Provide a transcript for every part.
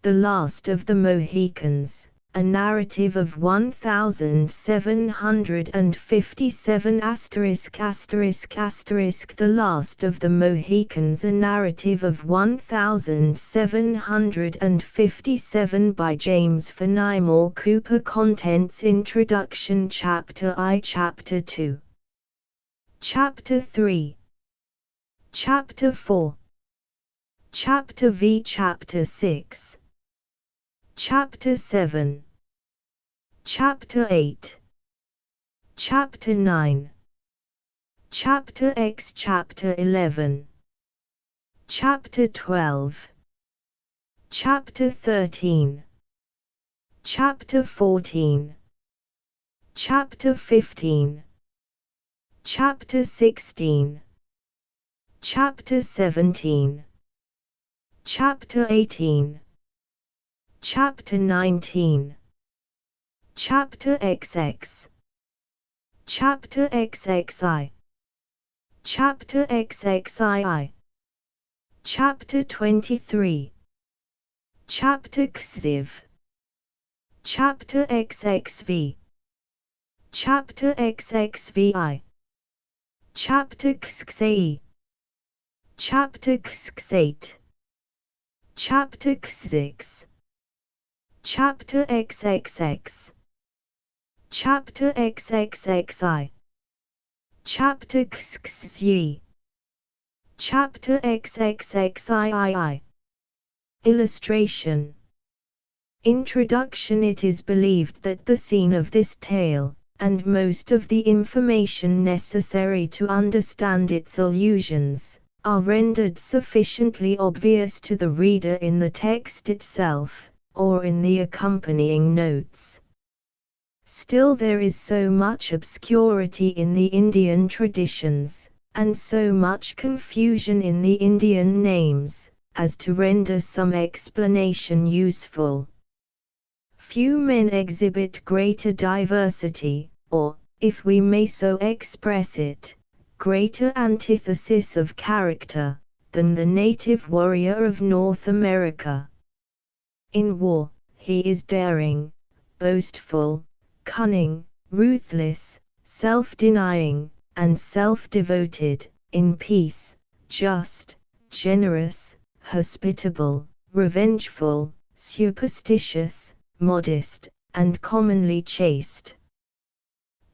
The Last of the Mohicans, a narrative of 1757 ********. The Last of the Mohicans, a narrative of 1757 by James Fenimore Cooper. Contents: Introduction, Chapter I, Chapter 2, Chapter 3, Chapter 4, Chapter V, Chapter 6, Chapter 7, Chapter 8, Chapter 9, Chapter X, Chapter 11, Chapter 12, Chapter 13, Chapter 14, Chapter 15, Chapter 16, Chapter 17, Chapter 18, Chapter 19, Chapter XX, Chapter XXI, Chapter XXII, Chapter 23, Chapter XIV, Chapter XXV, Chapter XXVI, Chapter XXVIII, Chapter XXVIII, Chapter XXVI, Chapter XXX, Chapter XXXI, Chapter XXI, Chapter XXXII. Illustration. Introduction. It is believed that the scene of this tale, and most of the information necessary to understand its allusions, are rendered sufficiently obvious to the reader in the text itself, or in the accompanying notes. Still, there is so much obscurity in the Indian traditions, and so much confusion in the Indian names, as to render some explanation useful. Few men exhibit greater diversity, or, if we may so express it, greater antithesis of character, than the native warrior of North America. In war, he is daring, boastful, cunning, ruthless, self-denying, and self-devoted. In peace, just, generous, hospitable, revengeful, superstitious, modest, and commonly chaste.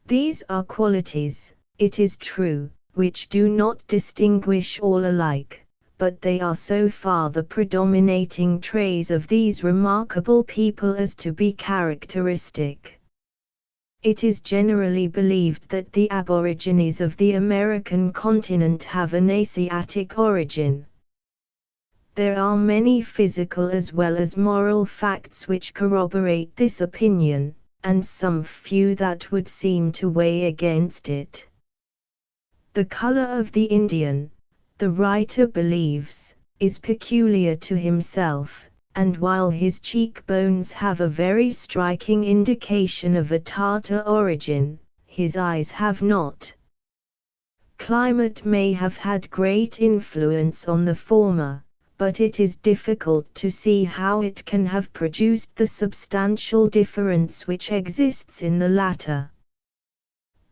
These are qualities, it is true, which do not distinguish all alike, but they are so far the predominating traits of these remarkable people as to be characteristic. It is generally believed that the aborigines of the American continent have an Asiatic origin. There are many physical as well as moral facts which corroborate this opinion, and some few that would seem to weigh against it. The color of the Indian, the writer believes, is peculiar to himself, and while his cheekbones have a very striking indication of a Tartar origin, his eyes have not. Climate may have had great influence on the former, but it is difficult to see how it can have produced the substantial difference which exists in the latter.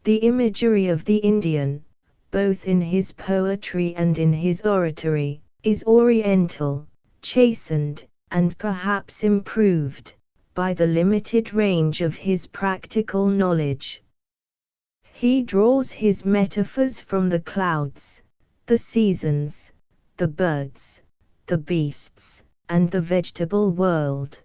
The imagery of the Indian, both in his poetry and in his oratory, is oriental, chastened, and perhaps improved, by the limited range of his practical knowledge. He draws his metaphors from the clouds, the seasons, the birds, the beasts, and the vegetable world.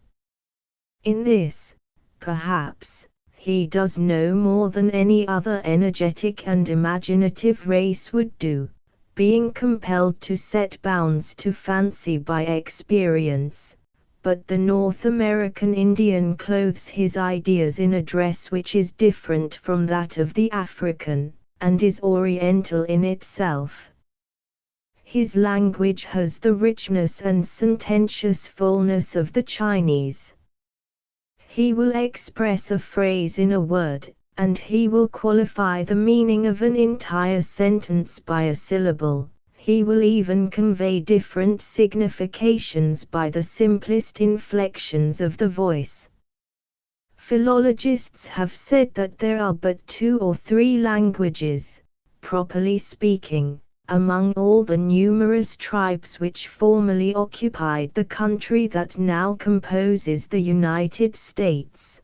In this, perhaps, he does no more than any other energetic and imaginative race would do, being compelled to set bounds to fancy by experience, but the North American Indian clothes his ideas in a dress which is different from that of the African, and is oriental in itself. His language has the richness and sententious fullness of the Chinese. He will express a phrase in a word, and he will qualify the meaning of an entire sentence by a syllable. He will even convey different significations by the simplest inflections of the voice. Philologists have said that there are but 2 or 3 languages, properly speaking, among all the numerous tribes which formerly occupied the country that now composes the United States.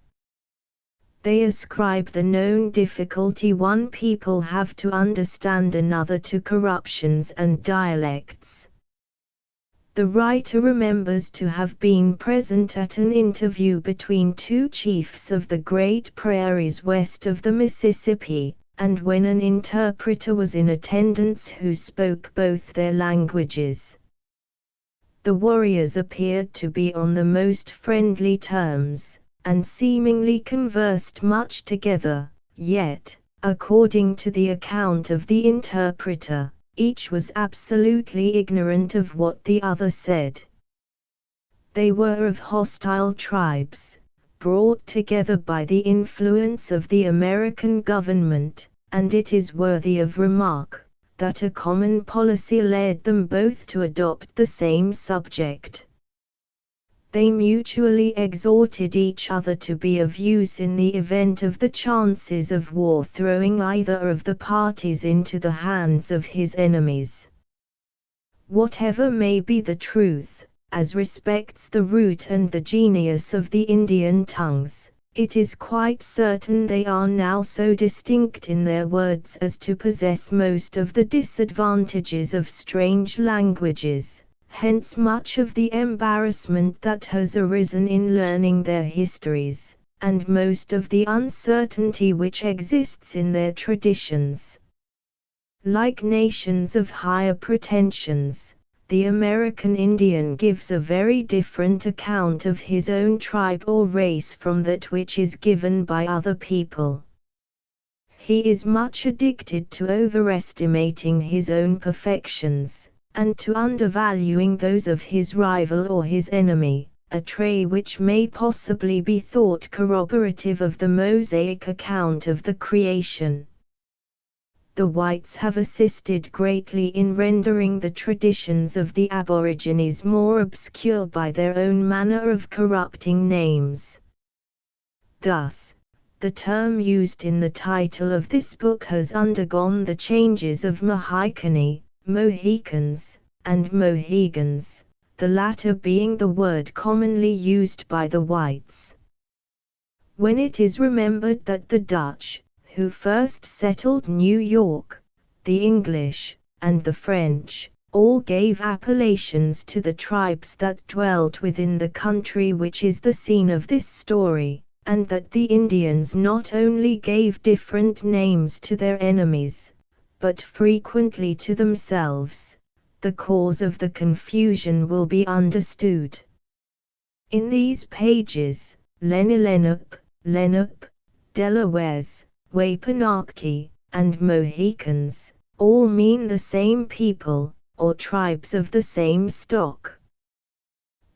They ascribe the known difficulty one people have to understand another to corruptions and dialects. The writer remembers to have been present at an interview between 2 chiefs of the Great Prairies west of the Mississippi, and when an interpreter was in attendance who spoke both their languages. The warriors appeared to be on the most friendly terms, and seemingly conversed much together, yet, according to the account of the interpreter, each was absolutely ignorant of what the other said. They were of hostile tribes, brought together by the influence of the American government, and it is worthy of remark that a common policy led them both to adopt the same subject. They mutually exhorted each other to be of use in the event of the chances of war throwing either of the parties into the hands of his enemies. Whatever may be the truth, as respects the root and the genius of the Indian tongues, it is quite certain they are now so distinct in their words as to possess most of the disadvantages of strange languages. Hence much of the embarrassment that has arisen in learning their histories, and most of the uncertainty which exists in their traditions. Like nations of higher pretensions, the American Indian gives a very different account of his own tribe or race from that which is given by other people. He is much addicted to overestimating his own perfections, and to undervaluing those of his rival or his enemy, a trait which may possibly be thought corroborative of the Mosaic account of the creation. The whites have assisted greatly in rendering the traditions of the aborigines more obscure by their own manner of corrupting names. Thus, the term used in the title of this book has undergone the changes of Mohicani, Mohicans, and Mohicans, the latter being the word commonly used by the whites. When it is remembered that the Dutch, who first settled New York, the English, and the French, all gave appellations to the tribes that dwelt within the country which is the scene of this story, and that the Indians not only gave different names to their enemies, but frequently to themselves, the cause of the confusion will be understood. In these pages, Lenni-Lenape, Lenape, Delawares, Wapanaki, and Mohicans, all mean the same people, or tribes of the same stock.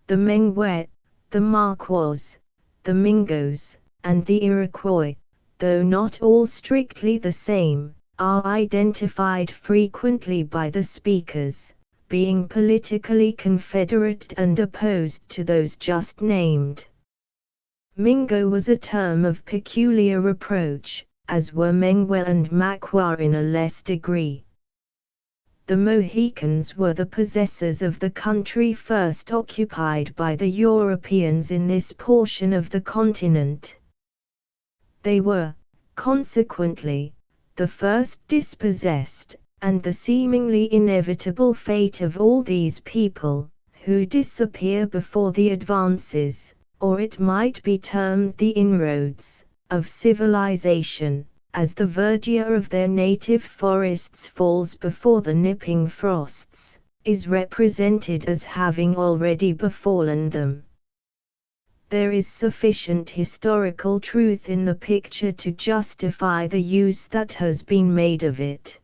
The Mengwe, the Marquas, the Mingos, and the Iroquois, though not all strictly the same, are identified frequently by the speakers, being politically confederate and opposed to those just named. Mingo was a term of peculiar reproach, as were Mengwe and Makwa in a less degree. The Mohicans were the possessors of the country first occupied by the Europeans in this portion of the continent. They were, consequently, the first dispossessed, and the seemingly inevitable fate of all these people, who disappear before the advances, or it might be termed the inroads, of civilization, as the verdure of their native forests falls before the nipping frosts, is represented as having already befallen them. There is sufficient historical truth in the picture to justify the use that has been made of it.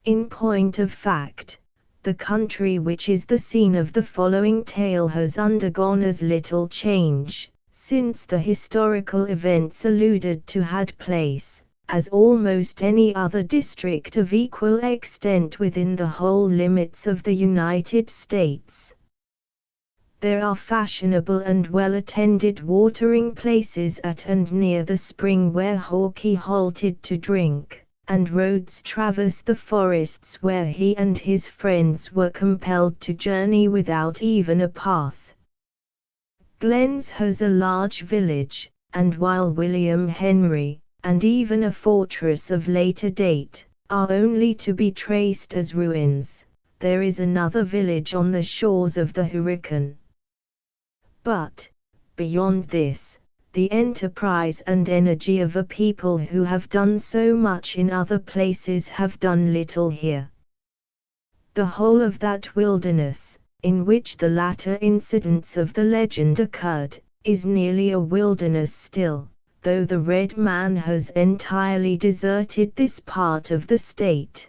In point of fact, the country which is the scene of the following tale has undergone as little change, since the historical events alluded to had place, as almost any other district of equal extent within the whole limits of the United States. There are fashionable and well-attended watering places at and near the spring where Hawke halted to drink, and roads traverse the forests where he and his friends were compelled to journey without even a path. Glens has a large village, and while William Henry, and even a fortress of later date, are only to be traced as ruins, there is another village on the shores of the Hurricane. But, beyond this, the enterprise and energy of a people who have done so much in other places have done little here. The whole of that wilderness, in which the latter incidents of the legend occurred, is nearly a wilderness still, though the red man has entirely deserted this part of the state.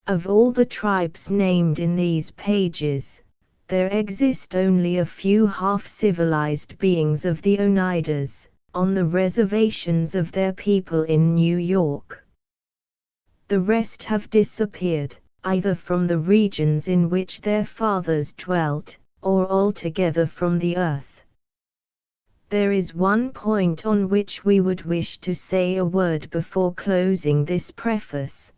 Of all the tribes named in these pages, there exist only a few half-civilized beings of the Oneidas, on the reservations of their people in New York. The rest have disappeared, either from the regions in which their fathers dwelt, or altogether from the earth. There is one point on which we would wish to say a word before closing this preface.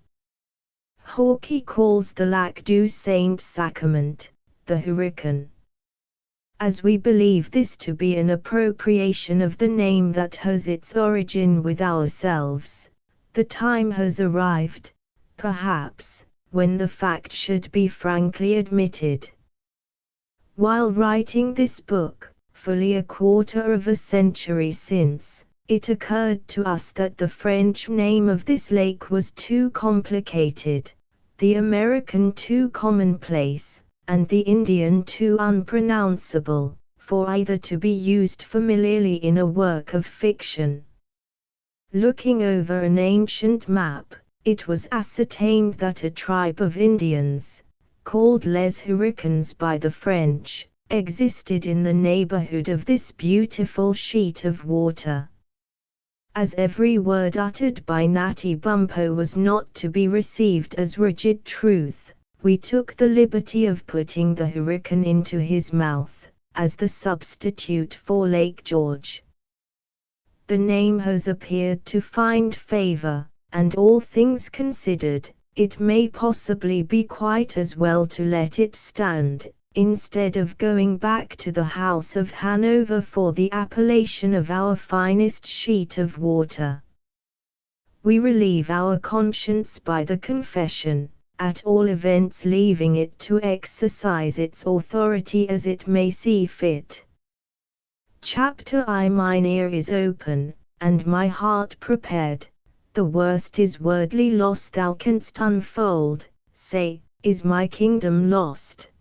Hawke calls the Lac du Saint-Sacrement the Hurricane. As we believe this to be an appropriation of the name that has its origin with ourselves, the time has arrived, perhaps, when the fact should be frankly admitted. While writing this book, fully a quarter of a century since, it occurred to us that the French name of this lake was too complicated, the American too commonplace, and the Indian too unpronounceable, for either to be used familiarly in a work of fiction. Looking over an ancient map, it was ascertained that a tribe of Indians, called Les Hurricanes by the French, existed in the neighborhood of this beautiful sheet of water. As every word uttered by Natty Bumppo was not to be received as rigid truth, we took the liberty of putting the Hurricane into his mouth, as the substitute for Lake George. The name has appeared to find favor, and all things considered, it may possibly be quite as well to let it stand, instead of going back to the House of Hanover for the appellation of our finest sheet of water. We relieve our conscience by the confession, at all events leaving it to exercise its authority as it may see fit. Chapter I. Mine ear is open, and my heart prepared. The worst is wordly loss thou canst unfold, say, is my kingdom lost?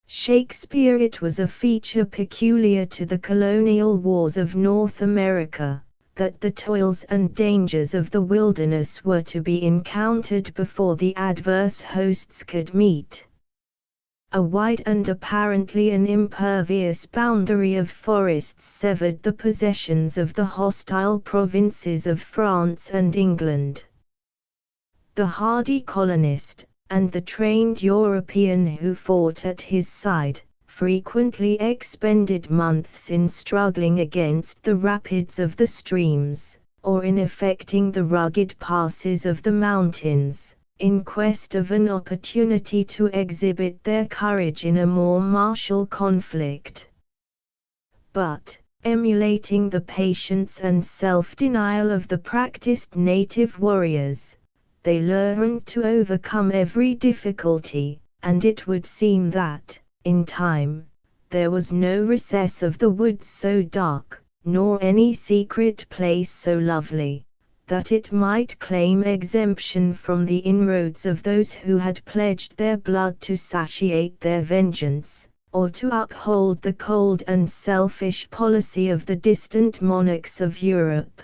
Shakespeare. It was a feature peculiar to the colonial wars of North America, that the toils and dangers of the wilderness were to be encountered before the adverse hosts could meet. A wide and apparently an impervious boundary of forests severed the possessions of the hostile provinces of France and England. The hardy colonist, and the trained European who fought at his side, frequently expended months in struggling against the rapids of the streams, or in effecting the rugged passes of the mountains, in quest of an opportunity to exhibit their courage in a more martial conflict. But, emulating the patience and self-denial of the practiced native warriors, they learned to overcome every difficulty, and it would seem that, in time, there was no recess of the woods so dark, nor any secret place so lovely, that it might claim exemption from the inroads of those who had pledged their blood to satiate their vengeance, or to uphold the cold and selfish policy of the distant monarchs of Europe.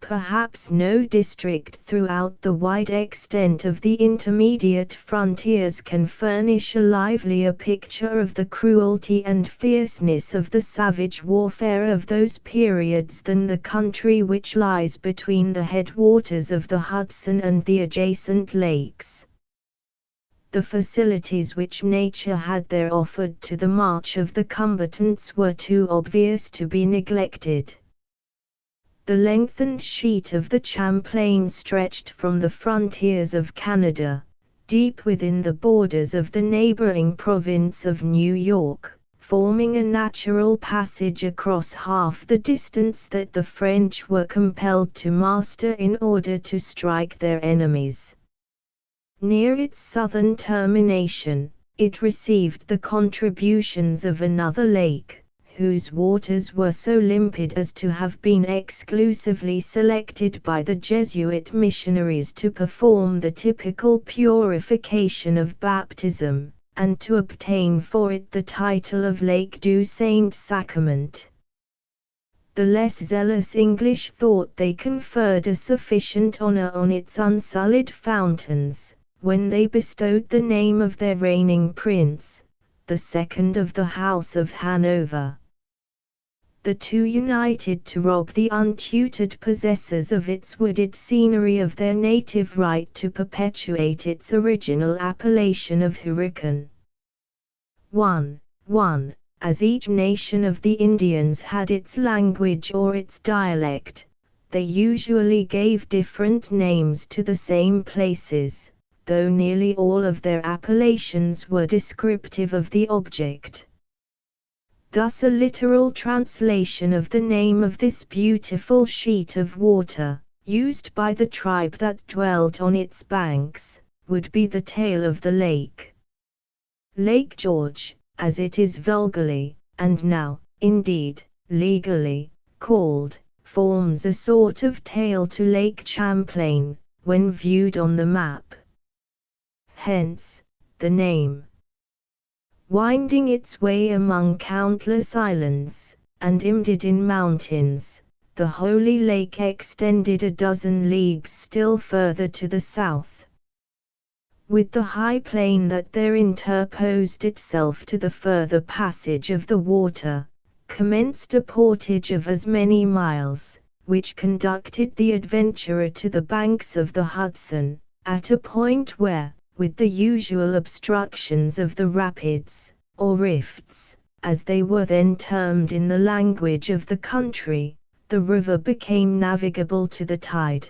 Perhaps no district throughout the wide extent of the intermediate frontiers can furnish a livelier picture of the cruelty and fierceness of the savage warfare of those periods than the country which lies between the headwaters of the Hudson and the adjacent lakes. The facilities which nature had there offered to the march of the combatants were too obvious to be neglected. The lengthened sheet of the Champlain stretched from the frontiers of Canada, deep within the borders of the neighboring province of New York, forming a natural passage across half the distance that the French were compelled to master in order to strike their enemies. Near its southern termination, it received the contributions of another lake, whose waters were so limpid as to have been exclusively selected by the Jesuit missionaries to perform the typical purification of baptism, and to obtain for it the title of Lake du Saint-Sacrament. The less zealous English thought they conferred a sufficient honor on its unsullied fountains, when they bestowed the name of their reigning prince, the second of the House of Hanover. The two united to rob the untutored possessors of its wooded scenery of their native right to perpetuate its original appellation of Hurricane. 1. As each nation of the Indians had its language or its dialect, they usually gave different names to the same places, though nearly all of their appellations were descriptive of the object. Thus a literal translation of the name of this beautiful sheet of water, used by the tribe that dwelt on its banks, would be the tail of the lake. Lake George, as it is vulgarly, and now, indeed, legally, called, forms a sort of tail to Lake Champlain, when viewed on the map. Hence, the name. Winding its way among countless islands, and imbedded in mountains, the Holy Lake extended a dozen leagues still further to the south. With the high plain that there interposed itself to the further passage of the water, commenced a portage of as many miles, which conducted the adventurer to the banks of the Hudson, at a point where, with the usual obstructions of the rapids, or rifts, as they were then termed in the language of the country, the river became navigable to the tide.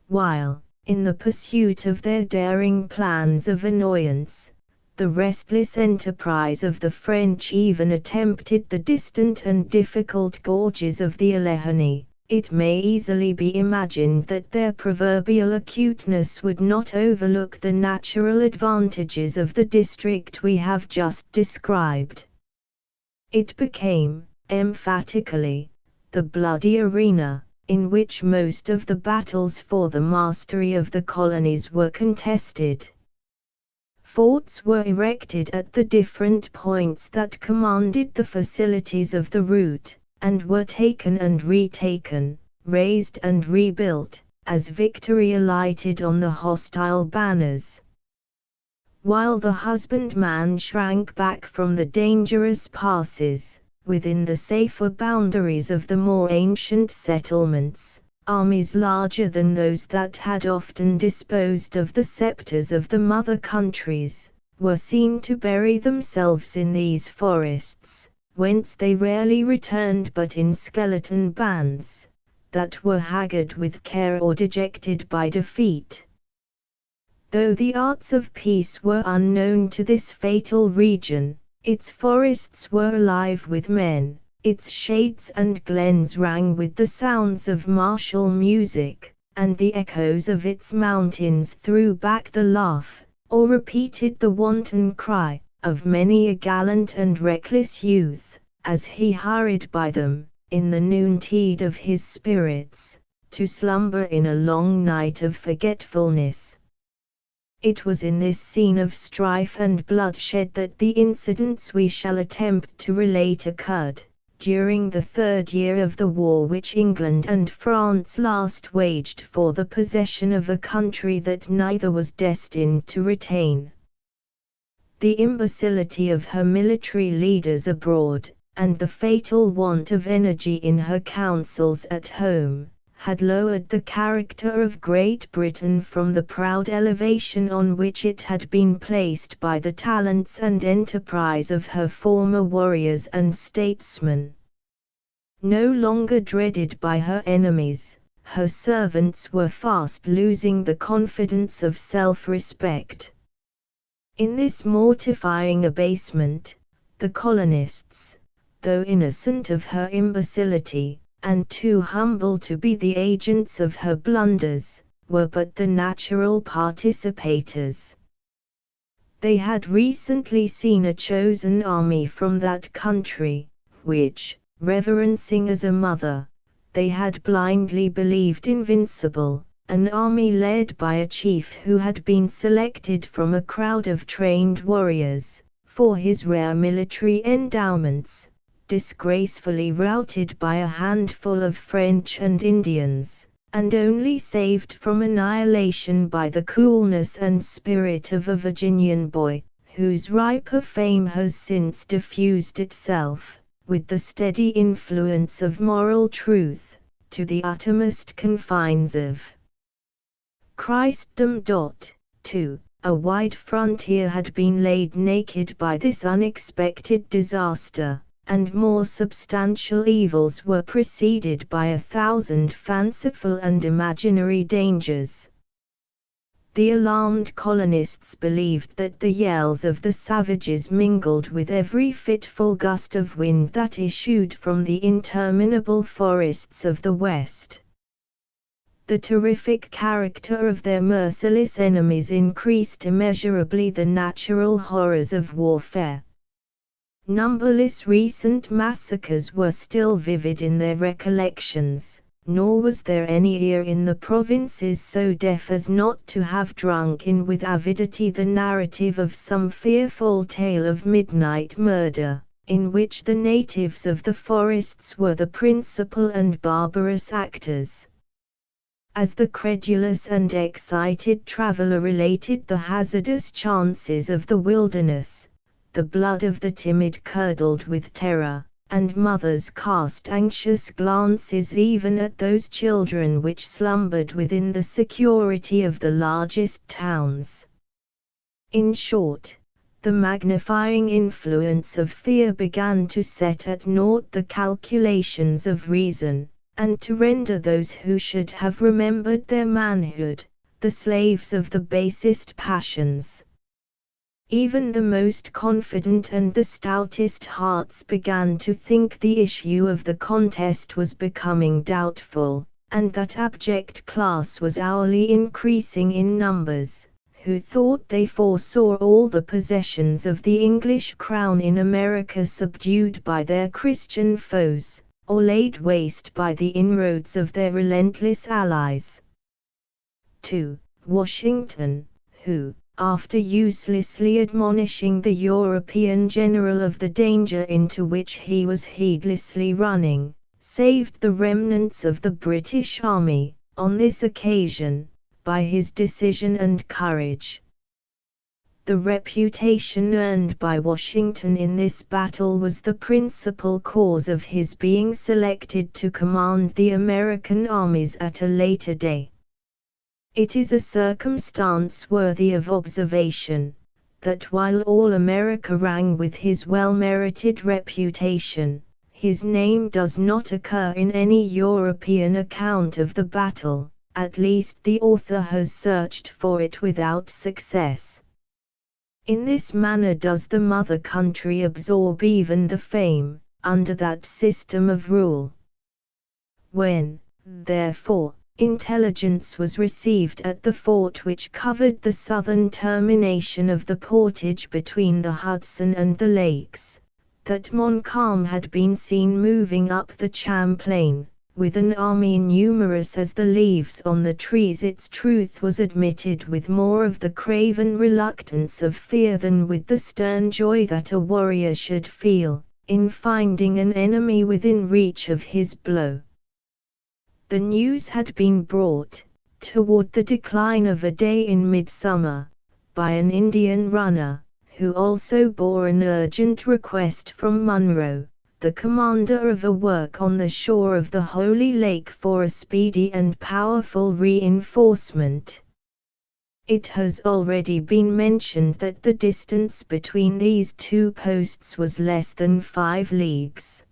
While, in the pursuit of their daring plans of annoyance, the restless enterprise of the French even attempted the distant and difficult gorges of the Allegheny, it may easily be imagined that their proverbial acuteness would not overlook the natural advantages of the district we have just described. It became, emphatically, the bloody arena, in which most of the battles for the mastery of the colonies were contested. Forts were erected at the different points that commanded the facilities of the route, and were taken and retaken, razed and rebuilt, as victory alighted on the hostile banners. While the husbandman shrank back from the dangerous passes, within the safer boundaries of the more ancient settlements, armies larger than those that had often disposed of the scepters of the mother countries, were seen to bury themselves in these forests, whence they rarely returned but in skeleton bands, that were haggard with care or dejected by defeat. Though the arts of peace were unknown to this fatal region, its forests were alive with men, its shades and glens rang with the sounds of martial music, and the echoes of its mountains threw back the laugh, or repeated the wanton cry, of many a gallant and reckless youth, as he hurried by them, in the noontide of his spirits, to slumber in a long night of forgetfulness. It was in this scene of strife and bloodshed that the incidents we shall attempt to relate occurred, during the third year of the war which England and France last waged for the possession of a country that neither was destined to retain. The imbecility of her military leaders abroad, and the fatal want of energy in her councils at home, had lowered the character of Great Britain from the proud elevation on which it had been placed by the talents and enterprise of her former warriors and statesmen. No longer dreaded by her enemies, her servants were fast losing the confidence of self-respect. In this mortifying abasement, the colonists, though innocent of her imbecility, and too humble to be the agents of her blunders, were but the natural participators. They had recently seen a chosen army from that country, which, reverencing as a mother, they had blindly believed invincible, an army led by a chief who had been selected from a crowd of trained warriors, for his rare military endowments, disgracefully routed by a handful of French and Indians, and only saved from annihilation by the coolness and spirit of a Virginian boy, whose riper fame has since diffused itself, with the steady influence of moral truth, to the uttermost confines of Christendom. 2. A wide frontier had been laid naked by this unexpected disaster, and more substantial evils were preceded by 1,000 fanciful and imaginary dangers. The alarmed colonists believed that the yells of the savages mingled with every fitful gust of wind that issued from the interminable forests of the West. The terrific character of their merciless enemies increased immeasurably the natural horrors of warfare. Numberless recent massacres were still vivid in their recollections, nor was there any ear in the provinces so deaf as not to have drunk in with avidity the narrative of some fearful tale of midnight murder, in which the natives of the forests were the principal and barbarous actors. As the credulous and excited traveler related the hazardous chances of the wilderness, the blood of the timid curdled with terror, and mothers cast anxious glances even at those children which slumbered within the security of the largest towns. In short, the magnifying influence of fear began to set at naught the calculations of reason, and to render those who should have remembered their manhood, the slaves of the basest passions. Even the most confident and the stoutest hearts began to think the issue of the contest was becoming doubtful, and that abject class was hourly increasing in numbers, who thought they foresaw all the possessions of the English crown in America subdued by their Christian foes, or laid waste by the inroads of their relentless allies. 2. Washington, who, after uselessly admonishing the European general of the danger into which he was heedlessly running, saved the remnants of the British army, on this occasion, by his decision and courage. The reputation earned by Washington in this battle was the principal cause of his being selected to command the American armies at a later day. It is a circumstance worthy of observation, that while all America rang with his well-merited reputation, his name does not occur in any European account of the battle, at least the author has searched for it without success. In this manner does the mother country absorb even the fame, under that system of rule. When, therefore, intelligence was received at the fort which covered the southern termination of the portage between the Hudson and the lakes, that Montcalm had been seen moving up the Champlain, with an army numerous as the leaves on the trees, its truth was admitted with more of the craven reluctance of fear than with the stern joy that a warrior should feel, in finding an enemy within reach of his blow. The news had been brought, toward the decline of a day in midsummer, by an Indian runner, who also bore an urgent request from Munro, the commander of a work on the shore of the Holy Lake, for a speedy and powerful reinforcement. It has already been mentioned that the distance between these two posts was less than 5 leagues.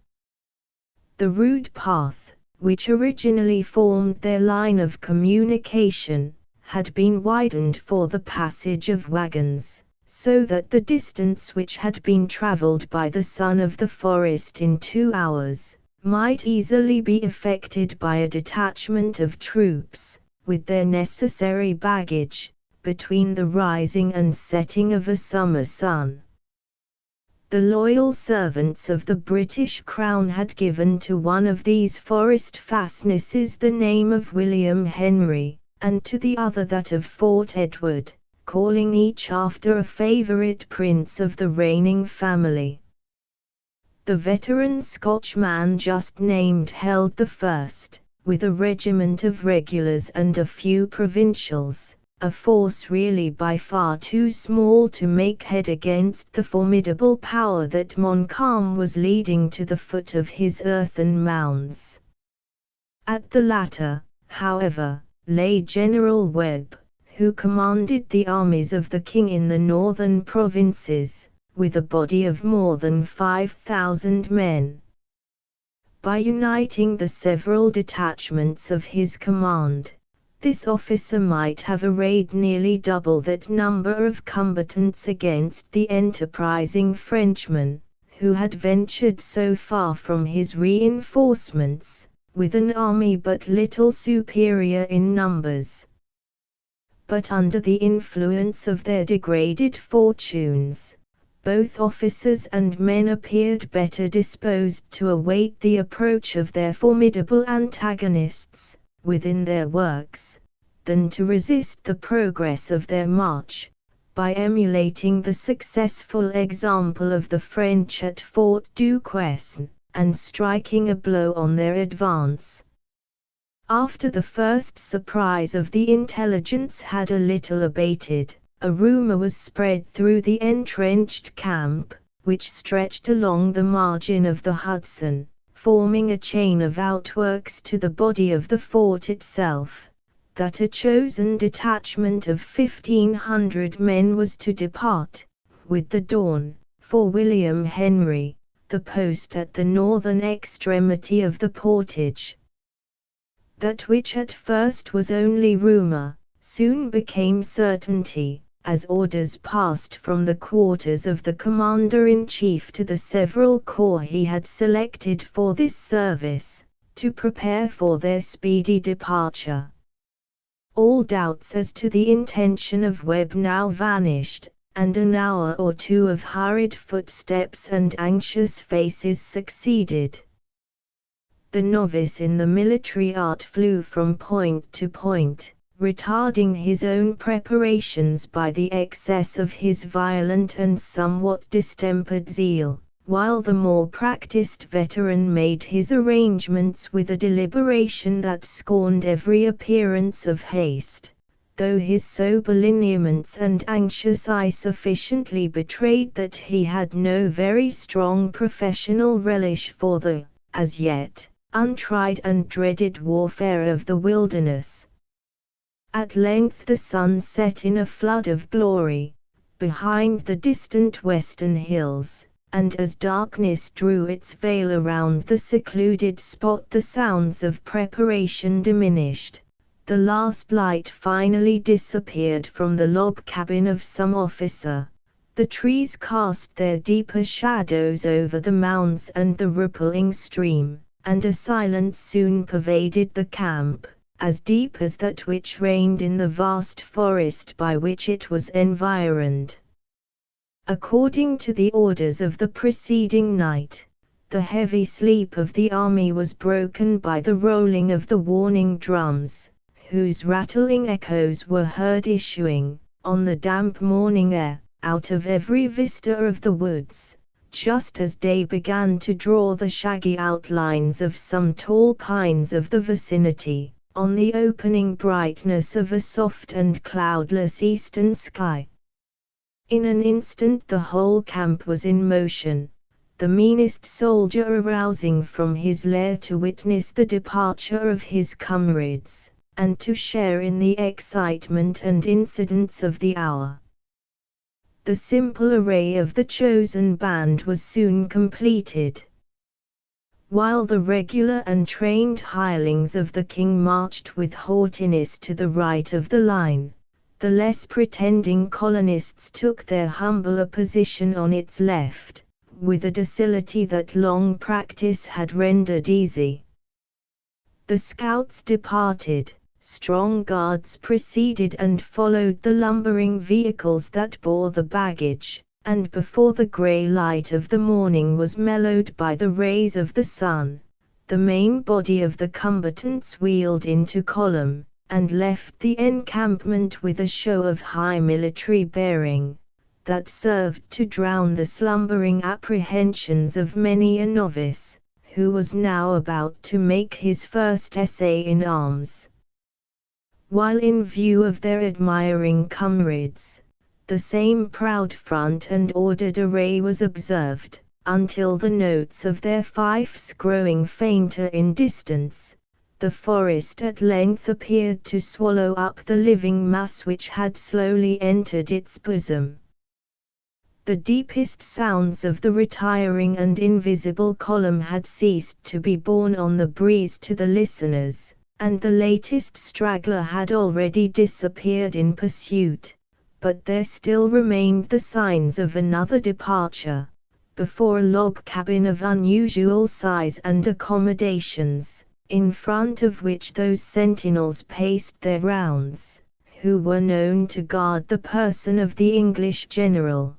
The rude path, which originally formed their line of communication, had been widened for the passage of wagons, so that the distance which had been travelled by the son of the forest in 2 hours, might easily be effected by a detachment of troops, with their necessary baggage, between the rising and setting of a summer sun. The loyal servants of the British Crown had given to one of these forest fastnesses the name of William Henry, and to the other that of Fort Edward, calling each after a favourite prince of the reigning family. The veteran Scotchman just named held the first, with a regiment of regulars and a few provincials, a force really by far too small to make head against the formidable power that Montcalm was leading to the foot of his earthen mounds. At the latter, however, lay General Webb, who commanded the armies of the king in the northern provinces, with a body of more than 5,000 men. By uniting the several detachments of his command, this officer might have arrayed nearly double that number of combatants against the enterprising Frenchman, who had ventured so far from his reinforcements, with an army but little superior in numbers. But under the influence of their degraded fortunes, both officers and men appeared better disposed to await the approach of their formidable antagonists, within their works, than to resist the progress of their march, by emulating the successful example of the French at Fort Duquesne, and striking a blow on their advance. After the first surprise of the intelligence had a little abated, a rumor was spread through the entrenched camp, which stretched along the margin of the Hudson, forming a chain of outworks to the body of the fort itself, that a chosen detachment of 1,500 men was to depart, with the dawn, for William Henry, the post at the northern extremity of the portage. That which at first was only rumor, soon became certainty, as orders passed from the quarters of the commander-in-chief to the several corps he had selected for this service, to prepare for their speedy departure. All doubts as to the intention of Webb now vanished, and an hour or two of hurried footsteps and anxious faces succeeded. The novice in the military art flew from point to point, retarding his own preparations by the excess of his violent and somewhat distempered zeal, while the more practiced veteran made his arrangements with a deliberation that scorned every appearance of haste, though his sober lineaments and anxious eye sufficiently betrayed that he had no very strong professional relish for the, as yet, untried and dreaded warfare of the wilderness. At length the sun set in a flood of glory, behind the distant western hills, and as darkness drew its veil around the secluded spot the sounds of preparation diminished, the last light finally disappeared from the log cabin of some officer, the trees cast their deeper shadows over the mounds and the rippling stream, and a silence soon pervaded the camp, as deep as that which reigned in the vast forest by which it was environed. According to the orders of the preceding night, the heavy sleep of the army was broken by the rolling of the warning drums, whose rattling echoes were heard issuing, on the damp morning air, out of every vista of the woods, just as day began to draw the shaggy outlines of some tall pines of the vicinity, on the opening brightness of a soft and cloudless eastern sky. In an instant the whole camp was in motion, the meanest soldier arousing from his lair to witness the departure of his comrades, and to share in the excitement and incidents of the hour. The simple array of the chosen band was soon completed. While the regular and trained hirelings of the king marched with haughtiness to the right of the line, the less pretending colonists took their humbler position on its left, with a docility that long practice had rendered easy. The scouts departed, strong guards preceded and followed the lumbering vehicles that bore the baggage, and before the grey light of the morning was mellowed by the rays of the sun, the main body of the combatants wheeled into column, and left the encampment with a show of high military bearing, that served to drown the slumbering apprehensions of many a novice, who was now about to make his first essay in arms. While in view of their admiring comrades, the same proud front and ordered array was observed, until the notes of their fifes growing fainter in distance, the forest at length appeared to swallow up the living mass which had slowly entered its bosom. The deepest sounds of the retiring and invisible column had ceased to be borne on the breeze to the listeners, and the latest straggler had already disappeared in pursuit, but there still remained the signs of another departure, before a log cabin of unusual size and accommodations, in front of which those sentinels paced their rounds, who were known to guard the person of the English general.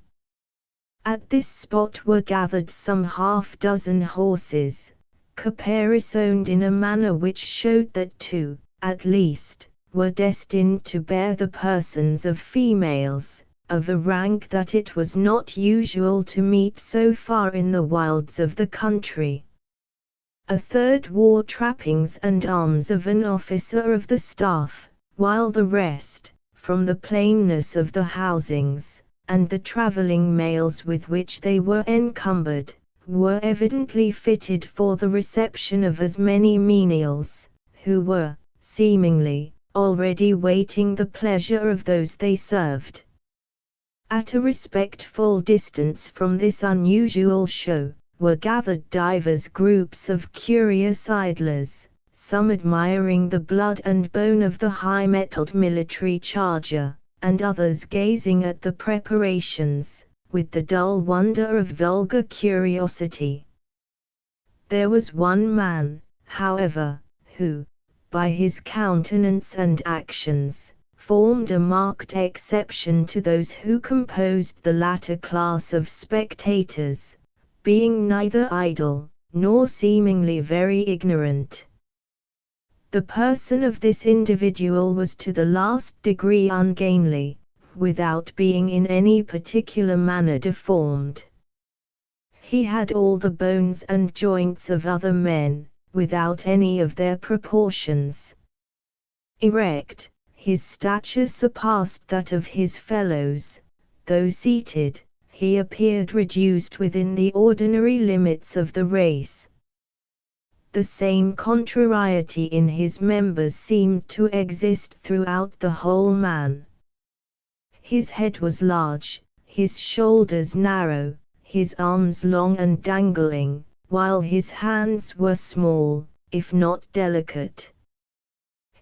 At this spot were gathered some half-dozen horses, caparisoned in a manner which showed that two, at least, were destined to bear the persons of females, of a rank that it was not usual to meet so far in the wilds of the country. A third wore trappings and arms of an officer of the staff, while the rest, from the plainness of the housings, and the travelling mails with which they were encumbered, were evidently fitted for the reception of as many menials, who were, seemingly, already waiting the pleasure of those they served. At a respectful distance from this unusual show, were gathered divers groups of curious idlers, some admiring the blood and bone of the high-mettled military charger, and others gazing at the preparations, with the dull wonder of vulgar curiosity. There was one man, however, who, by his countenance and actions, formed a marked exception to those who composed the latter class of spectators, being neither idle, nor seemingly very ignorant. The person of this individual was to the last degree ungainly, without being in any particular manner deformed. He had all the bones and joints of other men, without any of their proportions. Erect, his stature surpassed that of his fellows, though seated, he appeared reduced within the ordinary limits of the race. The same contrariety in his members seemed to exist throughout the whole man. His head was large, his shoulders narrow, his arms long and dangling, while his hands were small, if not delicate.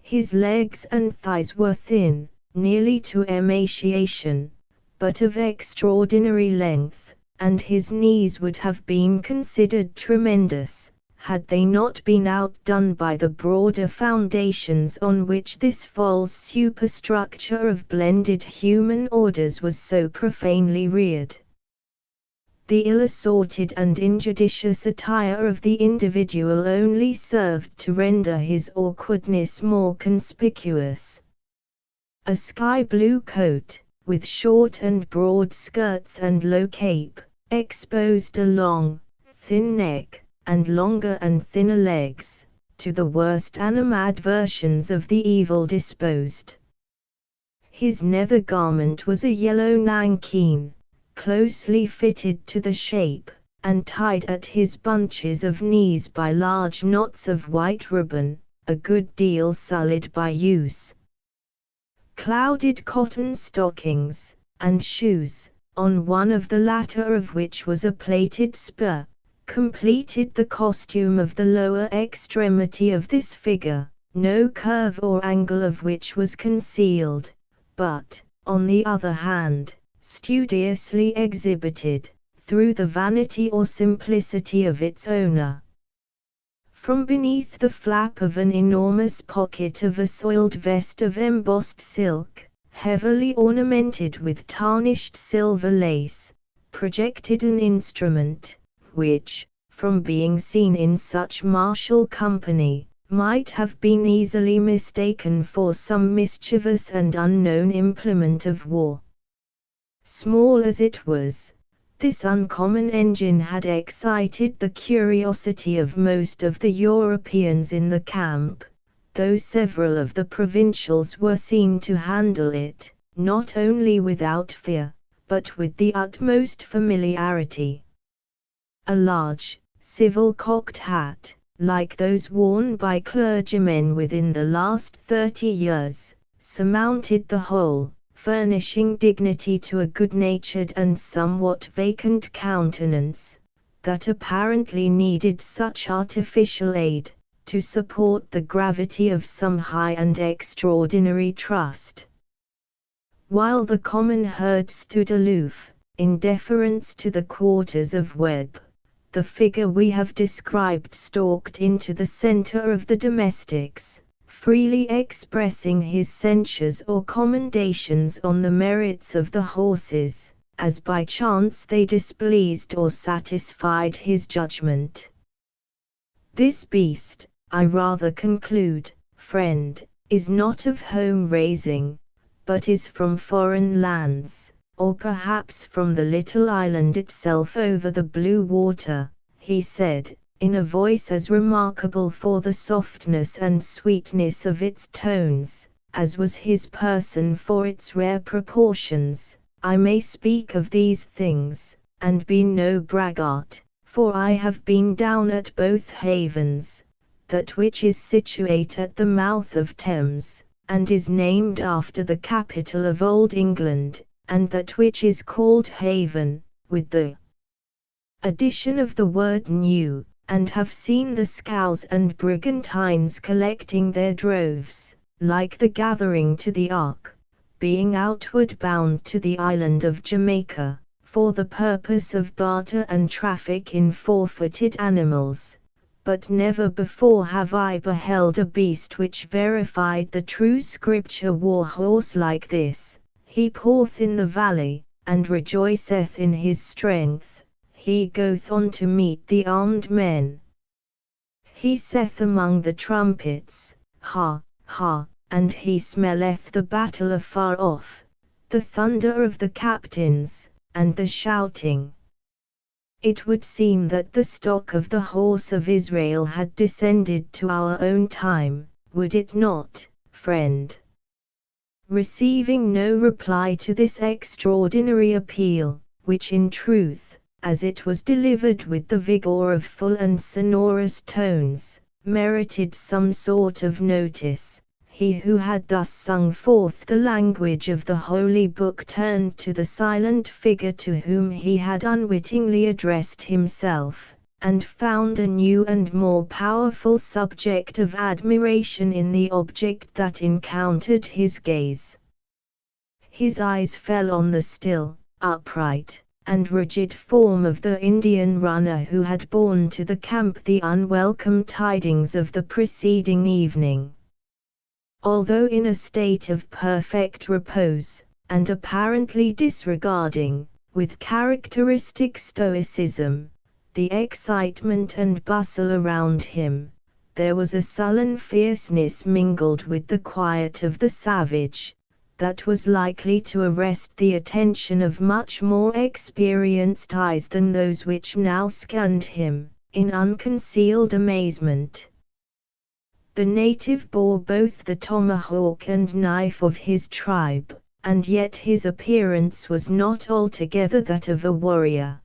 His legs and thighs were thin, nearly to emaciation, but of extraordinary length, and his knees would have been considered tremendous, had they not been outdone by the broader foundations on which this false superstructure of blended human orders was so profanely reared. The ill-assorted and injudicious attire of the individual only served to render his awkwardness more conspicuous. A sky-blue coat, with short and broad skirts and low cape, exposed a long, thin neck, and longer and thinner legs, to the worst animadversions of the evil-disposed. His nether garment was a yellow nankeen, closely fitted to the shape, and tied at his bunches of knees by large knots of white ribbon, a good deal sullied by use. Clouded cotton stockings, and shoes, on one of the latter of which was a plated spur, completed the costume of the lower extremity of this figure, no curve or angle of which was concealed, but, on the other hand, studiously exhibited, through the vanity or simplicity of its owner. From beneath the flap of an enormous pocket of a soiled vest of embossed silk, heavily ornamented with tarnished silver lace, projected an instrument, which, from being seen in such martial company, might have been easily mistaken for some mischievous and unknown implement of war. Small as it was, this uncommon engine had excited the curiosity of most of the Europeans in the camp, though several of the provincials were seen to handle it, not only without fear, but with the utmost familiarity. A large, civil cocked hat, like those worn by clergymen within the last 30 years, surmounted the whole, furnishing dignity to a good-natured and somewhat vacant countenance, that apparently needed such artificial aid, to support the gravity of some high and extraordinary trust. While the common herd stood aloof, in deference to the quarters of Webb, the figure we have described stalked into the center of the domestics, freely expressing his censures or commendations on the merits of the horses, as by chance they displeased or satisfied his judgment. This beast, I rather conclude, friend, is not of home raising, but is from foreign lands, or perhaps from the little island itself over the blue water, he said, in a voice as remarkable for the softness and sweetness of its tones, as was his person for its rare proportions. I may speak of these things, and be no braggart, for I have been down at both havens, that which is situate at the mouth of Thames, and is named after the capital of Old England, and that which is called Haven, with the addition of the word new, and have seen the scows and brigantines collecting their droves, like the gathering to the ark, being outward bound to the island of Jamaica, for the purpose of barter and traffic in four-footed animals. But never before have I beheld a beast which verified the true scripture war horse like this. He poureth in the valley, and rejoiceth in his strength. He goeth on to meet the armed men. He saith among the trumpets, Ha, ha, and he smelleth the battle afar off, the thunder of the captains, and the shouting. It would seem that the stock of the horse of Israel had descended to our own time, would it not, friend? Receiving no reply to this extraordinary appeal, which in truth, as it was delivered with the vigor of full and sonorous tones, merited some sort of notice, he who had thus sung forth the language of the Holy Book turned to the silent figure to whom he had unwittingly addressed himself, and found a new and more powerful subject of admiration in the object that encountered his gaze. His eyes fell on the still, upright, and rigid form of the Indian runner who had borne to the camp the unwelcome tidings of the preceding evening. Although in a state of perfect repose, and apparently disregarding, with characteristic stoicism, the excitement and bustle around him, there was a sullen fierceness mingled with the quiet of the savage, that was likely to arrest the attention of much more experienced eyes than those which now scanned him, in unconcealed amazement. The native bore both the tomahawk and knife of his tribe, and yet his appearance was not altogether that of a warrior.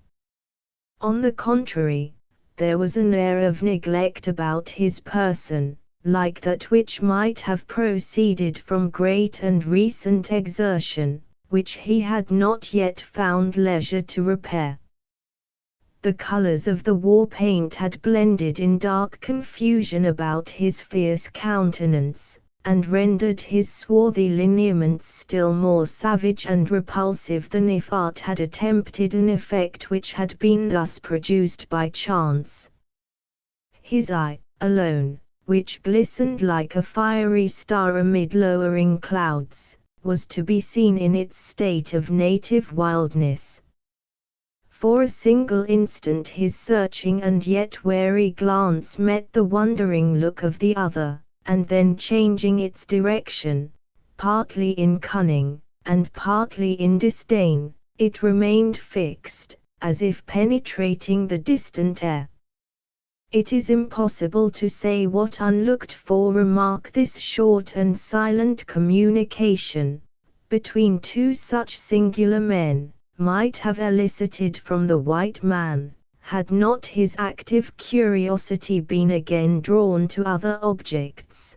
On the contrary, there was an air of neglect about his person, like that which might have proceeded from great and recent exertion, which he had not yet found leisure to repair. The colors of the war paint had blended in dark confusion about his fierce countenance, and rendered his swarthy lineaments still more savage and repulsive than if art had attempted an effect which had been thus produced by chance. His eye, alone, which glistened like a fiery star amid lowering clouds, was to be seen in its state of native wildness. For a single instant his searching and yet wary glance met the wondering look of the other, and then changing its direction, partly in cunning, and partly in disdain, it remained fixed, as if penetrating the distant air. It is impossible to say what unlooked-for remark this short and silent communication, between two such singular men, might have elicited from the white man, had not his active curiosity been again drawn to other objects.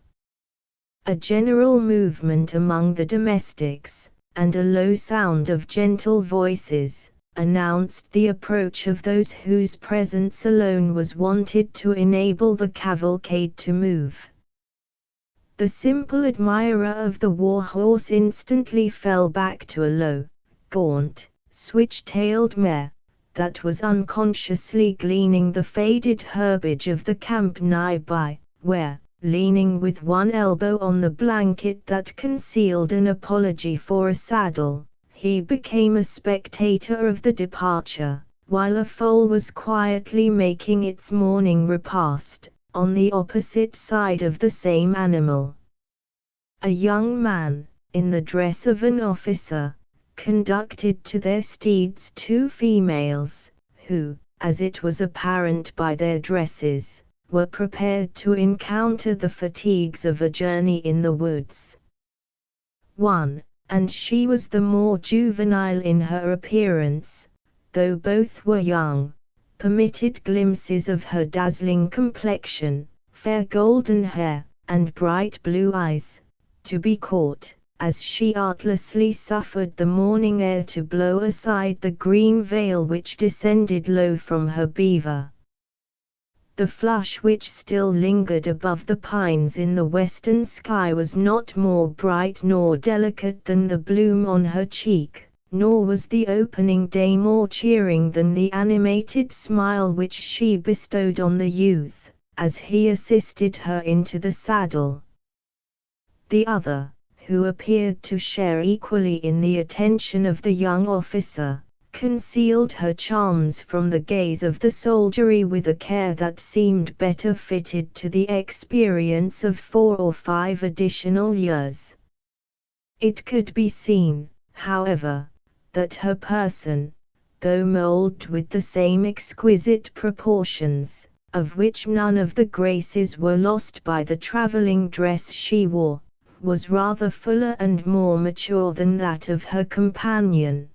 A general movement among the domestics, and a low sound of gentle voices, announced the approach of those whose presence alone was wanted to enable the cavalcade to move. The simple admirer of the war horse instantly fell back to a low, gaunt, switch-tailed mare, that was unconsciously gleaning the faded herbage of the camp nigh by, where, leaning with one elbow on the blanket that concealed an apology for a saddle, he became a spectator of the departure, while a foal was quietly making its morning repast, on the opposite side of the same animal. A young man, in the dress of an officer, conducted to their steeds two females, who, as it was apparent by their dresses, were prepared to encounter the fatigues of a journey in the woods. One, and she was the more juvenile in her appearance, though both were young, permitted glimpses of her dazzling complexion, fair golden hair, and bright blue eyes, to be caught, as she artlessly suffered the morning air to blow aside the green veil which descended low from her beaver. The flush which still lingered above the pines in the western sky was not more bright nor delicate than the bloom on her cheek, nor was the opening day more cheering than the animated smile which she bestowed on the youth, as he assisted her into the saddle. The other, who appeared to share equally in the attention of the young officer, concealed her charms from the gaze of the soldiery with a care that seemed better fitted to the experience of 4 or 5 additional years. It could be seen, however, that her person, though molded with the same exquisite proportions, of which none of the graces were lost by the traveling dress she wore, was rather fuller and more mature than that of her companion.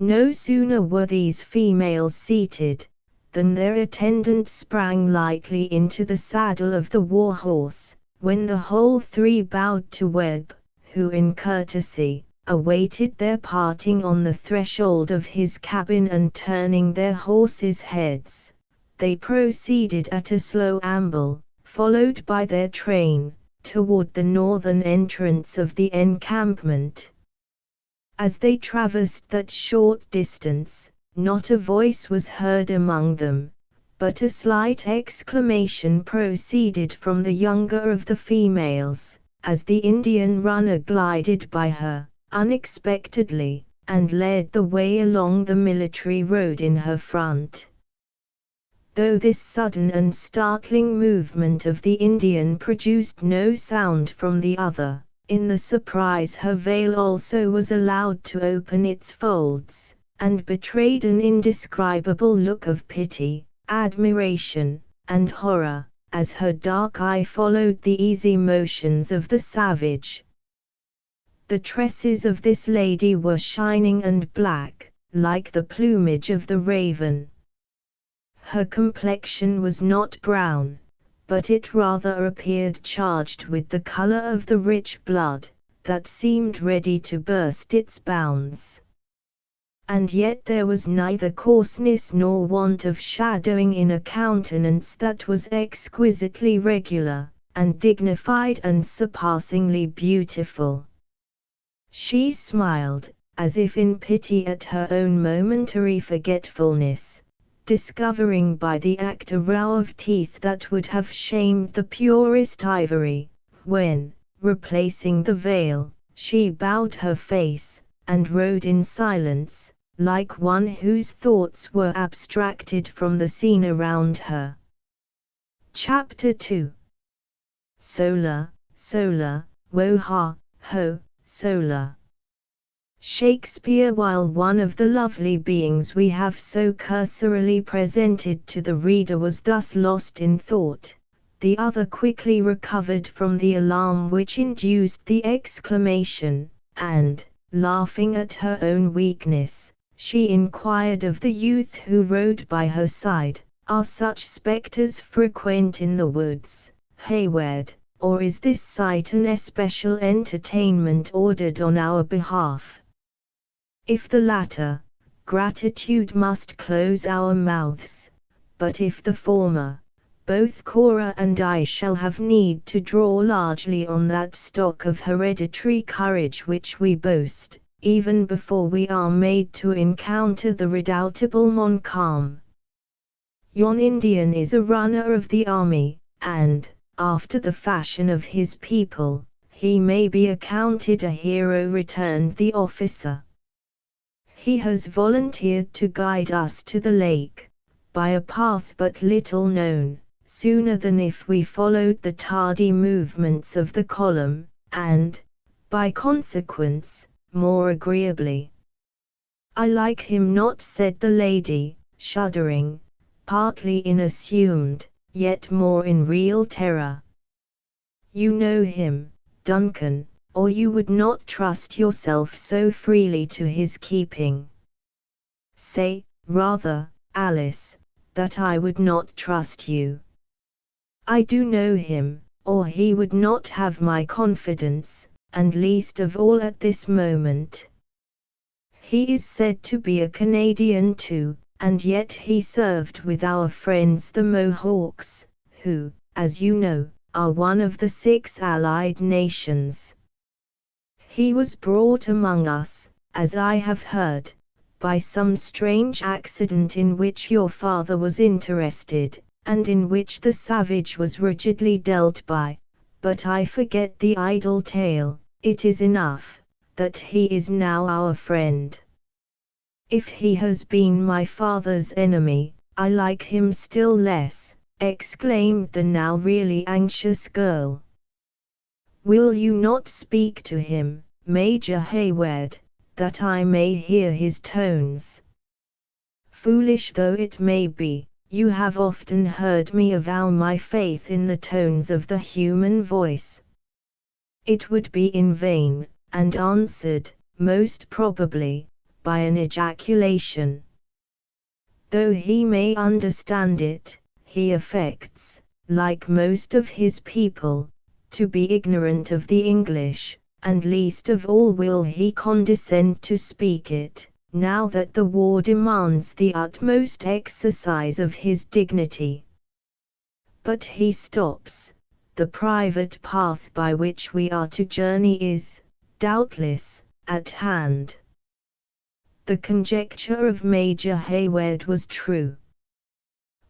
No sooner were these females seated, than their attendant sprang lightly into the saddle of the war horse, when the whole three bowed to Webb, who in courtesy, awaited their parting on the threshold of his cabin, and turning their horses' heads, they proceeded at a slow amble, followed by their train, toward the northern entrance of the encampment. As they traversed that short distance, not a voice was heard among them, but a slight exclamation proceeded from the younger of the females, as the Indian runner glided by her, unexpectedly, and led the way along the military road in her front. Though this sudden and startling movement of the Indian produced no sound from the other, In the surprise her veil also was allowed to open its folds, and betrayed an indescribable look of pity, admiration, and horror, as her dark eye followed the easy motions of the savage. The tresses of this lady were shining and black, like the plumage of the raven. Her complexion was not brown, but it rather appeared charged with the color of the rich blood, that seemed ready to burst its bounds. And yet there was neither coarseness nor want of shadowing in a countenance that was exquisitely regular, and dignified and surpassingly beautiful. She smiled, as if in pity at her own momentary forgetfulness, discovering by the act a row of teeth that would have shamed the purest ivory, when, replacing the veil, she bowed her face, and rode in silence, like one whose thoughts were abstracted from the scene around her. Chapter 2. Sola, Sola, wo ha, ho, Sola. Shakespeare. While one of the lovely beings we have so cursorily presented to the reader was thus lost in thought, the other quickly recovered from the alarm which induced the exclamation, and, laughing at her own weakness, she inquired of the youth who rode by her side, "Are such spectres frequent in the woods, Hayward, or is this sight an especial entertainment ordered on our behalf?" If the latter, gratitude must close our mouths, but if the former, both Cora and I shall have need to draw largely on that stock of hereditary courage which we boast, even before we are made to encounter the redoubtable Montcalm. Yon Indian is a runner of the army, and, after the fashion of his people, he may be accounted a hero, returned the officer. He has volunteered to guide us to the lake, by a path but little known, sooner than if we followed the tardy movements of the column, and, by consequence, more agreeably. I like him not, said the lady, shuddering, partly in assumed, yet more in real terror. You know him, Duncan, or you would not trust yourself so freely to his keeping. Say, rather, Alice, that I would not trust you. I do know him, or he would not have my confidence, and least of all at this moment. He is said to be a Canadian too, and yet he served with our friends the Mohawks, who, as you know, are one of the 6 allied nations. He was brought among us, as I have heard, by some strange accident in which your father was interested, and in which the savage was rigidly dealt by, but I forget the idle tale. It is enough, that he is now our friend. If he has been my father's enemy, I like him still less, exclaimed the now really anxious girl. Will you not speak to him, Major Hayward, that I may hear his tones? Foolish though it may be, you have often heard me avow my faith in the tones of the human voice. It would be in vain, and answered, most probably, by an ejaculation. Though he may understand it, he affects, like most of his people, to be ignorant of the English, and least of all will he condescend to speak it, now that the war demands the utmost exercise of his dignity. But he stops. The private path by which we are to journey is, doubtless, at hand. The conjecture of Major Hayward was true.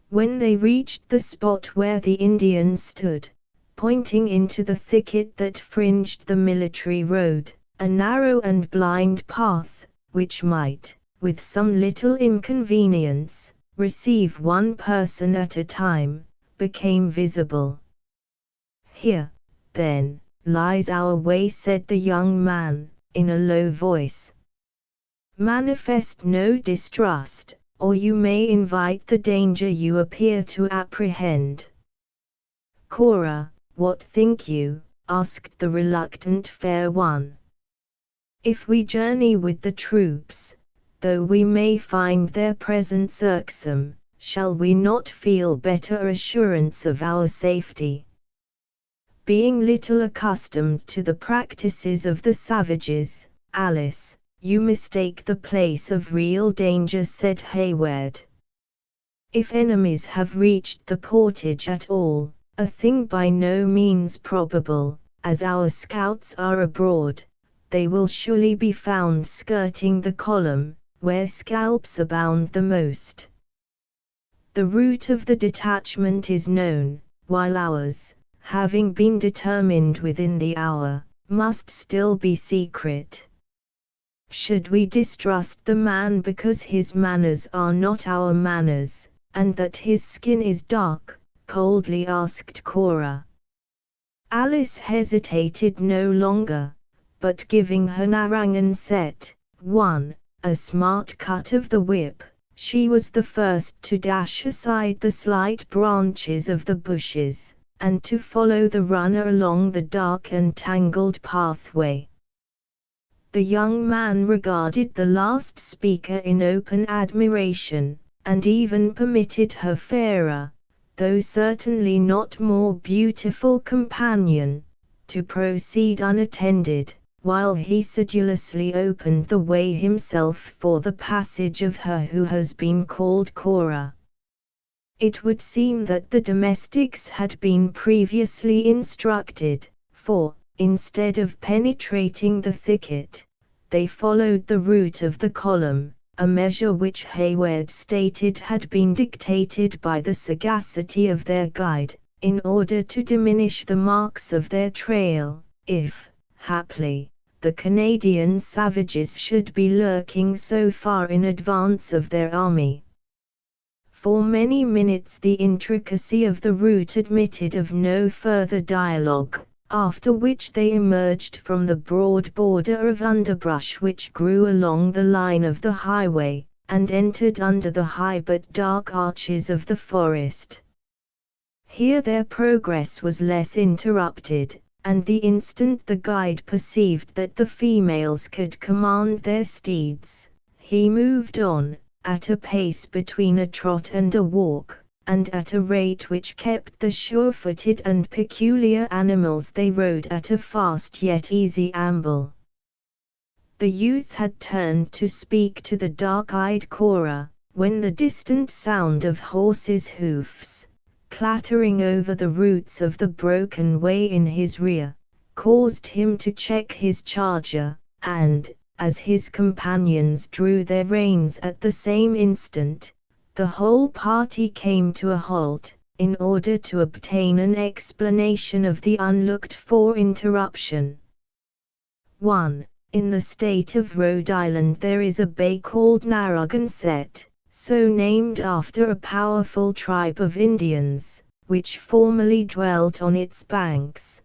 When they reached the spot where the Indians stood, pointing into the thicket that fringed the military road, a narrow and blind path, which might, with some little inconvenience, receive one person at a time, became visible. Here, then, lies our way," said the young man, in a low voice. "Manifest no distrust, or you may invite the danger you appear to apprehend." "Cora, what think you?" asked the reluctant fair one. "If we journey with the troops, though we may find their presence irksome, shall we not feel better assurance of our safety? Being little accustomed to the practices of the savages, Alice, you mistake the place of real danger," said Hayward. "If enemies have reached the portage at all, a thing by no means probable, as our scouts are abroad, they will surely be found skirting the column, where scalps abound the most. The route of the detachment is known, while ours, having been determined within the hour, must still be secret." "Should we distrust the man because his manners are not our manners, and that his skin is dark?" coldly asked Cora. Alice hesitated no longer, but giving her Narragansett one a smart cut of the whip, she was the first to dash aside the slight branches of the bushes, and to follow the runner along the dark and tangled pathway. The young man regarded the last speaker in open admiration, and even permitted her fairer, though certainly not more beautiful companion, to proceed unattended, while he sedulously opened the way himself for the passage of her who has been called Cora. It would seem that the domestics had been previously instructed, for, instead of penetrating the thicket, they followed the route of the column, a measure which Hayward stated had been dictated by the sagacity of their guide, in order to diminish the marks of their trail, if, haply, the Canadian savages should be lurking so far in advance of their army. For many minutes the intricacy of the route admitted of no further dialogue, after which they emerged from the broad border of underbrush which grew along the line of the highway, and entered under the high but dark arches of the forest. Here their progress was less interrupted, and the instant the guide perceived that the females could command their steeds, he moved on, at a pace between a trot and a walk, and at a rate which kept the sure-footed and peculiar animals they rode at a fast yet easy amble. The youth had turned to speak to the dark-eyed Cora, when the distant sound of horses' hoofs, clattering over the roots of the broken way in his rear, caused him to check his charger, and, as his companions drew their reins at the same instant, the whole party came to a halt, in order to obtain an explanation of the unlooked-for interruption. 1. In the state of Rhode Island there is a bay called Narragansett, so named after a powerful tribe of Indians, which formerly dwelt on its banks.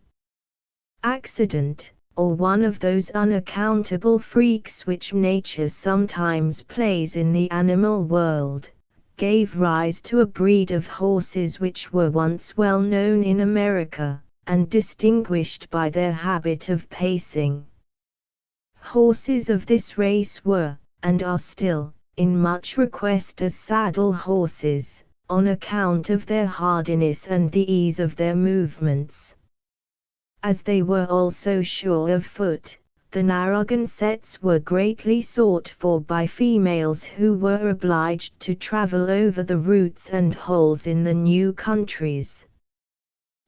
Accident, or one of those unaccountable freaks which nature sometimes plays in the animal world, gave rise to a breed of horses which were once well known in America, and distinguished by their habit of pacing. Horses of this race were, and are still, in much request as saddle horses, on account of their hardiness and the ease of their movements. As they were also sure of foot, the Narragansetts were greatly sought for by females who were obliged to travel over the roots and holes in the new countries.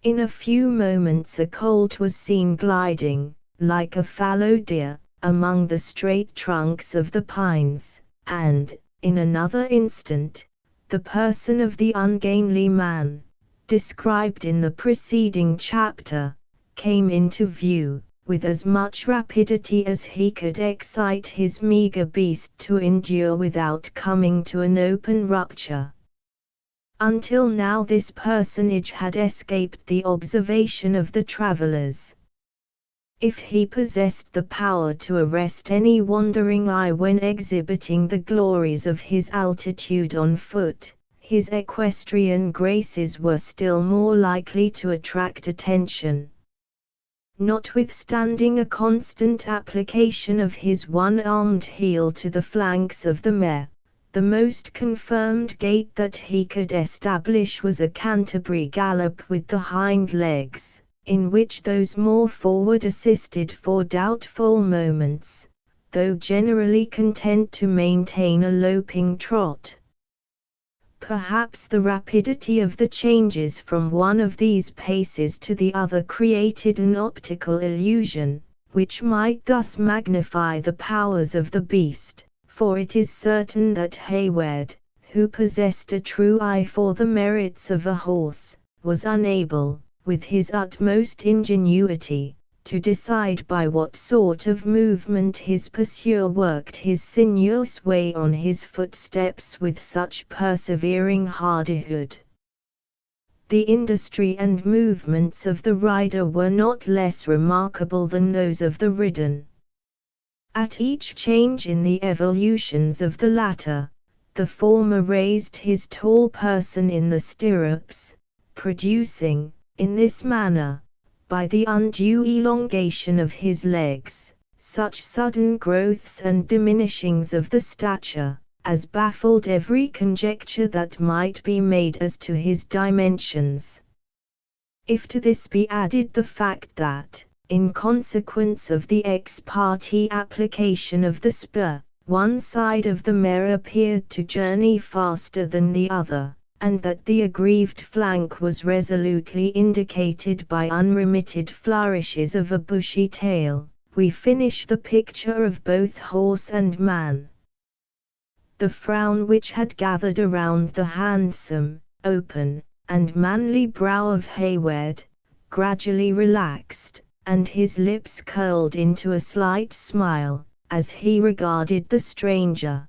In a few moments a colt was seen gliding, like a fallow deer, among the straight trunks of the pines, and, in another instant, the person of the ungainly man, described in the preceding chapter, came into view, with as much rapidity as he could excite his meager beast to endure without coming to an open rupture. Until now this personage had escaped the observation of the travelers. If he possessed the power to arrest any wandering eye when exhibiting the glories of his altitude on foot, his equestrian graces were still more likely to attract attention. Notwithstanding a constant application of his one-armed heel to the flanks of the mare, the most confirmed gait that he could establish was a Canterbury gallop with the hind legs, in which those more forward assisted for doubtful moments, though generally content to maintain a loping trot. Perhaps the rapidity of the changes from one of these paces to the other created an optical illusion, which might thus magnify the powers of the beast, for it is certain that Hayward, who possessed a true eye for the merits of a horse, was unable, with his utmost ingenuity, to decide by what sort of movement his pursuer worked his sinuous way on his footsteps with such persevering hardihood. The industry and movements of the rider were not less remarkable than those of the ridden. At each change in the evolutions of the latter, the former raised his tall person in the stirrups, producing, in this manner, by the undue elongation of his legs, such sudden growths and diminishings of the stature, as baffled every conjecture that might be made as to his dimensions. If to this be added the fact that, in consequence of the ex parte application of the spur, one side of the mare appeared to journey faster than the other, and that the aggrieved flank was resolutely indicated by unremitted flourishes of a bushy tail, we finish the picture of both horse and man. The frown which had gathered around the handsome, open, and manly brow of Hayward, gradually relaxed, and his lips curled into a slight smile, as he regarded the stranger.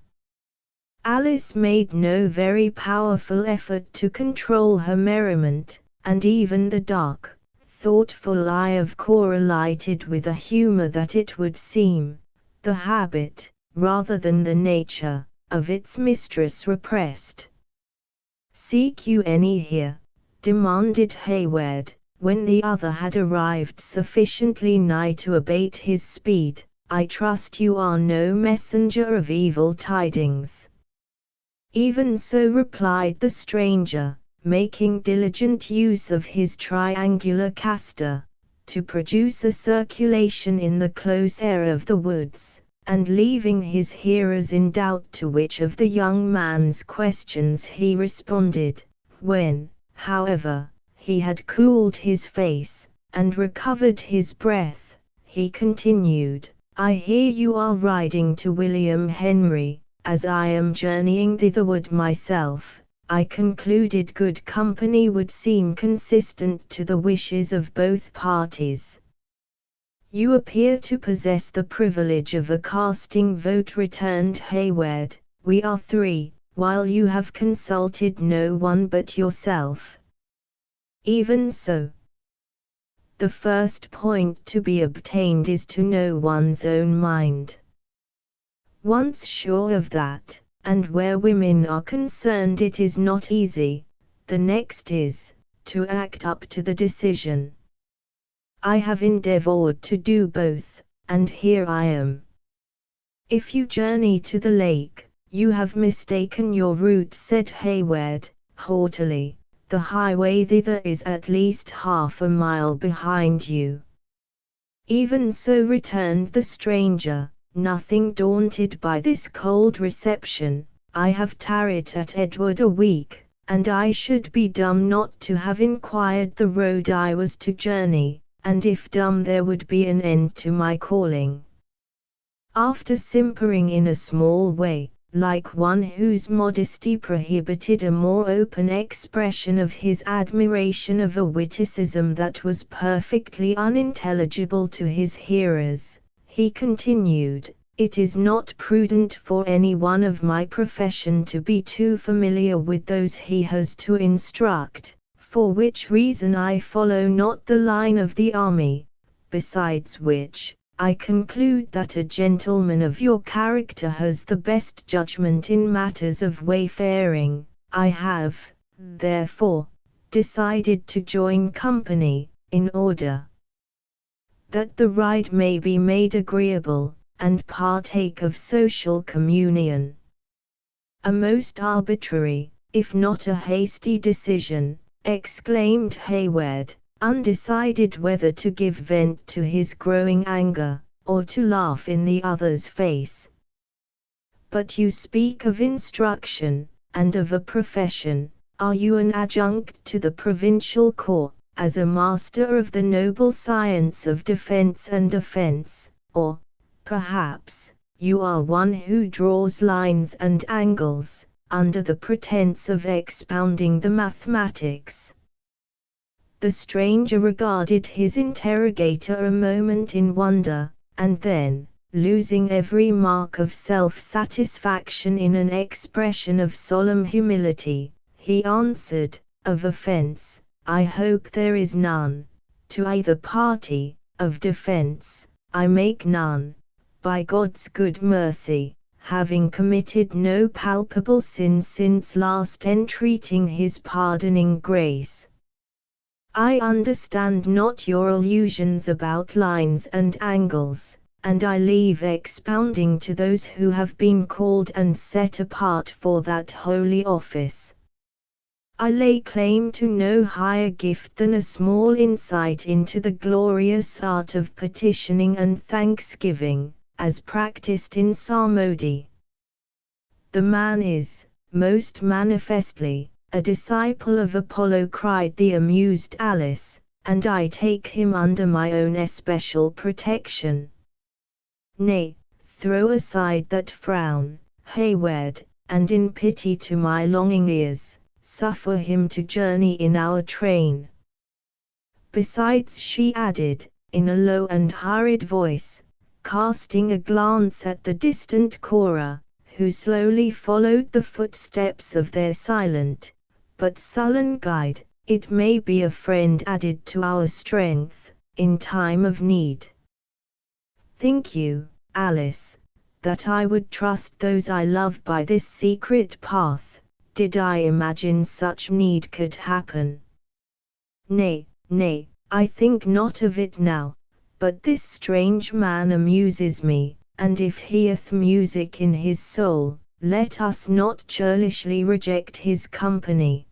Alice made no very powerful effort to control her merriment, and even the dark, thoughtful eye of Cora lighted with a humor that it would seem, the habit, rather than the nature, of its mistress repressed. "Seek you any here?" demanded Hayward, when the other had arrived sufficiently nigh to abate his speed. "I trust you are no messenger of evil tidings." "Even so," replied the stranger, making diligent use of his triangular castor, to produce a circulation in the close air of the woods, and leaving his hearers in doubt to which of the young man's questions he responded. When, however, he had cooled his face, and recovered his breath, he continued, "I hear you are riding to William Henry. As I am journeying thitherward myself, I concluded good company would seem consistent to the wishes of both parties." "You appear to possess the privilege of a casting vote," returned Hayward. "We are three, while you have consulted no one but yourself." "Even so. The first point to be obtained is to know one's own mind. Once sure of that, and where women are concerned it is not easy, the next is, to act up to the decision. I have endeavored to do both, and here I am. If you journey to the lake, you have mistaken your route," said Hayward, haughtily. "The highway thither is at least half a mile behind you." "Even so," returned the stranger, nothing daunted by this cold reception. "I have tarried at Edward a week, and I should be dumb not to have inquired the road I was to journey, and if dumb there would be an end to my calling." After simpering in a small way, like one whose modesty prohibited a more open expression of his admiration of a witticism that was perfectly unintelligible to his hearers, he continued, "It is not prudent for any one of my profession to be too familiar with those he has to instruct, for which reason I follow not the line of the army, besides which, I conclude that a gentleman of your character has the best judgment in matters of wayfaring. I have, therefore, decided to join company, in order that the ride may be made agreeable, and partake of social communion. A most arbitrary, if not a hasty decision, exclaimed Hayward, undecided whether to give vent to his growing anger, or to laugh in the other's face. But you speak of instruction, and of a profession. Are you an adjunct to the provincial corps, as a master of the noble science of defense and offense, or, perhaps, you are one who draws lines and angles, under the pretense of expounding the mathematics? The stranger regarded his interrogator a moment in wonder, and then, losing every mark of self-satisfaction in an expression of solemn humility, he answered, "Of offense, I hope there is none. To either party, of defense, I make none, by God's good mercy, having committed no palpable sin since last entreating his pardoning grace. I understand not your allusions about lines and angles, and I leave expounding to those who have been called and set apart for that holy office. I lay claim to no higher gift than a small insight into the glorious art of petitioning and thanksgiving, as practiced in psalmody. The man is, most manifestly, a disciple of Apollo," cried the amused Alice, "and I take him under my own especial protection. Nay, throw aside that frown, Hayward, and in pity to my longing ears, suffer him to journey in our train. Besides," she added, in a low and hurried voice, casting a glance at the distant Cora, who slowly followed the footsteps of their silent, but sullen guide, "it may be a friend added to our strength, in time of need. Think you, Alice, that I would trust those I love by this secret path, did I imagine such need could happen? Nay, nay, I think not of it now, but this strange man amuses me, and if he hath music in his soul, let us not churlishly reject his company."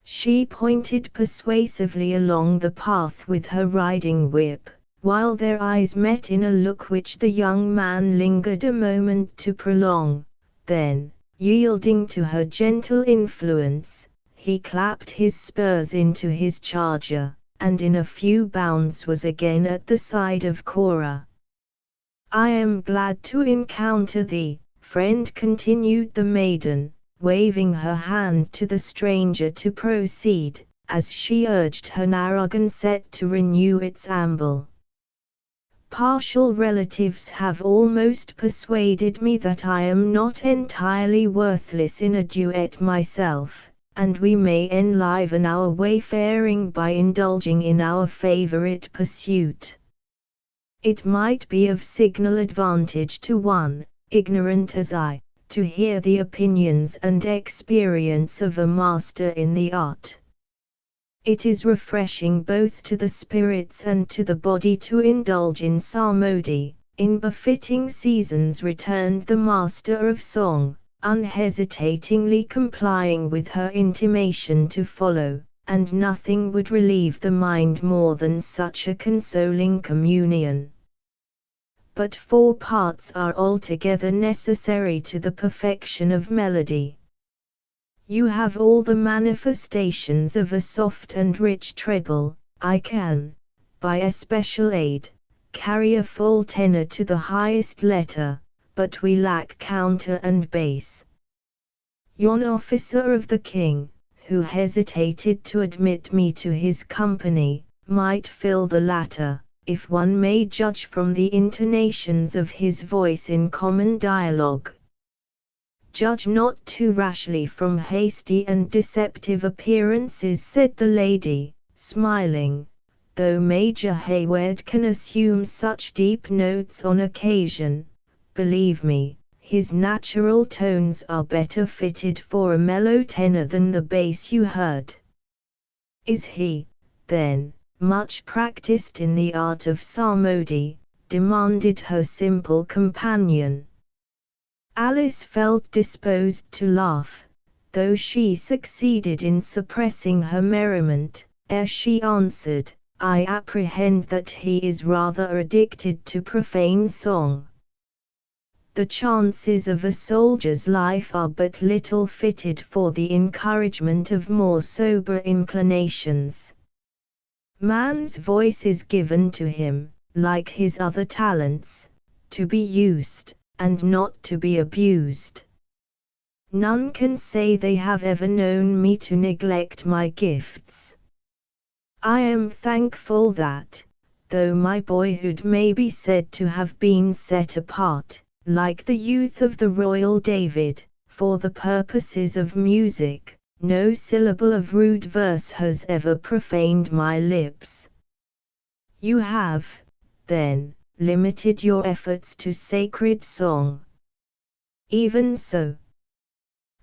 She pointed persuasively along the path with her riding whip, while their eyes met in a look which the young man lingered a moment to prolong. Then, yielding to her gentle influence, he clapped his spurs into his charger, and in a few bounds was again at the side of Cora. "I am glad to encounter thee, friend," continued the maiden, waving her hand to the stranger to proceed, as she urged her Narragansett to renew its amble. "Partial relatives have almost persuaded me that I am not entirely worthless in a duet myself, and we may enliven our wayfaring by indulging in our favorite pursuit. It might be of signal advantage to one, ignorant as I, to hear the opinions and experience of a master in the art. It is refreshing both to the spirits and to the body to indulge in psalmody, in befitting seasons," returned the master of song, unhesitatingly complying with her intimation to follow, "and nothing would relieve the mind more than such a consoling communion. But 4 parts are altogether necessary to the perfection of melody. You have all the manifestations of a soft and rich treble. I can, by especial aid, carry a full tenor to the highest letter, but we lack counter and bass. Yon officer of the king, who hesitated to admit me to his company, might fill the latter, if one may judge from the intonations of his voice in common dialogue. Judge not too rashly from hasty and deceptive appearances," said the lady, smiling, though Major Hayward can assume such deep notes on occasion, believe me, his natural tones are better fitted for a mellow tenor than the bass you heard. Is he, then, much practiced in the art of psalmody? Demanded her simple companion. Alice felt disposed to laugh, though she succeeded in suppressing her merriment, ere she answered, I apprehend that he is rather addicted to profane song. The chances of a soldier's life are but little fitted for the encouragement of more sober inclinations. Man's voice is given to him, like his other talents, to be used, and not to be abused. None can say they have ever known me to neglect my gifts. I am thankful that, though my boyhood may be said to have been set apart, like the youth of the royal David, for the purposes of music, no syllable of rude verse has ever profaned my lips. You have, then, limited your efforts to sacred song. Even so.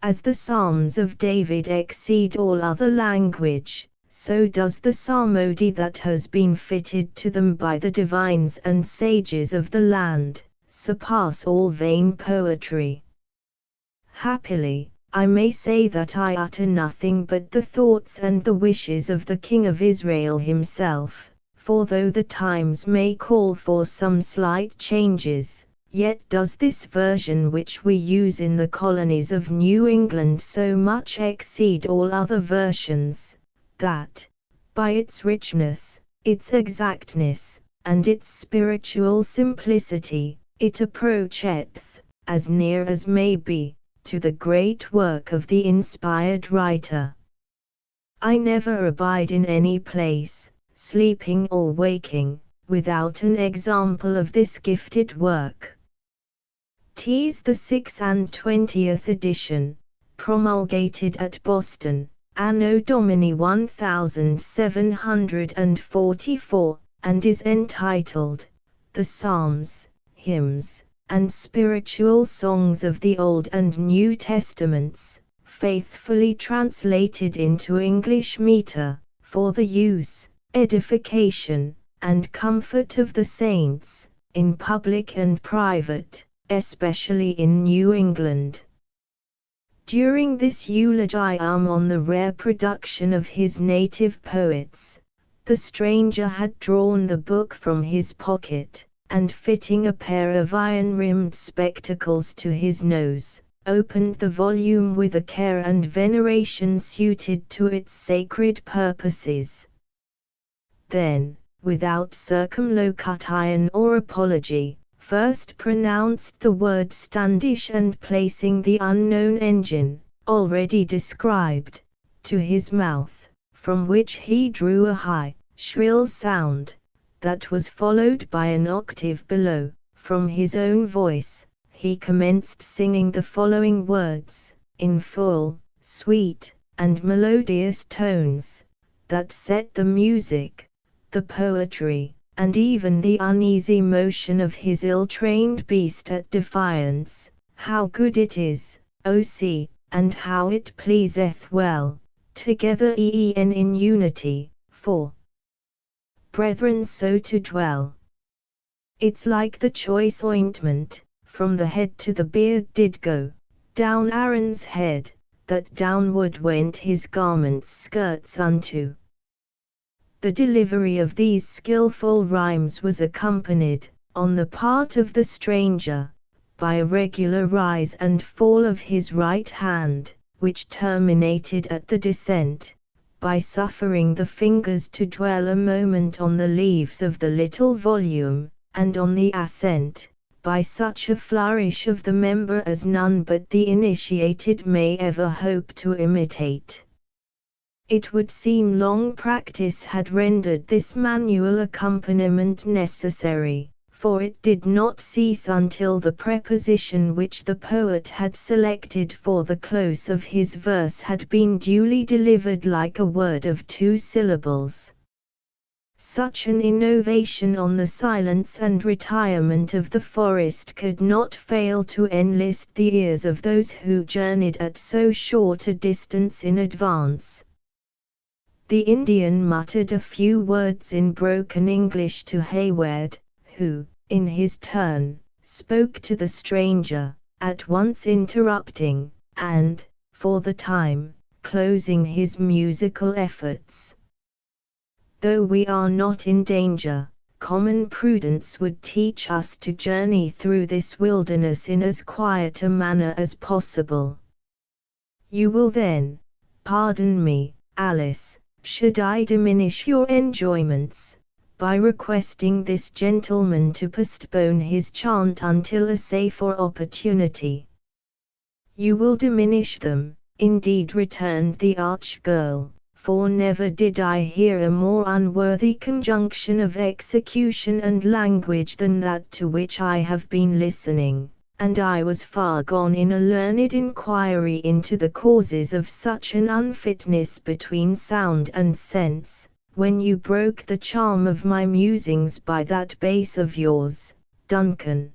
As the Psalms of David exceed all other language, so does the psalmody that has been fitted to them by the divines and sages of the land, surpass all vain poetry. Happily, I may say that I utter nothing but the thoughts and the wishes of the King of Israel himself, for though the times may call for some slight changes, yet does this version which we use in the colonies of New England so much exceed all other versions, that, by its richness, its exactness, and its spiritual simplicity, it approacheth, as near as may be, to the great work of the inspired writer. I never abide in any place, sleeping or waking, without an example of this gifted work. 'Tis the 26th edition, promulgated at Boston, Anno Domini 1744, and is entitled, The Psalms, Hymns, and Spiritual Songs of the Old and New Testaments, faithfully translated into English meter, for the use, edification, and comfort of the saints, in public and private, especially in New England. During this eulogium on the rare production of his native poets, the stranger had drawn the book from his pocket, and fitting a pair of iron-rimmed spectacles to his nose, opened the volume with a care and veneration suited to its sacred purposes. Then, without circumlocution or apology, first pronounced the word Standish and placing the unknown engine, already described, to his mouth, from which he drew a high, shrill sound, that was followed by an octave below, from his own voice, he commenced singing the following words, in full, sweet, and melodious tones, that set the music, the poetry, and even the uneasy motion of his ill-trained beast at defiance. How good it is, O sea, and how it pleaseth well, together e'en in unity, for brethren so to dwell. It's like the choice ointment, from the head to the beard did go, down Aaron's head, that downward went his garment's skirts unto. The delivery of these skillful rhymes was accompanied, on the part of the stranger, by a regular rise and fall of his right hand, which terminated at the descent, by suffering the fingers to dwell a moment on the leaves of the little volume, and on the ascent, by such a flourish of the member as none but the initiated may ever hope to imitate. It would seem long practice had rendered this manual accompaniment necessary, for it did not cease until the preposition which the poet had selected for the close of his verse had been duly delivered like a word of 2 syllables. Such an innovation on the silence and retirement of the forest could not fail to enlist the ears of those who journeyed at so short a distance in advance. The Indian muttered a few words in broken English to Hayward, who, in his turn, spoke to the stranger, at once interrupting, and, for the time, closing his musical efforts. Though we are not in danger, common prudence would teach us to journey through this wilderness in as quiet a manner as possible. You will then, pardon me, Alice, should I diminish your enjoyments, by requesting this gentleman to postpone his chant until a safer opportunity. You will diminish them, indeed, returned the arch girl, for never did I hear a more unworthy conjunction of execution and language than that to which I have been listening, and I was far gone in a learned inquiry into the causes of such an unfitness between sound and sense, when you broke the charm of my musings by that bass of yours, Duncan.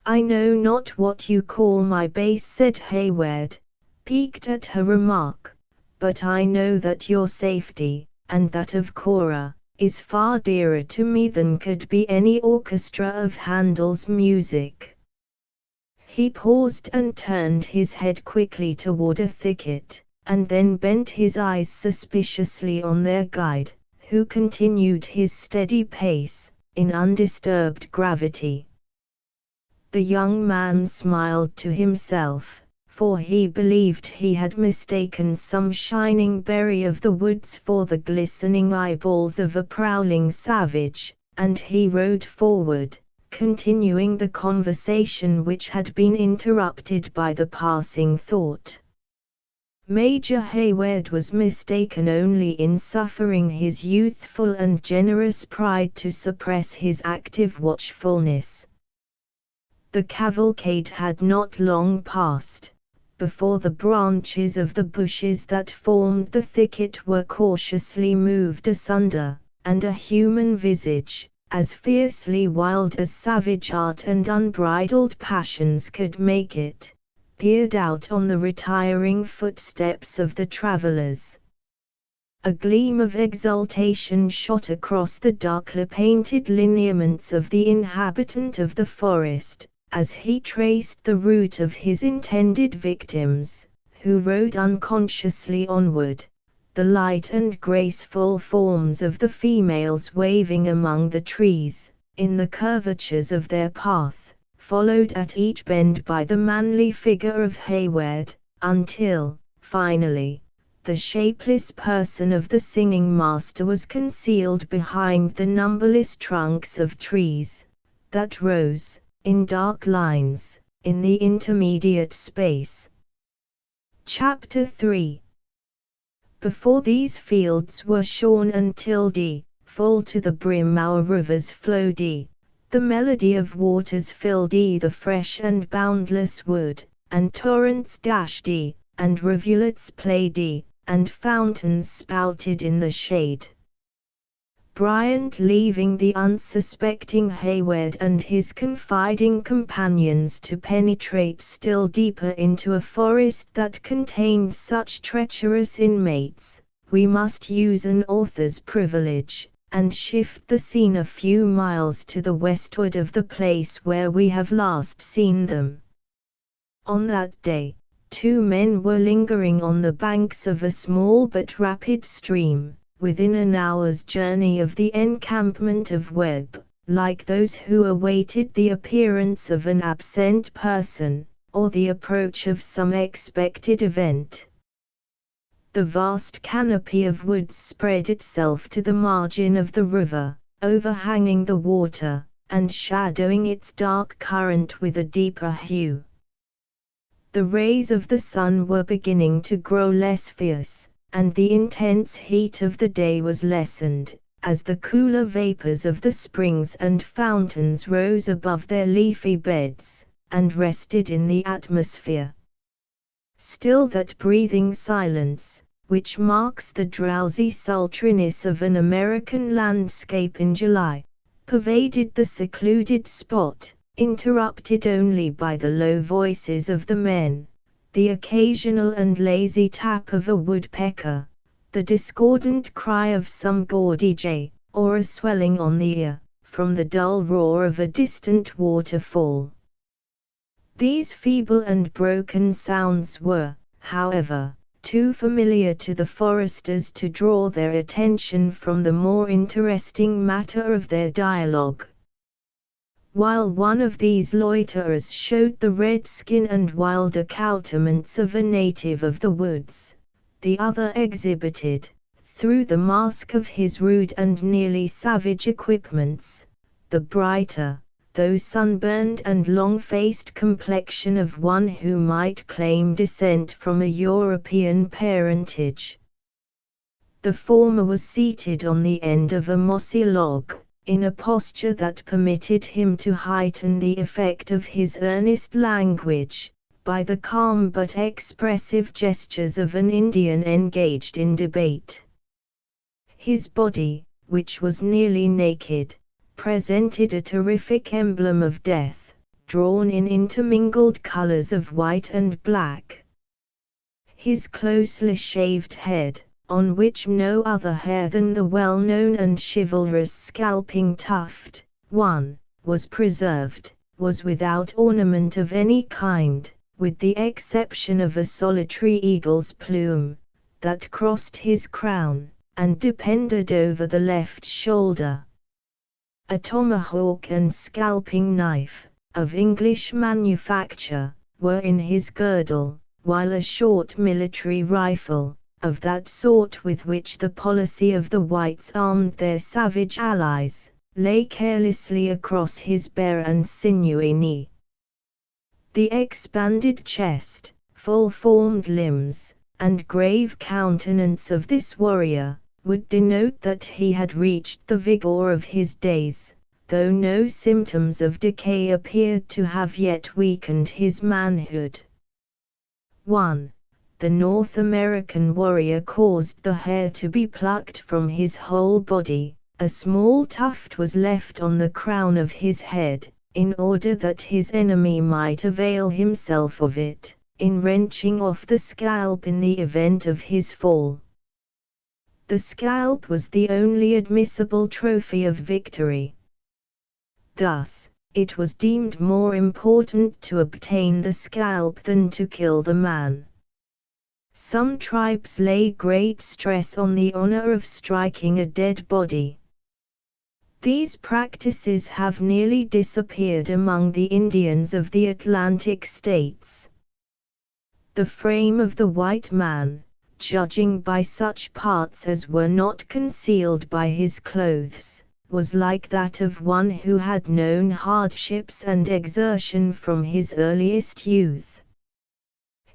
I know not what you call my bass, said Hayward, piqued at her remark, but I know that your safety, and that of Cora, is far dearer to me than could be any orchestra of Handel's music. He paused and turned his head quickly toward a thicket, and then bent his eyes suspiciously on their guide, who continued his steady pace, in undisturbed gravity. The young man smiled to himself, for he believed he had mistaken some shining berry of the woods for the glistening eyeballs of a prowling savage, and he rode forward, continuing the conversation which had been interrupted by the passing thought. Major Hayward was mistaken only in suffering his youthful and generous pride to suppress his active watchfulness. The cavalcade had not long passed, before the branches of the bushes that formed the thicket were cautiously moved asunder, and a human visage, as fiercely wild as savage art and unbridled passions could make it, peered out on the retiring footsteps of the travelers. A gleam of exultation shot across the darkly painted lineaments of the inhabitant of the forest, as he traced the route of his intended victims, who rode unconsciously onward, the light and graceful forms of the females waving among the trees, in the curvatures of their path, followed at each bend by the manly figure of Hayward, until, finally, the shapeless person of the singing master was concealed behind the numberless trunks of trees, that rose, in dark lines, in the intermediate space. Chapter 3. Before these fields were shorn and tilled, full to the brim our rivers flowed, the melody of waters filled the fresh and boundless wood, and torrents dashed, and rivulets played, and fountains spouted in the shade. Bryant, leaving the unsuspecting Hayward and his confiding companions to penetrate still deeper into a forest that contained such treacherous inmates, we must use an author's privilege, and shift the scene a few miles to the westward of the place where we have last seen them. On that day, two men were lingering on the banks of a small but rapid stream, within an hour's journey of the encampment of Webb, like those who awaited the appearance of an absent person, or the approach of some expected event. The vast canopy of woods spread itself to the margin of the river, overhanging the water, and shadowing its dark current with a deeper hue. The rays of the sun were beginning to grow less fierce, and the intense heat of the day was lessened, as the cooler vapors of the springs and fountains rose above their leafy beds, and rested in the atmosphere. Still that breathing silence, which marks the drowsy sultriness of an American landscape in July, pervaded the secluded spot, interrupted only by the low voices of the men, the occasional and lazy tap of a woodpecker, the discordant cry of some gaudy jay, or a swelling on the ear, from the dull roar of a distant waterfall. These feeble and broken sounds were, however, too familiar to the foresters to draw their attention from the more interesting matter of their dialogue. While one of these loiterers showed the red skin and wild accoutrements of a native of the woods, the other exhibited, through the mask of his rude and nearly savage equipments, the brighter, though sunburned and long-faced complexion of one who might claim descent from a European parentage. The former was seated on the end of a mossy log, in a posture that permitted him to heighten the effect of his earnest language, by the calm but expressive gestures of an Indian engaged in debate. His body, which was nearly naked, presented a terrific emblem of death, drawn in intermingled colors of white and black. His closely shaved head, on which no other hair than the well-known and chivalrous scalping tuft, was preserved, was without ornament of any kind, with the exception of a solitary eagle's plume, that crossed his crown, and depended over the left shoulder. A tomahawk and scalping knife, of English manufacture, were in his girdle, while a short military rifle, of that sort with which the policy of the whites armed their savage allies, lay carelessly across his bare and sinewy knee. The expanded chest, full-formed limbs, and grave countenance of this warrior, would denote that he had reached the vigor of his days, though no symptoms of decay appeared to have yet weakened his manhood. 1. The North American warrior caused the hair to be plucked from his whole body. A small tuft was left on the crown of his head, in order that his enemy might avail himself of it, in wrenching off the scalp in the event of his fall. The scalp was the only admissible trophy of victory. Thus, it was deemed more important to obtain the scalp than to kill the man. Some tribes lay great stress on the honor of striking a dead body. These practices have nearly disappeared among the Indians of the Atlantic states. The frame of the white man, judging by such parts as were not concealed by his clothes, was like that of one who had known hardships and exertion from his earliest youth.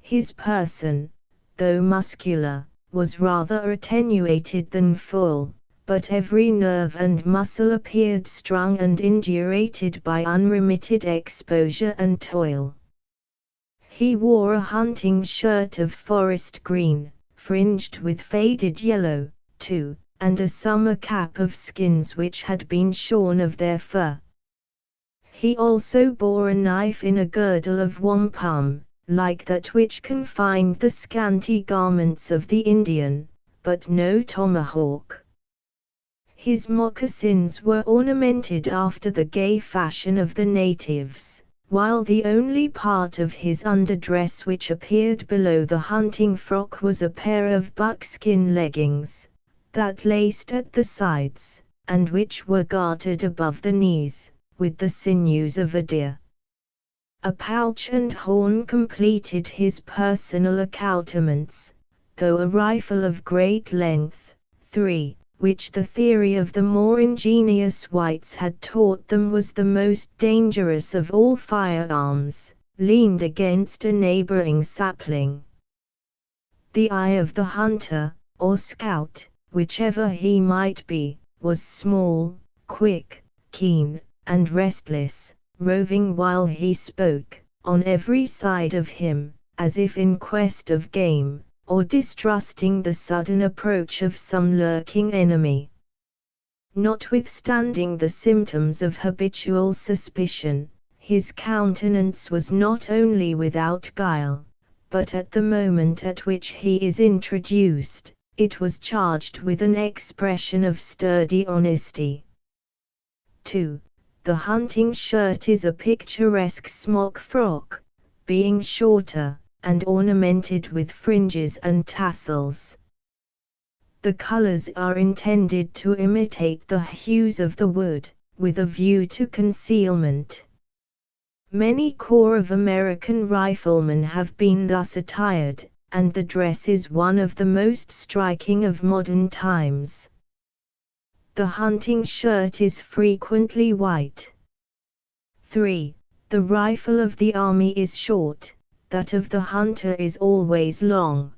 His person, though muscular, was rather attenuated than full, but every nerve and muscle appeared strung and indurated by unremitted exposure and toil. He wore a hunting shirt of forest green, fringed with faded yellow, too, and a summer cap of skins which had been shorn of their fur. He also bore a knife in a girdle of wampum, like that which confined the scanty garments of the Indian, but no tomahawk. His moccasins were ornamented after the gay fashion of the natives, while the only part of his underdress which appeared below the hunting frock was a pair of buckskin leggings, that laced at the sides, and which were gartered above the knees, with the sinews of a deer. A pouch and horn completed his personal accoutrements, though a rifle of great length, 3, which the theory of the more ingenious whites had taught them was the most dangerous of all firearms, leaned against a neighboring sapling. The eye of the hunter, or scout, whichever he might be, was small, quick, keen, and restless, roving while he spoke, on every side of him, as if in quest of game, or distrusting the sudden approach of some lurking enemy. Notwithstanding the symptoms of habitual suspicion, his countenance was not only without guile, but at the moment at which he is introduced, it was charged with an expression of sturdy honesty. 2. The hunting shirt is a picturesque smock frock, being shorter, and ornamented with fringes and tassels. The colors are intended to imitate the hues of the wood, with a view to concealment. Many corps of American riflemen have been thus attired, and the dress is one of the most striking of modern times. The hunting shirt is frequently white. 3. The rifle of the army is short, that of the hunter is always long.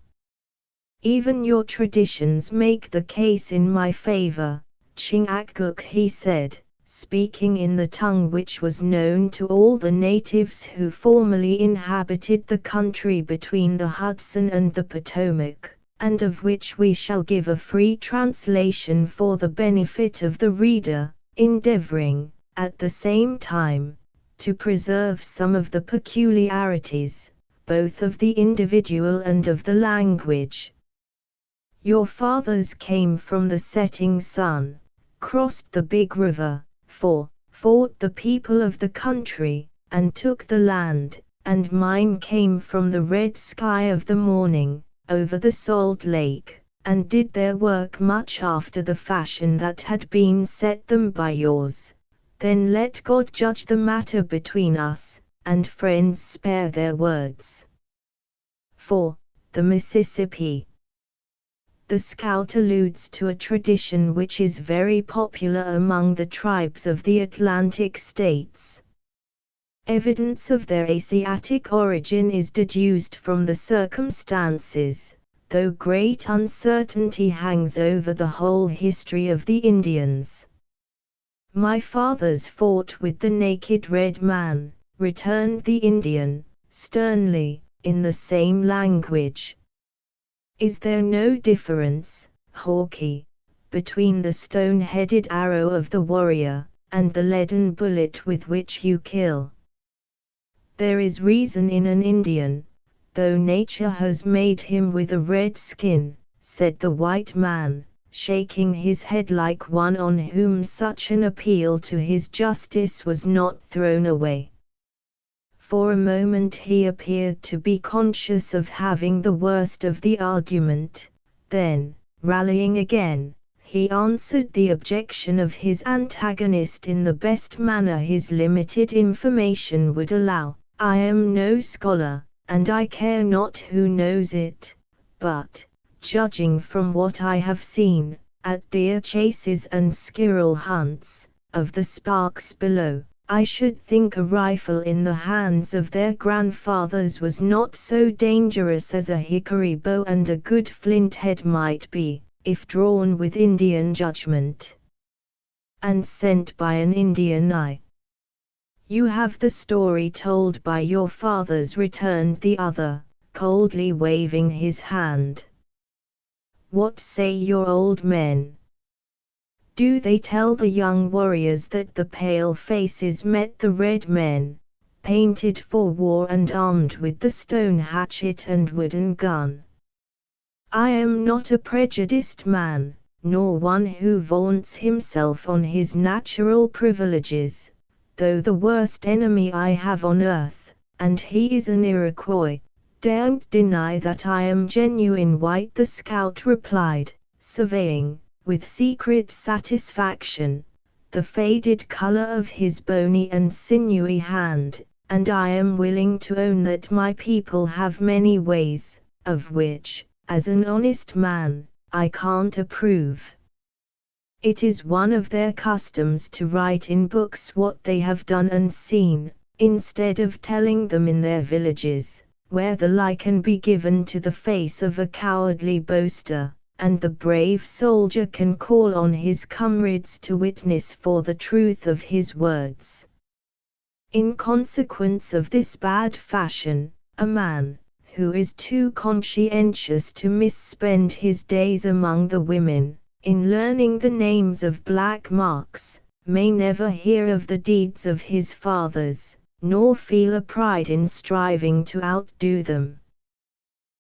Even your traditions make the case in my favor, Chingakguk, he said, speaking in the tongue which was known to all the natives who formerly inhabited the country between the Hudson and the Potomac, and of which we shall give a free translation for the benefit of the reader, endeavoring, at the same time, to preserve some of the peculiarities, both of the individual and of the language. Your fathers came from the setting sun, crossed the big river, fought the people of the country, and took the land, and mine came from the red sky of the morning, over the salt lake, and did their work much after the fashion that had been set them by yours. Then let God judge the matter between us, and friends spare their words. 4. The Mississippi. The scout alludes to a tradition which is very popular among the tribes of the Atlantic states. Evidence of their Asiatic origin is deduced from the circumstances, though great uncertainty hangs over the whole history of the Indians. My fathers fought with the naked red man, returned the Indian, sternly, in the same language. Is there no difference, Hawkeye, between the stone-headed arrow of the warrior, and the leaden bullet with which you kill? There is reason in an Indian, though nature has made him with a red skin, said the white man, shaking his head like one on whom such an appeal to his justice was not thrown away. For a moment he appeared to be conscious of having the worst of the argument, then, rallying again, he answered the objection of his antagonist in the best manner his limited information would allow. I am no scholar, and I care not who knows it, but, judging from what I have seen, at deer chases and squirrel hunts, of the Sparks below, I should think a rifle in the hands of their grandfathers was not so dangerous as a hickory bow and a good flint head might be, if drawn with Indian judgment, and sent by an Indian eye. You have the story told by your fathers, returned the other, coldly waving his hand. What say your old men? Do they tell the young warriors that the pale faces met the red men, painted for war and armed with the stone hatchet and wooden gun? I am not a prejudiced man, nor one who vaunts himself on his natural privileges, though the worst enemy I have on earth, and he is an Iroquois, daren't deny that I am genuine white, the scout replied, surveying, with secret satisfaction, the faded color of his bony and sinewy hand, and I am willing to own that my people have many ways, of which, as an honest man, I can't approve. It is one of their customs to write in books what they have done and seen, instead of telling them in their villages, where the lie can be given to the face of a cowardly boaster, and the brave soldier can call on his comrades to witness for the truth of his words. In consequence of this bad fashion, a man, who is too conscientious to misspend his days among the women, in learning the names of black marks, may never hear of the deeds of his fathers, nor feel a pride in striving to outdo them.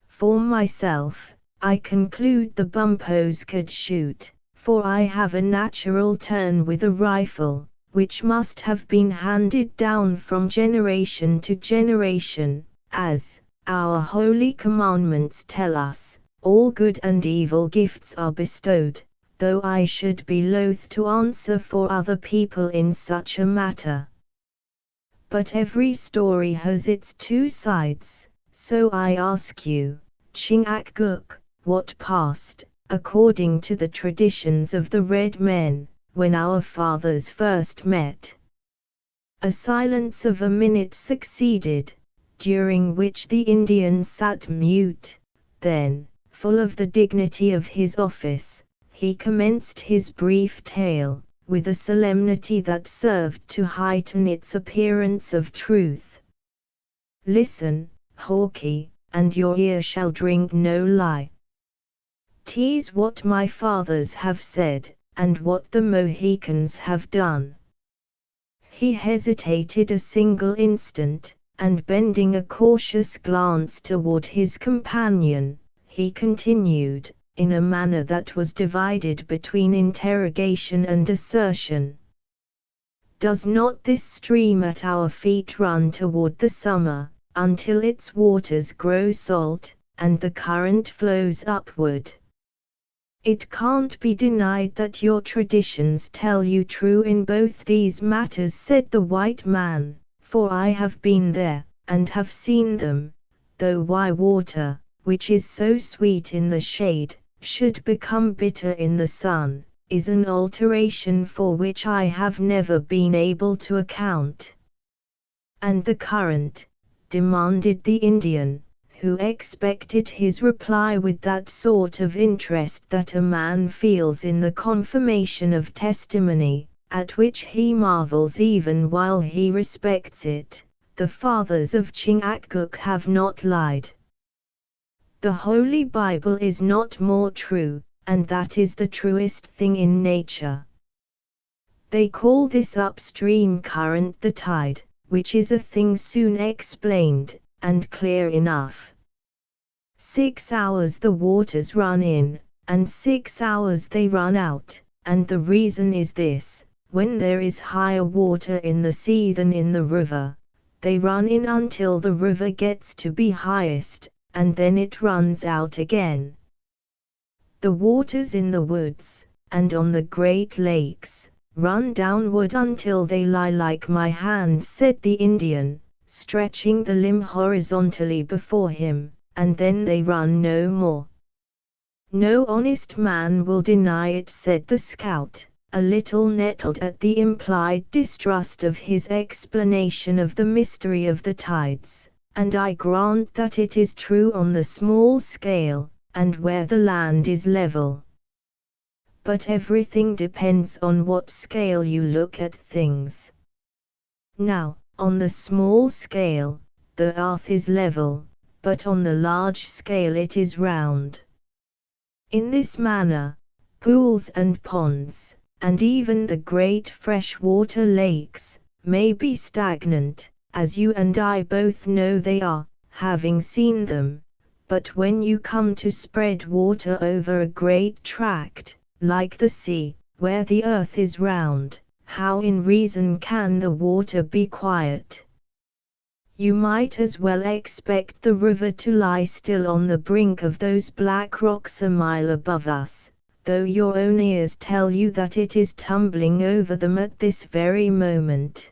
For myself, I conclude the bumpos could shoot, for I have a natural turn with a rifle, which must have been handed down from generation to generation, as, our holy commandments tell us, all good and evil gifts are bestowed, though I should be loath to answer for other people in such a matter. But every story has its two sides, so I ask you, Chingachgook, what passed, according to the traditions of the red men, when our fathers first met? A silence of a minute succeeded, during which the Indian sat mute. Then, full of the dignity of his office, he commenced his brief tale, with a solemnity that served to heighten its appearance of truth. Listen, Hawkeye, and your ear shall drink no lie. 'Tis what my fathers have said, and what the Mohicans have done. He hesitated a single instant, and bending a cautious glance toward his companion, he continued, in a manner that was divided between interrogation and assertion. Does not this stream at our feet run toward the summer, until its waters grow salt, and the current flows upward? It can't be denied that your traditions tell you true in both these matters, said the white man, for I have been there, and have seen them, though why water, which is so sweet in the shade, should become bitter in the sun, is an alteration for which I have never been able to account. And the current? Demanded the Indian, who expected his reply with that sort of interest that a man feels in the confirmation of testimony, at which he marvels even while he respects it. The fathers of Chingachgook have not lied. The Holy Bible is not more true, and that is the truest thing in nature. They call this upstream current the tide, which is a thing soon explained, and clear enough. 6 hours the waters run in, and 6 hours they run out, and the reason is this: when there is higher water in the sea than in the river, they run in until the river gets to be highest, and then it runs out again. The waters in the woods, and on the great lakes, run downward until they lie like my hand, said the Indian, stretching the limb horizontally before him, and then they run no more. No honest man will deny it, said the scout, a little nettled at the implied distrust of his explanation of the mystery of the tides, and I grant that it is true on the small scale, and where the land is level. But everything depends on what scale you look at things. Now, on the small scale, the earth is level, but on the large scale it is round. In this manner, pools and ponds, and even the great freshwater lakes, may be stagnant, as you and I both know they are, having seen them, but when you come to spread water over a great tract, like the sea, where the earth is round, how in reason can the water be quiet? You might as well expect the river to lie still on the brink of those black rocks a mile above us, though your own ears tell you that it is tumbling over them at this very moment.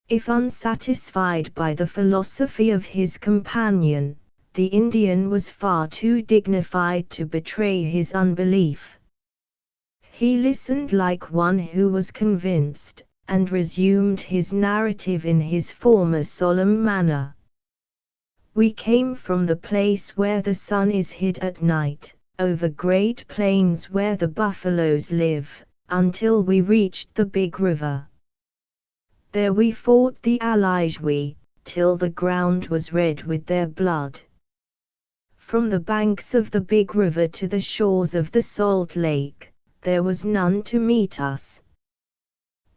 If unsatisfied by the philosophy of his companion, the Indian was far too dignified to betray his unbelief. He listened like one who was convinced, and resumed his narrative in his former solemn manner. We came from the place where the sun is hid at night, over great plains where the buffaloes live, until we reached the big river. There we fought the Alijwe, till the ground was red with their blood, from the banks of the big river to the shores of the salt lake, there was none to meet us.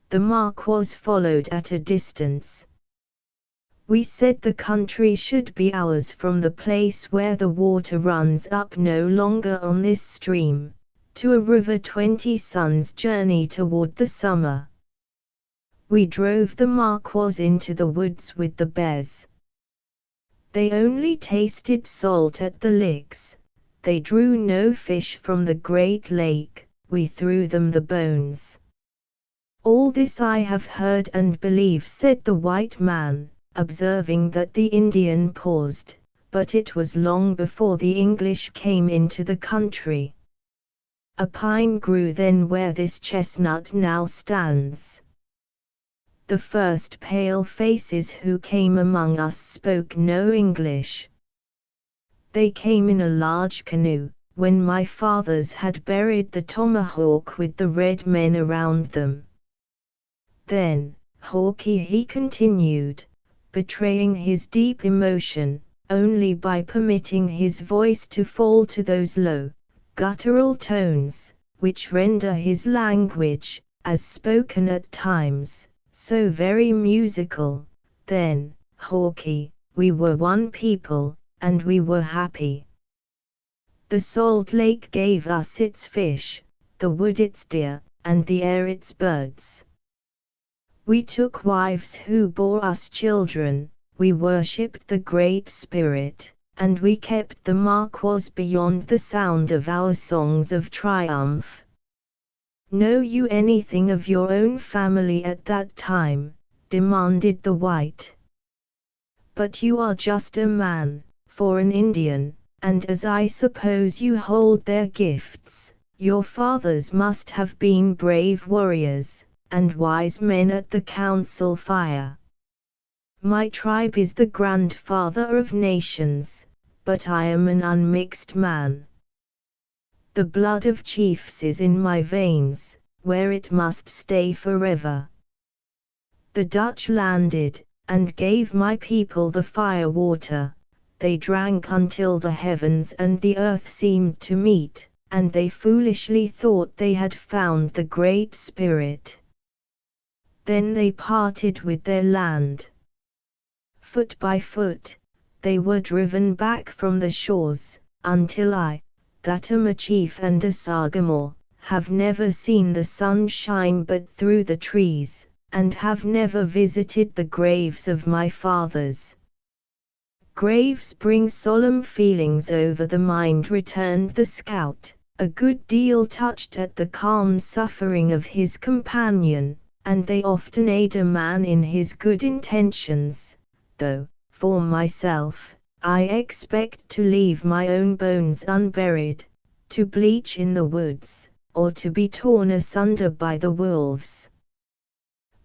The Marquis followed at a distance. We said the country should be ours from the place where the water runs up no longer on this stream, to a river 20 suns' journey toward the summer. We drove the Marquis into the woods with the bears. They only tasted salt at the licks, they drew no fish from the great lake, we threw them the bones. All this I have heard and believe, said the white man, observing that the Indian paused, but it was long before the English came into the country. A pine grew then where this chestnut now stands. The first pale faces who came among us spoke no English. They came in a large canoe, when my fathers had buried the tomahawk with the red men around them. Then, Hawkeye, he continued, betraying his deep emotion, only by permitting his voice to fall to those low, guttural tones, which render his language, as spoken at times, so very musical. Then, Hawkeye, we were one people, and we were happy. The salt lake gave us its fish, the wood its deer, and the air its birds. We took wives who bore us children, we worshipped the Great Spirit, and we kept the Marquis beyond the sound of our songs of triumph. Know you anything of your own family at that time? Demanded the white. But you are just a man, for an Indian, and as I suppose you hold their gifts, your fathers must have been brave warriors, and wise men at the council fire. My tribe is the grandfather of nations, but I am an unmixed man. The blood of chiefs is in my veins, where it must stay forever. The Dutch landed, and gave my people the fire water. They drank until the heavens and the earth seemed to meet, and they foolishly thought they had found the Great Spirit. Then they parted with their land. Foot by foot, they were driven back from the shores, until I, that am a chief and a Sagamore, have never seen the sun shine but through the trees, and have never visited the graves of my fathers. Graves bring solemn feelings over the mind, returned the scout, a good deal touched at the calm suffering of his companion, and they often aid a man in his good intentions, though, for myself, I expect to leave my own bones unburied, to bleach in the woods, or to be torn asunder by the wolves.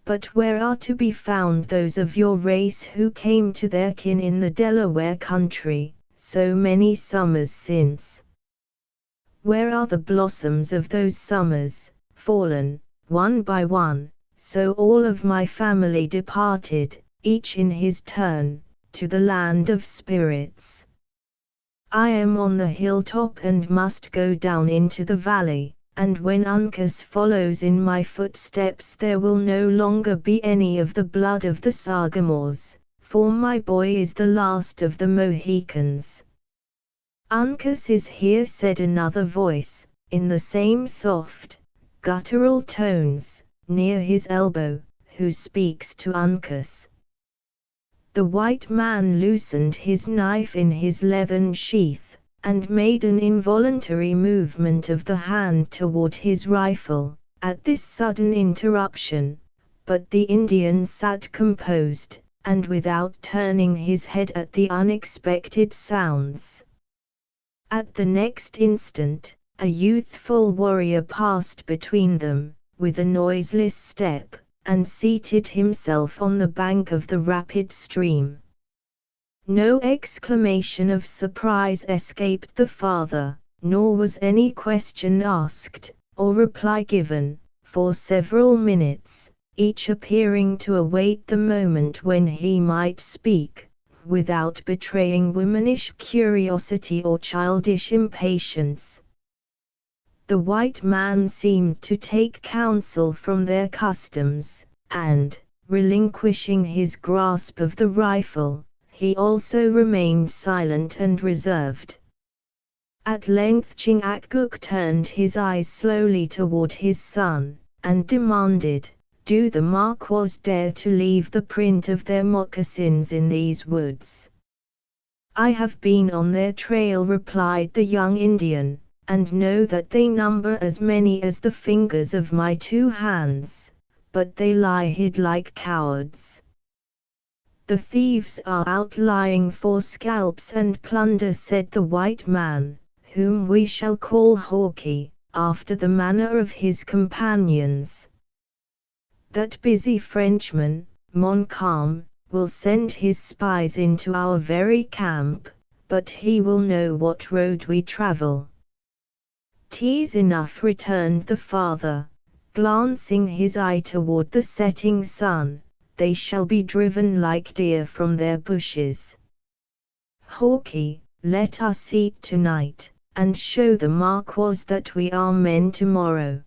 But where are to be found those of your race who came to their kin in the Delaware country, so many summers since? Where are the blossoms of those summers, fallen, one by one, so all of my family departed, each in his turn, to the land of spirits? I am on the hilltop and must go down into the valley, and when Uncas follows in my footsteps there will no longer be any of the blood of the Sagamores, for my boy is the last of the Mohicans. Uncas is here, said another voice, in the same soft, guttural tones, near his elbow, who speaks to Uncas. The white man loosened his knife in his leathern sheath, and made an involuntary movement of the hand toward his rifle, at this sudden interruption, but the Indian sat composed, and without turning his head at the unexpected sounds. At the next instant, a youthful warrior passed between them, with a noiseless step, and seated himself on the bank of the rapid stream. No exclamation of surprise escaped the father, nor was any question asked, or reply given, for several minutes, each appearing to await the moment when he might speak, without betraying womanish curiosity or childish impatience. The white man seemed to take counsel from their customs, and, relinquishing his grasp of the rifle, he also remained silent and reserved. At length Chingachgook turned his eyes slowly toward his son, and demanded, "Do the Marquas dare to leave the print of their moccasins in these woods?" "I have been on their trail," replied the young Indian, "and know that they number as many as the fingers of my 2 hands, but they lie hid like cowards. The thieves are out lying for scalps and plunder," said the white man, "whom we shall call Hawkeye, after the manner of his companions. That busy Frenchman, Montcalm, will send his spies into our very camp, but he will know what road we travel." "'Tis enough," returned the father, glancing his eye toward the setting sun, "they shall be driven like deer from their bushes. Hawkeye, let us eat tonight, and show the Marquas that we are men tomorrow.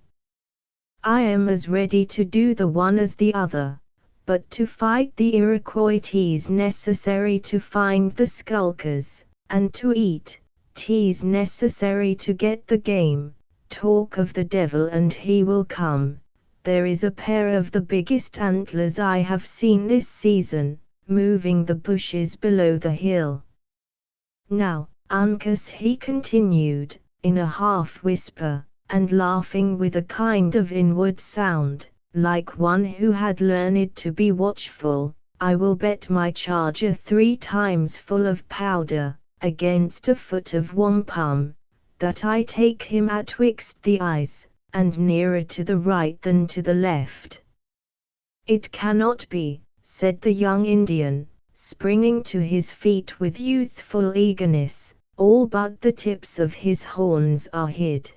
I am as ready to do the one as the other, but to fight the Iroquois 'tis necessary to find the skulkers, and to eat 'tis necessary to get the game. Talk of the devil and he will come. There is a pair of the biggest antlers I have seen this season, moving the bushes below the hill. Now, Uncas," he continued, in a half-whisper, and laughing with a kind of inward sound, like one who had learned to be watchful, "I will bet my charger 3 times full of powder, against a foot of wampum, that I take him atwixt the eyes, and nearer to the right than to the left." "It cannot be," said the young Indian, springing to his feet with youthful eagerness, "all but the tips of his horns are hid."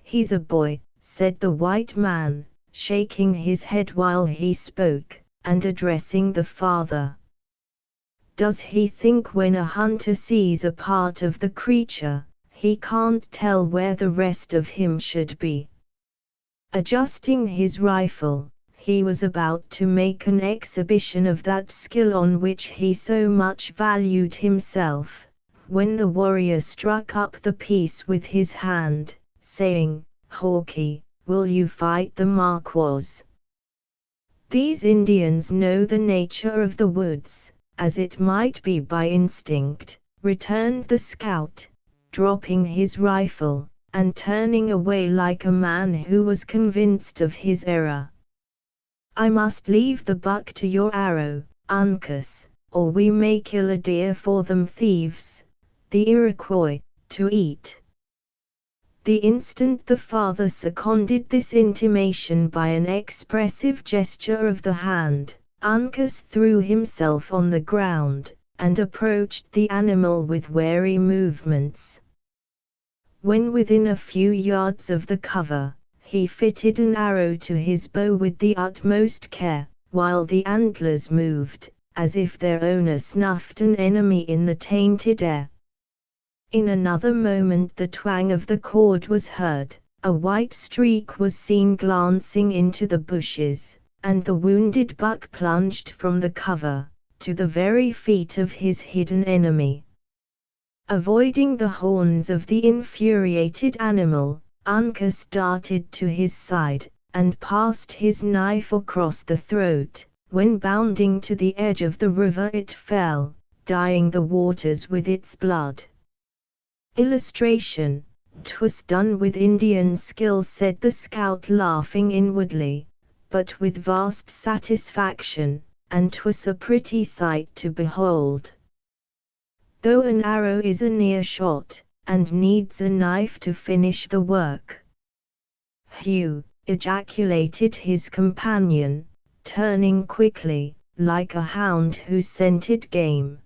"He's a boy," said the white man, shaking his head while he spoke, and addressing the father. "Does he think when a hunter sees a part of the creature, he can't tell where the rest of him should be?" Adjusting his rifle, he was about to make an exhibition of that skill on which he so much valued himself, when the warrior struck up the piece with his hand, saying, "Hawkeye, will you fight the Marquas?" "These Indians know the nature of the woods, as it might be by instinct," returned the scout, dropping his rifle, and turning away like a man who was convinced of his error. "I must leave the buck to your arrow, Uncas, or we may kill a deer for them thieves, the Iroquois, to eat." The instant the father seconded this intimation by an expressive gesture of the hand, Uncas threw himself on the ground, and approached the animal with wary movements. When within a few yards of the cover, he fitted an arrow to his bow with the utmost care, while the antlers moved, as if their owner snuffed an enemy in the tainted air. In another moment the twang of the cord was heard, a white streak was seen glancing into the bushes, and the wounded buck plunged from the cover, to the very feet of his hidden enemy. Avoiding the horns of the infuriated animal, Uncas darted to his side, and passed his knife across the throat, when bounding to the edge of the river it fell, dyeing the waters with its blood. Illustration: "'Twas done with Indian skill," said the scout, laughing inwardly, but with vast satisfaction, "and 'twas a pretty sight to behold. Though an arrow is a near shot, and needs a knife to finish the work." "Hugh," ejaculated his companion, turning quickly, like a hound who scented game.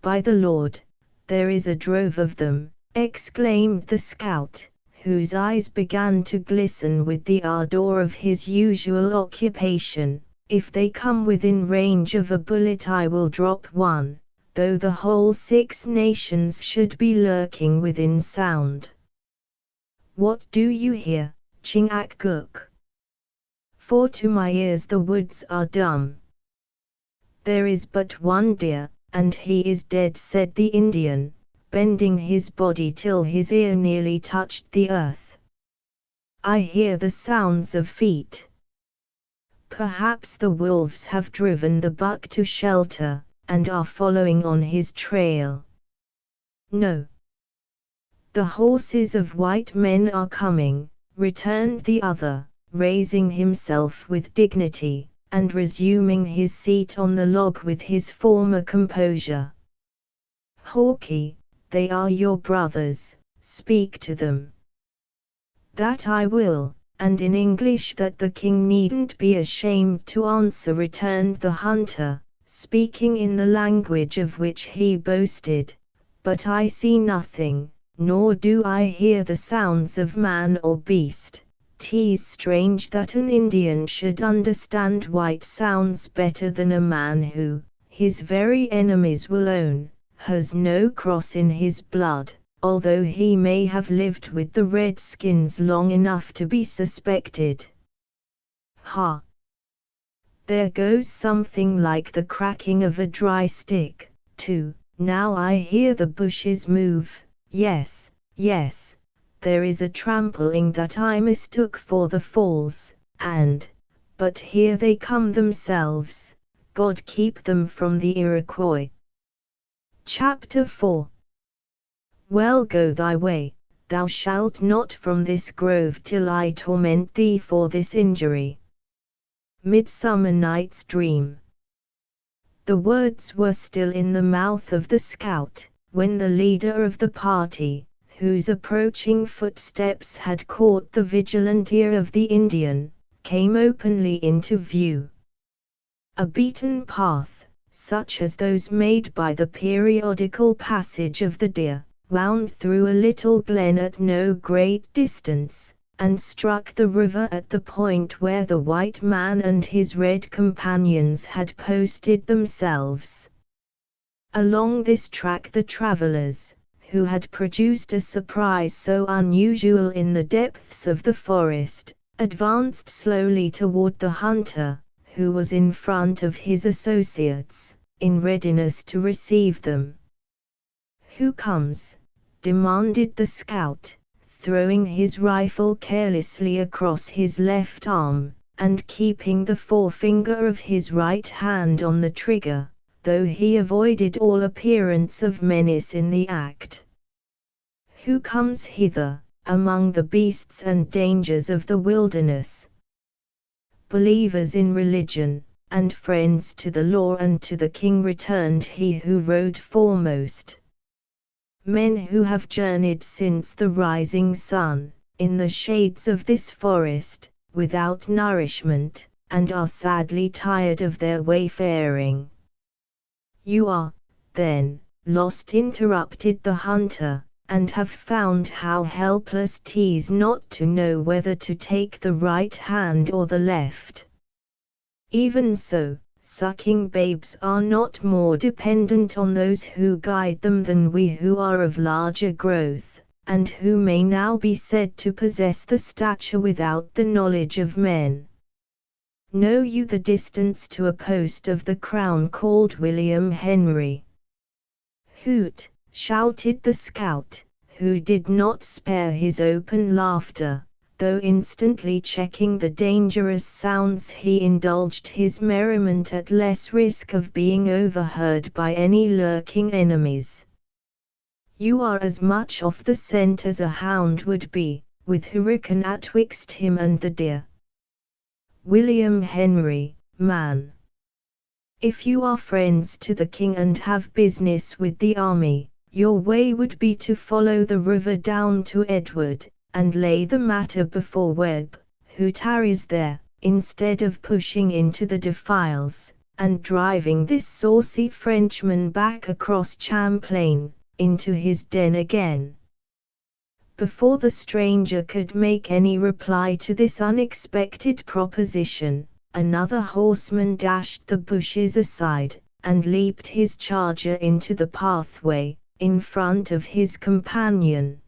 "By the Lord, there is a drove of them," exclaimed the scout, whose eyes began to glisten with the ardor of his usual occupation. If they come within range of a bullet I will drop one, though the whole 6 nations should be lurking within sound. What do you hear, Chingachgook? For to my ears the woods are dumb. There is but one deer, and he is dead, said the Indian, bending his body till his ear nearly touched the earth. I hear the sounds of feet. Perhaps the wolves have driven the buck to shelter, and are following on his trail. No. The horses of white men are coming, returned the other, raising himself with dignity, and resuming his seat on the log with his former composure. Hawkeye, they are your brothers, speak to them. That I will, and in English that the king needn't be ashamed to answer, returned the hunter, speaking in the language of which he boasted, but I see nothing, nor do I hear the sounds of man or beast. 'Tis strange that an Indian should understand white sounds better than a man who, his very enemies will own, has no cross in his blood, although he may have lived with the redskins long enough to be suspected. Ha! There goes something like the cracking of a dry stick, too. Now I hear the bushes move. Yes, yes, there is a trampling that I mistook for the falls, but here they come themselves. God keep them from the Iroquois. Chapter 4. Well, go thy way, thou shalt not from this grove till I torment thee for this injury. Midsummer Night's Dream. The words were still in the mouth of the scout, when the leader of the party, whose approaching footsteps had caught the vigilant ear of the Indian, came openly into view. A beaten path, such as those made by the periodical passage of the deer, wound through a little glen at no great distance, and struck the river at the point where the white man and his red companions had posted themselves. Along this track the travelers, who had produced a surprise so unusual in the depths of the forest, advanced slowly toward the hunter, who was in front of his associates, in readiness to receive them. "Who comes?" demanded the scout, throwing his rifle carelessly across his left arm, and keeping the forefinger of his right hand on the trigger, though he avoided all appearance of menace in the act. "Who comes hither, among the beasts and dangers of the wilderness?" "Believers in religion, and friends to the law and to the king," returned he who rode foremost. "Men who have journeyed since the rising sun, in the shades of this forest, without nourishment, and are sadly tired of their wayfaring." "You are, then, lost," interrupted the hunter, "and have found how helpless 'tis not to know whether to take the right hand or the left. Even so, sucking babes are not more dependent on those who guide them than we who are of larger growth, and who may now be said to possess the stature without the knowledge of men. Know you the distance to a post of the crown called William Henry?" "Hoot!" shouted the scout, who did not spare his open laughter, though instantly checking the dangerous sounds he indulged his merriment at less risk of being overheard by any lurking enemies. "You are as much off the scent as a hound would be, with hurricane atwixt him and the deer. William Henry, man! If you are friends to the king and have business with the army, your way would be to follow the river down to Edward, and lay the matter before Webb, who tarries there, instead of pushing into the defiles, and driving this saucy Frenchman back across Champlain, into his den again." Before the stranger could make any reply to this unexpected proposition, Another horseman dashed the bushes aside, and leaped his charger into the pathway, in front of his companion.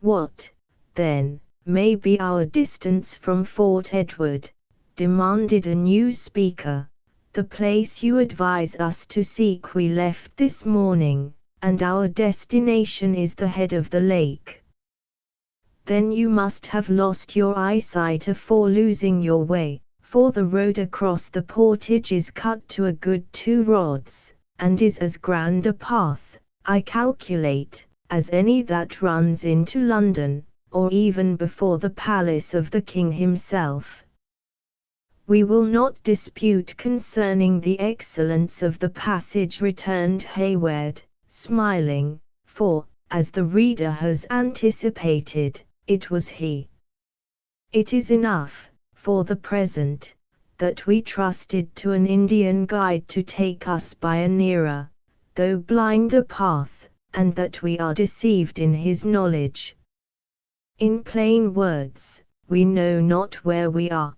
"What, then, may be our distance from Fort Edward?" demanded a new speaker. "The place you advise us to seek we left this morning, and our destination is the head of the lake." "Then you must have lost your eyesight afore losing your way, for the road across the portage is cut to a good 2 rods, and is as grand a path, I calculate, as any that runs into London, or even before the palace of the king himself." "We will not dispute concerning the excellence of the passage," returned Hayward, smiling, for, as the reader has anticipated, it was he. "It is enough, for the present, that we trusted to an Indian guide to take us by a nearer, though blinder path, and that we are deceived in his knowledge. In plain words, we know not where we are."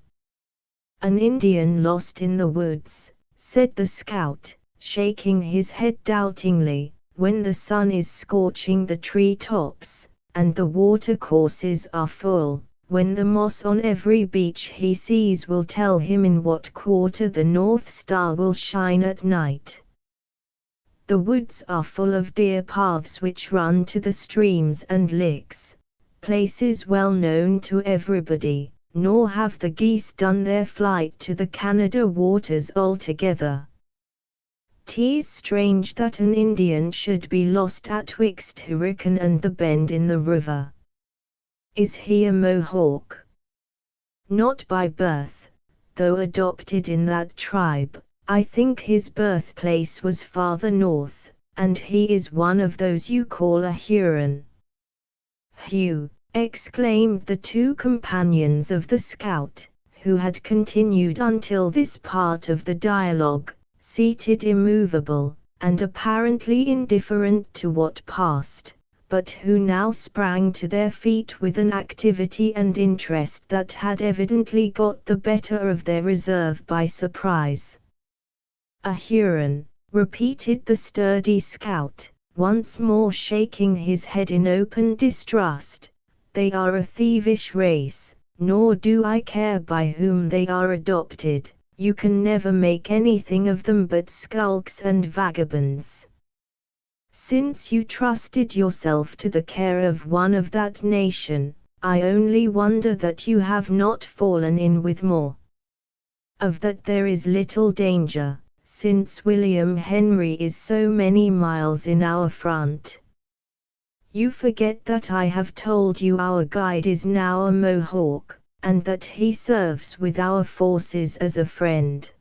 "An Indian lost in the woods," said the scout, shaking his head doubtingly, "when the sun is scorching the tree tops, and the watercourses are full, when the moss on every beach he sees will tell him in what quarter the North Star will shine at night. The woods are full of deer paths which run to the streams and licks, places well known to everybody, nor have the geese done their flight to the Canada waters altogether. 'Tis strange that an Indian should be lost atwixt Hurricane and the bend in the river. Is he a Mohawk?" "Not by birth, though adopted in that tribe. I think his birthplace was farther north, and he is one of those you call a Huron." "Hugh!" exclaimed the 2 companions of the scout, who had continued until this part of the dialogue, seated immovable, and apparently indifferent to what passed, but who now sprang to their feet with an activity and interest that had evidently got the better of their reserve by surprise. "A Huron," repeated the sturdy scout, once more shaking his head in open distrust. "They are a thievish race, nor do I care by whom they are adopted. You can never make anything of them but skulks and vagabonds. Since you trusted yourself to the care of one of that nation, I only wonder that you have not fallen in with more. Of that there is little danger, since William Henry is so many miles in our front. You forget that I have told you our guide is now a Mohawk, and that he serves with our forces as a friend.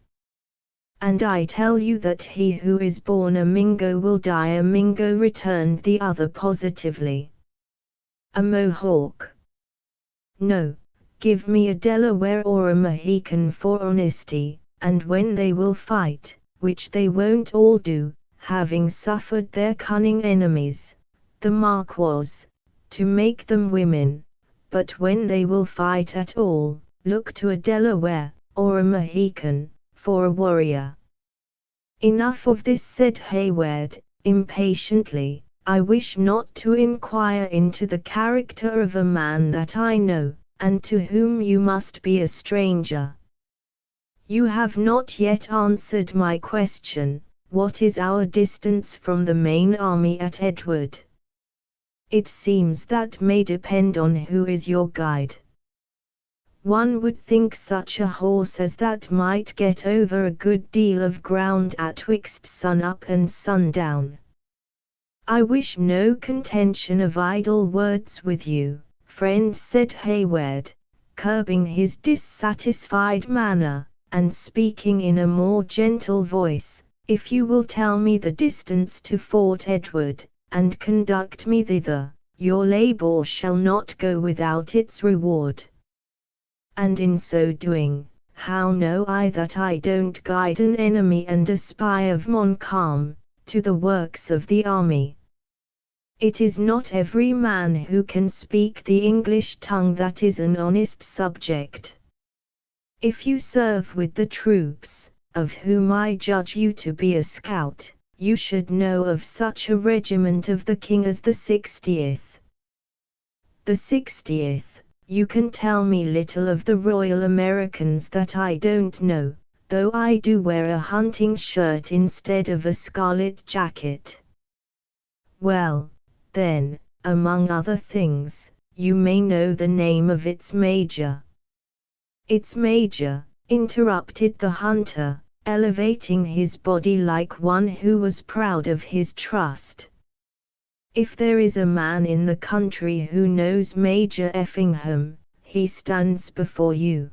And I tell you that he who is born a Mingo will die a Mingo," returned the other positively. "A Mohawk? No, give me a Delaware or a Mohican for honesty, and when they will fight, which they won't all do, having suffered their cunning enemies, the mark was, to make them women, but when they will fight at all, look to a Delaware, or a Mohican, for a warrior." "Enough of this," said Hayward, impatiently. "I wish not to inquire into the character of a man that I know, and to whom you must be a stranger. You have not yet answered my question, what is our distance from the main army at Edward?" "It seems that may depend on who is your guide. One would think such a horse as that might get over a good deal of ground atwixt sun up and sundown." "I wish no contention of idle words with you, friend," said Hayward, curbing his dissatisfied manner, and speaking in a more gentle voice. "If you will tell me the distance to Fort Edward, and conduct me thither, your labor shall not go without its reward. And in so doing, how know I that I don't guide an enemy and a spy of Montcalm to the works of the army? It is not every man who can speak the English tongue that is an honest subject. If you serve with the troops, of whom I judge you to be a scout, you should know of such a regiment of the king as the 60th. The 60th, you can tell me little of the Royal Americans that I don't know, though I do wear a hunting shirt instead of a scarlet jacket. Well, then, among other things, you may know the name of its major. Its major, interrupted the hunter, elevating his body like one who was proud of his trust. If there is a man in the country who knows Major Effingham, he stands before you.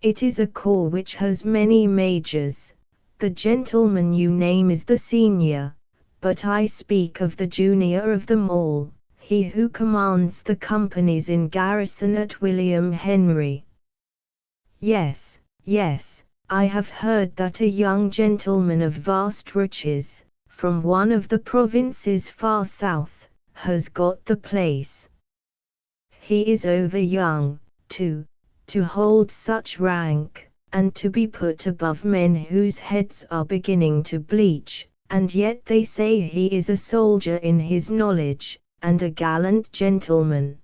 It is a corps which has many majors. The gentleman you name is the senior, but I speak of the junior of them all, he who commands the companies in garrison at William Henry. Yes, yes, I have heard that a young gentleman of vast riches, from one of the provinces far south, has got the place. He is over young, too, to hold such rank, and to be put above men whose heads are beginning to bleach, and yet they say he is a soldier in his knowledge, and a gallant gentleman.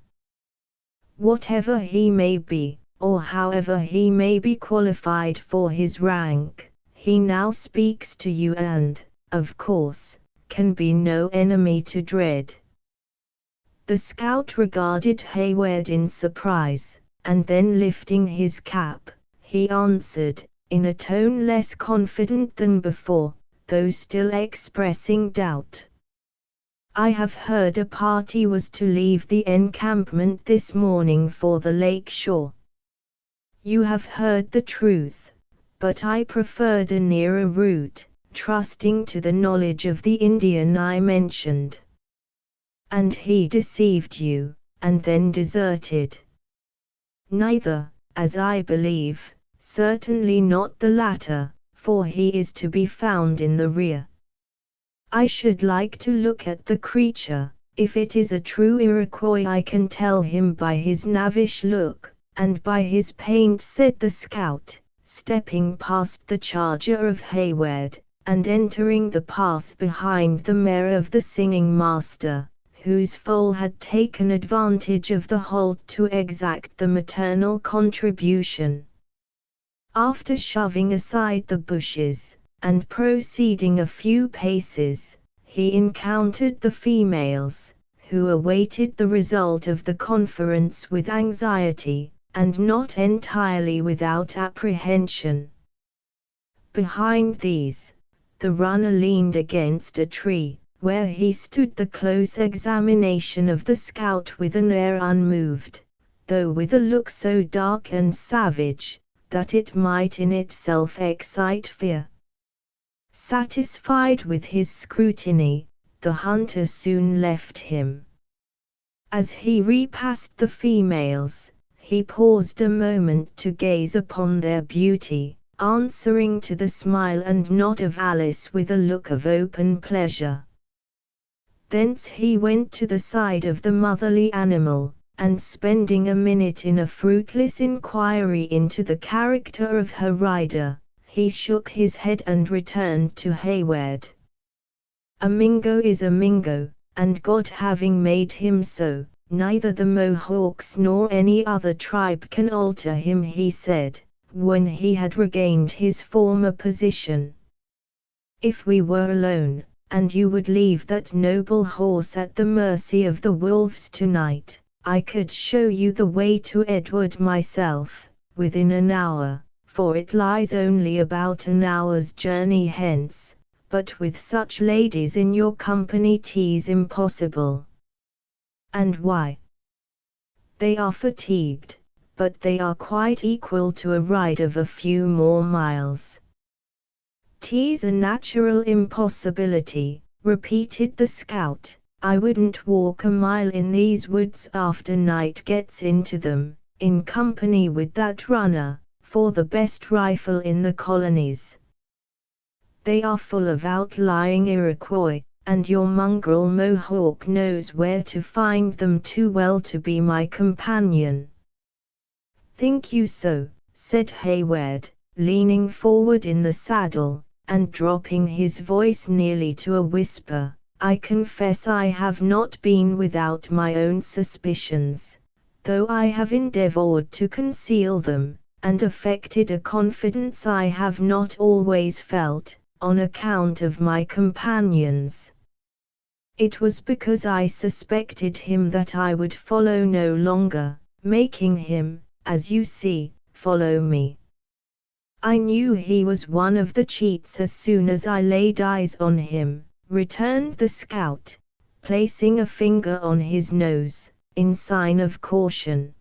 Whatever he may be, or however he may be qualified for his rank, he now speaks to you and, of course, can be no enemy to dread. The scout regarded Hayward in surprise, and then lifting his cap, he answered, in a tone less confident than before, though still expressing doubt. I have heard a party was to leave the encampment this morning for the lake shore. You have heard the truth, but I preferred a nearer route, trusting to the knowledge of the Indian I mentioned. And he deceived you, and then deserted. Neither, as I believe, certainly not the latter, for he is to be found in the rear. I should like to look at the creature. If it is a true Iroquois I can tell him by his knavish look, and by his paint, said the scout, stepping past the charger of Hayward, and entering the path behind the mare of the singing master, whose foal had taken advantage of the halt to exact the maternal contribution. After shoving aside the bushes, and proceeding a few paces, he encountered the females, who awaited the result of the conference with anxiety, and not entirely without apprehension. Behind these, the runner leaned against a tree, where he stood the close examination of the scout with an air unmoved, though with a look so dark and savage, that it might in itself excite fear. Satisfied with his scrutiny, the hunter soon left him. As he repassed the females, he paused a moment to gaze upon their beauty, answering to the smile and nod of Alice with a look of open pleasure. Thence he went to the side of the motherly animal, and spending a minute in a fruitless inquiry into the character of her rider, he shook his head and returned to Hayward. A Mingo is a Mingo, and God having made him so, neither the Mohawks nor any other tribe can alter him, he said, when he had regained his former position. If we were alone, and you would leave that noble horse at the mercy of the wolves tonight, I could show you the way to Edward myself, within an hour, for it lies only about an hour's journey hence, but with such ladies in your company 'tis impossible. And why? They are fatigued, but they are quite equal to a ride of a few more miles. 'Tis a natural impossibility, repeated the scout. I wouldn't walk a mile in these woods after night gets into them, in company with that runner, for the best rifle in the colonies. They are full of outlying Iroquois, and your mongrel Mohawk knows where to find them too well to be my companion. Think you so? said Hayward, leaning forward in the saddle, and dropping his voice nearly to a whisper. "I confess I have not been without my own suspicions, though I have endeavored to conceal them, and affected a confidence I have not always felt, on account of my companions. It was because I suspected him that I would follow no longer, making him, as you see, follow me. I knew he was one of the cheats as soon as I laid eyes on him," returned the scout, placing a finger on his nose, in sign of caution.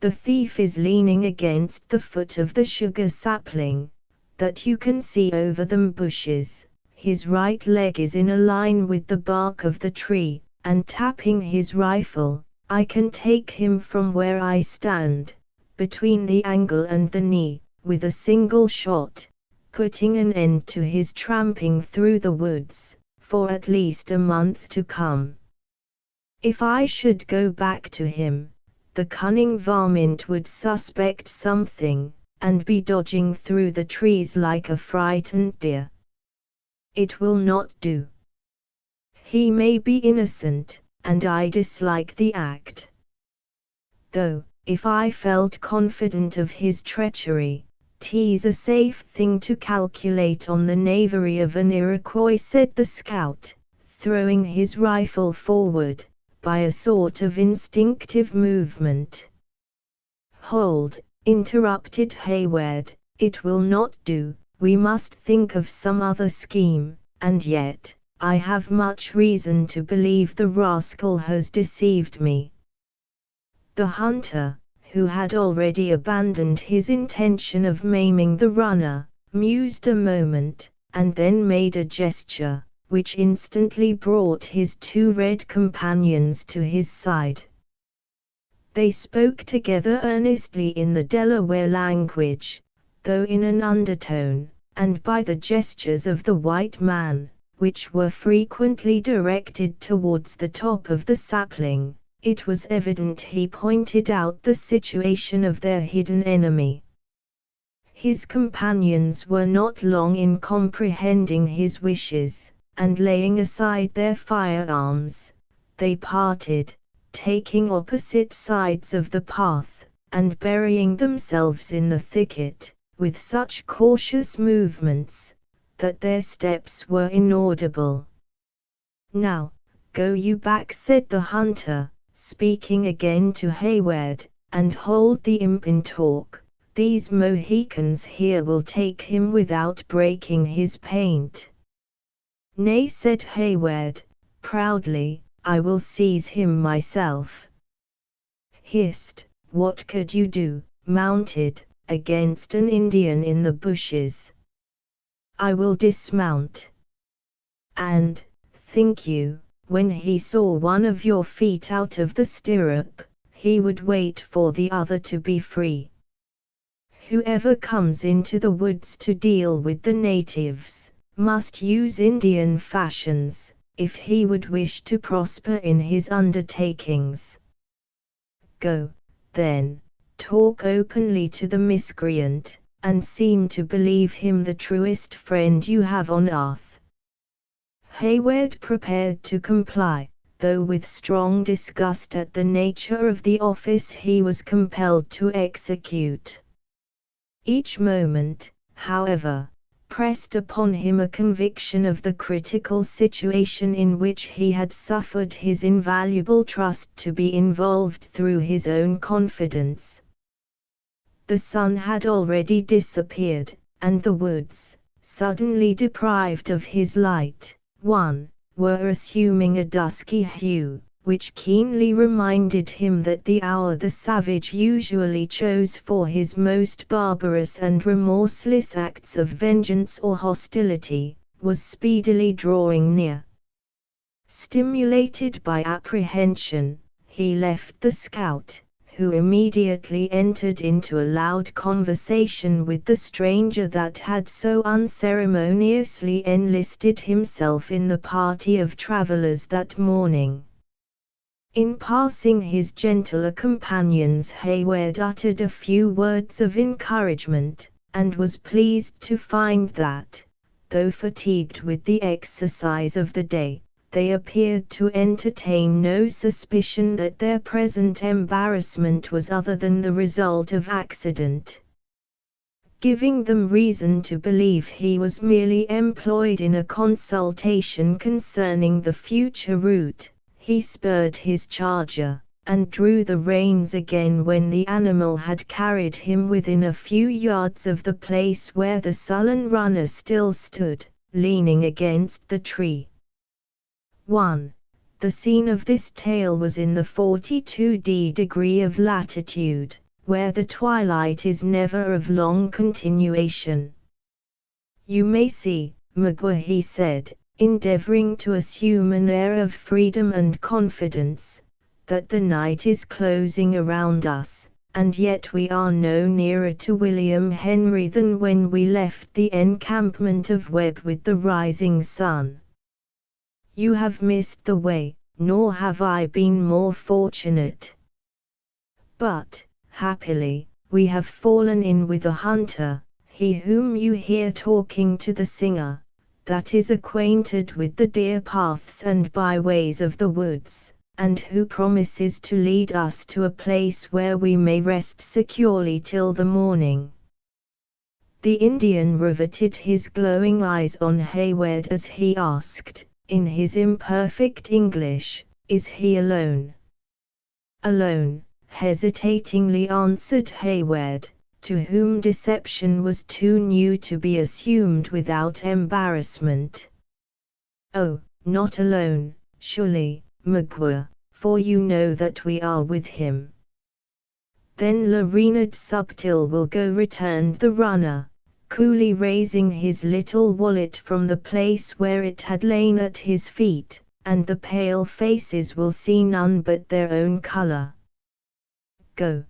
"The thief is leaning against the foot of the sugar sapling, that you can see over them bushes. His right leg is in a line with the bark of the tree, and tapping his rifle, I can take him from where I stand, between the angle and the knee, with a single shot, putting an end to his tramping through the woods, for at least a month to come. If I should go back to him, the cunning varmint would suspect something, and be dodging through the trees like a frightened deer. It will not do. He may be innocent, and I dislike the act. Though, if I felt confident of his treachery, 'tis a safe thing to calculate on the knavery of an Iroquois," said the scout, throwing his rifle forward, by a sort of instinctive movement. "Hold," interrupted Hayward, "it will not do. We must think of some other scheme, and yet, I have much reason to believe the rascal has deceived me." The hunter, who had already abandoned his intention of maiming the runner, mused a moment, and then made a gesture, which instantly brought his two red companions to his side. They spoke together earnestly in the Delaware language, though in an undertone, and by the gestures of the white man, which were frequently directed towards the top of the sapling, it was evident he pointed out the situation of their hidden enemy. His companions were not long in comprehending his wishes, and laying aside their firearms, they parted, taking opposite sides of the path, and burying themselves in the thicket, with such cautious movements, that their steps were inaudible. "Now, go you back," said the hunter, speaking again to Hayward, "and hold the imp in talk. These Mohicans here will take him without breaking his paint." "Nay," said Hayward, proudly, "I will seize him myself." "Hist, what could you do, mounted, against an Indian in the bushes?" "I will dismount." "And, think you, when he saw one of your feet out of the stirrup, he would wait for the other to be free? Whoever comes into the woods to deal with the natives, must use Indian fashions, if he would wish to prosper in his undertakings. Go, then, talk openly to the miscreant, and seem to believe him the truest friend you have on earth." Hayward prepared to comply, though with strong disgust at the nature of the office he was compelled to execute. Each moment, however, pressed upon him a conviction of the critical situation in which he had suffered his invaluable trust to be involved through his own confidence. The sun had already disappeared, and the woods, suddenly deprived of his light, were assuming a dusky hue, which keenly reminded him that the hour the savage usually chose for his most barbarous and remorseless acts of vengeance or hostility, was speedily drawing near. Stimulated by apprehension, he left the scout, who immediately entered into a loud conversation with the stranger that had so unceremoniously enlisted himself in the party of travelers that morning. In passing his gentler companions, Hayward uttered a few words of encouragement, and was pleased to find that, though fatigued with the exercise of the day, they appeared to entertain no suspicion that their present embarrassment was other than the result of accident. Giving them reason to believe he was merely employed in a consultation concerning the future route, he spurred his charger, and drew the reins again when the animal had carried him within a few yards of the place where the sullen runner still stood, leaning against the tree. 1. The scene of this tale was in the 42° degree of latitude, where the twilight is never of long continuation. You may see, Magua, he said, endeavoring to assume an air of freedom and confidence, that the night is closing around us, and yet we are no nearer to William Henry than when we left the encampment of Webb with the rising sun. You have missed the way, nor have I been more fortunate. But, happily, we have fallen in with a hunter, he whom you hear talking to the singer, that is acquainted with the deer paths and byways of the woods, and who promises to lead us to a place where we may rest securely till the morning. The Indian riveted his glowing eyes on Hayward as he asked, in his imperfect English, "Is he alone?" "Alone," hesitatingly answered Hayward, to whom deception was too new to be assumed without embarrassment. "Oh, not alone, surely, Magua, for you know that we are with him." "Then le renard subtil will go," returned the runner, coolly raising his little wallet from the place where it had lain at his feet, "and the pale faces will see none but their own color. Go."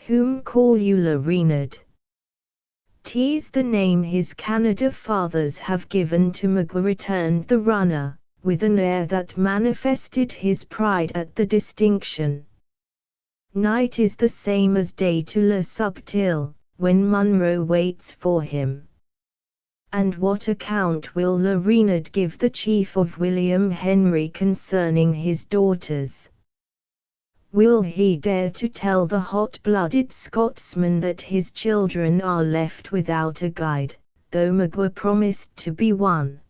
"Whom call you le renard?" "'Tis the name his Canada fathers have given to Magua," returned the runner, with an air that manifested his pride at the distinction. "Night is the same as day to le subtil, when Munro waits for him." "And what account will le renard give the chief of William Henry concerning his daughters? Will he dare to tell the hot-blooded Scotsman that his children are left without a guide, though Magua promised to be one?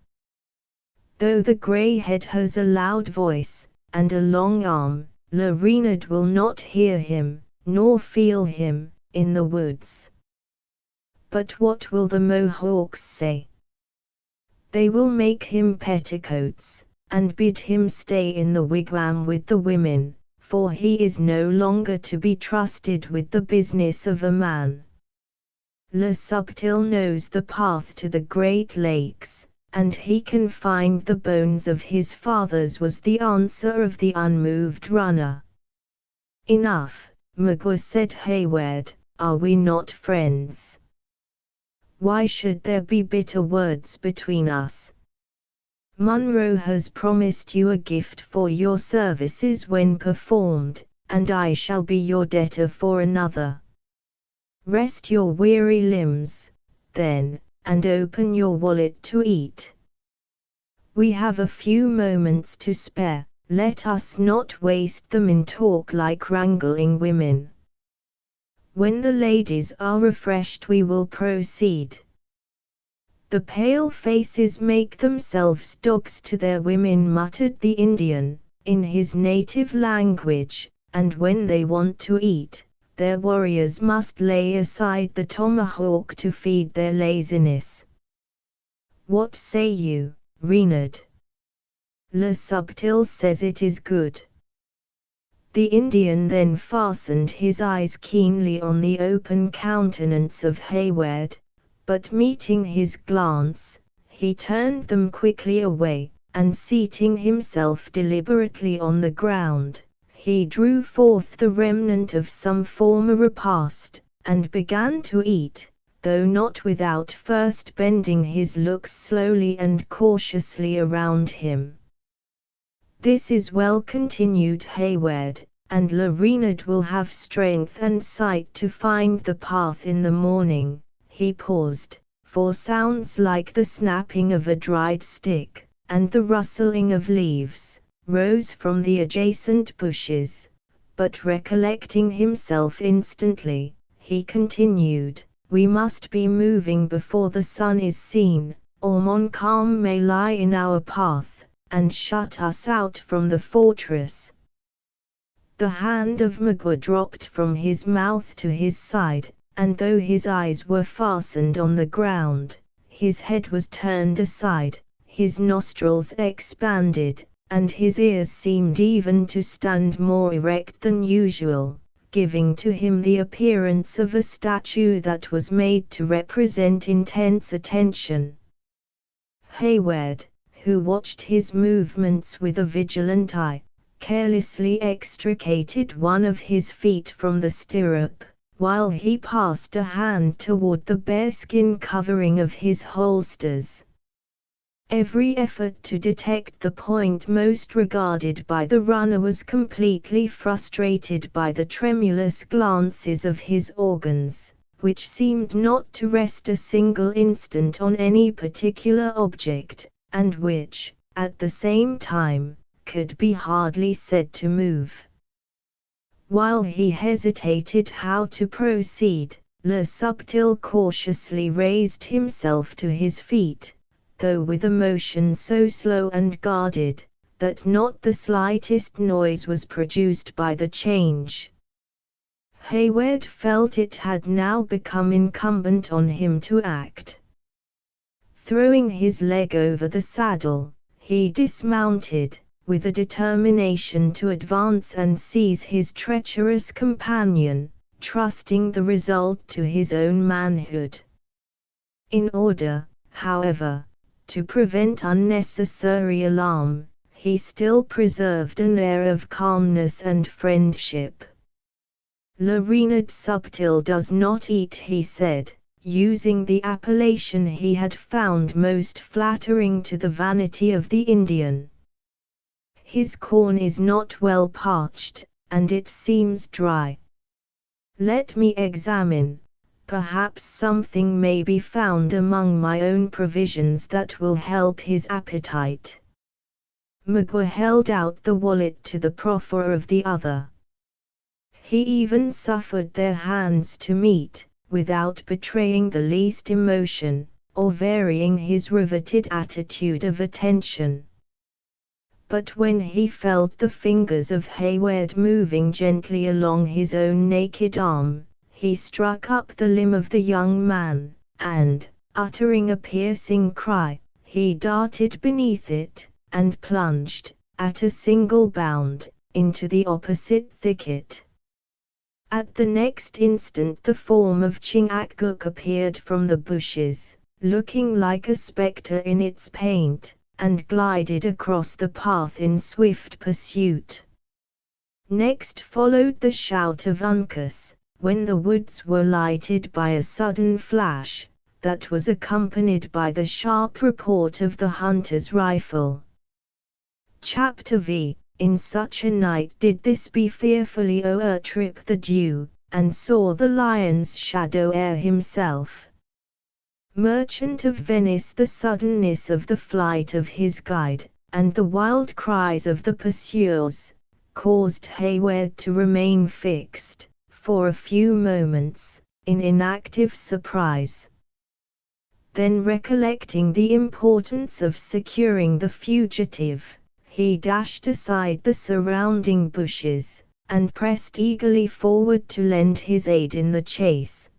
Though the grey-head has a loud voice, and a long arm, le renard will not hear him, nor feel him, in the woods. But what will the Mohawks say? They will make him petticoats, and bid him stay in the wigwam with the women, for he is no longer to be trusted with the business of a man. Le Subtil knows the path to the Great Lakes, and he can find the bones of his fathers, was the answer of the unmoved runner. Enough, Magua, said Hayward, are we not friends? Why should there be bitter words between us? Munro has promised you a gift for your services when performed, and I shall be your debtor for another. Rest your weary limbs, then, and open your wallet to eat. We have a few moments to spare, let us not waste them in talk like wrangling women. When the ladies are refreshed we will proceed. The pale faces make themselves dogs to their women, muttered the Indian, in his native language, and when they want to eat, their warriors must lay aside the tomahawk to feed their laziness. What say you, Renard? Le Subtil says it is good. The Indian then fastened his eyes keenly on the open countenance of Hayward, but meeting his glance, he turned them quickly away, and seating himself deliberately on the ground, he drew forth the remnant of some former repast, and began to eat, though not without first bending his looks slowly and cautiously around him. "This is well," continued Hayward, "and La Renaud will have strength and sight to find the path in the morning." He paused, for sounds like the snapping of a dried stick, and the rustling of leaves, rose from the adjacent bushes, but recollecting himself instantly, he continued, "We must be moving before the sun is seen, or Montcalm may lie in our path, and shut us out from the fortress." The hand of Magua dropped from his mouth to his side, and though his eyes were fastened on the ground, his head was turned aside, his nostrils expanded, and his ears seemed even to stand more erect than usual, giving to him the appearance of a statue that was made to represent intense attention. Hayward, who watched his movements with a vigilant eye, carelessly extricated one of his feet from the stirrup, while he passed a hand toward the bearskin covering of his holsters. Every effort to detect the point most regarded by the runner was completely frustrated by the tremulous glances of his organs, which seemed not to rest a single instant on any particular object, and which, at the same time, could be hardly said to move. While he hesitated how to proceed, Le Subtil cautiously raised himself to his feet, though with a motion so slow and guarded, that not the slightest noise was produced by the change. Hayward felt it had now become incumbent on him to act. Throwing his leg over the saddle, he dismounted, with a determination to advance and seize his treacherous companion, trusting the result to his own manhood. In order, however, to prevent unnecessary alarm, he still preserved an air of calmness and friendship. "La Renaud Subtil does not eat," he said, using the appellation he had found most flattering to the vanity of the Indian. "His corn is not well parched, and it seems dry. Let me examine. Perhaps something may be found among my own provisions that will help his appetite." Magua held out the wallet to the proffer of the other. He even suffered their hands to meet, without betraying the least emotion, or varying his riveted attitude of attention. But when he felt the fingers of Hayward moving gently along his own naked arm, he struck up the limb of the young man, and, uttering a piercing cry, he darted beneath it, and plunged, at a single bound, into the opposite thicket. At the next instant the form of Chingachgook appeared from the bushes, looking like a spectre in its paint, and glided across the path in swift pursuit. Next followed the shout of Uncas, when the woods were lighted by a sudden flash, that was accompanied by the sharp report of the hunter's rifle. Chapter V. In such a night did this be fearfully o'ertrip the dew, and saw the lion's shadow ere himself. Merchant of Venice, the suddenness of the flight of his guide, and the wild cries of the pursuers, caused Hayward to remain fixed, for a few moments, in inactive surprise. Then recollecting the importance of securing the fugitive, he dashed aside the surrounding bushes, and pressed eagerly forward to lend his aid in the chase.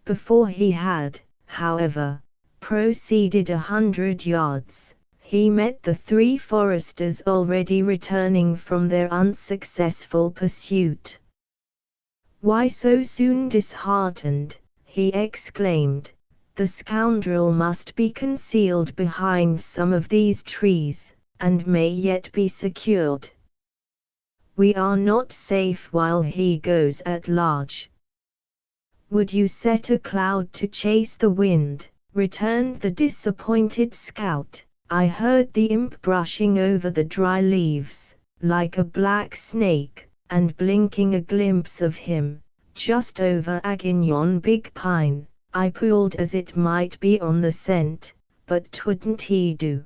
Before he had, however, proceeded 100 yards, he met the 3 foresters already returning from their unsuccessful pursuit. "Why so soon disheartened?" he exclaimed. "The scoundrel must be concealed behind some of these trees, and may yet be secured. We are not safe while he goes at large." "Would you set a cloud to chase the wind?" returned the disappointed scout, I heard the imp brushing over the dry leaves, like a black snake, and blinking a glimpse of him, just over agin yon big pine. I pulled as it might be on the scent, but 'twouldn't he do.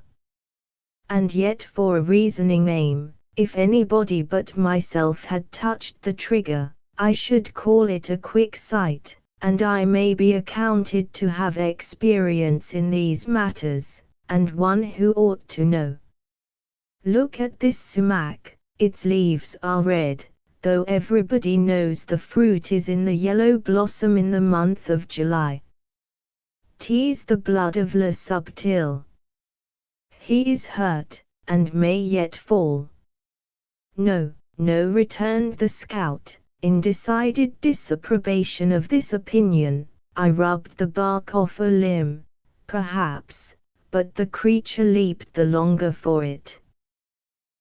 And yet for a reasoning aim, if anybody but myself had touched the trigger, I should call it a quick sight, and I may be accounted to have experience in these matters, and one who ought to know. Look at this sumac, its leaves are red, though everybody knows the fruit is in the yellow blossom in the month of July. 'Tis the blood of Le Subtil. He is hurt, and may yet fall. No, no, returned the scout, in decided disapprobation of this opinion. I rubbed the bark off a limb, perhaps, but the creature leaped the longer for it.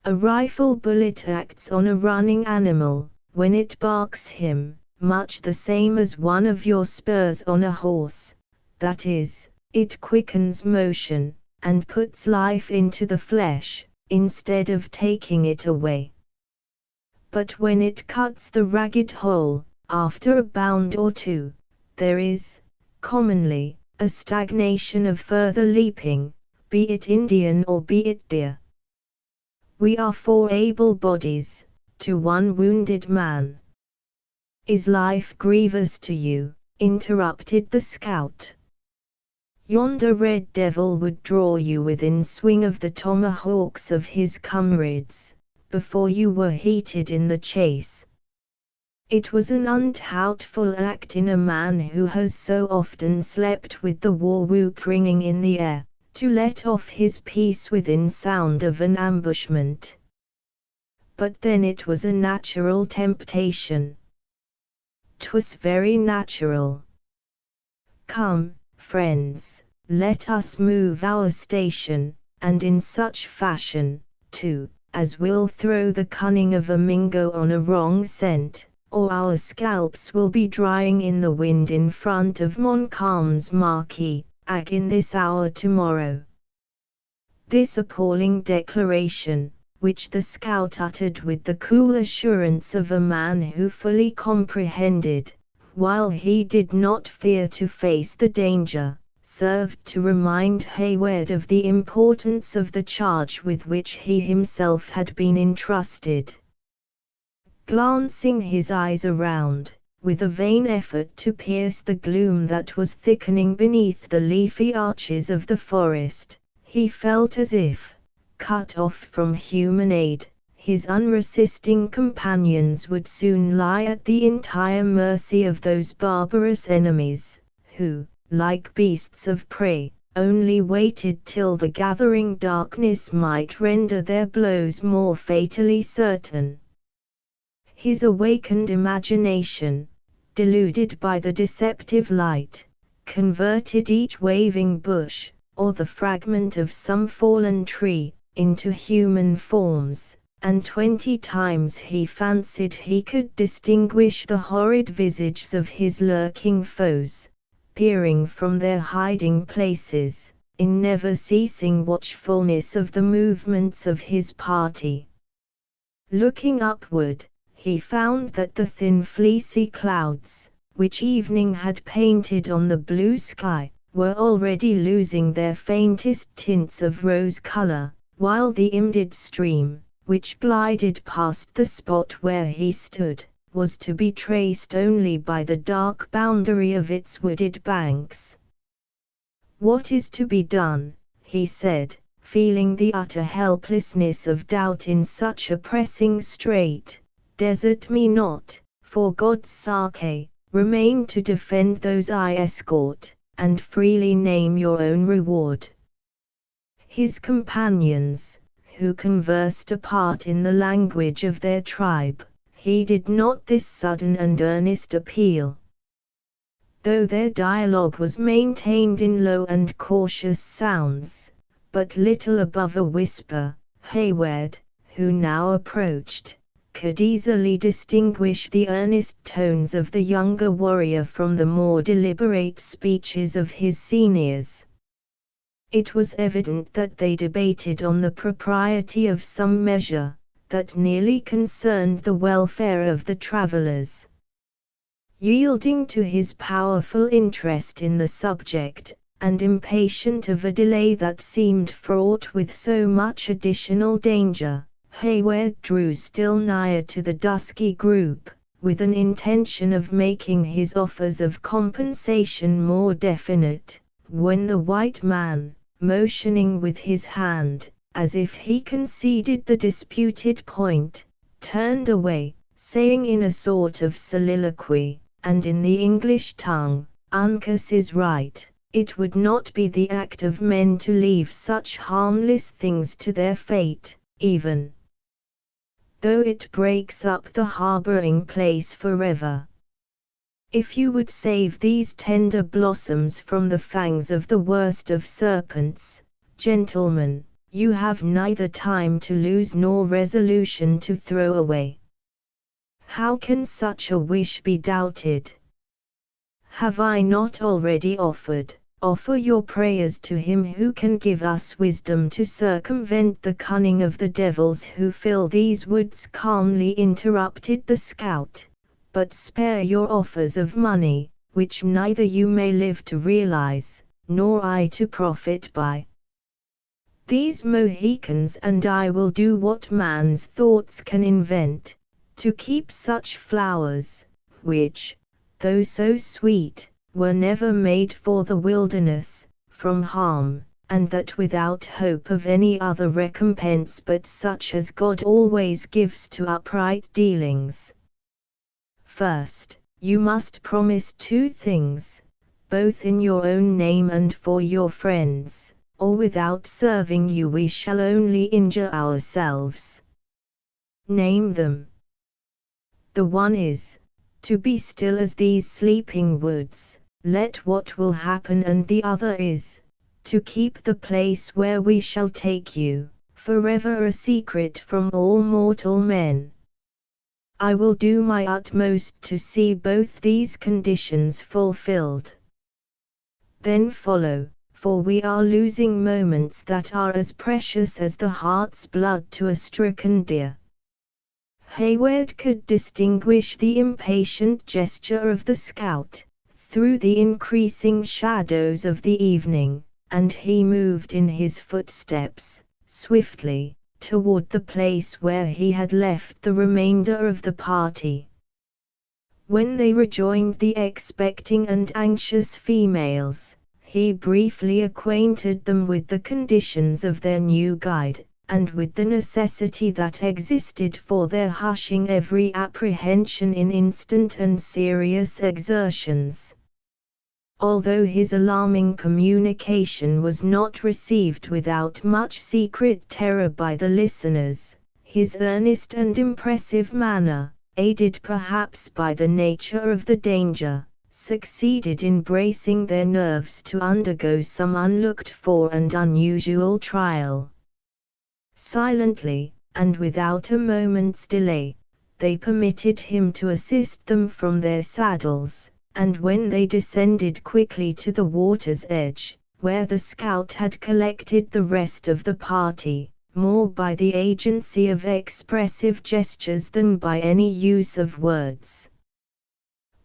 A rifle bullet acts on a running animal, when it barks him, much the same as one of your spurs on a horse, that is, it quickens motion, and puts life into the flesh, instead of taking it away. But when it cuts the ragged hole, after a bound or two, there is, commonly, a stagnation of further leaping, be it Indian or be it deer. We are 4 able bodies, to 1 wounded man. Is life grievous to you? Interrupted the scout. Yonder red devil would draw you within swing of the tomahawks of his comrades, before you were heated in the chase. It was an undoubtful act in a man who has so often slept with the war whoop ringing in the air, to let off his piece within sound of an ambushment. But then it was a natural temptation. 'Twas very natural. Come, friends, let us move our station, and in such fashion, too, as will throw the cunning of a Mingo on a wrong scent, or our scalps will be drying in the wind in front of Montcalm's marquee, in this hour tomorrow. This appalling declaration, which the scout uttered with the cool assurance of a man who fully comprehended, while he did not fear to face the danger, served to remind Hayward of the importance of the charge with which he himself had been entrusted. Glancing his eyes around, with a vain effort to pierce the gloom that was thickening beneath the leafy arches of the forest, he felt as if, cut off from human aid, his unresisting companions would soon lie at the entire mercy of those barbarous enemies, who, like beasts of prey, only waited till the gathering darkness might render their blows more fatally certain. His awakened imagination, deluded by the deceptive light, converted each waving bush, or the fragment of some fallen tree, into human forms, and 20 times he fancied he could distinguish the horrid visages of his lurking foes, peering from their hiding places, in never-ceasing watchfulness of the movements of his party. Looking upward, he found that the thin fleecy clouds, which evening had painted on the blue sky, were already losing their faintest tints of rose color, while the imdid stream, which glided past the spot where he stood, was to be traced only by the dark boundary of its wooded banks. "What is to be done?" he said, feeling the utter helplessness of doubt in such a pressing strait. "Desert me not, for God's sake, remain to defend those I escort, and freely name your own reward." His companions, who conversed apart in the language of their tribe, heeded not this sudden and earnest appeal. Though their dialogue was maintained in low and cautious sounds, but little above a whisper, Hayward, who now approached, could easily distinguish the earnest tones of the younger warrior from the more deliberate speeches of his seniors. It was evident that they debated on the propriety of some measure that nearly concerned the welfare of the travellers. Yielding to his powerful interest in the subject, and impatient of a delay that seemed fraught with so much additional danger, Hayward drew still nigher to the dusky group, with an intention of making his offers of compensation more definite, when the white man, motioning with his hand, as if he conceded the disputed point, turned away, saying in a sort of soliloquy, and in the English tongue, "Uncas is right. It would not be the act of men to leave such harmless things to their fate, even though it breaks up the harboring place forever. If you would save these tender blossoms from the fangs of the worst of serpents, gentlemen, you have neither time to lose nor resolution to throw away. How can such a wish be doubted? Have I not already offer your prayers to him who can give us wisdom to circumvent the cunning of the devils who fill these woods?" calmly interrupted the scout, "but spare your offers of money, which neither you may live to realize, nor I to profit by. These Mohicans and I will do what man's thoughts can invent, to keep such flowers, which, though so sweet, were never made for the wilderness, from harm, and that without hope of any other recompense but such as God always gives to upright dealings. First, you must promise 2 things, both in your own name and for your friends, or without serving you we shall only injure ourselves." "Name them." "The one is, to be still as these sleeping woods, let what will happen, and the other is, to keep the place where we shall take you, forever a secret from all mortal men." "I will do my utmost to see both these conditions fulfilled." "Then follow, for we are losing moments that are as precious as the heart's blood to a stricken deer." Hayward could distinguish the impatient gesture of the scout, through the increasing shadows of the evening, and he moved in his footsteps, swiftly, toward the place where he had left the remainder of the party. When they rejoined the expecting and anxious females, he briefly acquainted them with the conditions of their new guide, and with the necessity that existed for their hushing every apprehension in instant and serious exertions. Although his alarming communication was not received without much secret terror by the listeners, his earnest and impressive manner, aided perhaps by the nature of the danger, succeeded in bracing their nerves to undergo some unlooked-for and unusual trial. Silently, and without a moment's delay, they permitted him to assist them from their saddles, and when they descended quickly to the water's edge, where the scout had collected the rest of the party, more by the agency of expressive gestures than by any use of words.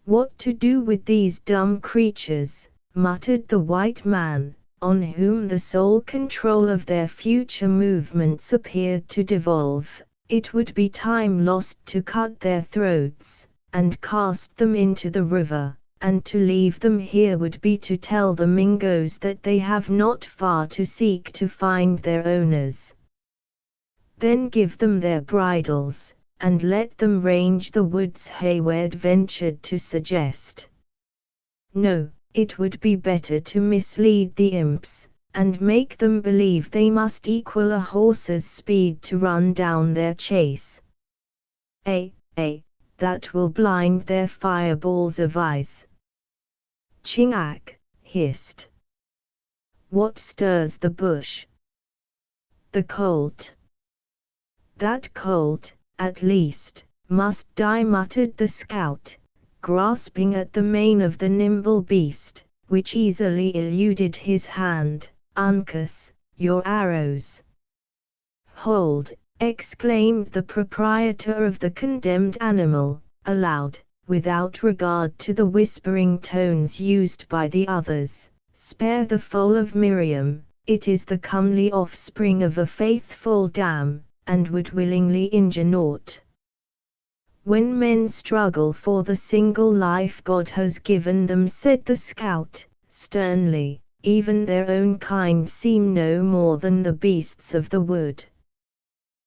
"What to do with these dumb creatures?" muttered the white man, on whom the sole control of their future movements appeared to devolve. "It would be time lost to cut their throats, and cast them into the river, and to leave them here would be to tell the Mingoes that they have not far to seek to find their owners. Then give them their bridles, and let them range the woods," Hayward ventured to suggest. "No, it would be better to mislead the imps, and make them believe they must equal a horse's speed to run down their chase. That will blind their fireballs of eyes." Chingach hissed. "What stirs the bush?" "The colt." "That colt, at least, must die," muttered the scout, grasping at the mane of the nimble beast, which easily eluded his hand. Uncas, your arrows." "Hold!" exclaimed the proprietor of the condemned animal, aloud, without regard to the whispering tones used by the others. "Spare the foal of Miriam, it is the comely offspring of a faithful dam, and would willingly injure naught." "When men struggle for the single life God has given them," said the scout, sternly, "even their own kind seem no more than the beasts of the wood.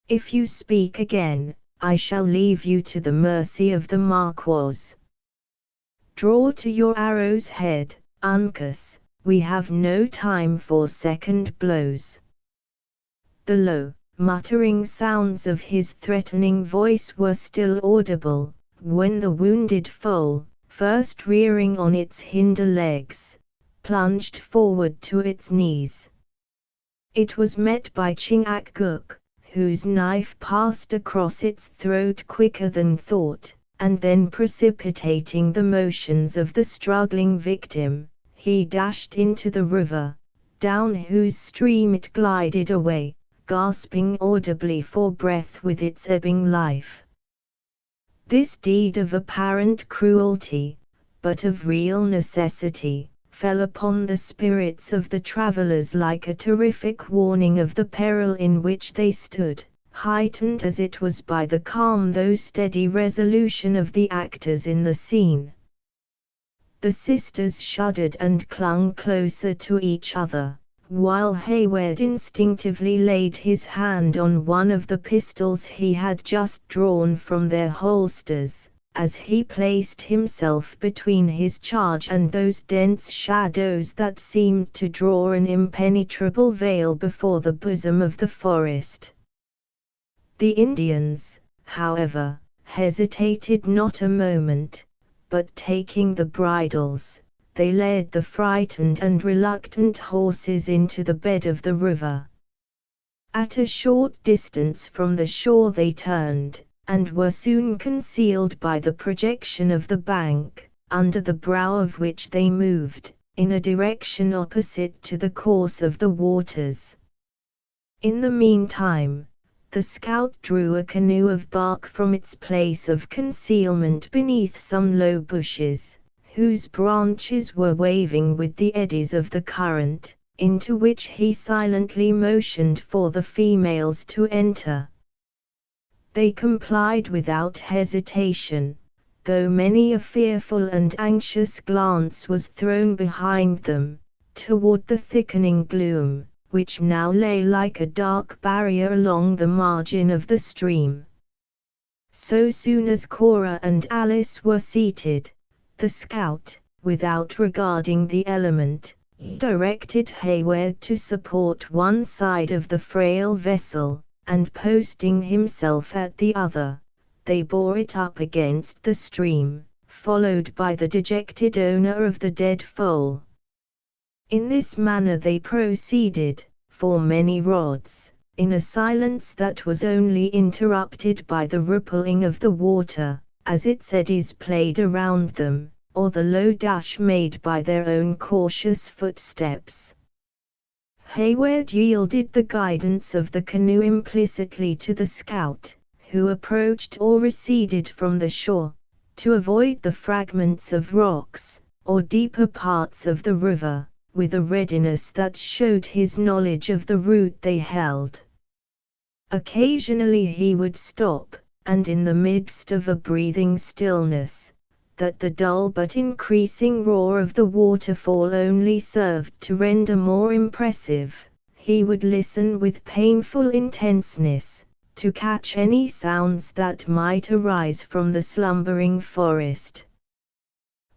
If you speak again, I shall leave you to the mercy of the Marquis. Draw to your arrow's head, Uncas, we have no time for second blows." The low, muttering sounds of his threatening voice were still audible, when the wounded foal, first rearing on its hinder legs, plunged forward to its knees. It was met by Chingachgook, whose knife passed across its throat quicker than thought, and then precipitating the motions of the struggling victim, he dashed into the river, down whose stream it glided away, gasping audibly for breath with its ebbing life. This deed of apparent cruelty, but of real necessity, fell upon the spirits of the travelers like a terrific warning of the peril in which they stood, heightened as it was by the calm though steady resolution of the actors in the scene. The sisters shuddered and clung closer to each other, while Hayward instinctively laid his hand on one of the pistols he had just drawn from their holsters, as he placed himself between his charge and those dense shadows that seemed to draw an impenetrable veil before the bosom of the forest. The Indians, however, hesitated not a moment, but taking the bridles, they led the frightened and reluctant horses into the bed of the river. At a short distance from the shore they turned, and were soon concealed by the projection of the bank, under the brow of which they moved, in a direction opposite to the course of the waters. In the meantime, the scout drew a canoe of bark from its place of concealment beneath some low bushes, whose branches were waving with the eddies of the current, into which he silently motioned for the females to enter. They complied without hesitation, though many a fearful and anxious glance was thrown behind them, toward the thickening gloom, which now lay like a dark barrier along the margin of the stream. So soon as Cora and Alice were seated, the scout, without regarding the element, directed Hayward to support one side of the frail vessel, and posting himself at the other, they bore it up against the stream, followed by the dejected owner of the dead foal. In this manner they proceeded, for many rods, in a silence that was only interrupted by the rippling of the water, as its eddies played around them, or the low dash made by their own cautious footsteps. Hayward yielded the guidance of the canoe implicitly to the scout, who approached or receded from the shore, to avoid the fragments of rocks, or deeper parts of the river, with a readiness that showed his knowledge of the route they held. Occasionally he would stop, and in the midst of a breathing stillness, that the dull but increasing roar of the waterfall only served to render more impressive, he would listen with painful intenseness, to catch any sounds that might arise from the slumbering forest.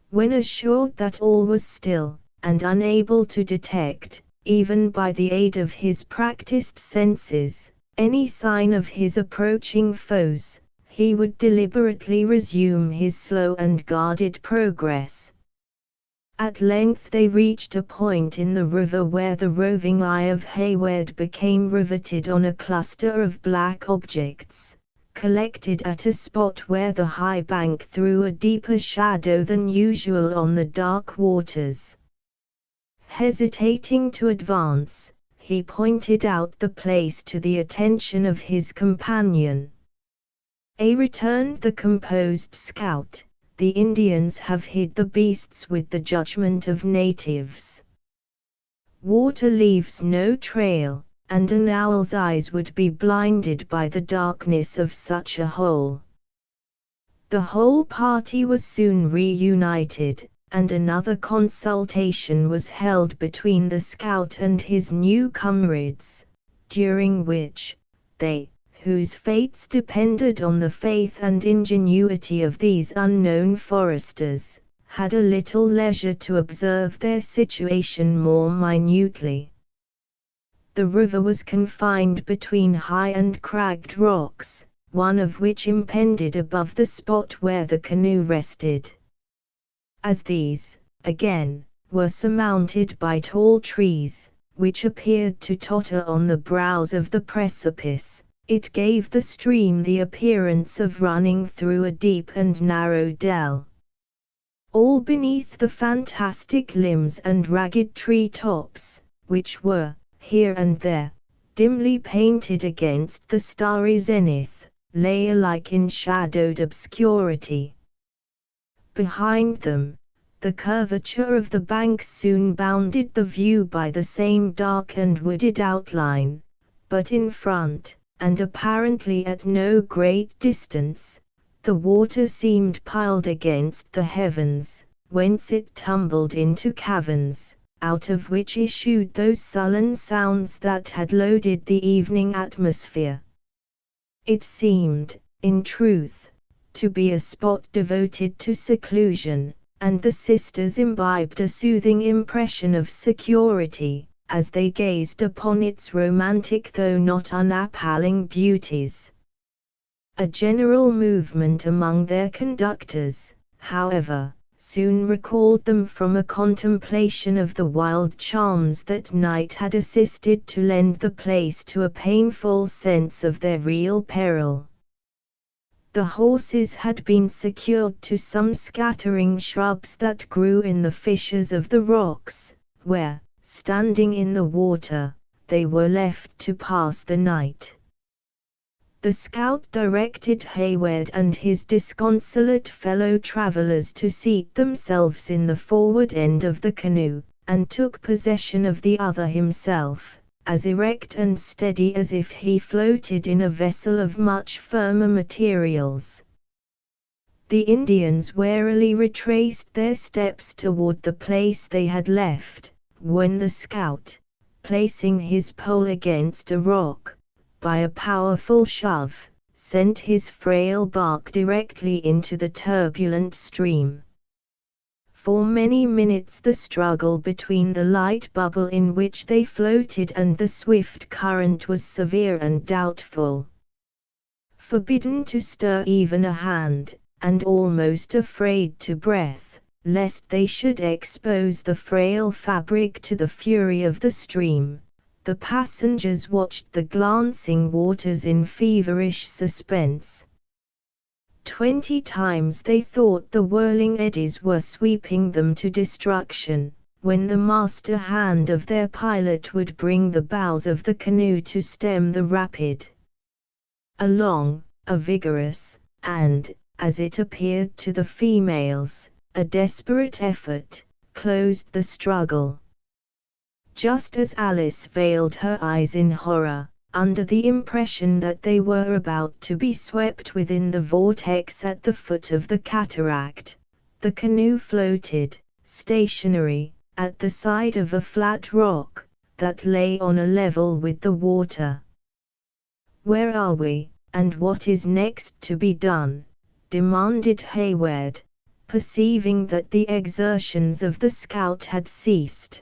When assured that all was still, and unable to detect, even by the aid of his practiced senses, any sign of his approaching foes, he would deliberately resume his slow and guarded progress. At length they reached a point in the river where the roving eye of Hayward became riveted on a cluster of black objects, collected at a spot where the high bank threw a deeper shadow than usual on the dark waters. Hesitating to advance, he pointed out the place to the attention of his companion. Returned the composed scout, the Indians have hid the beasts with the judgment of natives. Water leaves no trail, and an owl's eyes would be blinded by the darkness of such a hole. The whole party was soon reunited, and another consultation was held between the scout and his new comrades, during which, they, whose fates depended on the faith and ingenuity of these unknown foresters, had a little leisure to observe their situation more minutely. The river was confined between high and cragged rocks, one of which impended above the spot where the canoe rested. As these, again, were surmounted by tall trees, which appeared to totter on the brows of the precipice, it gave the stream the appearance of running through a deep and narrow dell. All beneath the fantastic limbs and ragged tree tops, which were, here and there, dimly painted against the starry zenith, lay alike in shadowed obscurity. Behind them, the curvature of the banks soon bounded the view by the same dark and wooded outline, but in front, and apparently at no great distance, the water seemed piled against the heavens, whence it tumbled into caverns, out of which issued those sullen sounds that had loaded the evening atmosphere. It seemed, in truth, to be a spot devoted to seclusion, and the sisters imbibed a soothing impression of security, as they gazed upon its romantic though not unappalling beauties. A general movement among their conductors, however, soon recalled them from a contemplation of the wild charms that night had assisted to lend the place to a painful sense of their real peril. The horses had been secured to some scattering shrubs that grew in the fissures of the rocks, where, standing in the water, they were left to pass the night. The scout directed Hayward and his disconsolate fellow travelers to seat themselves in the forward end of the canoe, and took possession of the other himself, as erect and steady as if he floated in a vessel of much firmer materials. The Indians warily retraced their steps toward the place they had left, when the scout, placing his pole against a rock, by a powerful shove, sent his frail bark directly into the turbulent stream. For many minutes the struggle between the light bubble in which they floated and the swift current was severe and doubtful. Forbidden to stir even a hand, and almost afraid to breath, lest they should expose the frail fabric to the fury of the stream, the passengers watched the glancing waters in feverish suspense. 20 times they thought the whirling eddies were sweeping them to destruction, when the master hand of their pilot would bring the bows of the canoe to stem the rapid. A long, a vigorous, and, as it appeared to the females, a desperate effort, closed the struggle. Just as Alice veiled her eyes in horror, under the impression that they were about to be swept within the vortex at the foot of the cataract, the canoe floated, stationary, at the side of a flat rock, that lay on a level with the water. "Where are we, and what is next to be done?" demanded Hayward, perceiving that the exertions of the scout had ceased.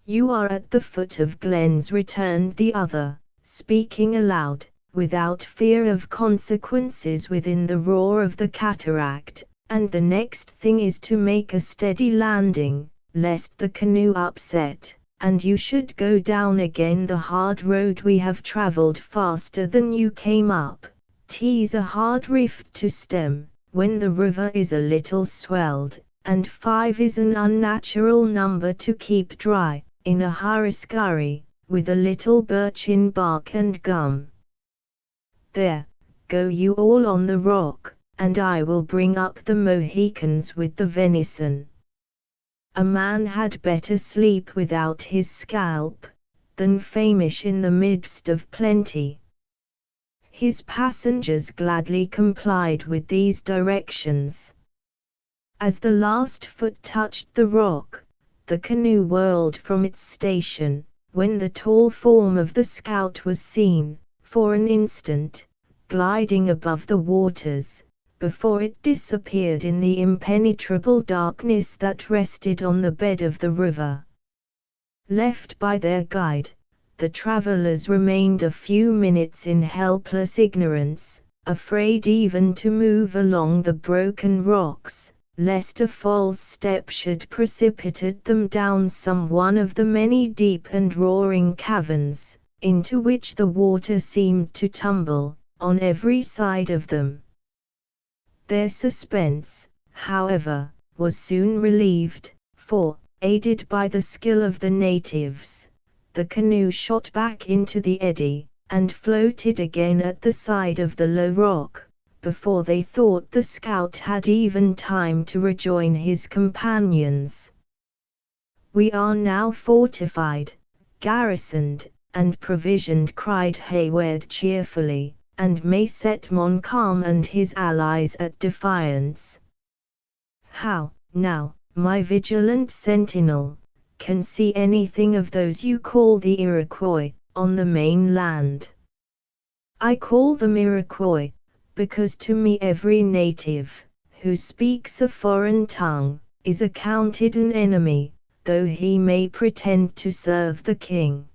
"You are at the foot of Glens," returned the other, speaking aloud, without fear of consequences within the roar of the cataract, "and the next thing is to make a steady landing, lest the canoe upset, and you should go down again the hard road we have traveled faster than you came up. 'Tis a hard rift to stem, when the river is a little swelled, and 5 is an unnatural number to keep dry, in a hurry-scurry, with a little birchen bark and gum. There, go you all on the rock, and I will bring up the Mohicans with the venison. A man had better sleep without his scalp, than famish in the midst of plenty. His passengers gladly complied with these directions. As the last foot touched the rock, the canoe whirled from its station, when the tall form of the scout was seen, for an instant, gliding above the waters, before it disappeared in the impenetrable darkness that rested on the bed of the river. Left by their guide, the travelers remained a few minutes in helpless ignorance, afraid even to move along the broken rocks, lest a false step should precipitate them down some one of the many deep and roaring caverns, into which the water seemed to tumble, on every side of them. Their suspense, however, was soon relieved, for, aided by the skill of the natives, the canoe shot back into the eddy, and floated again at the side of the low rock, before they thought the scout had even time to rejoin his companions. "We are now fortified, garrisoned, and provisioned," cried Hayward cheerfully, "and may set Montcalm and his allies at defiance. How, now, my vigilant sentinel, can see anything of those you call the Iroquois, on the mainland?" "I call them Iroquois, because to me every native, who speaks a foreign tongue, is accounted an enemy, though he may pretend to serve the king.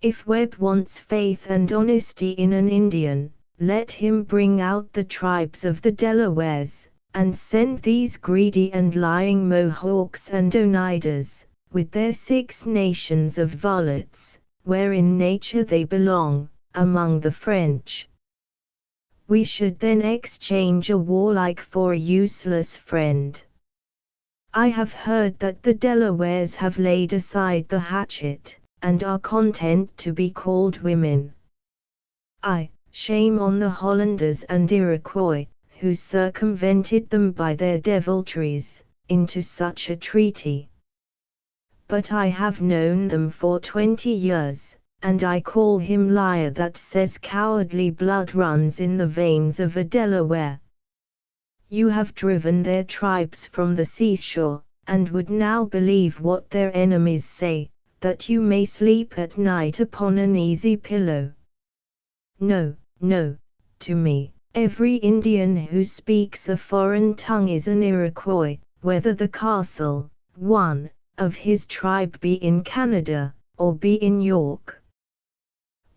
If Webb wants faith and honesty in an Indian, let him bring out the tribes of the Delawares, and send these greedy and lying Mohawks and Oneidas, with their 6 nations of varlets, where in nature they belong, among the French. We should then exchange a warlike for a useless friend. I have heard that the Delawares have laid aside the hatchet, and are content to be called women. Shame on the Hollanders and Iroquois, who circumvented them by their deviltries, into such a treaty. But I have known them for 20 years, and I call him liar that says cowardly blood runs in the veins of a Delaware. You have driven their tribes from the seashore, and would now believe what their enemies say, that you may sleep at night upon an easy pillow. No, no, to me, every Indian who speaks a foreign tongue is an Iroquois, whether the castle, one, of his tribe be in Canada, or be in York.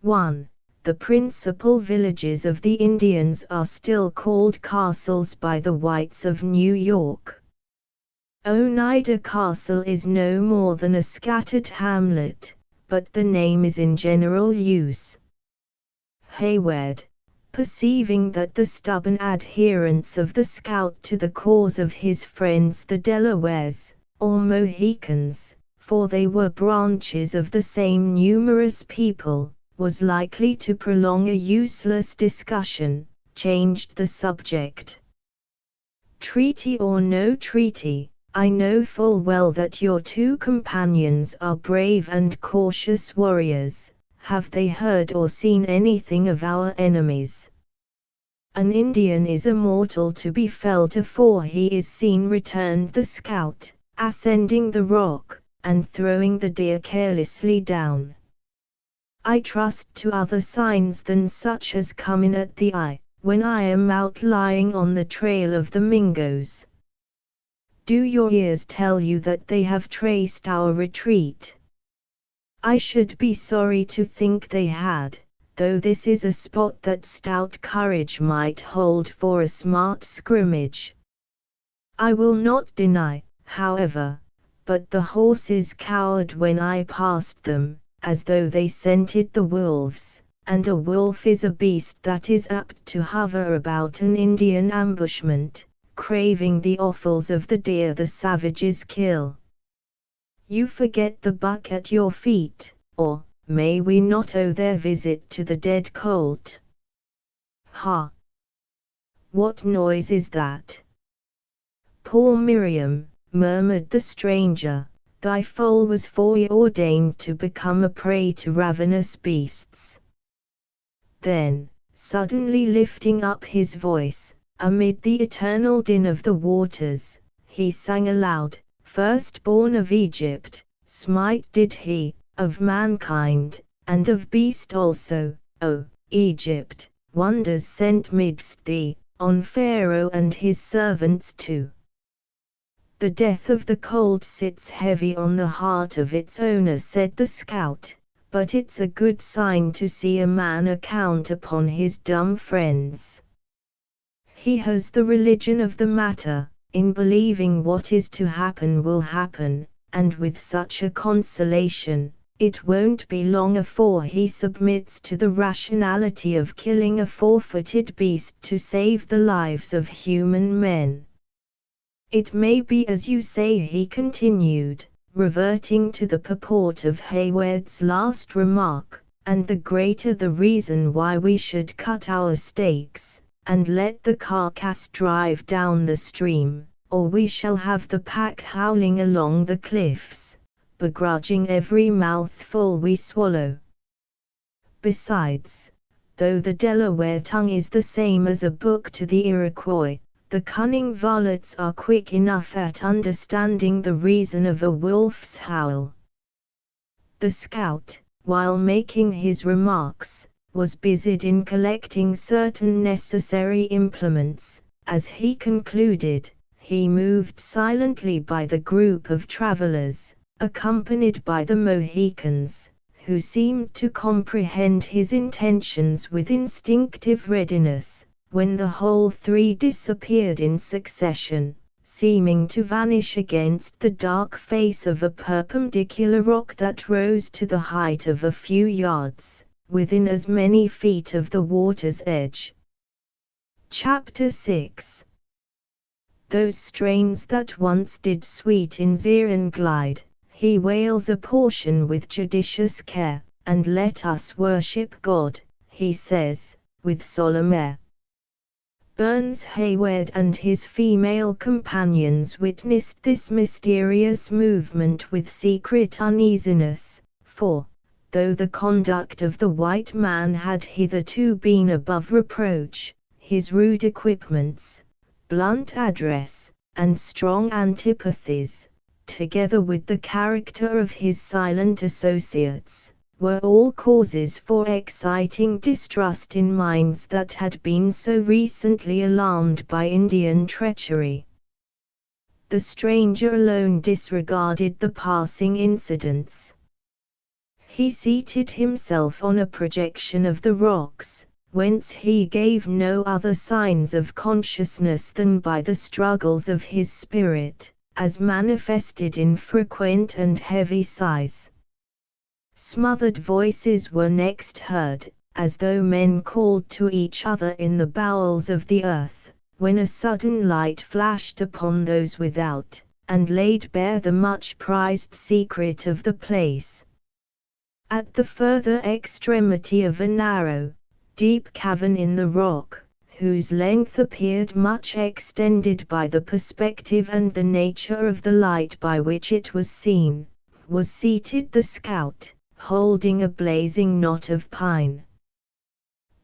1. The principal villages of the Indians are still called castles by the whites of New York. Oneida Castle is no more than a scattered hamlet, but the name is in general use. Hayward, perceiving that the stubborn adherence of the scout to the cause of his friends the Delawares, or Mohicans, for they were branches of the same numerous people, was likely to prolong a useless discussion, changed the subject. "Treaty or no treaty, I know full well that your 2 companions are brave and cautious warriors. Have they heard or seen anything of our enemies?" "An Indian is a mortal to be felt afore he is seen," returned the scout, ascending the rock, and throwing the deer carelessly down. "I trust to other signs than such as come in at the eye, when I am out lying on the trail of the Mingoes. Do your ears tell you that they have traced our retreat?" "I should be sorry to think they had, though this is a spot that stout courage might hold for a smart scrimmage. I will not deny, however, but the horses cowered when I passed them, as though they scented the wolves, and a wolf is a beast that is apt to hover about an Indian ambushment, craving the offals of the deer the savages kill. You forget the buck at your feet, or may we not owe their visit to the dead colt? Ha! What noise is that? Poor Miriam, murmured the stranger, thy foal was foreordained to become a prey to ravenous beasts. Then, suddenly lifting up his voice, amid the eternal din of the waters, he sang aloud, Firstborn of Egypt, smite did he, of mankind, and of beast also, O Egypt, wonders sent midst thee, on Pharaoh and his servants too. The death of the colt sits heavy on the heart of its owner, said the scout, but it's a good sign to see a man account upon his dumb friends. He has the religion of the matter, in believing what is to happen will happen, and with such a consolation, it won't be long afore he submits to the rationality of killing a four-footed beast to save the lives of human men. It may be as you say, he continued, reverting to the purport of Hayward's last remark, and the greater the reason why we should cut our stakes, and let the carcass drive down the stream, or we shall have the pack howling along the cliffs, begrudging every mouthful we swallow. Besides, though the Delaware tongue is the same as a book to the Iroquois, the cunning varlets are quick enough at understanding the reason of a wolf's howl. The scout, while making his remarks, was busied in collecting certain necessary implements. As he concluded, he moved silently by the group of travelers, accompanied by the Mohicans, who seemed to comprehend his intentions with instinctive readiness, when the whole three disappeared in succession, seeming to vanish against the dark face of a perpendicular rock that rose to the height of a few yards, within as many feet of the water's edge. Chapter 6. Those strains that once did sweet in Zion glide, he wails a portion with judicious care, and let us worship God, he says, with solemn air. Burns Hayward and his female companions witnessed this mysterious movement with secret uneasiness, for, though the conduct of the white man had hitherto been above reproach, his rude equipments, blunt address, and strong antipathies, together with the character of his silent associates, were all causes for exciting distrust in minds that had been so recently alarmed by Indian treachery. The stranger alone disregarded the passing incidents. He seated himself on a projection of the rocks, whence he gave no other signs of consciousness than by the struggles of his spirit, as manifested in frequent and heavy sighs. Smothered voices were next heard, as though men called to each other in the bowels of the earth, when a sudden light flashed upon those without, and laid bare the much prized secret of the place. At the further extremity of a narrow, deep cavern in the rock, whose length appeared much extended by the perspective and the nature of the light by which it was seen, was seated the scout, holding a blazing knot of pine.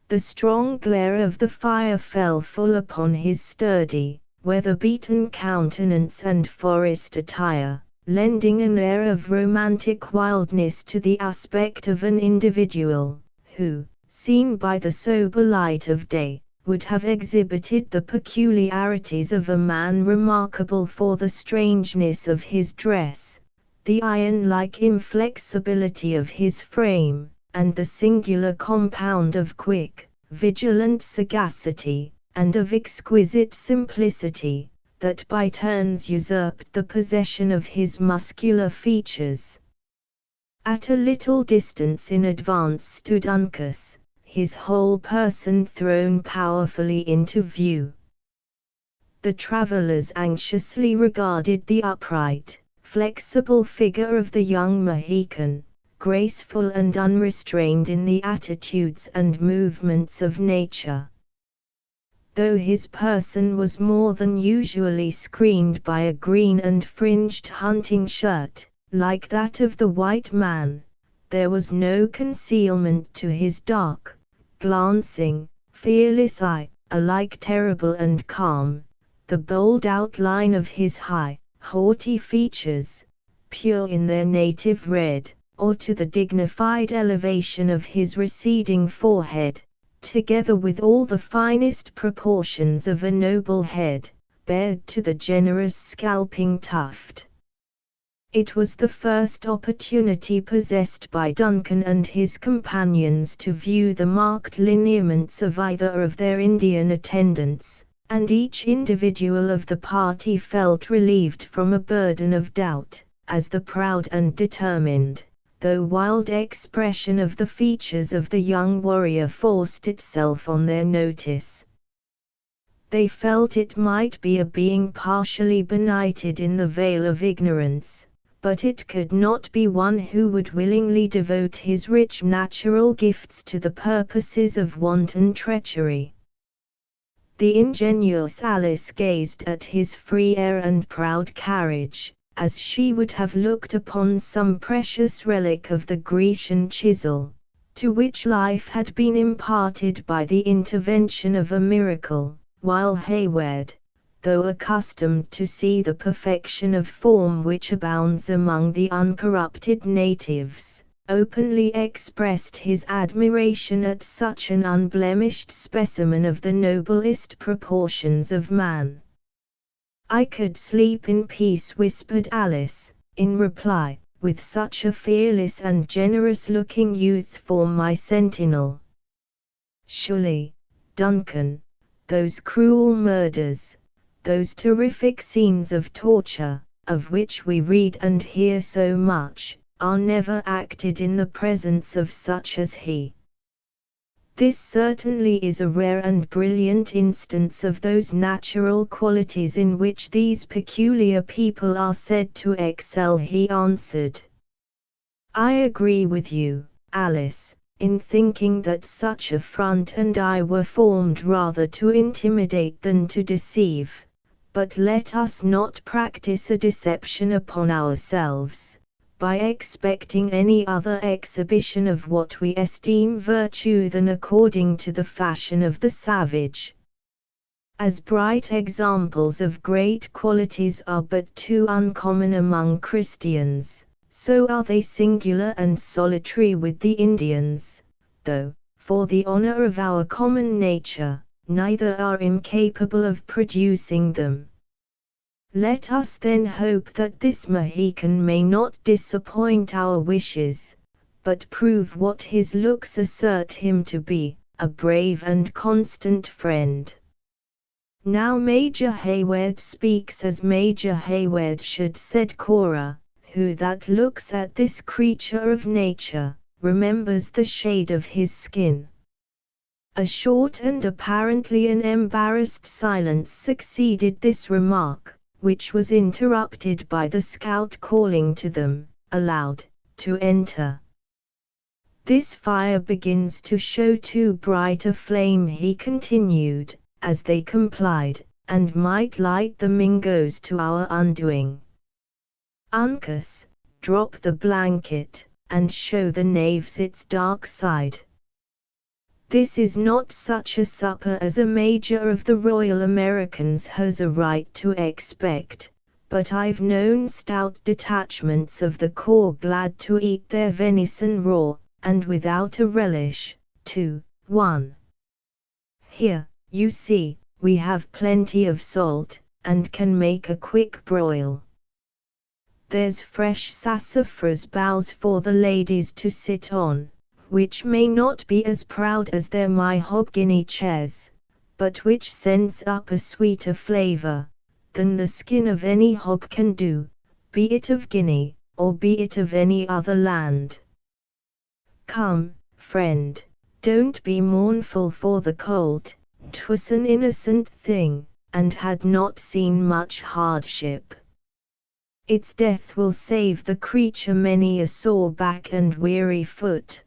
The strong glare of the fire fell full upon his sturdy, weather-beaten countenance and forest attire, lending an air of romantic wildness to the aspect of an individual, who, seen by the sober light of day, would have exhibited the peculiarities of a man remarkable for the strangeness of his dress, the iron-like inflexibility of his frame, and the singular compound of quick, vigilant sagacity, and of exquisite simplicity, that by turns usurped the possession of his muscular features. At a little distance in advance stood Uncas, his whole person thrown powerfully into view. The travellers anxiously regarded the upright, flexible figure of the young Mohican, graceful and unrestrained in the attitudes and movements of nature. Though his person was more than usually screened by a green and fringed hunting shirt, like that of the white man, there was no concealment to his dark, glancing, fearless eye, alike terrible and calm, the bold outline of his high, haughty features, pure in their native red, or to the dignified elevation of his receding forehead, together with all the finest proportions of a noble head, bared to the generous scalping tuft. It was the first opportunity possessed by Duncan and his companions to view the marked lineaments of either of their Indian attendants, and each individual of the party felt relieved from a burden of doubt, as the proud and determined, though wild expression of the features of the young warrior forced itself on their notice. They felt it might be a being partially benighted in the veil of ignorance, but it could not be one who would willingly devote his rich natural gifts to the purposes of wanton treachery. The ingenuous Alice gazed at his free air and proud carriage, as she would have looked upon some precious relic of the Grecian chisel, to which life had been imparted by the intervention of a miracle, while Hayward, though accustomed to see the perfection of form which abounds among the uncorrupted natives, openly expressed his admiration at such an unblemished specimen of the noblest proportions of man. "I could sleep in peace," whispered Alice, in reply, "with such a fearless and generous-looking youth for my sentinel. Surely, Duncan, those cruel murders, those terrific scenes of torture, of which we read and hear so much, are never acted in the presence of such as he. This certainly is a rare and brilliant instance of those natural qualities in which these peculiar people are said to excel," he answered. "I agree with you, Alice, in thinking that such a front and eye were formed rather to intimidate than to deceive. But let us not practice a deception upon ourselves, by expecting any other exhibition of what we esteem virtue than according to the fashion of the savage. As bright examples of great qualities are but too uncommon among Christians, so are they singular and solitary with the Indians, though, for the honor of our common nature, neither are incapable of producing them. Let us then hope that this Mohican may not disappoint our wishes, but prove what his looks assert him to be, a brave and constant friend." "Now Major Hayward speaks as Major Hayward should," said Cora, "who that looks at this creature of nature, remembers the shade of his skin." A short and apparently an embarrassed silence succeeded this remark, which was interrupted by the scout calling to them, aloud, to enter. "This fire begins to show too bright a flame," he continued, as they complied, "and might light the Mingoes to our undoing. Uncas, drop the blanket, and show the knaves its dark side. This is not such a supper as a major of the Royal Americans has a right to expect, but I've known stout detachments of the corps glad to eat their venison raw, and without a relish, too. 1. Here, you see, we have plenty of salt, and can make a quick broil. There's fresh sassafras boughs for the ladies to sit on, which may not be as proud as their mahogany chairs, but which sends up a sweeter flavor than the skin of any hog can do, be it of Guinea, or be it of any other land. Come, friend, don't be mournful for the colt, 'twas an innocent thing, and had not seen much hardship. Its death will save the creature many a sore back and weary foot.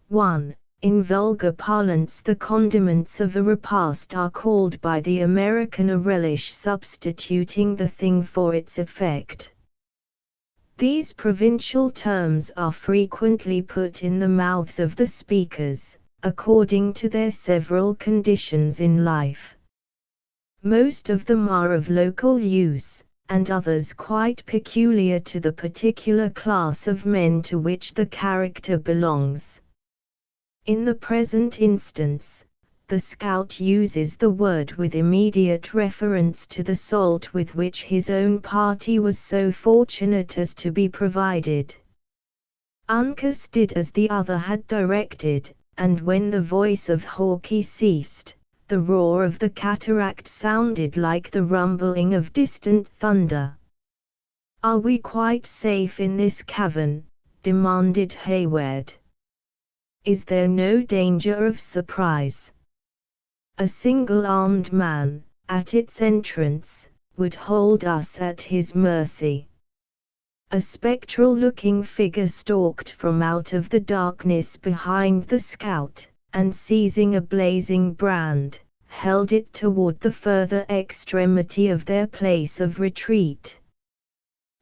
1. In vulgar parlance, the condiments of a repast are called by the American a relish, substituting the thing for its effect. These provincial terms are frequently put in the mouths of the speakers, according to their several conditions in life. Most of them are of local use, and others quite peculiar to the particular class of men to which the character belongs. In the present instance, the scout uses the word with immediate reference to the salt with which his own party was so fortunate as to be provided. Uncas did as the other had directed, and when the voice of Hawkeye ceased, the roar of the cataract sounded like the rumbling of distant thunder. "Are we quite safe in this cavern?" demanded Hayward. "Is there no danger of surprise?" A single armed man, at its entrance, would hold us at his mercy. A spectral-looking figure stalked from out of the darkness behind the scout, and seizing a blazing brand, held it toward the further extremity of their place of retreat.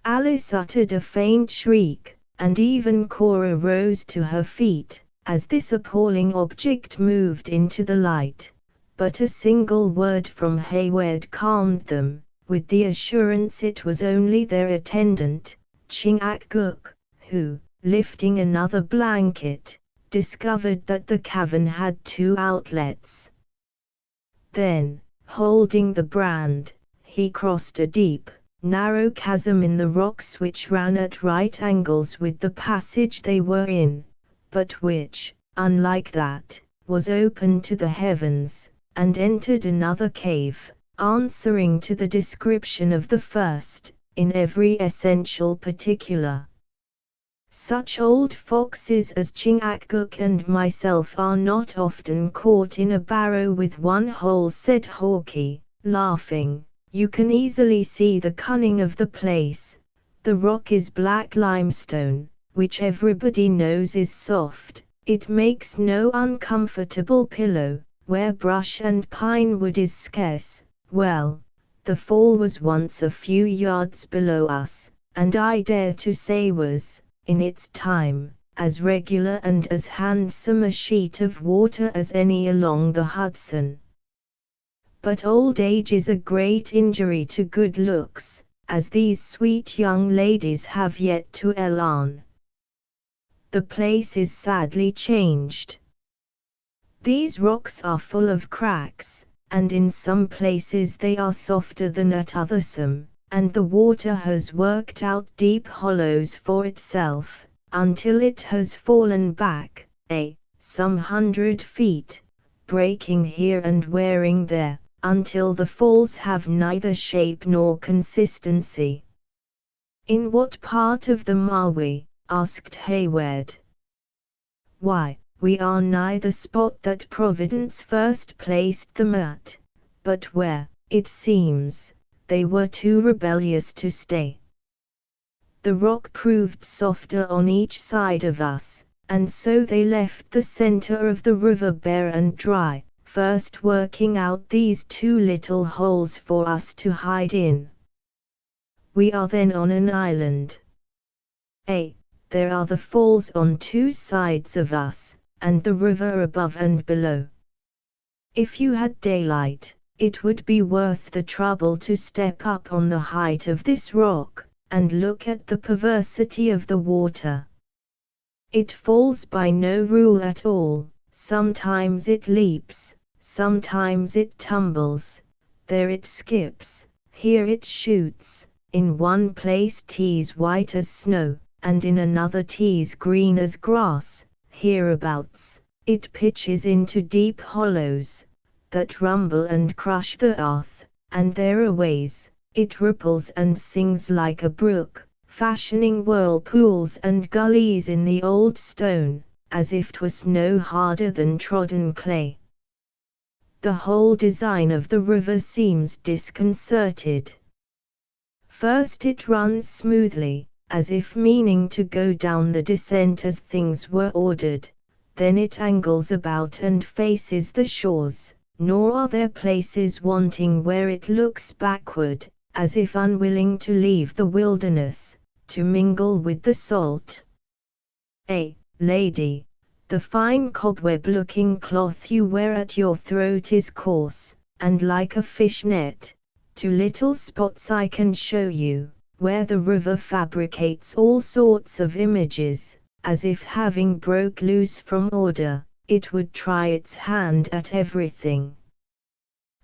Alice uttered a faint shriek, and even Cora rose to her feet, as this appalling object moved into the light, but a single word from Hayward calmed them, with the assurance it was only their attendant, Chingachgook, who, lifting another blanket, discovered that the cavern had 2 outlets. Then, holding the brand, he crossed a deep, narrow chasm in the rocks which ran at right angles with the passage they were in, but which, unlike that, was open to the heavens, and entered another cave, answering to the description of the first, in every essential particular. "Such old foxes as Chingachgook and myself are not often caught in a barrow with one hole," said Hawkeye, laughing. "You can easily see the cunning of the place. The rock is black limestone, which everybody knows is soft. It makes no uncomfortable pillow, where brush and pine wood is scarce. Well, the fall was once a few yards below us, and I dare to say was, in its time, as regular and as handsome a sheet of water as any along the Hudson. But old age is a great injury to good looks, as these sweet young ladies have yet to learn. The place is sadly changed. These rocks are full of cracks, and in some places they are softer than at others, and the water has worked out deep hollows for itself, until it has fallen back, some 100 feet, breaking here and wearing there, until the falls have neither shape nor consistency. "In what part of them are we?" asked Hayward. "Why, we are nigh the spot that Providence first placed them at, but where, it seems, they were too rebellious to stay. The rock proved softer on each side of us, and so they left the center of the river bare and dry, first working out these 2 little holes for us to hide in. We are then on an island. There are the falls on 2 sides of us, and the river above and below. If you had daylight, it would be worth the trouble to step up on the height of this rock, and look at the perversity of the water. It falls by no rule at all, sometimes it leaps, sometimes it tumbles, there it skips, here it shoots, in one place 'tis white as snow, and in another 'tis green as grass, hereabouts, it pitches into deep hollows, that rumble and crush the earth, and thereaways, it ripples and sings like a brook, fashioning whirlpools and gullies in the old stone, as if 'twas no harder than trodden clay. the whole design of the river seems disconcerted. First it runs smoothly, as if meaning to go down the descent as things were ordered, then it angles about and faces the shores, nor are there places wanting where it looks backward, as if unwilling to leave the wilderness, to mingle with the salt. Lady, the fine cobweb-looking cloth you wear at your throat is coarse, and like a fish net. 2 little spots I can show you, where the river fabricates all sorts of images, as if having broke loose from order, it would try its hand at everything.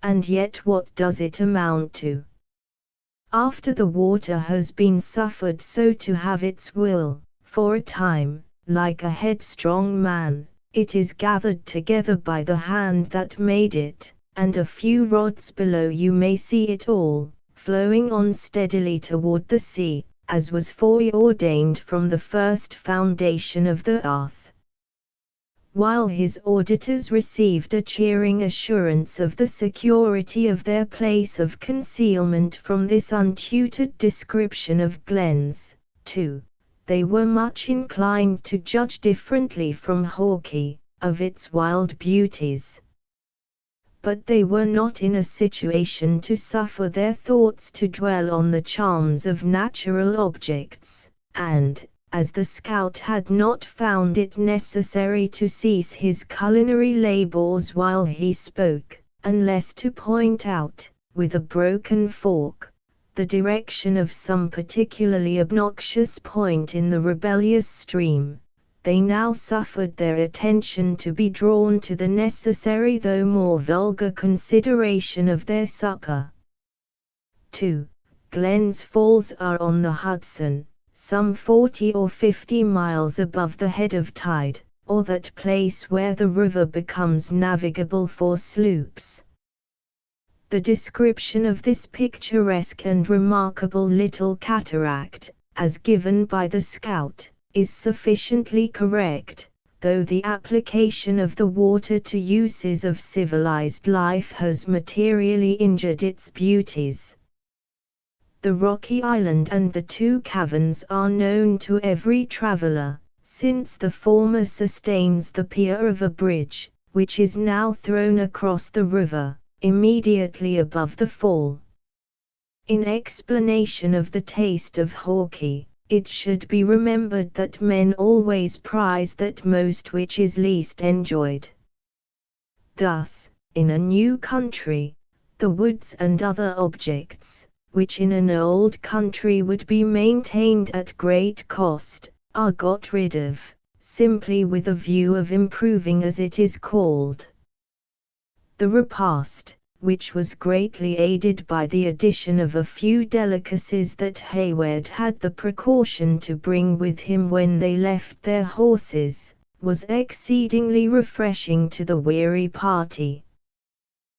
And yet what does it amount to? After the water has been suffered so to have its will, for a time, like a headstrong man, it is gathered together by the hand that made it, and a few rods below you may see it all, flowing on steadily toward the sea, as was foreordained from the first foundation of the earth. While his auditors received a cheering assurance of the security of their place of concealment from this untutored description of glens, too, they were much inclined to judge differently from Hawkeye, of its wild beauties. But they were not in a situation to suffer their thoughts to dwell on the charms of natural objects, and, as the scout had not found it necessary to cease his culinary labors while he spoke, unless to point out, with a broken fork, the direction of some particularly obnoxious point in the rebellious stream, they now suffered their attention to be drawn to the necessary though more vulgar consideration of their supper. 2. Glens Falls are on the Hudson, some 40 or 50 miles above the head of tide, or that place where the river becomes navigable for sloops. The description of this picturesque and remarkable little cataract, as given by the scout, is sufficiently correct, though the application of the water to uses of civilized life has materially injured its beauties. The rocky island and the 2 caverns are known to every traveler, since the former sustains the pier of a bridge, which is now thrown across the river, immediately above the fall. In explanation of the taste of Hawkeye, it should be remembered that men always prize that most which is least enjoyed. Thus, in a new country, the woods and other objects, which in an old country would be maintained at great cost, are got rid of, simply with a view of improving as it is called. The repast, which was greatly aided by the addition of a few delicacies that Hayward had the precaution to bring with him when they left their horses, was exceedingly refreshing to the weary party.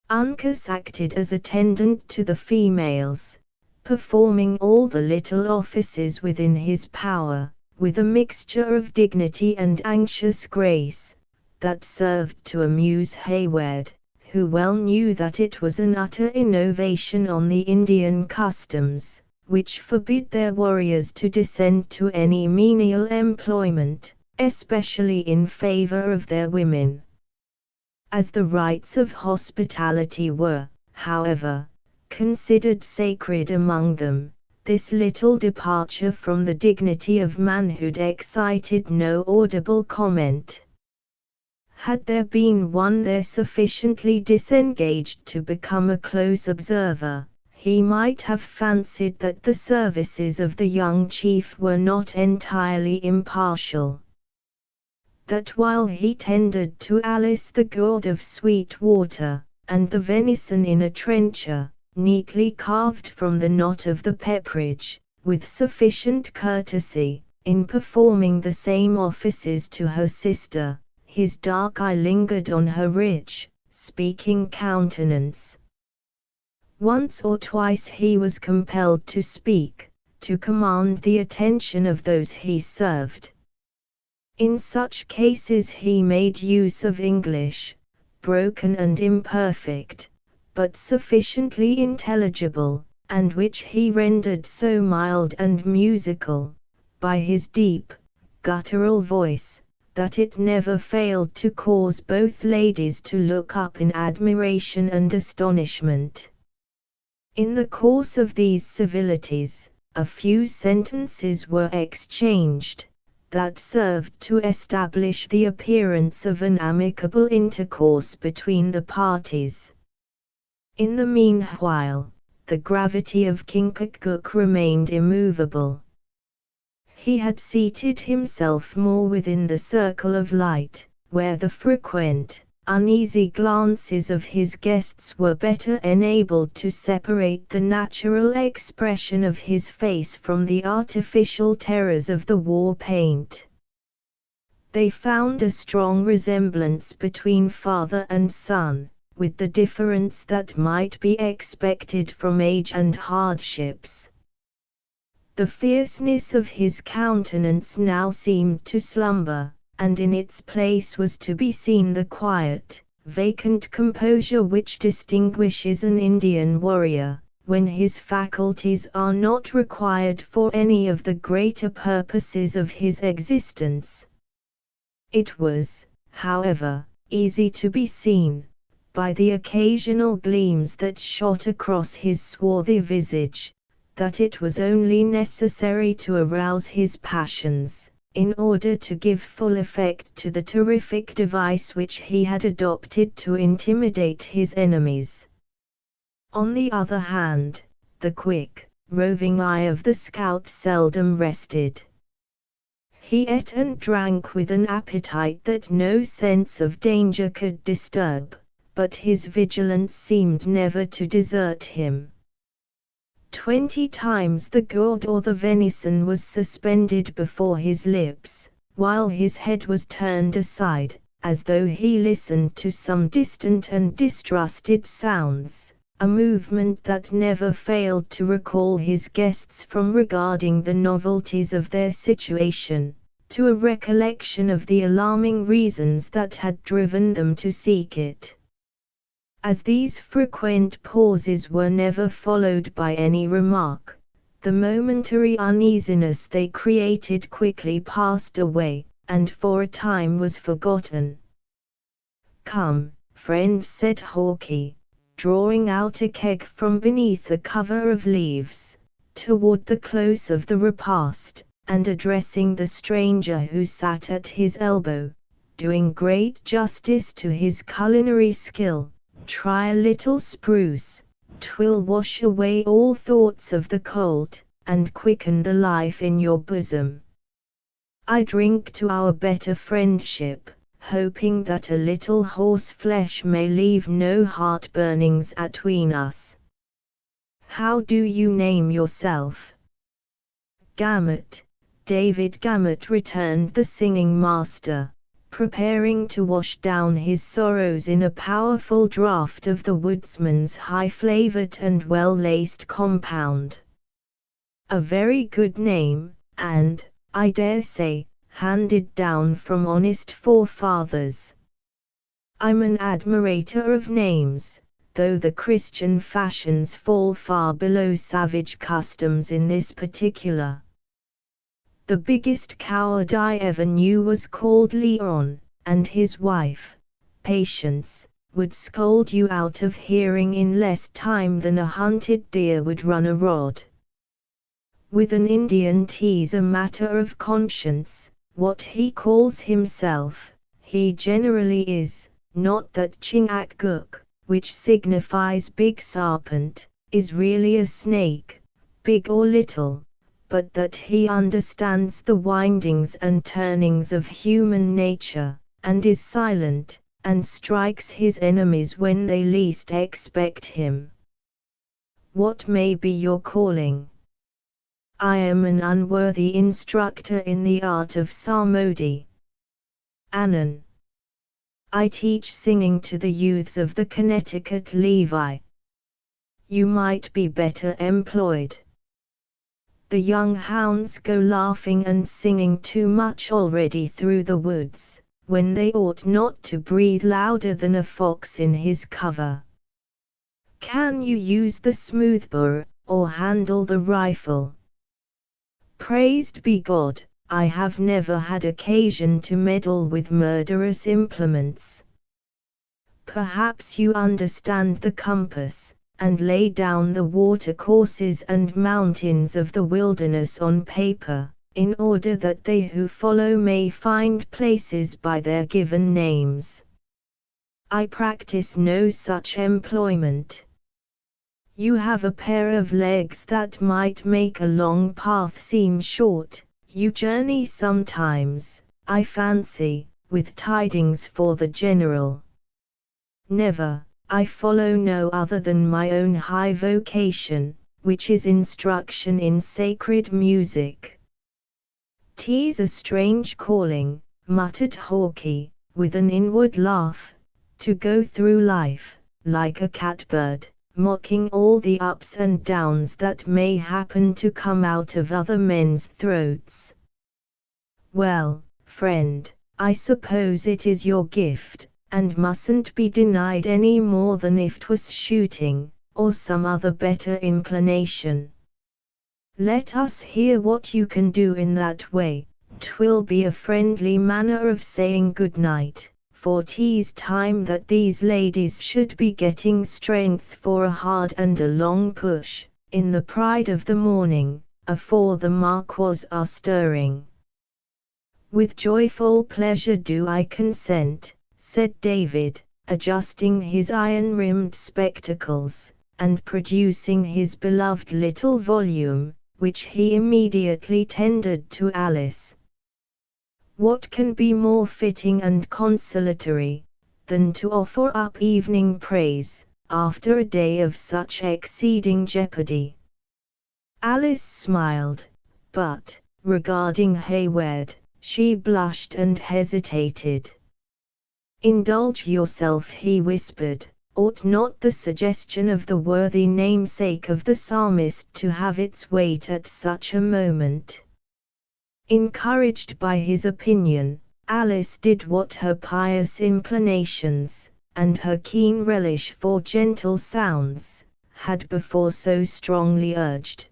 Uncas acted as attendant to the females, performing all the little offices within his power, with a mixture of dignity and anxious grace, that served to amuse Hayward, who well knew that it was an utter innovation on the Indian customs, which forbid their warriors to descend to any menial employment, especially in favor of their women. As the rites of hospitality were, however, considered sacred among them, this little departure from the dignity of manhood excited no audible comment. Had there been one there sufficiently disengaged to become a close observer, he might have fancied that the services of the young chief were not entirely impartial. That while he tendered to Alice the gourd of sweet water, and the venison in a trencher, neatly carved from the knot of the pepperidge, with sufficient courtesy, in performing the same offices to her sister, his dark eye lingered on her rich, speaking countenance. Once or twice he was compelled to speak, to command the attention of those he served. In such cases he made use of English, broken and imperfect, but sufficiently intelligible, and which he rendered so mild and musical, by his deep, guttural voice, that it never failed to cause both ladies to look up in admiration and astonishment. In the course of these civilities, a few sentences were exchanged, that served to establish the appearance of an amicable intercourse between the parties. In the meanwhile, the gravity of Kinkakkuk remained immovable. He had seated himself more within the circle of light, where the frequent, uneasy glances of his guests were better enabled to separate the natural expression of his face from the artificial terrors of the war paint. They found a strong resemblance between father and son, with the difference that might be expected from age and hardships. The fierceness of his countenance now seemed to slumber, and in its place was to be seen the quiet, vacant composure which distinguishes an Indian warrior, when his faculties are not required for any of the greater purposes of his existence. It was, however, easy to be seen, by the occasional gleams that shot across his swarthy visage, that it was only necessary to arouse his passions, in order to give full effect to the terrific device which he had adopted to intimidate his enemies. On the other hand, the quick, roving eye of the scout seldom rested. He ate and drank with an appetite that no sense of danger could disturb, but his vigilance seemed never to desert him. 20 times the gourd or the venison was suspended before his lips, while his head was turned aside, as though he listened to some distant and distrusted sounds, a movement that never failed to recall his guests from regarding the novelties of their situation, to a recollection of the alarming reasons that had driven them to seek it. As these frequent pauses were never followed by any remark, the momentary uneasiness they created quickly passed away, and for a time was forgotten. "Come, friend," said Hawkie, drawing out a keg from beneath a cover of leaves, toward the close of the repast, and addressing the stranger who sat at his elbow, doing great justice to his culinary skill. "Try a little spruce, 'twill wash away all thoughts of the cold, and quicken the life in your bosom. I drink to our better friendship, hoping that a little horse flesh may leave no heart-burnings atween us. How do you name yourself?" "Gamut, David Gamut," returned the singing master, preparing to wash down his sorrows in a powerful draught of the woodsman's high-flavored and well-laced compound. "A very good name, and, I dare say, handed down from honest forefathers. I'm an admirator of names, though the Christian fashions fall far below savage customs in this particular. The biggest coward I ever knew was called Leon, and his wife, Patience, would scold you out of hearing in less time than a hunted deer would run a rod. With an Indian 'tis a matter of conscience, what he calls himself, he generally is, not that Chingakguk, which signifies big serpent, is really a snake, big or little, but that he understands the windings and turnings of human nature, and is silent, and strikes his enemies when they least expect him. What may be your calling?" "I am an unworthy instructor in the art of psalmody. Anon. I teach singing to the youths of the Connecticut Levi." "You might be better employed. The young hounds go laughing and singing too much already through the woods, when they ought not to breathe louder than a fox in his cover? Can you use the smoothbore, or handle the rifle? Praised be God, I have never had occasion to meddle with murderous implements. Perhaps you understand the compass, and lay down the watercourses and mountains of the wilderness on paper, in order that they who follow may find places by their given names. I practice no such employment. You have a pair of legs that might make a long path seem short. You journey sometimes, I fancy, with tidings for the general. Never, I follow no other than my own high vocation, which is instruction in sacred music. 'Tis a strange calling, muttered Hawke, with an inward laugh, to go through life, like a catbird, mocking all the ups and downs that may happen to come out of other men's throats. Well, friend, I suppose it is your gift, and mustn't be denied any more than if 'twas shooting, or some other better inclination. Let us hear what you can do in that way. 'Twill be a friendly manner of saying good night, for 'tis time that these ladies should be getting strength for a hard and a long push, in the pride of the morning, afore the Marquois are stirring. With joyful pleasure do I consent, said David, adjusting his iron-rimmed spectacles, and producing his beloved little volume, which he immediately tendered to Alice. What can be more fitting and consolatory, than to offer up evening praise, after a day of such exceeding jeopardy? Alice smiled, but, regarding Hayward, she blushed and hesitated. Indulge yourself, he whispered. Ought not the suggestion of the worthy namesake of the psalmist to have its weight at such a moment? Encouraged by his opinion, Alice did what her pious inclinations, and her keen relish for gentle sounds, had before so strongly urged.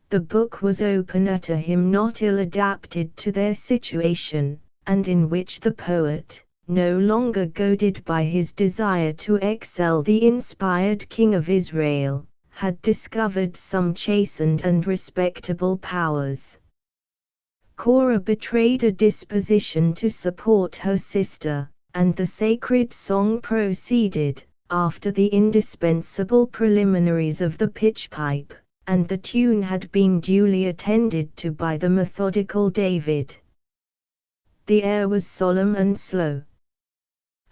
The book was open at a hymn not ill adapted to their situation, and in which the poet, no longer goaded by his desire to excel the inspired King of Israel, had discovered some chastened and respectable powers. Cora betrayed a disposition to support her sister, and the sacred song proceeded, after the indispensable preliminaries of the pitch-pipe, and the tune had been duly attended to by the methodical David. The air was solemn and slow.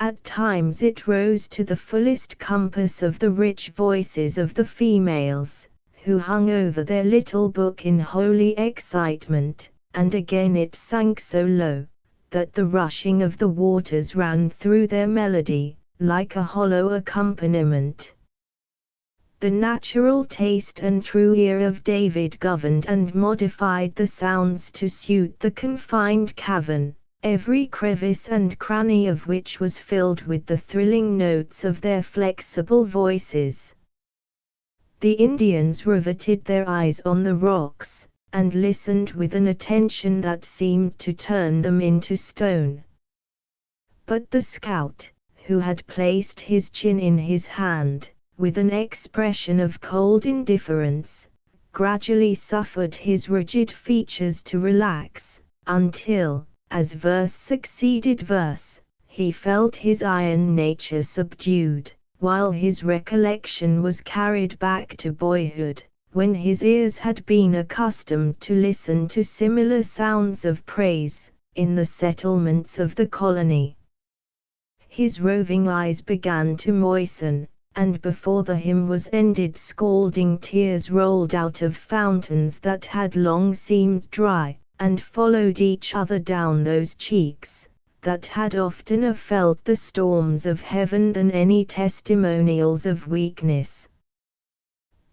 At times it rose to the fullest compass of the rich voices of the females, who hung over their little book in holy excitement, and again it sank so low, that the rushing of the waters ran through their melody, like a hollow accompaniment. The natural taste and true ear of David governed and modified the sounds to suit the confined cavern, every crevice and cranny of which was filled with the thrilling notes of their flexible voices. The Indians riveted their eyes on the rocks, and listened with an attention that seemed to turn them into stone. But the scout, who had placed his chin in his hand, with an expression of cold indifference, gradually suffered his rigid features to relax, until, as verse succeeded verse, he felt his iron nature subdued, while his recollection was carried back to boyhood, when his ears had been accustomed to listen to similar sounds of praise, in the settlements of the colony. His roving eyes began to moisten, and before the hymn was ended scalding tears rolled out of fountains that had long seemed dry, and followed each other down those cheeks, that had oftener felt the storms of heaven than any testimonials of weakness.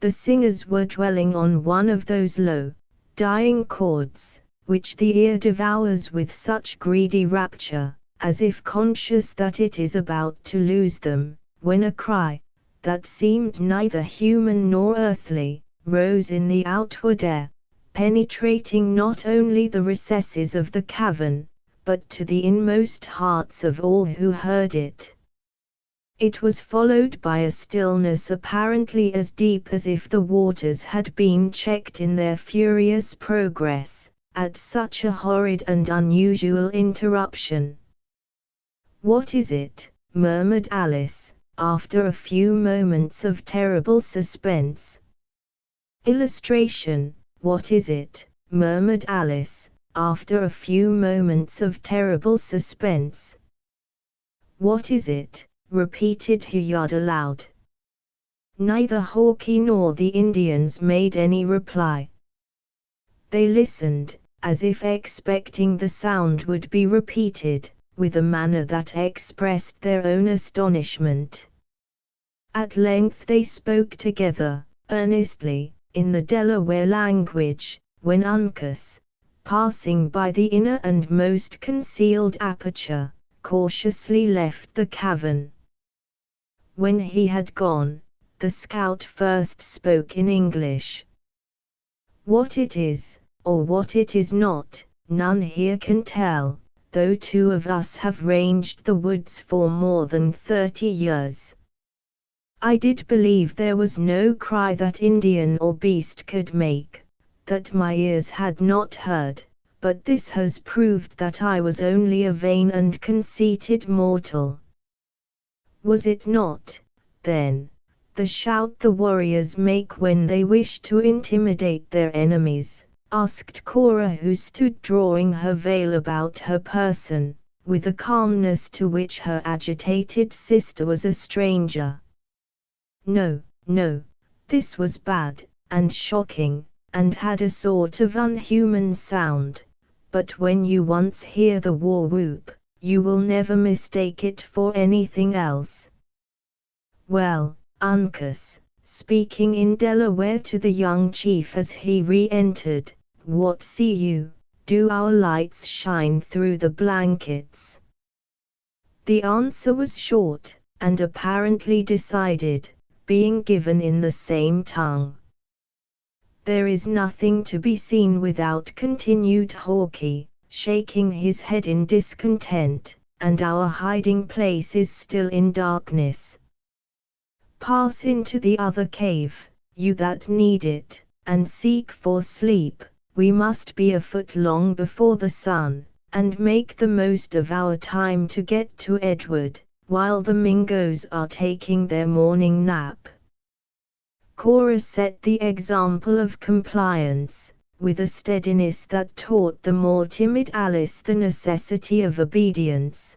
The singers were dwelling on one of those low, dying chords, which the ear devours with such greedy rapture, as if conscious that it is about to lose them, when a cry, that seemed neither human nor earthly, rose in the outward air, penetrating not only the recesses of the cavern, but to the inmost hearts of all who heard it. It was followed by a stillness apparently as deep as if the waters had been checked in their furious progress, at such a horrid and unusual interruption. "What is it?" murmured Alice, after a few moments of terrible suspense. Illustration. "What is it?" murmured Alice, after a few moments of terrible suspense. "What is it?" repeated Huyard aloud. Neither Hawkie nor the Indians made any reply. They listened, as if expecting the sound would be repeated, with a manner that expressed their own astonishment. At length they spoke together, earnestly, in the Delaware language, when Uncas, passing by the inner and most concealed aperture, cautiously left the cavern. When he had gone, the scout first spoke in English. "What it is, or what it is not, none here can tell, though two of us have ranged the woods for more than 30 years. I did believe there was no cry that Indian or beast could make, that my ears had not heard, but this has proved that I was only a vain and conceited mortal." "Was it not, then, the shout the warriors make when they wish to intimidate their enemies?" asked Cora, who stood drawing her veil about her person, with a calmness to which her agitated sister was a stranger. "No, no, this was bad, and shocking, and had a sort of unhuman sound, but when you once hear the war whoop, you will never mistake it for anything else." "Well, Uncas," speaking in Delaware to the young chief as he re-entered, "what see you? Do our lights shine through the blankets?" The answer was short, and apparently decided, being given in the same tongue. "There is nothing to be seen without," continued Hawkie, shaking his head in discontent, "and our hiding place is still in darkness. Pass into the other cave, you that need it, and seek for sleep. We must be afoot long before the sun, and make the most of our time to get to Edward, while the Mingoes are taking their morning nap." Cora set the example of compliance, with a steadiness that taught the more timid Alice the necessity of obedience.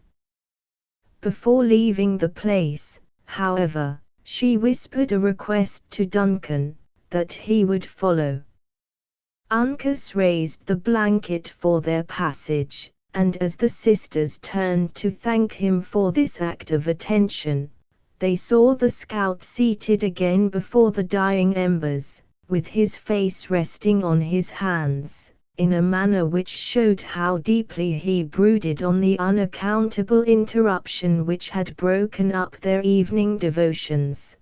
Before leaving the place, however, she whispered a request to Duncan, that he would follow. Uncas raised the blanket for their passage, and as the sisters turned to thank him for this act of attention, they saw the scout seated again before the dying embers, with his face resting on his hands, in a manner which showed how deeply he brooded on the unaccountable interruption which had broken up their evening devotions.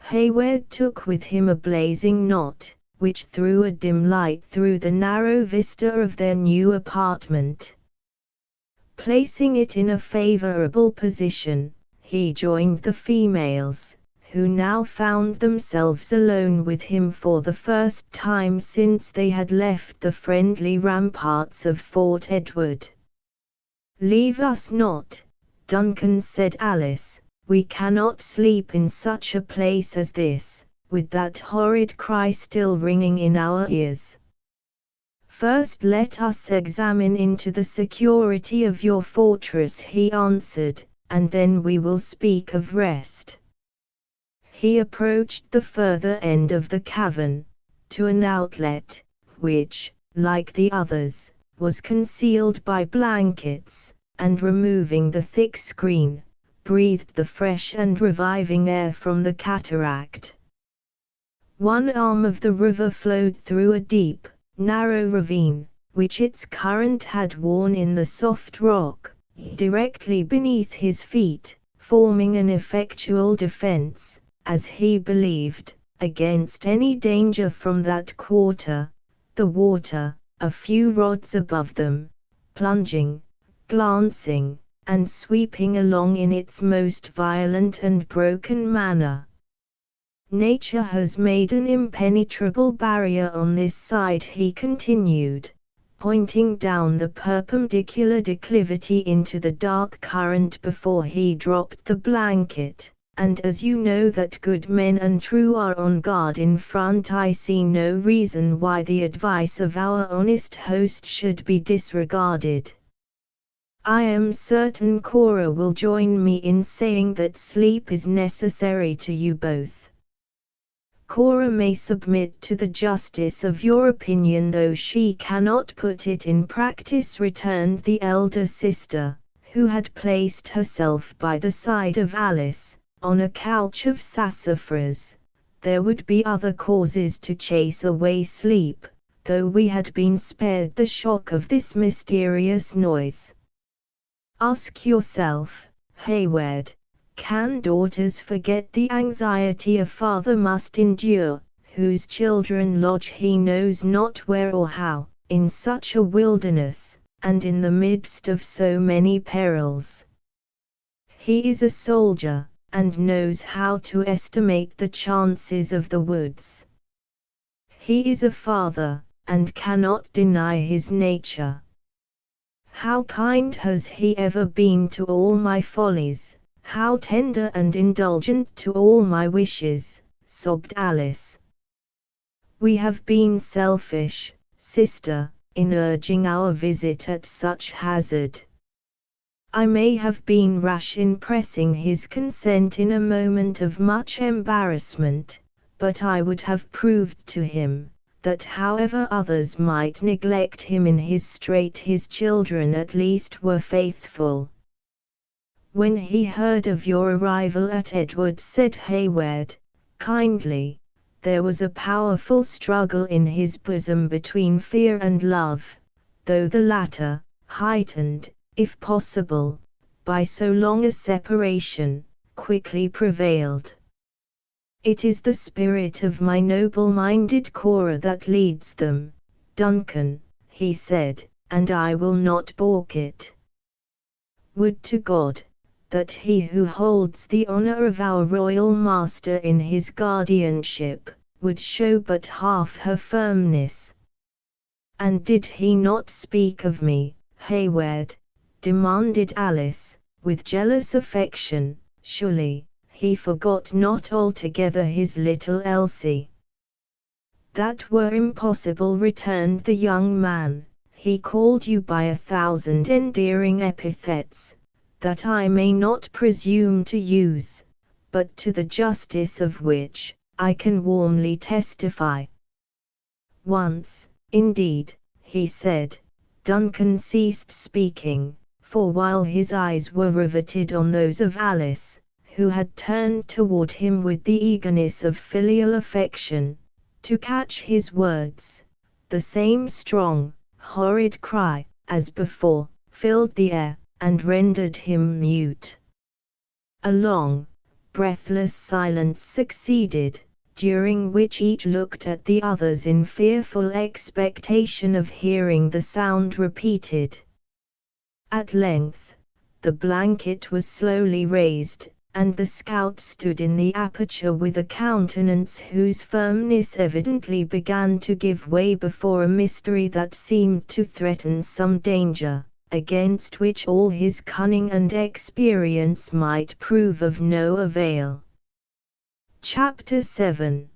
Hayward took with him a blazing knot, which threw a dim light through the narrow vista of their new apartment. Placing it in a favorable position, he joined the females, who now found themselves alone with him for the first time since they had left the friendly ramparts of Fort Edward. "Leave us not, Duncan," said Alice, "we cannot sleep in such a place as this, with that horrid cry still ringing in our ears. First let us examine into the security of your fortress," he answered, "and then we will speak of rest." He approached the further end of the cavern, to an outlet, which, like the others, was concealed by blankets, and removing the thick screen, breathed the fresh and reviving air from the cataract. One arm of the river flowed through a deep, narrow ravine, which its current had worn in the soft rock, directly beneath his feet, forming an effectual defense, as he believed, against any danger from that quarter. The water, a few rods above them, plunging, glancing, and sweeping along in its most violent and broken manner. Nature has made an impenetrable barrier on this side, he continued, pointing down the perpendicular declivity into the dark current before he dropped the blanket, and as you know that good men and true are on guard in front, I see no reason why the advice of our honest host should be disregarded. I am certain Cora will join me in saying that sleep is necessary to you both. Cora may submit to the justice of your opinion, though she cannot put it in practice, returned the elder sister, who had placed herself by the side of Alice, on a couch of sassafras. There would be other causes to chase away sleep, though we had been spared the shock of this mysterious noise. Ask yourself, Hayward, can daughters forget the anxiety a father must endure, whose children lodge he knows not where or how, in such a wilderness, and in the midst of so many perils? He is a soldier, and knows how to estimate the chances of the woods. He is a father, and cannot deny his nature. How kind has he ever been to all my follies, how tender and indulgent to all my wishes, sobbed Alice. We have been selfish, sister, in urging our visit at such hazard. I may have been rash in pressing his consent in a moment of much embarrassment, but I would have proved to him, that however others might neglect him in his strait, his children at least were faithful. When he heard of your arrival at Edward, said Hayward, kindly, there was a powerful struggle in his bosom between fear and love, though the latter, heightened, if possible, by so long a separation, quickly prevailed. It is the spirit of my noble-minded Cora that leads them, Duncan, he said, and I will not balk it. Would to God that he who holds the honor of our royal master in his guardianship, would show but half her firmness. And did he not speak of me, Hayward? Demanded Alice, with jealous affection. Surely, he forgot not altogether his little Elsie. That were impossible, returned the young man. He called you by 1,000 endearing epithets, that I may not presume to use, but to the justice of which, I can warmly testify. Once, indeed, he said. Duncan ceased speaking, for while his eyes were riveted on those of Alice, who had turned toward him with the eagerness of filial affection, to catch his words, the same strong, horrid cry, as before, filled the air, and rendered him mute. A long, breathless silence succeeded, during which each looked at the others in fearful expectation of hearing the sound repeated. At length, the blanket was slowly raised, and the scout stood in the aperture with a countenance whose firmness evidently began to give way before a mystery that seemed to threaten some danger, against which all his cunning and experience might prove of no avail. Chapter 7.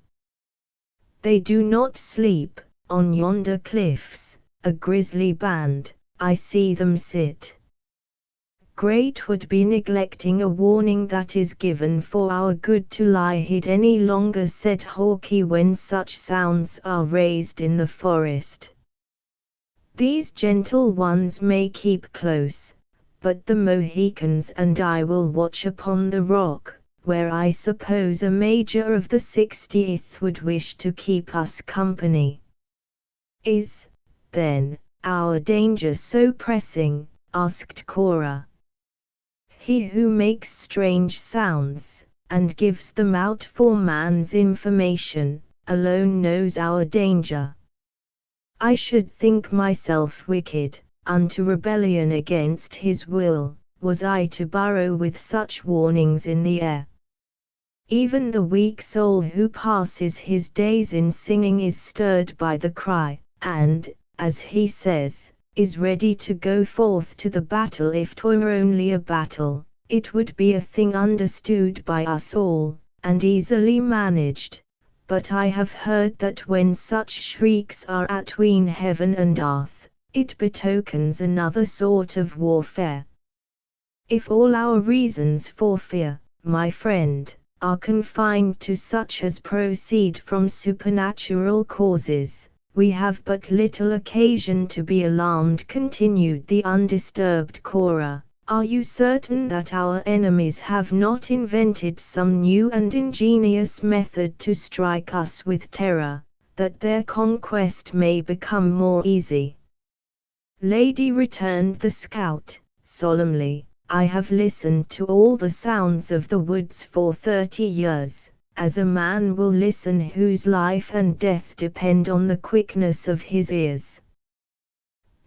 They do not sleep, on yonder cliffs, a grisly band, I see them sit. Great would be neglecting a warning that is given for our good to lie hid any longer, said Hawkeye, when such sounds are raised in the forest. These gentle ones may keep close, but the Mohicans and I will watch upon the rock, where I suppose a major of the 60th would wish to keep us company. Is, then, our danger so pressing?" asked Cora. "He who makes strange sounds, and gives them out for man's information, alone knows our danger. I should think myself wicked, unto rebellion against his will, was I to burrow with such warnings in the air. Even the weak soul who passes his days in singing is stirred by the cry, and, as he says, is ready to go forth to the battle if 'twere only a battle. It would be a thing understood by us all, and easily managed. But I have heard that when such shrieks are atween heaven and earth, it betokens another sort of warfare. If all our reasons for fear, my friend, are confined to such as proceed from supernatural causes, we have but little occasion to be alarmed," continued the undisturbed Cora. "Are you certain that our enemies have not invented some new and ingenious method to strike us with terror, that their conquest may become more easy?" "Lady," returned the scout, solemnly, "I have listened to all the sounds of the woods for 30 years, as a man will listen whose life and death depend on the quickness of his ears.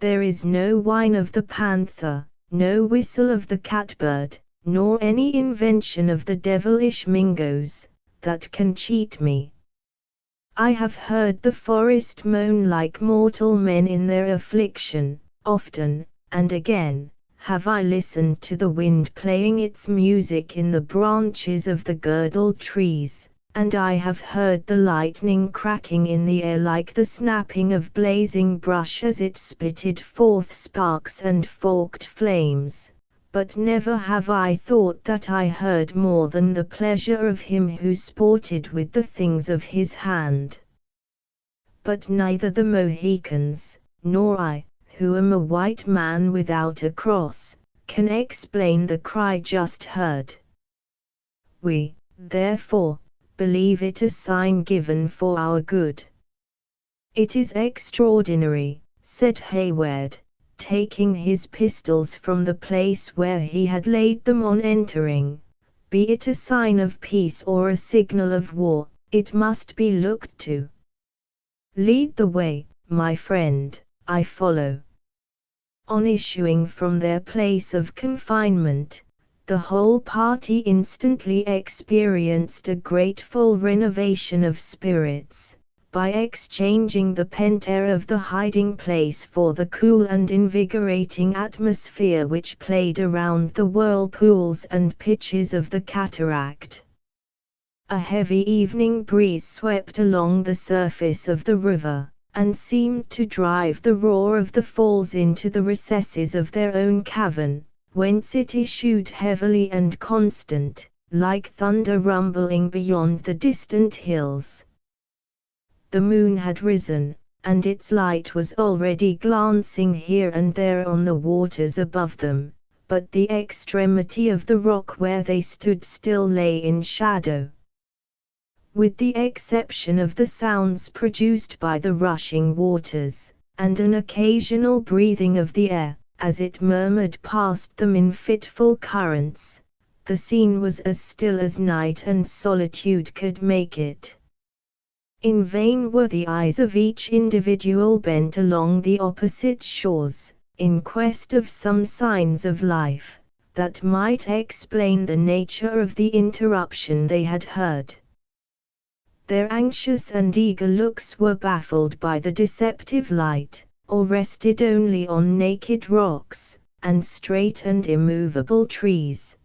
There is no whine of the panther, no whistle of the catbird, nor any invention of the devilish Mingoes, that can cheat me. I have heard the forest moan like mortal men in their affliction, often, and again, have I listened to the wind playing its music in the branches of the girdled trees, and I have heard the lightning cracking in the air like the snapping of blazing brush as it spitted forth sparks and forked flames, but never have I thought that I heard more than the pleasure of him who sported with the things of his hand. But neither the Mohicans, nor I, who am a white man without a cross, can explain the cry just heard. We, therefore, believe it a sign given for our good." "It is extraordinary," said Hayward, taking his pistols from the place where he had laid them on entering. "Be it a sign of peace or a signal of war, it must be looked to. Lead the way, my friend, I follow." On issuing from their place of confinement, the whole party instantly experienced a grateful renovation of spirits, by exchanging the pent air of the hiding place for the cool and invigorating atmosphere which played around the whirlpools and pitches of the cataract. A heavy evening breeze swept along the surface of the river, and seemed to drive the roar of the falls into the recesses of their own cavern, whence it issued heavily and constant, like thunder rumbling beyond the distant hills. The moon had risen, and its light was already glancing here and there on the waters above them, but the extremity of the rock where they stood still lay in shadow. With the exception of the sounds produced by the rushing waters, and an occasional breathing of the air, as it murmured past them in fitful currents, the scene was as still as night and solitude could make it. In vain were the eyes of each individual bent along the opposite shores, in quest of some signs of life, that might explain the nature of the interruption they had heard. Their anxious and eager looks were baffled by the deceptive light, or rested only on naked rocks, and straight and immovable trees.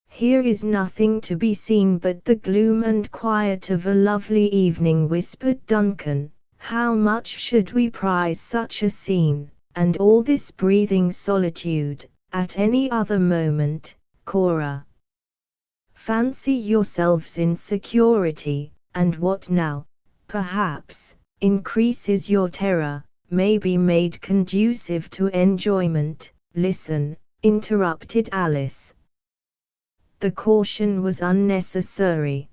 "Here is nothing to be seen but the gloom and quiet of a lovely evening," whispered Duncan. "How much should we prize such a scene, and all this breathing solitude, at any other moment, Cora? Fancy yourselves in security, and what now, perhaps, increases your terror, may be made conducive to enjoyment." "Listen," interrupted Alice. The caution was unnecessary.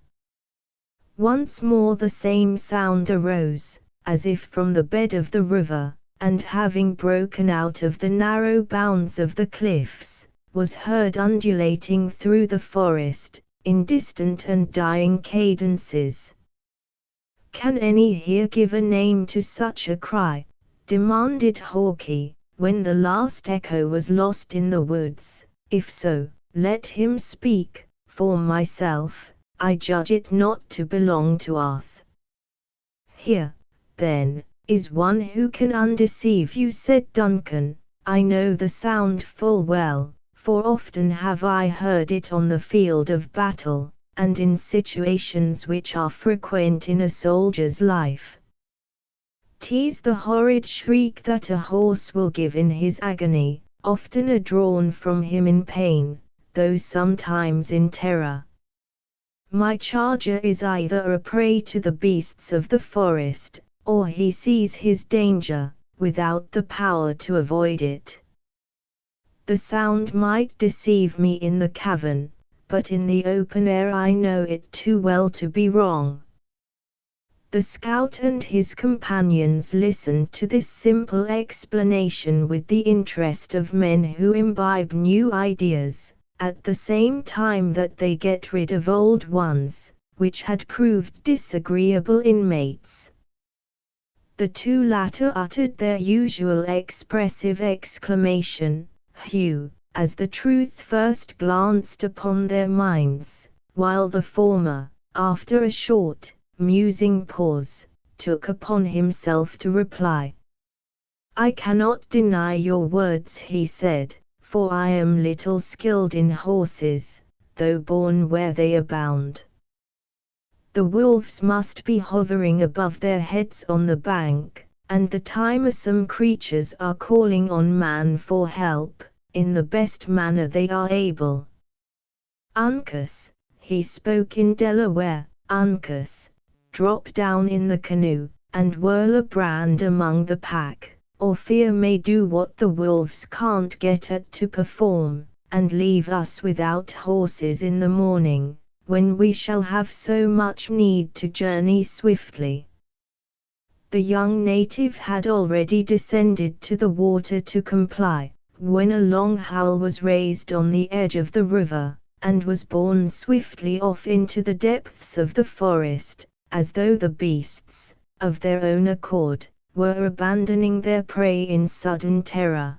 Once more the same sound arose, as if from the bed of the river, and having broken out of the narrow bounds of the cliffs, was heard undulating through the forest, in distant and dying cadences. "Can any here give a name to such a cry?" demanded Hawke, when the last echo was lost in the woods. "If so, let him speak. For myself, I judge it not to belong to earth." "Here, then, is one who can undeceive you," said Duncan. "I know the sound full well, for often have I heard it on the field of battle, and in situations which are frequent in a soldier's life. 'Tis the horrid shriek that a horse will give in his agony, oftener drawn from him in pain, though sometimes in terror. My charger is either a prey to the beasts of the forest, or he sees his danger, without the power to avoid it. The sound might deceive me in the cavern, but in the open air I know it too well to be wrong." The scout and his companions listened to this simple explanation with the interest of men who imbibe new ideas, at the same time that they get rid of old ones, which had proved disagreeable inmates. The two latter uttered their usual expressive exclamation, "Hugh," as the truth first glanced upon their minds, while the former, after a short, musing pause, took upon himself to reply. "I cannot deny your words," he said, "for I am little skilled in horses, though born where they abound. The wolves must be hovering above their heads on the bank, and the tiresome creatures are calling on man for help, in the best manner they are able. Uncas," he spoke in Delaware, "Uncas, drop down in the canoe, and whirl a brand among the pack, or fear may do what the wolves can't get at to perform, and leave us without horses in the morning, when we shall have so much need to journey swiftly." The young native had already descended to the water to comply, when a long howl was raised on the edge of the river, and was borne swiftly off into the depths of the forest, as though the beasts, of their own accord, were abandoning their prey in sudden terror.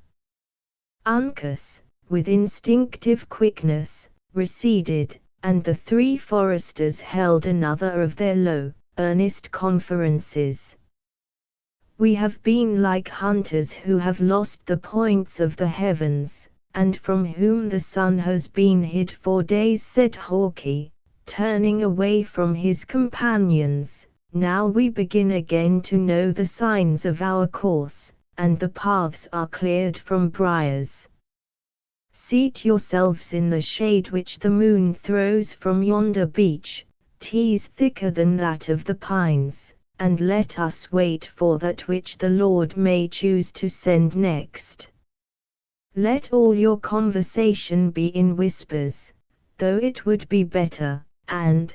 Uncas, with instinctive quickness, receded, and the three foresters held another of their low, earnest conferences. "We have been like hunters who have lost the points of the heavens, and from whom the sun has been hid for days," said Hawke, turning away from his companions. "Now we begin again to know the signs of our course, and the paths are cleared from briars. Seat yourselves in the shade which the moon throws from yonder beech, 'tis thicker than that of the pines, and let us wait for that which the Lord may choose to send next. Let all your conversation be in whispers, though it would be better, and,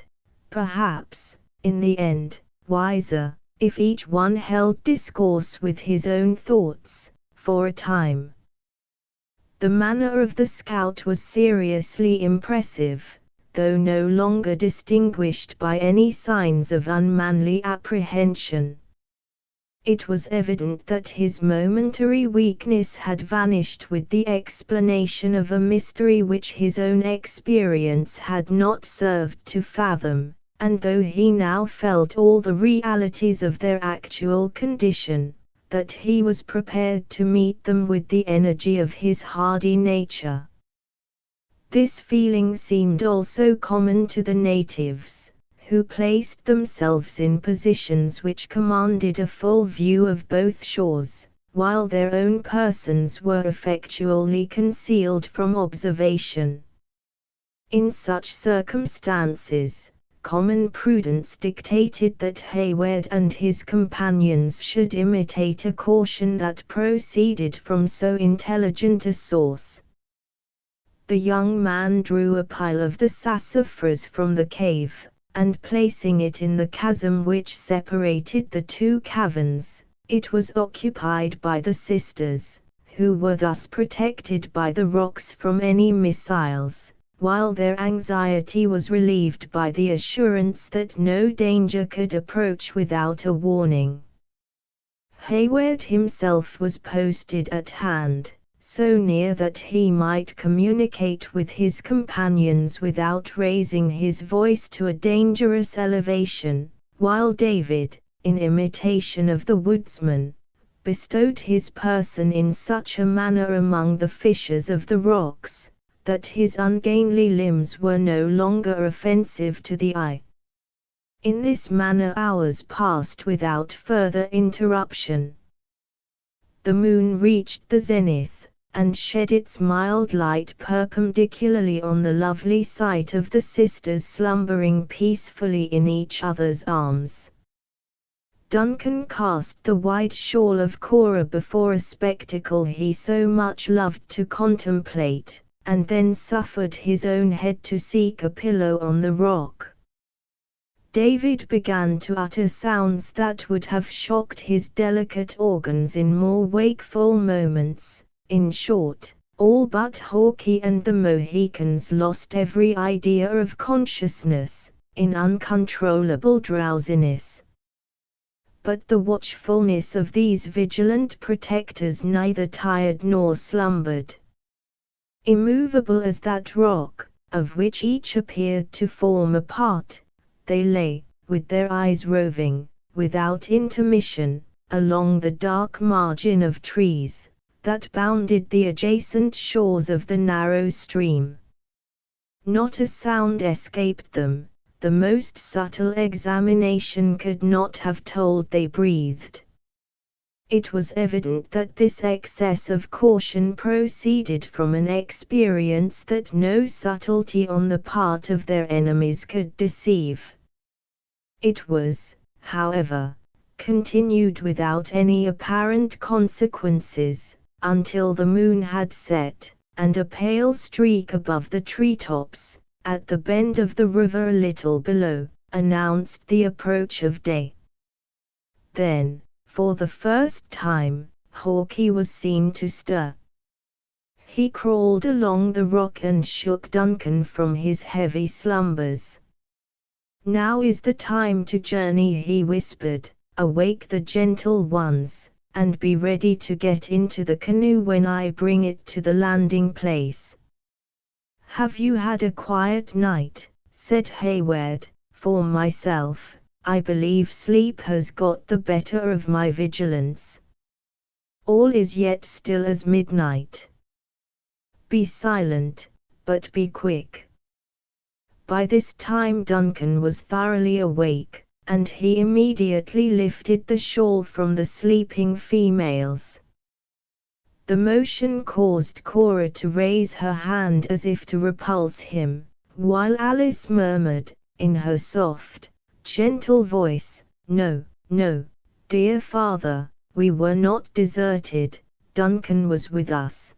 perhaps, in the end, wiser, if each one held discourse with his own thoughts, for a time." The manner of the scout was seriously impressive, though no longer distinguished by any signs of unmanly apprehension. It was evident that his momentary weakness had vanished with the explanation of a mystery which his own experience had not served to fathom, and though he now felt all the realities of their actual condition, that he was prepared to meet them with the energy of his hardy nature. This feeling seemed also common to the natives, who placed themselves in positions which commanded a full view of both shores, while their own persons were effectually concealed from observation. In such circumstances, common prudence dictated that Hayward and his companions should imitate a caution that proceeded from so intelligent a source. The young man drew a pile of the sassafras from the cave, and placing it in the chasm which separated the two caverns, It was occupied by the sisters, who were thus protected by the rocks from any missiles, while their anxiety was relieved by the assurance that no danger could approach without a warning. Hayward himself was posted at hand, so near that he might communicate with his companions without raising his voice to a dangerous elevation, while David, in imitation of the woodsman, bestowed his person in such a manner among the fissures of the rocks, that his ungainly limbs were no longer offensive to the eye. In this manner hours passed without further interruption. The moon reached the zenith, and shed its mild light perpendicularly on the lovely sight of the sisters slumbering peacefully in each other's arms. Duncan cast the white shawl of Cora before a spectacle he so much loved to contemplate, and then suffered his own head to seek a pillow on the rock. David began to utter sounds that would have shocked his delicate organs in more wakeful moments. In short, all but Hawkeye and the Mohicans lost every idea of consciousness, in uncontrollable drowsiness. But the watchfulness of these vigilant protectors neither tired nor slumbered. Immovable as that rock, of which each appeared to form a part, they lay, with their eyes roving, without intermission, along the dark margin of trees that bounded the adjacent shores of the narrow stream. Not a sound escaped them. The most subtle examination could not have told they breathed. It was evident that this excess of caution proceeded from an experience that no subtlety on the part of their enemies could deceive. It was, however, continued without any apparent consequences, until the moon had set, and a pale streak above the treetops, at the bend of the river a little below, announced the approach of day. Then, for the first time, Hawkeye was seen to stir. He crawled along the rock and shook Duncan from his heavy slumbers. "Now is the time to journey," he whispered. "Awake the gentle ones, and be ready to get into the canoe when I bring it to the landing place." "Have you had a quiet night?" said Hayward. "For myself, I believe sleep has got the better of my vigilance. All is yet still as midnight. Be silent, but be quick." By this time Duncan was thoroughly awake, and he immediately lifted the shawl from the sleeping females. The motion caused Cora to raise her hand as if to repulse him, while Alice murmured, in her soft, gentle voice, "No, no, dear father, we were not deserted, Duncan was with us."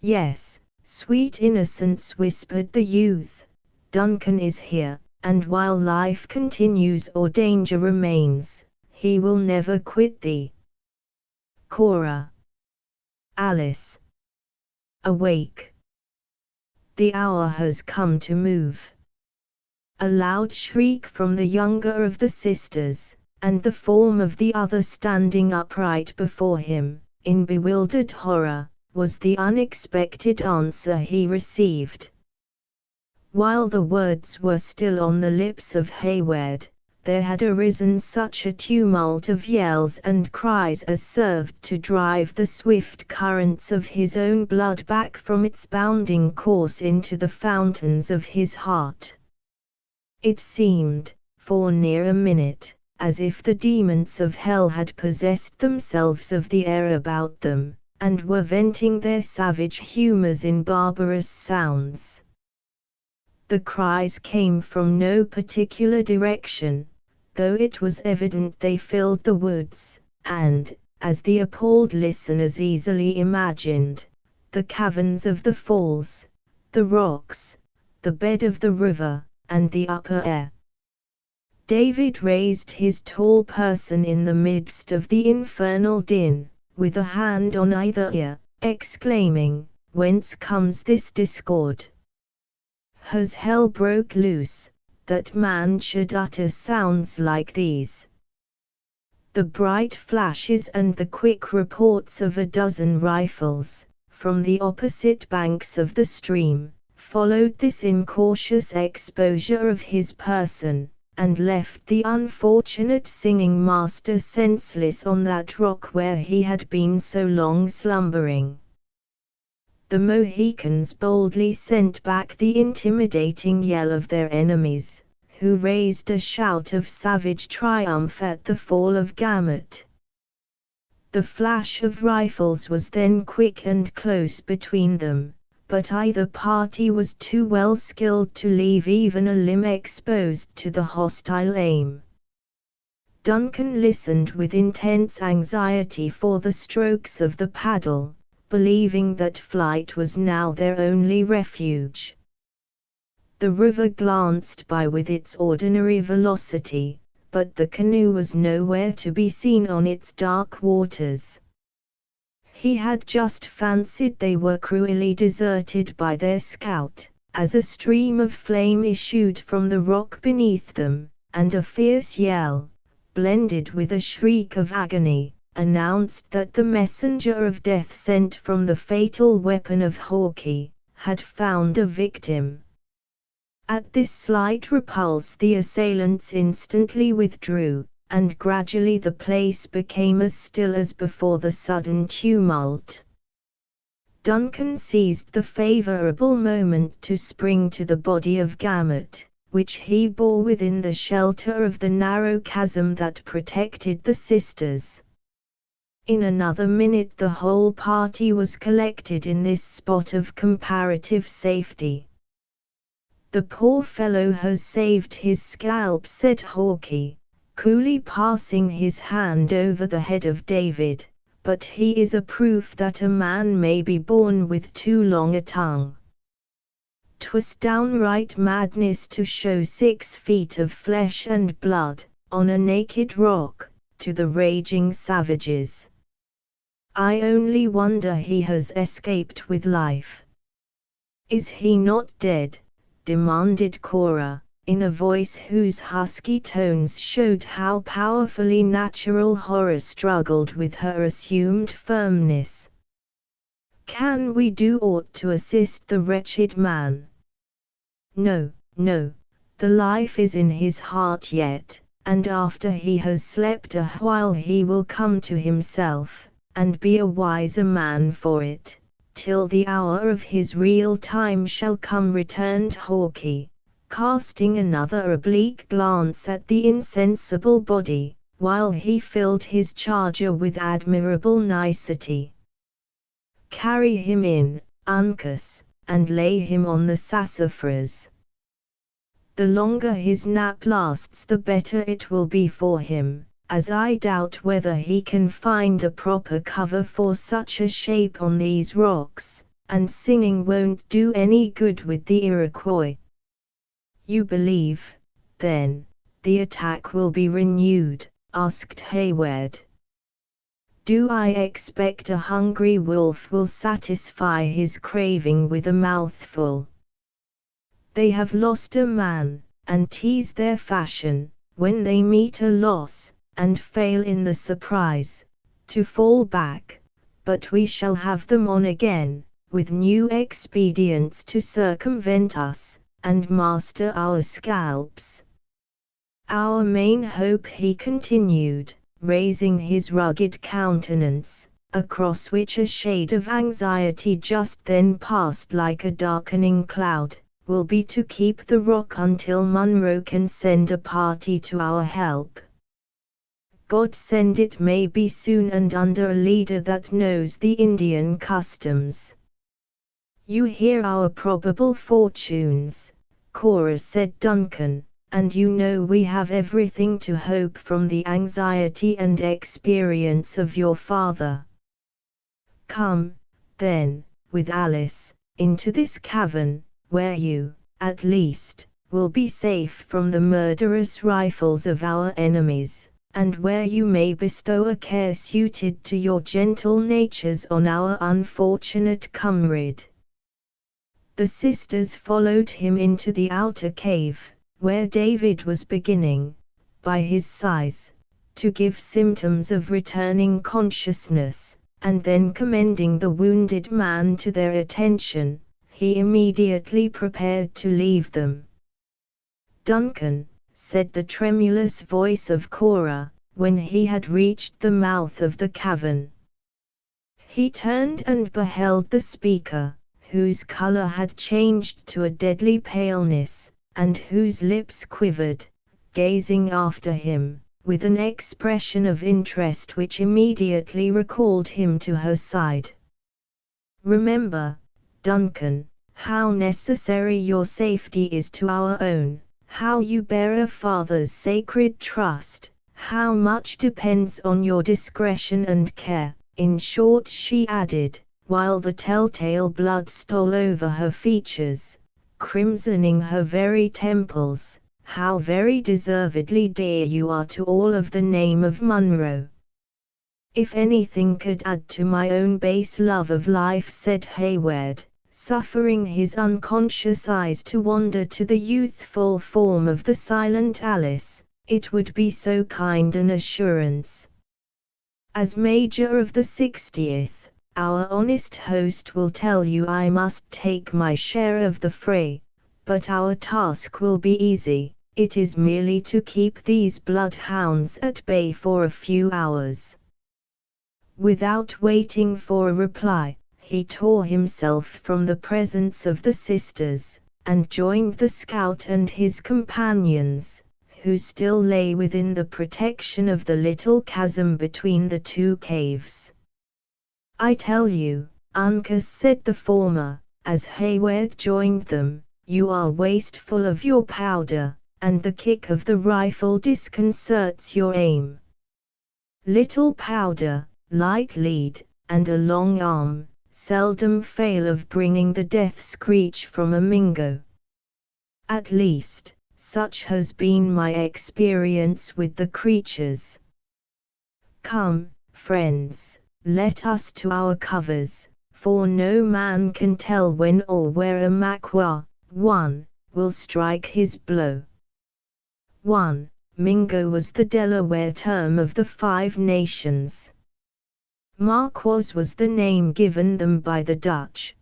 "Yes, sweet innocence," whispered the youth, "Duncan is here, and while life continues or danger remains, he will never quit thee." Cora. Alice. Awake. The hour has come to move. A loud shriek from the younger of the sisters, and the form of the other standing upright before him, in bewildered horror, was the unexpected answer he received. While the words were still on the lips of Hayward, there had arisen such a tumult of yells and cries as served to drive the swift currents of his own blood back from its bounding course into the fountains of his heart. It seemed, for near a minute, as if the demons of hell had possessed themselves of the air about them, and were venting their savage humors in barbarous sounds. The cries came from no particular direction, though it was evident they filled the woods, and, as the appalled listeners easily imagined, the caverns of the falls, the rocks, the bed of the river, and the upper air. David raised his tall person in the midst of the infernal din, with a hand on either ear, exclaiming, "Whence comes this discord? Has hell broke loose, that man should utter sounds like these?" The bright flashes and the quick reports of a dozen rifles, from the opposite banks of the stream, followed this incautious exposure of his person, and left the unfortunate singing master senseless on that rock where he had been so long slumbering. The Mohicans boldly sent back the intimidating yell of their enemies, who raised a shout of savage triumph at the fall of Gamut. The flash of rifles was then quick and close between them, but either party was too well skilled to leave even a limb exposed to the hostile aim. Duncan listened with intense anxiety for the strokes of the paddle, believing that flight was now their only refuge. The river glanced by with its ordinary velocity, but the canoe was nowhere to be seen on its dark waters. He had just fancied they were cruelly deserted by their scout, as a stream of flame issued from the rock beneath them, and a fierce yell, blended with a shriek of agony, announced that the messenger of death sent from the fatal weapon of Hawkeye had found a victim. At this slight repulse the assailants instantly withdrew, and gradually the place became as still as before the sudden tumult. Duncan seized the favorable moment to spring to the body of Gamut, which he bore within the shelter of the narrow chasm that protected the sisters. In another minute the whole party was collected in this spot of comparative safety. "The poor fellow has saved his scalp," said Hawkeye, coolly passing his hand over the head of David, "but he is a proof that a man may be born with too long a tongue. 'Twas downright madness to show 6 feet of flesh and blood, on a naked rock, to the raging savages. I only wonder he has escaped with life." "Is he not dead?" demanded Cora, in a voice whose husky tones showed how powerfully natural horror struggled with her assumed firmness. "Can we do aught to assist the wretched man?" "No, no, the life is in his heart yet, and after he has slept a while he will come to himself, and be a wiser man for it, till the hour of his real time shall come," returned Hawkeye, casting another oblique glance at the insensible body, while he filled his charger with admirable nicety. "Carry him in, Uncas, and lay him on the sassafras. The longer his nap lasts the better it will be for him, as I doubt whether he can find a proper cover for such a shape on these rocks, and singing won't do any good with the Iroquois." "You believe, then, the attack will be renewed?" asked Hayward. "Do I expect a hungry wolf will satisfy his craving with a mouthful? They have lost a man, and 'tis their fashion, when they meet a loss, and fail in the surprise, to fall back, but we shall have them on again, with new expedients to circumvent us, and master our scalps. Our main hope," he continued, raising his rugged countenance, across which a shade of anxiety just then passed like a darkening cloud, "will be to keep the rock until Munro can send a party to our help. God send it may be soon, and under a leader that knows the Indian customs." "You hear our probable fortunes," Cora said Duncan, "and you know we have everything to hope from the anxiety and experience of your father. Come, then, with Alice, into this cavern, where you, at least, will be safe from the murderous rifles of our enemies, and where you may bestow a care suited to your gentle natures on our unfortunate comrade." The sisters followed him into the outer cave, where David was beginning, by his sighs, to give symptoms of returning consciousness, and then commending the wounded man to their attention, he immediately prepared to leave them. "Duncan," said the tremulous voice of Cora, when he had reached the mouth of the cavern. He turned and beheld the speaker, whose color had changed to a deadly paleness, and whose lips quivered, gazing after him, with an expression of interest which immediately recalled him to her side. "Remember, Duncan, how necessary your safety is to our own, how you bear a father's sacred trust, how much depends on your discretion and care. In short," she added, while the telltale blood stole over her features, crimsoning her very temples, "how very deservedly dear you are to all of the name of Munro." "If anything could add to my own base love of life," said Hayward, suffering his unconscious eyes to wander to the youthful form of the silent Alice, "it would be so kind an assurance. As Major of the 60th, our honest host will tell you I must take my share of the fray, but our task will be easy. It is merely to keep these bloodhounds at bay for a few hours." Without waiting for a reply, he tore himself from the presence of the sisters, and joined the scout and his companions, who still lay within the protection of the little chasm between the two caves. "I tell you, Uncas," said the former, as Hayward joined them, "you are wasteful of your powder, and the kick of the rifle disconcerts your aim. Little powder, light lead, and a long arm, seldom fail of bringing the death screech from a Mingo. At least, such has been my experience with the creatures. Come, friends, let us to our covers, for no man can tell when or where a Makwa, will strike his blow." Mingo was the Delaware term of the Five Nations. Marquas was the name given them by the Dutch.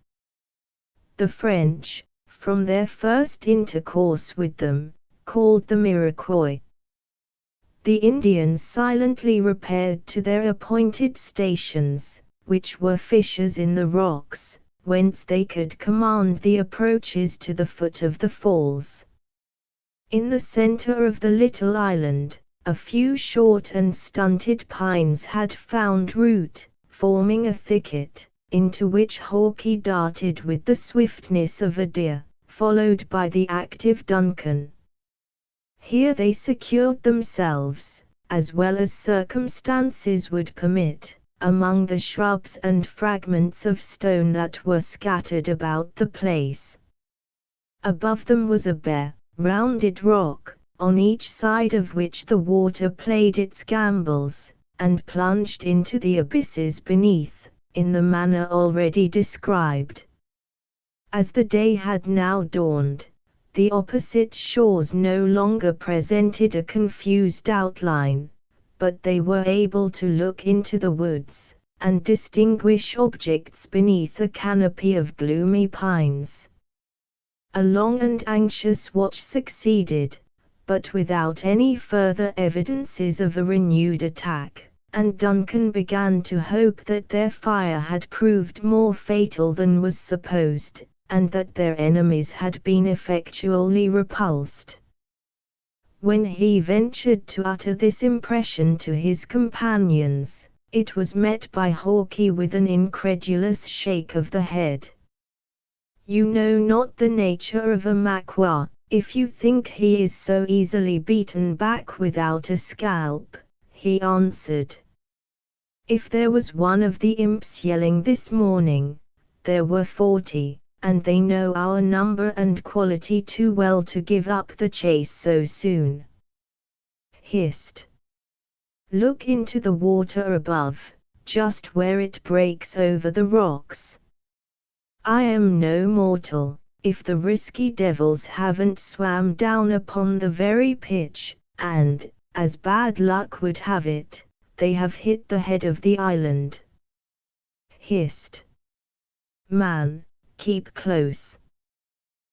The French, from their first intercourse with them, called them Iroquois. The Indians silently repaired to their appointed stations, which were fissures in the rocks, whence they could command the approaches to the foot of the falls. In the center of the little island, a few short and stunted pines had found root, forming a thicket, into which Hawkeye darted with the swiftness of a deer, followed by the active Duncan. Here they secured themselves, as well as circumstances would permit, among the shrubs and fragments of stone that were scattered about the place. Above them was a bare, rounded rock, on each side of which the water played its gambols, and plunged into the abysses beneath, in the manner already described. As the day had now dawned, the opposite shores no longer presented a confused outline, but they were able to look into the woods, and distinguish objects beneath a canopy of gloomy pines. A long and anxious watch succeeded, but without any further evidences of a renewed attack, and Duncan began to hope that their fire had proved more fatal than was supposed, and that their enemies had been effectually repulsed. When he ventured to utter this impression to his companions, it was met by Hawkeye with an incredulous shake of the head. "You know not the nature of a Makwa, if you think he is so easily beaten back without a scalp," he answered. "If there was one of the imps yelling this morning, there were 40, and they know our number and quality too well to give up the chase so soon. Hist! Look into the water above, just where it breaks over the rocks. I am no mortal, if the risky devils haven't swam down upon the very pitch, and, as bad luck would have it, they have hit the head of the island. Hist! Man, keep close,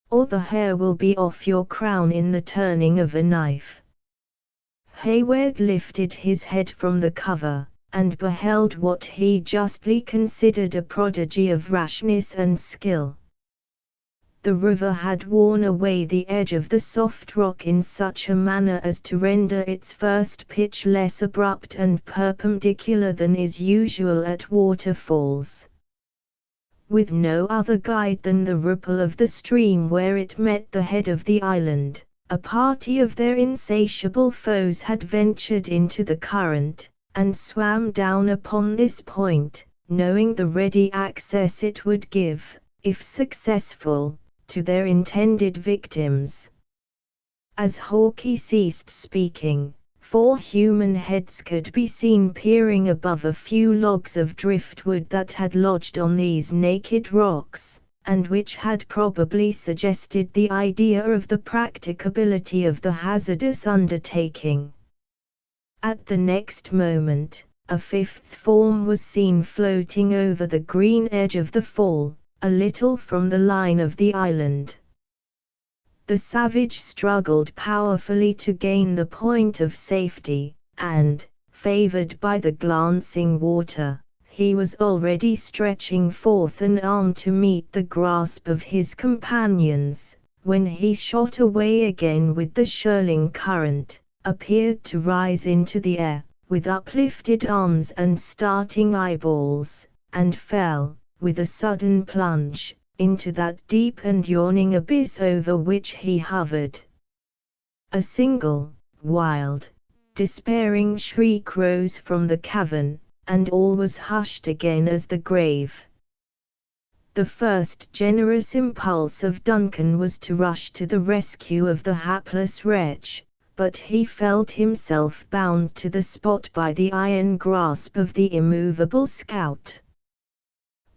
or the hair will be off your crown in the turning of a knife. Hayward lifted his head from the cover, and beheld what he justly considered a prodigy of rashness and skill. The river had worn away the edge of the soft rock in such a manner as to render its first pitch less abrupt and perpendicular than is usual at waterfalls. With no other guide than the ripple of the stream where it met the head of the island, a party of their insatiable foes had ventured into the current, and swam down upon this point, knowing the ready access it would give, if successful, to their intended victims. As Hawkeye ceased speaking, 4 human heads could be seen peering above a few logs of driftwood that had lodged on these naked rocks, and which had probably suggested the idea of the practicability of the hazardous undertaking. At the next moment, a 5th form was seen floating over the green edge of the fall, a little from the line of the island. The savage struggled powerfully to gain the point of safety, and, favored by the glancing water, he was already stretching forth an arm to meet the grasp of his companions, when he shot away again with the swirling current, appeared to rise into the air, with uplifted arms and starting eyeballs, and fell, with a sudden plunge, into that deep and yawning abyss over which he hovered. A single, wild, despairing shriek rose from the cavern, and all was hushed again as the grave. The first generous impulse of Duncan was to rush to the rescue of the hapless wretch, but he felt himself bound to the spot by the iron grasp of the immovable scout.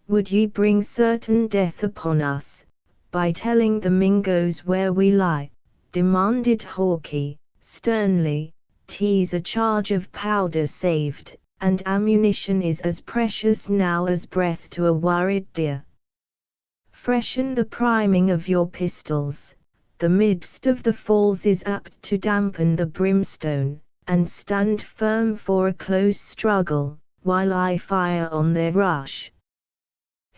"Would ye bring certain death upon us, by telling the Mingoes where we lie?" demanded Hawkeye, sternly. "'Tis a charge of powder saved, and ammunition is as precious now as breath to a worried deer. Freshen the priming of your pistols. The midst of the falls is apt to dampen the brimstone, and stand firm for a close struggle, while I fire on their rush."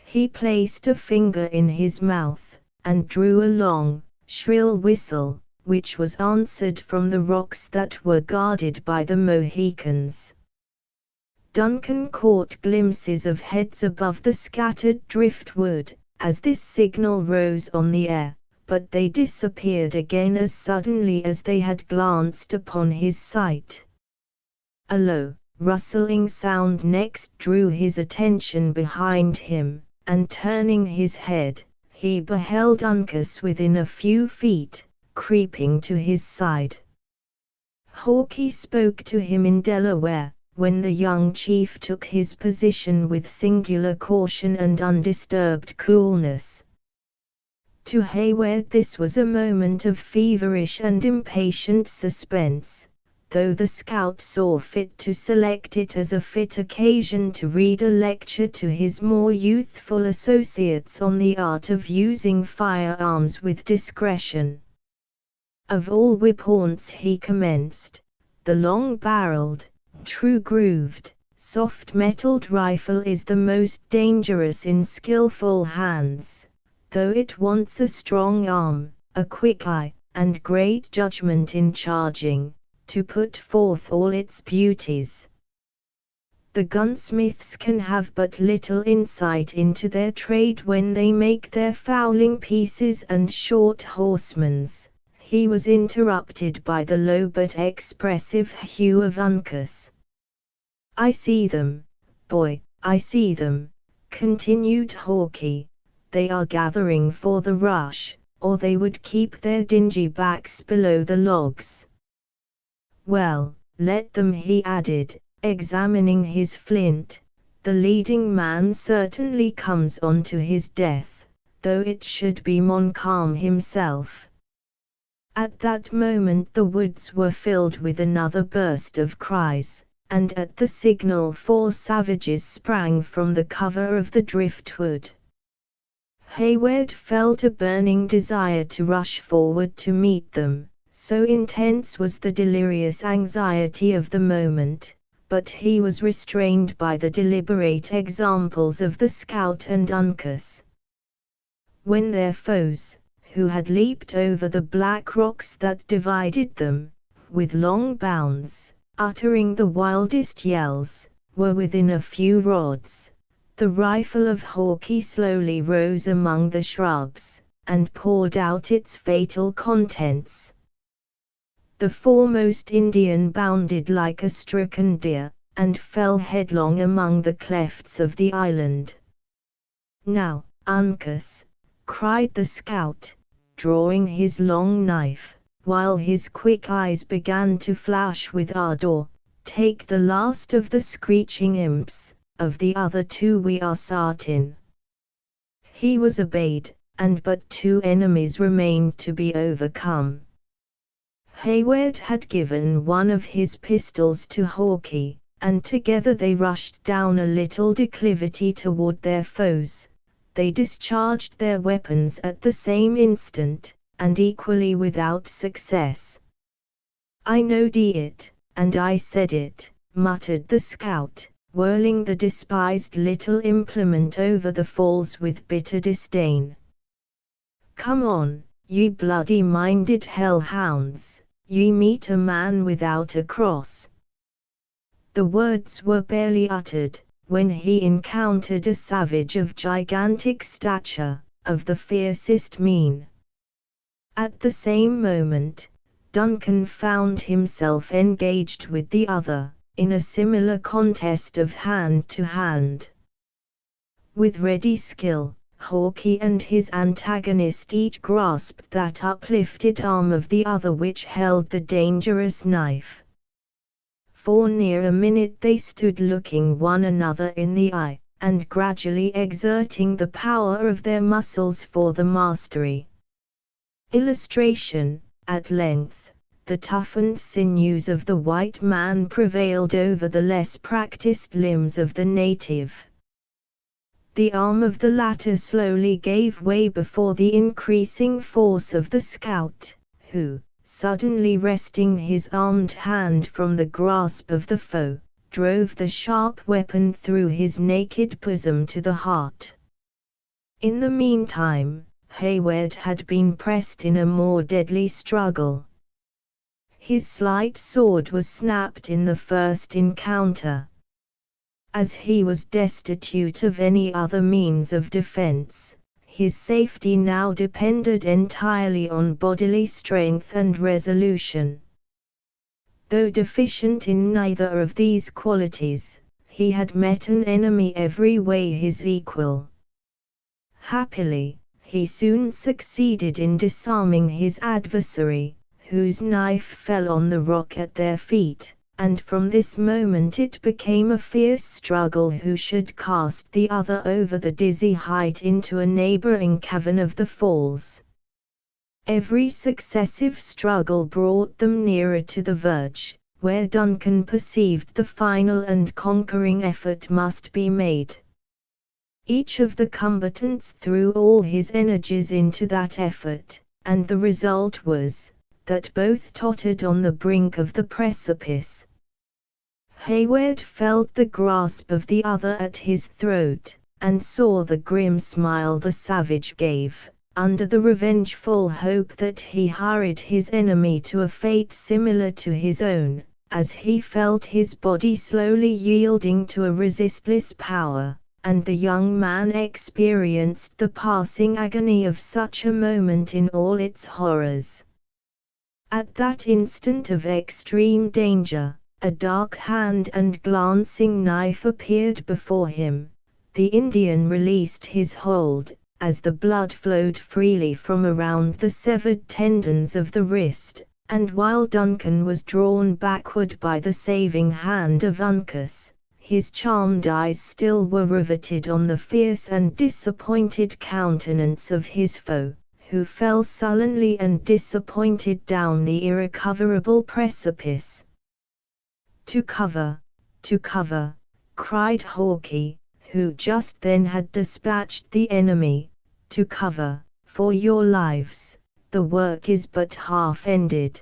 He placed a finger in his mouth, and drew a long, shrill whistle, which was answered from the rocks that were guarded by the Mohicans. Duncan caught glimpses of heads above the scattered driftwood, as this signal rose on the air, but they disappeared again as suddenly as they had glanced upon his sight. A low, rustling sound next drew his attention behind him, and turning his head, he beheld Uncas within a few feet, creeping to his side. Hawkeye spoke to him in Delaware, when the young chief took his position with singular caution and undisturbed coolness. To Hayward this was a moment of feverish and impatient suspense, though the scout saw fit to select it as a fit occasion to read a lecture to his more youthful associates on the art of using firearms with discretion. Of all whip-haunts, he commenced, the long-barreled, true-grooved, soft-metalled rifle is the most dangerous in skillful hands, though it wants a strong arm, a quick eye, and great judgment in charging, to put forth all its beauties. The gunsmiths can have but little insight into their trade when they make their fowling pieces and short horsemans. He was interrupted by the low but expressive hue of Uncas. "I see them, boy, I see them," continued Hawkeye. they are gathering for the rush, or they would keep their dingy backs below the logs. Well, let them, he added, examining his flint. The leading man certainly comes on to his death, though it should be Montcalm himself. At that moment the woods were filled with another burst of cries, and at the signal 4 savages sprang from the cover of the driftwood. Hayward felt a burning desire to rush forward to meet them, so intense was the delirious anxiety of the moment, but he was restrained by the deliberate examples of the scout and Uncas. When their foes, who had leaped over the black rocks that divided them, with long bounds, uttering the wildest yells, were within a few rods, the rifle of Hawkeye slowly rose among the shrubs, and poured out its fatal contents. The foremost Indian bounded like a stricken deer, and fell headlong among the clefts of the island. "Now, Uncas," cried the scout, drawing his long knife, while his quick eyes began to flash with ardor, "take the last of the screeching imps, of the other 2 we are certain." He was obeyed, and but 2 enemies remained to be overcome. Hayward had given one of his pistols to Hawkeye, and together they rushed down a little declivity toward their foes. They discharged their weapons at the same instant, and equally without success. "I knowed it, and I said it," muttered the scout, whirling the despised little implement over the falls with bitter disdain. "Come on, ye bloody-minded hell-hounds, ye meet a man without a cross." The words were barely uttered, when he encountered a savage of gigantic stature, of the fiercest mien. At the same moment, Duncan found himself engaged with the other, in a similar contest of hand to hand. With ready skill, Hawkeye and his antagonist each grasped that uplifted arm of the other which held the dangerous knife. For near a minute they stood looking one another in the eye, and gradually exerting the power of their muscles for the mastery. Illustration: at length, the toughened sinews of the white man prevailed over the less practiced limbs of the native. The arm of the latter slowly gave way before the increasing force of the scout, who, suddenly wresting his armed hand from the grasp of the foe, drove the sharp weapon through his naked bosom to the heart. In the meantime, Hayward had been pressed in a more deadly struggle. His slight sword was snapped in the first encounter. As he was destitute of any other means of defense, his safety now depended entirely on bodily strength and resolution. Though deficient in neither of these qualities, he had met an enemy every way his equal. Happily, he soon succeeded in disarming his adversary, whose knife fell on the rock at their feet, and from this moment it became a fierce struggle who should cast the other over the dizzy height into a neighboring cavern of the falls. Every successive struggle brought them nearer to the verge, where Duncan perceived the final and conquering effort must be made. Each of the combatants threw all his energies into that effort, and the result was that both tottered on the brink of the precipice. Hayward felt the grasp of the other at his throat, and saw the grim smile the savage gave, under the revengeful hope that he hurried his enemy to a fate similar to his own, as he felt his body slowly yielding to a resistless power, and the young man experienced the passing agony of such a moment in all its horrors. At that instant of extreme danger, a dark hand and glancing knife appeared before him. The Indian released his hold, as the blood flowed freely from around the severed tendons of the wrist, and while Duncan was drawn backward by the saving hand of Uncas, his charmed eyes still were riveted on the fierce and disappointed countenance of his foe, who fell sullenly and disappointed down the irrecoverable precipice. "To cover! To cover!" cried Hawke, who just then had dispatched the enemy. "To cover, for your lives, the work is but half ended."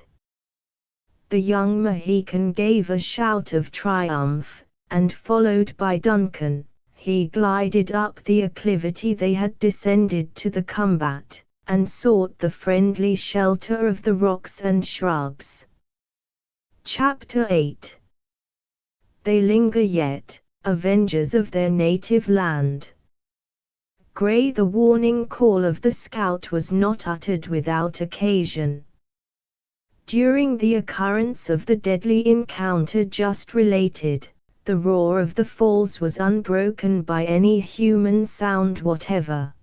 The young Mohican gave a shout of triumph, and followed by Duncan, he glided up the acclivity they had descended to the combat, and sought the friendly shelter of the rocks and shrubs. Chapter 8. They linger yet, avengers of their native land. Gray, the warning call of the scout was not uttered without occasion. During the occurrence of the deadly encounter just related, the roar of the falls was unbroken by any human sound whatever.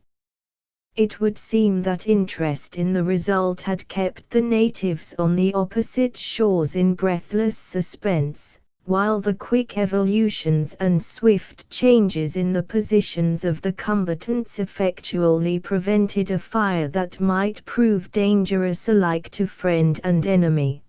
It would seem that interest in the result had kept the natives on the opposite shores in breathless suspense, while the quick evolutions and swift changes in the positions of the combatants effectually prevented a fire that might prove dangerous alike to friend and enemy.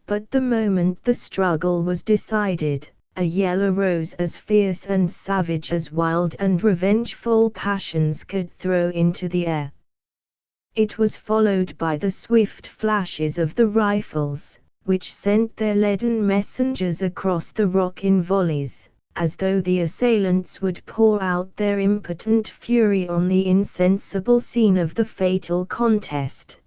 But the moment the struggle was decided, a yell arose as fierce and savage as wild and revengeful passions could throw into the air. It was followed by the swift flashes of the rifles, which sent their leaden messengers across the rock in volleys, as though the assailants would pour out their impotent fury on the insensible scene of the fatal contest.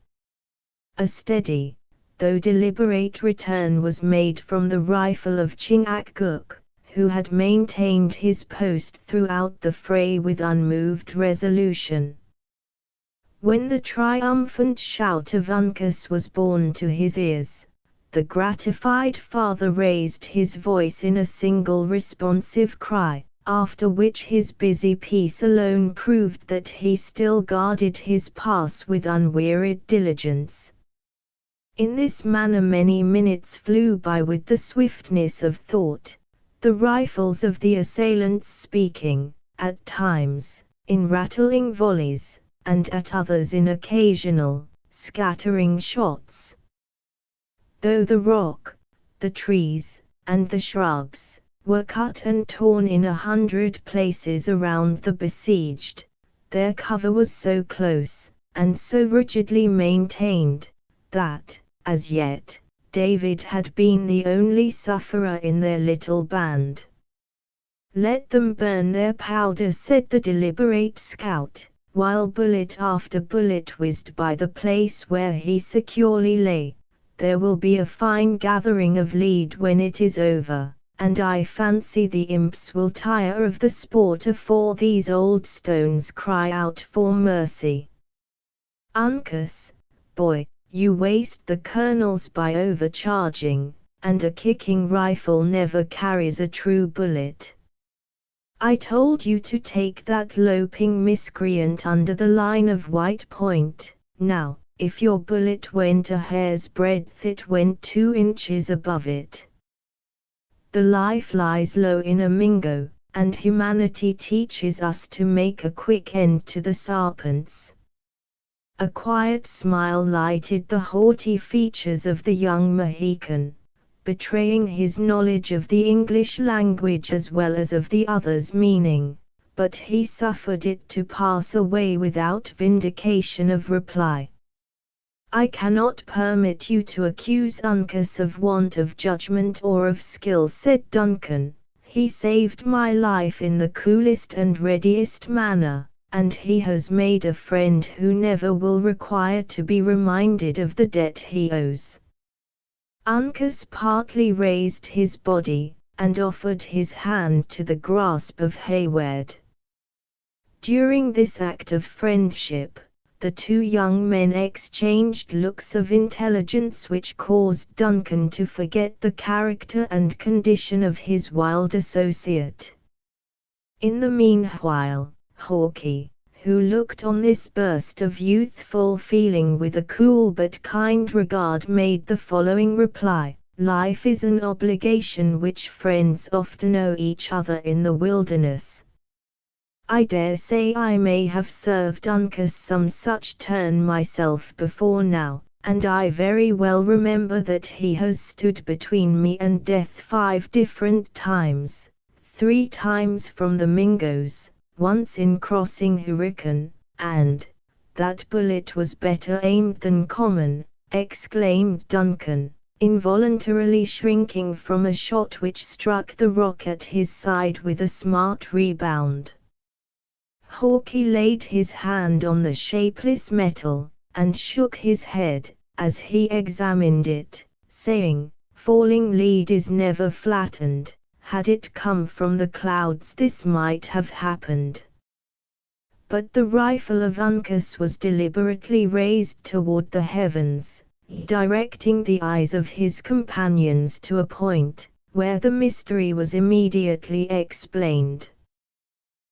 A steady, though deliberate return was made from the rifle of Chingachgook, who had maintained his post throughout the fray with unmoved resolution. When the triumphant shout of Uncas was borne to his ears, the gratified father raised his voice in a single responsive cry, after which his busy piece alone proved that he still guarded his pass with unwearied diligence. In this manner many minutes flew by with the swiftness of thought, the rifles of the assailants speaking, at times, in rattling volleys, and at others in occasional, scattering shots. Though the rock, the trees, and the shrubs, were cut and torn in 100 places around the besieged, their cover was so close, and so rigidly maintained, that, as yet, David had been the only sufferer in their little band. "Let them burn their powder," said the deliberate scout, while bullet after bullet whizzed by the place where he securely lay. "There will be a fine gathering of lead when it is over, and I fancy the imps will tire of the sport afore these old stones cry out for mercy. Uncas, boy, you waste the kernels by overcharging, and a kicking rifle never carries a true bullet. I told you to take that loping miscreant under the line of White Point. Now, if your bullet went a hair's breadth, it went 2 inches above it. The life lies low in a Mingo, and humanity teaches us to make a quick end to the serpents." A quiet smile lighted the haughty features of the young Mohican, betraying his knowledge of the English language as well as of the other's meaning, but he suffered it to pass away without vindication of reply. "I cannot permit you to accuse Uncas of want of judgment or of skill," said Duncan. "He saved my life in the coolest and readiest manner, and he has made a friend who never will require to be reminded of the debt he owes." Uncas partly raised his body, and offered his hand to the grasp of Hayward. During this act of friendship, the two young men exchanged looks of intelligence which caused Duncan to forget the character and condition of his wild associate. In the meanwhile, Hawke, who looked on this burst of youthful feeling with a cool but kind regard, made the following reply: "Life is an obligation which friends often owe each other in the wilderness. I dare say I may have served Uncas some such turn myself before now, and I very well remember that he has stood between me and death 5 different times, 3 times from the Mingos, once in crossing Hurricane, and that bullet was better aimed than common," exclaimed Duncan, involuntarily shrinking from a shot which struck the rock at his side with a smart rebound. Hawkeye laid his hand on the shapeless metal, and shook his head, as he examined it, saying, "Falling lead is never flattened. Had it come from the clouds this might have happened." But the rifle of Uncas was deliberately raised toward the heavens, directing the eyes of his companions to a point, where the mystery was immediately explained.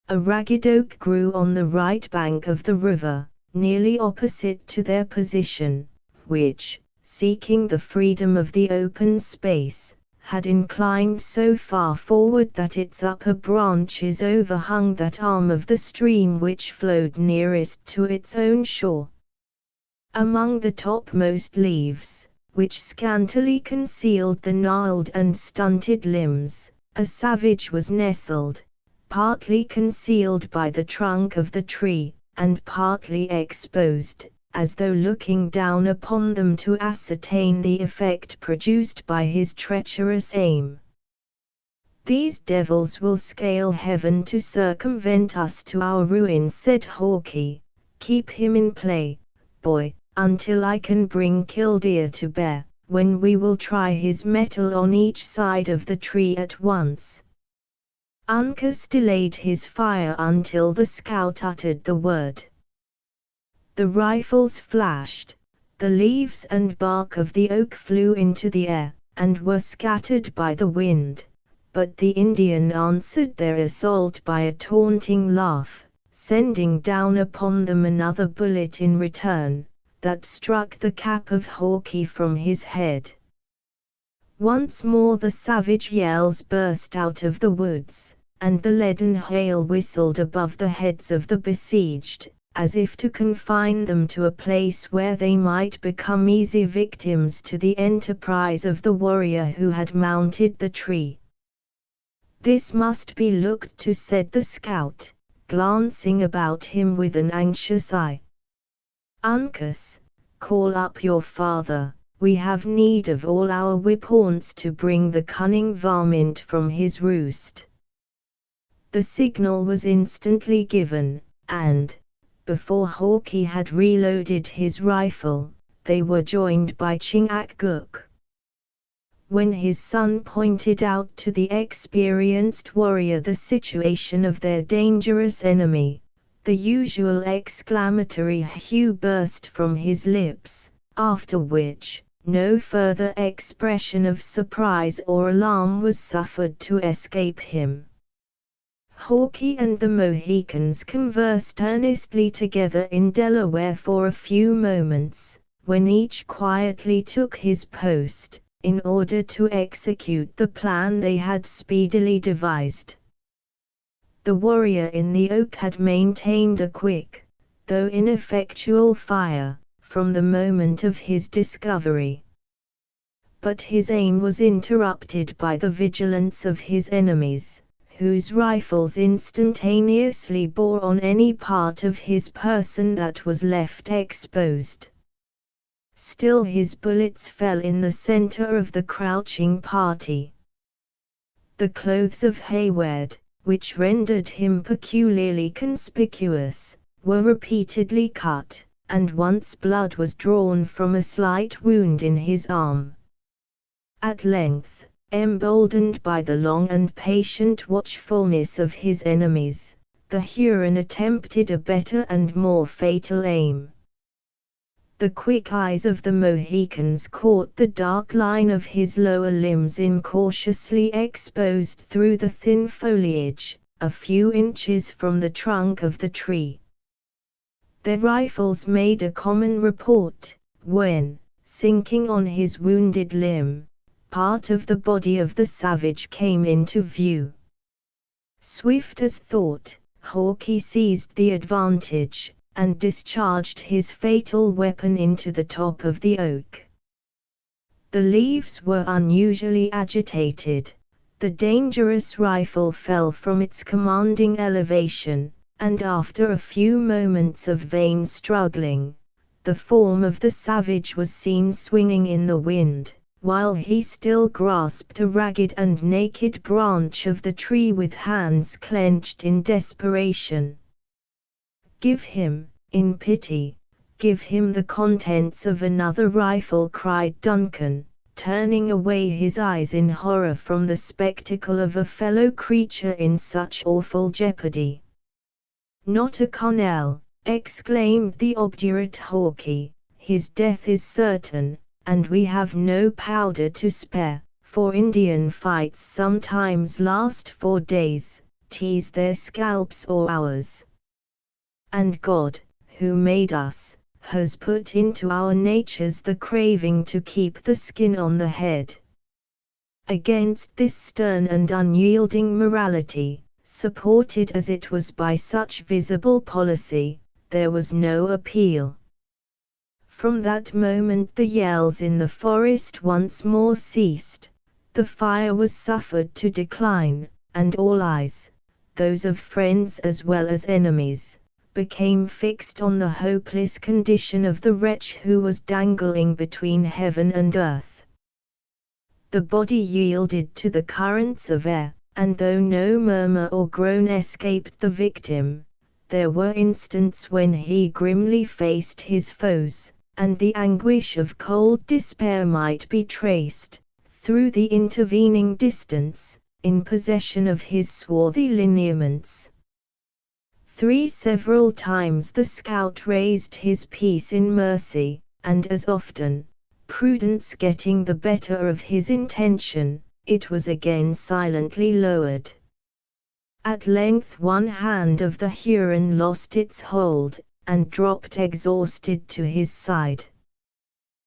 A ragged oak grew on the right bank of the river, nearly opposite to their position, which, seeking the freedom of the open space, had inclined so far forward that its upper branches overhung that arm of the stream which flowed nearest to its own shore. Among the topmost leaves, which scantily concealed the gnarled and stunted limbs, a savage was nestled, partly concealed by the trunk of the tree, and partly exposed, as though looking down upon them to ascertain the effect produced by his treacherous aim. "These devils will scale heaven to circumvent us to our ruin," said Hawkeye. "Keep him in play, boy, until I can bring Killdeer to bear, when we will try his mettle on each side of the tree at once." Uncas delayed his fire until the scout uttered the word. The rifles flashed, the leaves and bark of the oak flew into the air, and were scattered by the wind, but the Indian answered their assault by a taunting laugh, sending down upon them another bullet in return, that struck the cap of Hawkeye from his head. Once more the savage yells burst out of the woods, and the leaden hail whistled above the heads of the besieged, as if to confine them to a place where they might become easy victims to the enterprise of the warrior who had mounted the tree. "This must be looked to," said the scout, glancing about him with an anxious eye. "Uncas, call up your father. We have need of all our whip-horns to bring the cunning varmint from his roost." The signal was instantly given, and, before Hawkeye had reloaded his rifle, they were joined by Chingachgook. When his son pointed out to the experienced warrior the situation of their dangerous enemy, the usual exclamatory hue burst from his lips, after which, no further expression of surprise or alarm was suffered to escape him. Hawkeye and the Mohicans conversed earnestly together in Delaware for a few moments, when each quietly took his post, in order to execute the plan they had speedily devised. The warrior in the oak had maintained a quick, though ineffectual fire, from the moment of his discovery. But his aim was interrupted by the vigilance of his enemies, whose rifles instantaneously bore on any part of his person that was left exposed. Still his bullets fell in the center of the crouching party. The clothes of Hayward, which rendered him peculiarly conspicuous, were repeatedly cut, and once blood was drawn from a slight wound in his arm. At length, emboldened by the long and patient watchfulness of his enemies, the Huron attempted a better and more fatal aim. The quick eyes of the Mohicans caught the dark line of his lower limbs incautiously exposed through the thin foliage, a few inches from the trunk of the tree. Their rifles made a common report, when, sinking on his wounded limb, part of the body of the savage came into view. Swift as thought, Hawkeye seized the advantage, and discharged his fatal weapon into the top of the oak. The leaves were unusually agitated. The dangerous rifle fell from its commanding elevation, and after a few moments of vain struggling, the form of the savage was seen swinging in the wind, while he still grasped a ragged and naked branch of the tree with hands clenched in desperation. "Give him, in pity, give him the contents of another rifle," cried Duncan, turning away his eyes in horror from the spectacle of a fellow creature in such awful jeopardy. "Not a Connell," exclaimed the obdurate Hawkeye, "his death is certain, and we have no powder to spare, for Indian fights sometimes last for days, tease their scalps or ours. And God, who made us, has put into our natures the craving to keep the skin on the head." Against this stern and unyielding morality, supported as it was by such visible policy, there was no appeal. From that moment the yells in the forest once more ceased, the fire was suffered to decline, and all eyes, those of friends as well as enemies, became fixed on the hopeless condition of the wretch who was dangling between heaven and earth. The body yielded to the currents of air, and though no murmur or groan escaped the victim, there were instants when he grimly faced his foes, and the anguish of cold despair might be traced, through the intervening distance, in possession of his swarthy lineaments. Several times the scout raised his piece in mercy, and as often, prudence getting the better of his intention, it was again silently lowered. At length one hand of the Huron lost its hold, and dropped exhausted to his side.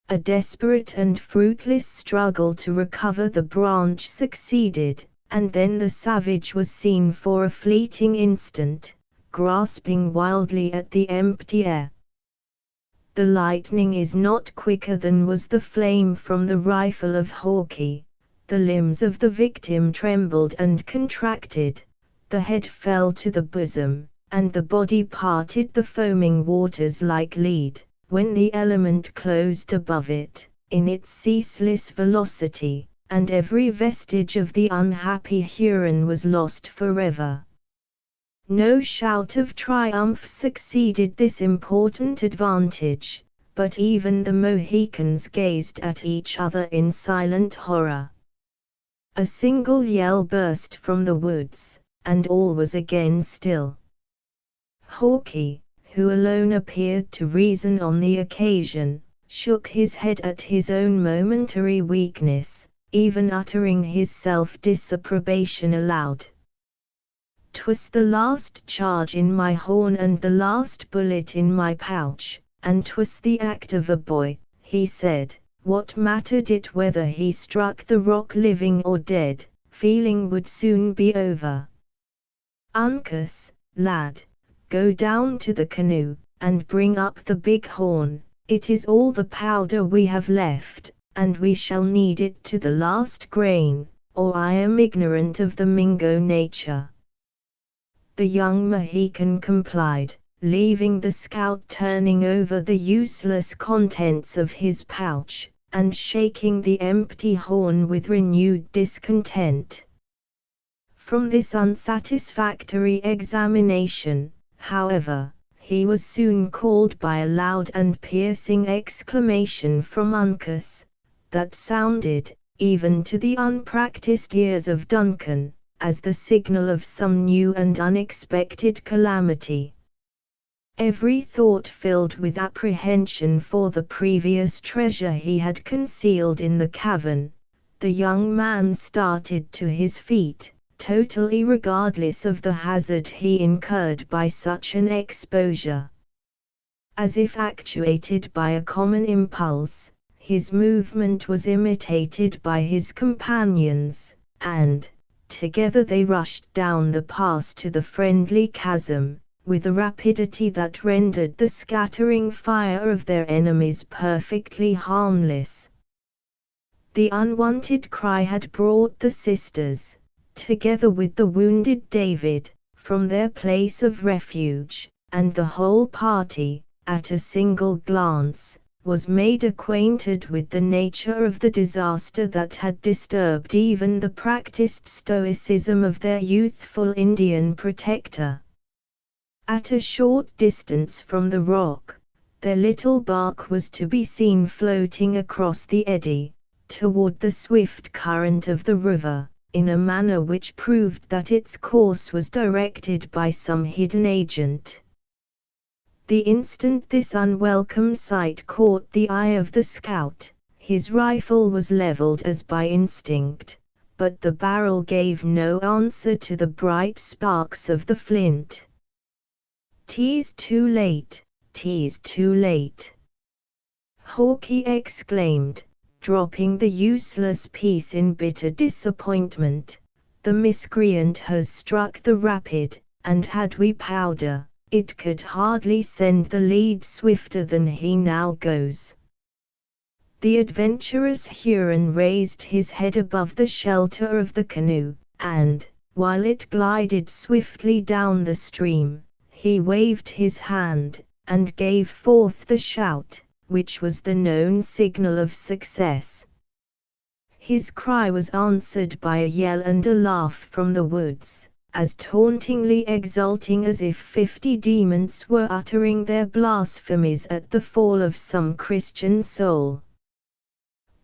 A desperate and fruitless struggle to recover the branch succeeded, and then the savage was seen for a fleeting instant, grasping wildly at the empty air. The lightning is not quicker than was the flame from the rifle of Hawkeye. The limbs of the victim trembled and contracted, the head fell to the bosom, and the body parted the foaming waters like lead, when the element closed above it, in its ceaseless velocity, and every vestige of the unhappy Huron was lost forever. No shout of triumph succeeded this important advantage, but even the Mohicans gazed at each other in silent horror. A single yell burst from the woods, and all was again still. Hawkeye, who alone appeared to reason on the occasion, shook his head at his own momentary weakness, even uttering his self-disapprobation aloud. "'Twas the last charge in my horn and the last bullet in my pouch, and 'twas the act of a boy," he said. "What mattered it whether he struck the rock living or dead? Feeling would soon be over. Uncas, lad, go down to the canoe, and bring up the big horn. It is all the powder we have left, and we shall need it to the last grain, or I am ignorant of the Mingo nature." The young Mohican complied, leaving the scout turning over the useless contents of his pouch, and shaking the empty horn with renewed discontent. From this unsatisfactory examination, however, he was soon called by a loud and piercing exclamation from Uncas, that sounded, even to the unpracticed ears of Duncan, as the signal of some new and unexpected calamity. Every thought filled with apprehension for the previous treasure he had concealed in the cavern, the young man started to his feet, totally regardless of the hazard he incurred by such an exposure. As if actuated by a common impulse, his movement was imitated by his companions, and, together they rushed down the pass to the friendly chasm, with a rapidity that rendered the scattering fire of their enemies perfectly harmless. The unwanted cry had brought the sisters, together with the wounded David, from their place of refuge, and the whole party, at a single glance, was made acquainted with the nature of the disaster that had disturbed even the practiced stoicism of their youthful Indian protector. At a short distance from the rock, their little bark was to be seen floating across the eddy, toward the swift current of the river, in a manner which proved that its course was directed by some hidden agent. The instant this unwelcome sight caught the eye of the scout, his rifle was leveled as by instinct, but the barrel gave no answer to the bright sparks of the flint. "'Tis too late, 'tis too late!" Hawkeye exclaimed, dropping the useless piece in bitter disappointment. "The miscreant has struck the rapid, and had we powder, it could hardly send the lead swifter than he now goes." The adventurous Huron raised his head above the shelter of the canoe, and, while it glided swiftly down the stream, he waved his hand, and gave forth the shout, which was the known signal of success. His cry was answered by a yell and a laugh from the woods, as tauntingly exulting as if 50 demons were uttering their blasphemies at the fall of some Christian soul.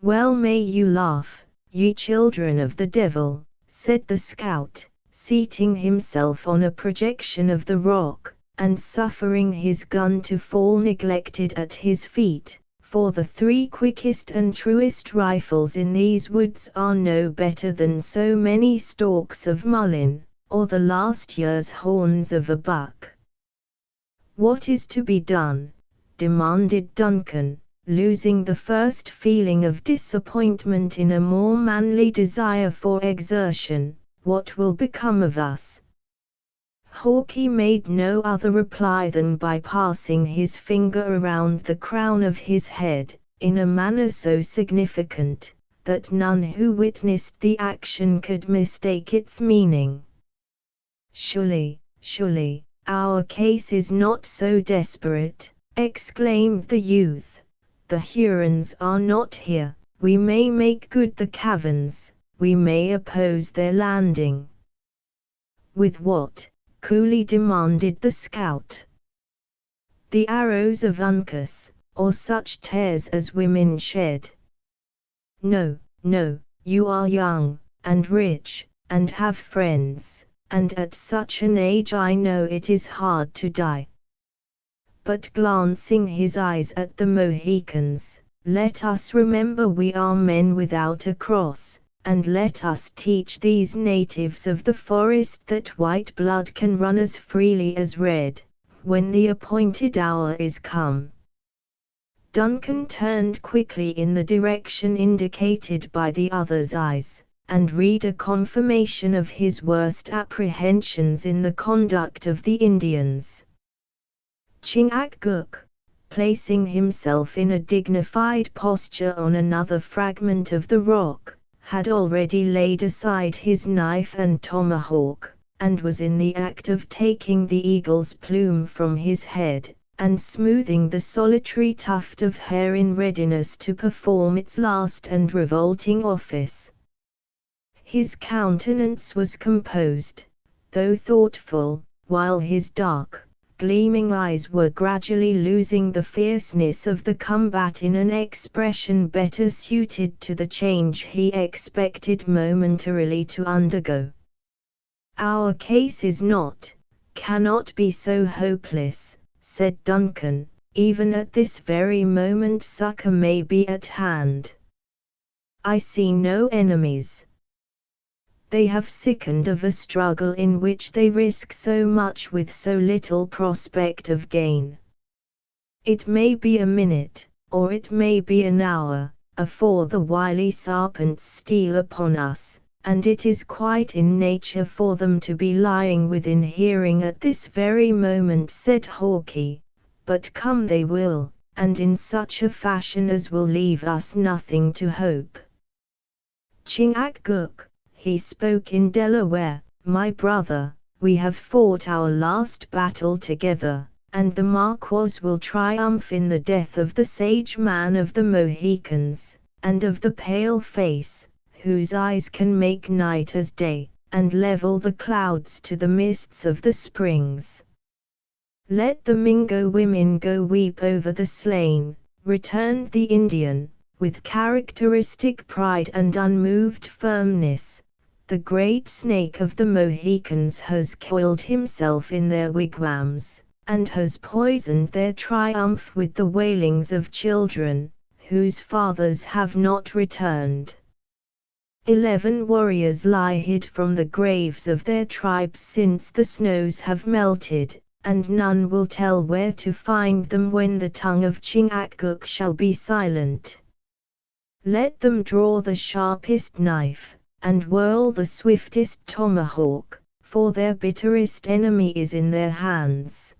"Well may you laugh, ye children of the devil," said the scout, seating himself on a projection of the rock, and suffering his gun to fall neglected at his feet, for the 3 quickest and truest rifles in these woods are no better than so many stalks of mullein, or the last year's horns of a buck. "What is to be done?" demanded Duncan, losing the first feeling of disappointment in a more manly desire for exertion. "What will become of us?" Hawkeye made no other reply than by passing his finger around the crown of his head, in a manner so significant, that none who witnessed the action could mistake its meaning. Surely, our case is not so desperate," exclaimed the youth. "The Hurons are not here, we may make good the caverns, we may oppose their landing." "With what?" coolly demanded the scout. "The arrows of Uncas, or such tears as women shed." No, you are young, and rich, and have friends, and at such an age I know it is hard to die." But glancing his eyes at the Mohicans, "Let us remember we are men without a cross, and let us teach these natives of the forest that white blood can run as freely as red, when the appointed hour is come." Duncan turned quickly in the direction indicated by the other's eyes, and read a confirmation of his worst apprehensions in the conduct of the Indians. Chingachgook, placing himself in a dignified posture on another fragment of the rock, had already laid aside his knife and tomahawk, and was in the act of taking the eagle's plume from his head, and smoothing the solitary tuft of hair in readiness to perform its last and revolting office. His countenance was composed, though thoughtful, while his dark, gleaming eyes were gradually losing the fierceness of the combat in an expression better suited to the change he expected momentarily to undergo. "Our case is not, cannot be so hopeless," said Duncan. "Even at this very moment succor may be at hand. I see no enemies. They have sickened of a struggle in which they risk so much with so little prospect of gain. It may be a minute, or it may be an hour, afore the wily serpents steal upon us, and it is quite in nature for them to be lying within hearing at this very moment, said Hawkie, but come they will, and in such a fashion as will leave us nothing to hope. Chingachgook, he spoke in Delaware, my brother, we have fought our last battle together, and the Marquis will triumph in the death of the sage man of the Mohicans, and of the pale face, whose eyes can make night as day, and level the clouds to the mists of the springs. Let the Mingo women go weep over the slain, returned the Indian, with characteristic pride and unmoved firmness. The great snake of the Mohicans has coiled himself in their wigwams, and has poisoned their triumph with the wailings of children, whose fathers have not returned. 11 warriors lie hid from the graves of their tribes since the snows have melted, and none will tell where to find them when the tongue of Chingachgook shall be silent. Let them draw the sharpest knife, and whirl the swiftest tomahawk, for their bitterest enemy is in their hands.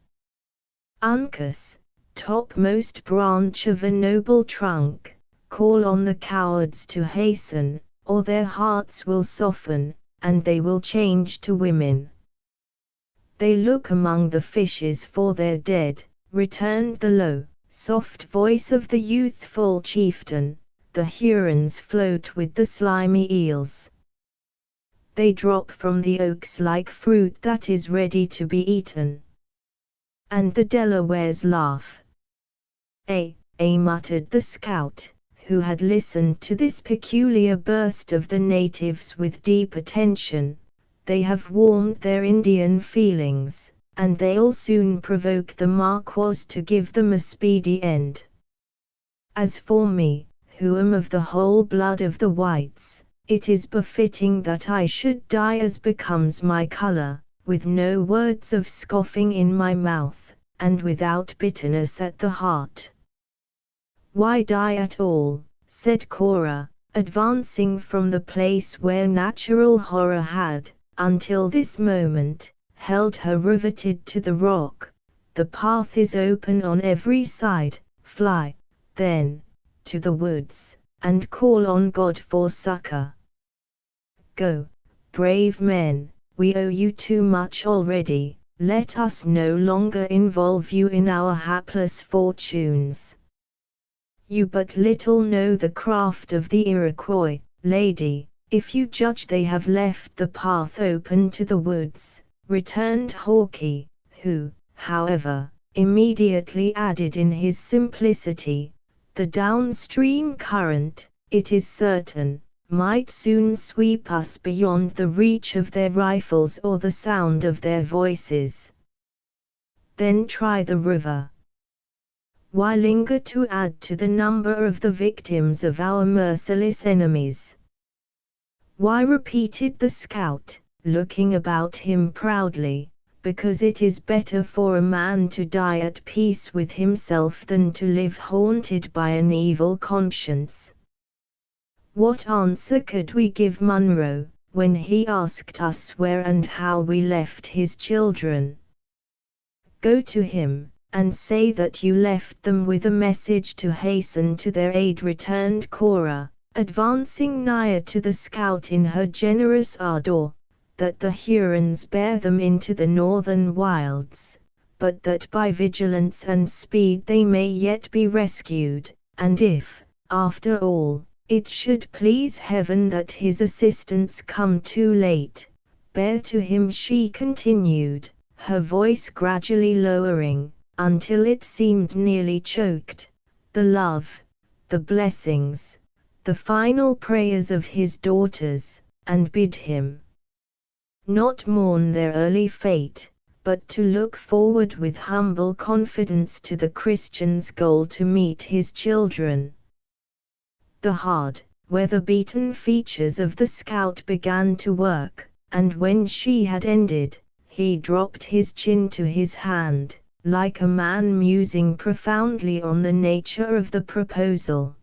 Uncas, topmost branch of a noble trunk, call on the cowards to hasten, or their hearts will soften, and they will change to women. They look among the fishes for their dead, returned the low, soft voice of the youthful chieftain. The Hurons float with the slimy eels. They drop from the oaks like fruit that is ready to be eaten. And the Delawares laugh. Muttered the scout, who had listened to this peculiar burst of the natives with deep attention. They have warmed their Indian feelings, and they'll soon provoke the Marquis to give them a speedy end. As for me, who am of the whole blood of the whites, it is befitting that I should die as becomes my color, with no words of scoffing in my mouth, and without bitterness at the heart. Why die at all, said Cora, advancing from the place where natural horror had, until this moment, held her riveted to the rock. The path is open on every side. Fly, then, to the woods, and call on God for succor. Go, brave men, we owe you too much already, let us no longer involve you in our hapless fortunes. You but little know the craft of the Iroquois, lady, if you judge they have left the path open to the woods, returned Hawkie, who, however, immediately added in his simplicity, the downstream current, it is certain, might soon sweep us beyond the reach of their rifles or the sound of their voices. Then try the river. Why linger to add to the number of the victims of our merciless enemies? Why, repeated the scout, looking about him proudly, because it is better for a man to die at peace with himself than to live haunted by an evil conscience. What answer could we give Munro, when he asked us where and how we left his children? Go to him, and say that you left them with a message to hasten to their aid, returned Cora, advancing nigher to the scout in her generous ardor, that the Hurons bear them into the northern wilds, but that by vigilance and speed they may yet be rescued, and if, after all, it should please heaven that his assistance come too late, bear to him, she continued, her voice gradually lowering, until it seemed nearly choked, the love, the blessings, the final prayers of his daughters, and bid him not mourn their early fate, but to look forward with humble confidence to the Christian's goal to meet his children. The hard, weather-beaten features of the scout began to work, and when she had ended, he dropped his chin to his hand, like a man musing profoundly on the nature of the proposal.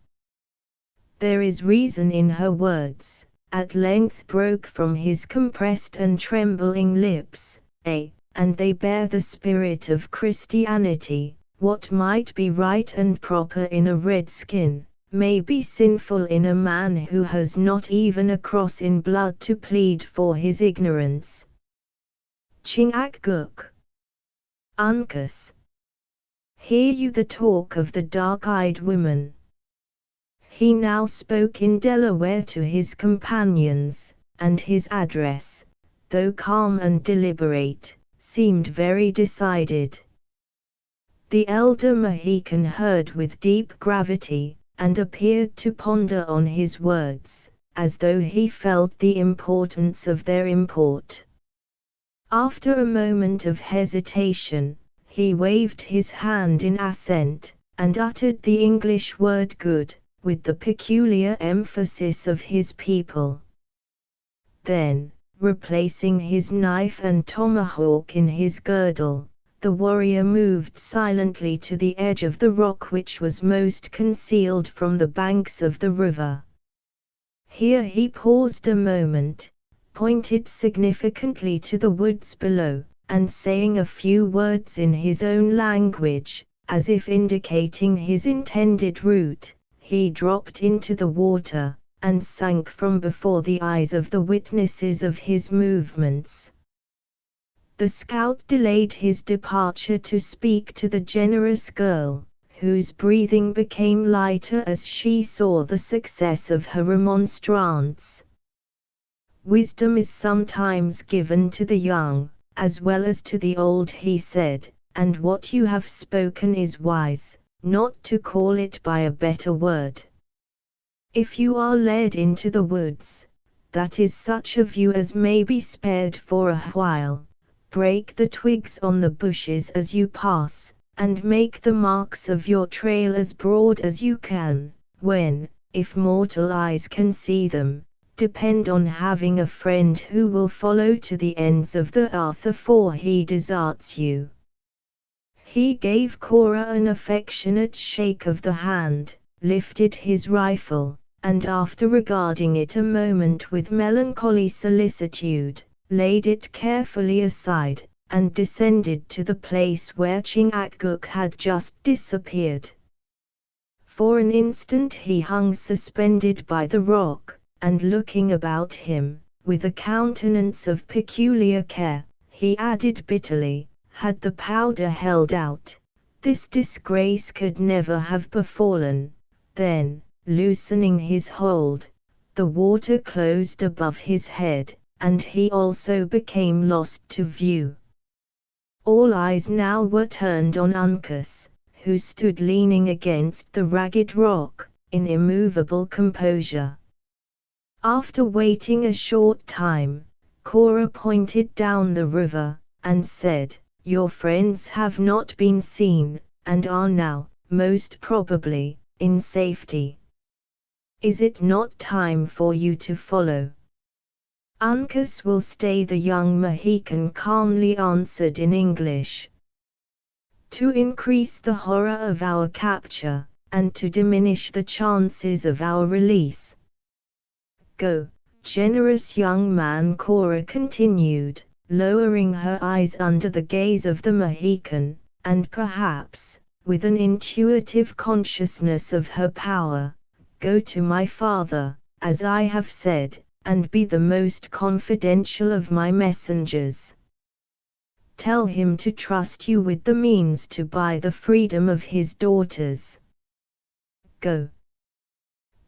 "There is reason in her words," at length broke from his compressed and trembling lips, "and they bear the spirit of Christianity. What might be right and proper in a redskin, may be sinful in a man who has not even a cross in blood to plead for his ignorance." Chingachgook. Uncas. Hear you the talk of the dark-eyed woman? He now spoke in Delaware to his companions, and his address, though calm and deliberate, seemed very decided. The elder Mohican heard with deep gravity, and appeared to ponder on his words, as though he felt the importance of their import. After a moment of hesitation, he waved his hand in assent, and uttered the English word good, with the peculiar emphasis of his people. Then, replacing his knife and tomahawk in his girdle, the warrior moved silently to the edge of the rock which was most concealed from the banks of the river. Here he paused a moment, pointed significantly to the woods below, and saying a few words in his own language, as if indicating his intended route, he dropped into the water, and sank from before the eyes of the witnesses of his movements. The scout delayed his departure to speak to the generous girl, whose breathing became lighter as she saw the success of her remonstrance. "Wisdom is sometimes given to the young, as well as to the old," he said, "and what you have spoken is wise, not to call it by a better word. If you are led into the woods, that is such of you as may be spared for a while, break the twigs on the bushes as you pass, and make the marks of your trail as broad as you can, when, if mortal eyes can see them, depend on having a friend who will follow to the ends of the earth afore he deserts you." He gave Cora an affectionate shake of the hand, lifted his rifle, and after regarding it a moment with melancholy solicitude, laid it carefully aside, and descended to the place where Chingachgook had just disappeared. For an instant he hung suspended by the rock, and looking about him, with a countenance of peculiar care, he added bitterly, "Had the powder held out, this disgrace could never have befallen." Then, loosening his hold, the water closed above his head, and he also became lost to view. All eyes now were turned on Uncas, who stood leaning against the ragged rock, in immovable composure. After waiting a short time, Cora pointed down the river, and said, "Your friends have not been seen, and are now, most probably, in safety. Is it not time for you to follow?" "Uncas will stay," the young Mohican calmly answered in English. "To increase the horror of our capture, and to diminish the chances of our release." "Go, generous young man," Cora continued, lowering her eyes under the gaze of the Mohican, and perhaps, with an intuitive consciousness of her power, "go to my father, as I have said, and be the most confidential of my messengers. Tell him to trust you with the means to buy the freedom of his daughters. Go.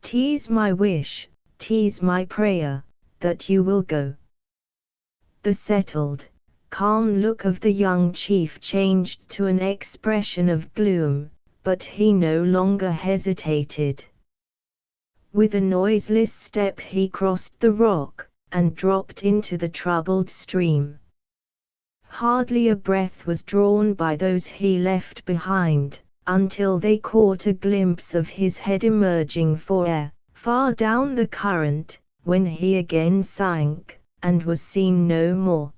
'Tis my wish, 'tis my prayer, that you will go." The settled, calm look of the young chief changed to an expression of gloom, but he no longer hesitated. With a noiseless step he crossed the rock, and dropped into the troubled stream. Hardly a breath was drawn by those he left behind, until they caught a glimpse of his head emerging for air, far down the current, when he again sank, and was seen no more.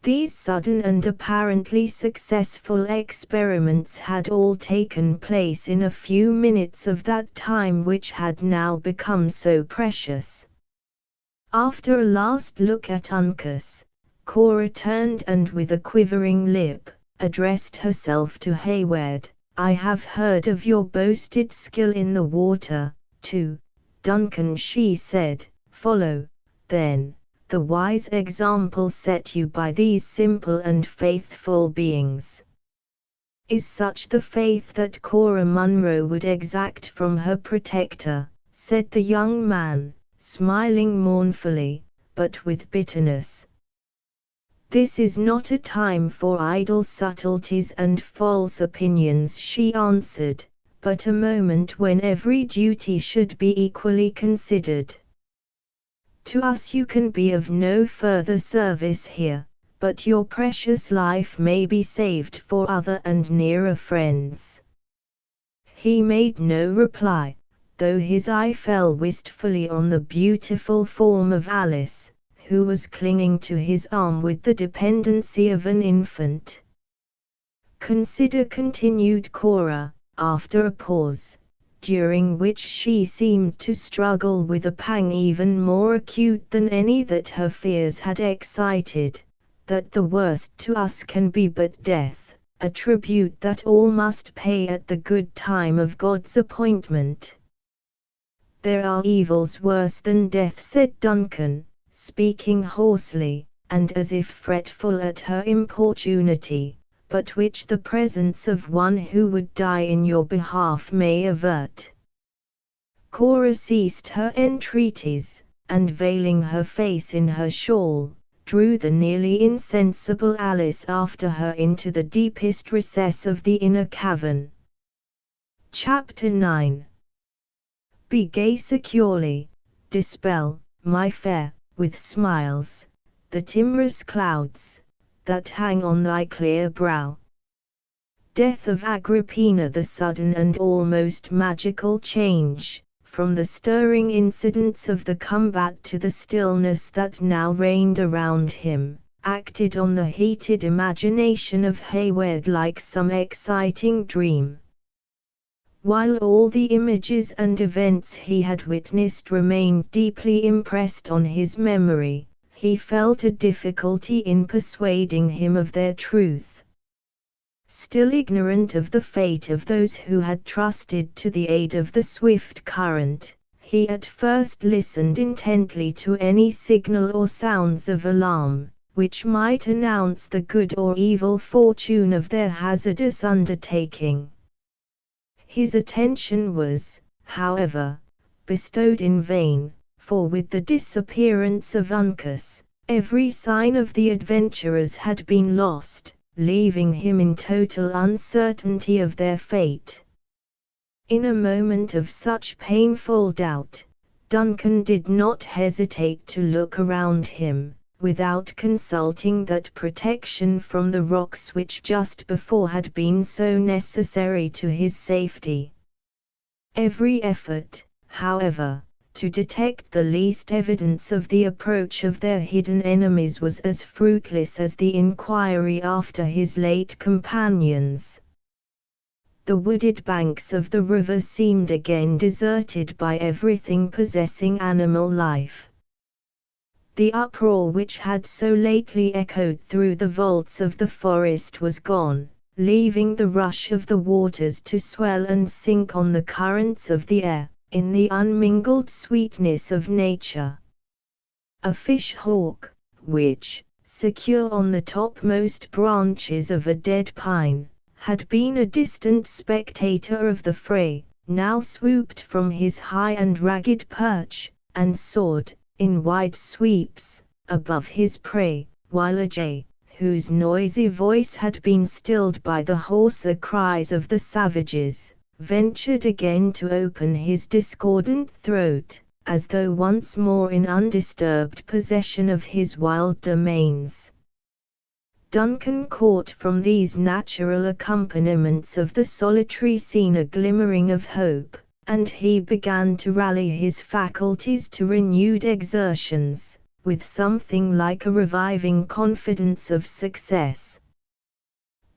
These sudden and apparently successful experiments had all taken place in a few minutes of that time which had now become so precious. After a last look at Uncas, Cora turned and with a quivering lip, addressed herself to Hayward. "I have heard of your boasted skill in the water, too, Duncan," she said. "Follow, then, the wise example set you by these simple and faithful beings." "Is such the faith that Cora Munro would exact from her protector?" said the young man, smiling mournfully, but with bitterness. "This is not a time for idle subtleties and false opinions," she answered, "but a moment when every duty should be equally considered. To us you can be of no further service here, but your precious life may be saved for other and nearer friends." He made no reply, though his eye fell wistfully on the beautiful form of Alice, who was clinging to his arm with the dependency of an infant. "Consider," continued Cora, after a pause, during which she seemed to struggle with a pang even more acute than any that her fears had excited, "that the worst to us can be but death, a tribute that all must pay at the good time of God's appointment." "There are evils worse than death," said Duncan, speaking hoarsely, and as if fretful at her importunity, "but which the presence of one who would die in your behalf may avert." Cora ceased her entreaties, and veiling her face in her shawl, drew the nearly insensible Alice after her into the deepest recess of the inner cavern. Chapter 9. "Be gay securely, dispel, my fair, with smiles, the timorous clouds that hang on thy clear brow." Death of Agrippina. The sudden and almost magical change, from the stirring incidents of the combat to the stillness that now reigned around him, acted on the heated imagination of Hayward like some exciting dream. While all the images and events he had witnessed remained deeply impressed on his memory, he felt a difficulty in persuading him of their truth. Still ignorant of the fate of those who had trusted to the aid of the swift current, he at first listened intently to any signal or sounds of alarm, which might announce the good or evil fortune of their hazardous undertaking. His attention was, however, bestowed in vain, for with the disappearance of Uncas, every sign of the adventurers had been lost, leaving him in total uncertainty of their fate. In a moment of such painful doubt, Duncan did not hesitate to look around him, without consulting that protection from the rocks which just before had been so necessary to his safety. Every effort, however, to detect the least evidence of the approach of their hidden enemies was as fruitless as the inquiry after his late companions. The wooded banks of the river seemed again deserted by everything possessing animal life. The uproar which had so lately echoed through the vaults of the forest was gone, leaving the rush of the waters to swell and sink on the currents of the air, in the unmingled sweetness of nature. A fish-hawk, which, secure on the topmost branches of a dead pine, had been a distant spectator of the fray, now swooped from his high and ragged perch, and soared, in wide sweeps, above his prey, while a jay, whose noisy voice had been stilled by the hoarser cries of the savages, ventured again to open his discordant throat, as though once more in undisturbed possession of his wild domains. Duncan caught from these natural accompaniments of the solitary scene a glimmering of hope, and he began to rally his faculties to renewed exertions, with something like a reviving confidence of success.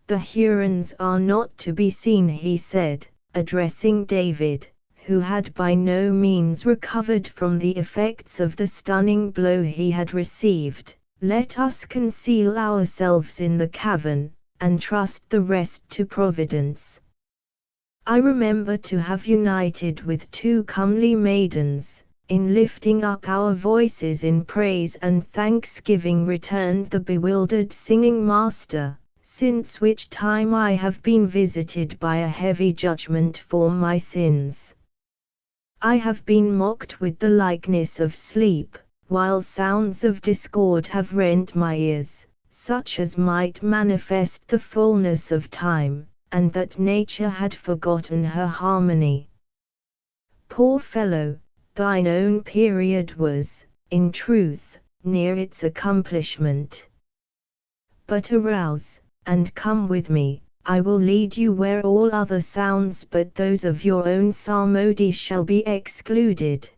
"The Hurons are not to be seen," he said, addressing David, who had by no means recovered from the effects of the stunning blow he had received. "Let us conceal ourselves in the cavern, and trust the rest to Providence. I remember to have united with 2 comely maidens, in lifting up our voices in praise and thanksgiving," returned the bewildered singing master, "since which time I have been visited by a heavy judgment for my sins. I have been mocked with the likeness of sleep, while sounds of discord have rent my ears, such as might manifest the fullness of time, and that nature had forgotten her harmony. Poor fellow, thine own period was, in truth, near its accomplishment. But arouse, and come with me. I will lead you where all other sounds but those of your own psalmody shall be excluded.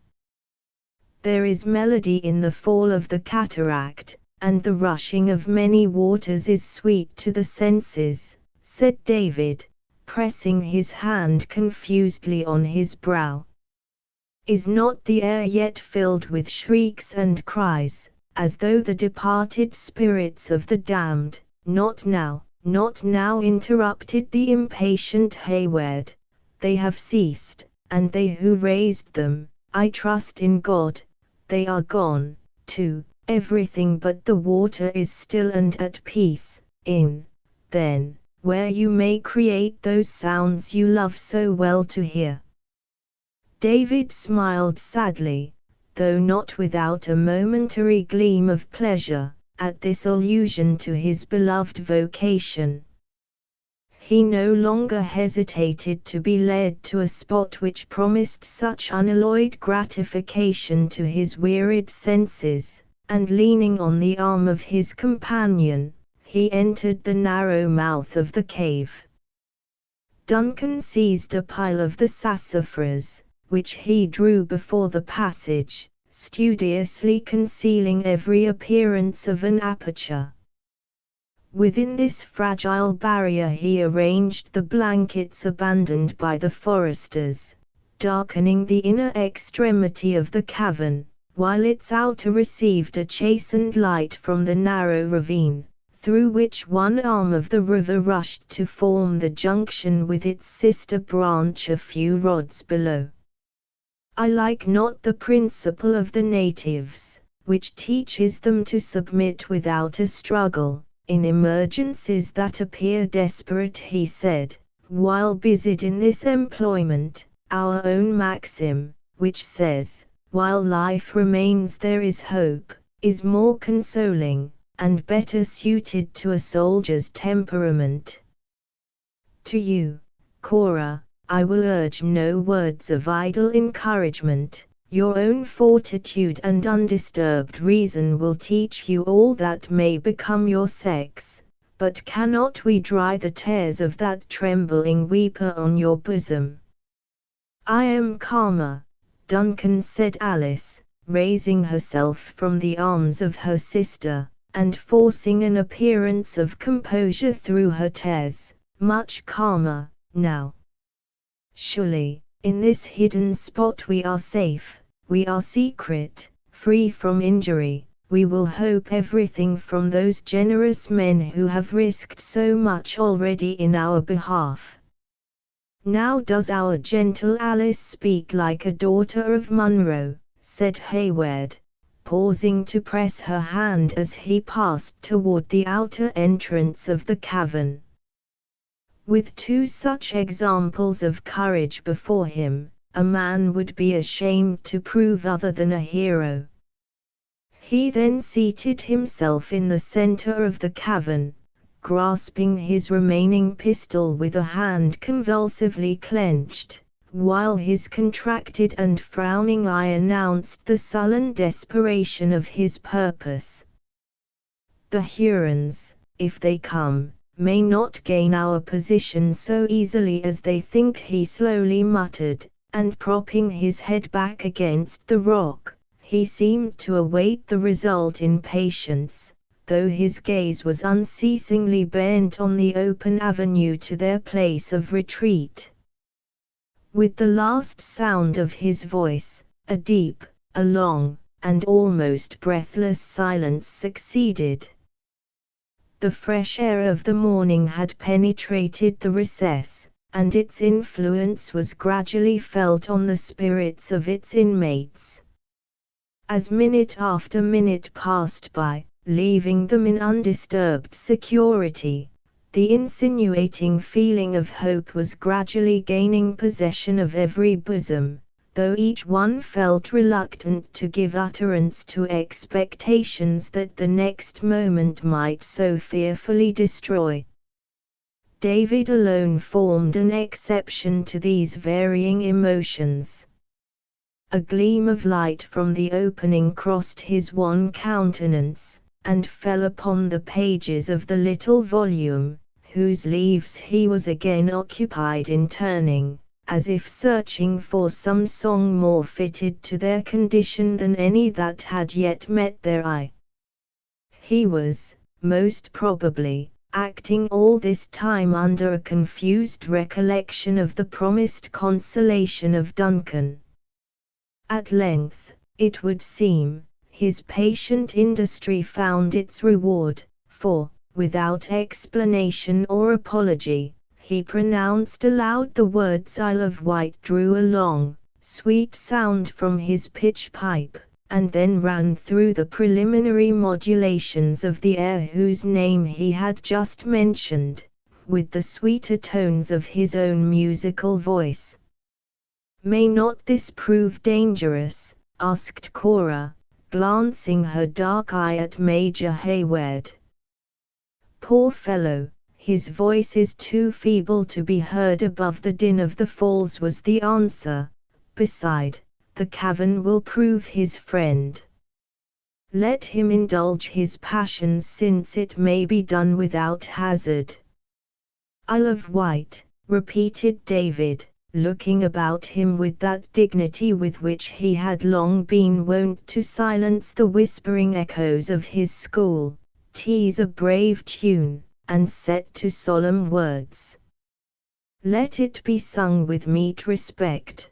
There is melody in the fall of the cataract, and the rushing of many waters is sweet to the senses," said David, pressing his hand confusedly on his brow. "Is not the air yet filled with shrieks and cries, as though the departed spirits of the damned—" "Not now, not now," interrupted the impatient Hayward. "They have ceased, and they who raised them, I trust in God. They are gone, too. Everything but the water is still and at peace, then, where you may create those sounds you love so well to hear." David smiled sadly, though not without a momentary gleam of pleasure, at this allusion to his beloved vocation. He no longer hesitated to be led to a spot which promised such unalloyed gratification to his wearied senses, and leaning on the arm of his companion, he entered the narrow mouth of the cave. Duncan seized a pile of the sassafras, which he drew before the passage, studiously concealing every appearance of an aperture. Within this fragile barrier he arranged the blankets abandoned by the foresters, darkening the inner extremity of the cavern, while its outer received a chastened light from the narrow ravine, through which one arm of the river rushed to form the junction with its sister branch a few rods below. "I like not the principle of the natives, which teaches them to submit without a struggle, in emergencies that appear desperate," he said, while busied in this employment. "Our own maxim, which says, 'While life remains there is hope,' is more consoling, and better suited to a soldier's temperament. To you, Cora, I will urge no words of idle encouragement. Your own fortitude and undisturbed reason will teach you all that may become your sex, but cannot we dry the tears of that trembling weeper on your bosom?" "I am calmer, Duncan," said Alice, raising herself from the arms of her sister, and forcing an appearance of composure through her tears, "much calmer, now. Surely, in this hidden spot we are safe. We are secret, free from injury. We will hope everything from those generous men who have risked so much already in our behalf." "Now does our gentle Alice speak like a daughter of Munro," said Hayward, pausing to press her hand as he passed toward the outer entrance of the cavern. With 2 such examples of courage before him, a man would be ashamed to prove other than a hero. He then seated himself in the center of the cavern, grasping his remaining pistol with a hand convulsively clenched, while his contracted and frowning eye announced the sullen desperation of his purpose. "The Hurons, if they come, may not gain our position so easily as they think," he slowly muttered, and propping his head back against the rock, He seemed to await the result in patience, though his gaze was unceasingly bent on the open avenue to their place of retreat. With the last sound of his voice, a deep, a long, and almost breathless silence succeeded. The fresh air of the morning had penetrated the recess, and its influence was gradually felt on the spirits of its inmates. As minute after minute passed by, leaving them in undisturbed security, the insinuating feeling of hope was gradually gaining possession of every bosom, though each one felt reluctant to give utterance to expectations that the next moment might so fearfully destroy. David alone formed an exception to these varying emotions. A gleam of light from the opening crossed his wan countenance, and fell upon the pages of the little volume, whose leaves he was again occupied in turning, as if searching for some song more fitted to their condition than any that had yet met their eye. He was, most probably, acting all this time under a confused recollection of the promised consolation of Duncan. At length, it would seem, his patient industry found its reward, for, without explanation or apology, he pronounced aloud the words "Isle of Wight," drew a long, sweet sound from his pitch pipe, and then ran through the preliminary modulations of the air whose name he had just mentioned, with the sweeter tones of his own musical voice. "May not this prove dangerous?" asked Cora, glancing her dark eye at Major Hayward. "Poor fellow, his voice is too feeble to be heard above the din of the falls," was the answer. "Beside, the cavern will prove his friend. Let him indulge his passions, since it may be done without hazard." "Isle of Wight," repeated David, looking about him with that dignity with which he had long been wont to silence the whispering echoes of his school. "'Tis a brave tune, and set to solemn words. Let it be sung with meet respect."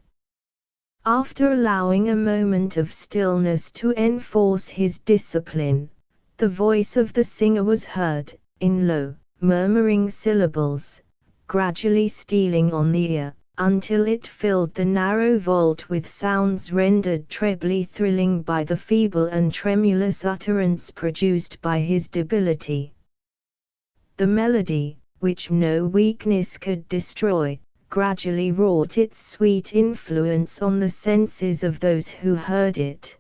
After allowing a moment of stillness to enforce his discipline, the voice of the singer was heard, in low, murmuring syllables, gradually stealing on the ear, until it filled the narrow vault with sounds rendered trebly thrilling by the feeble and tremulous utterance produced by his debility. The melody, which no weakness could destroy, gradually wrought its sweet influence on the senses of those who heard it.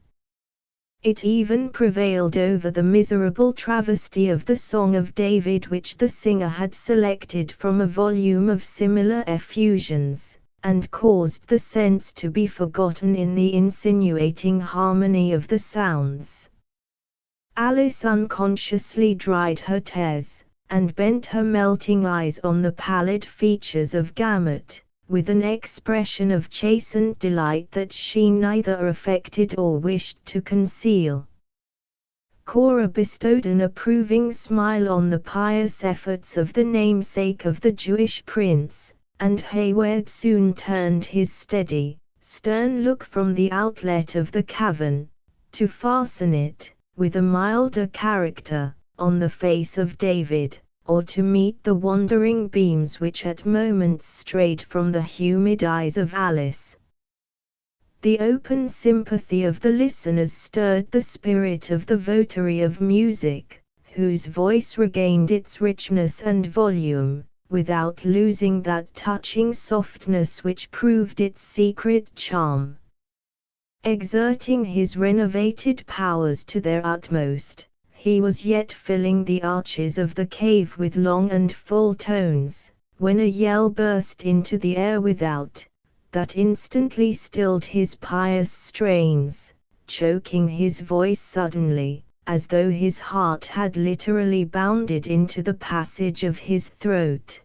It even prevailed over the miserable travesty of the Song of David which the singer had selected from a volume of similar effusions, and caused the sense to be forgotten in the insinuating harmony of the sounds. Alice unconsciously dried her tears, and bent her melting eyes on the pallid features of Gamut, with an expression of chastened delight that she neither affected or wished to conceal. Cora bestowed an approving smile on the pious efforts of the namesake of the Jewish prince, and Hayward soon turned his steady, stern look from the outlet of the cavern, to fasten it, with a milder character, on the face of David, or to meet the wandering beams which at moments strayed from the humid eyes of Alice. The open sympathy of the listeners stirred the spirit of the votary of music, whose voice regained its richness and volume, without losing that touching softness which proved its secret charm. Exerting his renovated powers to their utmost, he was yet filling the arches of the cave with long and full tones, when a yell burst into the air without, that instantly stilled his pious strains, choking his voice suddenly, as though his heart had literally bounded into the passage of his throat.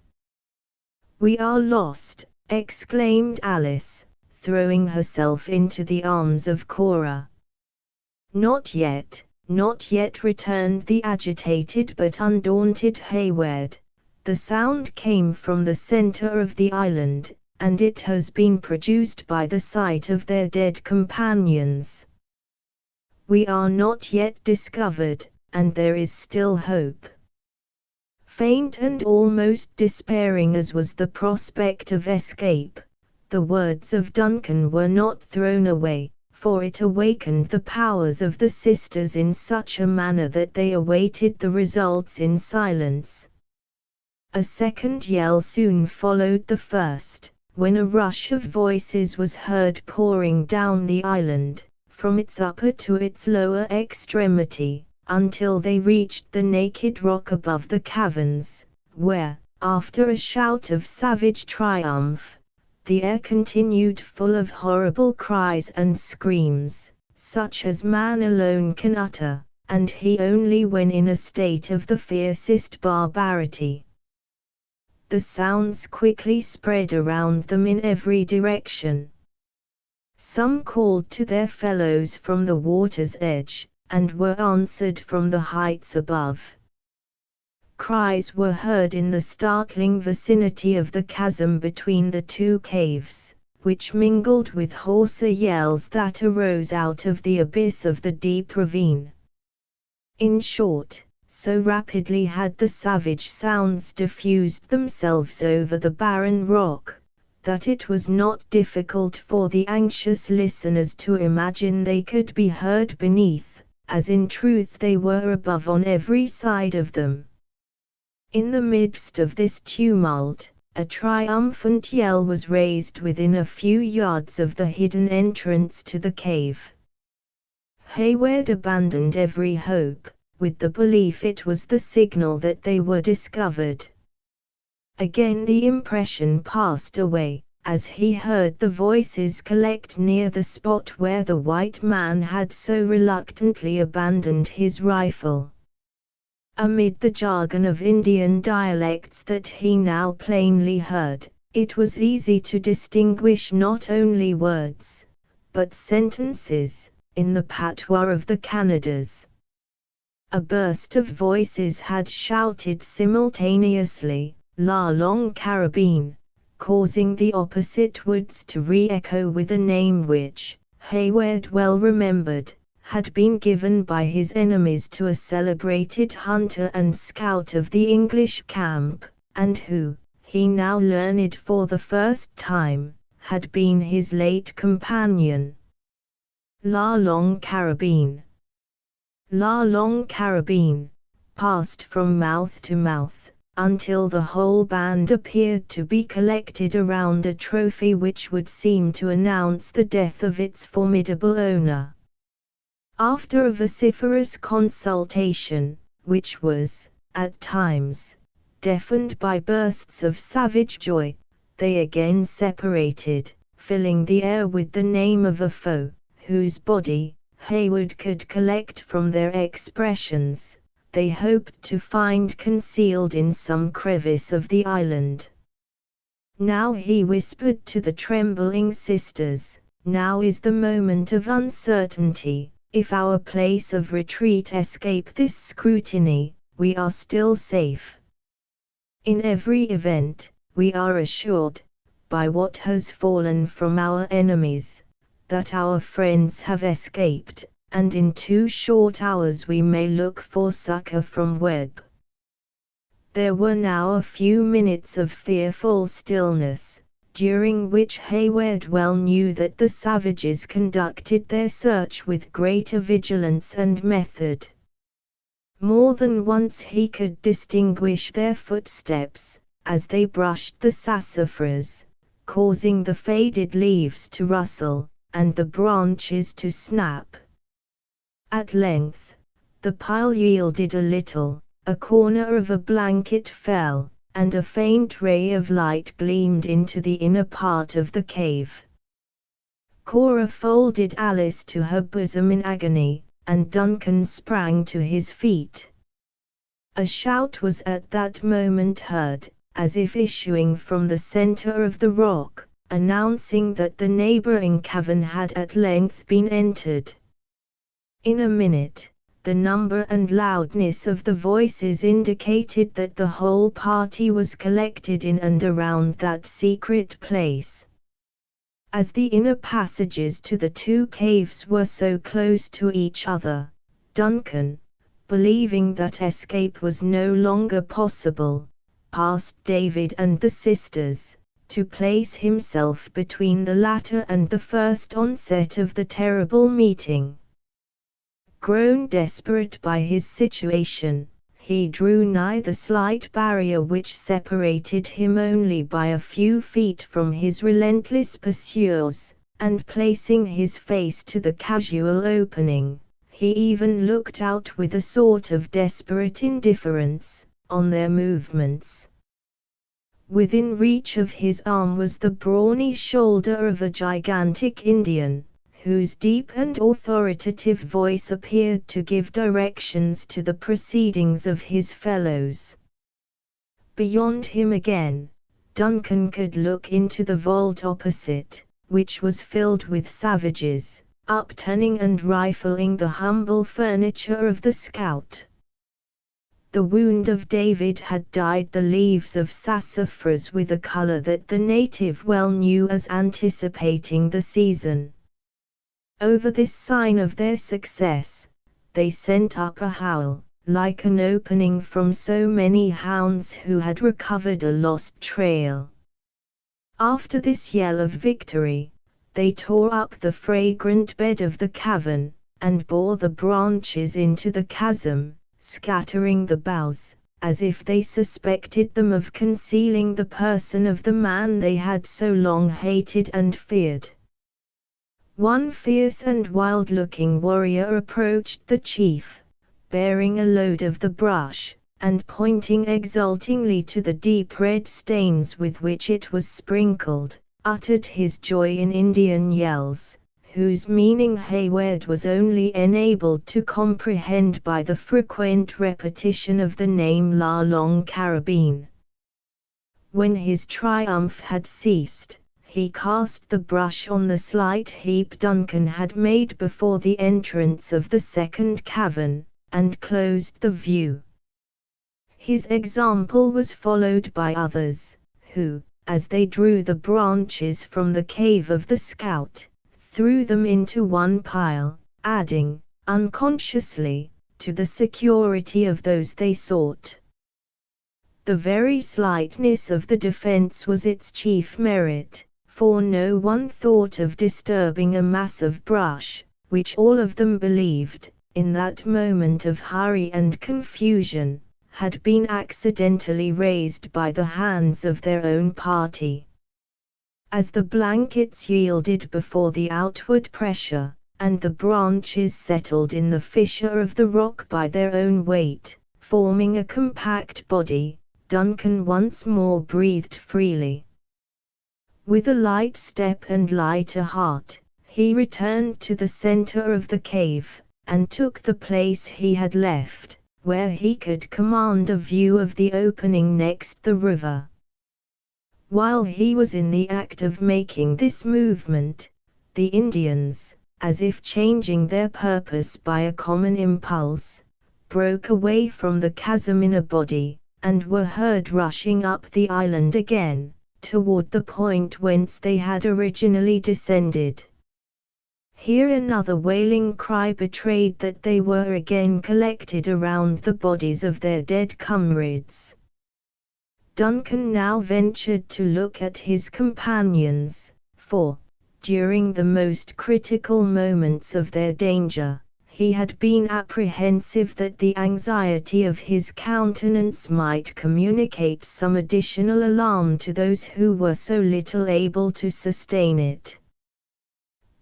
"We are lost!" exclaimed Alice, throwing herself into the arms of Cora. Not yet, not yet, returned the agitated but undaunted Hayward. The sound came from the center of the island, and it has been produced by the sight of their dead companions. We are not yet discovered, and there is still hope. Faint and almost despairing as was the prospect of escape, the words of Duncan were not thrown away, for it awakened the powers of the sisters in such a manner that they awaited the results in silence. A second yell soon followed the first, when a rush of voices was heard pouring down the island, from its upper to its lower extremity, until they reached the naked rock above the caverns, where, after a shout of savage triumph, the air continued full of horrible cries and screams, such as man alone can utter, and he only when in a state of the fiercest barbarity. The sounds quickly spread around them in every direction. Some called to their fellows from the water's edge, and were answered from the heights above. Cries were heard in the startling vicinity of the chasm between the two caves, which mingled with hoarser yells that arose out of the abyss of the deep ravine. In short, so rapidly had the savage sounds diffused themselves over the barren rock, that it was not difficult for the anxious listeners to imagine they could be heard beneath, as in truth they were above on every side of them. In the midst of this tumult, a triumphant yell was raised within a few yards of the hidden entrance to the cave. Hayward abandoned every hope, with the belief it was the signal that they were discovered. Again the impression passed away, as he heard the voices collect near the spot where the white man had so reluctantly abandoned his rifle. Amid the jargon of Indian dialects that he now plainly heard, it was easy to distinguish not only words, but sentences, in the patois of the Canadas. A burst of voices had shouted simultaneously, "La Longue Carabine," causing the opposite woods to re-echo with a name which, Hayward well remembered, had been given by his enemies to a celebrated hunter and scout of the English camp, and who, he now learned for the first time, had been his late companion. La Longue Carabine. La Longue Carabine, passed from mouth to mouth, until the whole band appeared to be collected around a trophy which would seem to announce the death of its formidable owner. After a vociferous consultation, which was, at times, deafened by bursts of savage joy, they again separated, filling the air with the name of a foe, whose body, Hayward could collect from their expressions, they hoped to find concealed in some crevice of the island. Now he whispered to the trembling sisters, "Now is the moment of uncertainty. If our place of retreat escape this scrutiny, we are still safe. In every event, we are assured, by what has fallen from our enemies, that our friends have escaped, and in 2 short hours we may look for succor from Webb." There were now a few minutes of fearful stillness, during which Hayward well knew that the savages conducted their search with greater vigilance and method. More than once he could distinguish their footsteps, as they brushed the sassafras, causing the faded leaves to rustle, and the branches to snap. At length, the pile yielded a little, a corner of a blanket fell, and a faint ray of light gleamed into the inner part of the cave. Cora folded Alice to her bosom in agony, and Duncan sprang to his feet. A shout was at that moment heard, as if issuing from the center of the rock, announcing that the neighboring cavern had at length been entered. In a minute, the number and loudness of the voices indicated that the whole party was collected in and around that secret place. As the inner passages to the two caves were so close to each other, Duncan, believing that escape was no longer possible, asked David and the sisters to place himself between the latter and the first onset of the terrible meeting. Grown desperate by his situation, he drew nigh the slight barrier which separated him only by a few feet from his relentless pursuers, and placing his face to the casual opening, he even looked out with a sort of desperate indifference on their movements. Within reach of his arm was the brawny shoulder of a gigantic Indian, whose deep and authoritative voice appeared to give directions to the proceedings of his fellows. Beyond him again, Duncan could look into the vault opposite, which was filled with savages, upturning and rifling the humble furniture of the scout. The wound of David had dyed the leaves of sassafras with a color that the native well knew as anticipating the season. Over this sign of their success, they sent up a howl, like an opening from so many hounds who had recovered a lost trail. After this yell of victory, they tore up the fragrant bed of the cavern, and bore the branches into the chasm, scattering the boughs, as if they suspected them of concealing the person of the man they had so long hated and feared. One fierce and wild-looking warrior approached the chief, bearing a load of the brush, and pointing exultingly to the deep red stains with which it was sprinkled, uttered his joy in Indian yells, whose meaning Hayward was only enabled to comprehend by the frequent repetition of the name La Longue Carabine. When his triumph had ceased, he cast the brush on the slight heap Duncan had made before the entrance of the second cavern, and closed the view. His example was followed by others, who, as they drew the branches from the cave of the scout, threw them into one pile, adding, unconsciously, to the security of those they sought. The very slightness of the defense was its chief merit, for no one thought of disturbing a mass of brush, which all of them believed, in that moment of hurry and confusion, had been accidentally raised by the hands of their own party. As the blankets yielded before the outward pressure, and the branches settled in the fissure of the rock by their own weight, forming a compact body, Duncan once more breathed freely. With a light step and lighter heart, he returned to the center of the cave, and took the place he had left, where he could command a view of the opening next the river. While he was in the act of making this movement, the Indians, as if changing their purpose by a common impulse, broke away from the chasm in a body, and were heard rushing up the island again, toward the point whence they had originally descended. Here another wailing cry betrayed that they were again collected around the bodies of their dead comrades. Duncan now ventured to look at his companions, for, during the most critical moments of their danger, he had been apprehensive that the anxiety of his countenance might communicate some additional alarm to those who were so little able to sustain it.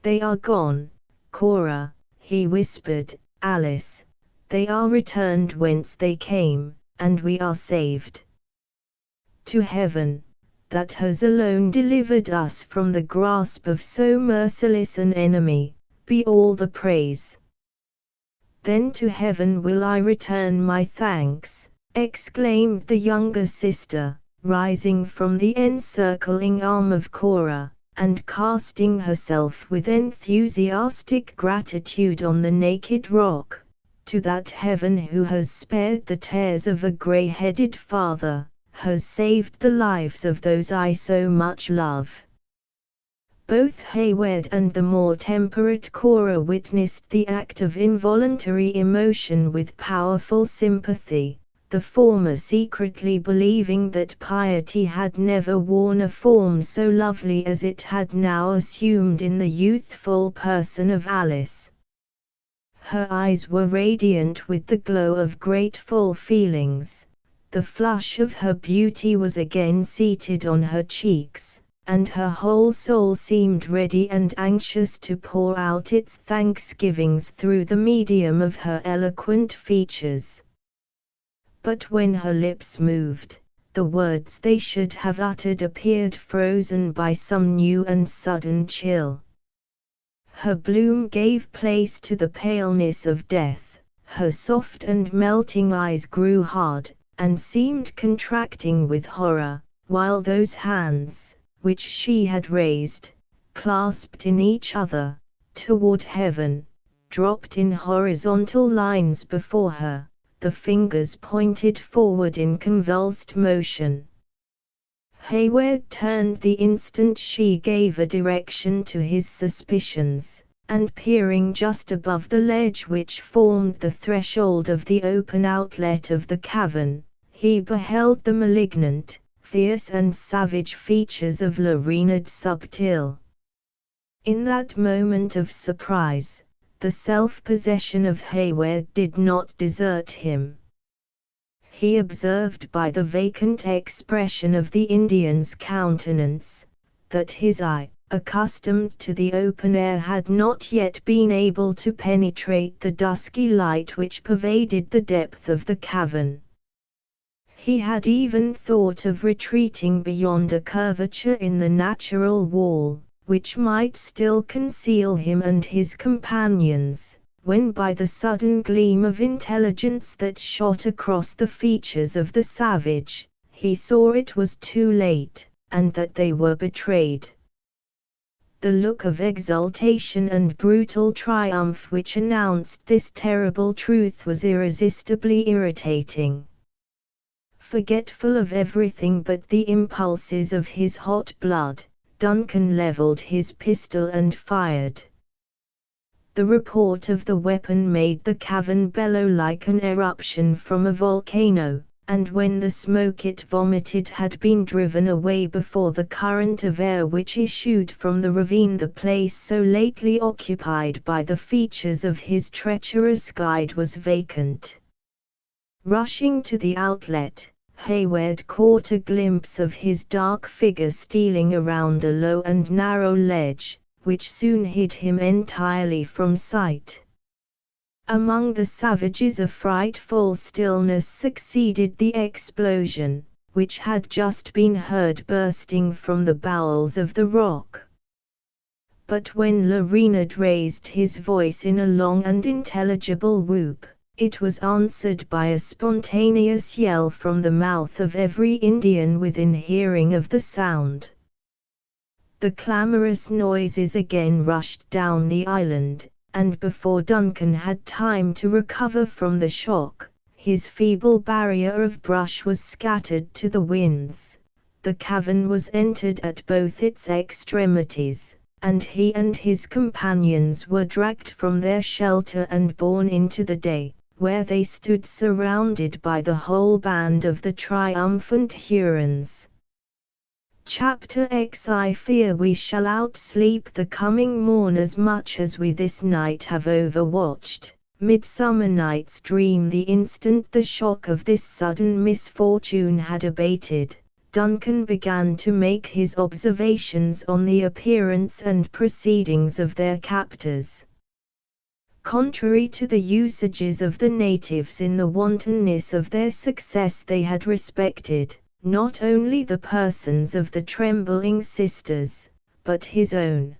"They are gone, Cora," he whispered, "Alice, they are returned whence they came, and we are saved. To heaven, that has alone delivered us from the grasp of so merciless an enemy, be all the praise." "Then to heaven will I return my thanks," exclaimed the younger sister, rising from the encircling arm of Cora, and casting herself with enthusiastic gratitude on the naked rock, to that heaven who has spared the tears of a grey-headed father, has saved the lives of those I so much love. Both Hayward and the more temperate Cora witnessed the act of involuntary emotion with powerful sympathy, the former secretly believing that piety had never worn a form so lovely as it had now assumed in the youthful person of Alice. Her eyes were radiant with the glow of grateful feelings, the flush of her beauty was again seated on her cheeks, and her whole soul seemed ready and anxious to pour out its thanksgivings through the medium of her eloquent features. But when her lips moved, the words they should have uttered appeared frozen by some new and sudden chill. Her bloom gave place to the paleness of death, her soft and melting eyes grew hard, and seemed contracting with horror, while those hands, which she had raised, clasped in each other, toward heaven, dropped in horizontal lines before her, the fingers pointed forward in convulsed motion. Hayward turned the instant she gave a direction to his suspicions, and peering just above the ledge which formed the threshold of the open outlet of the cavern, he beheld the malignant, fierce and savage features of La Reynard Subtil. In that moment of surprise, the self-possession of Hayward did not desert him. He observed by the vacant expression of the Indian's countenance, that his eye, accustomed to the open air, had not yet been able to penetrate the dusky light which pervaded the depth of the cavern. He had even thought of retreating beyond a curvature in the natural wall, which might still conceal him and his companions, when by the sudden gleam of intelligence that shot across the features of the savage, he saw it was too late, and that they were betrayed. The look of exultation and brutal triumph which announced this terrible truth was irresistibly irritating. Forgetful of everything but the impulses of his hot blood, Duncan leveled his pistol and fired. The report of the weapon made the cavern bellow like an eruption from a volcano, and when the smoke it vomited had been driven away before the current of air which issued from the ravine, the place so lately occupied by the features of his treacherous guide was vacant. Rushing to the outlet, Hayward caught a glimpse of his dark figure stealing around a low and narrow ledge, which soon hid him entirely from sight. Among the savages a frightful stillness succeeded the explosion, which had just been heard bursting from the bowels of the rock. But when La Reynard raised his voice in a long and intelligible whoop, it was answered by a spontaneous yell from the mouth of every Indian within hearing of the sound. The clamorous noises again rushed down the island, and before Duncan had time to recover from the shock, his feeble barrier of brush was scattered to the winds, the cavern was entered at both its extremities, and he and his companions were dragged from their shelter and borne into the day, where they stood surrounded by the whole band of the triumphant Hurons. Chapter X. I fear we shall outsleep the coming morn as much as we this night have overwatched. Midsummer Night's Dream. The instant the shock of this sudden misfortune had abated, Duncan began to make his observations on the appearance and proceedings of their captors. Contrary to the usages of the natives, in the wantonness of their success they had respected, not only the persons of the trembling sisters, but his own.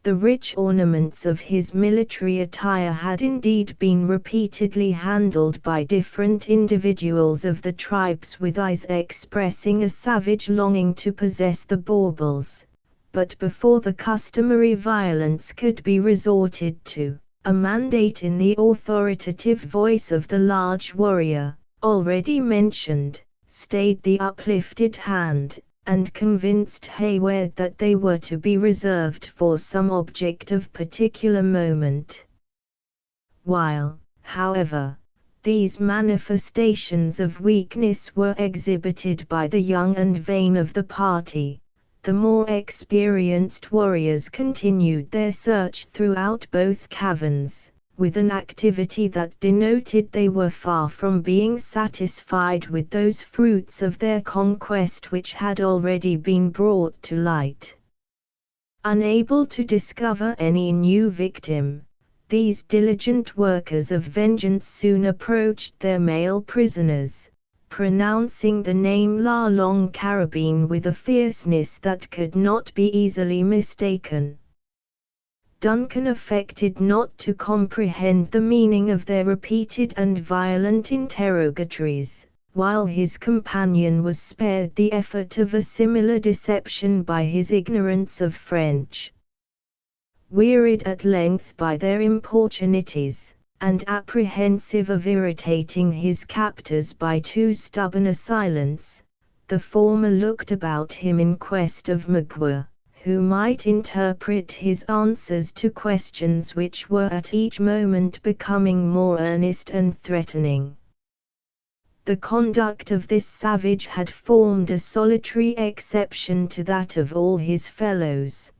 The rich ornaments of his military attire had indeed been repeatedly handled by different individuals of the tribes with eyes expressing a savage longing to possess the baubles, but before the customary violence could be resorted to, a mandate in the authoritative voice of the large warrior, already mentioned, stayed the uplifted hand, and convinced Hayward that they were to be reserved for some object of particular moment. While, however, these manifestations of weakness were exhibited by the young and vain of the party, the more experienced warriors continued their search throughout both caverns, with an activity that denoted they were far from being satisfied with those fruits of their conquest which had already been brought to light. Unable to discover any new victim, these diligent workers of vengeance soon approached their male prisoners, pronouncing the name La Longue Carabine with a fierceness that could not be easily mistaken. Duncan affected not to comprehend the meaning of their repeated and violent interrogatories, while his companion was spared the effort of a similar deception by his ignorance of French. Wearied at length by their importunities, and apprehensive of irritating his captors by too stubborn a silence, the former looked about him in quest of Magua, who might interpret his answers to questions which were at each moment becoming more earnest and threatening. The conduct of this savage had formed a solitary exception to that of all his fellows.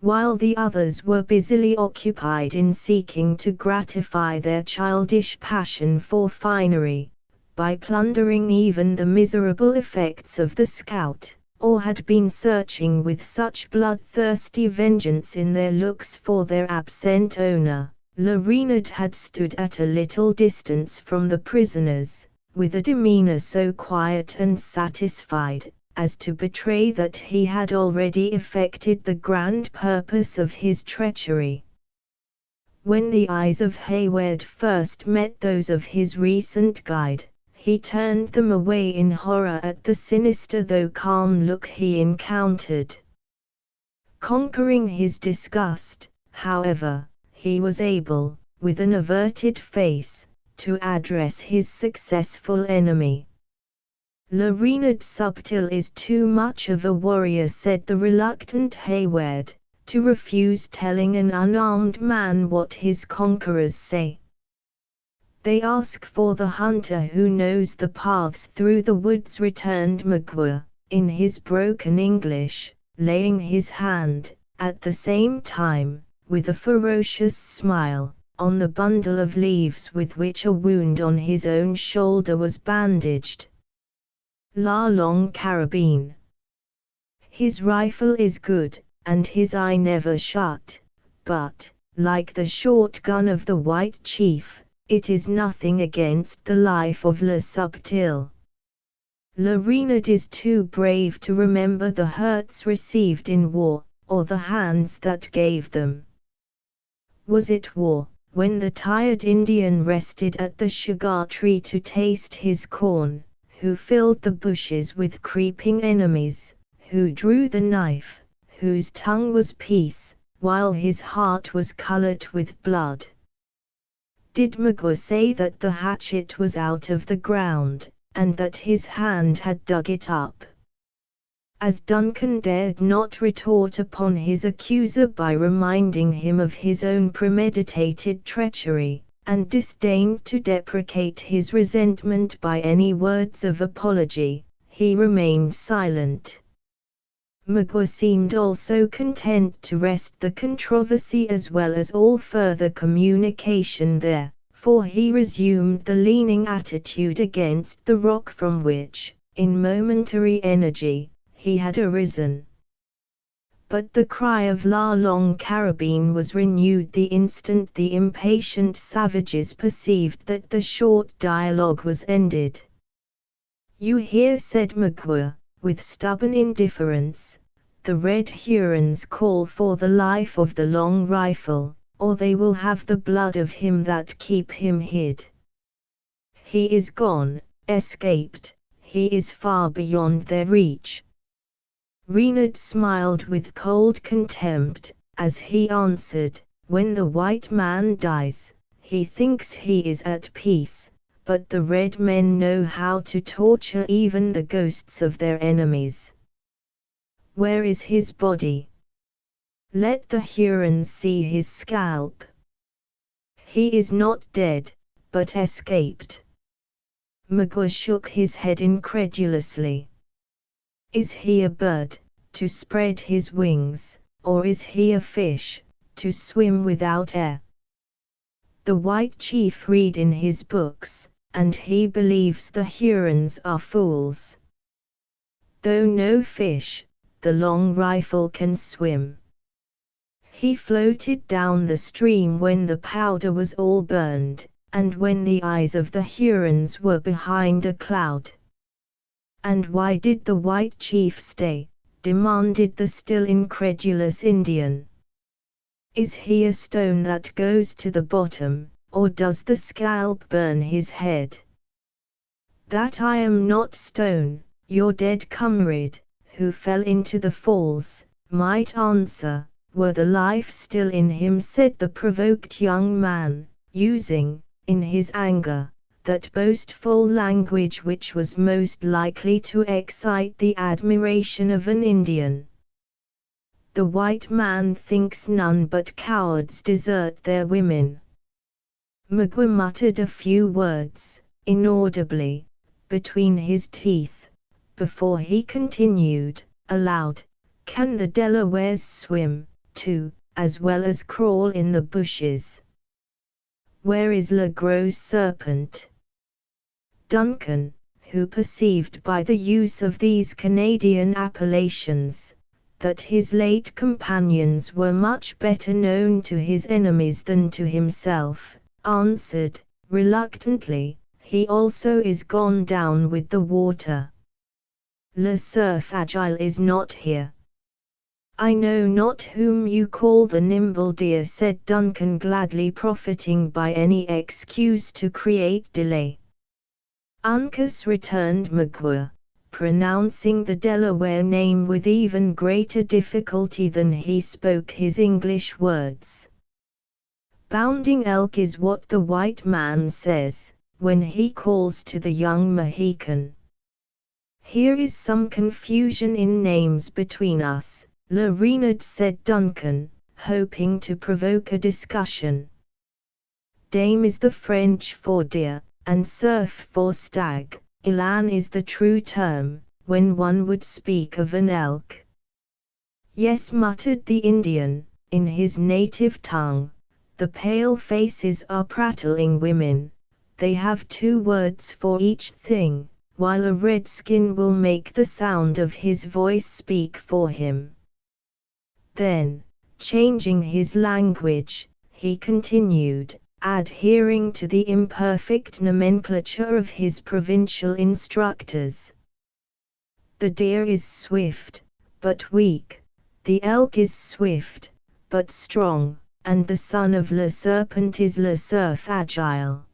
While the others were busily occupied in seeking to gratify their childish passion for finery, by plundering even the miserable effects of the scout, or had been searching with such bloodthirsty vengeance in their looks for their absent owner, Le Renard had stood at a little distance from the prisoners, with a demeanor so quiet and satisfied, as to betray that he had already effected the grand purpose of his treachery. When the eyes of Hayward first met those of his recent guide, he turned them away in horror at the sinister though calm look he encountered. Conquering his disgust, however, he was able, with an averted face, to address his successful enemy. Le Renard Subtil is too much of a warrior, said the reluctant Hayward, to refuse telling an unarmed man what his conquerors say. They ask for the hunter who knows the paths through the woods, returned Magua, in his broken English, laying his hand, at the same time, with a ferocious smile, on the bundle of leaves with which a wound on his own shoulder was bandaged. La Longue Carabine. His rifle is good, and his eye never shut, but, like the short gun of the White Chief, it is nothing against the life of Le Subtil. Le Renard is too brave to remember the hurts received in war, or the hands that gave them. Was it war, when the tired Indian rested at the sugar tree to taste his corn, who filled the bushes with creeping enemies, who drew the knife, whose tongue was peace, while his heart was colored with blood? Did Magua say that the hatchet was out of the ground, and that his hand had dug it up? As Duncan dared not retort upon his accuser by reminding him of his own premeditated treachery, and disdained to deprecate his resentment by any words of apology, he remained silent. Magua seemed also content to rest the controversy as well as all further communication there, for he resumed the leaning attitude against the rock from which, in momentary energy, he had arisen. But the cry of La Longue Carabine was renewed the instant the impatient savages perceived that the short dialogue was ended. "You hear," said Magua, with stubborn indifference, "the Red Hurons call for the life of the Long Rifle, or they will have the blood of him that keep him hid. He is gone, escaped, he is far beyond their reach. Reynard smiled with cold contempt, as he answered, "When the white man dies, he thinks he is at peace, but the red men know how to torture even the ghosts of their enemies. Where is his body? Let the Hurons see his scalp." "He is not dead, but escaped." Magua shook his head incredulously. "Is he a bird, to spread his wings, or is he a fish, to swim without air? The white chief read in his books, and he believes the Hurons are fools. Though no fish, the long rifle can swim. He floated down the stream when the powder was all burned, and when the eyes of the Hurons were behind a cloud." "And why did the white chief stay?" demanded the still incredulous Indian. "Is he a stone that goes to the bottom, or does the scalp burn his head?" "That I am not stone, your dead comrade, who fell into the falls, might answer, were the life still in him," said the provoked young man, using, in his anger, that boastful language which was most likely to excite the admiration of an Indian. "The white man thinks none but cowards desert their women." Magua muttered a few words, inaudibly, between his teeth, before he continued, aloud, "Can the Delawares swim, too, as well as crawl in the bushes? Where is Le Gros Serpent?" Duncan, who perceived by the use of these Canadian appellations, that his late companions were much better known to his enemies than to himself, answered, reluctantly, "He also is gone down with the water. Le Cerf Agile is not here." "I know not whom you call the nimble deer," said Duncan, gladly profiting by any excuse to create delay. "Uncas," returned Magua, pronouncing the Delaware name with even greater difficulty than he spoke his English words. "Bounding elk is what the white man says, when he calls to the young Mohican. Here is some confusion in names between us," Le Renard said Duncan, hoping to provoke a discussion. "Dame is the French for deer, and surf for stag. Elan is the true term, when one would speak of an elk." "Yes," muttered the Indian, in his native tongue, "the pale faces are prattling women. They have 2 words for each thing, while a redskin will make the sound of his voice speak for him." Then, changing his language, he continued, adhering to the imperfect nomenclature of his provincial instructors. "The deer is swift, but weak. The elk is swift, but strong, and the son of Le Serpent is Le Cerf Agile.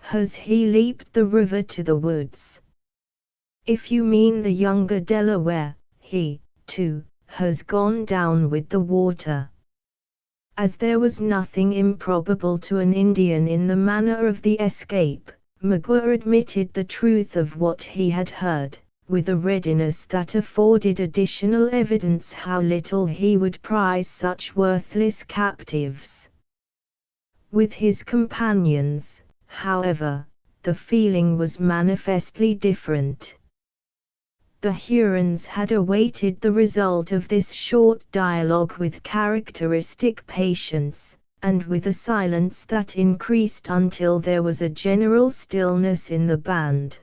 Has he leaped the river to the woods? If you mean the younger Delaware, he, too, has gone down with the water." As there was nothing improbable to an Indian in the manner of the escape, Magua admitted the truth of what he had heard, with a readiness that afforded additional evidence how little he would prize such worthless captives. With his companions, however, the feeling was manifestly different. The Hurons had awaited the result of this short dialogue with characteristic patience, and with a silence that increased until there was a general stillness in the band.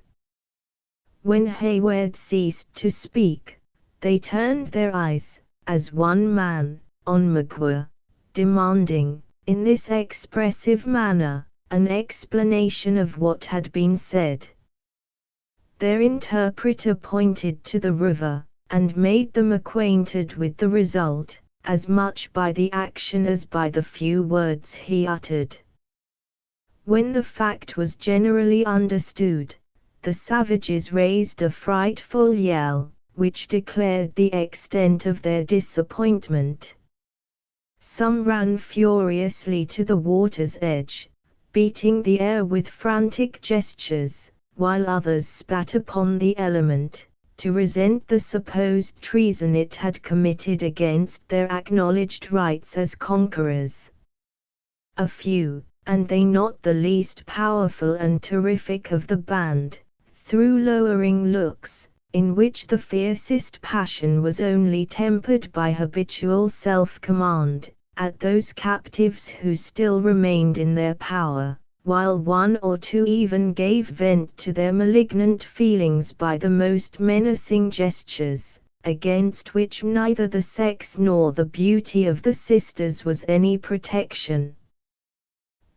When Hayward ceased to speak, they turned their eyes, as one man, on Magua, demanding, in this expressive manner, an explanation of what had been said. Their interpreter pointed to the river, and made them acquainted with the result, as much by the action as by the few words he uttered. When the fact was generally understood, the savages raised a frightful yell, which declared the extent of their disappointment. Some ran furiously to the water's edge, beating the air with frantic gestures, while others spat upon the element, to resent the supposed treason it had committed against their acknowledged rights as conquerors. A few, and they not the least powerful and terrific of the band, threw lowering looks, in which the fiercest passion was only tempered by habitual self-command, at those captives who still remained in their power, while one or two even gave vent to their malignant feelings by the most menacing gestures, against which neither the sex nor the beauty of the sisters was any protection.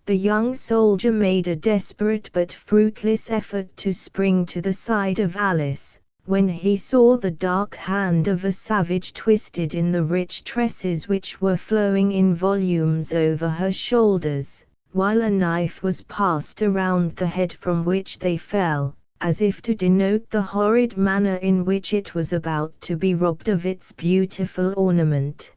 The young soldier made a desperate but fruitless effort to spring to the side of Alice, when he saw the dark hand of a savage twisted in the rich tresses which were flowing in volumes over her shoulders, while a knife was passed around the head from which they fell, as if to denote the horrid manner in which it was about to be robbed of its beautiful ornament.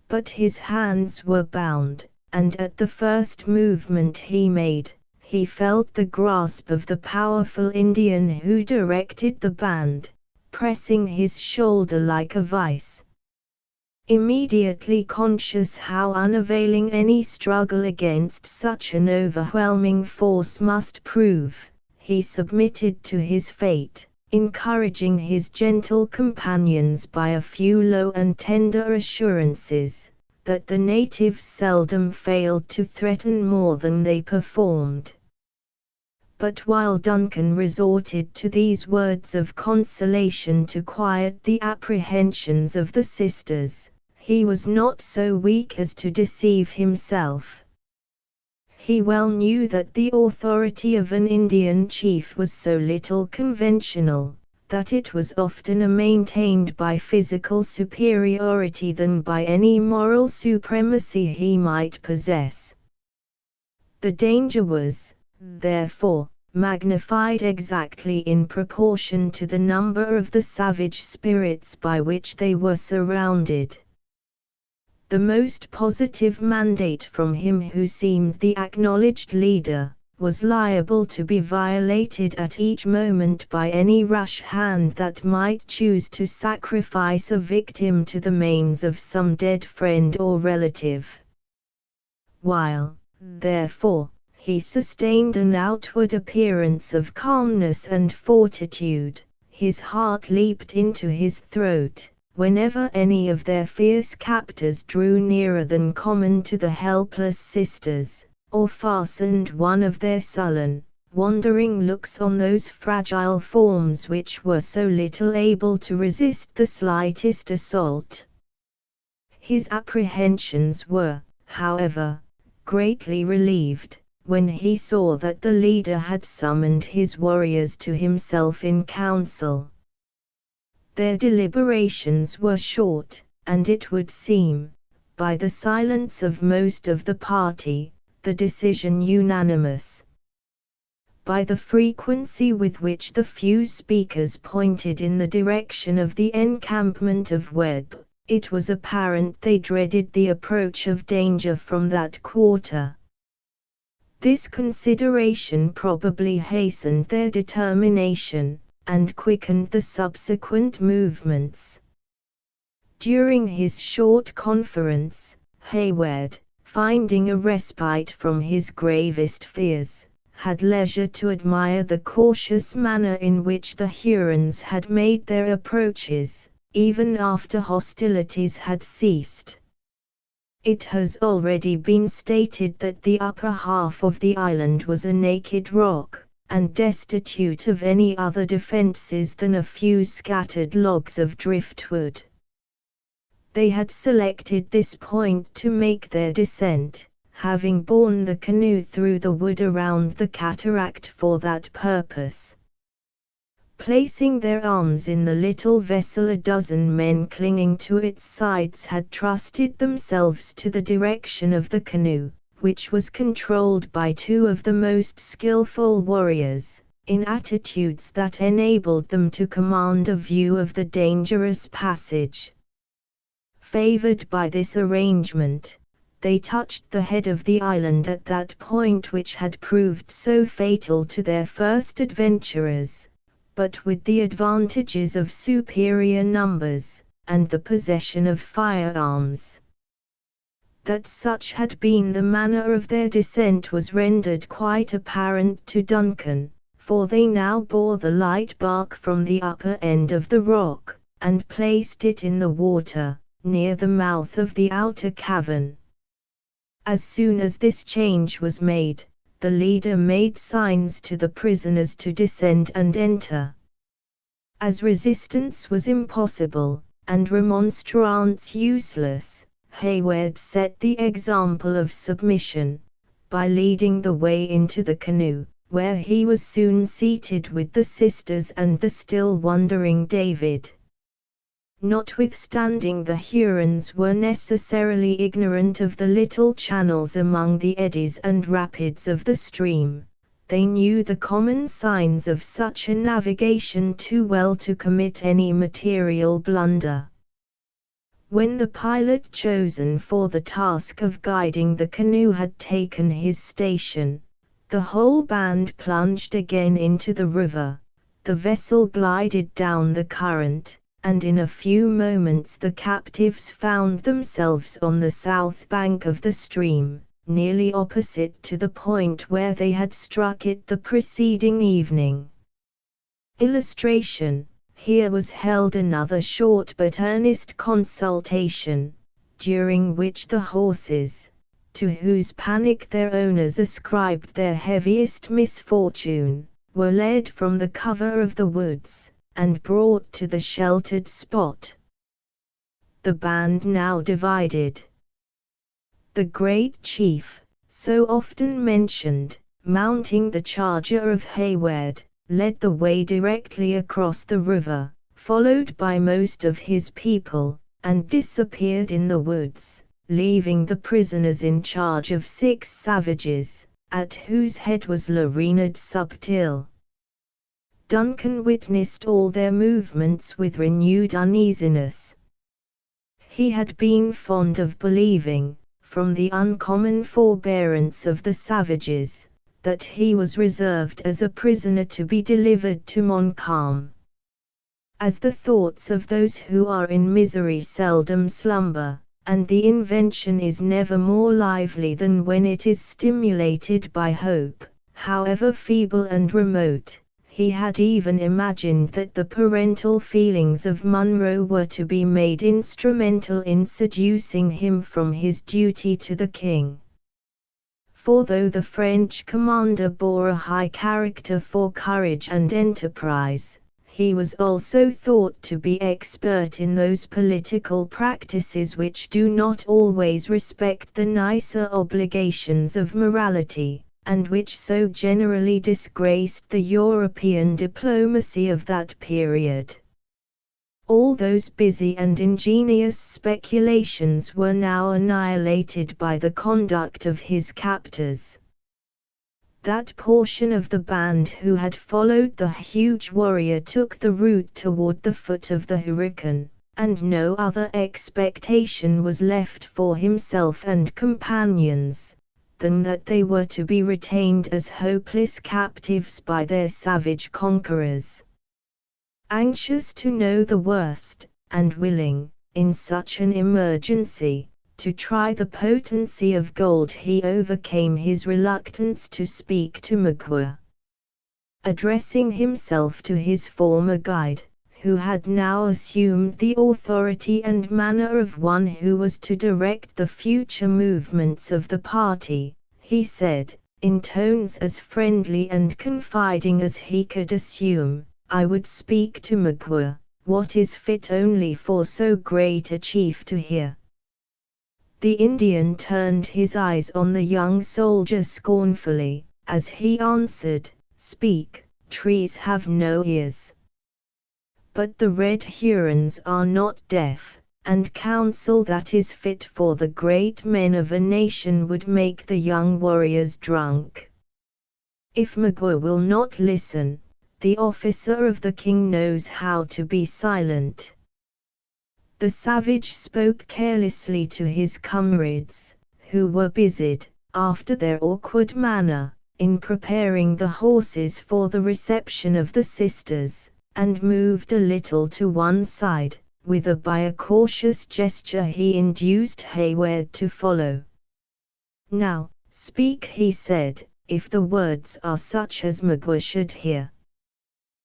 But his hands were bound, and at the first movement he made, he felt the grasp of the powerful Indian who directed the band, pressing his shoulder like a vice. Immediately conscious how unavailing any struggle against such an overwhelming force must prove, he submitted to his fate, encouraging his gentle companions by a few low and tender assurances, that the natives seldom failed to threaten more than they performed. But while Duncan resorted to these words of consolation to quiet the apprehensions of the sisters, he was not so weak as to deceive himself. He well knew that the authority of an Indian chief was so little conventional, that it was oftener maintained by physical superiority than by any moral supremacy he might possess. The danger was, therefore, magnified exactly in proportion to the number of the savage spirits by which they were surrounded. The most positive mandate from him who seemed the acknowledged leader, was liable to be violated at each moment by any rash hand that might choose to sacrifice a victim to the manes of some dead friend or relative. While, therefore, he sustained an outward appearance of calmness and fortitude, his heart leaped into his throat, whenever any of their fierce captors drew nearer than common to the helpless sisters, or fastened one of their sullen, wandering looks on those fragile forms which were so little able to resist the slightest assault. His apprehensions were, however, greatly relieved, when he saw that the leader had summoned his warriors to himself in council. Their deliberations were short, and it would seem, by the silence of most of the party, the decision unanimous. By the frequency with which the few speakers pointed in the direction of the encampment of Webb, it was apparent they dreaded the approach of danger from that quarter. This consideration probably hastened their determination, and quickened the subsequent movements. During his short conference, Hayward, finding a respite from his gravest fears, had leisure to admire the cautious manner in which the Hurons had made their approaches, even after hostilities had ceased. It has already been stated that the upper half of the island was a naked rock, and destitute of any other defences than a few scattered logs of driftwood. They had selected this point to make their descent, having borne the canoe through the wood around the cataract for that purpose. Placing their arms in the little vessel, a dozen men clinging to its sides had trusted themselves to the direction of the canoe, which was controlled by two of the most skillful warriors, in attitudes that enabled them to command a view of the dangerous passage. Favored by this arrangement, they touched the head of the island at that point which had proved so fatal to their first adventurers, but with the advantages of superior numbers, and the possession of firearms. That such had been the manner of their descent was rendered quite apparent to Duncan, for they now bore the light bark from the upper end of the rock, and placed it in the water, near the mouth of the outer cavern. As soon as this change was made, the leader made signs to the prisoners to descend and enter. As resistance was impossible, and remonstrance useless, Hayward set the example of submission, by leading the way into the canoe, where he was soon seated with the sisters and the still wondering David. Notwithstanding the Hurons were necessarily ignorant of the little channels among the eddies and rapids of the stream, they knew the common signs of such a navigation too well to commit any material blunder. When the pilot chosen for the task of guiding the canoe had taken his station, the whole band plunged again into the river, the vessel glided down the current, and in a few moments the captives found themselves on the south bank of the stream, nearly opposite to the point where they had struck it the preceding evening. Illustration: here was held another short but earnest consultation, during which the horses, to whose panic their owners ascribed their heaviest misfortune, were led from the cover of the woods, and brought to the sheltered spot. The band now divided. The great chief, so often mentioned, mounting the charger of Hayward, led the way directly across the river, followed by most of his people, and disappeared in the woods, leaving the prisoners in charge of 6 savages, at whose head was Le Renard Subtil. Duncan witnessed all their movements with renewed uneasiness. He had been fond of believing, from the uncommon forbearance of the savages, that he was reserved as a prisoner to be delivered to Montcalm. As the thoughts of those who are in misery seldom slumber, and the invention is never more lively than when it is stimulated by hope, however feeble and remote, he had even imagined that the parental feelings of Munro were to be made instrumental in seducing him from his duty to the king. For though the French commander bore a high character for courage and enterprise, he was also thought to be expert in those political practices which do not always respect the nicer obligations of morality, and which so generally disgraced the European diplomacy of that period. All those busy and ingenious speculations were now annihilated by the conduct of his captors. That portion of the band who had followed the huge warrior took the route toward the foot of the Hurricane, and no other expectation was left for himself and companions, than that they were to be retained as hopeless captives by their savage conquerors. Anxious to know the worst, and willing, in such an emergency, to try the potency of gold, he overcame his reluctance to speak to Magua. Addressing himself to his former guide, who had now assumed the authority and manner of one who was to direct the future movements of the party, he said, in tones as friendly and confiding as he could assume, "I would speak to Magua, what is fit only for so great a chief to hear." The Indian turned his eyes on the young soldier scornfully, as he answered, "Speak, trees have no ears." But the Red Hurons are not deaf, and counsel that is fit for the great men of a nation would make the young warriors drunk. If Magua will not listen, the officer of the king knows how to be silent. The savage spoke carelessly to his comrades, who were busied, after their awkward manner, in preparing the horses for the reception of the sisters, and moved a little to one side, whither by a cautious gesture he induced Hayward to follow. "Now, speak," he said, "if the words are such as Magua should hear."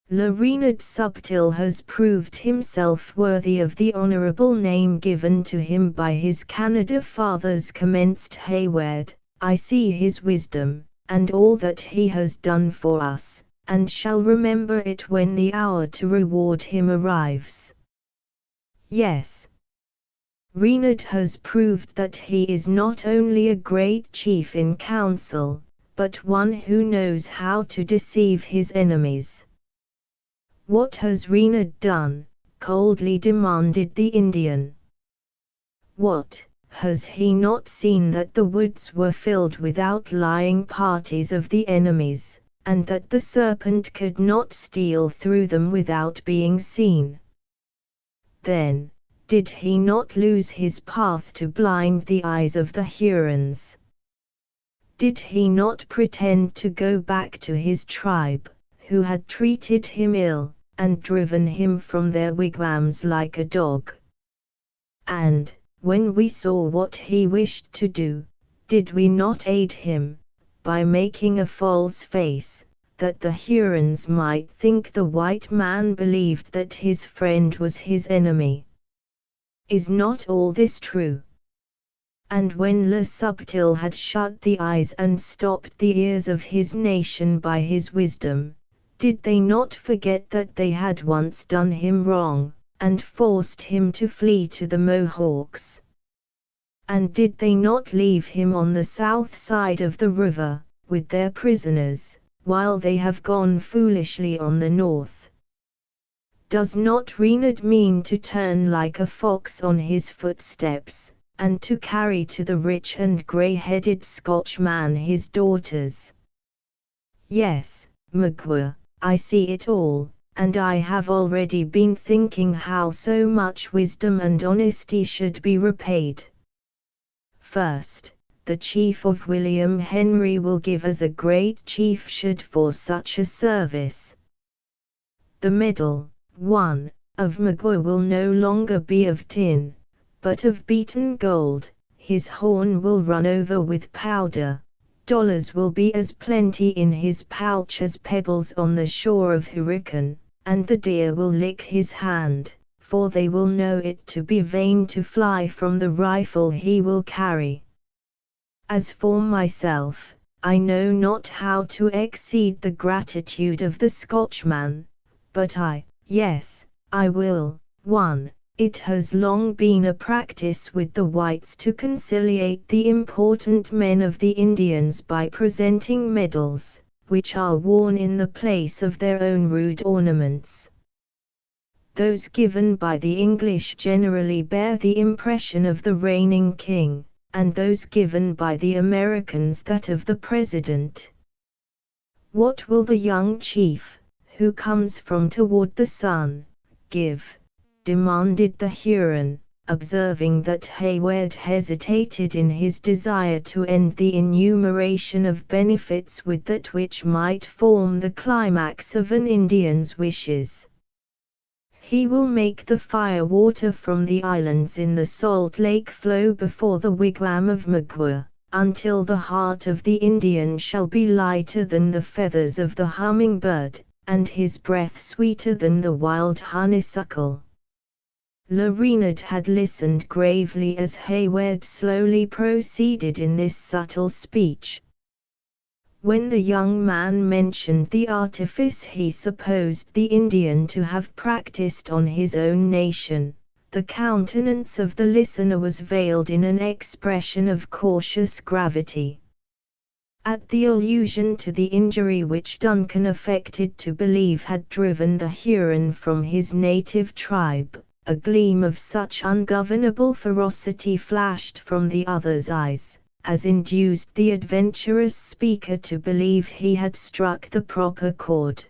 Le Renard Subtil has proved himself worthy of the honourable name given to him by his Canada fathers, commenced Hayward. "I see his wisdom, and all that he has done for us, and shall remember it when the hour to reward him arrives." Yes. Renard has proved that he is not only a great chief in council, but one who knows how to deceive his enemies. "What has Renard done?" coldly demanded the Indian. "What, has he not seen that the woods were filled with outlying parties of the enemies, and that the serpent could not steal through them without being seen? Then, did he not lose his path to blind the eyes of the Hurons? Did he not pretend to go back to his tribe, who had treated him ill, and driven him from their wigwams like a dog? And, when we saw what he wished to do, did we not aid him, by making a false face, that the Hurons might think the white man believed that his friend was his enemy? Is not all this true? And when Le Subtil had shut the eyes and stopped the ears of his nation by his wisdom, did they not forget that they had once done him wrong, and forced him to flee to the Mohawks? And did they not leave him on the south side of the river, with their prisoners, while they have gone foolishly on the north? Does not Renard mean to turn like a fox on his footsteps, and to carry to the rich and grey-headed Scotchman his daughters? Yes, Magua, I see it all, and I have already been thinking how so much wisdom and honesty should be repaid. First, the chief of William Henry will give as a great chief should for such a service. The medal, one, of Magua will no longer be of tin, but of beaten gold. His horn will run over with powder. Dollars will be as plenty in his pouch as pebbles on the shore of Hurricane, and the deer will lick his hand, for they will know it to be vain to fly from the rifle he will carry. As for myself, I know not how to exceed the gratitude of the Scotchman, but yes, I will. 1. It has long been a practice with the whites to conciliate the important men of the Indians by presenting medals, which are worn in the place of their own rude ornaments. Those given by the English generally bear the impression of the reigning king, and those given by the Americans that of the president. What will the young chief, who comes from toward the sun, give? Demanded the Huron, observing that Hayward hesitated in his desire to end the enumeration of benefits with that which might form the climax of an Indian's wishes. He will make the fire water from the islands in the salt lake flow before the wigwam of Magua, until the heart of the Indian shall be lighter than the feathers of the hummingbird, and his breath sweeter than the wild honeysuckle. Le Renard had listened gravely as Hayward slowly proceeded in this subtle speech. When the young man mentioned the artifice he supposed the Indian to have practiced on his own nation, the countenance of the listener was veiled in an expression of cautious gravity. At the allusion to the injury which Duncan affected to believe had driven the Huron from his native tribe, a gleam of such ungovernable ferocity flashed from the other's eyes, as induced the adventurous speaker to believe he had struck the proper chord.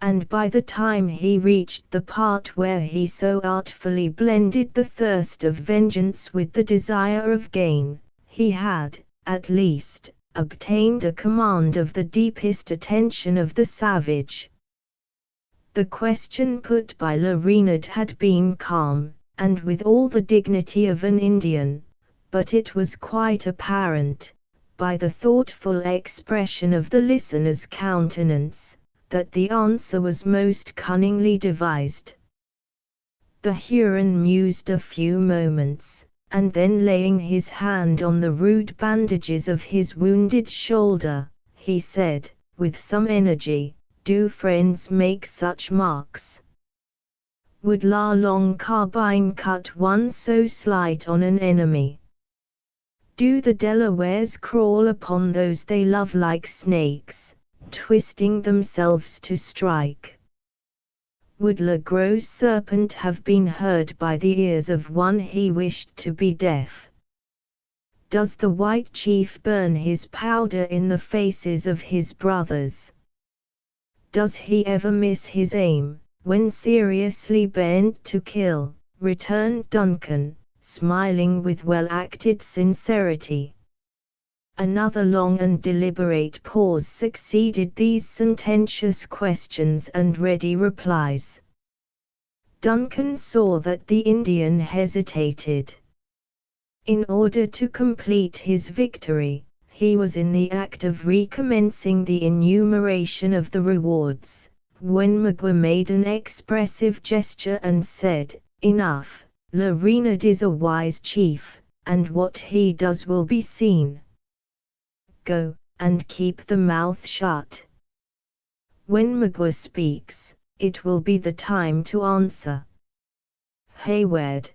And by the time he reached the part where he so artfully blended the thirst of vengeance with the desire of gain, he had, at least, obtained a command of the deepest attention of the savage. The question put by Le Renard had been calm, and with all the dignity of an Indian, but it was quite apparent, by the thoughtful expression of the listener's countenance, that the answer was most cunningly devised. The Huron mused a few moments, and then laying his hand on the rude bandages of his wounded shoulder, he said, with some energy, "Do friends make such marks? Would la long carbine cut one so slight on an enemy? Do the Delawares crawl upon those they love like snakes, twisting themselves to strike? Would Le Gros serpent have been heard by the ears of one he wished to be deaf? Does the white chief burn his powder in the faces of his brothers? Does he ever miss his aim, when seriously bent to kill?" returned Duncan, smiling with well-acted sincerity. Another long and deliberate pause succeeded these sententious questions and ready replies. Duncan saw that the Indian hesitated. In order to complete his victory, he was in the act of recommencing the enumeration of the rewards, when Magua made an expressive gesture and said, "Enough, Le Renard is a wise chief, and what he does will be seen. Go, and keep the mouth shut. When Magua speaks, it will be the time to answer." Hayward,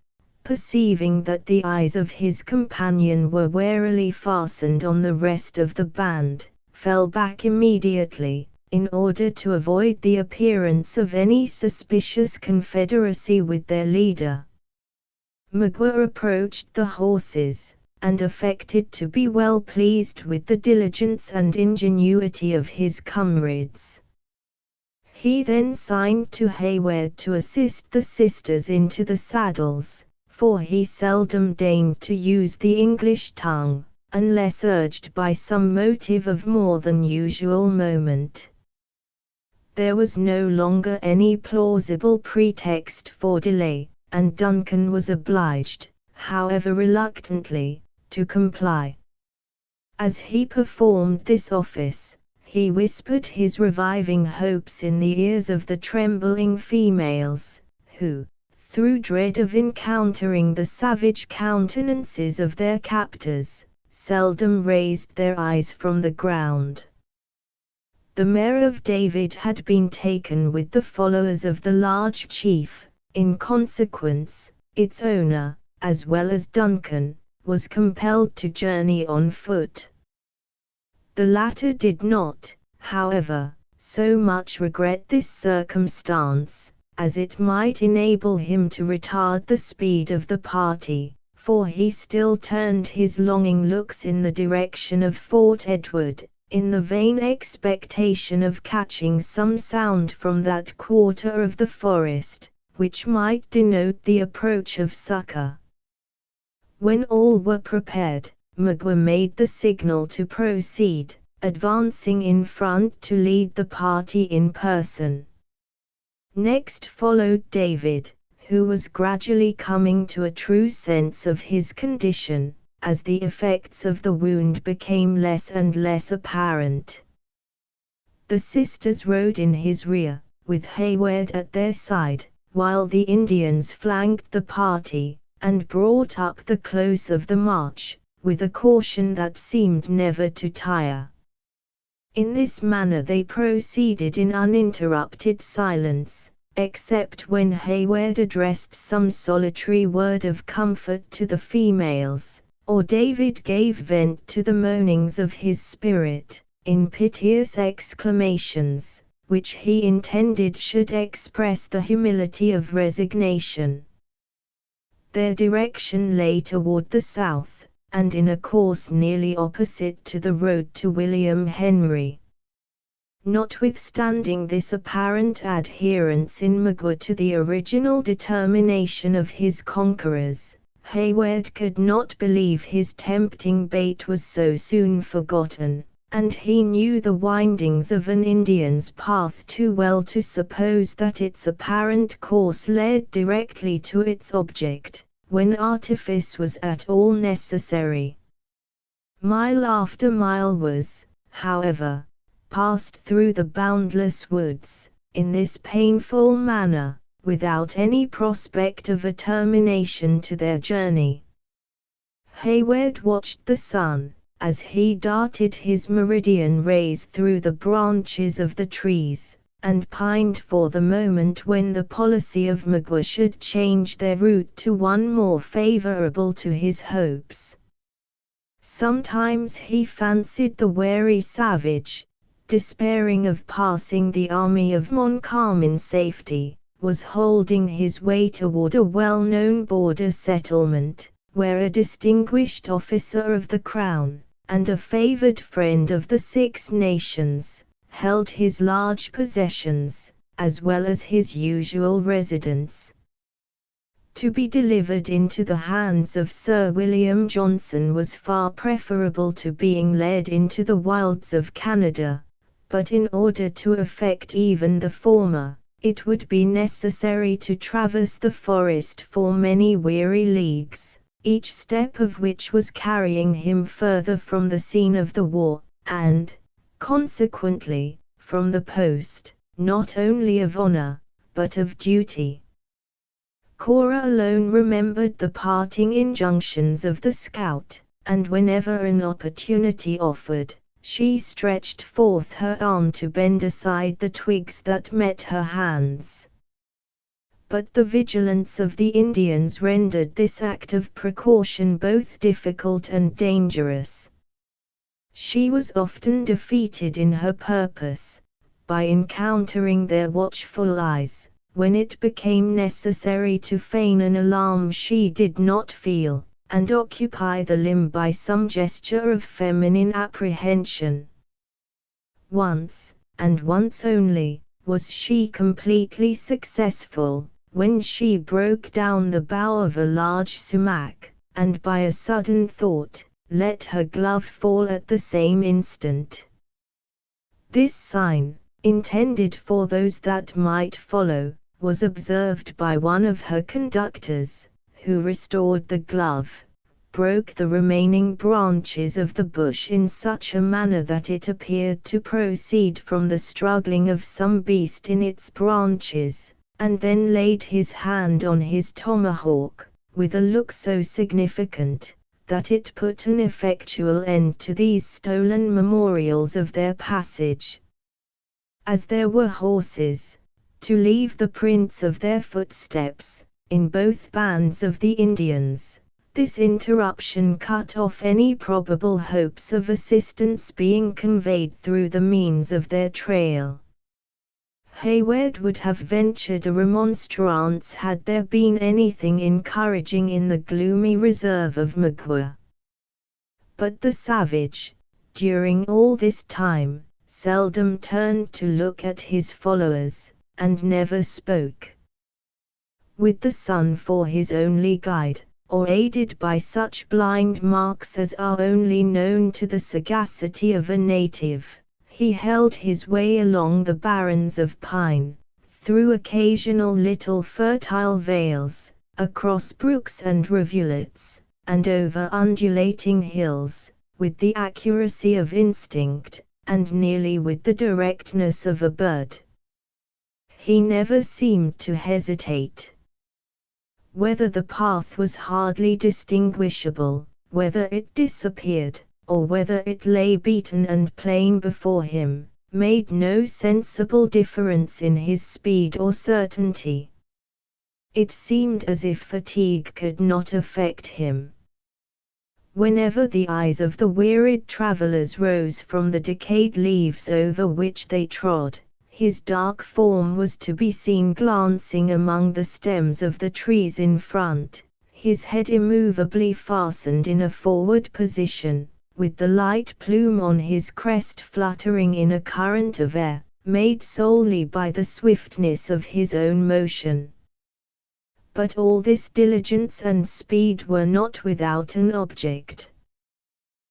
perceiving that the eyes of his companion were warily fastened on the rest of the band, fell back immediately, in order to avoid the appearance of any suspicious confederacy with their leader. Magua approached the horses, and affected to be well pleased with the diligence and ingenuity of his comrades. He then signed to Hayward to assist the sisters into the saddles, for he seldom deigned to use the English tongue, unless urged by some motive of more than usual moment. There was no longer any plausible pretext for delay, and Duncan was obliged, however reluctantly, to comply. As he performed this office, he whispered his reviving hopes in the ears of the trembling females, who, through dread of encountering the savage countenances of their captors, seldom raised their eyes from the ground. The mare of David had been taken with the followers of the large chief. In consequence, its owner, as well as Duncan, was compelled to journey on foot. The latter did not, however, so much regret this circumstance, as it might enable him to retard the speed of the party, for he still turned his longing looks in the direction of Fort Edward, in the vain expectation of catching some sound from that quarter of the forest, which might denote the approach of succor. When all were prepared, Magua made the signal to proceed, advancing in front to lead the party in person. Next followed David, who was gradually coming to a true sense of his condition, as the effects of the wound became less and less apparent. The sisters rode in his rear, with Hayward at their side, while the Indians flanked the party, and brought up the close of the march, with a caution that seemed never to tire. In this manner they proceeded in uninterrupted silence, except when Hayward addressed some solitary word of comfort to the females, or David gave vent to the moanings of his spirit, in piteous exclamations, which he intended should express the humility of resignation. Their direction lay toward the south, and in a course nearly opposite to the road to William Henry. Notwithstanding this apparent adherence in Magua to the original determination of his conquerors, Hayward could not believe his tempting bait was so soon forgotten, and he knew the windings of an Indian's path too well to suppose that its apparent course led directly to its object, when artifice was at all necessary. Mile after mile was, however, passed through the boundless woods, in this painful manner, without any prospect of a termination to their journey. Hayward watched the sun, as he darted his meridian rays through the branches of the trees, and pined for the moment when the policy of Magua should change their route to one more favorable to his hopes. Sometimes he fancied the wary savage, despairing of passing the army of Montcalm in safety, was holding his way toward a well-known border settlement, where a distinguished officer of the Crown, and a favored friend of the Six Nations, held his large possessions, as well as his usual residence. To be delivered into the hands of Sir William Johnson was far preferable to being led into the wilds of Canada, but in order to effect even the former, it would be necessary to traverse the forest for many weary leagues, each step of which was carrying him further from the scene of the war, and, consequently, from the post, not only of honor, but of duty. Cora alone remembered the parting injunctions of the scout, and whenever an opportunity offered, she stretched forth her arm to bend aside the twigs that met her hands. But the vigilance of the Indians rendered this act of precaution both difficult and dangerous. She was often defeated in her purpose, by encountering their watchful eyes, when it became necessary to feign an alarm she did not feel, and occupy the limb by some gesture of feminine apprehension. Once, and once only, was she completely successful, when she broke down the bough of a large sumac, and by a sudden thought, let her glove fall at the same instant. This sign, intended for those that might follow, was observed by one of her conductors, who restored the glove, broke the remaining branches of the bush in such a manner that it appeared to proceed from the struggling of some beast in its branches, and then laid his hand on his tomahawk, with a look so significant, that it put an effectual end to these stolen memorials of their passage. As there were horses, to leave the prints of their footsteps, in both bands of the Indians, this interruption cut off any probable hopes of assistance being conveyed through the means of their trail. Hayward would have ventured a remonstrance had there been anything encouraging in the gloomy reserve of Magua. But the savage, during all this time, seldom turned to look at his followers, and never spoke. With the sun for his only guide, or aided by such blind marks as are only known to the sagacity of a native, he held his way along the barrens of pine, through occasional little fertile vales, across brooks and rivulets, and over undulating hills, with the accuracy of instinct, and nearly with the directness of a bird. He never seemed to hesitate. Whether the path was hardly distinguishable, whether it disappeared, or whether it lay beaten and plain before him, made no sensible difference in his speed or certainty. It seemed as if fatigue could not affect him. Whenever the eyes of the wearied travelers rose from the decayed leaves over which they trod, his dark form was to be seen glancing among the stems of the trees in front, his head immovably fastened in a forward position, with the light plume on his crest fluttering in a current of air, made solely by the swiftness of his own motion. But all this diligence and speed were not without an object.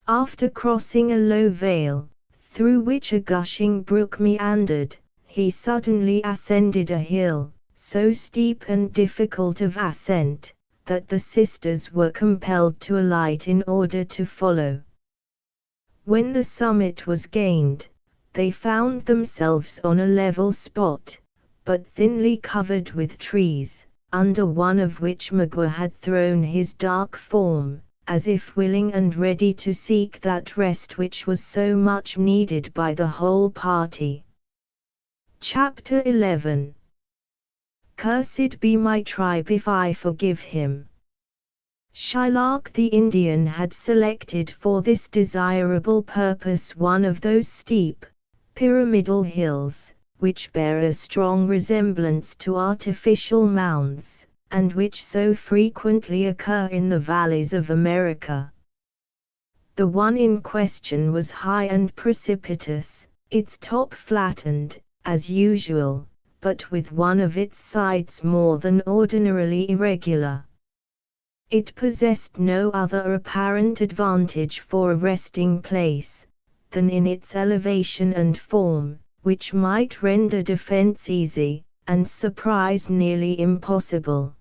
After crossing a low vale, through which a gushing brook meandered, he suddenly ascended a hill, so steep and difficult of ascent, that the sisters were compelled to alight in order to follow. When the summit was gained, they found themselves on a level spot, but thinly covered with trees, under one of which Magua had thrown his dark form, as if willing and ready to seek that rest which was so much needed by the whole party. Chapter 11. Cursed be my tribe if I forgive him. Shylock the Indian had selected for this desirable purpose one of those steep, pyramidal hills, which bear a strong resemblance to artificial mounds, and which so frequently occur in the valleys of America. The one in question was high and precipitous, its top flattened, as usual, but with one of its sides more than ordinarily irregular. It possessed no other apparent advantage for a resting place, than in its elevation and form, which might render defense easy, and surprise nearly impossible.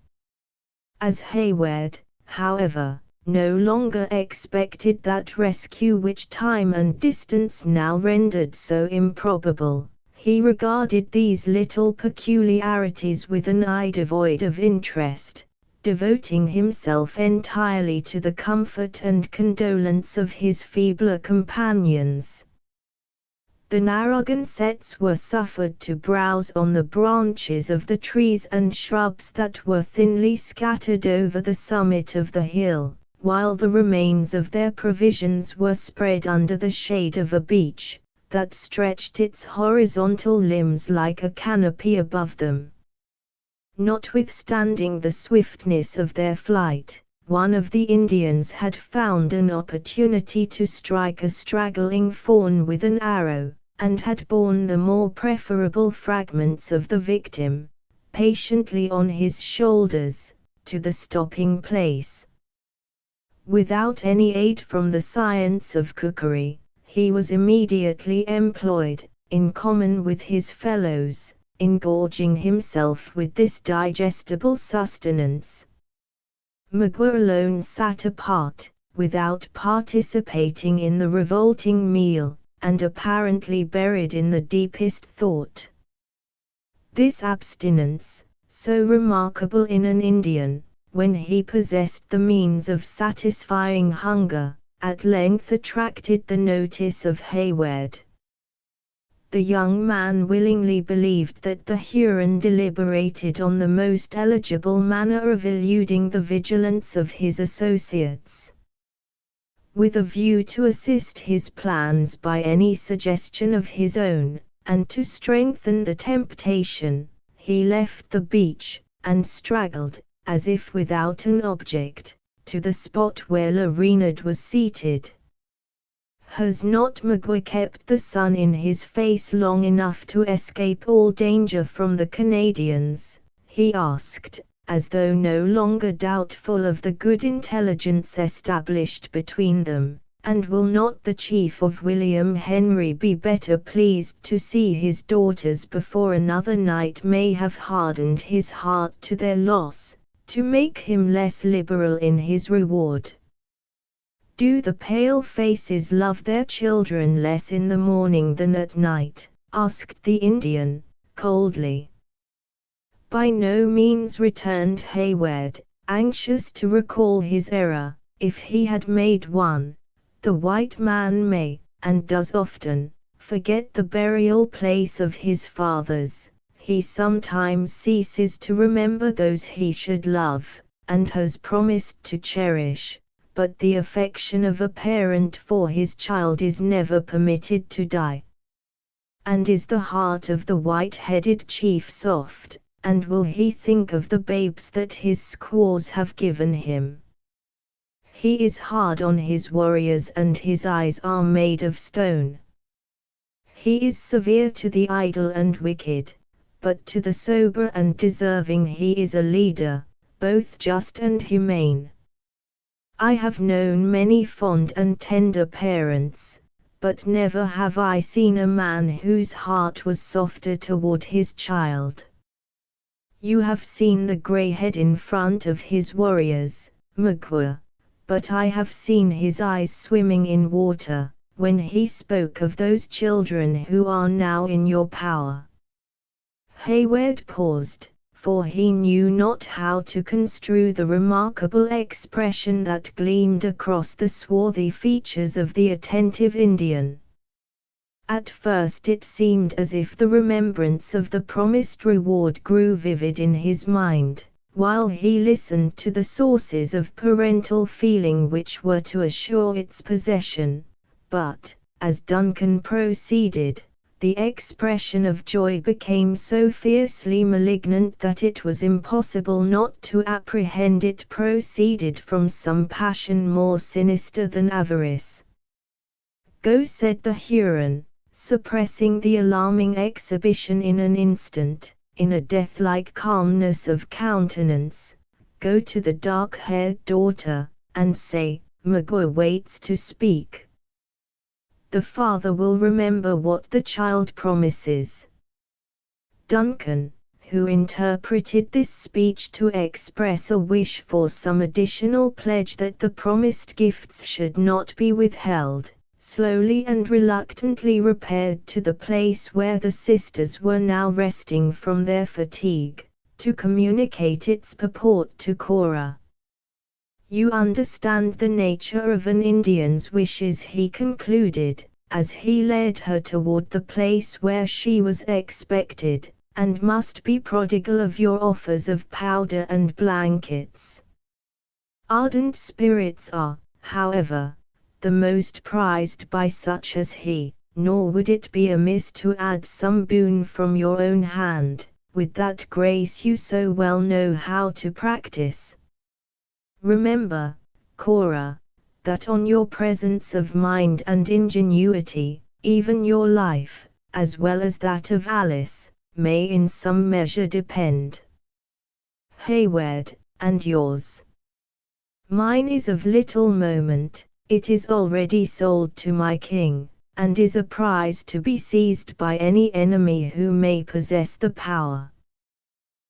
As Hayward, however, no longer expected that rescue which time and distance now rendered so improbable, he regarded these little peculiarities with an eye devoid of interest, devoting himself entirely to the comfort and condolence of his feebler companions. The Narragansetts were suffered to browse on the branches of the trees and shrubs that were thinly scattered over the summit of the hill, while the remains of their provisions were spread under the shade of a beech, that stretched its horizontal limbs like a canopy above them. Notwithstanding the swiftness of their flight, one of the Indians had found an opportunity to strike a straggling fawn with an arrow, and had borne the more preferable fragments of the victim, patiently on his shoulders, to the stopping place. Without any aid from the science of cookery, he was immediately employed, in common with his fellows, in gorging himself with this digestible sustenance. Magua alone sat apart, without participating in the revolting meal, and apparently buried in the deepest thought. This abstinence, so remarkable in an Indian, when he possessed the means of satisfying hunger, at length attracted the notice of Hayward. The young man willingly believed that the Huron deliberated on the most eligible manner of eluding the vigilance of his associates. With a view to assist his plans by any suggestion of his own, and to strengthen the temptation, he left the beach, and straggled, as if without an object, to the spot where La Reynard was seated. Has not Magua kept the sun in his face long enough to escape all danger from the Canadians? He asked, as though no longer doubtful of the good intelligence established between them, and will not the chief of William Henry be better pleased to see his daughters before another night may have hardened his heart to their loss, to make him less liberal in his reward? Do the pale faces love their children less in the morning than at night? Asked the Indian, coldly. By no means, returned Hayward, anxious to recall his error. If he had made one, the white man may, and does often, forget the burial place of his fathers. He sometimes ceases to remember those he should love, and has promised to cherish, but the affection of a parent for his child is never permitted to die. And is the heart of the white-headed chief soft, and will he think of the babes that his squaws have given him? He is hard on his warriors and his eyes are made of stone. He is severe to the idle and wicked, but to the sober and deserving he is a leader, both just and humane. I have known many fond and tender parents, but never have I seen a man whose heart was softer toward his child. You have seen the grey head in front of his warriors, Magua, but I have seen his eyes swimming in water, when he spoke of those children who are now in your power. Hayward paused, for he knew not how to construe the remarkable expression that gleamed across the swarthy features of the attentive Indian. At first it seemed as if the remembrance of the promised reward grew vivid in his mind, while he listened to the sources of parental feeling which were to assure its possession, but, as Duncan proceeded, the expression of joy became so fiercely malignant that it was impossible not to apprehend it proceeded from some passion more sinister than avarice. "Go," said the Huron, suppressing the alarming exhibition in an instant, in a death-like calmness of countenance, "go to the dark-haired daughter, and say, Magua waits to speak. The father will remember what the child promises." Duncan, who interpreted this speech to express a wish for some additional pledge that the promised gifts should not be withheld, slowly and reluctantly repaired to the place where the sisters were now resting from their fatigue, to communicate its purport to Cora. "You understand the nature of an Indian's wishes," he concluded, as he led her toward the place where she was expected, "and must be prodigal of your offers of powder and blankets. Ardent spirits are, however, the most prized by such as he, nor would it be amiss to add some boon from your own hand, with that grace you so well know how to practice. Remember, Cora, that on your presence of mind and ingenuity, even your life, as well as that of Alice, may in some measure depend." "Hayward, and yours?" "Mine is of little moment. It is already sold to my king, and is a prize to be seized by any enemy who may possess the power.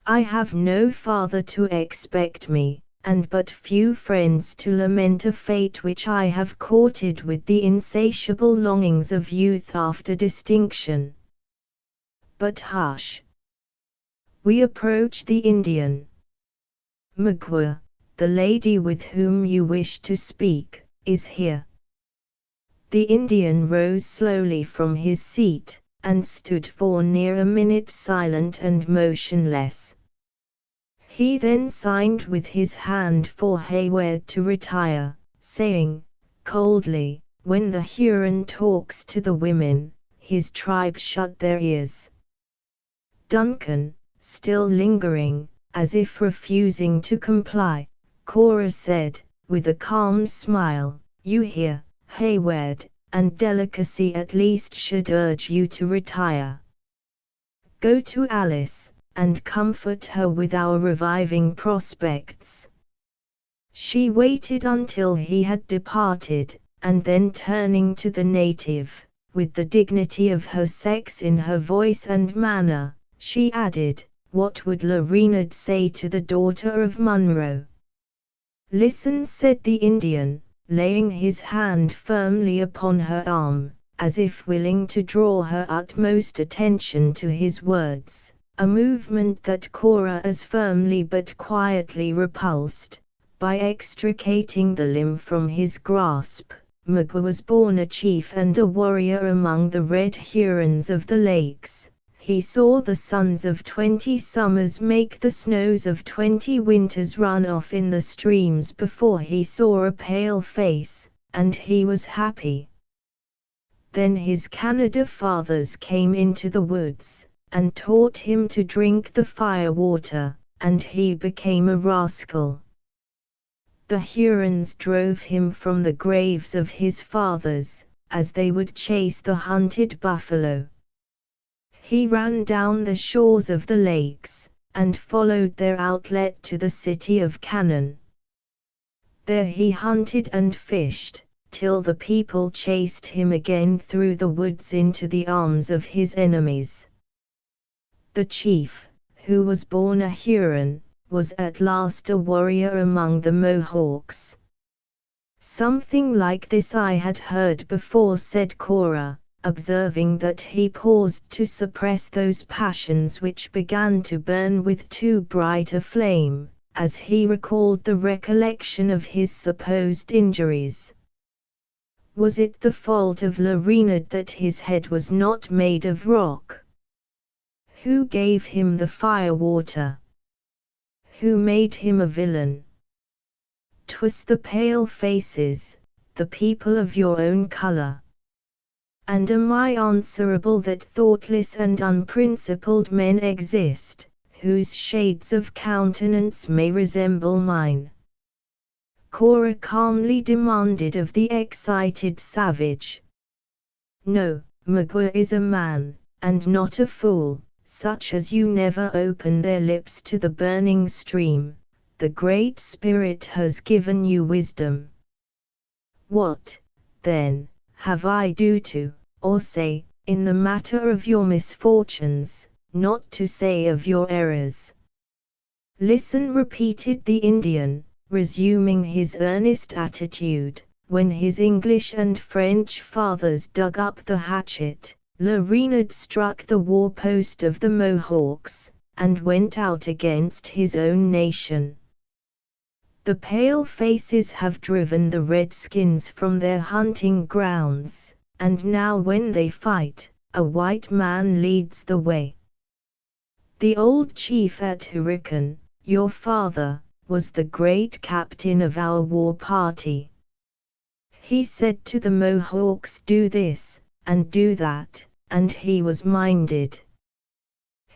I have no father to expect me, and but few friends to lament a fate which I have courted with the insatiable longings of youth after distinction. But hush! We approach the Indian. Magua, the lady with whom you wish to speak, is here." The Indian rose slowly from his seat, and stood for near a minute silent and motionless. He then signed with his hand for Hayward to retire, saying, coldly, "When the Huron talks to the women, his tribe shut their ears." Duncan, still lingering, as if refusing to comply, Cora said, with a calm smile, "You hear, Hayward, and delicacy at least should urge you to retire. Go to Alice, and comfort her with our reviving prospects." She waited until he had departed, and then turning to the native, with the dignity of her sex in her voice and manner, she added, "What would La Renaud say to the daughter of Munro?" "Listen," said the Indian, laying his hand firmly upon her arm, as if willing to draw her utmost attention to his words, a movement that Cora as firmly but quietly repulsed. By extricating the limb from his grasp, Magua was born a chief and a warrior among the red Hurons of the lakes. He saw the suns of 20 summers make the snows of 20 winters run off in the streams before he saw a pale face, and he was happy. Then his Canada fathers came into the woods, and taught him to drink the fire water, and he became a rascal. The Hurons drove him from the graves of his fathers, as they would chase the hunted buffalo. He ran down the shores of the lakes, and followed their outlet to the city of Canaan. There he hunted and fished, till the people chased him again through the woods into the arms of his enemies. The chief, who was born a Huron, was at last a warrior among the Mohawks. "Something like this I had heard before," said Cora, observing that he paused to suppress those passions which began to burn with too bright a flame, as he recalled the recollection of his supposed injuries. Was it the fault of Le Renard that his head was not made of rock? Who gave him the fire water? Who made him a villain? "'Twas the pale faces, the people of your own color. And am I answerable that thoughtless and unprincipled men exist, whose shades of countenance may resemble mine?" Cora calmly demanded of the excited savage. "No, Magua is a man, and not a fool, such as you never open their lips to the burning stream. The Great Spirit has given you wisdom. What, then, have I do to, or say, in the matter of your misfortunes, not to say of your errors?" "Listen," repeated the Indian, resuming his earnest attitude. "When his English and French fathers dug up the hatchet, Le Renard struck the war-post of the Mohawks, and went out against his own nation. The pale faces have driven the redskins from their hunting grounds, and now when they fight, a white man leads the way. The old chief at Hurricane, your father, was the great captain of our war party. He said to the Mohawks, 'Do this, and do that,' and he was minded.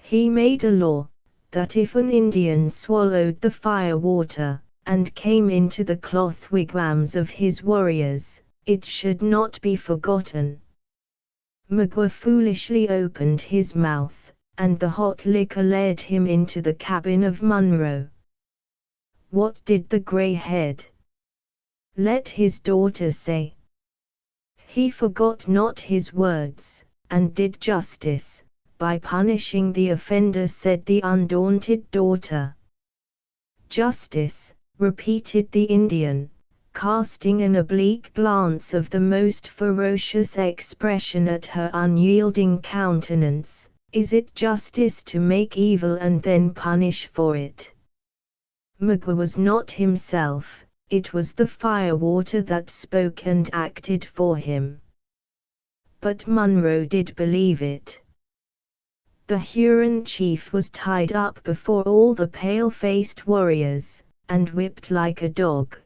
He made a law, that if an Indian swallowed the fire water, and came into the cloth wigwams of his warriors, it should not be forgotten." Magua foolishly opened his mouth, and the hot liquor led him into the cabin of Munro. What did the grey-head? Let his daughter say. He forgot not his words, and did justice, by punishing the offender, said the undaunted daughter. "Justice," repeated the Indian, casting an oblique glance of the most ferocious expression at her unyielding countenance. "Is it justice to make evil and then punish for it?" Magua was not himself, it was the fire-water that spoke and acted for him. But Munro did believe it. The Huron chief was tied up before all the pale-faced warriors, and whipped like a dog.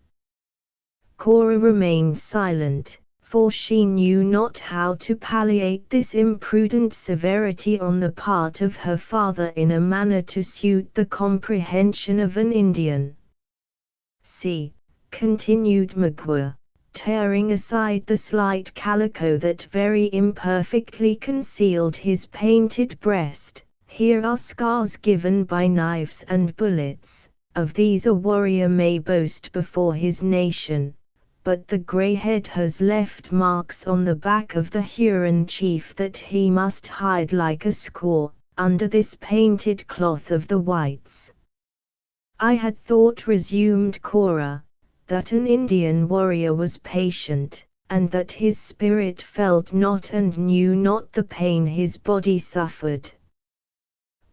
Cora remained silent, for she knew not how to palliate this imprudent severity on the part of her father in a manner to suit the comprehension of an Indian. "See," continued Magua, tearing aside the slight calico that very imperfectly concealed his painted breast, "here are scars given by knives and bullets. Of these a warrior may boast before his nation, but the grey-head has left marks on the back of the Huron chief that he must hide like a squaw, under this painted cloth of the whites." "I had thought," resumed Cora, "that an Indian warrior was patient, and that his spirit felt not and knew not the pain his body suffered."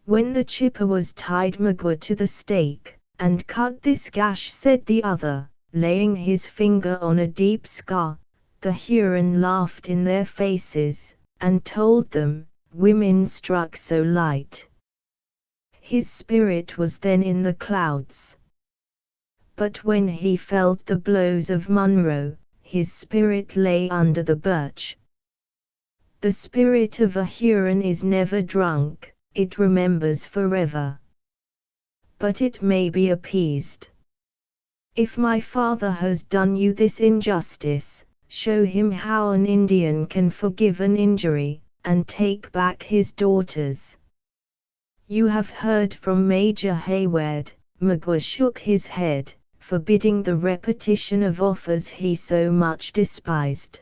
"When the chipper was tied, Magua, to the stake, and cut this gash," said the other, laying his finger on a deep scar, "the Huron laughed in their faces, and told them, 'Women struck so light.' His spirit was then in the clouds. But when he felt the blows of Munro, his spirit lay under the birch. The spirit of a Huron is never drunk, it remembers forever. But it may be appeased. If my father has done you this injustice, show him how an Indian can forgive an injury, and take back his daughters. You have heard from Major Hayward. Magua shook his head, forbidding the repetition of offers he so much despised.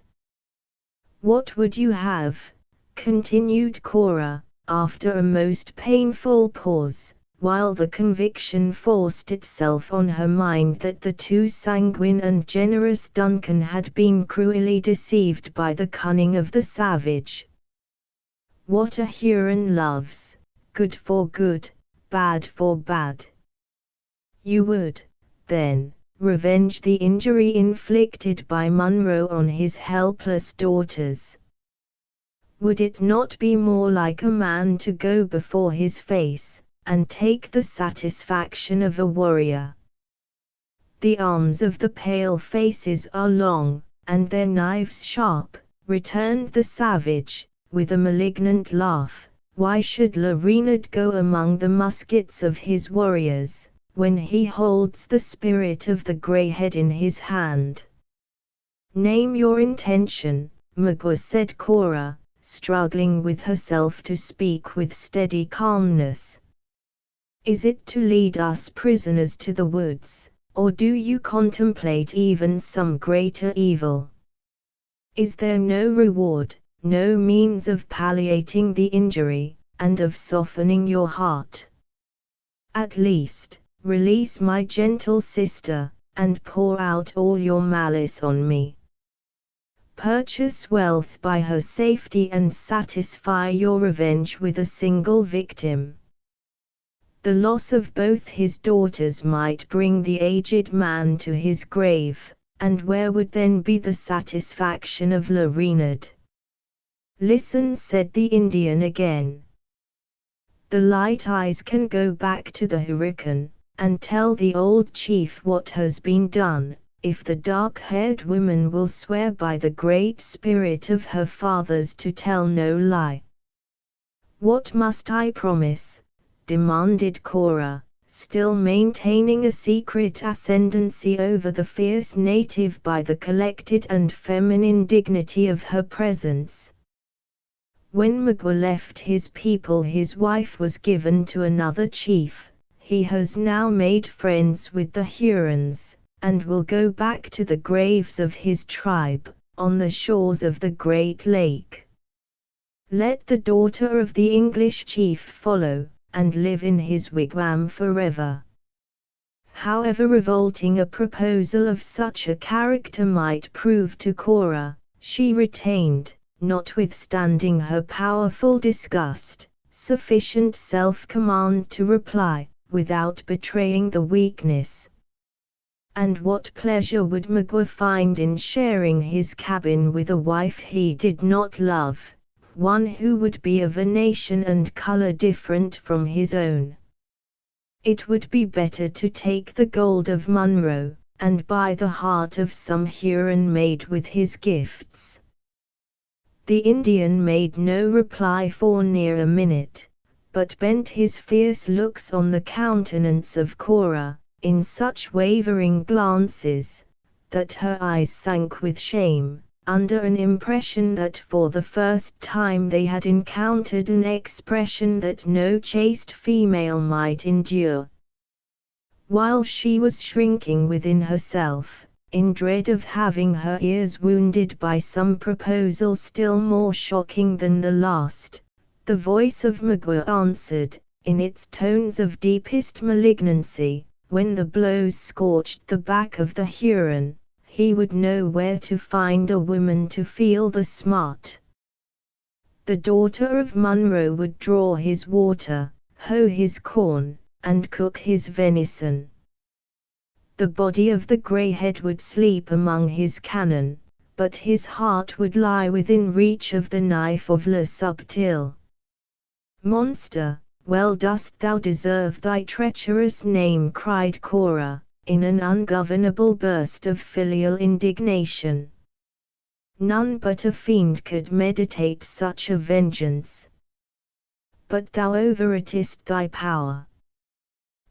What would you have? Continued Cora, after a most painful pause, while the conviction forced itself on her mind that the too sanguine and generous Duncan had been cruelly deceived by the cunning of the savage. What a Huron loves, good for good, bad for bad. You would, then, revenge the injury inflicted by Munro on his helpless daughters. Would it not be more like a man to go before his face, and take the satisfaction of a warrior? The arms of the pale faces are long, and their knives sharp, returned the savage, with a malignant laugh. Why should Le Renard go among the muskets of his warriors, when he holds the spirit of the grey-head in his hand? Name your intention, Magua, said Cora, struggling with herself to speak with steady calmness. Is it to lead us prisoners to the woods, or do you contemplate even some greater evil? Is there no reward, no means of palliating the injury, and of softening your heart? At least, release my gentle sister, and pour out all your malice on me. Purchase wealth by her safety and satisfy your revenge with a single victim. The loss of both his daughters might bring the aged man to his grave, and where would then be the satisfaction of Le Renard? Listen, said the Indian again. The light eyes can go back to the Hurricane, and tell the old chief what has been done, if the dark-haired woman will swear by the great spirit of her fathers to tell no lie. What must I promise? Demanded Cora, still maintaining a secret ascendancy over the fierce native by the collected and feminine dignity of her presence. When Magua left his people, his wife was given to another chief. He has now made friends with the Hurons, and will go back to the graves of his tribe, on the shores of the Great Lake. Let the daughter of the English chief follow, and live in his wigwam forever. However revolting a proposal of such a character might prove to Cora, she retained, notwithstanding her powerful disgust, sufficient self-command to reply, without betraying the weakness. And what pleasure would Magua find in sharing his cabin with a wife he did not love, one who would be of a nation and color different from his own? It would be better to take the gold of Munro, and buy the heart of some Huron maid with his gifts. The Indian made no reply for near a minute, but bent his fierce looks on the countenance of Cora, in such wavering glances, that her eyes sank with shame, under an impression that for the first time they had encountered an expression that no chaste female might endure. While she was shrinking within herself, in dread of having her ears wounded by some proposal still more shocking than the last, the voice of Magua answered, in its tones of deepest malignancy, when the blows scorched the back of the Huron, he would know where to find a woman to feel the smart. The daughter of Munro would draw his water, hoe his corn, and cook his venison. The body of the greyhead would sleep among his cannon, but his heart would lie within reach of the knife of Le Subtil. Monster, well dost thou deserve thy treacherous name, cried Cora, in an ungovernable burst of filial indignation. None but a fiend could meditate such a vengeance. but thou overratest thy power.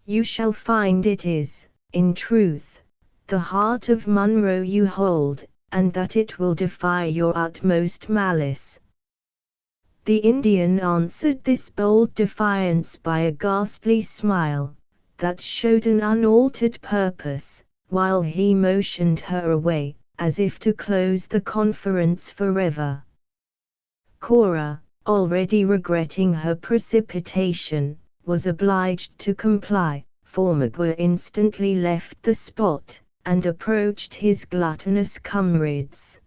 You shall find it is, in truth, the heart of Munro you hold, and that it will defy your utmost malice. The Indian answered this bold defiance by a ghastly smile, that showed an unaltered purpose, while he motioned her away, as if to close the conference forever. Cora, already regretting her precipitation, was obliged to comply, for Magua instantly left the spot, and approached his gluttonous comrades.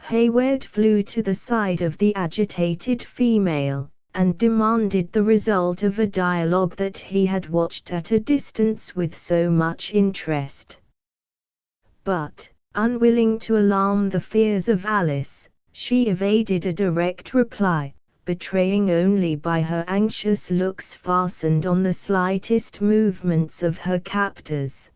Hayward flew to the side of the agitated female, and demanded the result of a dialogue that he had watched at a distance with so much interest. But, unwilling to alarm the fears of Alice, she evaded a direct reply, betraying only by her anxious looks fastened on the slightest movements of her captors.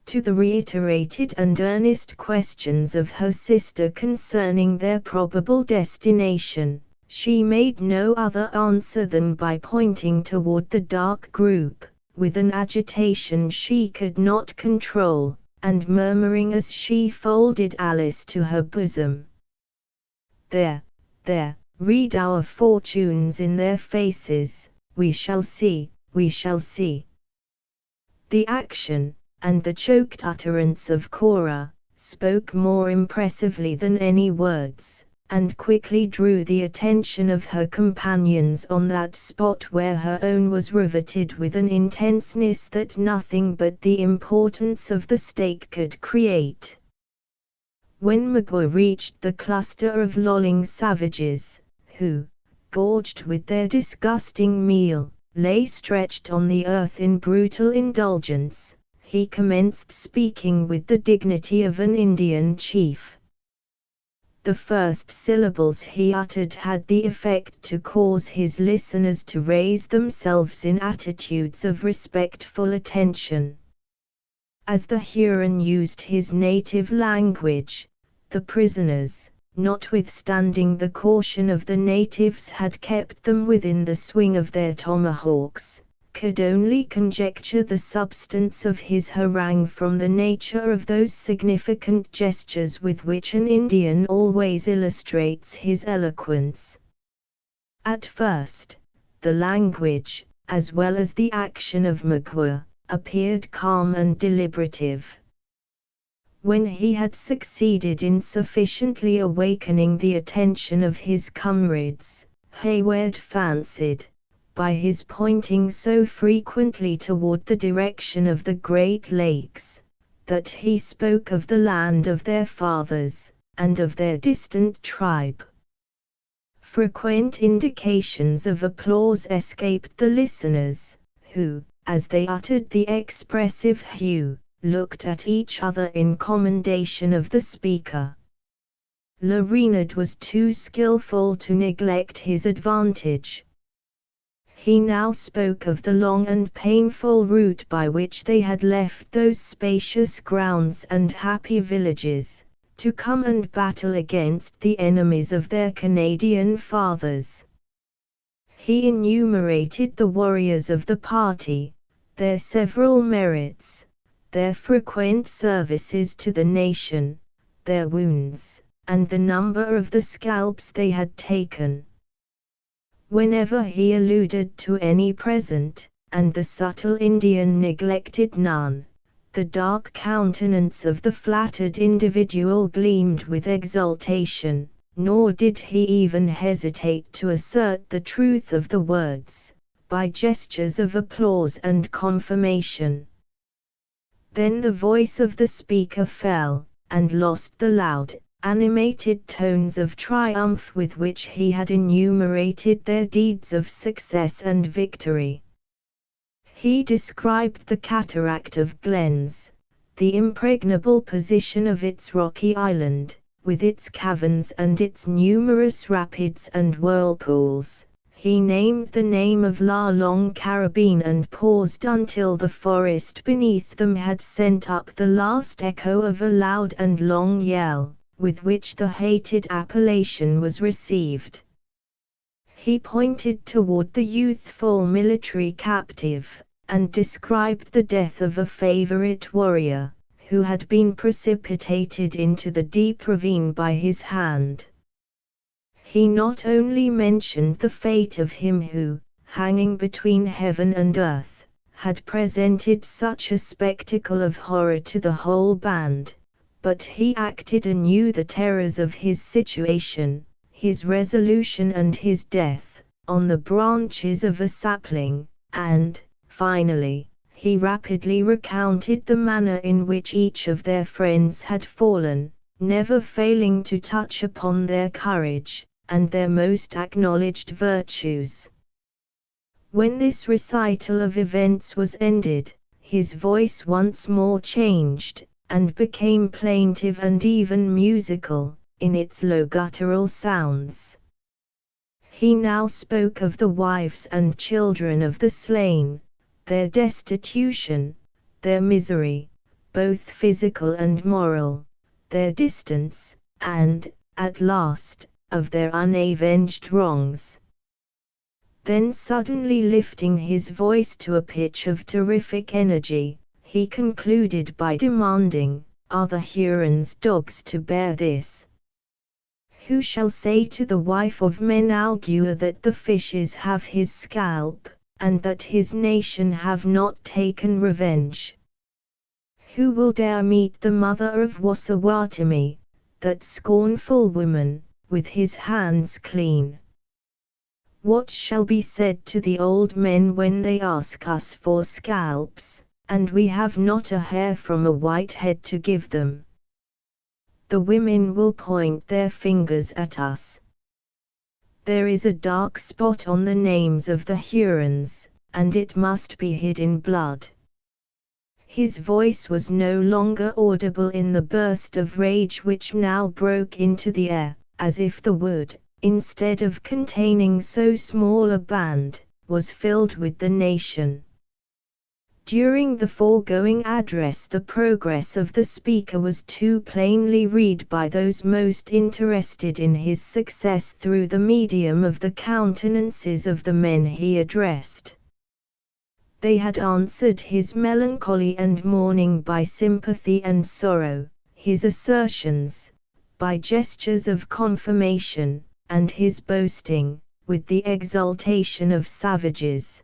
To the reiterated and earnest questions of her sister concerning their probable destination, she made no other answer than by pointing toward the dark group, with an agitation she could not control, and murmuring as she folded Alice to her bosom. There, read our fortunes in their faces, we shall see, we shall see. The action, and the choked utterance of Cora, spoke more impressively than any words, and quickly drew the attention of her companions on that spot where her own was riveted with an intenseness that nothing but the importance of the stake could create. When Magua reached the cluster of lolling savages, who, gorged with their disgusting meal, lay stretched on the earth in brutal indulgence, he commenced speaking with the dignity of an Indian chief. The first syllables he uttered had the effect to cause his listeners to raise themselves in attitudes of respectful attention. As the Huron used his native language, the prisoners, notwithstanding the caution of the natives had kept them within the swing of their tomahawks, could only conjecture the substance of his harangue from the nature of those significant gestures with which an Indian always illustrates his eloquence. At first, the language, as well as the action of Magua, appeared calm and deliberative. When he had succeeded in sufficiently awakening the attention of his comrades, Hayward fancied, by his pointing so frequently toward the direction of the Great Lakes, that he spoke of the land of their fathers, and of their distant tribe. Frequent indications of applause escaped the listeners, who, as they uttered the expressive hue, looked at each other in commendation of the speaker. Le Renard was too skillful to neglect his advantage. He now spoke of the long and painful route by which they had left those spacious grounds and happy villages, to come and battle against the enemies of their Canadian fathers. He enumerated the warriors of the party, their several merits, their frequent services to the nation, their wounds, and the number of the scalps they had taken. Whenever he alluded to any present, and the subtle Indian neglected none, the dark countenance of the flattered individual gleamed with exultation, nor did he even hesitate to assert the truth of the words, by gestures of applause and confirmation. Then the voice of the speaker fell, and lost the loud, animated tones of triumph with which he had enumerated their deeds of success and victory. He described the cataract of Glens, the impregnable position of its rocky island, with its caverns and its numerous rapids and whirlpools. He named the name of La Longue Carabine and paused until the forest beneath them had sent up the last echo of a loud and long yell, with which the hated appellation was received. He pointed toward the youthful military captive, and described the death of a favorite warrior, who had been precipitated into the deep ravine by his hand. He not only mentioned the fate of him who, hanging between heaven and earth, had presented such a spectacle of horror to the whole band, but he acted anew the terrors of his situation, his resolution and his death, on the branches of a sapling, and, finally, he rapidly recounted the manner in which each of their friends had fallen, never failing to touch upon their courage, and their most acknowledged virtues. When this recital of events was ended, his voice once more changed, and became plaintive and even musical, in its low guttural sounds. He now spoke of the wives and children of the slain, their destitution, their misery, both physical and moral, their distance, and, at last, of their unavenged wrongs. Then suddenly lifting his voice to a pitch of terrific energy, he concluded by demanding, "Are the Hurons dogs to bear this? Who shall say to the wife of Menaugur that the fishes have his scalp, and that his nation have not taken revenge? Who will dare meet the mother of Wassawatami, that scornful woman, with his hands clean? What shall be said to the old men when they ask us for scalps, and we have not a hair from a white head to give them? The women will point their fingers at us. There is a dark spot on the names of the Hurons, and it must be hid in blood." His voice was no longer audible in the burst of rage which now broke into the air, as if the wood, instead of containing so small a band, was filled with the nation. During the foregoing address the progress of the speaker was too plainly read by those most interested in his success through the medium of the countenances of the men he addressed. They had answered his melancholy and mourning by sympathy and sorrow, his assertions, by gestures of confirmation, and his boasting, with the exultation of savages.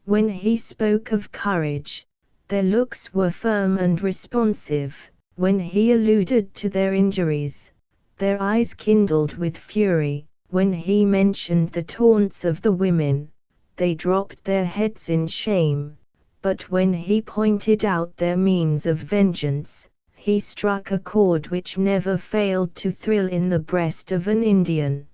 When he spoke of courage, their looks were firm and responsive; when he alluded to their injuries, their eyes kindled with fury; when he mentioned the taunts of the women, they dropped their heads in shame; but when he pointed out their means of vengeance, he struck a chord which never failed to thrill in the breast of an Indian.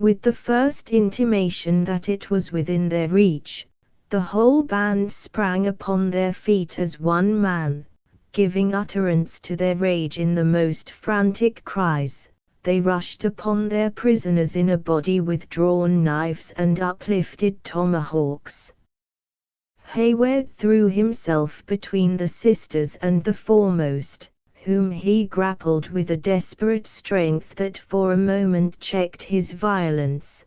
With the first intimation that it was within their reach, the whole band sprang upon their feet as one man, giving utterance to their rage in the most frantic cries. They rushed upon their prisoners in a body with drawn knives and uplifted tomahawks. Hayward threw himself between the sisters and the foremost, whom he grappled with a desperate strength that for a moment checked his violence.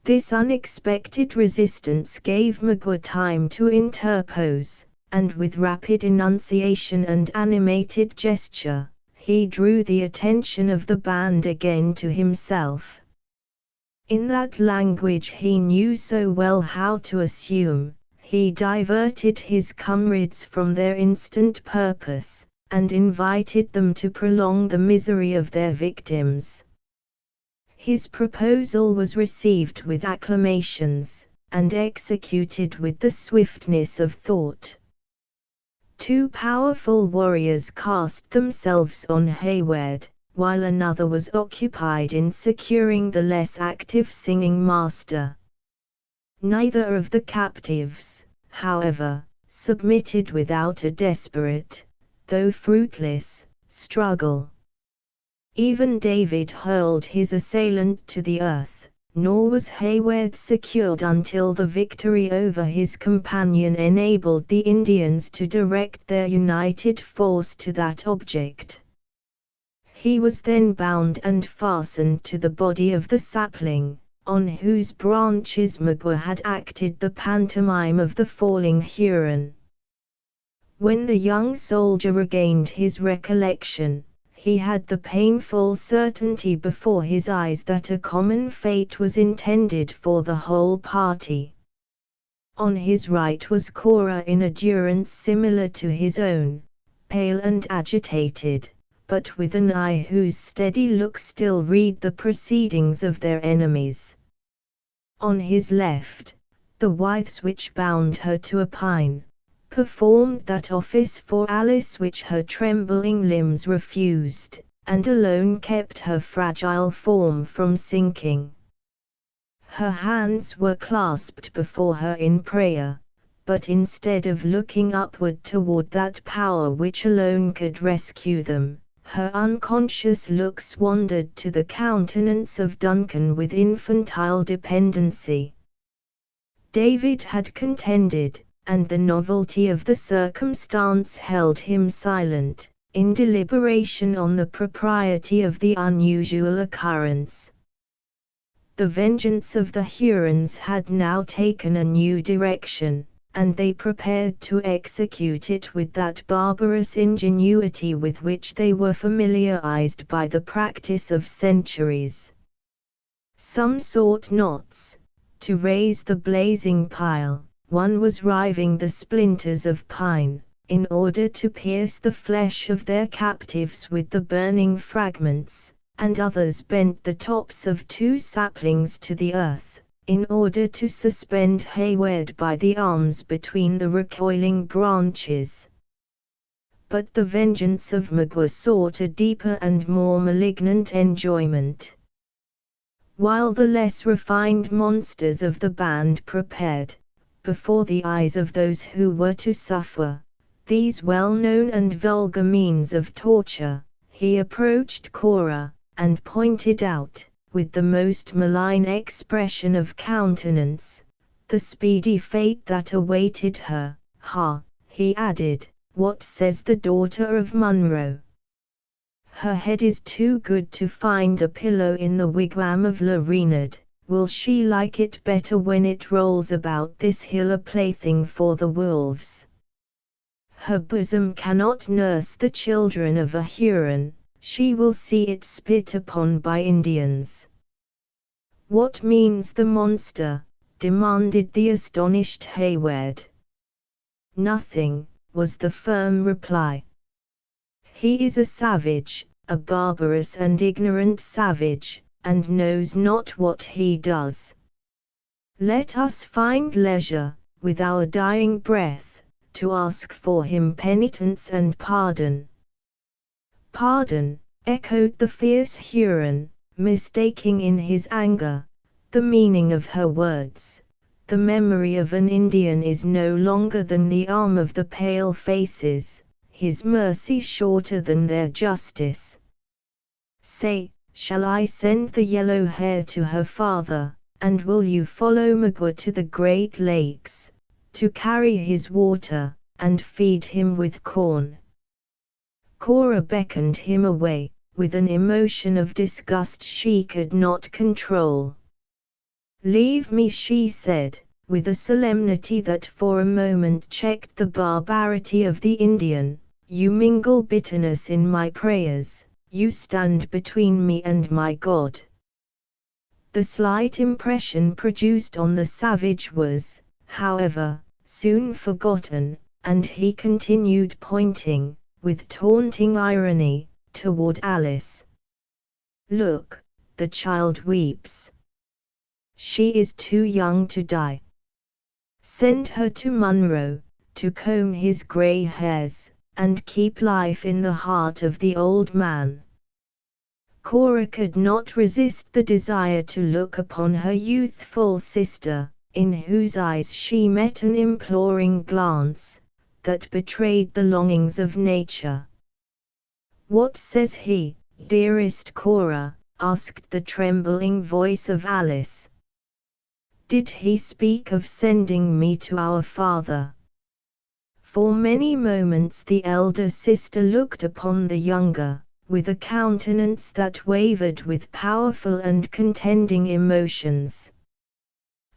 This unexpected resistance gave Magua time to interpose, and with rapid enunciation and animated gesture, he drew the attention of the band again to himself. In that language he knew so well how to assume, he diverted his comrades from their instant purpose, and invited them to prolong the misery of their victims. His proposal was received with acclamations, and executed with the swiftness of thought. Two powerful warriors cast themselves on Hayward, while another was occupied in securing the less active singing master. Neither of the captives, however, submitted without a desperate, though fruitless, struggle. Even David hurled his assailant to the earth, nor was Hayward secured until the victory over his companion enabled the Indians to direct their united force to that object. He was then bound and fastened to the body of the sapling, on whose branches Magua had acted the pantomime of the falling Huron. When the young soldier regained his recollection, he had the painful certainty before his eyes that a common fate was intended for the whole party. On his right was Cora in a durance similar to his own, pale and agitated, but with an eye whose steady look still read the proceedings of their enemies. On his left, the withes which bound her to a pine, performed that office for Alice which her trembling limbs refused, and alone kept her fragile form from sinking. Her hands were clasped before her in prayer, but instead of looking upward toward that power which alone could rescue them, her unconscious looks wandered to the countenance of Duncan with infantile dependency. David had contended, and the novelty of the circumstance held him silent, in deliberation on the propriety of the unusual occurrence. The vengeance of the Hurons had now taken a new direction, and they prepared to execute it with that barbarous ingenuity with which they were familiarized by the practice of centuries. Some sought knots, to raise the blazing pile, one was riving the splinters of pine, in order to pierce the flesh of their captives with the burning fragments, and others bent the tops of two saplings to the earth, in order to suspend Hayward by the arms between the recoiling branches. But the vengeance of Magua sought a deeper and more malignant enjoyment. While the less refined monsters of the band prepared, before the eyes of those who were to suffer, these well-known and vulgar means of torture, he approached Cora, and pointed out, with the most malign expression of countenance, the speedy fate that awaited her. "Ha," he added, "what says the daughter of Munro? Her head is too good to find a pillow in the wigwam of La Reynard. Will she like it better when it rolls about this hill a plaything for the wolves? Her bosom cannot nurse the children of a Huron, she will see it spit upon by Indians." "What means the monster?" demanded the astonished Hayward. "Nothing," was the firm reply. "He is a savage, a barbarous and ignorant savage, and knows not what he does. Let us find leisure, with our dying breath, to ask for him penitence and pardon." "Pardon," echoed the fierce Huron, mistaking in his anger the meaning of her words. "The memory of an Indian is no longer than the arm of the pale faces, his mercy shorter than their justice. Say, shall I send the yellow hair to her father, and will you follow Magua to the Great Lakes, to carry his water, and feed him with corn?" Cora beckoned him away, with an emotion of disgust she could not control. "Leave me," she said, with a solemnity that for a moment checked the barbarity of the Indian. "You mingle bitterness in my prayers, you stand between me and my God." The slight impression produced on the savage was, however, soon forgotten, and he continued pointing, with taunting irony, toward Alice. "Look, the child weeps. She is too young to die. Send her to Munro, to comb his grey hairs, and keep life in the heart of the old man." Cora could not resist the desire to look upon her youthful sister, in whose eyes she met an imploring glance, that betrayed the longings of nature. "What says he, dearest Cora?" asked the trembling voice of Alice. "Did he speak of sending me to our father?" For many moments the elder sister looked upon the younger, with a countenance that wavered with powerful and contending emotions.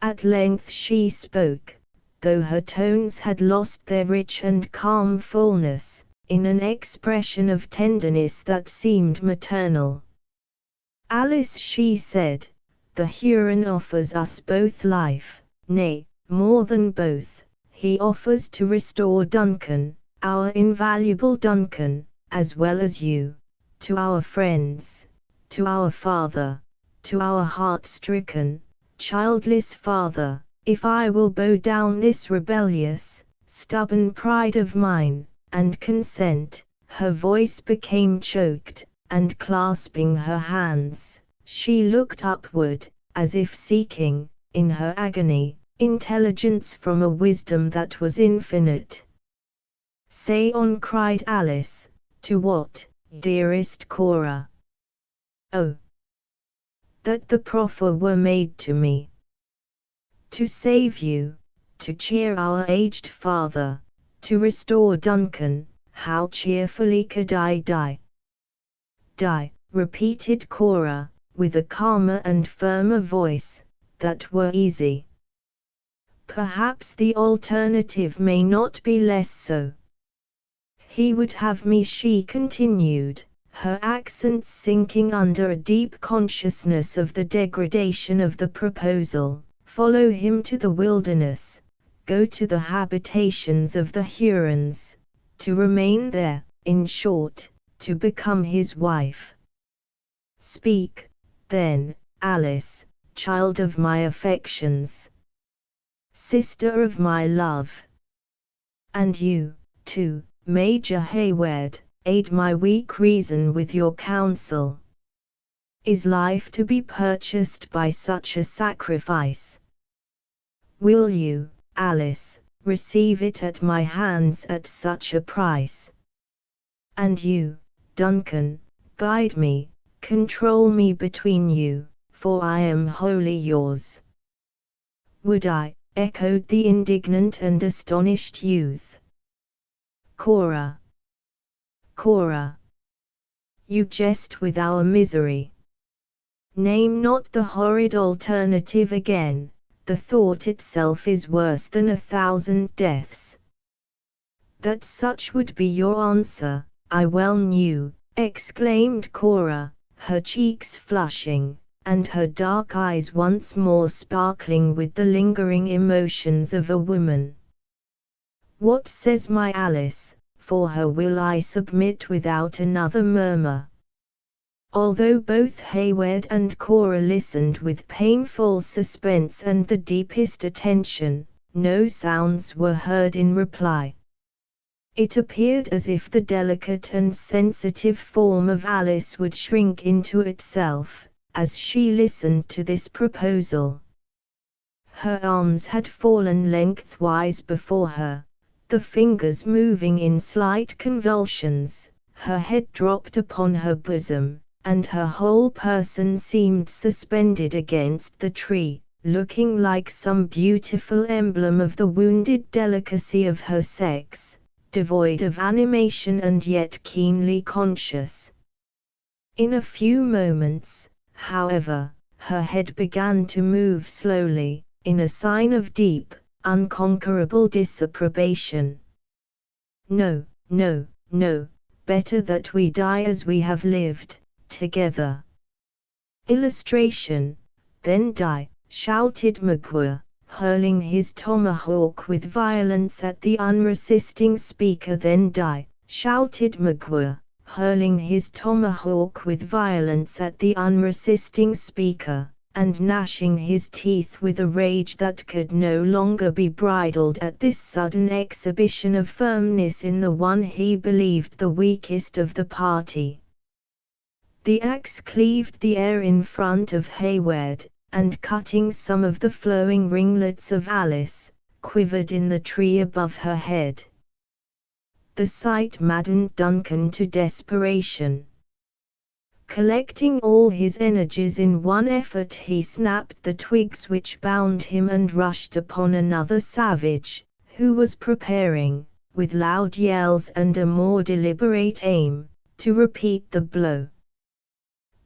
At length she spoke, though her tones had lost their rich and calm fullness, in an expression of tenderness that seemed maternal. "Alice," she said, "the Huron offers us both life, nay, more than both. He offers to restore Duncan, our invaluable Duncan, as well as you, to our friends, to our father, to our heart-stricken, childless father. If I will bow down this rebellious, stubborn pride of mine, and consent." Her voice became choked, and clasping her hands, she looked upward, as if seeking, in her agony, intelligence from a wisdom that was infinite. "Say on," cried Alice. "To what, dearest Cora?" "Oh, that the proffer were made to me. To save you, to cheer our aged father, to restore Duncan. How cheerfully could I die?" "Die," repeated Cora, with a calmer and firmer voice. "That were easy. Perhaps the alternative may not be less so." "He would have me," she continued, her accents sinking under a deep consciousness of the degradation of the proposal, "follow him to the wilderness, go to the habitations of the Hurons, to remain there, in short, to become his wife." "Speak, then, Alice, child of my affections, sister of my love. And you, too, Major Hayward, aid my weak reason with your counsel. Is life to be purchased by such a sacrifice? Will you, Alice, receive it at my hands at such a price? And you, Duncan, guide me, control me between you, for I am wholly yours." "Would I?" echoed the indignant and astonished youth. "Cora, Cora, you jest with our misery. Name not the horrid alternative again. The thought itself is worse than 1,000 deaths." "That such would be your answer, I well knew," exclaimed Cora, her cheeks flushing, and her dark eyes once more sparkling with the lingering emotions of a woman. "What says my Alice? For her will I submit without another murmur." Although both Hayward and Cora listened with painful suspense and the deepest attention, no sounds were heard in reply. It appeared as if the delicate and sensitive form of Alice would shrink into itself, as she listened to this proposal. Her arms had fallen lengthwise before her, the fingers moving in slight convulsions, her head dropped upon her bosom, and her whole person seemed suspended against the tree, looking like some beautiful emblem of the wounded delicacy of her sex, devoid of animation and yet keenly conscious. In a few moments, however, her head began to move slowly, in a sign of deep, unconquerable disapprobation. "No, no, no, better that we die as we have lived, together." Illustration: "Then die," shouted Magua, hurling his tomahawk with violence at the unresisting speaker. "Then die," shouted Magua, hurling his tomahawk with violence at the unresisting speaker, and gnashing his teeth with a rage that could no longer be bridled at this sudden exhibition of firmness in the one he believed the weakest of the party. The axe cleaved the air in front of Hayward, and cutting some of the flowing ringlets of Alice, quivered in the tree above her head. The sight maddened Duncan to desperation. Collecting all his energies in one effort, he snapped the twigs which bound him and rushed upon another savage, who was preparing, with loud yells and a more deliberate aim, to repeat the blow.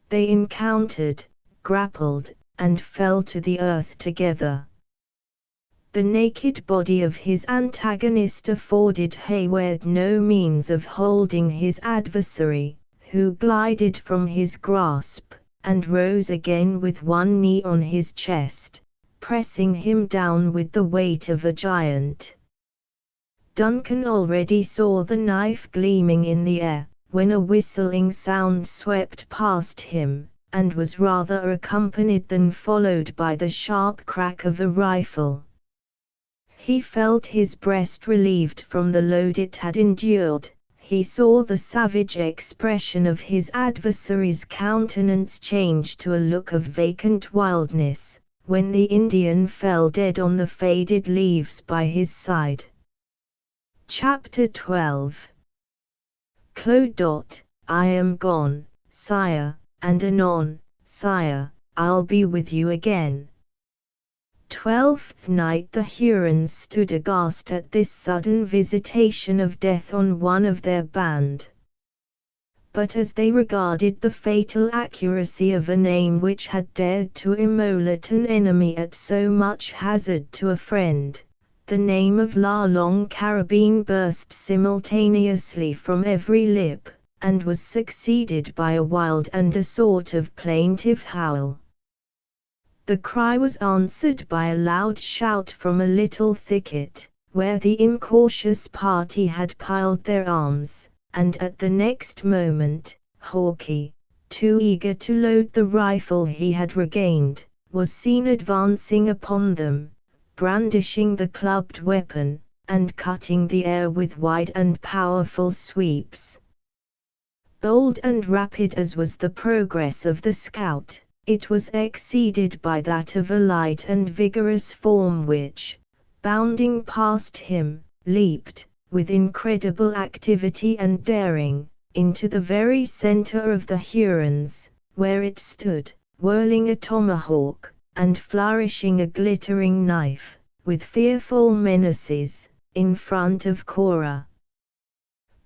They encountered, grappled, and fell to the earth together. The naked body of his antagonist afforded Hayward no means of holding his adversary, who glided from his grasp, and rose again with one knee on his chest, pressing him down with the weight of a giant. Duncan already saw the knife gleaming in the air, when a whistling sound swept past him, and was rather accompanied than followed by the sharp crack of a rifle. He felt his breast relieved from the load it had endured. He saw the savage expression of his adversary's countenance change to a look of vacant wildness, when the Indian fell dead on the faded leaves by his side. Chapter 12. Clodot, I am gone, sire, and anon, sire, I'll be with you again. 12th night. The Hurons stood aghast at this sudden visitation of death on one of their band. But as they regarded the fatal accuracy of a name which had dared to immolate an enemy at so much hazard to a friend, the name of La Longue Carabine burst simultaneously from every lip, and was succeeded by a wild and a sort of plaintive howl. The cry was answered by a loud shout from a little thicket, where the incautious party had piled their arms, and at the next moment, Hawkeye, too eager to load the rifle he had regained, was seen advancing upon them, brandishing the clubbed weapon, and cutting the air with wide and powerful sweeps. Bold and rapid as was the progress of the scout, it was exceeded by that of a light and vigorous form which, bounding past him, leaped, with incredible activity and daring, into the very center of the Hurons, where it stood, whirling a tomahawk, and flourishing a glittering knife, with fearful menaces, in front of Cora.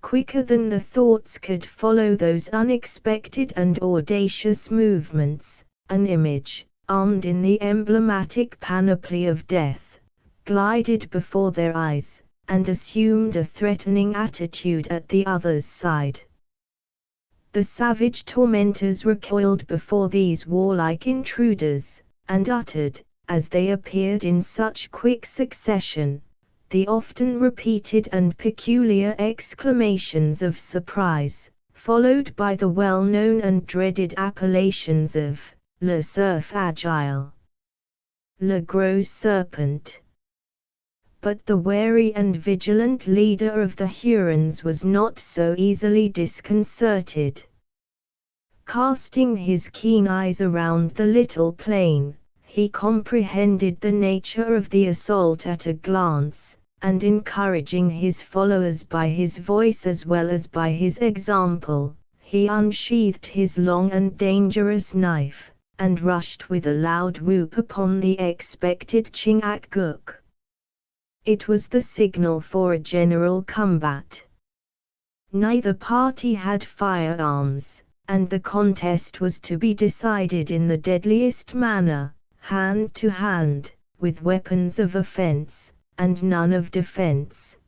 Quicker than the thoughts could follow those unexpected and audacious movements, an image, armed in the emblematic panoply of death, glided before their eyes, and assumed a threatening attitude at the other's side. The savage tormentors recoiled before these warlike intruders, and uttered, as they appeared in such quick succession, the often repeated and peculiar exclamations of surprise, followed by the well-known and dreaded appellations of Le Cerf Agile, Le Gros Serpent. But the wary and vigilant leader of the Hurons was not so easily disconcerted. Casting his keen eyes around the little plain, he comprehended the nature of the assault at a glance, and encouraging his followers by his voice as well as by his example, he unsheathed his long and dangerous knife, and rushed with a loud whoop upon the expected Chingachgook. It was the signal for a general combat. Neither party had firearms, and the contest was to be decided in the deadliest manner, hand to hand, with weapons of offense, and none of defense.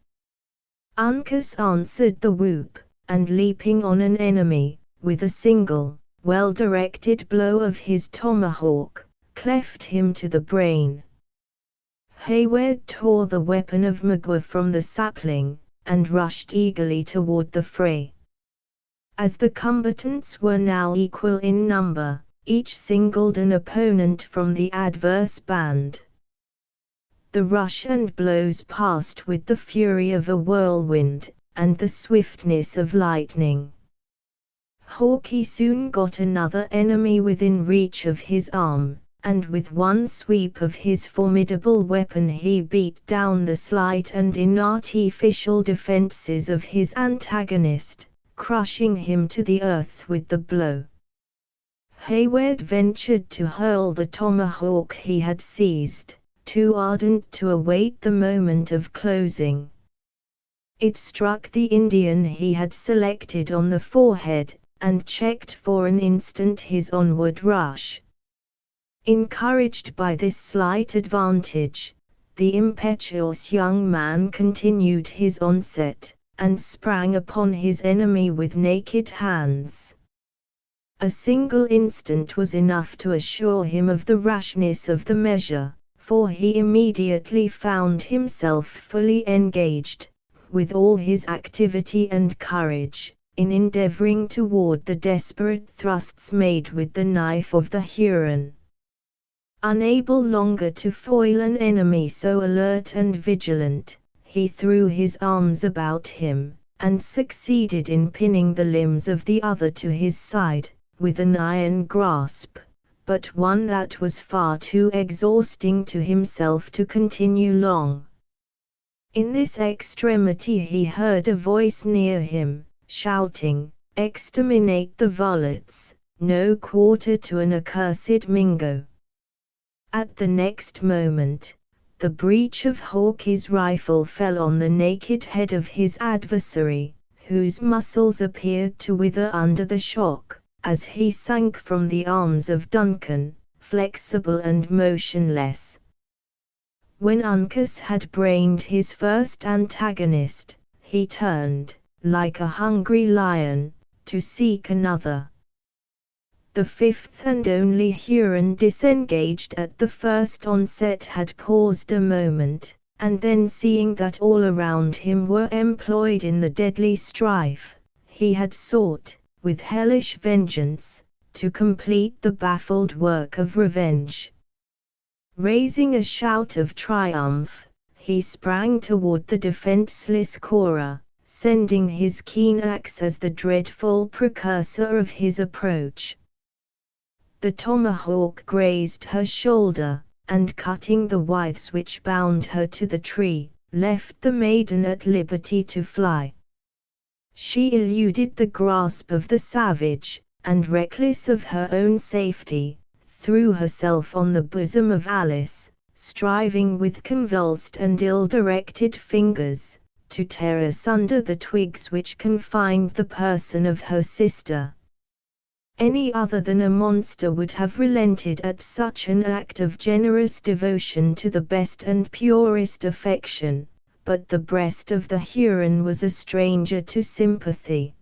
Uncas answered the whoop, and leaping on an enemy, with a single, well-directed blow of his tomahawk, cleft him to the brain. Hayward tore the weapon of Magua from the sapling, and rushed eagerly toward the fray. As the combatants were now equal in number, each singled an opponent from the adverse band. The rush and blows passed with the fury of a whirlwind, and the swiftness of lightning. Hawkeye soon got another enemy within reach of his arm, and with one sweep of his formidable weapon he beat down the slight and inartificial defenses of his antagonist, crushing him to the earth with the blow. Hayward ventured to hurl the tomahawk he had seized, too ardent to await the moment of closing. It struck the Indian he had selected on the forehead, and checked for an instant his onward rush. Encouraged by this slight advantage, the impetuous young man continued his onset, and sprang upon his enemy with naked hands. A single instant was enough to assure him of the rashness of the measure, for he immediately found himself fully engaged, with all his activity and courage, in endeavoring to ward the desperate thrusts made with the knife of the Huron. Unable longer to foil an enemy so alert and vigilant, he threw his arms about him, and succeeded in pinning the limbs of the other to his side, with an iron grasp, but one that was far too exhausting to himself to continue long. In this extremity he heard a voice near him, shouting, "Exterminate the varlets, no quarter to an accursed Mingo." At the next moment, the breech of Hawkeye's rifle fell on the naked head of his adversary, whose muscles appeared to wither under the shock, as he sank from the arms of Duncan, flexible and motionless. When Uncas had brained his first antagonist, he turned, like a hungry lion, to seek another. The fifth and only Huron disengaged at the first onset had paused a moment, and then seeing that all around him were employed in the deadly strife, he had sought, with hellish vengeance, to complete the baffled work of revenge. Raising a shout of triumph, he sprang toward the defenseless Cora, sending his keen axe as the dreadful precursor of his approach. The tomahawk grazed her shoulder, and cutting the withes which bound her to the tree, left the maiden at liberty to fly. She eluded the grasp of the savage, and reckless of her own safety, threw herself on the bosom of Alice, striving with convulsed and ill-directed fingers, to tear asunder the twigs which confined the person of her sister. Any other than a monster would have relented at such an act of generous devotion to the best and purest affection, but the breast of the Huron was a stranger to sympathy.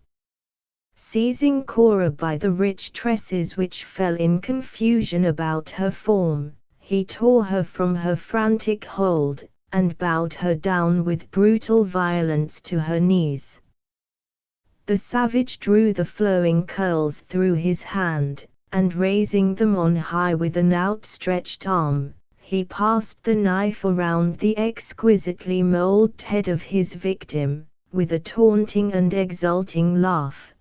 Seizing Cora by the rich tresses which fell in confusion about her form, he tore her from her frantic hold, and bowed her down with brutal violence to her knees. The savage drew the flowing curls through his hand, and raising them on high with an outstretched arm, he passed the knife around the exquisitely molded head of his victim, with a taunting and exulting laugh.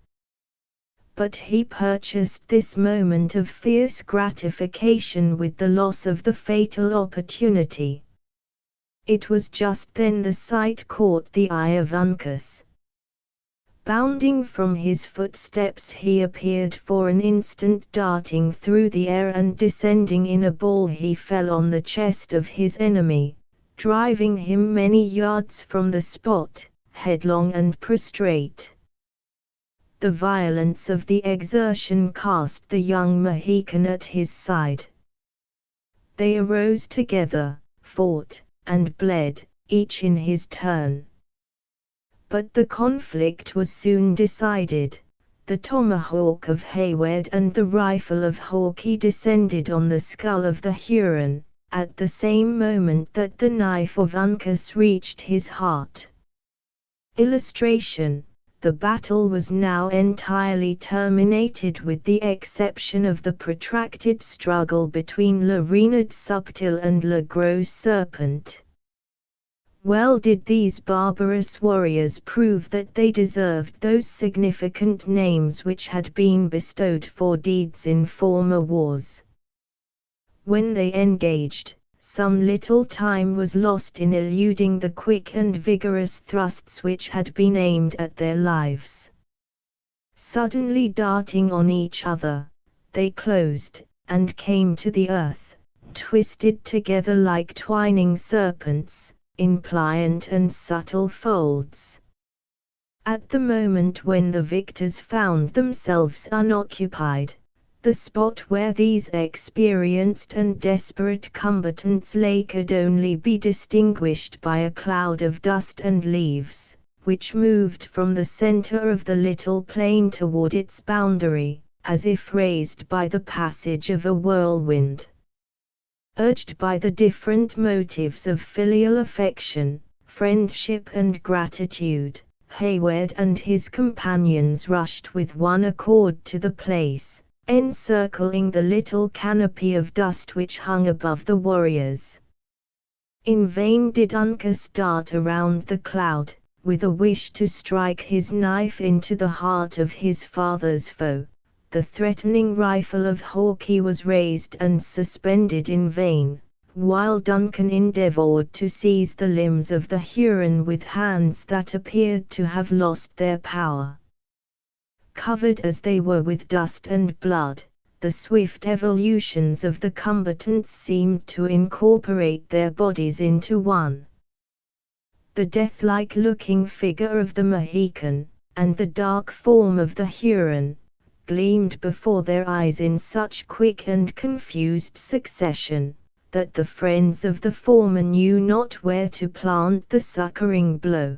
But he purchased this moment of fierce gratification with the loss of the fatal opportunity. It was just then the sight caught the eye of Uncas. Bounding from his footsteps he appeared for an instant, darting through the air and descending in a ball he fell on the chest of his enemy, driving him many yards from the spot, headlong and prostrate. The violence of the exertion cast the young Mohican at his side. They arose together, fought, and bled, each in his turn. But the conflict was soon decided. The tomahawk of Hayward and the rifle of Hawkeye descended on the skull of the Huron, at the same moment that the knife of Uncas reached his heart. Illustration: the battle was now entirely terminated with the exception of the protracted struggle between Le Renard Subtil and Le Gros Serpent. Well did these barbarous warriors prove that they deserved those significant names which had been bestowed for deeds in former wars. When they engaged, some little time was lost in eluding the quick and vigorous thrusts which had been aimed at their lives. Suddenly darting on each other, they closed, and came to the earth, twisted together like twining serpents, in pliant and subtle folds. At the moment when the victors found themselves unoccupied, the spot where these experienced and desperate combatants lay could only be distinguished by a cloud of dust and leaves, which moved from the center of the little plain toward its boundary, as if raised by the passage of a whirlwind. Urged by the different motives of filial affection, friendship and gratitude, Hayward and his companions rushed with one accord to the place, encircling the little canopy of dust which hung above the warriors. In vain did Uncas dart around the cloud, with a wish to strike his knife into the heart of his father's foe. The threatening rifle of Hawkeye was raised and suspended in vain, while Duncan endeavored to seize the limbs of the Huron with hands that appeared to have lost their power. Covered as they were with dust and blood, the swift evolutions of the combatants seemed to incorporate their bodies into one. The death-like looking figure of the Mohican, and the dark form of the Huron, gleamed before their eyes in such quick and confused succession, that the friends of the former knew not where to plant the succoring blow.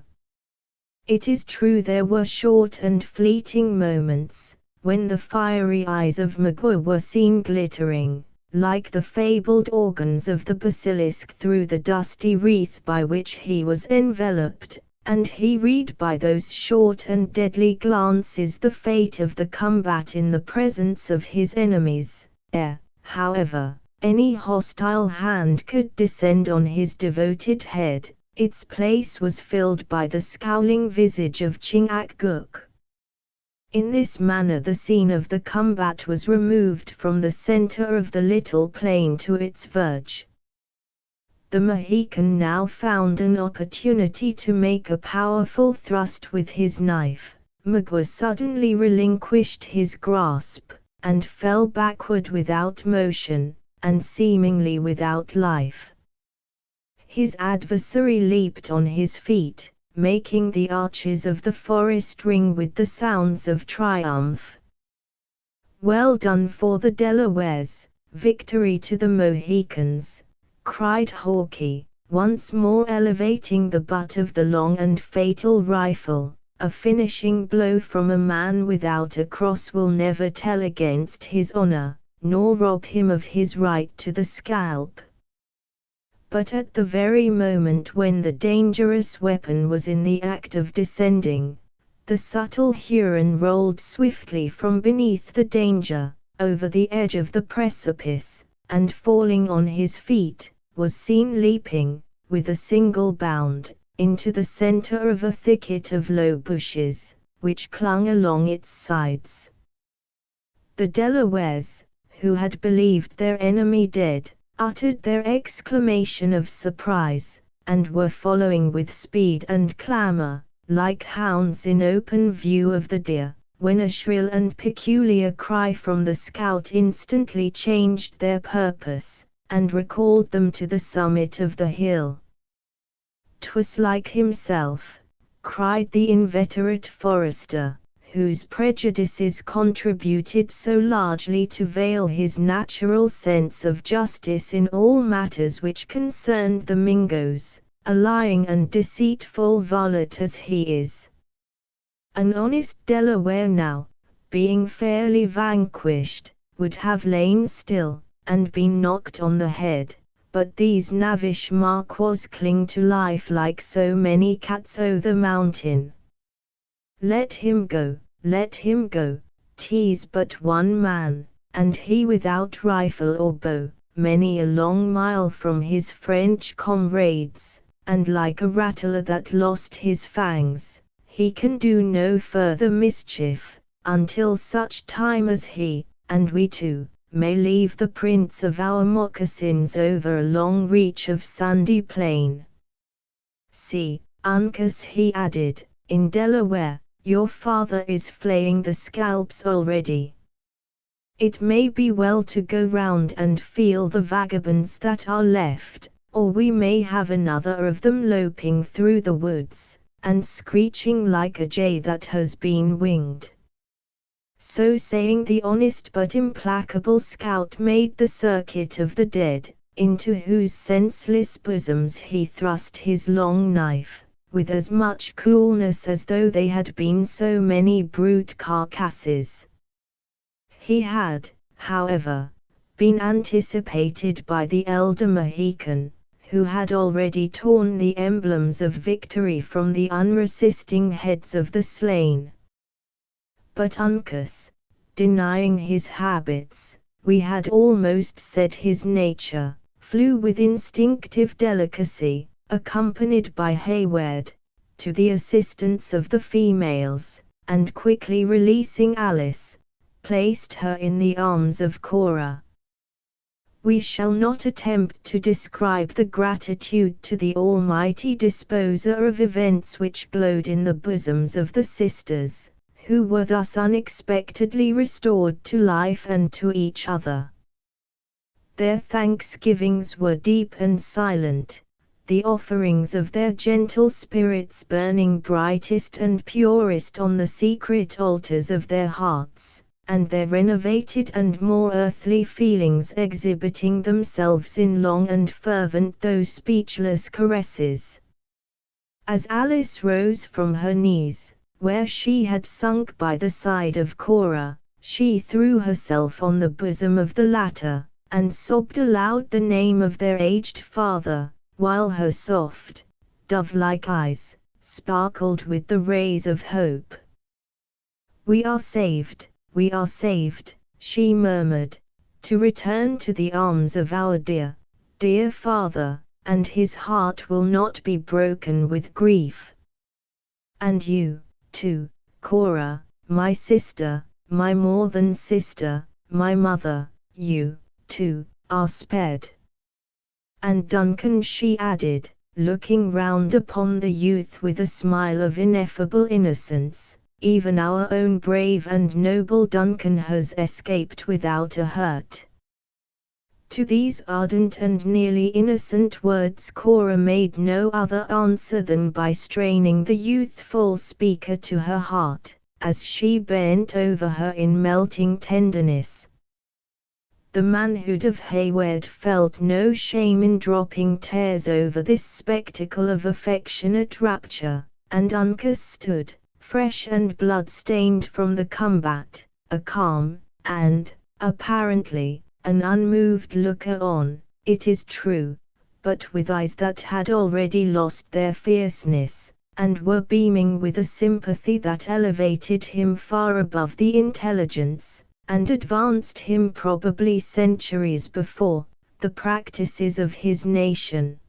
It is true there were short and fleeting moments, when the fiery eyes of Magua were seen glittering, like the fabled organs of the basilisk through the dusty wreath by which he was enveloped, and he read by those short and deadly glances the fate of the combat in the presence of his enemies. Ere, however, any hostile hand could descend on his devoted head, its place was filled by the scowling visage of Chingachgook. In this manner the scene of the combat was removed from the center of the little plain to its verge. The Mohican now found an opportunity to make a powerful thrust with his knife. Magua suddenly relinquished his grasp, and fell backward without motion, and seemingly without life. His adversary leaped on his feet, making the arches of the forest ring with the sounds of triumph. "Well done for the Delawares, victory to the Mohicans!" cried Hawkeye, once more elevating the butt of the long and fatal rifle. "A finishing blow from a man without a cross will never tell against his honor, nor rob him of his right to the scalp." But at the very moment when the dangerous weapon was in the act of descending, the subtle Huron rolled swiftly from beneath the danger, over the edge of the precipice, and falling on his feet, was seen leaping, with a single bound, into the center of a thicket of low bushes, which clung along its sides. The Delawares, who had believed their enemy dead, uttered their exclamation of surprise, and were following with speed and clamor, like hounds in open view of the deer, when a shrill and peculiar cry from the scout instantly changed their purpose, and recalled them to the summit of the hill. "'Twas like himself," cried the inveterate forester, whose prejudices contributed so largely to veil his natural sense of justice in all matters which concerned the Mingoes, a lying and deceitful varlet as he is. "An honest Delaware now, being fairly vanquished, would have lain still, and been knocked on the head, but these knavish Marquas cling to life like so many cats o' the mountain. Let him go, 'tis but one man, and he without rifle or bow, many a long mile from his French comrades, and like a rattler that lost his fangs, he can do no further mischief, until such time as he, and we too, may leave the prints of our moccasins over a long reach of sandy plain. See, Uncas," he added, "in Delaware, your father is flaying the scalps already. It may be well to go round and feel the vagabonds that are left, or we may have another of them loping through the woods, and screeching like a jay that has been winged. So saying, the honest but implacable scout made the circuit of the dead, into whose senseless bosoms he thrust his long knife, with as much coolness as though they had been so many brute carcasses. He had, however, been anticipated by the elder Mohican, who had already torn the emblems of victory from the unresisting heads of the slain. But Uncas, denying his habits, we had almost said his nature, flew with instinctive delicacy, accompanied by Hayward, to the assistance of the females, and quickly releasing Alice, placed her in the arms of Cora. We shall not attempt to describe the gratitude to the Almighty Disposer of events which glowed in the bosoms of the sisters, who were thus unexpectedly restored to life and to each other. Their thanksgivings were deep and silent, the offerings of their gentle spirits burning brightest and purest on the secret altars of their hearts, and their renovated and more earthly feelings exhibiting themselves in long and fervent though speechless caresses. As Alice rose from her knees, where she had sunk by the side of Cora, she threw herself on the bosom of the latter, and sobbed aloud the name of their aged father, while her soft, dove-like eyes sparkled with the rays of hope. "We are saved, she murmured, to return to the arms of our dear, dear father, and his heart will not be broken with grief. And you, too, Cora, my sister, my more than sister, my mother, you, too, are spared. And Duncan," she added, looking round upon the youth with a smile of ineffable innocence, "even our own brave and noble Duncan has escaped without a hurt." To these ardent and nearly innocent words Cora made no other answer than by straining the youthful speaker to her heart, as she bent over her in melting tenderness. The manhood of Hayward felt no shame in dropping tears over this spectacle of affectionate rapture, and Uncas stood, fresh and blood-stained from the combat, a calm, and, apparently, an unmoved looker-on, it is true, but with eyes that had already lost their fierceness, and were beaming with a sympathy that elevated him far above the intelligence, and advanced him probably centuries before, the practices of his nation.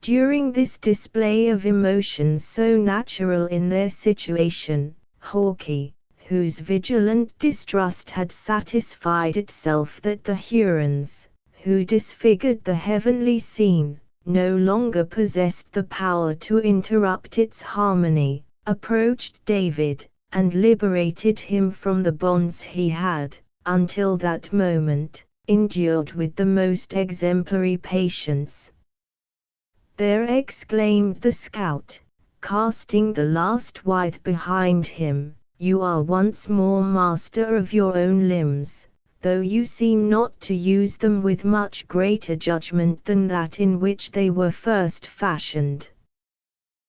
During this display of emotions so natural in their situation, Hawke, whose vigilant distrust had satisfied itself that the Hurons, who disfigured the heavenly scene, no longer possessed the power to interrupt its harmony, approached David, and liberated him from the bonds he had, until that moment, endured with the most exemplary patience. "There," exclaimed the scout, casting the last withe behind him, "you are once more master of your own limbs, though you seem not to use them with much greater judgment than that in which they were first fashioned.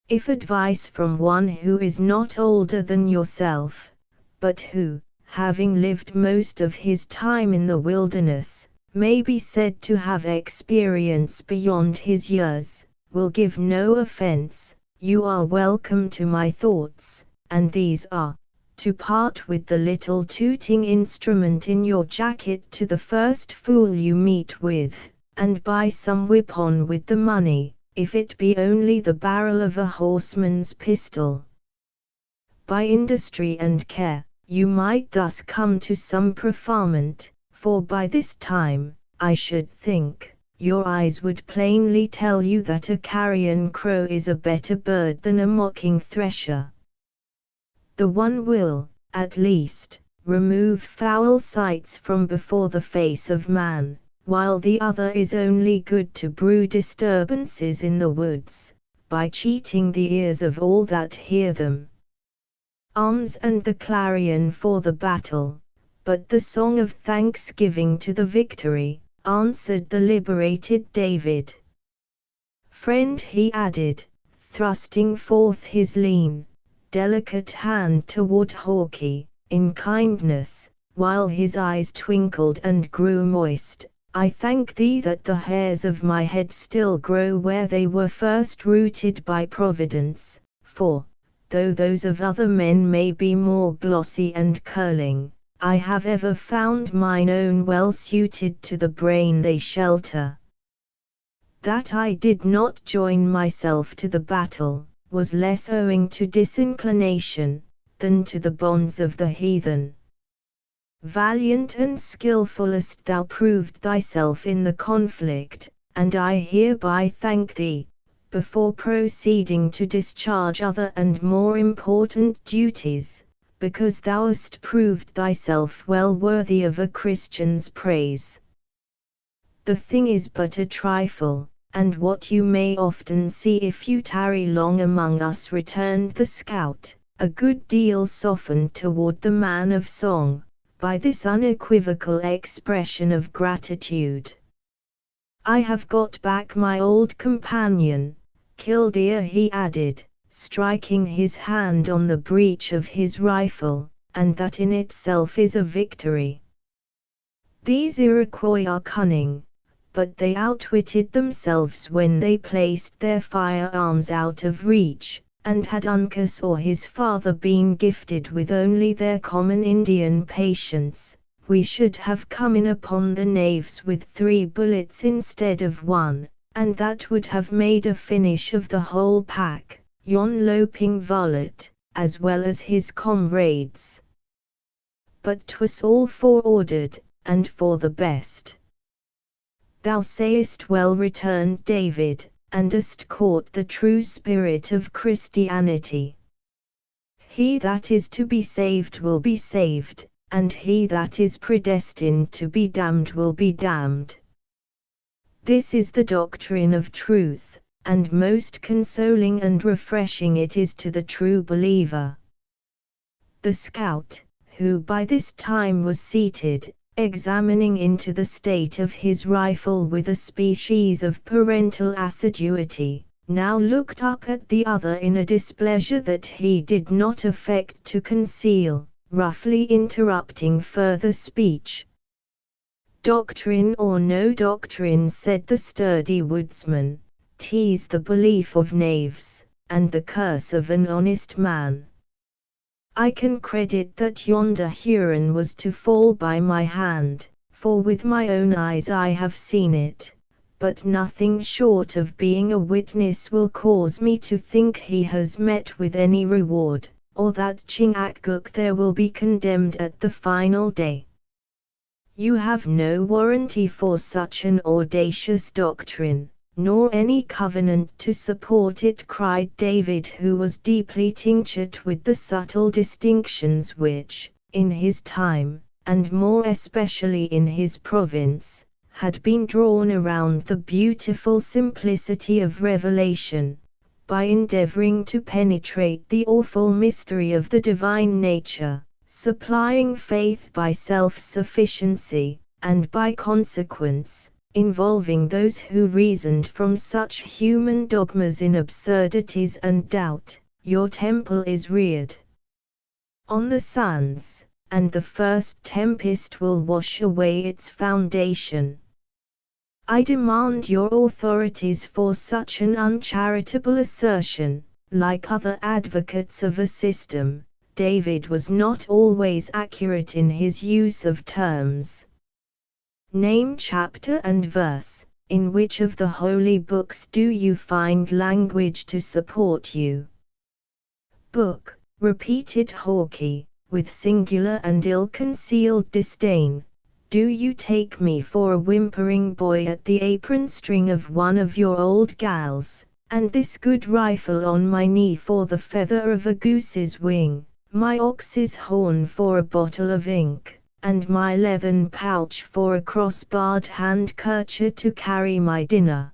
If advice from one who is not older than yourself, but who, having lived most of his time in the wilderness, may be said to have experience beyond his years, will give no offense, you are welcome to my thoughts, and these are, to part with the little tooting instrument in your jacket to the first fool you meet with, and buy some weapon with the money, if it be only the barrel of a horseman's pistol. By industry and care, you might thus come to some preferment, for by this time, I should think, your eyes would plainly tell you that a carrion crow is a better bird than a mocking thresher. The one will, at least, remove foul sights from before the face of man, while the other is only good to brew disturbances in the woods, by cheating the ears of all that hear them. Arms and the clarion for the battle, but the song of thanksgiving to the victory, answered the liberated David. Friend, he added, thrusting forth his lean, delicate hand toward Hawke, in kindness, while his eyes twinkled and grew moist, I thank thee that the hairs of my head still grow where they were first rooted by Providence, for, though those of other men may be more glossy and curling, I have ever found mine own well suited to the brain they shelter. That I did not join myself to the battle, was less owing to disinclination, than to the bonds of the heathen. Valiant and skilfullest thou proved thyself in the conflict, and I hereby thank thee, before proceeding to discharge other and more important duties, because thou hast proved thyself well worthy of a Christian's praise. The thing is but a trifle, and what you may often see if you tarry long among us, returned the scout, a good deal softened toward the man of song, by this unequivocal expression of gratitude. I have got back my old companion, Killdeer, he added, striking his hand on the breech of his rifle, and that in itself is a victory. These Iroquois are cunning, but they outwitted themselves when they placed their firearms out of reach, and had Uncas or his father been gifted with only their common Indian patience, we should have come in upon the knaves with 3 bullets instead of 1, and that would have made a finish of the whole pack, yon loping varlet, as well as his comrades. But 'twas all foreordered, and for the best. Thou sayest well, returned David, and hast caught the true spirit of Christianity. He that is to be saved will be saved, and he that is predestined to be damned will be damned. This is the doctrine of truth, and most consoling and refreshing it is to the true believer. The scout, who by this time was seated, examining into the state of his rifle with a species of parental assiduity, now looked up at the other in a displeasure that he did not affect to conceal, roughly interrupting further speech. Doctrine or no doctrine, said the sturdy woodsman, 'tis the belief of knaves, and the curse of an honest man. I can credit that yonder Huron was to fall by my hand, for with my own eyes I have seen it, but nothing short of being a witness will cause me to think he has met with any reward, or that Chingachgook there will be condemned at the final day. You have no warranty for such an audacious doctrine, nor any covenant to support it, cried David, who was deeply tinctured with the subtle distinctions which, in his time, and more especially in his province, had been drawn around the beautiful simplicity of revelation, by endeavoring to penetrate the awful mystery of the divine nature, supplying faith by self-sufficiency, and by consequence, involving those who reasoned from such human dogmas in absurdities and doubt. Your temple is reared on the sands, and the first tempest will wash away its foundation. I demand your authorities for such an uncharitable assertion. Like other advocates of a system, David was not always accurate in his use of terms. Name chapter and verse. In which of the holy books do you find language to support you? Book, repeated Hawke, with singular and ill-concealed disdain. Do you take me for a whimpering boy at the apron string of one of your old gals, and this good rifle on my knee for the feather of a goose's wing, my ox's horn for a bottle of ink, and my leathern pouch for a cross-barred handkercher to carry my dinner?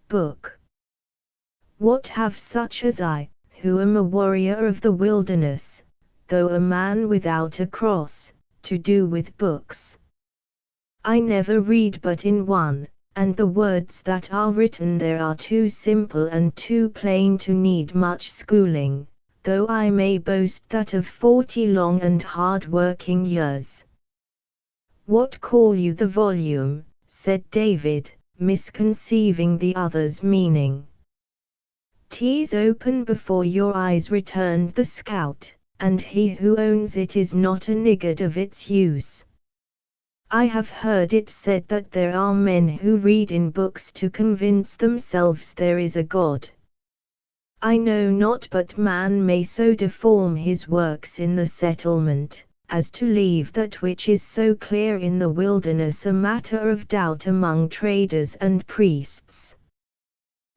Book. What have such as I, who am a warrior of the wilderness, though a man without a cross, to do with books? I never read but in one, and the words that are written there are too simple and too plain to need much schooling, though I may boast that of 40 long and hard-working years. What call you the volume? Said David, misconceiving the other's meaning. "'Tis open before your eyes," returned the scout, "and he who owns it is not a niggard of its use. I have heard it said that there are men who read in books to convince themselves there is a God. I know not but man may so deform his works in the settlement, as to leave that which is so clear in the wilderness a matter of doubt among traders and priests.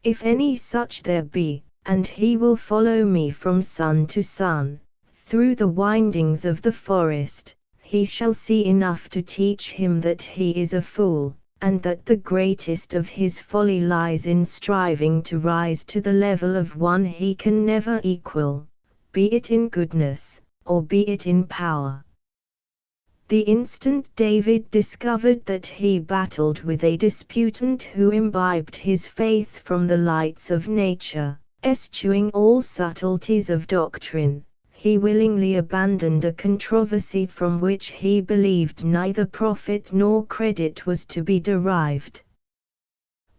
If any such there be, and he will follow me from sun to sun, through the windings of the forest, he shall see enough to teach him that he is a fool, and that the greatest of his folly lies in striving to rise to the level of one he can never equal, be it in goodness, or be it in power." The instant David discovered that he battled with a disputant who imbibed his faith from the lights of nature, eschewing all subtleties of doctrine, he willingly abandoned a controversy from which he believed neither profit nor credit was to be derived.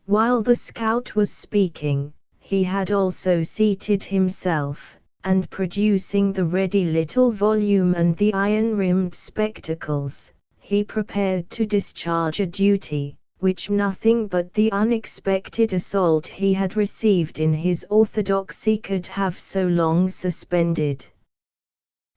While the scout was speaking, he had also seated himself, and producing the ready little volume and the iron-rimmed spectacles, he prepared to discharge a duty, which nothing but the unexpected assault he had received in his orthodoxy could have so long suspended.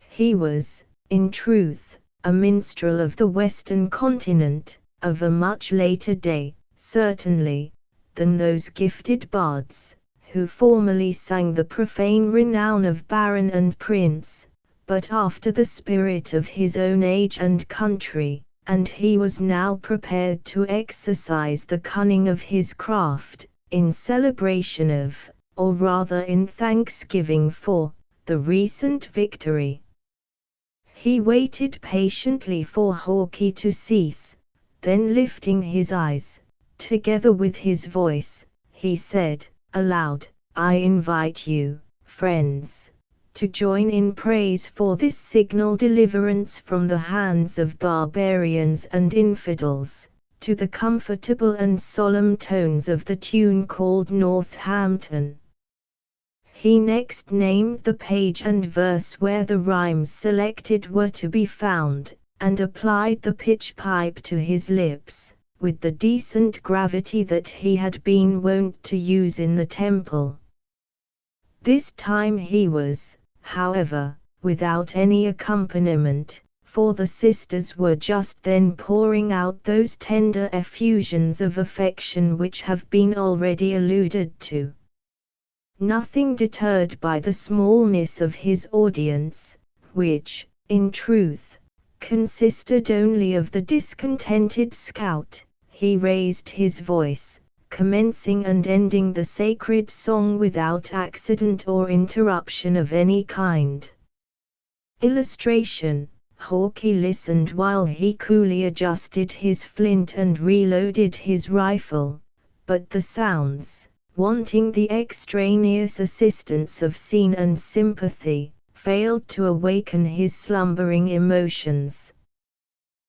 He was, in truth, a minstrel of the Western continent, of a much later day, certainly, than those gifted bards, who formerly sang the profane renown of baron and prince, but after the spirit of his own age and country, and he was now prepared to exercise the cunning of his craft, in celebration of, or rather in thanksgiving for, the recent victory. He waited patiently for Hawkeye to cease, then lifting his eyes, together with his voice, he said, aloud, "I invite you, friends, to join in praise for this signal deliverance from the hands of barbarians and infidels, to the comfortable and solemn tones of the tune called Northampton." He next named the page and verse where the rhymes selected were to be found, and applied the pitch pipe to his lips, with the decent gravity that he had been wont to use in the temple. This time he was, however, without any accompaniment, for the sisters were just then pouring out those tender effusions of affection which have been already alluded to. Nothing deterred by the smallness of his audience, which, in truth, consisted only of the discontented scout, he raised his voice, commencing and ending the sacred song without accident or interruption of any kind. Illustration: Hawkeye listened while he coolly adjusted his flint and reloaded his rifle, but the sounds, wanting the extraneous assistance of scene and sympathy, failed to awaken his slumbering emotions.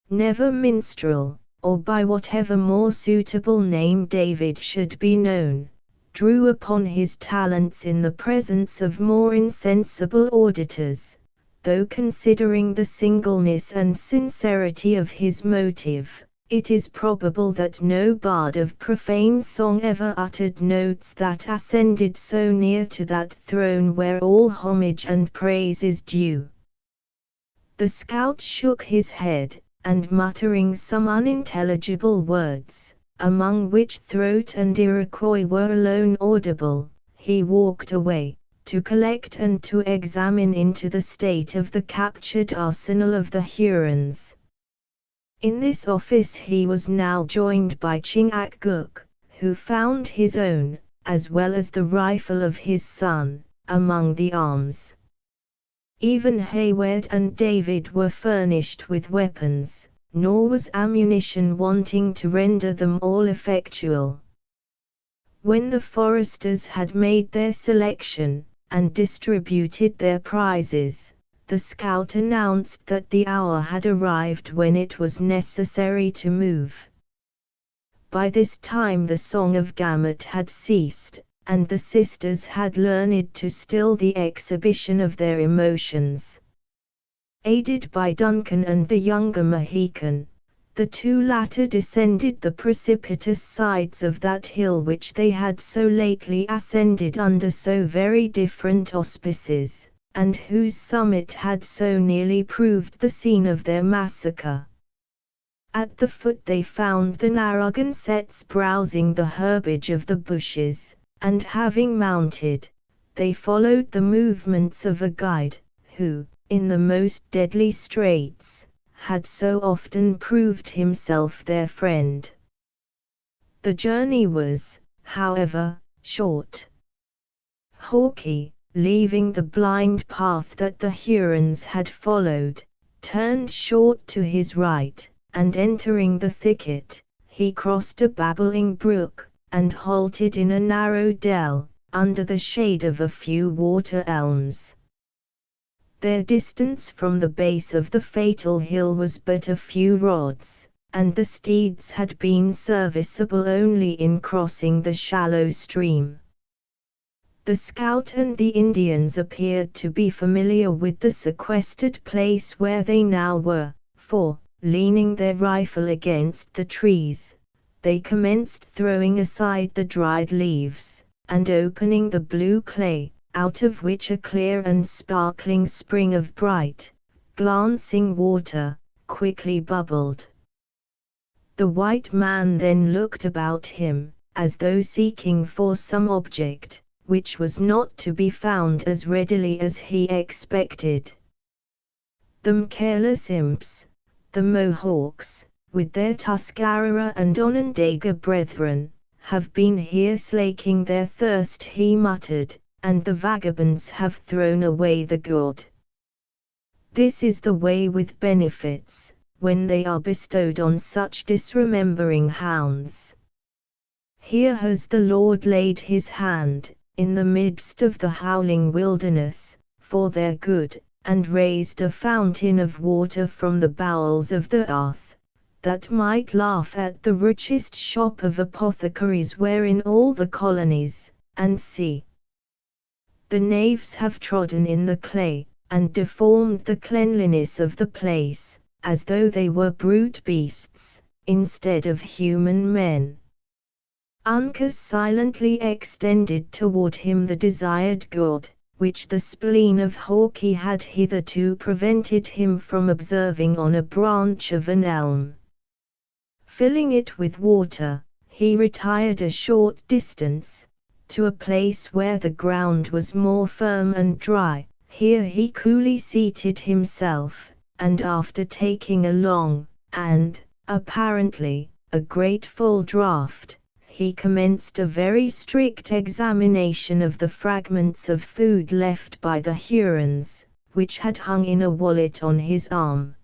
Never minstrel, or by whatever more suitable name David should be known, drew upon his talents in the presence of more insensible auditors, though considering the singleness and sincerity of his motive, it is probable that no bard of profane song ever uttered notes that ascended so near to that throne where all homage and praise is due. The scout shook his head, and muttering some unintelligible words, among which throat and Iroquois were alone audible, he walked away, to collect and to examine into the state of the captured arsenal of the Hurons. In this office he was now joined by Chingachgook, who found his own, as well as the rifle of his son, among the arms. Even Hayward and David were furnished with weapons, nor was ammunition wanting to render them all effectual. When the foresters had made their selection, and distributed their prizes, the scout announced that the hour had arrived when it was necessary to move. By this time the song of Gamut had ceased, and the sisters had learned to still the exhibition of their emotions. Aided by Duncan and the younger Mohican, the two latter descended the precipitous sides of that hill which they had so lately ascended under so very different auspices, and whose summit had so nearly proved the scene of their massacre. At the foot they found the Narragansetts browsing the herbage of the bushes, and having mounted, they followed the movements of a guide, who, in the most deadly straits, had so often proved himself their friend. The journey was, however, short. Hawke, leaving the blind path that the Hurons had followed, turned short to his right, and entering the thicket, he crossed a babbling brook, and halted in a narrow dell, under the shade of a few water elms. Their distance from the base of the fatal hill was but a few rods, and the steeds had been serviceable only in crossing the shallow stream. The scout and the Indians appeared to be familiar with the sequestered place where they now were, for, leaning their rifle against the trees, they commenced throwing aside the dried leaves, and opening the blue clay, out of which a clear and sparkling spring of bright, glancing water, quickly bubbled. The white man then looked about him, as though seeking for some object, which was not to be found as readily as he expected. Them careless imps, the Mohawks, with their Tuscarora and Onondaga brethren, have been here slaking their thirst, he muttered, and the vagabonds have thrown away the good. This is the way with benefits, when they are bestowed on such disremembering hounds. Here has the Lord laid his hand, in the midst of the howling wilderness, for their good, and raised a fountain of water from the bowels of the earth, that might laugh at the richest shop of apothecaries wherein all the colonies, and see. The knaves have trodden in the clay, and deformed the cleanliness of the place, as though they were brute beasts, instead of human men. Uncas silently extended toward him the desired good, which the spleen of Hawke had hitherto prevented him from observing on a branch of an elm. Filling it with water, he retired a short distance, to a place where the ground was more firm and dry. Here he coolly seated himself, and after taking a long, and, apparently, a grateful draught, he commenced a very strict examination of the fragments of food left by the Hurons, which had hung in a wallet on his arm.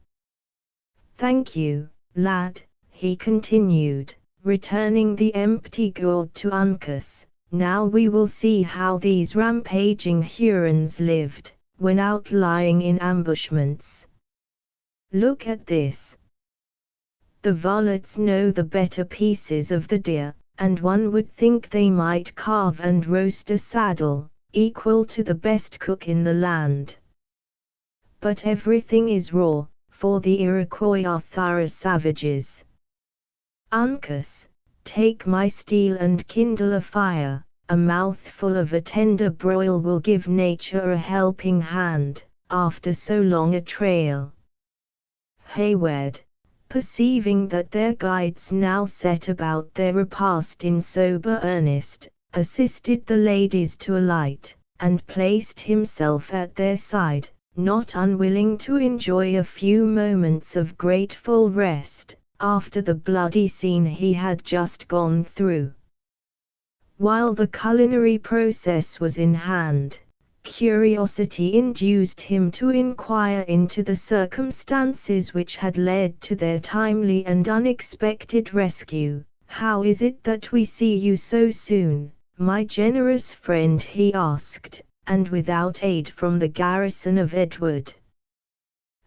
"Thank you, lad," he continued, returning the empty gourd to Uncas. "Now we will see how these rampaging Hurons lived, when out lying in ambushments. Look at this. The varlets know the better pieces of the deer, and one would think they might carve and roast a saddle, equal to the best cook in the land. But everything is raw, for the Iroquois are thorough savages. Uncas, take my steel and kindle a fire. A mouthful of a tender broil will give nature a helping hand, after so long a trail." Hayward, perceiving that their guides now set about their repast in sober earnest, assisted the ladies to alight, and placed himself at their side, not unwilling to enjoy a few moments of grateful rest, after the bloody scene he had just gone through. While the culinary process was in hand, curiosity induced him to inquire into the circumstances which had led to their timely and unexpected rescue. "How is it that we see you so soon, my generous friend?" he asked, "and without aid from the garrison of Edward?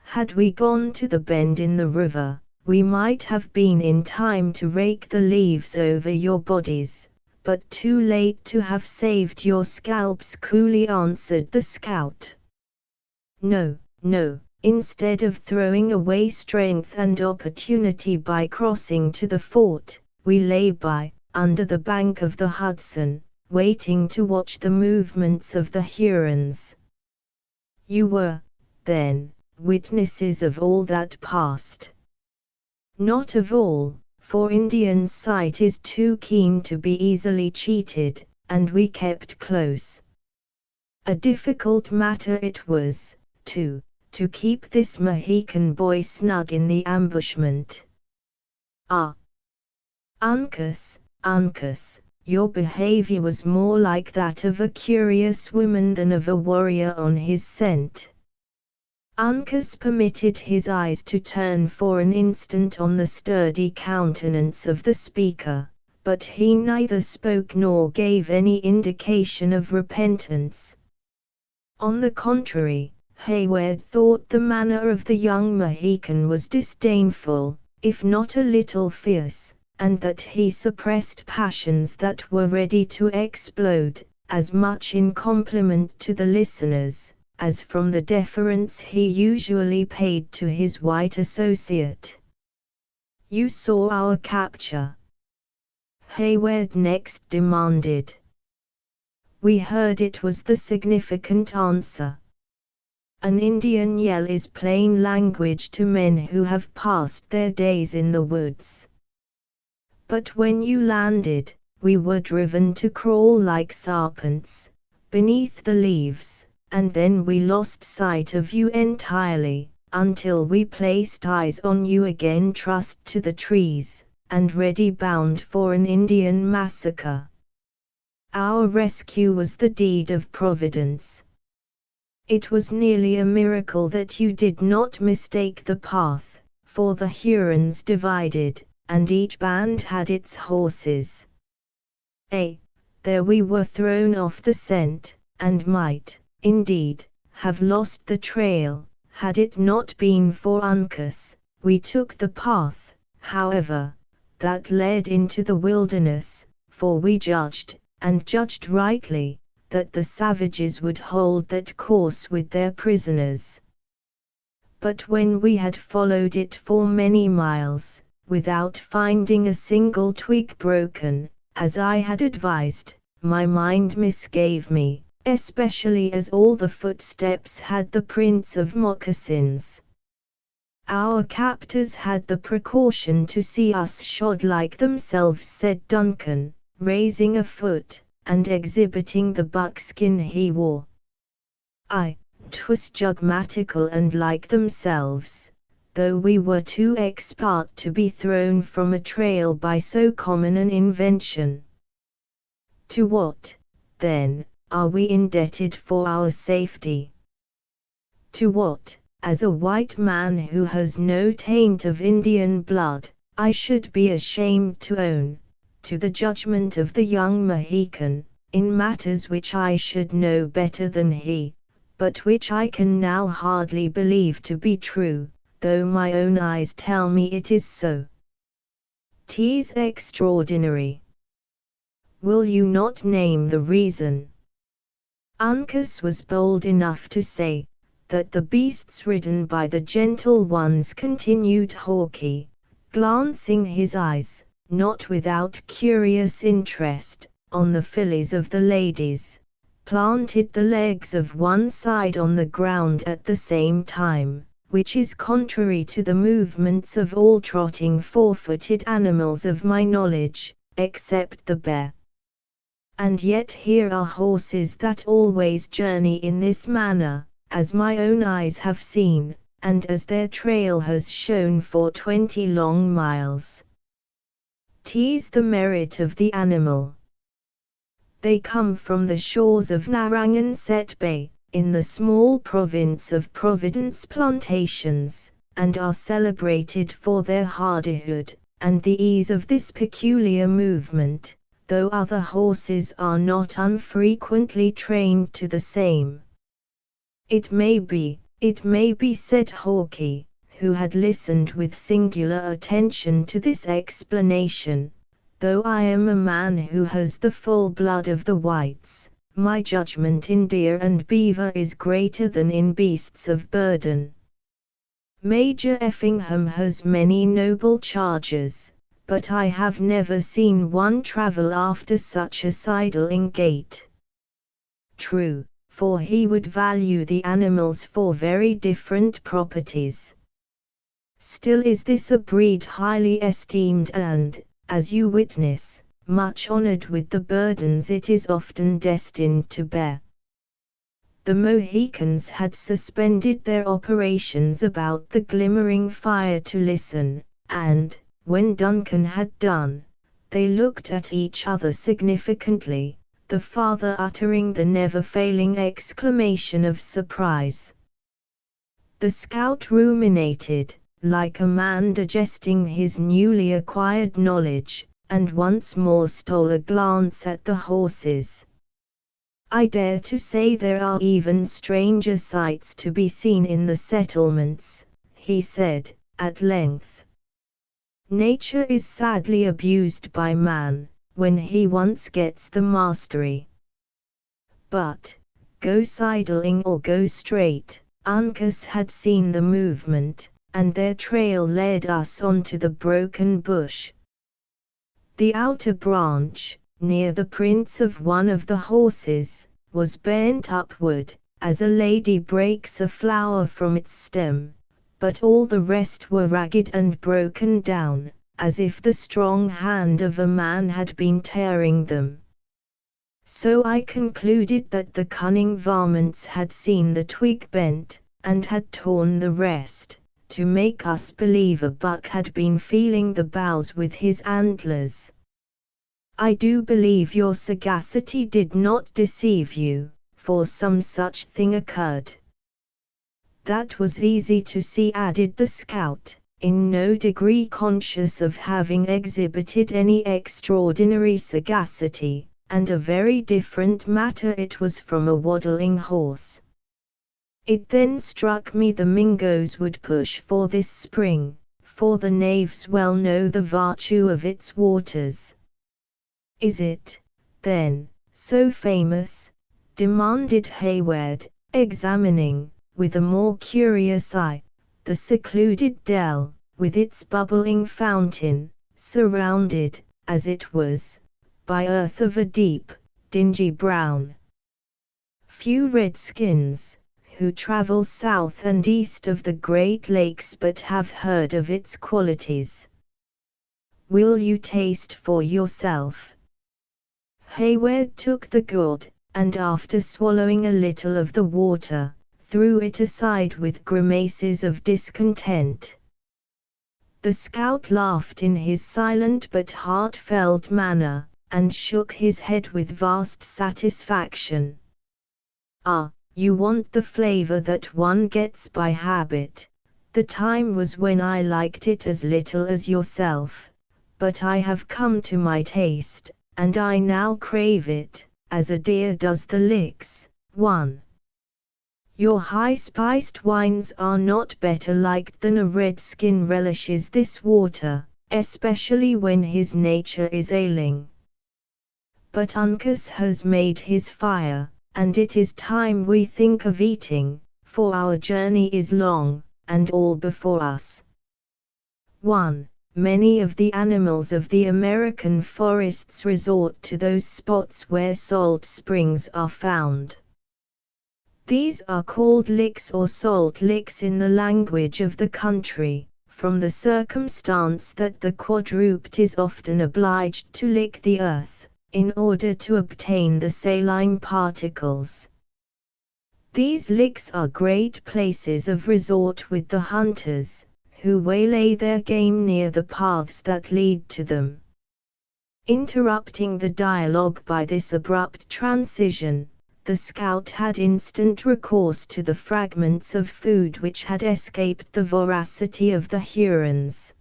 Had we gone to the bend in the river, we might have been in time to rake the leaves over your bodies, but too late to have saved your scalps," coolly answered the scout. "No, no, instead of throwing away strength and opportunity by crossing to the fort, we lay by, under the bank of the Hudson, waiting to watch the movements of the Hurons." "You were, then, witnesses of all that passed?" "Not of all, for Indian sight is too keen to be easily cheated, and we kept close. A difficult matter it was, too, to keep this Mohican boy snug in the ambushment." "Ah! Uncas, Uncas, your behavior was more like that of a curious woman than of a warrior on his scent." Uncas permitted his eyes to turn for an instant on the sturdy countenance of the speaker, but he neither spoke nor gave any indication of repentance. On the contrary, Hayward thought the manner of the young Mohican was disdainful, if not a little fierce, and that he suppressed passions that were ready to explode, as much in compliment to the listeners, as from the deference he usually paid to his white associate. "You saw our capture?" Hayward next demanded. "We heard," it was the significant answer. An Indian yell is plain language to men who have passed their days in the woods. "But when you landed, we were driven to crawl like serpents, beneath the leaves, and then we lost sight of you entirely, until we placed eyes on you again trussed to the trees, and ready bound for an Indian massacre. Our rescue was the deed of Providence. It was nearly a miracle that you did not mistake the path, for the Hurons divided, and each band had its horses. There we were thrown off the scent, and might, indeed, have lost the trail, had it not been for Uncas. We took the path, however, that led into the wilderness, for we judged, and judged rightly, that the savages would hold that course with their prisoners. But when we had followed it for many miles, without finding a single twig broken, as I had advised, my mind misgave me, especially as all the footsteps had the prints of moccasins. Our captors had the precaution to see us shod like themselves," said Duncan, raising a foot, and exhibiting the buckskin he wore. "Aye, 'twas jugmatical and like themselves, though we were too expert to be thrown from a trail by so common an invention." "To what, then, are we indebted for our safety?" "To what, as a white man who has no taint of Indian blood, I should be ashamed to own, to the judgment of the young Mohican, in matters which I should know better than he, but which I can now hardly believe to be true, though my own eyes tell me it is so. 'Tis extraordinary. Will you not name the reason?" Uncas was bold enough to say, that the beasts ridden by the gentle ones, continued Hawkeye, glancing his eyes, not without curious interest, on the fillies of the ladies, planted the legs of one side on the ground at the same time, which is contrary to the movements of all trotting four-footed animals of my knowledge, except the bear. And yet here are horses that always journey in this manner, as my own eyes have seen, and as their trail has shown for 20 long miles. 'Tis the merit of the animal. They come from the shores of Narragansett Bay, in the small province of Providence Plantations, and are celebrated for their hardihood, and the ease of this peculiar movement, though other horses are not unfrequently trained to the same. It may be, said Hawke, who had listened with singular attention to this explanation, though I am a man who has the full blood of the whites, my judgment in deer and beaver is greater than in beasts of burden. Major Effingham has many noble chargers, but I have never seen one travel after such a sidling gait. True, for he would value the animals for very different properties. Still is this a breed highly esteemed and, as you witness, much honored with the burdens it is often destined to bear. The Mohicans had suspended their operations about the glimmering fire to listen, and, when Duncan had done, they looked at each other significantly, the father uttering the never-failing exclamation of surprise. The scout ruminated, like a man digesting his newly acquired knowledge, and once more stole a glance at the horses. I dare to say there are even stranger sights to be seen in the settlements, he said, at length. Nature is sadly abused by man, when he once gets the mastery. But, go sidling or go straight, Uncas had seen the movement, and their trail led us on to the broken bush. The outer branch, near the prints of one of the horses, was bent upward, as a lady breaks a flower from its stem, but all the rest were ragged and broken down, as if the strong hand of a man had been tearing them. So I concluded that the cunning varmints had seen the twig bent, and had torn the rest, to make us believe a buck had been feeling the boughs with his antlers. I do believe your sagacity did not deceive you, for some such thing occurred. That was easy to see, added the scout, in no degree conscious of having exhibited any extraordinary sagacity, and a very different matter it was from a waddling horse. It then struck me the Mingoes would push for this spring, for the knaves well know the virtue of its waters. Is it, then, so famous? Demanded Hayward, examining, with a more curious eye, the secluded dell, with its bubbling fountain, surrounded, as it was, by earth of a deep, dingy brown. Few redskins, who travel south and east of the Great Lakes but have heard of its qualities. Will you taste for yourself? Hayward took the gourd, and after swallowing a little of the water, threw it aside with grimaces of discontent. The scout laughed in his silent but heartfelt manner, and shook his head with vast satisfaction. Ah, you want the flavor that one gets by habit. The time was when I liked it as little as yourself, but I have come to my taste, and I now crave it, as a deer does the licks. 1. Your high-spiced wines are not better liked than a redskin relishes this water, especially when his nature is ailing. But Uncas has made his fire, and it is time we think of eating, for our journey is long, and all before us. 1. Many of the animals of the American forests resort to those spots where salt springs are found. These are called licks or salt licks in the language of the country, from the circumstance that the quadruped is often obliged to lick the earth, in order to obtain the saline particles. These licks are great places of resort with the hunters, who waylay their game near the paths that lead to them. Interrupting the dialogue by this abrupt transition, the scout had instant recourse to the fragments of food which had escaped the voracity of the Hurons.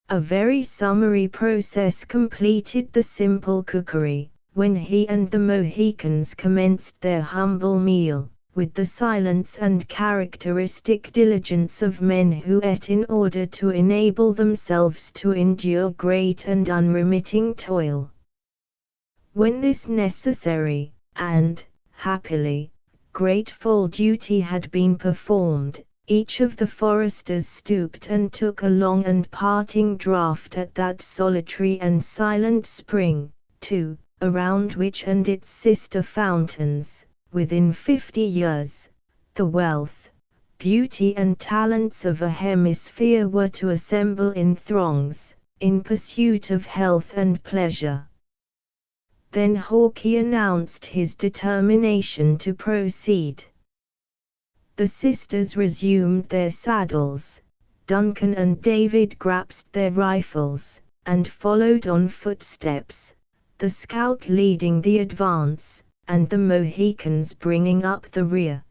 A very summary process completed the simple cookery, when he and the Mohicans commenced their humble meal, with the silence and characteristic diligence of men who ate in order to enable themselves to endure great and unremitting toil. When this necessary, and, happily, grateful duty had been performed, each of the foresters stooped and took a long and parting draught at that solitary and silent spring, too, around which and its sister fountains, within 50 years, the wealth, beauty and talents of a hemisphere were to assemble in throngs, in pursuit of health and pleasure. Then Hawkie announced his determination to proceed. The sisters resumed their saddles, Duncan and David grasped their rifles, and followed on footsteps, the scout leading the advance, and the Mohicans bringing up the rear.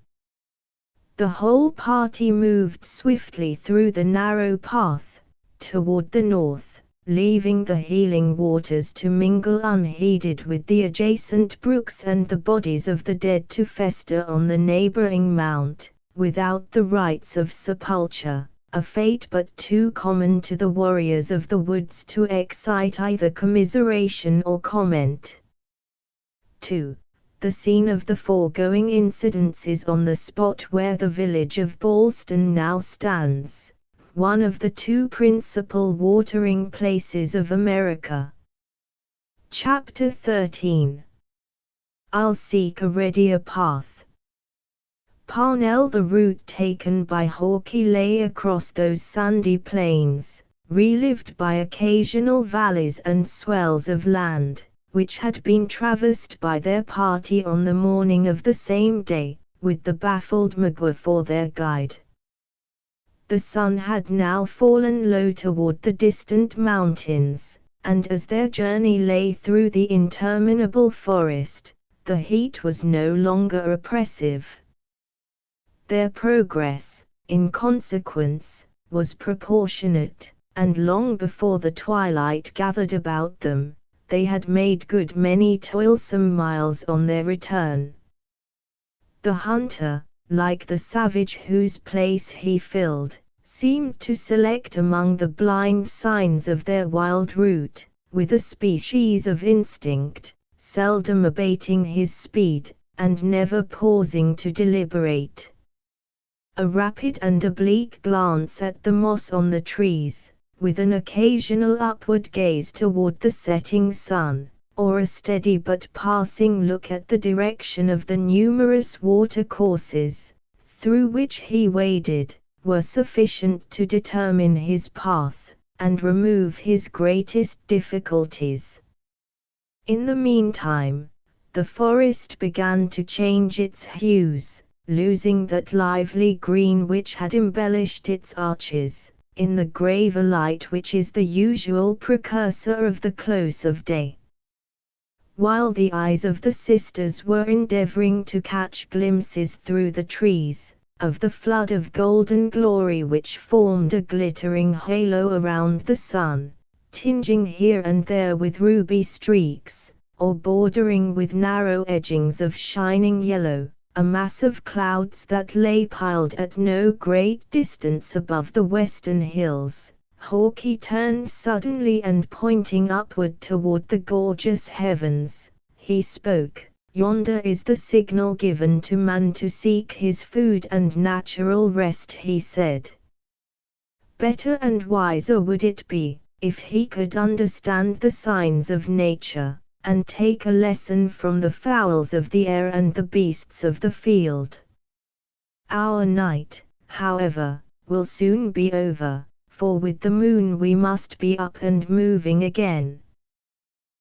The whole party moved swiftly through the narrow path, toward the north, leaving the healing waters to mingle unheeded with the adjacent brooks and the bodies of the dead to fester on the neighboring mount, without the rites of sepulture, a fate but too common to the warriors of the woods to excite either commiseration or comment. 2. The scene of the foregoing incidents is on the spot where the village of Ballston now stands, one of the two principal watering places of America. Chapter 13. I'll seek a readier path. Parnell. The route taken by Hawkie lay across those sandy plains, relived by occasional valleys and swells of land, which had been traversed by their party on the morning of the same day, with the baffled Magua for their guide. The sun had now fallen low toward the distant mountains, and as their journey lay through the interminable forest, the heat was no longer oppressive. Their progress, in consequence, was proportionate, and long before the twilight gathered about them, they had made good many toilsome miles on their return. The hunter, like the savage whose place he filled, seemed to select among the blind signs of their wild route, with a species of instinct, seldom abating his speed, and never pausing to deliberate. A rapid and oblique glance at the moss on the trees, with an occasional upward gaze toward the setting sun, or a steady but passing look at the direction of the numerous water-courses, through which he waded, were sufficient to determine his path, and remove his greatest difficulties. In the meantime, the forest began to change its hues, losing that lively green which had embellished its arches, in the graver light which is the usual precursor of the close of day. While the eyes of the sisters were endeavoring to catch glimpses through the trees, of the flood of golden glory which formed a glittering halo around the sun, tinging here and there with ruby streaks, or bordering with narrow edgings of shining yellow, a mass of clouds that lay piled at no great distance above the western hills, Hawkie turned suddenly and pointing upward toward the gorgeous heavens, he spoke. "Yonder is the signal given to man to seek his food and natural rest," he said. "Better and wiser would it be, if he could understand the signs of nature, and take a lesson from the fowls of the air and the beasts of the field. Our night, however, will soon be over, for with the moon we must be up and moving again.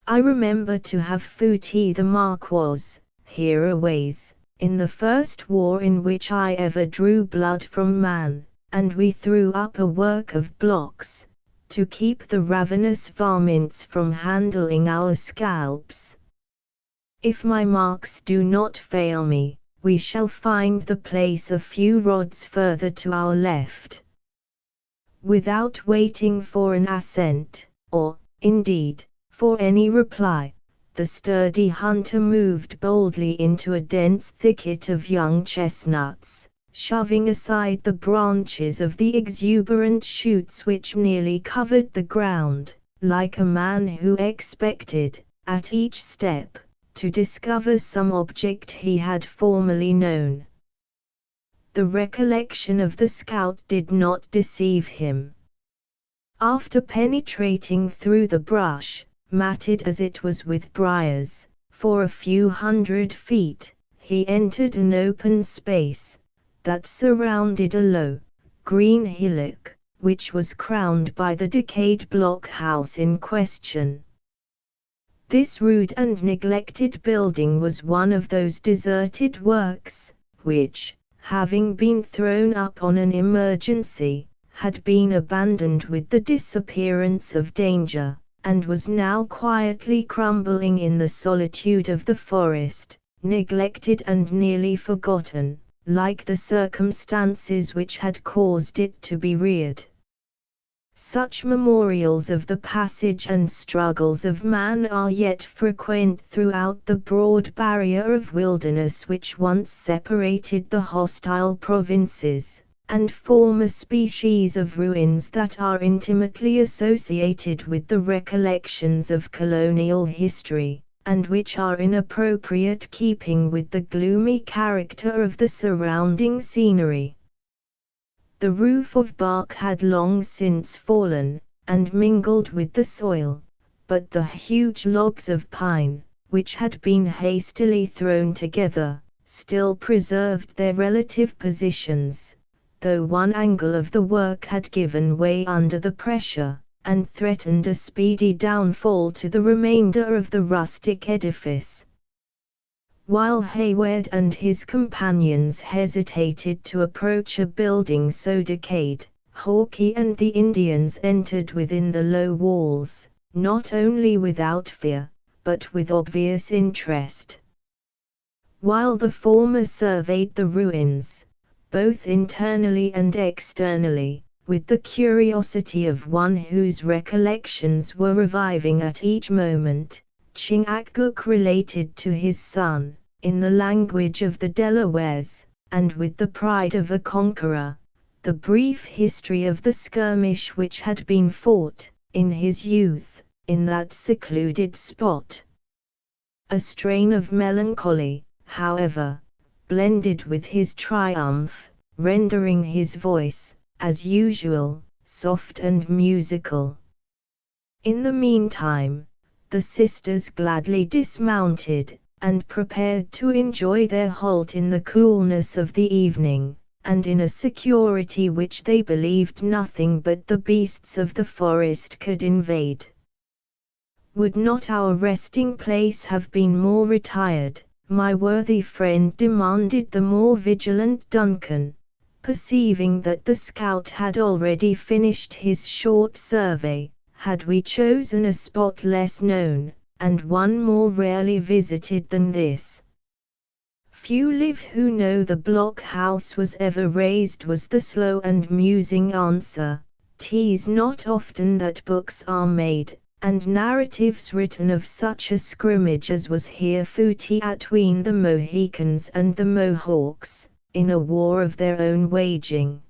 I remember to have Footy the Marquois, hereaways, in the first war in which I ever drew blood from man, and we threw up a work of blocks, to keep the ravenous varmints from handling our scalps. If my marks do not fail me, we shall find the place a few rods further to our left. Without waiting for an assent, or, indeed, for any reply, the sturdy hunter moved boldly into a dense thicket of young chestnuts, shoving aside the branches of the exuberant shoots which nearly covered the ground, like a man who expected, at each step, to discover some object he had formerly known. The recollection of the scout did not deceive him. After penetrating through the brush, matted as it was with briars, for a few 100 feet, he entered an open space that surrounded a low, green hillock, which was crowned by the decayed blockhouse in question. This rude and neglected building was one of those deserted works, which, having been thrown up on an emergency, had been abandoned with the disappearance of danger, and was now quietly crumbling in the solitude of the forest, neglected and nearly forgotten, like the circumstances which had caused it to be reared. Such memorials of the passage and struggles of man are yet frequent throughout the broad barrier of wilderness which once separated the hostile provinces, and form a species of ruins that are intimately associated with the recollections of colonial history, and which are in appropriate keeping with the gloomy character of the surrounding scenery. The roof of bark had long since fallen, and mingled with the soil, but the huge logs of pine, which had been hastily thrown together, still preserved their relative positions, though one angle of the work had given way under the pressure, and threatened a speedy downfall to the remainder of the rustic edifice. While Hayward and his companions hesitated to approach a building so decayed, Hawkeye and the Indians entered within the low walls, not only without fear, but with obvious interest. While the former surveyed the ruins, both internally and externally, with the curiosity of one whose recollections were reviving at each moment, Chingachgook related to his son, in the language of the Delawares, and with the pride of a conqueror, the brief history of the skirmish which had been fought, in his youth, in that secluded spot. A strain of melancholy, however, blended with his triumph, rendering his voice, as usual, soft and musical. In the meantime, the sisters gladly dismounted, and prepared to enjoy their halt in the coolness of the evening, and in a security which they believed nothing but the beasts of the forest could invade. Would not our resting place have been more retired, my worthy friend? Demanded the more vigilant Duncan, perceiving that the scout had already finished his short survey. Had we chosen a spot less known, and one more rarely visited than this? Few live who know the blockhouse was ever razed, was the slow and musing answer. 'Tis not often that books are made, and narratives written of such a scrimmage as was here fought atween the Mohicans and the Mohawks, in a war of their own waging.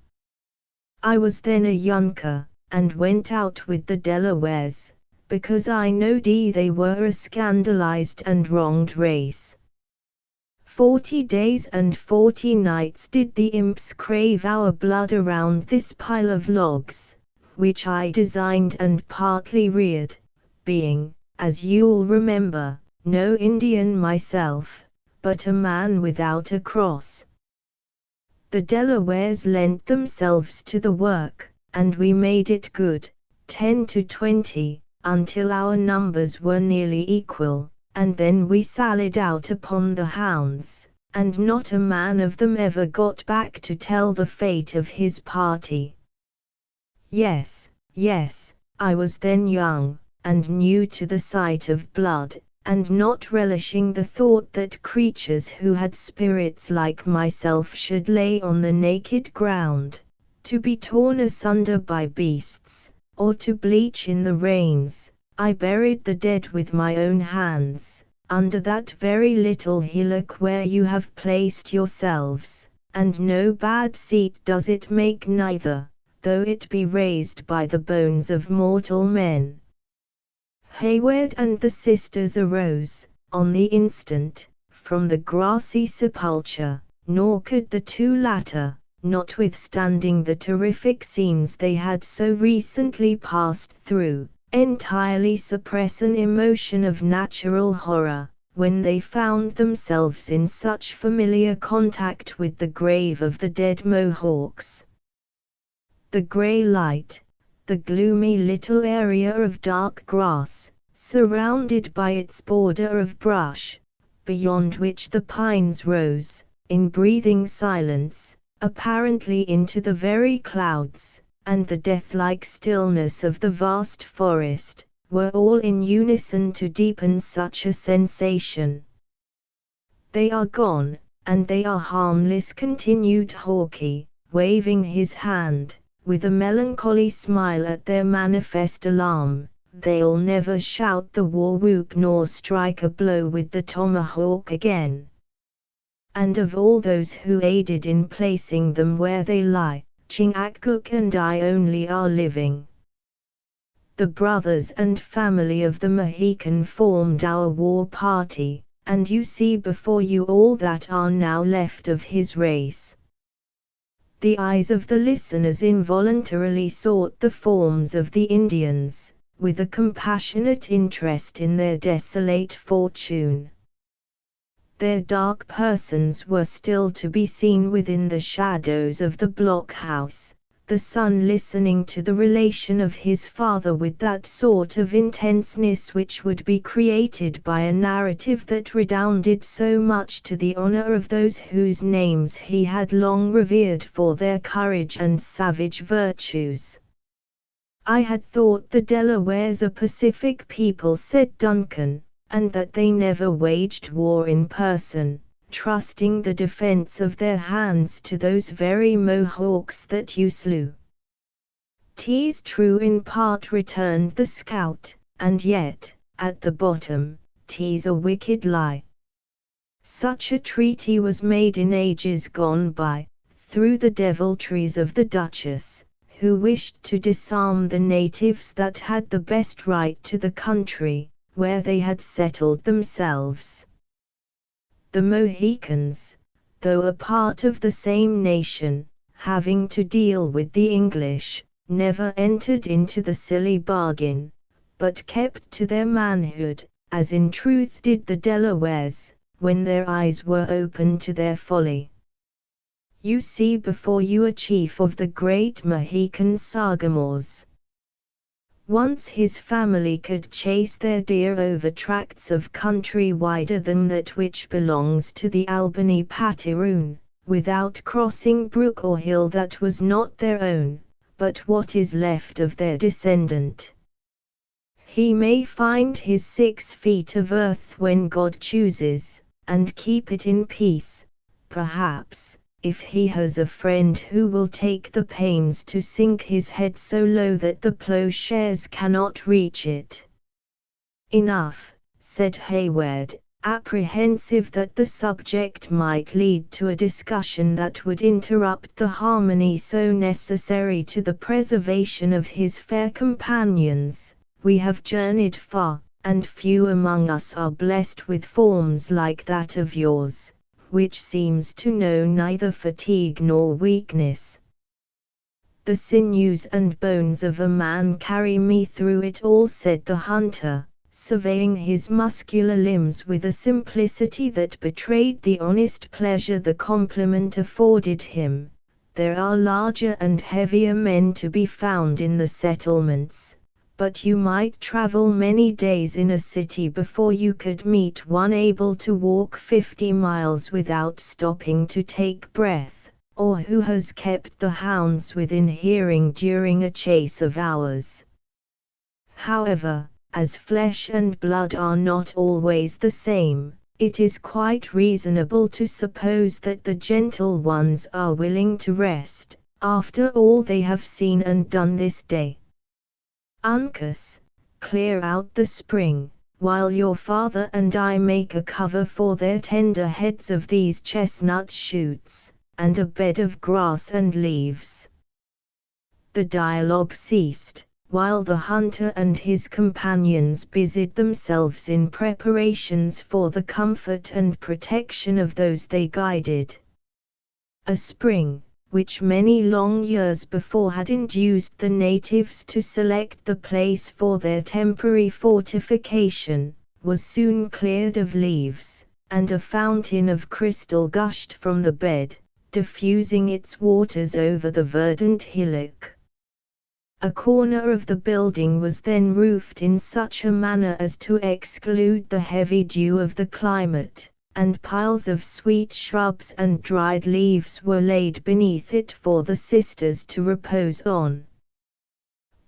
I was then a younker, and went out with the Delawares, because I knowed they were a scandalized and wronged race. 40 days and 40 nights did the imps crave our blood around this pile of logs, which I designed and partly reared, being, as you'll remember, no Indian myself, but a man without a cross. The Delawares lent themselves to the work, and we made it good, 10 to 20, until our numbers were nearly equal, and then we sallied out upon the hounds, and not a man of them ever got back to tell the fate of his party. Yes, yes, I was then young, and new to the sight of blood, and not relishing the thought that creatures who had spirits like myself should lay on the naked ground, to be torn asunder by beasts, or to bleach in the rains, I buried the dead with my own hands, under that very little hillock where you have placed yourselves, and no bad seat does it make neither, though it be raised by the bones of mortal men. Hayward and the sisters arose, on the instant, from the grassy sepulchre, nor could the two latter, notwithstanding the terrific scenes they had so recently passed through, entirely suppress an emotion of natural horror, when they found themselves in such familiar contact with the grave of the dead Mohawks. The grey light, the gloomy little area of dark grass, surrounded by its border of brush, beyond which the pines rose, in breathing silence, apparently into the very clouds, and the death-like stillness of the vast forest, were all in unison to deepen such a sensation. "They are gone, and they are harmless," continued Hawke, waving his hand, with a melancholy smile at their manifest alarm. "They'll never shout the war whoop nor strike a blow with the tomahawk again. And of all those who aided in placing them where they lie, Chingachgook and I only are living. The brothers and family of the Mohican formed our war party, and you see before you all that are now left of his race." The eyes of the listeners involuntarily sought the forms of the Indians, with a compassionate interest in their desolate fortune. Their dark persons were still to be seen within the shadows of the blockhouse, the son listening to the relation of his father with that sort of intenseness which would be created by a narrative that redounded so much to the honor of those whose names he had long revered for their courage and savage virtues. "I had thought the Delawares a pacific people," said Duncan, "and that they never waged war in person, trusting the defense of their hands to those very Mohawks that you slew." "'Tis true in part," returned the scout, "and yet, at the bottom, 'tis a wicked lie. Such a treaty was made in ages gone by, through the deviltries of the Duchess, who wished to disarm the natives that had the best right to the country, where they had settled themselves. The Mohicans, though a part of the same nation, having to deal with the English, never entered into the silly bargain, but kept to their manhood, as in truth did the Delawares, when their eyes were opened to their folly. You see before you a chief of the great Mohican Sagamores. Once his family could chase their deer over tracts of country wider than that which belongs to the Albany Patiroon, without crossing brook or hill that was not their own, but what is left of their descendant. He may find his 6 feet of earth when God chooses, and keep it in peace, perhaps, if he has a friend who will take the pains to sink his head so low that the plowshares cannot reach it." "Enough," said Hayward, apprehensive that the subject might lead to a discussion that would interrupt the harmony so necessary to the preservation of his fair companions. "We have journeyed far, and few among us are blessed with forms like that of yours, which seems to know neither fatigue nor weakness. The sinews and bones of a man carry me through it all," said the hunter, surveying his muscular limbs with a simplicity that betrayed the honest pleasure the compliment afforded him. "There are larger and heavier men to be found in the settlements, but you might travel many days in a city before you could meet one able to walk 50 miles without stopping to take breath, or who has kept the hounds within hearing during a chase of hours." However, as flesh and blood are not always the same, it is quite reasonable to suppose that the gentle ones are willing to rest, after all they have seen and done this day. Uncas, clear out the spring, while your father and I make a cover for their tender heads of these chestnut shoots, and a bed of grass and leaves. The dialogue ceased, while the hunter and his companions busied themselves in preparations for the comfort and protection of those they guided. A spring, which many long years before had induced the natives to select the place for their temporary fortification, was soon cleared of leaves, and a fountain of crystal gushed from the bed, diffusing its waters over the verdant hillock. A corner of the building was then roofed in such a manner as to exclude the heavy dew of the climate, and piles of sweet shrubs and dried leaves were laid beneath it for the sisters to repose on.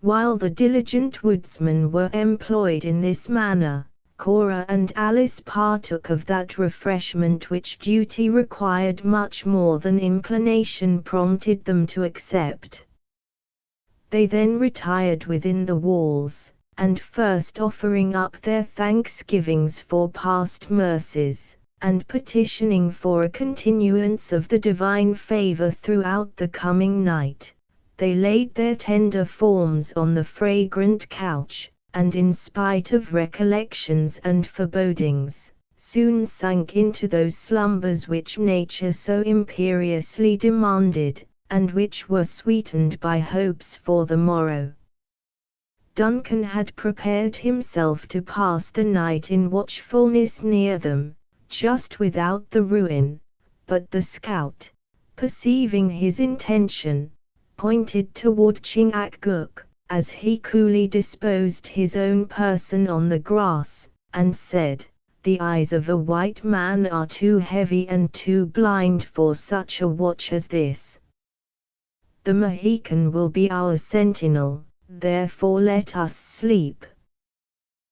While the diligent woodsmen were employed in this manner, Cora and Alice partook of that refreshment which duty required much more than inclination prompted them to accept. They then retired within the walls, and first offering up their thanksgivings for past mercies, and petitioning for a continuance of the divine favor throughout the coming night, they laid their tender forms on the fragrant couch, and in spite of recollections and forebodings, soon sank into those slumbers which nature so imperiously demanded, and which were sweetened by hopes for the morrow. Duncan had prepared himself to pass the night in watchfulness near them, just without the ruin, but the scout, perceiving his intention, pointed toward Chingachgook, as he coolly disposed his own person on the grass, and said, "The eyes of a white man are too heavy and too blind for such a watch as this. The Mohican will be our sentinel, therefore let us sleep."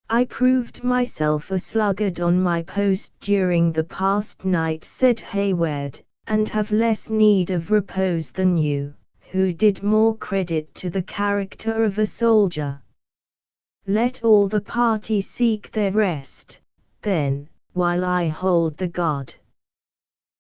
"I proved myself a sluggard on my post during the past night," said Hayward, "and have less need of repose than you, who did more credit to the character of a soldier. Let all the party seek their rest, then, while I hold the guard.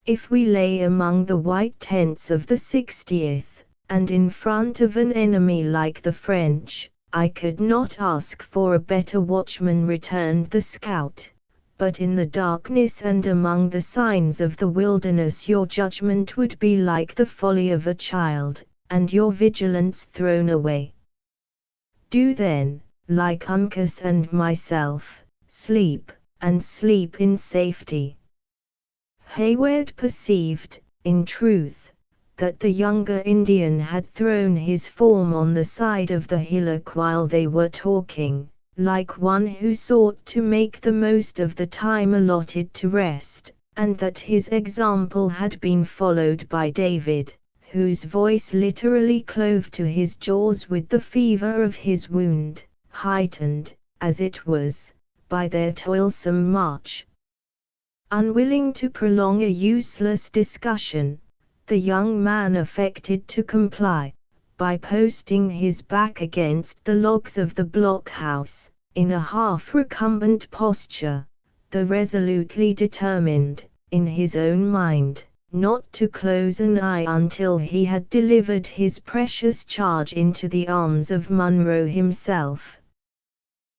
If we lay among the white tents of the 60th, and in front of an enemy like the French, I could not ask for a better watchman," returned the scout, "but in the darkness and among the signs of the wilderness your judgment would be like the folly of a child, and your vigilance thrown away. Do then, like Uncas and myself, sleep, and sleep in safety." Hayward perceived, in truth, that the younger Indian had thrown his form on the side of the hillock while they were talking, like one who sought to make the most of the time allotted to rest, and that his example had been followed by David, whose voice literally clove to his jaws with the fever of his wound, heightened, as it was, by their toilsome march. Unwilling to prolong a useless discussion, the young man affected to comply, by posting his back against the logs of the blockhouse, in a half-recumbent posture, though resolutely determined, in his own mind, not to close an eye until he had delivered his precious charge into the arms of Munro himself.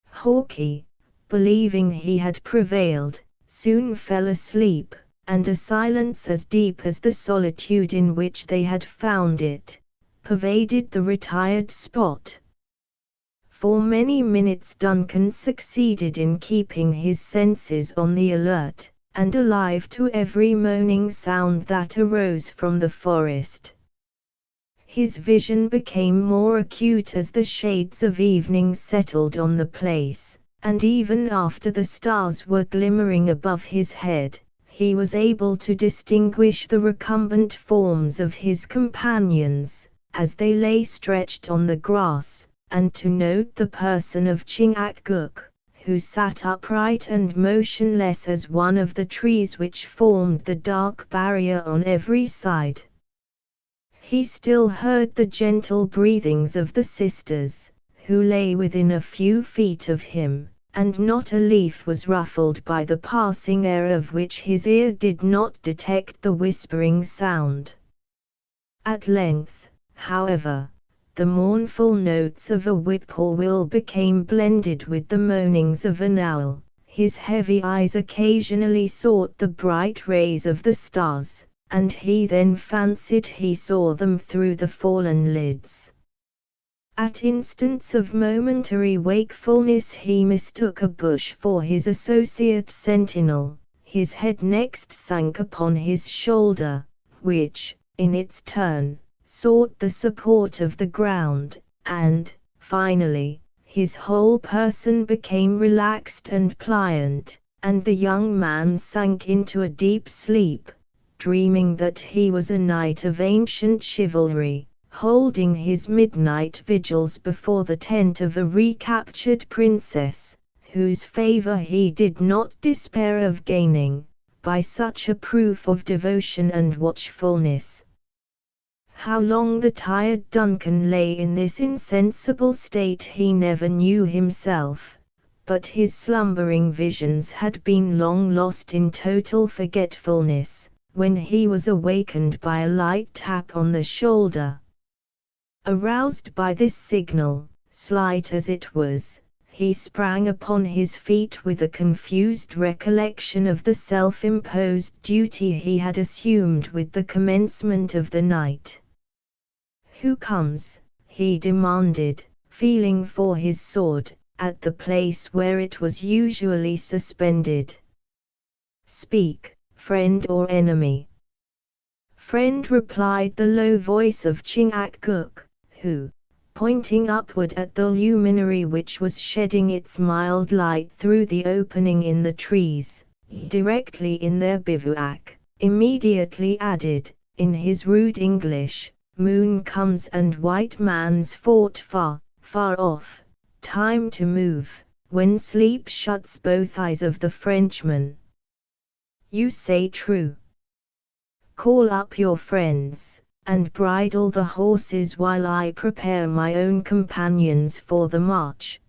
Hawkeye, believing he had prevailed, soon fell asleep, and a silence as deep as the solitude in which they had found it, pervaded the retired spot. For many minutes Duncan succeeded in keeping his senses on the alert, and alive to every moaning sound that arose from the forest. His vision became more acute as the shades of evening settled on the place, and even after the stars were glimmering above his head, he was able to distinguish the recumbent forms of his companions, as they lay stretched on the grass, and to note the person of Chingachgook, who sat upright and motionless as one of the trees which formed the dark barrier on every side. He still heard the gentle breathings of the sisters, who lay within a few feet of him, and not a leaf was ruffled by the passing air of which his ear did not detect the whispering sound. At length, however, the mournful notes of a whippoorwill became blended with the moanings of an owl. His heavy eyes occasionally sought the bright rays of the stars, and he then fancied he saw them through the fallen lids. At instants of momentary wakefulness he mistook a bush for his associate sentinel. His head next sank upon his shoulder, which, in its turn, sought the support of the ground, and, finally, his whole person became relaxed and pliant, and the young man sank into a deep sleep, dreaming that he was a knight of ancient chivalry, holding his midnight vigils before the tent of a recaptured princess, whose favor he did not despair of gaining, by such a proof of devotion and watchfulness. How long the tired Duncan lay in this insensible state he never knew himself, but his slumbering visions had been long lost in total forgetfulness, when he was awakened by a light tap on the shoulder. Aroused by this signal, slight as it was, he sprang upon his feet with a confused recollection of the self-imposed duty he had assumed with the commencement of the night. "Who comes?" he demanded, feeling for his sword, at the place where it was usually suspended. "Speak, friend or enemy?" "Friend," replied the low voice of Chingachgook, who, pointing upward at the luminary which was shedding its mild light through the opening in the trees, directly in their bivouac, immediately added, in his rude English, "Moon comes and white man's fort far, far off, time to move, when sleep shuts both eyes of the Frenchman." "You say true. Call up your friends, and bridle the horses while I prepare my own companions for the march."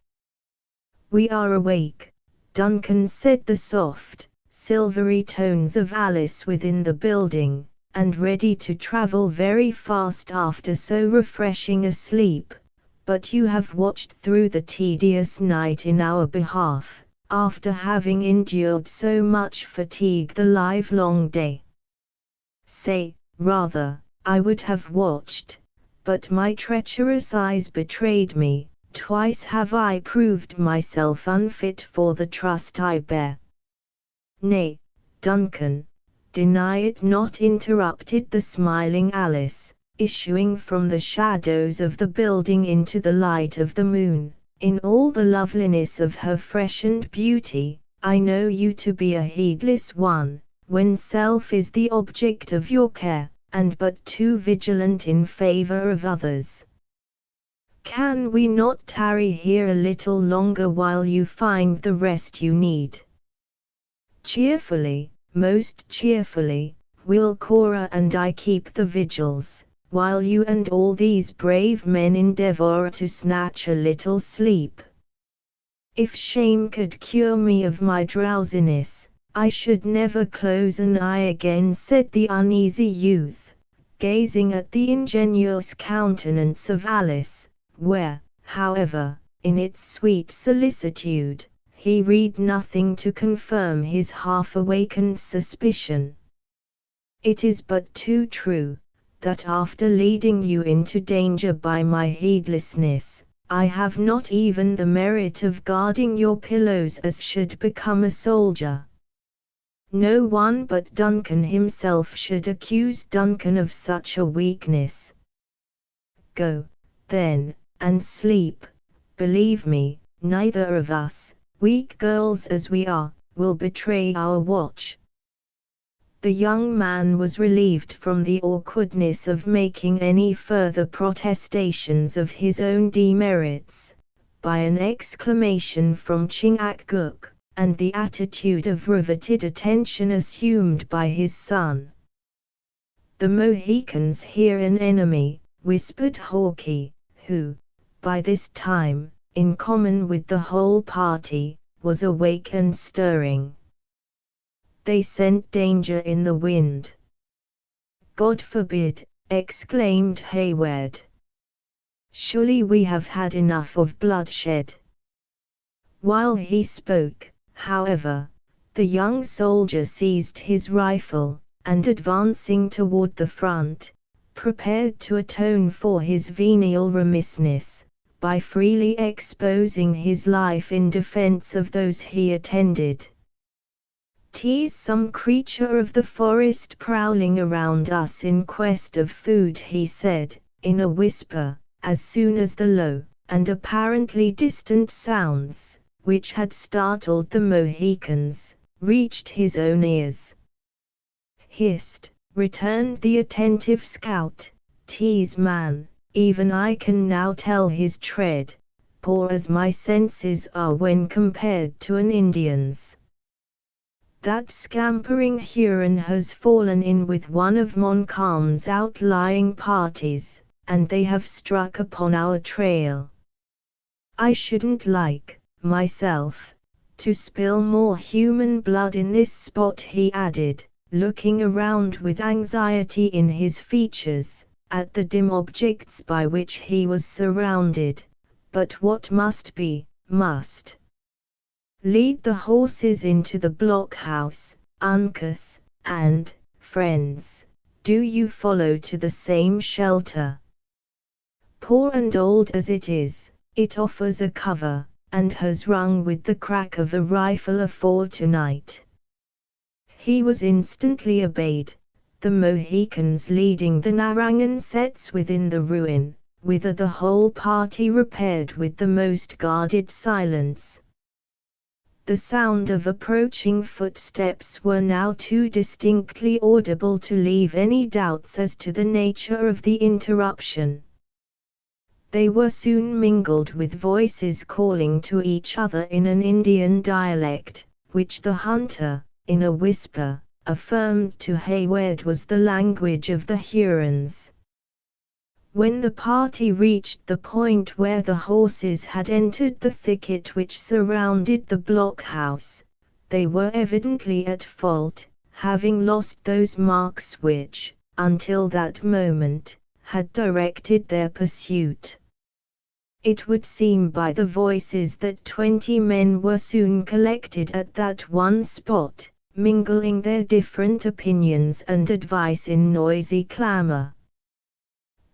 "We are awake," Duncan said the soft, silvery tones of Alice within the building, "and ready to travel very fast after so refreshing a sleep, but you have watched through the tedious night in our behalf, after having endured so much fatigue the livelong day." "Say, rather, I would have watched, but my treacherous eyes betrayed me. Twice have I proved myself unfit for the trust I bear." "Nay, Duncan, deny it not," interrupted the smiling Alice, issuing from the shadows of the building into the light of the moon. "In all the loveliness of her freshened beauty, I know you to be a heedless one, when self is the object of your care, and but too vigilant in favor of others. Can we not tarry here a little longer while you find the rest you need?" "Cheerfully, most cheerfully, will Cora and I keep the vigils, while you and all these brave men endeavor to snatch a little sleep. If shame could cure me of my drowsiness, I should never close an eye again," said the uneasy youth, gazing at the ingenuous countenance of Alice, where, however, in its sweet solicitude, he read nothing to confirm his half-awakened suspicion. "It is but too true, that after leading you into danger by my heedlessness, I have not even the merit of guarding your pillows as should become a soldier. No one but Duncan himself should accuse Duncan of such a weakness. Go, then, and sleep. Believe me, neither of us, weak girls as we are, will betray our watch." The young man was relieved from the awkwardness of making any further protestations of his own demerits, by an exclamation from Chingachgook, and the attitude of riveted attention assumed by his son. "The Mohicans here an enemy," whispered Hawke, who, by this time, in common with the whole party, was awake and stirring. "They scent danger in the wind." "God forbid," exclaimed Hayward. "Surely we have had enough of bloodshed." While he spoke, however, the young soldier seized his rifle, and advancing toward the front, prepared to atone for his venial remissness, by freely exposing his life in defense of those he attended. "'Tis some creature of the forest prowling around us in quest of food," he said, in a whisper, as soon as the low, and apparently distant sounds, which had startled the Mohicans, reached his own ears. "Hist," returned the attentive scout, "'tis man, even I can now tell his tread, poor as my senses are when compared to an Indian's. That scampering Huron has fallen in with one of Montcalm's outlying parties, and they have struck upon our trail. I shouldn't like, myself, to spill more human blood in this spot," he added, looking around with anxiety in his features, at the dim objects by which he was surrounded, "but what must be, must. Lead the horses into the blockhouse, Uncas, and, friends, do you follow to the same shelter. Poor and old as it is, it offers a cover, and has rung with the crack of a rifle afore tonight." He was instantly obeyed, the Mohicans leading the Narragansets within the ruin, whither the whole party repaired with the most guarded silence. The sound of approaching footsteps were now too distinctly audible to leave any doubts as to the nature of the interruption. They were soon mingled with voices calling to each other in an Indian dialect, which the hunter, in a whisper, affirmed to Hayward was the language of the Hurons. When the party reached the point where the horses had entered the thicket which surrounded the blockhouse, they were evidently at fault, having lost those marks which, until that moment, had directed their pursuit. It would seem by the voices that 20 men were soon collected at that one spot, mingling their different opinions and advice in noisy clamor.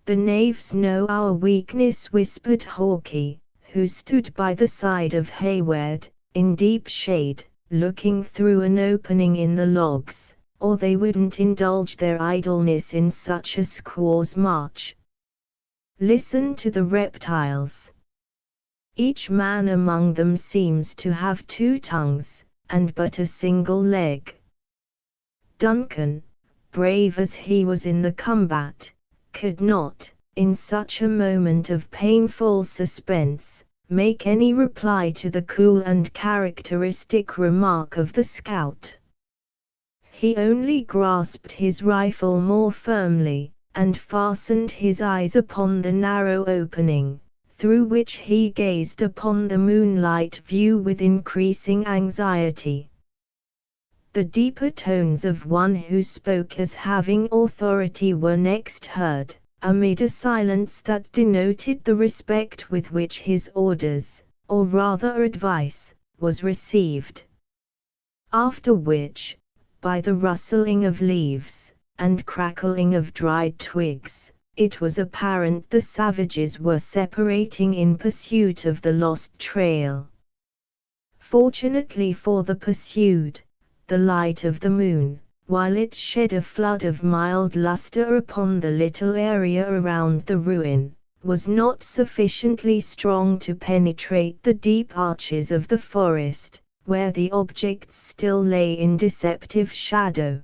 "The knaves know our weakness," whispered Hawke, who stood by the side of Hayward, in deep shade, looking through an opening in the logs, "or they wouldn't indulge their idleness in such a squaw's march. Listen to the reptiles. Each man among them seems to have 2 tongues, and but a single leg." Duncan, brave as he was in the combat, could not, in such a moment of painful suspense, make any reply to the cool and characteristic remark of the scout. He only grasped his rifle more firmly, and fastened his eyes upon the narrow opening, through which he gazed upon the moonlight view with increasing anxiety. The deeper tones of one who spoke as having authority were next heard, amid a silence that denoted the respect with which his orders, or rather advice, was received. After which, by the rustling of leaves, and crackling of dried twigs, it was apparent the savages were separating in pursuit of the lost trail. Fortunately for the pursued, the light of the moon, while it shed a flood of mild luster upon the little area around the ruin, was not sufficiently strong to penetrate the deep arches of the forest, where the objects still lay in deceptive shadow.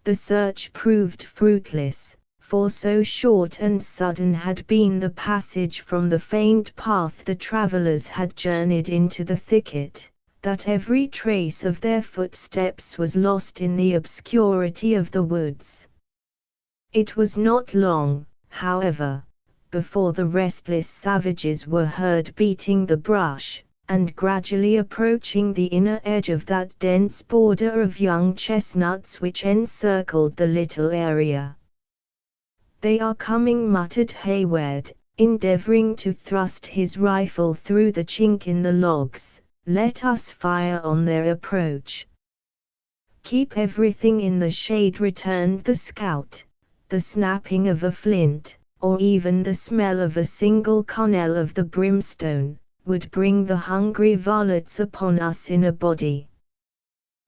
The search proved fruitless, for so short and sudden had been the passage from the faint path the travelers had journeyed into the thicket, that every trace of their footsteps was lost in the obscurity of the woods. It was not long, however, before the restless savages were heard beating the brush, and gradually approaching the inner edge of that dense border of young chestnuts which encircled the little area. "They are coming," muttered Hayward, endeavoring to thrust his rifle through the chink in the logs. "Let us fire on their approach." "Keep everything in the shade," returned the scout. The snapping of a flint, or even the smell of a single kernel of the brimstone, would bring the hungry varlets upon us in a body.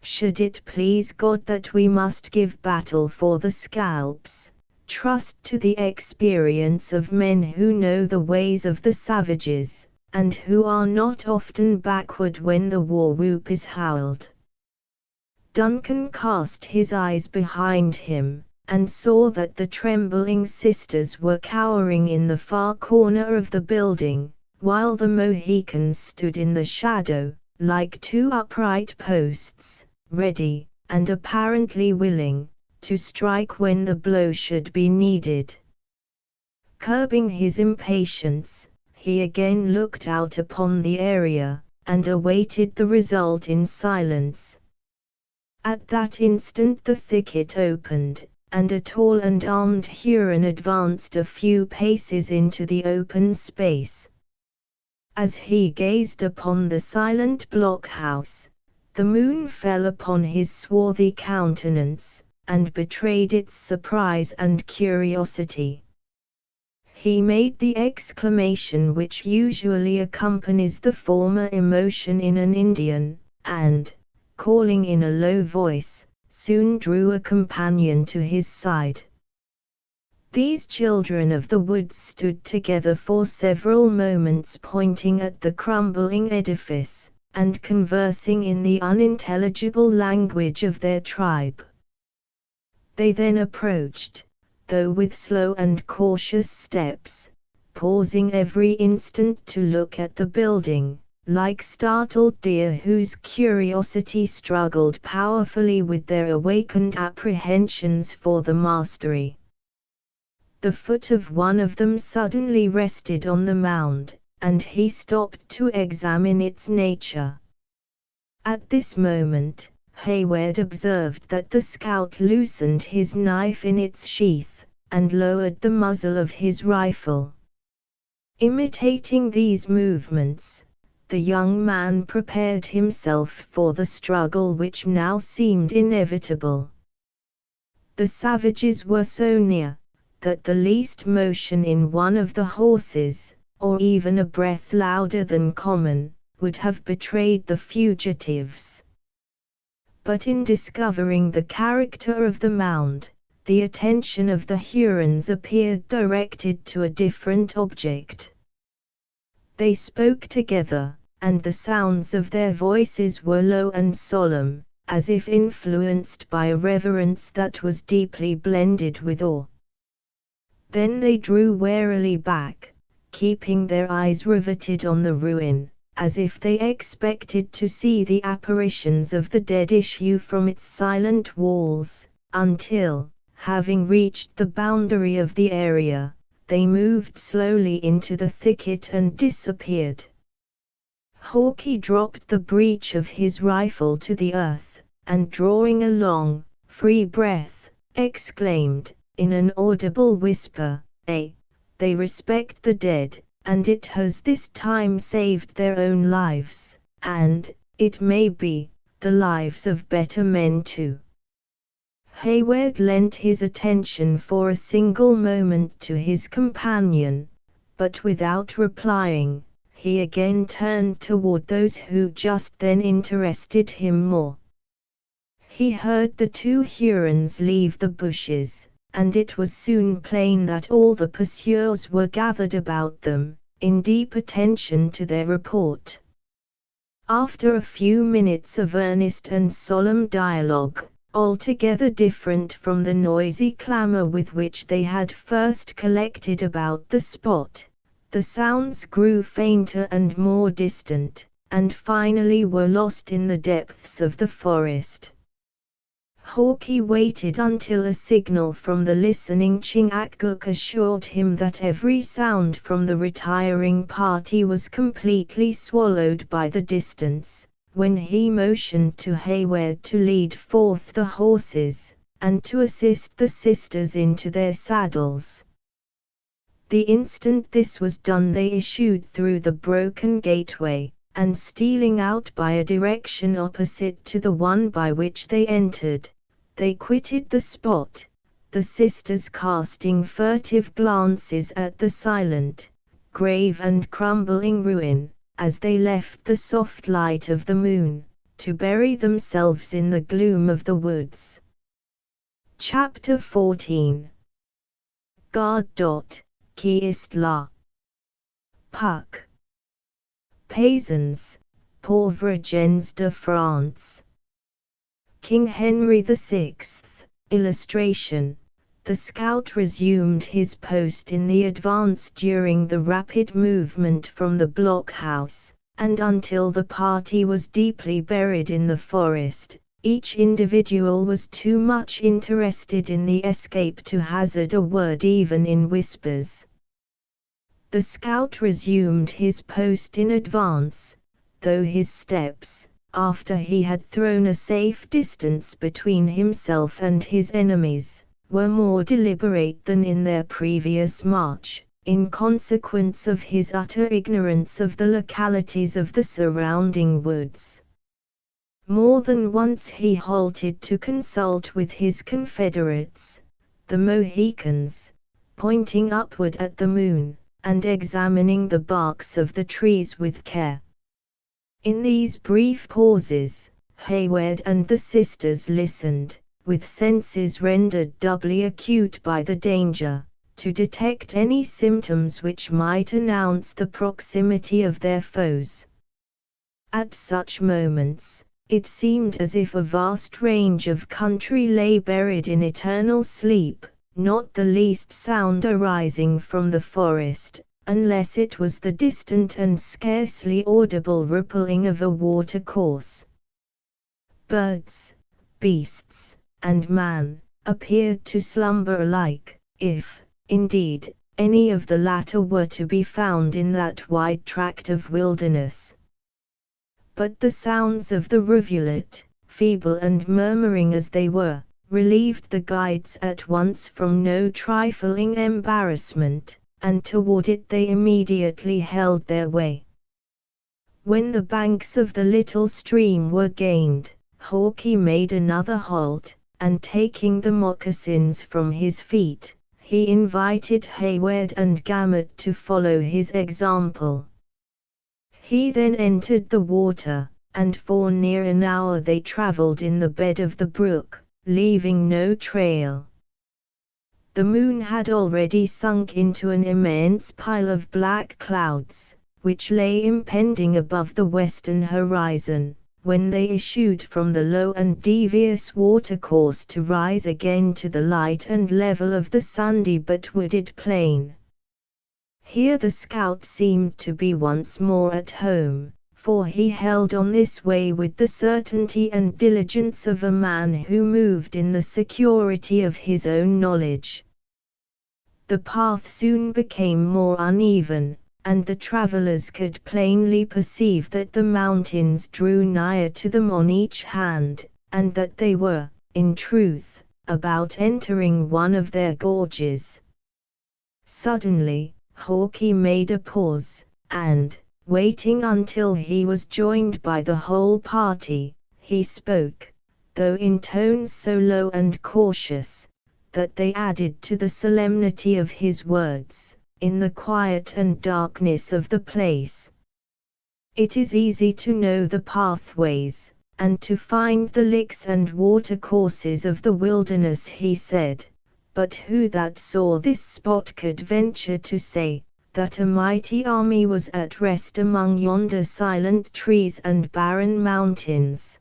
Should it please God that we must give battle for the scalps, trust to the experience of men who know the ways of the savages, and who are not often backward when the war whoop is howled. Duncan cast his eyes behind him, and saw that the trembling sisters were cowering in the far corner of the building, while the Mohicans stood in the shadow, like two upright posts, ready, and apparently willing, to strike when the blow should be needed. Curbing his impatience, he again looked out upon the area, and awaited the result in silence. At that instant the thicket opened, and a tall and armed Huron advanced a few paces into the open space. As he gazed upon the silent blockhouse, the moon fell upon his swarthy countenance, and betrayed its surprise and curiosity. He made the exclamation which usually accompanies the former emotion in an Indian, and, calling in a low voice, soon drew a companion to his side. These children of the woods stood together for several moments, pointing at the crumbling edifice, and conversing in the unintelligible language of their tribe. They then approached, though with slow and cautious steps, pausing every instant to look at the building, like startled deer whose curiosity struggled powerfully with their awakened apprehensions for the mastery. The foot of one of them suddenly rested on the mound, and he stopped to examine its nature. At this moment, Hayward observed that the scout loosened his knife in its sheath, and lowered the muzzle of his rifle. Imitating these movements, the young man prepared himself for the struggle which now seemed inevitable. The savages were so near, that the least motion in one of the horses, or even a breath louder than common, would have betrayed the fugitives. But in discovering the character of the mound, the attention of the Hurons appeared directed to a different object. They spoke together, and the sounds of their voices were low and solemn, as if influenced by a reverence that was deeply blended with awe. Then they drew warily back, keeping their eyes riveted on the ruin, as if they expected to see the apparitions of the dead issue from its silent walls, until, having reached the boundary of the area, they moved slowly into the thicket and disappeared. Hawkeye dropped the breech of his rifle to the earth, and drawing a long, free breath, exclaimed, in an audible whisper, "They respect the dead, and it has this time saved their own lives, and, it may be, the lives of better men too." Hayward lent his attention for a single moment to his companion, but without replying, he again turned toward those who just then interested him more. He heard the two Hurons leave the bushes, and it was soon plain that all the pursuers were gathered about them, in deep attention to their report. After a few minutes of earnest and solemn dialogue, altogether different from the noisy clamor with which they had first collected about the spot. The sounds grew fainter and more distant, and finally were lost in the depths of the forest. Hawkie waited until a signal from the listening Chingachgook assured him that every sound from the retiring party was completely swallowed by the distance, when he motioned to Hayward to lead forth the horses, and to assist the sisters into their saddles. The instant this was done they issued through the broken gateway, and stealing out by a direction opposite to the one by which they entered, they quitted the spot, the sisters casting furtive glances at the silent, grave and crumbling ruin, as they left the soft light of the moon, to bury themselves in the gloom of the woods. Chapter 14. Guard. Qui est là? Puck. Paysans, pauvres gens de France. King Henry VI. Illustration. The scout resumed his post in the advance during the rapid movement from the blockhouse, and until the party was deeply buried in the forest, each individual was too much interested in the escape to hazard a word even in whispers. The scout resumed his post in advance, though his steps, after he had thrown a safe distance between himself and his enemies, were more deliberate than in their previous march, in consequence of his utter ignorance of the localities of the surrounding woods. More than once he halted to consult with his confederates, the Mohicans, pointing upward at the moon, and examining the barks of the trees with care. In these brief pauses, Hayward and the sisters listened, with senses rendered doubly acute by the danger, to detect any symptoms which might announce the proximity of their foes. At such moments, it seemed as if a vast range of country lay buried in eternal sleep, not the least sound arising from the forest, unless it was the distant and scarcely audible rippling of a watercourse. Birds, beasts, and man, appeared to slumber alike, if, indeed, any of the latter were to be found in that wide tract of wilderness. But the sounds of the rivulet, feeble and murmuring as they were, relieved the guides at once from no trifling embarrassment, and toward it they immediately held their way. When the banks of the little stream were gained, Hawkie made another halt, and taking the moccasins from his feet, he invited Hayward and Gamut to follow his example. He then entered the water, and for near an hour they traveled in the bed of the brook, leaving no trail. The moon had already sunk into an immense pile of black clouds, which lay impending above the western horizon, when they issued from the low and devious watercourse to rise again to the light and level of the sandy but wooded plain. Here the scout seemed to be once more at home, for he held on this way with the certainty and diligence of a man who moved in the security of his own knowledge. The path soon became more uneven, and the travelers could plainly perceive that the mountains drew nigher to them on each hand, and that they were, in truth, about entering one of their gorges. Suddenly, Hawkie made a pause, and, waiting until he was joined by the whole party, he spoke, though in tones so low and cautious, that they added to the solemnity of his words, in the quiet and darkness of the place. It is easy to know the pathways, and to find the licks and watercourses of the wilderness, he said, but who that saw this spot could venture to say, that a mighty army was at rest among yonder silent trees and barren mountains?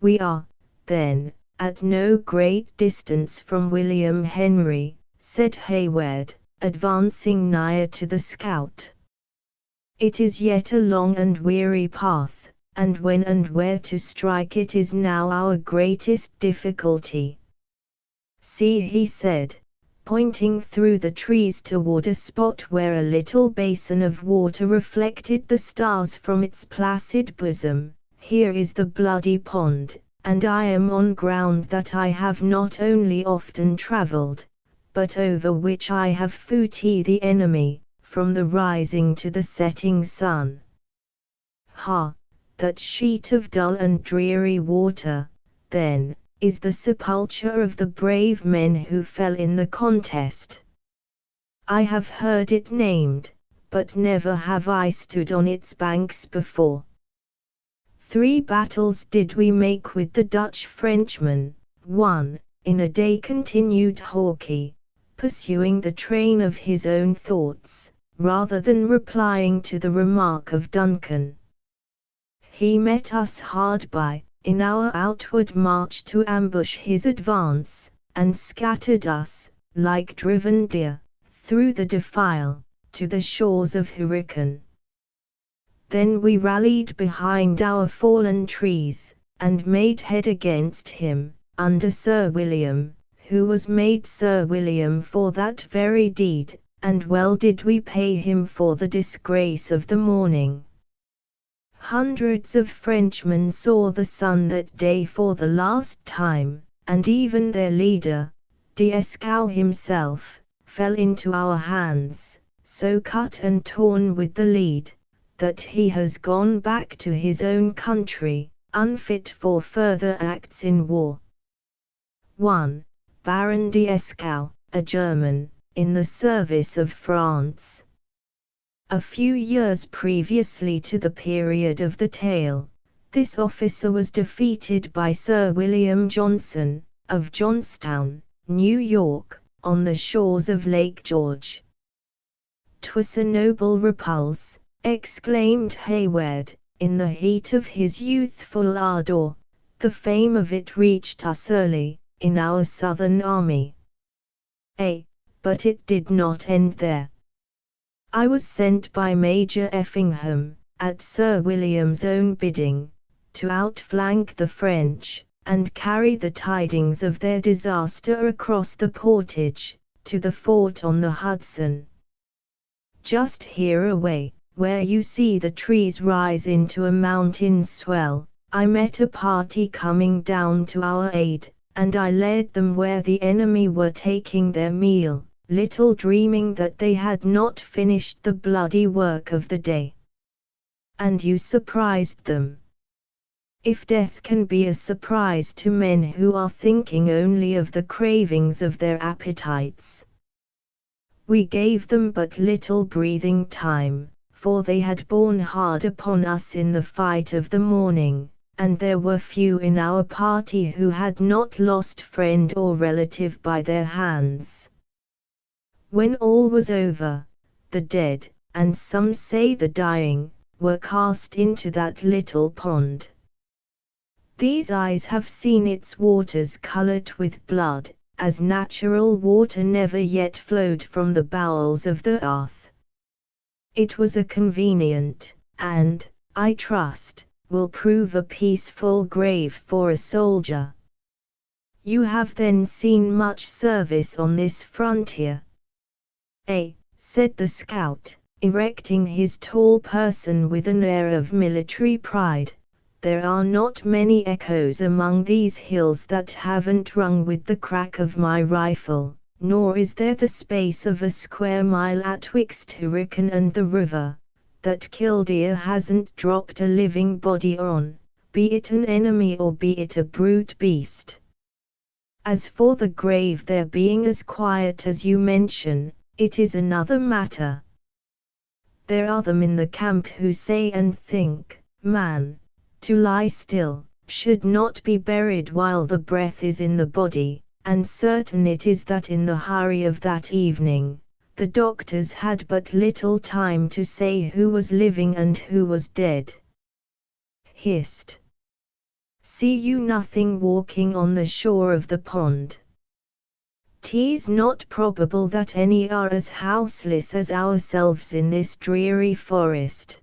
We are, then, at no great distance from William Henry," said Hayward, advancing nigher to the scout. "It is yet a long and weary path, and when and where to strike it is now our greatest difficulty." "See," he said, pointing through the trees toward a spot where a little basin of water reflected the stars from its placid bosom, "here is the bloody pond, and I am on ground that I have not only often traveled, but over which I have fought the enemy, from the rising to the setting sun. Ha! That sheet of dull and dreary water, then, is the sepulchre of the brave men who fell in the contest. I have heard it named, but never have I stood on its banks before. 3 battles did we make with the Dutch Frenchmen, 1, in a day," continued Hawke, pursuing the train of his own thoughts, rather than replying to the remark of Duncan. "He met us hard by, in our outward march to ambush his advance, and scattered us, like driven deer, through the defile, to the shores of Hurricane. Then we rallied behind our fallen trees, and made head against him, under Sir William, who was made Sir William for that very deed, and well did we pay him for the disgrace of the morning. Hundreds of Frenchmen saw the sun that day for the last time, and even their leader, Dieskau himself, fell into our hands, so cut and torn with the lead, that he has gone back to his own country, unfit for further acts in war." 1. Baron Dieskau, a German, in the service of France. A few years previously to the period of the tale, this officer was defeated by Sir William Johnson, of Johnstown, New York, on the shores of Lake George. "'Twas a noble repulse," exclaimed Hayward, in the heat of his youthful ardor. "The fame of it reached us early, in our Southern army. But it did not end there. I was sent by Major Effingham, at Sir William's own bidding, to outflank the French, and carry the tidings of their disaster across the portage, to the fort on the Hudson. Just here away, where you see the trees rise into a mountain swell, I met a party coming down to our aid, and I led them where the enemy were taking their meal, little dreaming that they had not finished the bloody work of the day. And you surprised them. If death can be a surprise to men who are thinking only of the cravings of their appetites. We gave them but little breathing time, for they had borne hard upon us in the fight of the morning, and there were few in our party who had not lost friend or relative by their hands. When all was over, the dead, and some say the dying, were cast into that little pond. These eyes have seen its waters colored with blood, as natural water never yet flowed from the bowels of the earth. It was a convenient, and, I trust, will prove a peaceful grave for a soldier. You have then seen much service on this frontier. Said the scout, erecting his tall person with an air of military pride. There are not many echoes among these hills that haven't rung with the crack of my rifle, nor is there the space of a square mile atwixt Hurricane and the river, that Killdeer hasn't dropped a living body on, be it an enemy or be it a brute beast. As for the grave there being as quiet as you mention, it is another matter. There are them in the camp who say and think, man, to lie still, should not be buried while the breath is in the body, and certain it is that in the hurry of that evening, the doctors had but little time to say who was living and who was dead. Hist! See you nothing walking on the shore of the pond? 'Tis not probable that any are as houseless as ourselves in this dreary forest.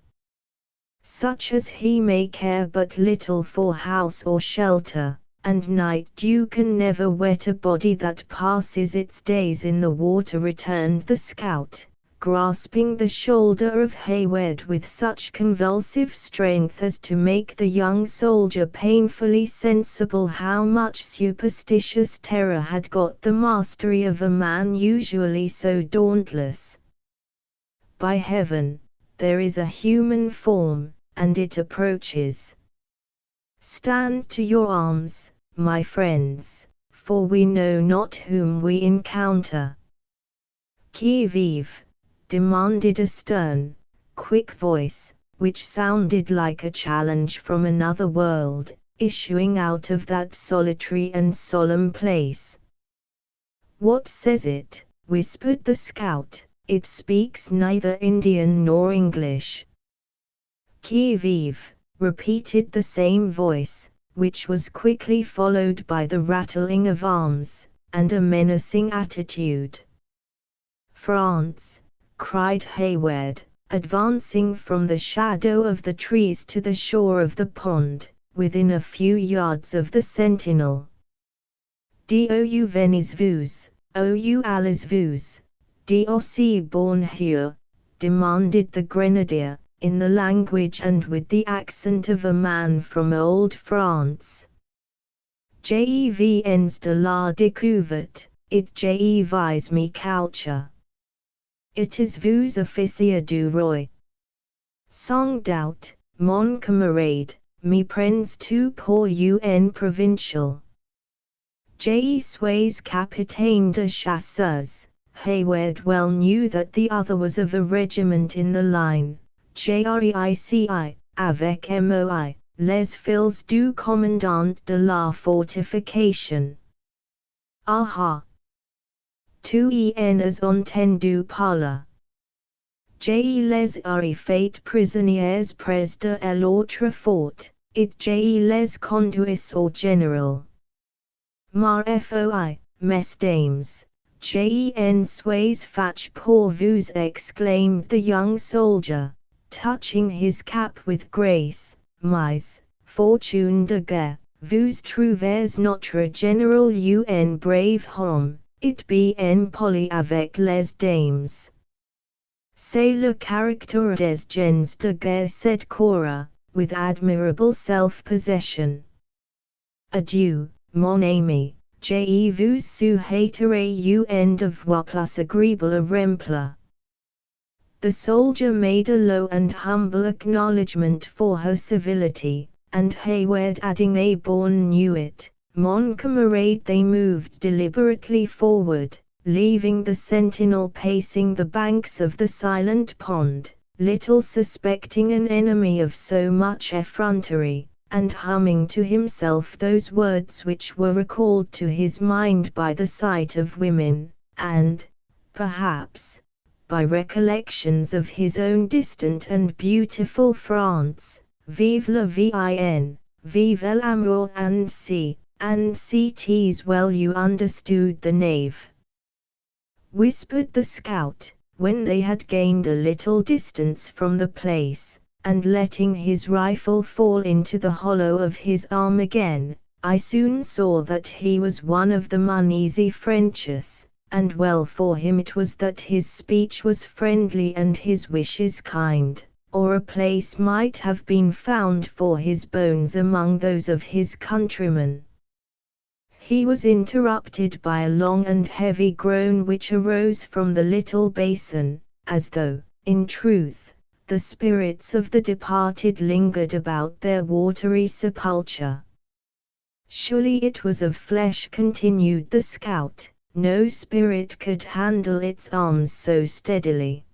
Such as he may care but little for house or shelter, and night dew can never wet a body that passes its days in the water, returned the scout, grasping the shoulder of Hayward with such convulsive strength as to make the young soldier painfully sensible how much superstitious terror had got the mastery of a man usually so dauntless. By heaven, there is a human form, and it approaches. Stand to your arms, my friends, for we know not whom we encounter. Qui vive? Demanded a stern, quick voice, which sounded like a challenge from another world, issuing out of that solitary and solemn place. What says it? Whispered the scout. It speaks neither Indian nor English. Qui vive? Repeated the same voice, which was quickly followed by the rattling of arms, and a menacing attitude. France, cried Hayward, advancing from the shadow of the trees to the shore of the pond, within a few yards of the sentinel. D'où venez-vous, ou allez-vous, d'aussi bonjour? Demanded the grenadier, in the language and with the accent of a man from old France. Je viens de la découverte, it je vis me coucher. It is vous officier du roi. Sans doute, mon camarade, me prends tout pour un provincial. Je suis capitaine de chasseurs. Hayward well knew that the other was of a regiment in the line. JREICI, avec moi, les fils du commandant de la fortification. Aha! Tu en as entendu parler. Je les aurais fait prisonniers près de l'autre fort, et je les conduis au général. Ma foi, mes dames, je en suis fâché pour vous, exclaimed the young soldier, touching his cap with grace, mais, fortune de guerre, vous trouvez notre général un brave homme, it bien poli avec les dames. C'est le caractère des gens de guerre, said Cora, with admirable self-possession. Adieu, mon ami, je vous souhaiterai un devoir plus agréable à remplir. The soldier made a low and humble acknowledgment for her civility, and Hayward adding a bon nuit, mon camarade, they moved deliberately forward, leaving the sentinel pacing the banks of the silent pond, little suspecting an enemy of so much effrontery, and humming to himself those words which were recalled to his mind by the sight of women, and, perhaps, by recollections of his own distant and beautiful France. Vive la vie, vive l'amour, and cs well you understood the knave, whispered the scout, when they had gained a little distance from the place, and letting his rifle fall into the hollow of his arm again. I soon saw that he was one of them uneasy Frenches, and well for him it was that his speech was friendly and his wishes kind, or a place might have been found for his bones among those of his countrymen. He was interrupted by a long and heavy groan which arose from the little basin, as though, in truth, the spirits of the departed lingered about their watery sepulchre. Surely it was of flesh, continued the scout. No spirit could handle its arms so steadily.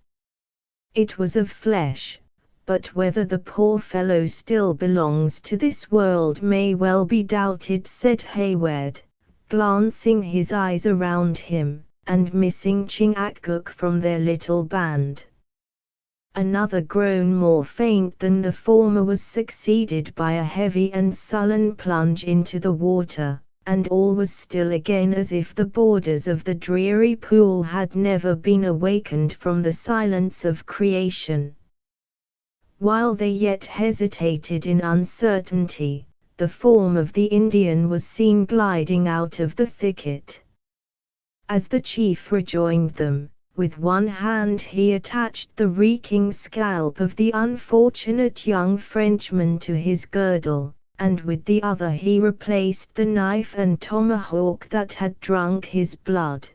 It was of flesh, but whether the poor fellow still belongs to this world may well be doubted, said Hayward, glancing his eyes around him, and missing Chingachgook from their little band. Another groan more faint than the former was succeeded by a heavy and sullen plunge into the water, and all was still again as if the borders of the dreary pool had never been awakened from the silence of creation. While they yet hesitated in uncertainty, the form of the Indian was seen gliding out of the thicket. As the chief rejoined them, with one hand he attached the reeking scalp of the unfortunate young Frenchman to his girdle, and with the other he replaced the knife and tomahawk that had drunk his blood.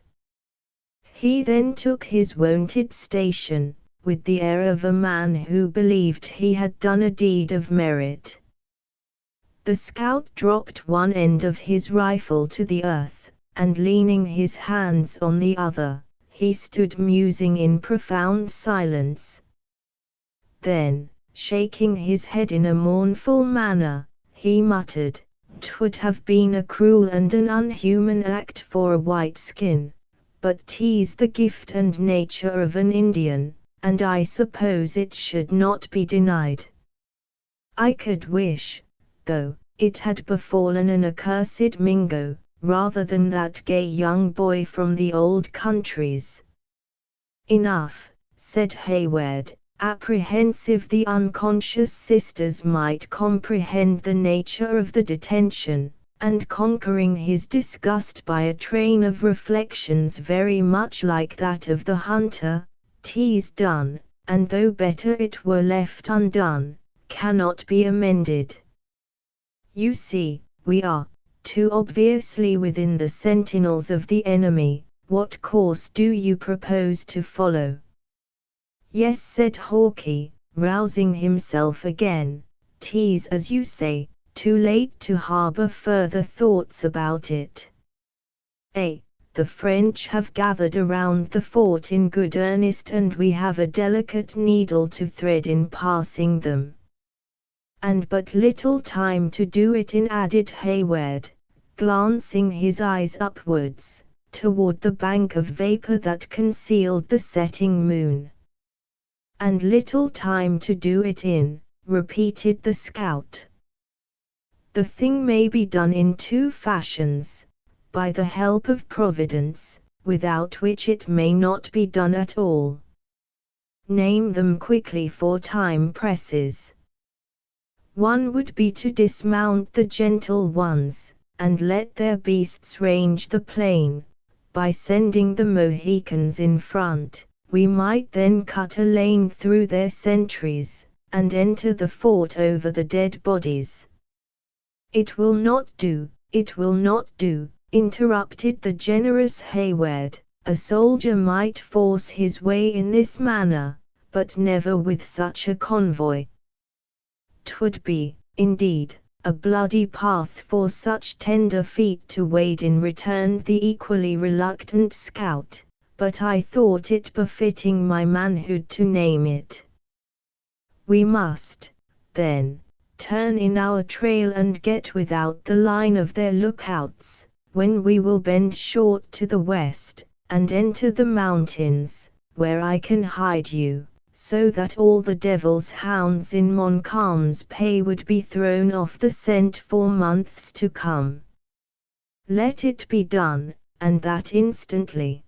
He then took his wonted station, with the air of a man who believed he had done a deed of merit. The scout dropped one end of his rifle to the earth, and leaning his hands on the other, he stood musing in profound silence. Then, shaking his head in a mournful manner, he muttered, "'Twould have been a cruel and an unhuman act for a white skin, but 'tis the gift and nature of an Indian, and I suppose it should not be denied. I could wish, though, it had befallen an accursed Mingo, rather than that gay young boy from the old countries." "Enough," said Hayward, apprehensive the unconscious sisters might comprehend the nature of the detention, and conquering his disgust by a train of reflections very much like that of the hunter, "'tis done, and though better it were left undone, cannot be amended. You see, we are too obviously within the sentinels of the enemy. What course do you propose to follow?" "Yes," said Hawkeye, rousing himself again, "'tis as you say, too late to harbor further thoughts about it. The French have gathered around the fort in good earnest, and we have a delicate needle to thread in passing them." "And but little time to do it in," added Hayward, glancing his eyes upwards, toward the bank of vapor that concealed the setting moon. "And little time to do it in," repeated the scout. "The thing may be done in two fashions, by the help of Providence, without which it may not be done at all." "Name them quickly, for time presses." "One would be to dismount the gentle ones, and let their beasts range the plain. By sending the Mohicans in front, we might then cut a lane through their sentries, and enter the fort over the dead bodies." "It will not do, it will not do," interrupted the generous Hayward. "A soldier might force his way in this manner, but never with such a convoy." "'Twould be, indeed, a bloody path for such tender feet to wade in," returned the equally reluctant scout, "but I thought it befitting my manhood to name it." "We must, then, turn in our trail and get without the line of their lookouts, when we will bend short to the west, and enter the mountains, where I can hide you, so that all the devil's hounds in Montcalm's pay would be thrown off the scent for months to come." "Let it be done, and that instantly."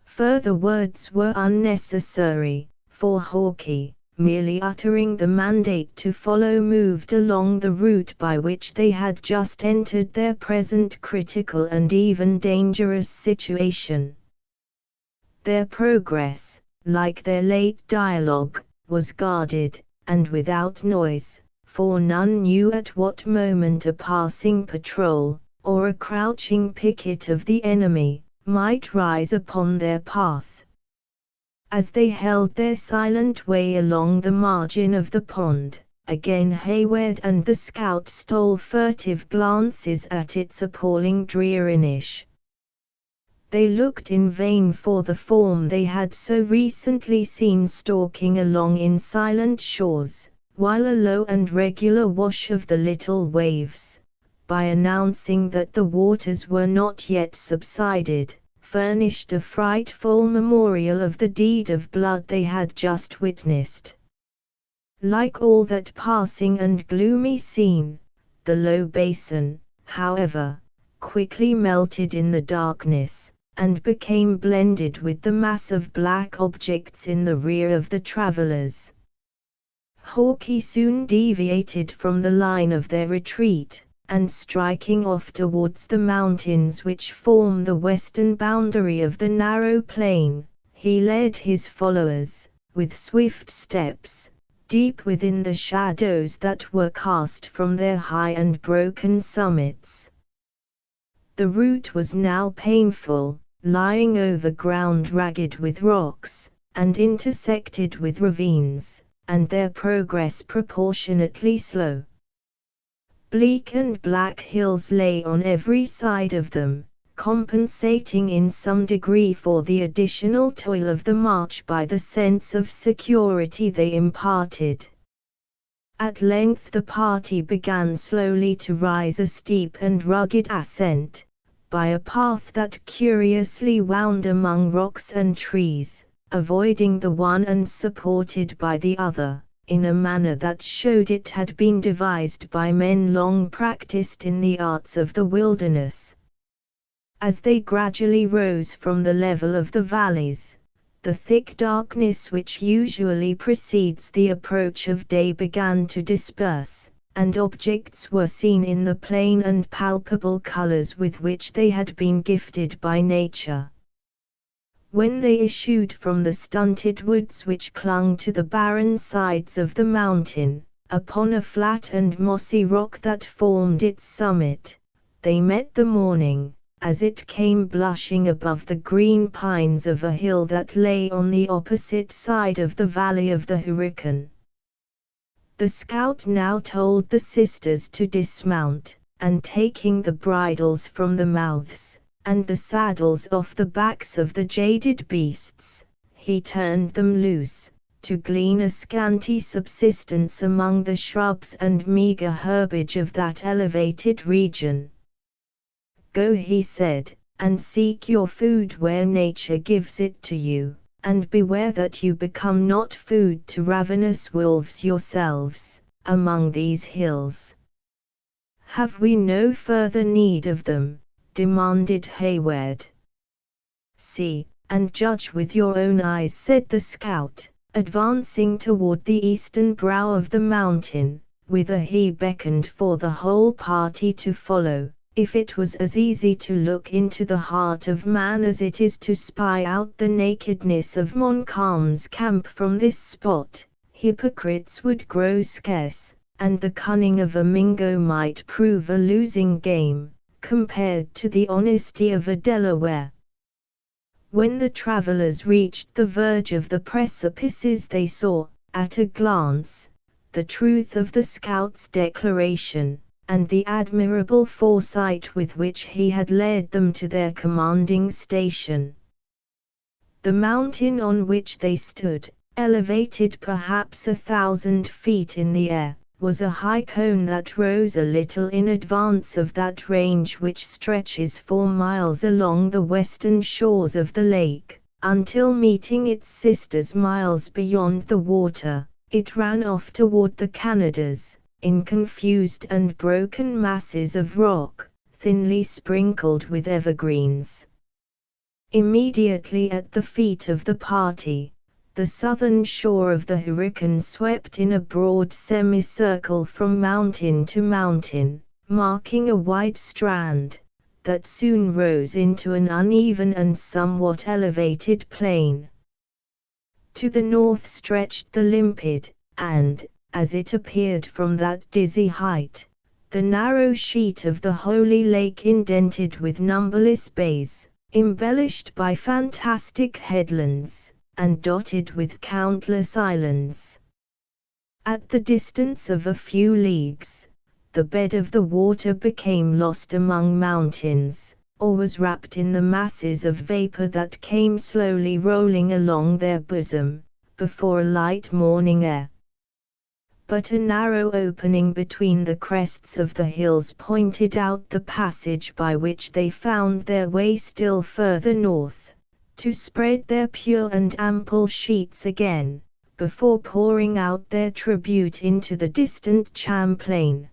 Further words were unnecessary, for Hawkeye, merely uttering the mandate to follow, moved along the route by which they had just entered their present critical and even dangerous situation. Their progress, like their late dialogue, was guarded, and without noise, for none knew at what moment a passing patrol, or a crouching picket of the enemy, might rise upon their path. As they held their silent way along the margin of the pond, again Hayward and the scout stole furtive glances at its appalling dreariness. They looked in vain for the form they had so recently seen stalking along in silent shores, while a low and regular wash of the little waves, by announcing that the waters were not yet subsided, furnished a frightful memorial of the deed of blood they had just witnessed. Like all that passing and gloomy scene, the low basin, however, quickly melted in the darkness, and became blended with the mass of black objects in the rear of the travelers. Hawkeye soon deviated from the line of their retreat, and striking off towards the mountains which form the western boundary of the narrow plain, he led his followers, with swift steps, deep within the shadows that were cast from their high and broken summits. The route was now painful, lying over ground ragged with rocks, and intersected with ravines, and their progress proportionately slow. Bleak and black hills lay on every side of them, compensating in some degree for the additional toil of the march by the sense of security they imparted. At length the party began slowly to rise a steep and rugged ascent, by a path that curiously wound among rocks and trees, avoiding the one and supported by the other, in a manner that showed it had been devised by men long practiced in the arts of the wilderness. As they gradually rose from the level of the valleys, the thick darkness which usually precedes the approach of day began to disperse, and objects were seen in the plain and palpable colors with which they had been gifted by nature. When they issued from the stunted woods which clung to the barren sides of the mountain, upon a flat and mossy rock that formed its summit, they met the morning, as it came blushing above the green pines of a hill that lay on the opposite side of the valley of the Hurricane. The scout now told the sisters to dismount, and taking the bridles from the mouths, and the saddles off the backs of the jaded beasts, he turned them loose, to glean a scanty subsistence among the shrubs and meager herbage of that elevated region. Go, he said, and seek your food where nature gives it to you, and beware that you become not food to ravenous wolves yourselves, among these hills. Have we no further need of them? Demanded Hayward. See, and judge with your own eyes, said the scout, advancing toward the eastern brow of the mountain, whither he beckoned for the whole party to follow. If it was as easy to look into the heart of man as it is to spy out the nakedness of Montcalm's camp from this spot, hypocrites would grow scarce, and the cunning of a Mingo might prove a losing game, compared to the honesty of a Delaware. When the travelers reached the verge of the precipices they saw, at a glance, the truth of the scout's declaration, and the admirable foresight with which he had led them to their commanding station. The mountain on which they stood, elevated perhaps 1,000 feet in the air, was a high cone that rose a little in advance of that range which stretches 4 miles along the western shores of the lake, until meeting its sisters miles beyond the water, it ran off toward the Canadas, in confused and broken masses of rock, thinly sprinkled with evergreens. Immediately at the feet of the party, the southern shore of the Hurricane swept in a broad semicircle from mountain to mountain, marking a wide strand, that soon rose into an uneven and somewhat elevated plain. To the north stretched the limpid, and, as it appeared from that dizzy height, the narrow sheet of the Holy Lake indented with numberless bays, embellished by fantastic headlands, and dotted with countless islands. At the distance of a few leagues, the bed of the water became lost among mountains, or was wrapped in the masses of vapor that came slowly rolling along their bosom, before a light morning air. but a narrow opening between the crests of the hills pointed out the passage by which they found their way still further north, to spread their pure and ample sheets again, before pouring out their tribute into the distant Champlain.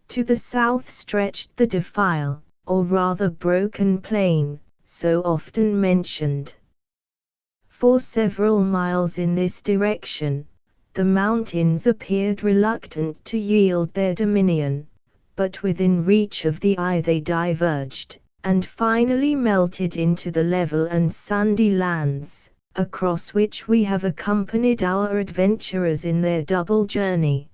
To the south stretched the defile, or rather broken plain, so often mentioned. For several miles in this direction, the mountains appeared reluctant to yield their dominion, but within reach of the eye they diverged, and finally melted into the level and sandy lands, across which we have accompanied our adventurers in their double journey.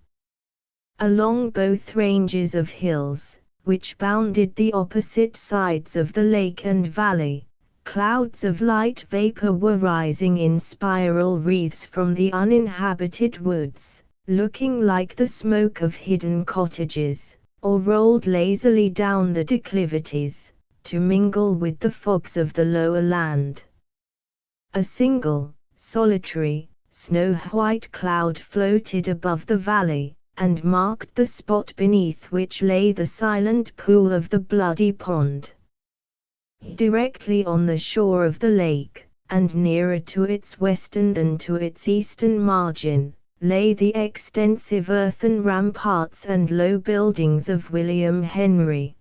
Along both ranges of hills, which bounded the opposite sides of the lake and valley, clouds of light vapor were rising in spiral wreaths from the uninhabited woods, looking like the smoke of hidden cottages, or rolled lazily down the declivities, to mingle with the fogs of the lower land. A single, solitary, snow-white cloud floated above the valley, and marked the spot beneath which lay the silent pool of the Bloody Pond. Directly on the shore of the lake, and nearer to its western than to its eastern margin, lay the extensive earthen ramparts and low buildings of William Henry.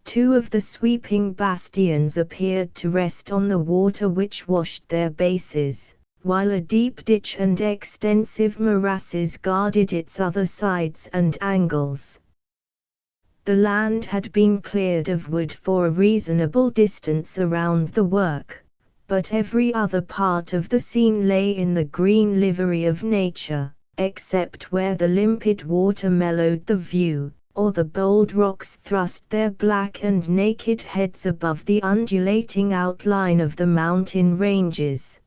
Two of the sweeping bastions appeared to rest on the water which washed their bases, while a deep ditch and extensive morasses guarded its other sides and angles. The land had been cleared of wood for a reasonable distance around the work, but every other part of the scene lay in the green livery of nature, except where the limpid water mellowed the view, or the bold rocks thrust their black and naked heads above the undulating outline of the mountain ranges.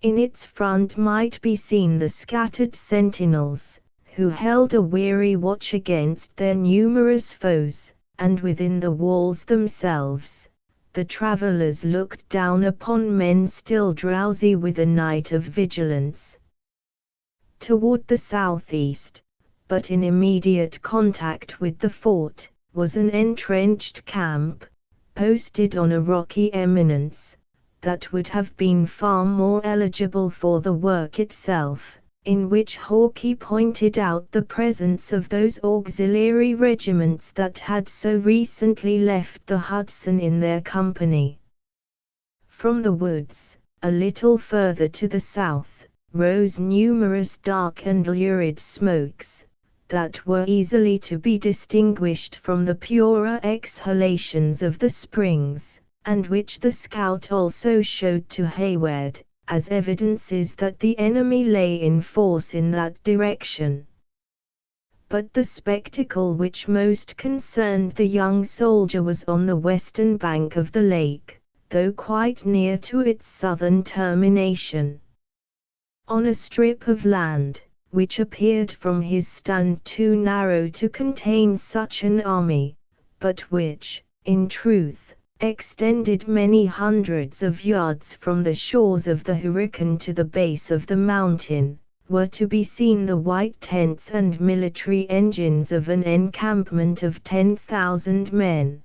In its front might be seen the scattered sentinels, who held a weary watch against their numerous foes, and within the walls themselves, the travelers looked down upon men still drowsy with a night of vigilance. Toward the southeast, but in immediate contact with the fort, was an entrenched camp, posted on a rocky eminence, that would have been far more eligible for the work itself, in which Hawkeye pointed out the presence of those auxiliary regiments that had so recently left the Hudson in their company. From the woods, a little further to the south, rose numerous dark and lurid smokes, that were easily to be distinguished from the purer exhalations of the springs, and which the scout also showed to Hayward, as evidences that the enemy lay in force in that direction. But the spectacle which most concerned the young soldier was on the western bank of the lake, though quite near to its southern termination. On a strip of land, which appeared from his stand too narrow to contain such an army, but which, in truth, extended many hundreds of yards from the shores of the Hurricane to the base of the mountain, were to be seen the white tents and military engines of an encampment of 10,000 men.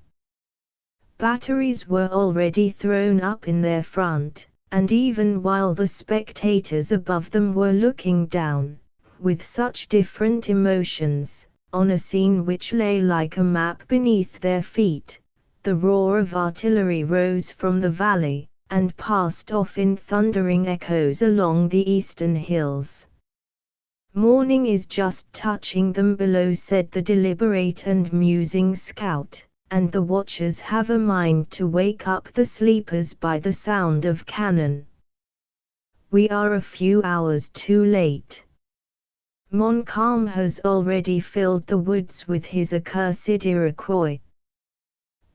Batteries were already thrown up in their front, and even while the spectators above them were looking down, with such different emotions, on a scene which lay like a map beneath their feet, the roar of artillery rose from the valley, and passed off in thundering echoes along the eastern hills. "Morning is just touching them below," said the deliberate and musing scout, "and the watchers have a mind to wake up the sleepers by the sound of cannon. We are a few hours too late. Montcalm has already filled the woods with his accursed Iroquois."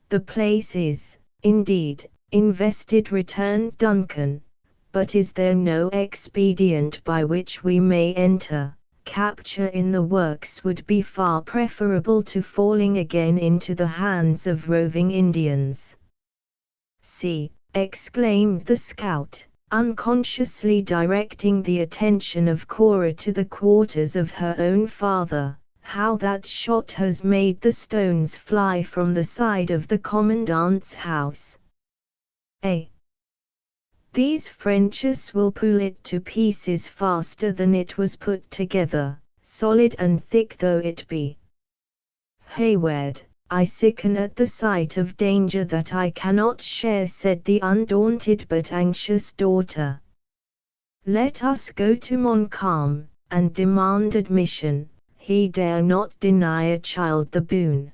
"The place is, indeed, invested," returned Duncan, "but is there no expedient by which we may enter? Capture in the works would be far preferable to falling again into the hands of roving Indians." "See," exclaimed the scout, unconsciously directing the attention of Cora to the quarters of her own father. "How that shot has made the stones fly from the side of the commandant's house. These Frenches will pull it to pieces faster than it was put together, solid and thick though it be. Hayward, I sicken at the sight of danger that I cannot share," said the undaunted but anxious daughter. "Let us go to Montcalm, and demand admission. He dare not deny a child the boon."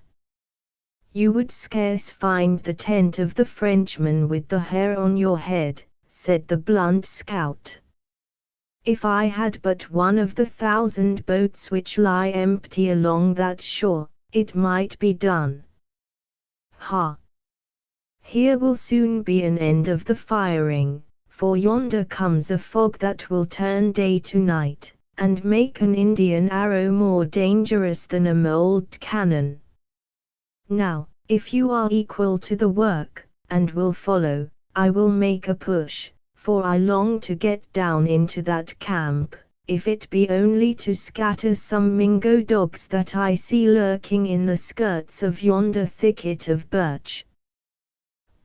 "You would scarce find the tent of the Frenchman with the hair on your head," said the blunt scout. "If I had but one of the 1,000 boats which lie empty along that shore, it might be done. Ha! Here will soon be an end of the firing, for yonder comes a fog that will turn day to night, and make an Indian arrow more dangerous than a mould cannon. Now, if you are equal to the work, and will follow, I will make a push, for I long to get down into that camp, if it be only to scatter some Mingo dogs that I see lurking in the skirts of yonder thicket of birch."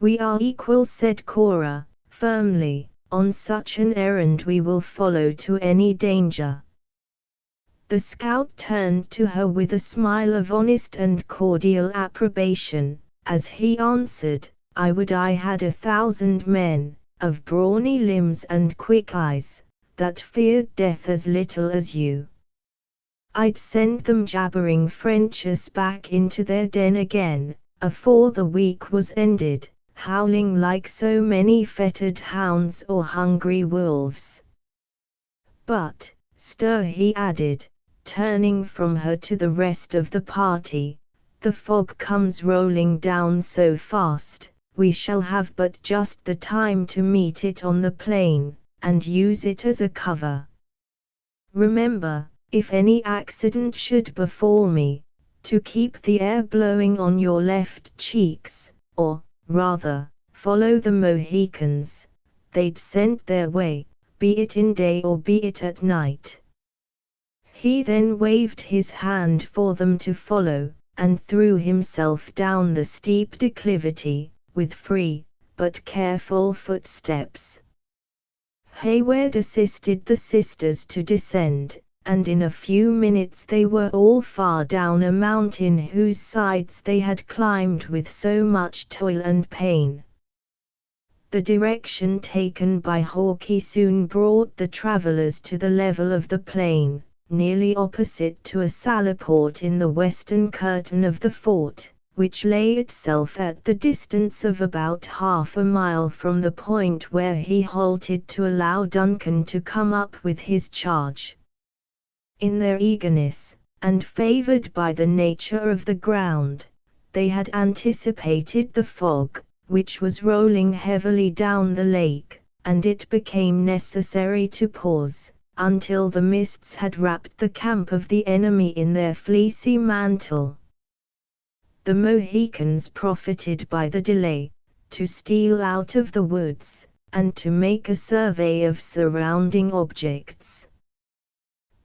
"We are equal," said Cora, firmly. "On such an errand we will follow to any danger." The scout turned to her with a smile of honest and cordial approbation, as he answered, "I would I had 1,000 men, of brawny limbs and quick eyes, that feared death as little as you. I'd send them jabbering Frenches back into their den again, afore the week was ended, howling like so many fettered hounds or hungry wolves. But, stir," he added, turning from her to the rest of the party, "the fog comes rolling down so fast, we shall have but just the time to meet it on the plain, and use it as a cover. Remember, if any accident should befall me, to keep the air blowing on your left cheeks, or, rather, follow the Mohicans. They'd send their way, be it in day or be it at night." He then waved his hand for them to follow, and threw himself down the steep declivity, with free, but careful footsteps. Hayward assisted the sisters to descend, and in a few minutes they were all far down a mountain whose sides they had climbed with so much toil and pain. The direction taken by Hawkeye soon brought the travelers to the level of the plain, nearly opposite to a sallyport in the western curtain of the fort, which lay itself at the distance of about half a mile from the point where he halted to allow Duncan to come up with his charge. In their eagerness, and favored by the nature of the ground, they had anticipated the fog, which was rolling heavily down the lake, and it became necessary to pause, until the mists had wrapped the camp of the enemy in their fleecy mantle. The Mohicans profited by the delay, to steal out of the woods, and to make a survey of surrounding objects.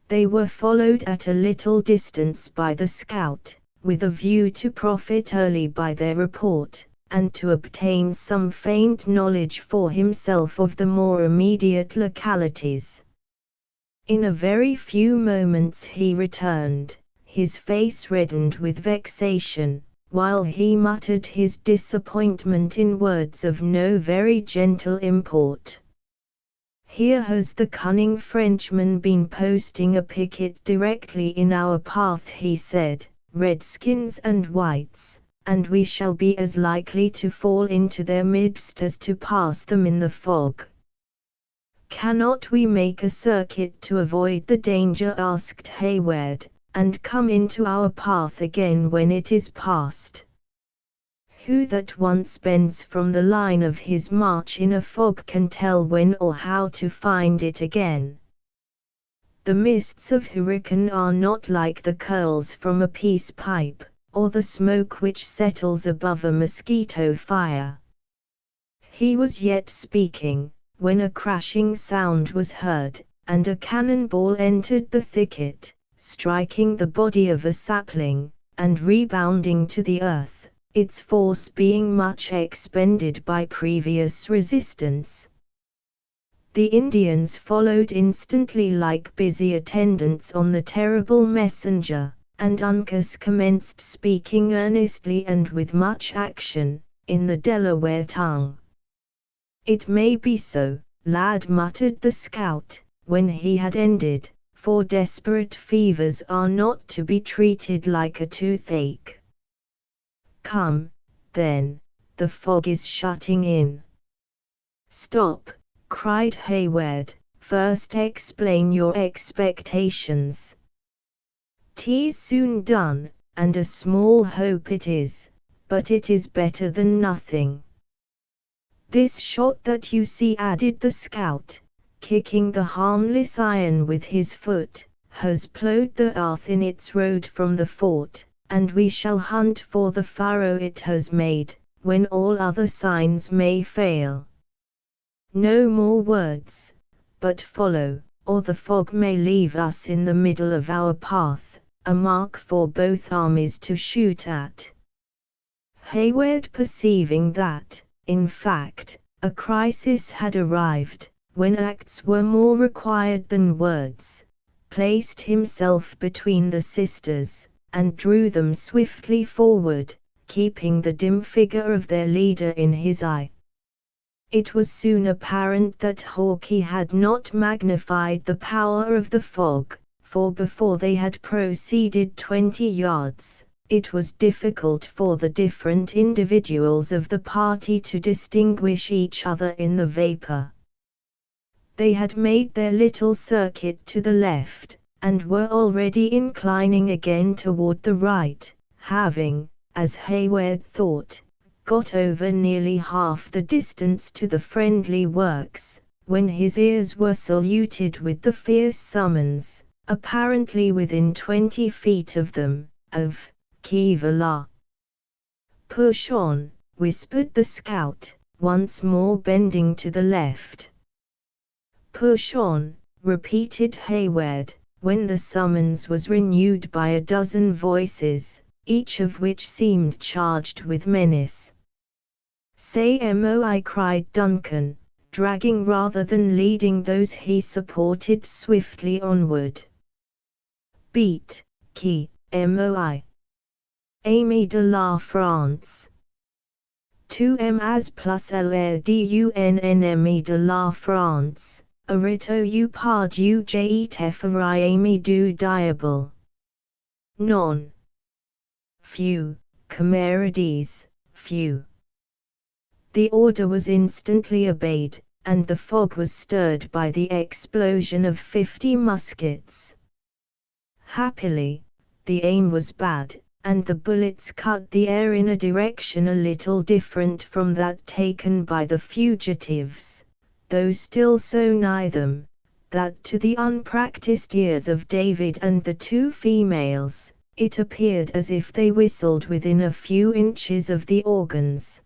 They were followed at a little distance by the scout, with a view to profit early by their report, and to obtain some faint knowledge for himself of the more immediate localities. In a very few moments he returned, his face reddened with vexation, while he muttered his disappointment in words of no very gentle import. "Here has the cunning Frenchman been posting a picket directly in our path," he said, "redskins and whites, and we shall be as likely to fall into their midst as to pass them in the fog." "Cannot we make a circuit to avoid the danger?" asked Hayward, "and come into our path again when it is past?" "Who that once bends from the line of his march in a fog can tell when or how to find it again? The mists of hurricane are not like the curls from a peace pipe, or the smoke which settles above a mosquito fire." He was yet speaking, when a crashing sound was heard, and a cannonball entered the thicket, striking the body of a sapling, and rebounding to the earth, its force being much expended by previous resistance. The Indians followed instantly like busy attendants on the terrible messenger, and Uncas commenced speaking earnestly and with much action, in the Delaware tongue. "It may be so, lad," muttered the scout, when he had ended, "for desperate fevers are not to be treated like a toothache. Come, then, the fog is shutting in." "Stop," cried Hayward, "first explain your expectations." "'Tis soon done, and a small hope it is, but it is better than nothing." "This shot that you see," added the scout, kicking the harmless iron with his foot, "has plowed the earth in its road from the fort, and we shall hunt for the furrow it has made, when all other signs may fail. No more words, but follow, or the fog may leave us in the middle of our path, a mark for both armies to shoot at." Hayward, perceiving that, in fact, a crisis had arrived, when acts were more required than words, placed himself between the sisters, and drew them swiftly forward, keeping the dim figure of their leader in his eye. It was soon apparent that Hawkeye had not magnified the power of the fog, for before they had proceeded 20 yards, it was difficult for the different individuals of the party to distinguish each other in the vapor. They had made their little circuit to the left, and were already inclining again toward the right, having, as Hayward thought, got over nearly half the distance to the friendly works, when his ears were saluted with the fierce summons, apparently within 20 feet of them, of "Kivala." "Push on," whispered the scout, once more bending to the left. "Push on," repeated Hayward, when the summons was renewed by a dozen voices, each of which seemed charged with menace. "Say moi," cried Duncan, dragging rather than leading those he supported swiftly onward. "Beat, qui, moi. Ami de la France. 2 as plus l'rdun ennemi de la France, arito u par du jet effarai ami du diable. Non. Few, camarades, few." The order was instantly obeyed, and the fog was stirred by the explosion of 50 muskets. Happily, the aim was bad, and the bullets cut the air in a direction a little different from that taken by the fugitives, though still so nigh them, that to the unpracticed ears of David and the 2 females, it appeared as if they whistled within a few inches of the organs.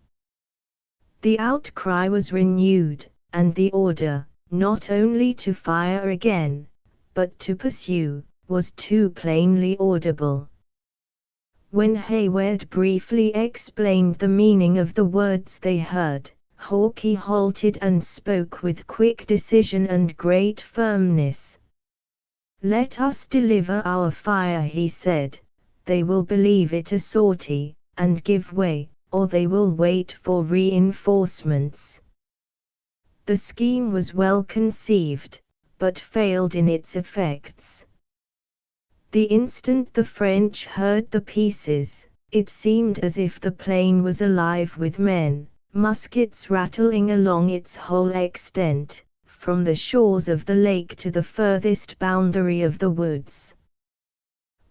The outcry was renewed, and the order, not only to fire again, but to pursue, was too plainly audible. When Hayward briefly explained the meaning of the words they heard, Hawkeye halted and spoke with quick decision and great firmness. "Let us deliver our fire," he said. "They will believe it a sortie, and give way, or they will wait for reinforcements." The scheme was well conceived, but failed in its effects. The instant the French heard the pieces, it seemed as if the plain was alive with men, muskets rattling along its whole extent, from the shores of the lake to the furthest boundary of the woods.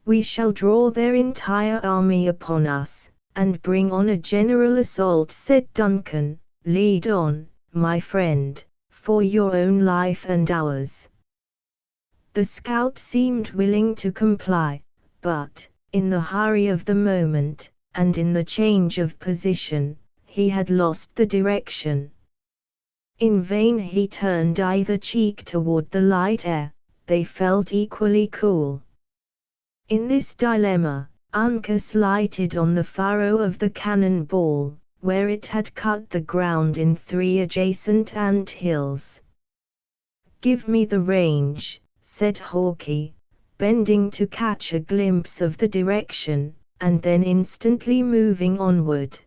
"We shall draw their entire army upon us, and bring on a general assault," said Duncan. "Lead on, my friend, for your own life and ours." The scout seemed willing to comply, but, in the hurry of the moment, and in the change of position, he had lost the direction. In vain he turned either cheek toward the light air, they felt equally cool. In this dilemma, Uncas lighted on the furrow of the cannon ball, where it had cut the ground in 3 adjacent ant hills. "Give me the range," said Hawkeye, bending to catch a glimpse of the direction, and then instantly moving onward.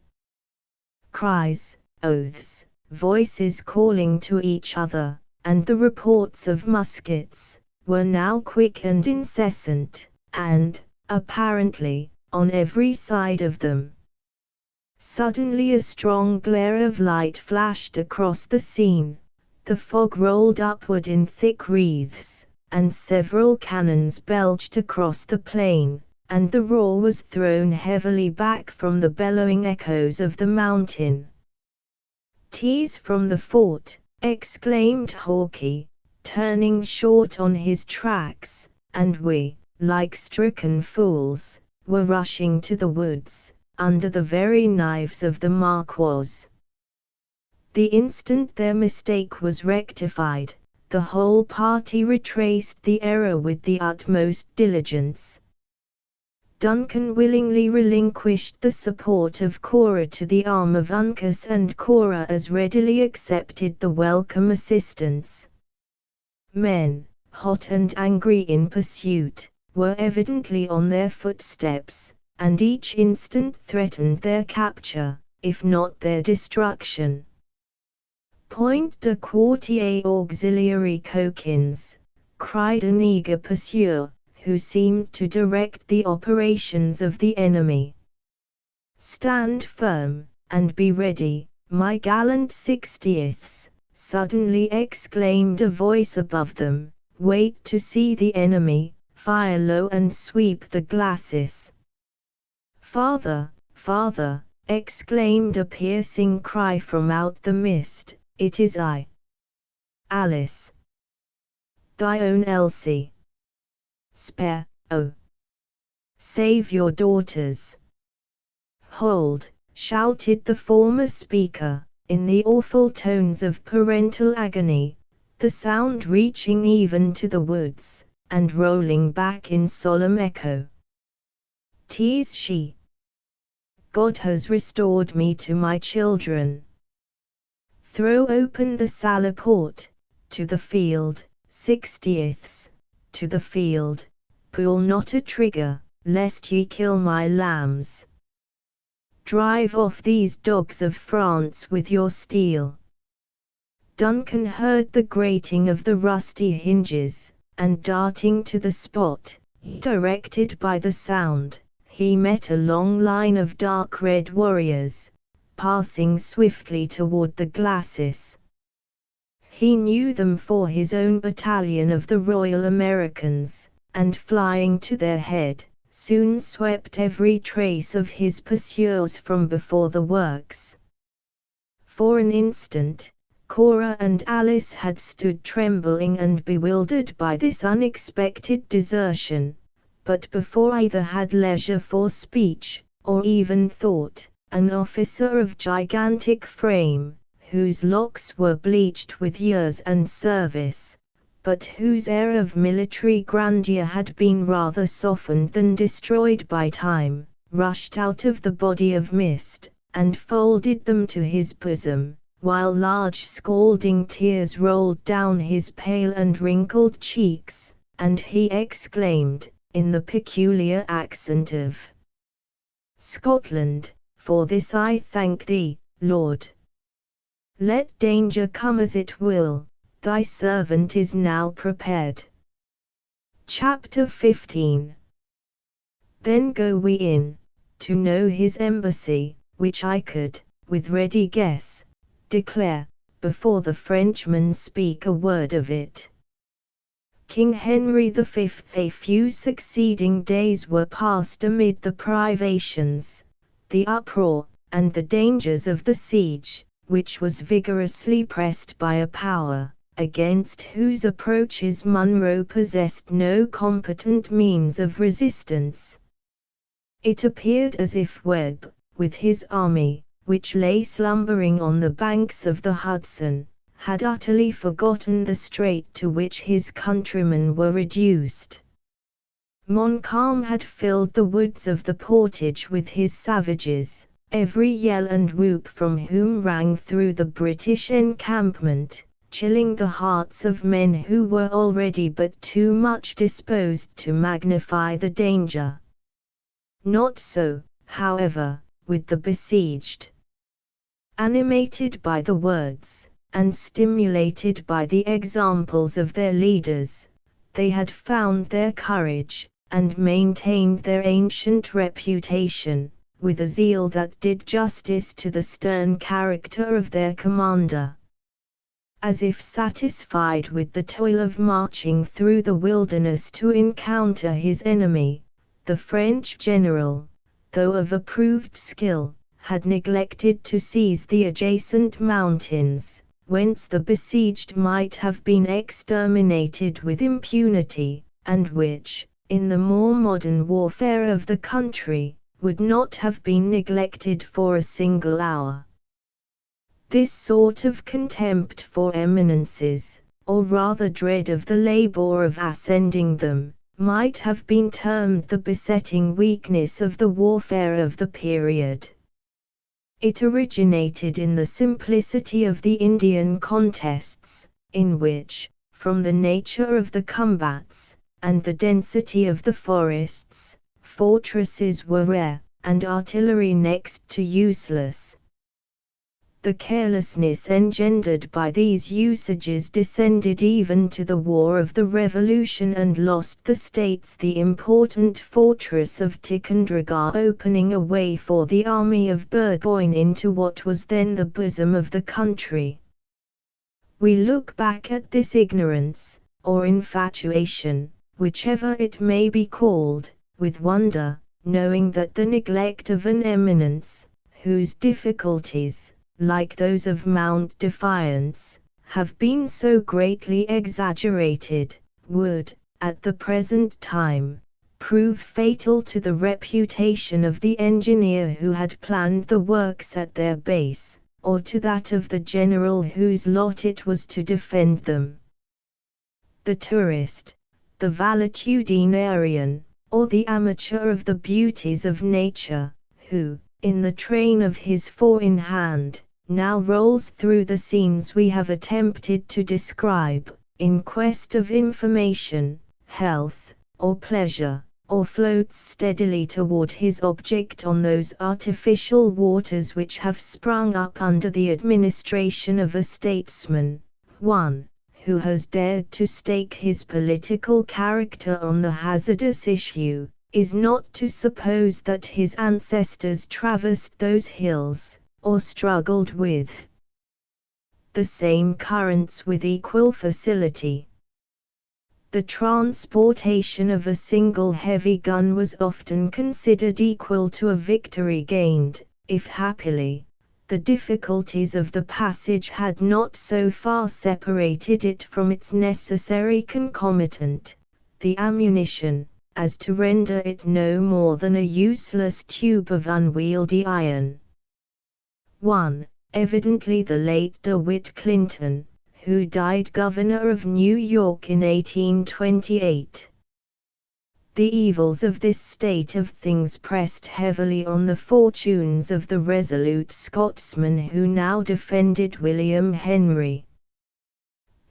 Cries, oaths, voices calling to each other, and the reports of muskets, were now quick and incessant, and, apparently, on every side of them. Suddenly a strong glare of light flashed across the scene, the fog rolled upward in thick wreaths, and several cannons belched across the plain, and the roar was thrown heavily back from the bellowing echoes of the mountain. "'Tis from the fort," exclaimed Hawkeye, turning short on his tracks, and we, like stricken fools, were rushing to the woods, under the very knives of the Marquis. The instant their mistake was rectified, the whole party retraced the error with the utmost diligence. Duncan willingly relinquished the support of Cora to the arm of Uncas, and Cora as readily accepted the welcome assistance. Men, hot and angry in pursuit, were evidently on their footsteps, and each instant threatened their capture, if not their destruction. "Point de quartier auxiliary Coquins," cried an eager pursuer, who seemed to direct the operations of the enemy. "Stand firm, and be ready, my gallant 60ths," suddenly exclaimed a voice above them. "Wait to see the enemy, fire low and sweep the glacis." "Father, father," exclaimed a piercing cry from out the mist, "it is I, Alice, thy own Elsie. Spare, oh! Save your daughters." "Hold!" shouted the former speaker, in the awful tones of parental agony, the sound reaching even to the woods, and rolling back in solemn echo. "'Tis she! God has restored me to my children. Throw open the salleport, to the field, 60ths, to the field, pull not a trigger, lest ye kill my lambs. Drive off these dogs of France with your steel." Duncan heard the grating of the rusty hinges, and darting to the spot, directed by the sound, he met a long line of dark red warriors, passing swiftly toward the glacis. He knew them for his own battalion of the Royal Americans, and flying to their head, soon swept every trace of his pursuers from before the works. For an instant, Cora and Alice had stood trembling and bewildered by this unexpected desertion, but before either had leisure for speech, or even thought, an officer of gigantic frame, whose locks were bleached with years and service, but whose air of military grandeur had been rather softened than destroyed by time, rushed out of the body of mist, and folded them to his bosom, while large scalding tears rolled down his pale and wrinkled cheeks, and he exclaimed, in the peculiar accent of Scotland, "For this I thank thee, Lord. Let danger come as it will, thy servant is now prepared." Chapter 15. Then go we in, to know his embassy, which I could, with ready guess, declare, before the Frenchmen speak a word of it. King Henry V. A few succeeding days were passed amid the privations, the uproar, and the dangers of the siege, which was vigorously pressed by a power, against whose approaches Monroe possessed no competent means of resistance. It appeared as if Webb, with his army, which lay slumbering on the banks of the Hudson, had utterly forgotten the strait to which his countrymen were reduced. Montcalm had filled the woods of the portage with his savages, every yell and whoop from whom rang through the British encampment, chilling the hearts of men who were already but too much disposed to magnify the danger. Not so, however, with the besieged. Animated by the words, and stimulated by the examples of their leaders, they had found their courage, and maintained their ancient reputation, with a zeal that did justice to the stern character of their commander. As if satisfied with the toil of marching through the wilderness to encounter his enemy, the French general, though of approved skill, had neglected to seize the adjacent mountains, whence the besieged might have been exterminated with impunity, and which, in the more modern warfare of the country, would not have been neglected for a single hour. This sort of contempt for eminences, or rather dread of the labor of ascending them, might have been termed the besetting weakness of the warfare of the period. It originated in the simplicity of the Indian contests, in which, from the nature of the combats, and the density of the forests, fortresses were rare, and artillery next to useless. The carelessness engendered by these usages descended even to the War of the Revolution and lost the States the important fortress of Ticonderoga, opening a way for the army of Burgoyne into what was then the bosom of the country. We look back at this ignorance, or infatuation, whichever it may be called, with wonder, knowing that the neglect of an eminence, whose difficulties, like those of Mount Defiance, have been so greatly exaggerated, would, at the present time, prove fatal to the reputation of the engineer who had planned the works at their base, or to that of the general whose lot it was to defend them. The tourist, the valetudinarian, or the amateur of the beauties of nature, who, in the train of his four in hand, now rolls through the scenes we have attempted to describe, in quest of information, health, or pleasure, or floats steadily toward his object on those artificial waters which have sprung up under the administration of a statesman, one, who has dared to stake his political character on the hazardous issue, is not to suppose that his ancestors traversed those hills, or struggled with the same currents with equal facility. The transportation of a single heavy gun was often considered equal to a victory gained, if happily, the difficulties of the passage had not so far separated it from its necessary concomitant, the ammunition, as to render it no more than a useless tube of unwieldy iron. 1. Evidently the late DeWitt Clinton, who died governor of New York in 1828. The evils of this state of things pressed heavily on the fortunes of the resolute Scotsman who now defended William Henry.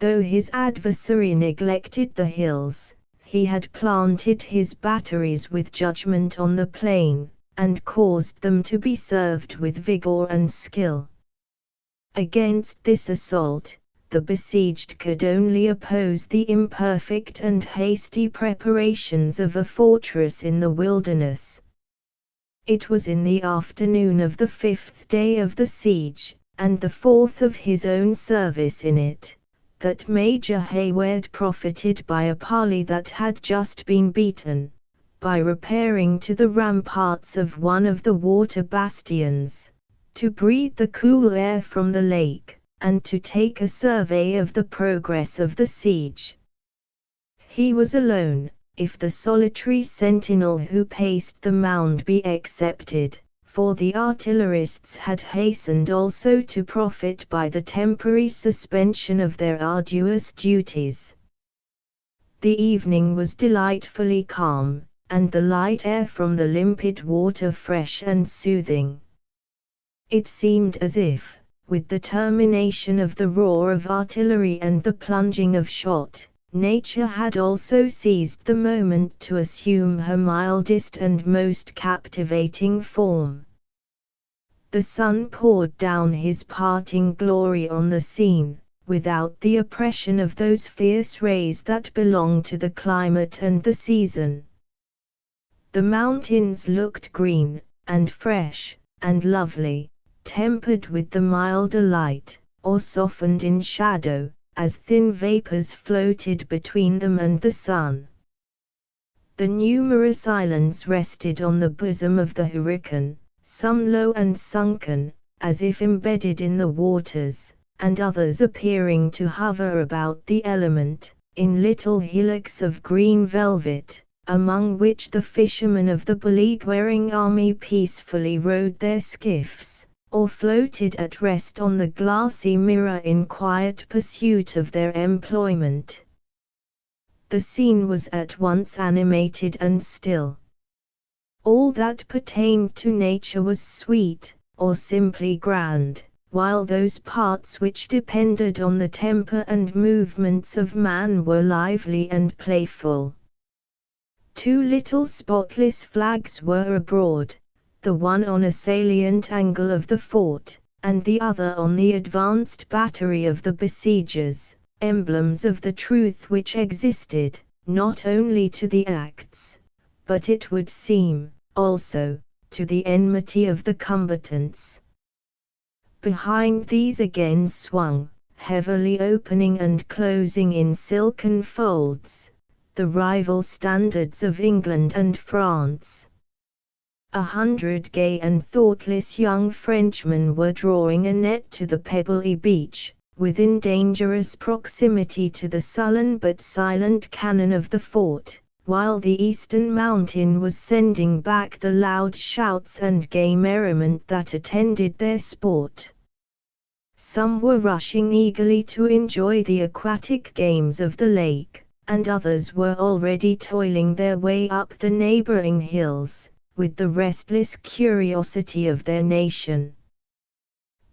Though his adversary neglected the hills, he had planted his batteries with judgment on the plain, and caused them to be served with vigor and skill. Against this assault, the besieged could only oppose the imperfect and hasty preparations of a fortress in the wilderness. It was in the afternoon of the 5th day of the siege, and the 4th of his own service in it, that Major Hayward profited by a parley that had just been beaten, by repairing to the ramparts of one of the water bastions, to breathe the cool air from the lake, and to take a survey of the progress of the siege. He was alone, if the solitary sentinel who paced the mound be excepted, for the artillerists had hastened also to profit by the temporary suspension of their arduous duties. The evening was delightfully calm, and the light air from the limpid water fresh and soothing. It seemed as if, with the termination of the roar of artillery and the plunging of shot, nature had also seized the moment to assume her mildest and most captivating form. The sun poured down his parting glory on the scene, without the oppression of those fierce rays that belong to the climate and the season. The mountains looked green, and fresh, and lovely, tempered with the milder light, or softened in shadow, as thin vapors floated between them and the sun. The numerous islands rested on the bosom of the Hurricane, some low and sunken, as if embedded in the waters, and others appearing to hover about the element, in little hillocks of green velvet, among which the fishermen of the beleaguering army peacefully rowed their skiffs, or floated at rest on the glassy mirror in quiet pursuit of their employment. The scene was at once animated and still. All that pertained to nature was sweet, or simply grand, while those parts which depended on the temper and movements of man were lively and playful. 2 little spotless flags were abroad, the one on a salient angle of the fort, and the other on the advanced battery of the besiegers, emblems of the truth which existed, not only to the acts, but it would seem, also, to the enmity of the combatants. Behind these again swung, heavily opening and closing in silken folds, the rival standards of England and France. 100 gay and thoughtless young Frenchmen were drawing a net to the pebbly beach, within dangerous proximity to the sullen but silent cannon of the fort, while the eastern mountain was sending back the loud shouts and gay merriment that attended their sport. Some were rushing eagerly to enjoy the aquatic games of the lake, and others were already toiling their way up the neighboring hills, with the restless curiosity of their nation.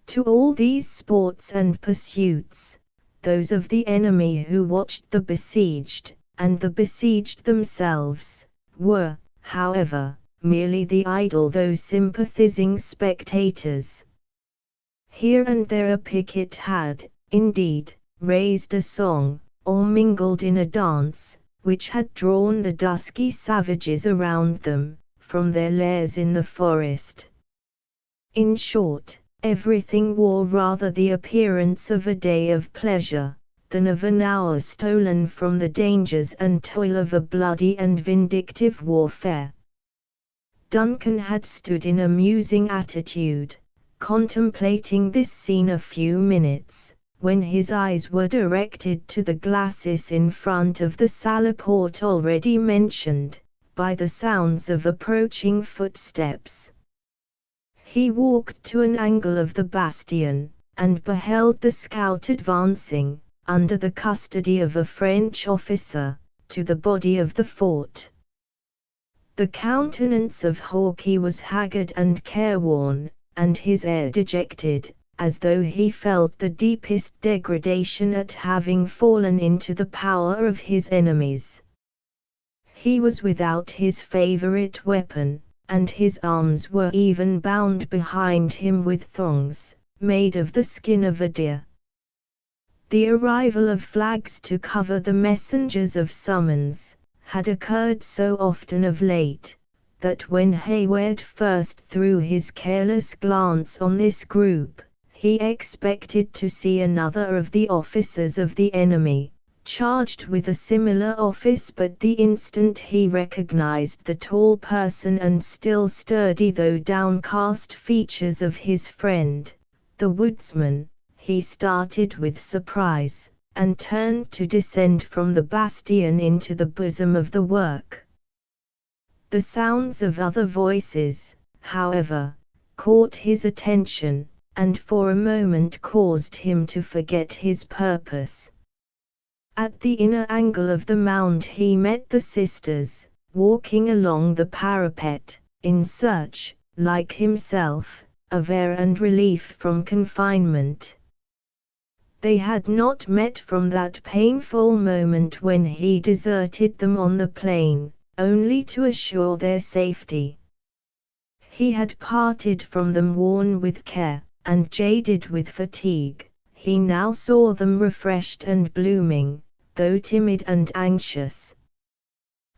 To all these sports and pursuits, those of the enemy who watched the besieged, and the besieged themselves, were, however, merely the idle though sympathizing spectators. Here and there a picket had, indeed, raised a song, or mingled in a dance, which had drawn the dusky savages around them, from their lairs in the forest. In short, everything wore rather the appearance of a day of pleasure, than of an hour stolen from the dangers and toil of a bloody and vindictive warfare. Duncan had stood in a musing attitude, contemplating this scene a few minutes, when his eyes were directed to the glacis in front of the salaport already mentioned, by the sounds of approaching footsteps. He walked to an angle of the bastion, and beheld the scout advancing, under the custody of a French officer, to the body of the fort. The countenance of Hawke was haggard and careworn, and his air dejected, as though he felt the deepest degradation at having fallen into the power of his enemies. He was without his favorite weapon, and his arms were even bound behind him with thongs, made of the skin of a deer. The arrival of flags to cover the messengers of summons, had occurred so often of late, that when Hayward first threw his careless glance on this group, he expected to see another of the officers of the enemy, charged with a similar office, but the instant he recognized the tall person and still sturdy though downcast features of his friend, the woodsman, he started with surprise, and turned to descend from the bastion into the bosom of the work. The sounds of other voices, however, caught his attention, and for a moment caused him to forget his purpose. At the inner angle of the mound he met the sisters, walking along the parapet, in search, like himself, of air and relief from confinement. They had not met from that painful moment when he deserted them on the plain, only to assure their safety. He had parted from them worn with care, and jaded with fatigue. He now saw them refreshed and blooming, though timid and anxious.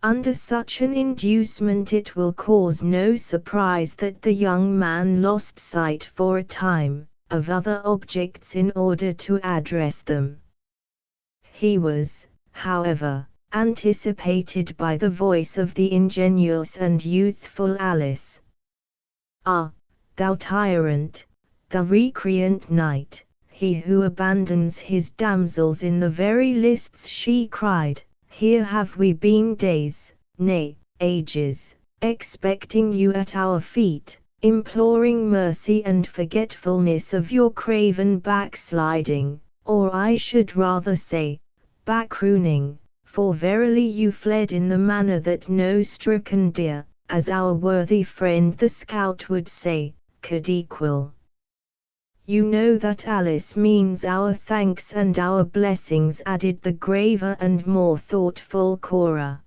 Under such an inducement it will cause no surprise that the young man lost sight for a time of other objects in order to address them. He was, however, anticipated by the voice of the ingenuous and youthful Alice. "Ah, thou tyrant, thou recreant knight, he who abandons his damsels in the very lists!" she cried. "Here have we been days, nay, ages, expecting you at our feet, imploring mercy and forgetfulness of your craven backsliding, or I should rather say, backrooning, for verily you fled in the manner that no stricken deer, as our worthy friend the scout would say, could equal." "You know that Alice means our thanks and our blessings," added the graver and more thoughtful Cora.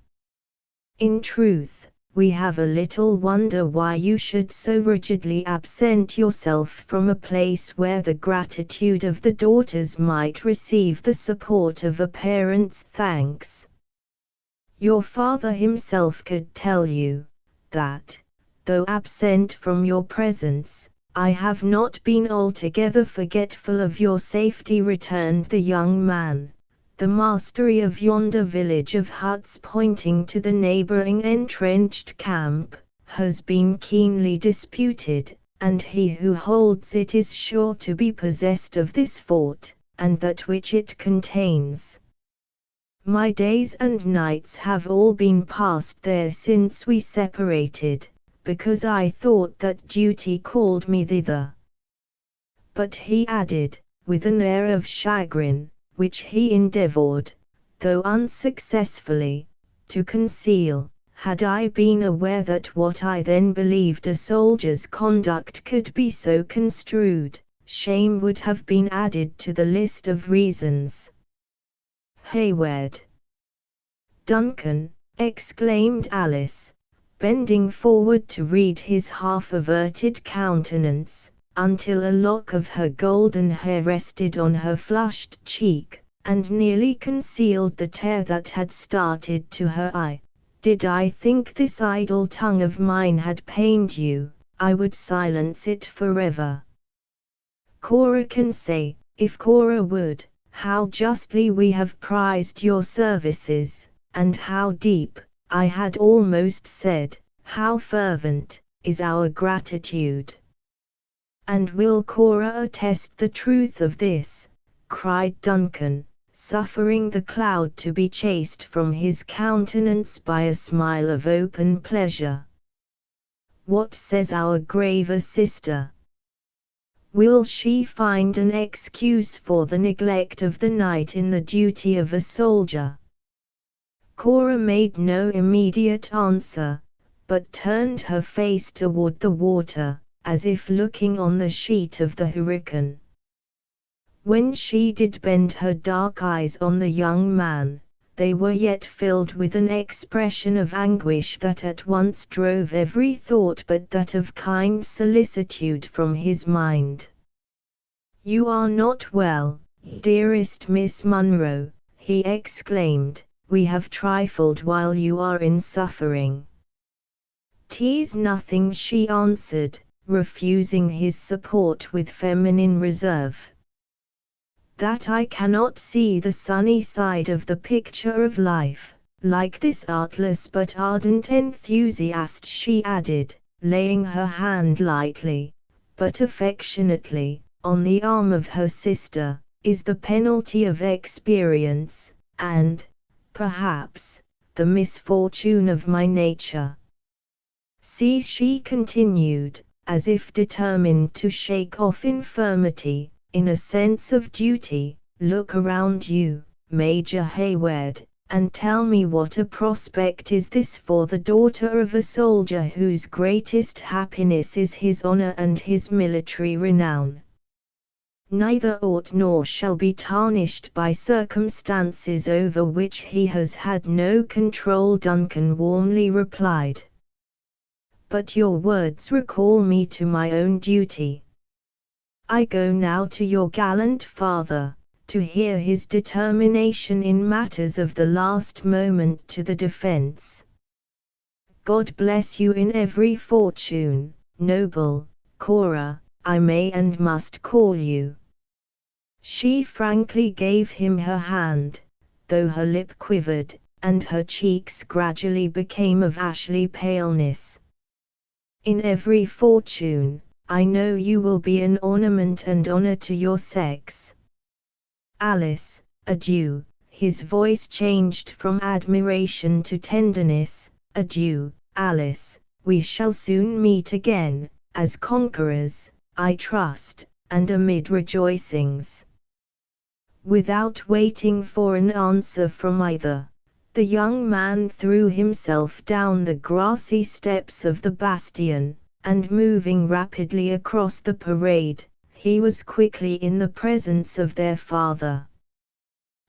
"In truth, we have a little wonder why you should so rigidly absent yourself from a place where the gratitude of the daughters might receive the support of a parent's thanks. Your father himself could tell you that, though absent from your presence, I have not been altogether forgetful of your safety," returned the young man. "The mastery of yonder village of huts," pointing to the neighboring entrenched camp, "has been keenly disputed, and he who holds it is sure to be possessed of this fort, and that which it contains. My days and nights have all been passed there since we separated, because I thought that duty called me thither." But he added, with an air of chagrin, which he endeavored, though unsuccessfully, to conceal, "Had I been aware that what I then believed a soldier's conduct could be so construed, shame would have been added to the list of reasons." "Hayward!" "Duncan!" exclaimed Alice, bending forward to read his half-averted countenance, until a lock of her golden hair rested on her flushed cheek, and nearly concealed the tear that had started to her eye. "Did I think this idle tongue of mine had pained you, I would silence it forever. Cora can say, if Cora would, how justly we have prized your services, and how deep, I had almost said, how fervent, is our gratitude." "And will Cora attest the truth of this?" cried Duncan, suffering the cloud to be chased from his countenance by a smile of open pleasure. "What says our graver sister? Will she find an excuse for the neglect of the night in the duty of a soldier?" Cora made no immediate answer, but turned her face toward the water, as if looking on the sheet of the hurricane. When she did bend her dark eyes on the young man, they were yet filled with an expression of anguish that at once drove every thought but that of kind solicitude from his mind. "You are not well, dearest Miss Munro," he exclaimed. "We have trifled while you are in suffering." "'Tis nothing," she answered, refusing his support with feminine reserve. "That I cannot see the sunny side of the picture of life, like this artless but ardent enthusiast," she added, laying her hand lightly, but affectionately, on the arm of her sister, "is the penalty of experience, and, perhaps, the misfortune of my nature. See," she continued, as if determined to shake off infirmity, in a sense of duty. Look around you, Major Hayward, and tell me what a prospect is this for the daughter of a soldier whose greatest happiness is his honor and his military renown. Neither ought nor shall be tarnished by circumstances over which he has had no control, Duncan warmly replied. But your words recall me to my own duty. I go now to your gallant father, to hear his determination in matters of the last moment to the defense. God bless you in every fortune, noble Cora, I may and must call you. She frankly gave him her hand, though her lip quivered, and her cheeks gradually became of ashy paleness. In every fortune, I know you will be an ornament and honor to your sex. Alice, adieu. His voice changed from admiration to tenderness. Adieu, Alice, we shall soon meet again, as conquerors, I trust, and amid rejoicings. Without waiting for an answer from either, the young man threw himself down the grassy steps of the bastion, and moving rapidly across the parade, he was quickly in the presence of their father.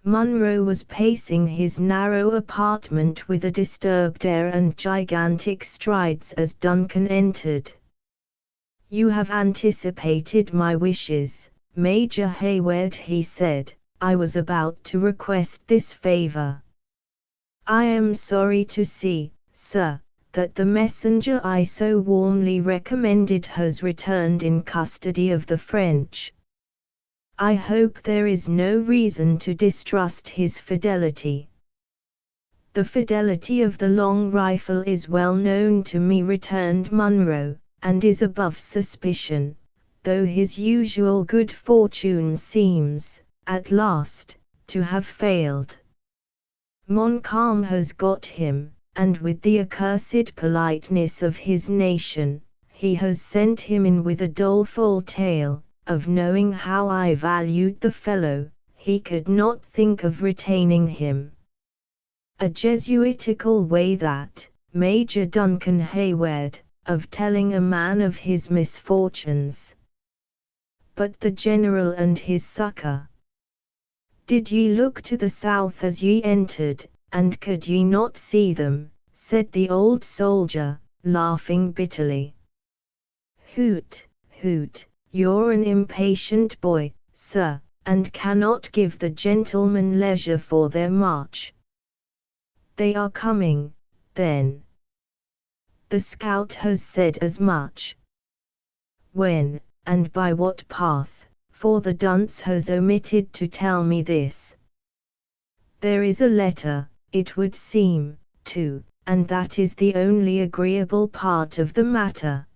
Munro was pacing his narrow apartment with a disturbed air and gigantic strides as Duncan entered. You have anticipated my wishes, Major Hayward, he said. I was about to request this favor. I am sorry to see, sir, that the messenger I so warmly recommended has returned in custody of the French. I hope there is no reason to distrust his fidelity. The fidelity of the long rifle is well known to me, returned Munro, and is above suspicion, though his usual good fortune seems, at last, to have failed. Montcalm has got him, and with the accursed politeness of his nation, he has sent him in with a doleful tale, of knowing how I valued the fellow. He could not think of retaining him. A Jesuitical way that, Major Duncan Hayward, of telling a man of his misfortunes. But the general and his succor. Did ye look to the south as ye entered, and could ye not see them? Said the old soldier, laughing bitterly. Hoot, hoot, you're an impatient boy, sir, and cannot give the gentlemen leisure for their march. They are coming, then. The scout has said as much. When, and by what path? For the dunce has omitted to tell me this. There is a letter, it would seem, too, and that is the only agreeable part of the matter.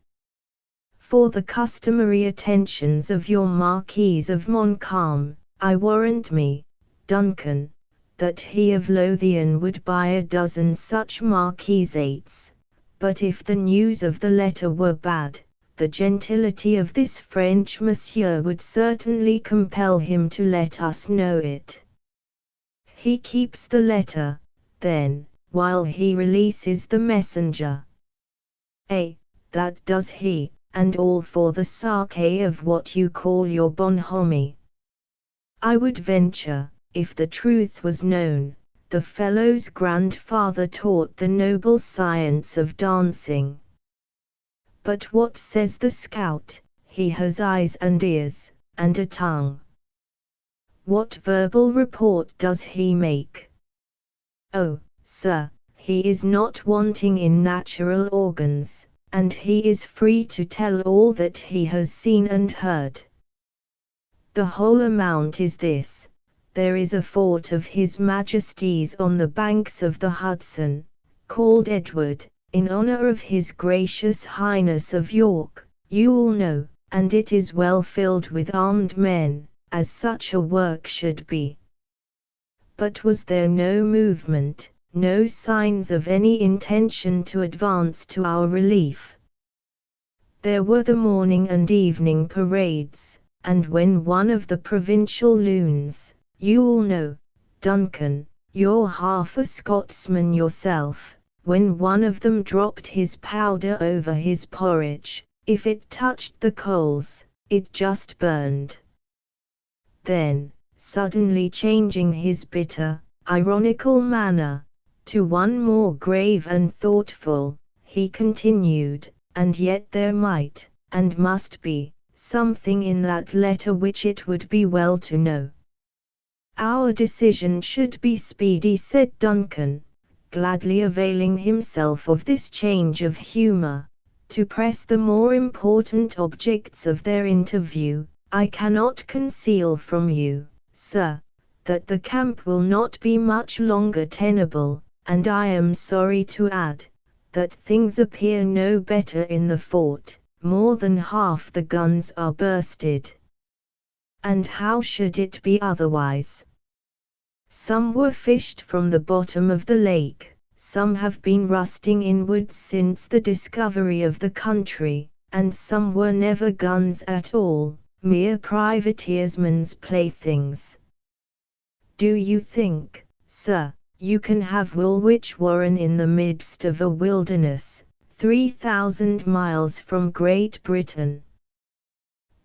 For the customary attentions of your Marquis of Montcalm, I warrant me, Duncan, that he of Lothian would buy a dozen such marquisates. But if the news of the letter were bad, the gentility of this French monsieur would certainly compel him to let us know it. He keeps the letter, then, while he releases the messenger. That does he, and all for the sake of what you call your bonhomie. I would venture, if the truth was known, the fellow's grandfather taught the noble science of dancing. But what says the scout? He has eyes and ears, and a tongue. What verbal report does he make? Oh, sir, he is not wanting in natural organs, and he is free to tell all that he has seen and heard. The whole amount is this: there is a fort of His Majesty's on the banks of the Hudson, called Edward, in honor of His Gracious Highness of York, you all know, and it is well filled with armed men, as such a work should be. But was there no movement, no signs of any intention to advance to our relief? There were the morning and evening parades, and when one of the provincial loons, you all know, Duncan, you're half a Scotsman yourself, when one of them dropped his powder over his porridge, if it touched the coals, it just burned. Then, suddenly changing his bitter, ironical manner to one more grave and thoughtful, he continued, and yet there might, and must be, something in that letter which it would be well to know. Our decision should be speedy, said Duncan, gladly availing himself of this change of humor, to press the more important objects of their interview. I cannot conceal from you, sir, that the camp will not be much longer tenable, and I am sorry to add, that things appear no better in the fort. More than half the guns are bursted. And how should it be otherwise? Some were fished from the bottom of the lake, some have been rusting inwards since the discovery of the country, and some were never guns at all, mere privateersmen's playthings. Do you think, sir, you can have Woolwich Warren in the midst of a wilderness, 3,000 miles from Great Britain?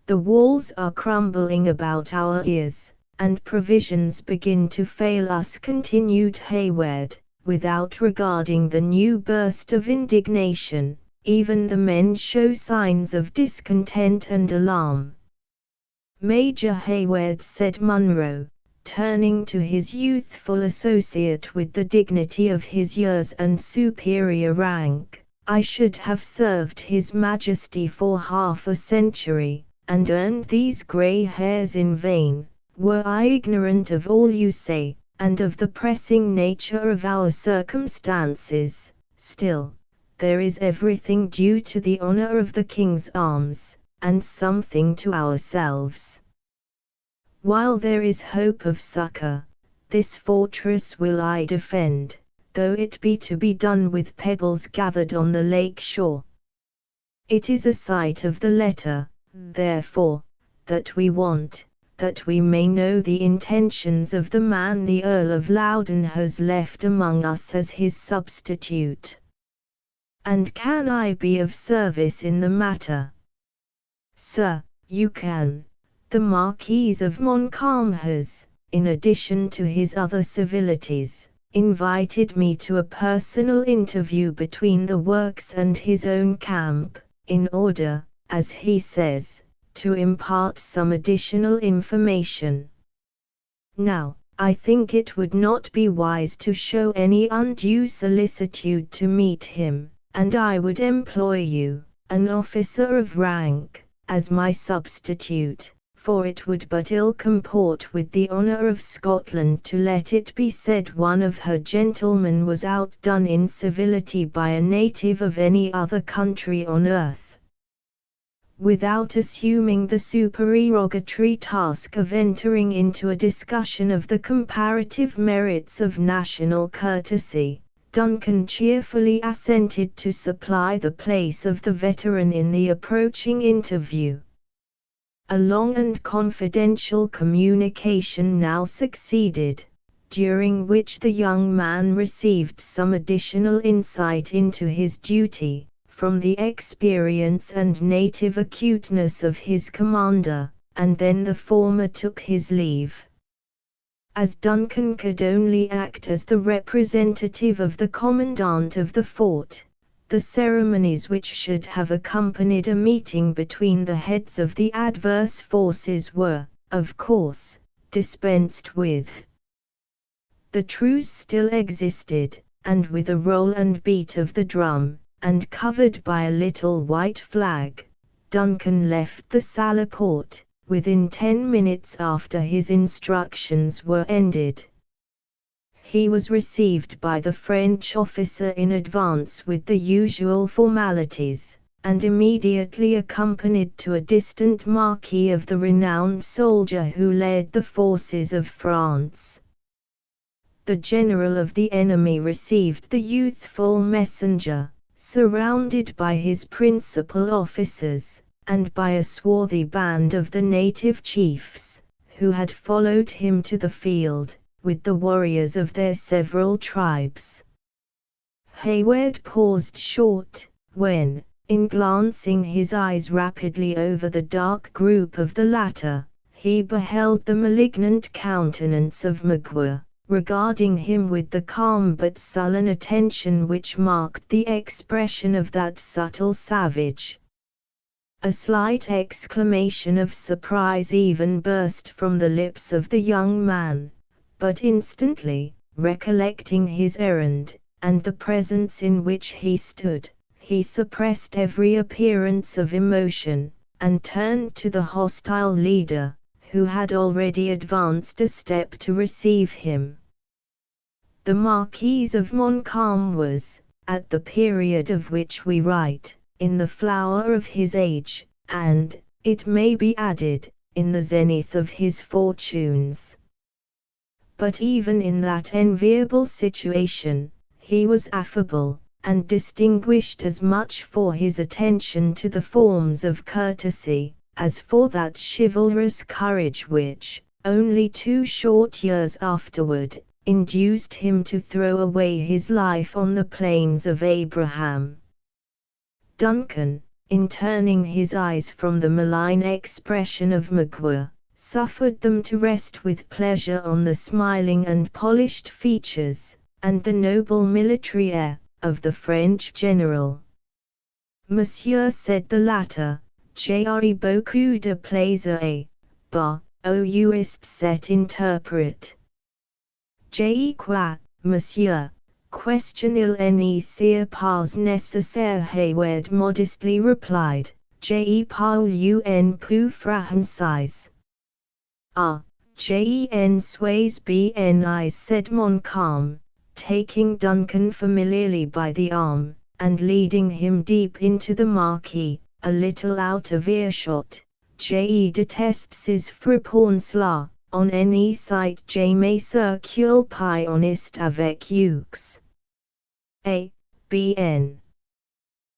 The walls are crumbling about our ears, and provisions begin to fail us, continued Hayward, without regarding the new burst of indignation. Even the men show signs of discontent and alarm. Major Hayward, said Munro, turning to his youthful associate with the dignity of his years and superior rank, I should have served His Majesty for half a century, and earned these grey hairs in vain, were I ignorant of all you say, and of the pressing nature of our circumstances. Still, there is everything due to the honor of the King's arms, and something to ourselves. While there is hope of succor, this fortress will I defend, though it be to be done with pebbles gathered on the lake shore. It is a sight of the letter, therefore, that we want, that we may know the intentions of the man the Earl of Loudon has left among us as his substitute. And can I be of service in the matter? Sir, you can. The Marquis of Montcalm has, in addition to his other civilities, invited me to a personal interview between the works and his own camp, in order, as he says, to impart some additional information. Now, I think it would not be wise to show any undue solicitude to meet him, and I would employ you, an officer of rank, as my substitute, for it would but ill comport with the honour of Scotland to let it be said one of her gentlemen was outdone in civility by a native of any other country on earth. Without assuming the supererogatory task of entering into a discussion of the comparative merits of national courtesy, Duncan cheerfully assented to supply the place of the veteran in the approaching interview. A long and confidential communication now succeeded, during which the young man received some additional insight into his duty, from the experience and native acuteness of his commander, and then the former took his leave. As Duncan could only act as the representative of the commandant of the fort, the ceremonies which should have accompanied a meeting between the heads of the adverse forces were, of course, dispensed with. The truce still existed, and with a roll and beat of the drum, and covered by a little white flag, Duncan left the Salleport, within 10 minutes after his instructions were ended. He was received by the French officer in advance with the usual formalities, and immediately accompanied to a distant marquee of the renowned soldier who led the forces of France. The general of the enemy received the youthful messenger, surrounded by his principal officers, and by a swarthy band of the native chiefs, who had followed him to the field, with the warriors of their several tribes. Hayward paused short, when, in glancing his eyes rapidly over the dark group of the latter, he beheld the malignant countenance of Magua, regarding him with the calm but sullen attention which marked the expression of that subtle savage. A slight exclamation of surprise even burst from the lips of the young man, but instantly, recollecting his errand, and the presence in which he stood, he suppressed every appearance of emotion, and turned to the hostile leader, who had already advanced a step to receive him. The Marquis of Montcalm was, at the period of which we write, in the flower of his age, and, it may be added, in the zenith of his fortunes. But even in that enviable situation, he was affable, and distinguished as much for his attention to the forms of courtesy, as for that chivalrous courage which, only 2 short years afterward, induced him to throw away his life on the plains of Abraham. Duncan, in turning his eyes from the malign expression of Magua, suffered them to rest with pleasure on the smiling and polished features, and the noble military air, of the French general. Monsieur, said the latter, j'ai beaucoup de plaisir à vous cet interprète. J'ai quoi, monsieur? Question-il n'est pas nécessaire, Hayward modestly replied, j'ai parle un peu français. Ah, j'en suis bien, said Montcalm, taking Duncan familiarly by the arm, and leading him deep into the marquee, a little out of earshot. Je déteste ces fripons là, on any site je me circule pas honest avec eux. A.B.N.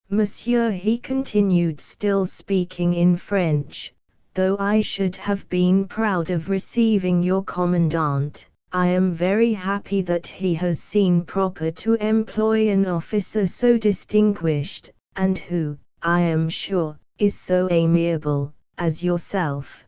Monsieur, he continued, still speaking in French, though I should have been proud of receiving your commandant, I am very happy that he has seen proper to employ an officer so distinguished, and who, I am sure, is so amiable, as yourself.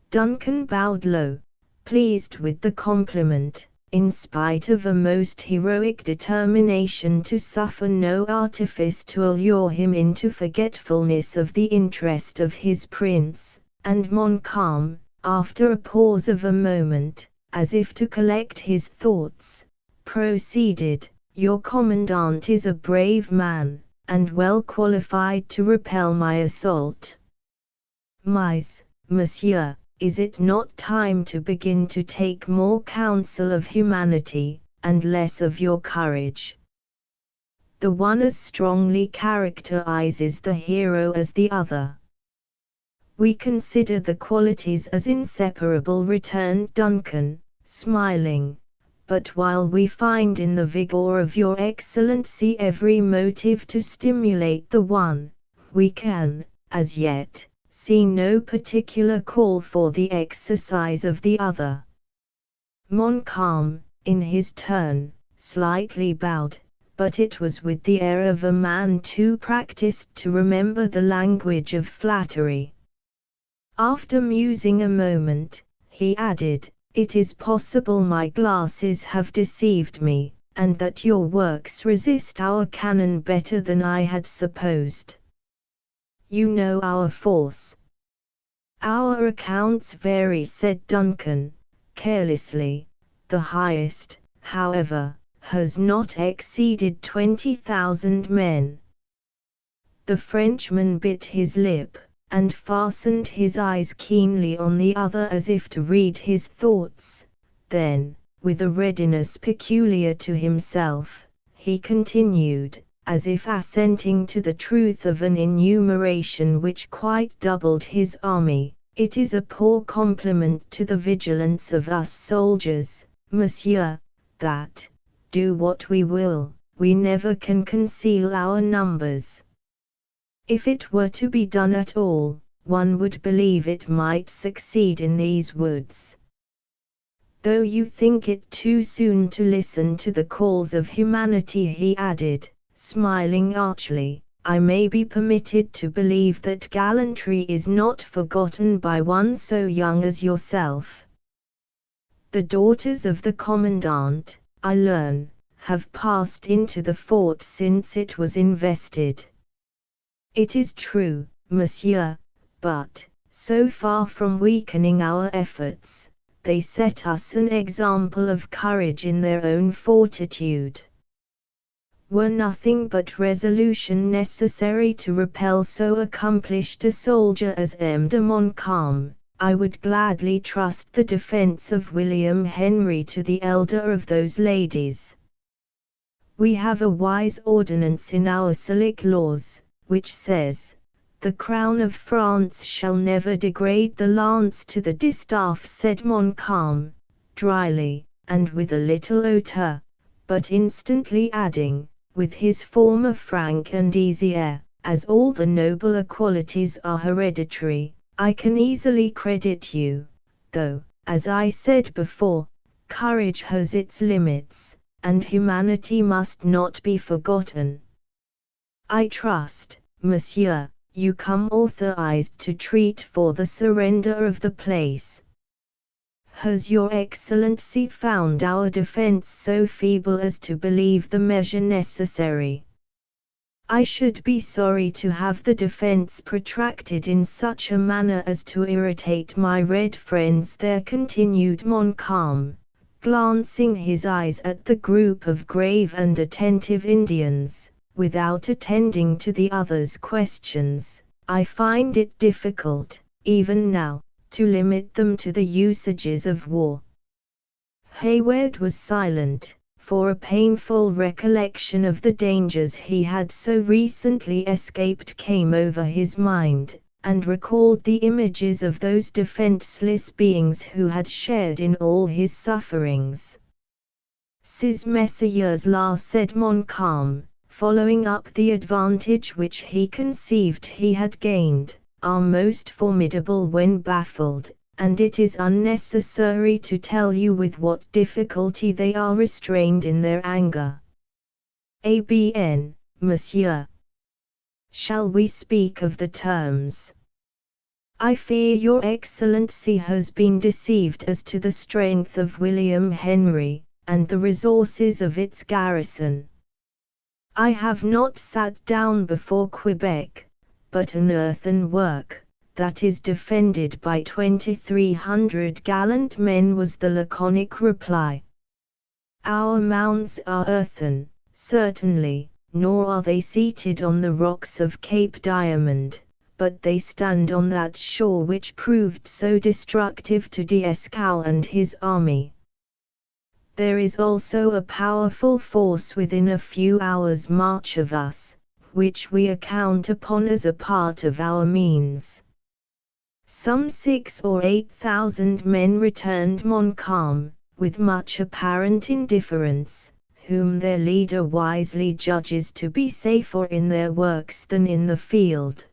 Duncan bowed low, pleased with the compliment, in spite of a most heroic determination to suffer no artifice to allure him into forgetfulness of the interest of his prince, and Montcalm, after a pause of a moment, as if to collect his thoughts, proceeded, your commandant is a brave man, and well qualified to repel my assault. Mais, monsieur, is it not time to begin to take more counsel of humanity, and less of your courage? The one as strongly characterizes the hero as the other. We consider the qualities as inseparable, returned Duncan, smiling, but while we find in the vigor of your excellency every motive to stimulate the one, we can, as yet, see no particular call for the exercise of the other. Montcalm, in his turn, slightly bowed, but it was with the air of a man too practiced to remember the language of flattery. After musing a moment, he added, it is possible my glasses have deceived me, and that your works resist our cannon better than I had supposed. You know our force. Our accounts vary, said Duncan, carelessly. The highest, however, has not exceeded 20,000 men. The Frenchman bit his lip, and fastened his eyes keenly on the other as if to read his thoughts. Then, with a readiness peculiar to himself, he continued, as if assenting to the truth of an enumeration which quite doubled his army, it is a poor compliment to the vigilance of us soldiers, monsieur, that, do what we will, we never can conceal our numbers. If it were to be done at all, one would believe it might succeed in these woods. Though you think it too soon to listen to the calls of humanity, he added, smiling archly, I may be permitted to believe that gallantry is not forgotten by one so young as yourself. The daughters of the commandant, I learn, have passed into the fort since it was invested. It is true, monsieur, but, so far from weakening our efforts, they set us an example of courage in their own fortitude. Were nothing but resolution necessary to repel so accomplished a soldier as M. de Montcalm, I would gladly trust the defense of William Henry to the elder of those ladies. We have a wise ordinance in our Salic laws, which says, the crown of France shall never degrade the lance to the distaff, said Montcalm, dryly, and with a little hauteur, but instantly adding, with his former frank and easy air, as all the nobler qualities are hereditary, I can easily credit you, though, as I said before, courage has its limits, and humanity must not be forgotten. I trust, monsieur, you come authorized to treat for the surrender of the place. Has your excellency found our defense so feeble as to believe the measure necessary? I should be sorry to have the defense protracted in such a manner as to irritate my red friends there, continued Montcalm, glancing his eyes at the group of grave and attentive Indians, without attending to the others' questions. I find it difficult, even now, to limit them to the usages of war. Hayward was silent, for a painful recollection of the dangers he had so recently escaped came over his mind, and recalled the images of those defenseless beings who had shared in all his sufferings. Ces messieurs là, said Montcalm, following up the advantage which he conceived he had gained, are most formidable when baffled, and it is unnecessary to tell you with what difficulty they are restrained in their anger. ABN, monsieur. Shall we speak of the terms? I fear your excellency has been deceived as to the strength of William Henry, and the resources of its garrison. I have not sat down before Quebec, but an earthen work, that is defended by 2,300 gallant men, was the laconic reply. Our mounds are earthen, certainly, nor are they seated on the rocks of Cape Diamond, but they stand on that shore which proved so destructive to Dieskau and his army. There is also a powerful force within a few hours' march of us, which we account upon as a part of our means. Some 6,000 or 8,000 men, returned Montcalm, with much apparent indifference, whom their leader wisely judges to be safer in their works than in the field.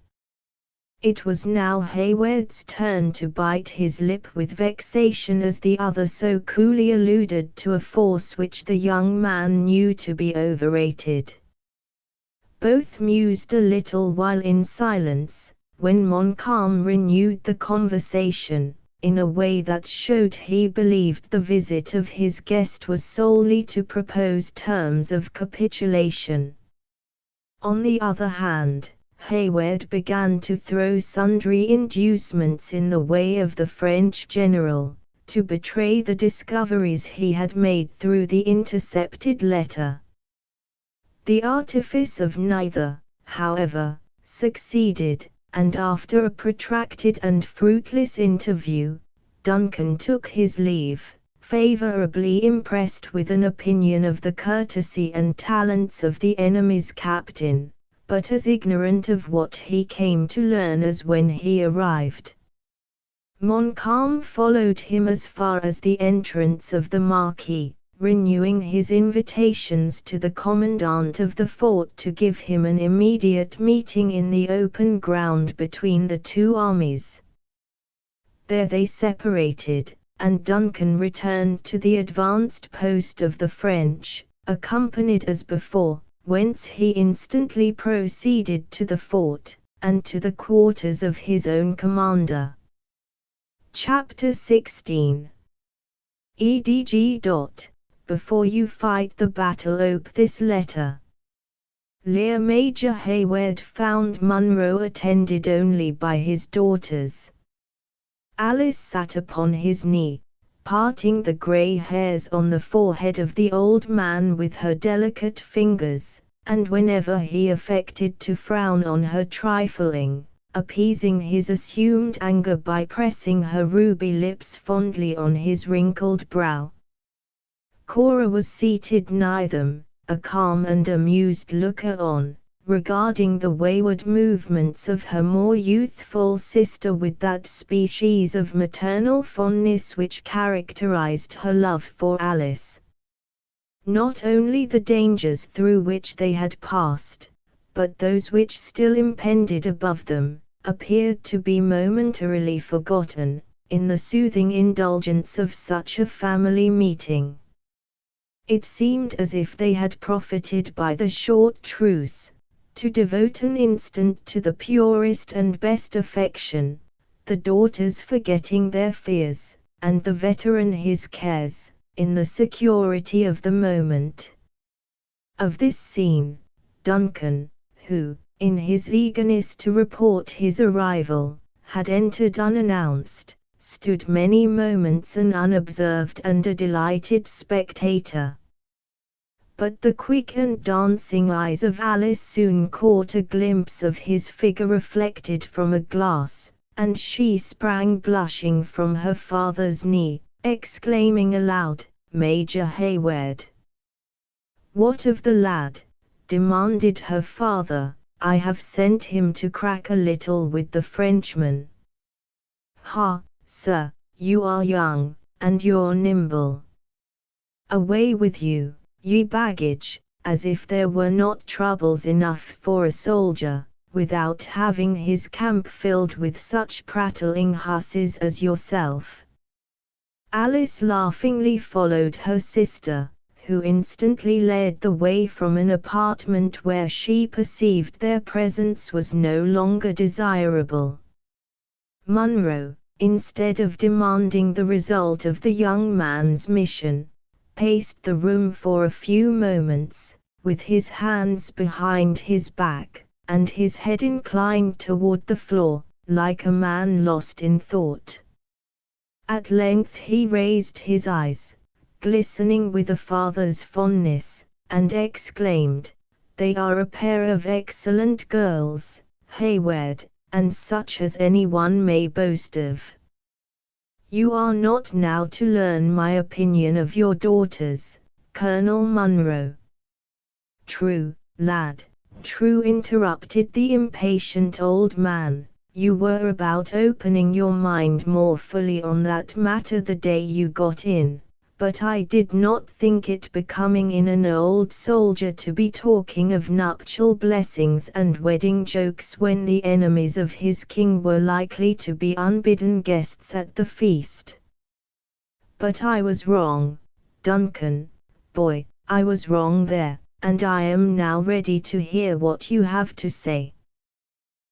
It was now Hayward's turn to bite his lip with vexation as the other so coolly alluded to a force which the young man knew to be overrated. Both mused a little while in silence, when Montcalm renewed the conversation, in a way that showed he believed the visit of his guest was solely to propose terms of capitulation. On the other hand, Hayward began to throw sundry inducements in the way of the French general, to betray the discoveries he had made through the intercepted letter. The artifice of neither, however, succeeded, and after a protracted and fruitless interview, Duncan took his leave, favorably impressed with an opinion of the courtesy and talents of the enemy's captain, but as ignorant of what he came to learn as when he arrived. Montcalm followed him as far as the entrance of the marquee, renewing his invitations to the commandant of the fort to give him an immediate meeting in the open ground between the two armies. There they separated, and Duncan returned to the advanced post of the French, accompanied as before, whence he instantly proceeded to the fort, and to the quarters of his own commander. Chapter 16. EDG. Before you fight the battle, ope this letter. Lear Major Hayward found Munro attended only by his daughters. Alice sat upon his knee, parting the grey hairs on the forehead of the old man with her delicate fingers, and whenever he affected to frown on her trifling, appeasing his assumed anger by pressing her ruby lips fondly on his wrinkled brow. Cora was seated nigh them, a calm and amused looker-on, regarding the wayward movements of her more youthful sister with that species of maternal fondness which characterized her love for Alice. Not only the dangers through which they had passed, but those which still impended above them, appeared to be momentarily forgotten, in the soothing indulgence of such a family meeting. It seemed as if they had profited by the short truce, to devote an instant to the purest and best affection, the daughters forgetting their fears, and the veteran his cares, in the security of the moment. Of this scene, Duncan, who, in his eagerness to report his arrival, had entered unannounced, stood many moments an unobserved and a delighted spectator. But the quick and dancing eyes of Alice soon caught a glimpse of his figure reflected from a glass, and she sprang blushing from her father's knee, exclaiming aloud, "Major Hayward!" "What of the lad?" demanded her father. "I have sent him to crack a little with the Frenchman." "Ha, sir, you are young, and you're nimble. Away with you, ye baggage, as if there were not troubles enough for a soldier, without having his camp filled with such prattling hussies as yourself." Alice laughingly followed her sister, who instantly led the way from an apartment where she perceived their presence was no longer desirable. Munro, instead of demanding the result of the young man's mission, paced the room for a few moments, with his hands behind his back, and his head inclined toward the floor, like a man lost in thought. At length he raised his eyes, glistening with a father's fondness, and exclaimed, "They are a pair of excellent girls, Hayward, and such as anyone may boast of. You are not now to learn my opinion of your daughters, Colonel Munro." "True, lad, true," interrupted the impatient old man. "You were about opening your mind more fully on that matter the day you got in, but I did not think it becoming in an old soldier to be talking of nuptial blessings and wedding jokes when the enemies of his king were likely to be unbidden guests at the feast. But I was wrong, Duncan, boy, I was wrong there, and I am now ready to hear what you have to say.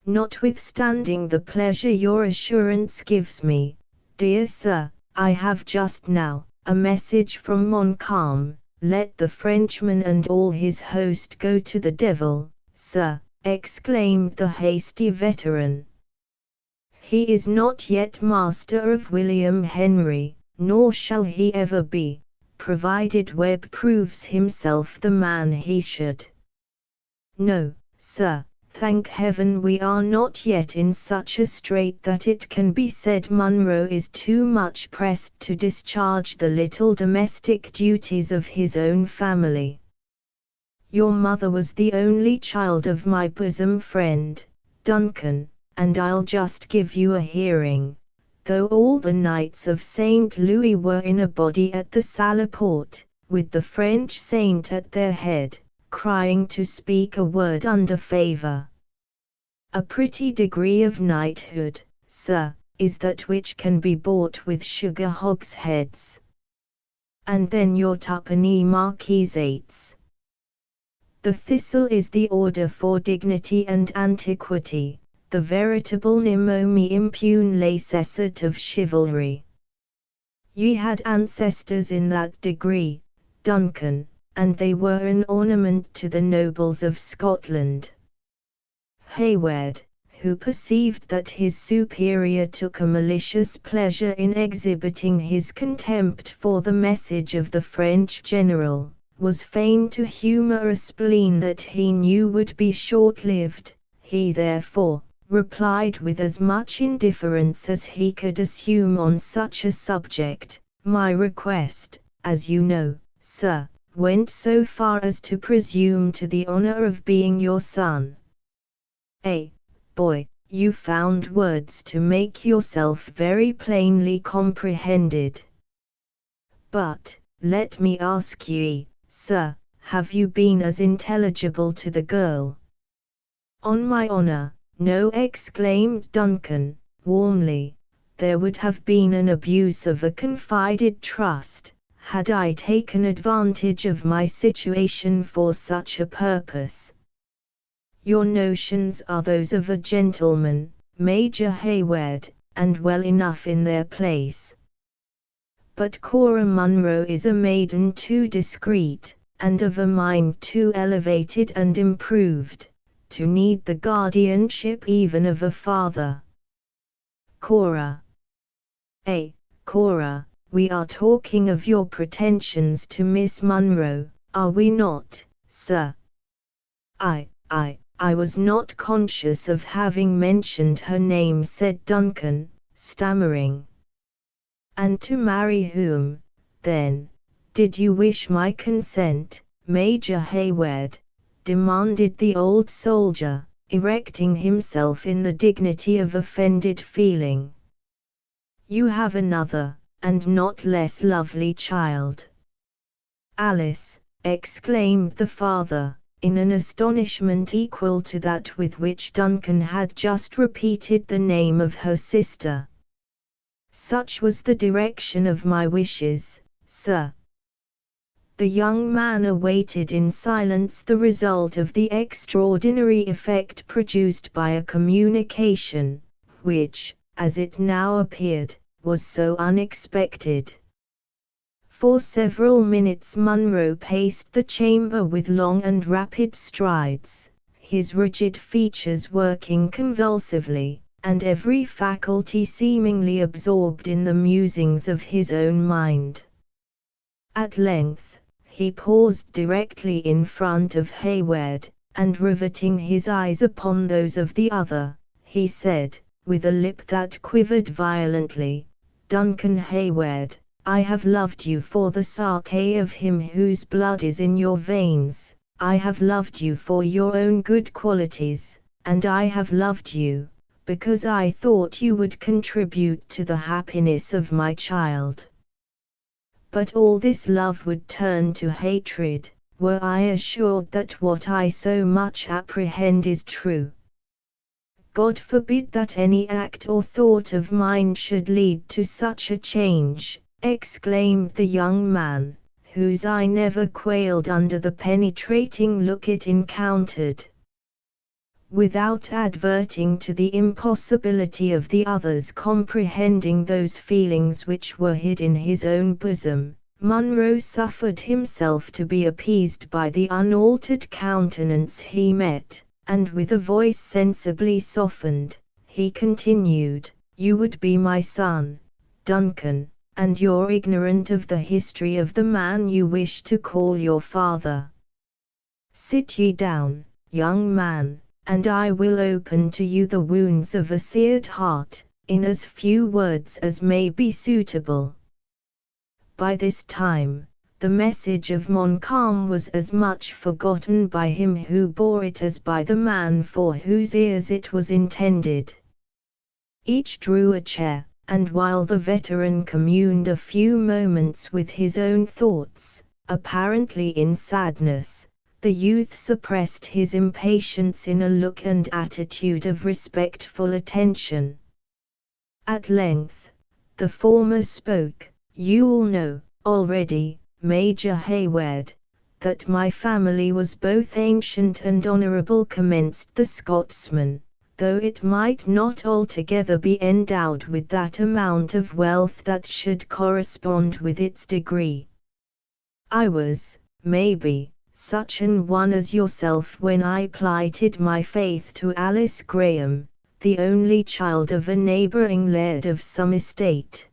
Notwithstanding the pleasure your assurance gives me, dear sir, I have just now a message from Montcalm. Let the Frenchman and all his host go to the devil, sir," exclaimed the hasty veteran. "He is not yet master of William Henry, nor shall he ever be, provided Webb proves himself the man he should. No, sir, thank heaven we are not yet in such a strait that it can be said Munro is too much pressed to discharge the little domestic duties of his own family. Your mother was the only child of my bosom friend, Duncan, and I'll just give you a hearing. Though all the knights of St. Louis were in a body at the Salleport, with the French saint at their head, crying to speak a word under favor. A pretty degree of knighthood, sir, is that which can be bought with sugar hogsheads. And then your twopenny marquisates. The thistle is the order for dignity and antiquity, the veritable nimomi impune lacesset of chivalry. Ye had ancestors in that degree, Duncan, and they were an ornament to the nobles of Scotland. Hayward, who perceived that his superior took a malicious pleasure in exhibiting his contempt for the message of the French general, was fain to humour a spleen that he knew would be short-lived. He therefore replied with as much indifference as he could assume on such a subject, "My request, as you know, sir, went so far as to presume to the honour of being your son." Boy, you found words to make yourself very plainly comprehended. But, let me ask ye, sir, have you been as intelligible to the girl? On my honour, no, exclaimed Duncan, warmly. There would have been an abuse of a confided trust, had I taken advantage of my situation for such a purpose. Your notions are those of a gentleman, Major Hayward, and well enough in their place. But Cora Munro is a maiden too discreet, and of a mind too elevated and improved, to need the guardianship even of a father. Cora. Cora, we are talking of your pretensions to Miss Munro, are we not, sir? I was not conscious of having mentioned her name, said Duncan, stammering. And to marry whom, then, did you wish my consent, Major Hayward? Demanded the old soldier, erecting himself in the dignity of offended feeling. You have another, and not less lovely child. Alice, exclaimed the father, in an astonishment equal to that with which Duncan had just repeated the name of her sister. Such was the direction of my wishes, sir. The young man awaited in silence the result of the extraordinary effect produced by a communication, which, as it now appeared, was so unexpected. For several minutes Munro paced the chamber with long and rapid strides, his rigid features working convulsively, and every faculty seemingly absorbed in the musings of his own mind. At length, he paused directly in front of Hayward, and riveting his eyes upon those of the other, he said, with a lip that quivered violently, "Duncan Hayward, I have loved you for the sake of him whose blood is in your veins, I have loved you for your own good qualities, and I have loved you, because I thought you would contribute to the happiness of my child. But all this love would turn to hatred, were I assured that what I so much apprehend is true. God forbid that any act or thought of mine should lead to such a change," exclaimed the young man, whose eye never quailed under the penetrating look it encountered. Without adverting to the impossibility of the others comprehending those feelings which were hid in his own bosom, Munro suffered himself to be appeased by the unaltered countenance he met, and with a voice sensibly softened, he continued, "You would be my son, Duncan, and you're ignorant of the history of the man you wish to call your father. Sit ye down, young man, and I will open to you the wounds of a seared heart, in as few words as may be suitable." By this time, the message of Montcalm was as much forgotten by him who bore it as by the man for whose ears it was intended. Each drew a chair, and while the veteran communed a few moments with his own thoughts, apparently in sadness. The youth suppressed his impatience in a look and attitude of respectful attention. At length, the former spoke. "You all know, already, Major Hayward, that my family was both ancient and honourable," commenced the Scotsman, "though it might not altogether be endowed with that amount of wealth that should correspond with its degree. I was, maybe, such an one as yourself when I plighted my faith to Alice Graham, the only child of a neighbouring laird of some estate.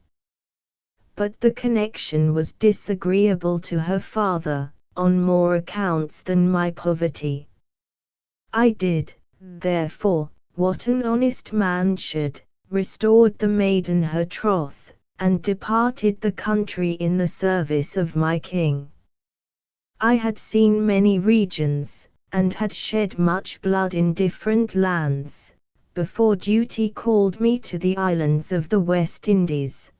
But the connection was disagreeable to her father, on more accounts than my poverty. I did, therefore, what an honest man should, restored the maiden her troth, and departed the country in the service of my king. I had seen many regions, and had shed much blood in different lands, before duty called me to the islands of the West Indies.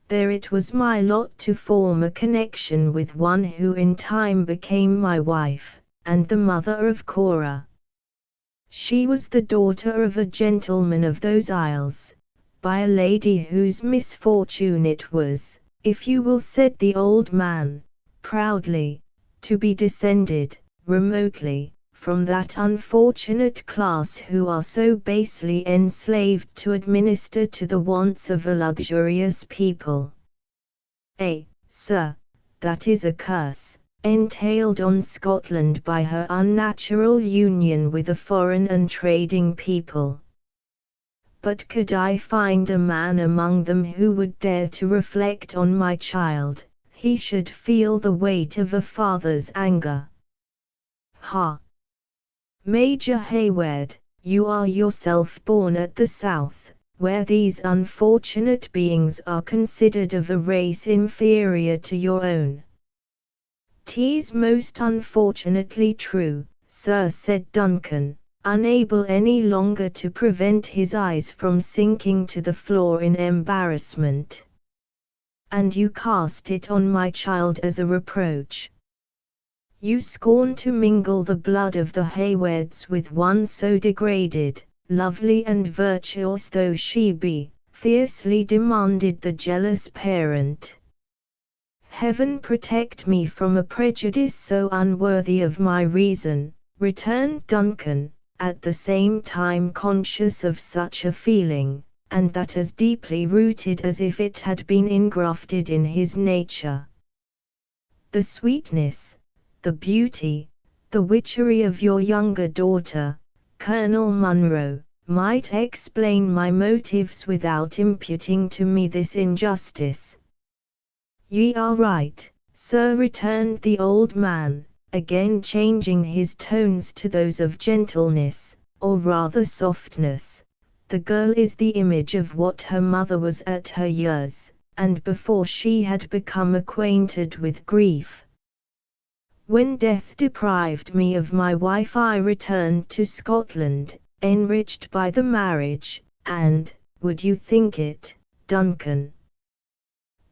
There it was my lot to form a connection with one who in time became my wife, and the mother of Cora. She was the daughter of a gentleman of those isles, by a lady whose misfortune it was, if you will, said the old man, proudly, to be descended, remotely, from that unfortunate class who are so basely enslaved to administer to the wants of a luxurious people. Sir, that is a curse, entailed on Scotland by her unnatural union with a foreign and trading people. But could I find a man among them who would dare to reflect on my child, he should feel the weight of a father's anger. Ha! Major Hayward, you are yourself born at the south, where these unfortunate beings are considered of a race inferior to your own. "'Tis most unfortunately true, sir," said Duncan, unable any longer to prevent his eyes from sinking to the floor in embarrassment. "And you cast it on my child as a reproach. You scorn to mingle the blood of the Haywards with one so degraded, lovely and virtuous though she be," fiercely demanded the jealous parent. "Heaven protect me from a prejudice so unworthy of my reason," returned Duncan, at the same time conscious of such a feeling, and that as deeply rooted as if it had been engrafted in his nature. "The sweetness, the beauty, the witchery of your younger daughter, Colonel Munro, might explain my motives without imputing to me this injustice." "Ye are right, sir," returned the old man, again changing his tones to those of gentleness, or rather softness. "The girl is the image of what her mother was at her years, and before she had become acquainted with grief. When death deprived me of my wife, I returned to Scotland, enriched by the marriage, and, would you think it, Duncan,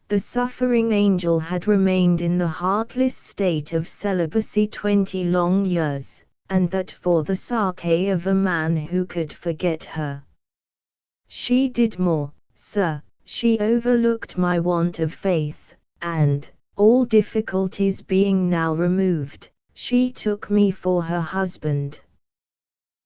the suffering angel had remained in the heartless state of celibacy 20 long years, and that for the sake of a man who could forget her. She did more, sir, she overlooked my want of faith, and, all difficulties being now removed, she took me for her husband."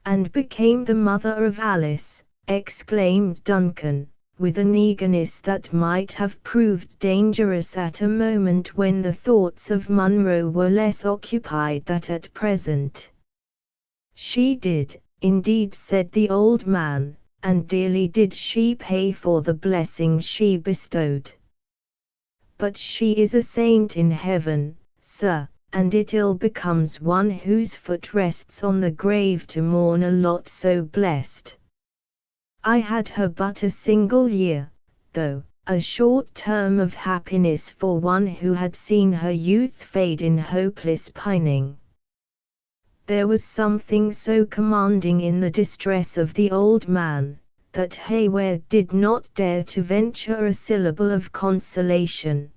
"And became the mother of Alice," exclaimed Duncan, with an eagerness that might have proved dangerous at a moment when the thoughts of Munro were less occupied than at present. "She did, indeed," said the old man, "and dearly did she pay for the blessing she bestowed. But she is a saint in heaven, sir, and it ill becomes one whose foot rests on the grave to mourn a lot so blessed. I had her but a single year, though, a short term of happiness for one who had seen her youth fade in hopeless pining." There was something so commanding in the distress of the old man, that Hayward did not dare to venture a syllable of consolation.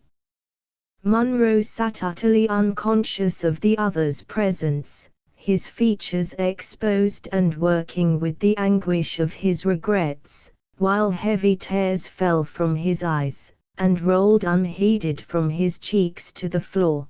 Munro sat utterly unconscious of the other's presence, his features exposed and working with the anguish of his regrets, while heavy tears fell from his eyes, and rolled unheeded from his cheeks to the floor.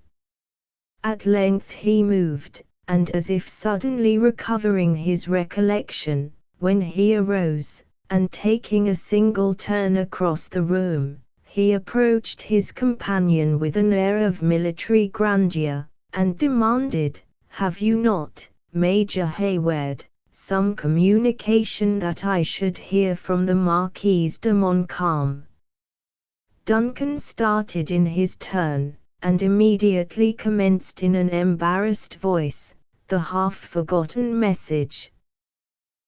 At length he moved, and as if suddenly recovering his recollection, when he arose, and taking a single turn across the room, he approached his companion with an air of military grandeur, and demanded, "Have you not, Major Hayward, some communication that I should hear from the Marquise de Montcalm?" Duncan started in his turn, and immediately commenced in an embarrassed voice, the half-forgotten message.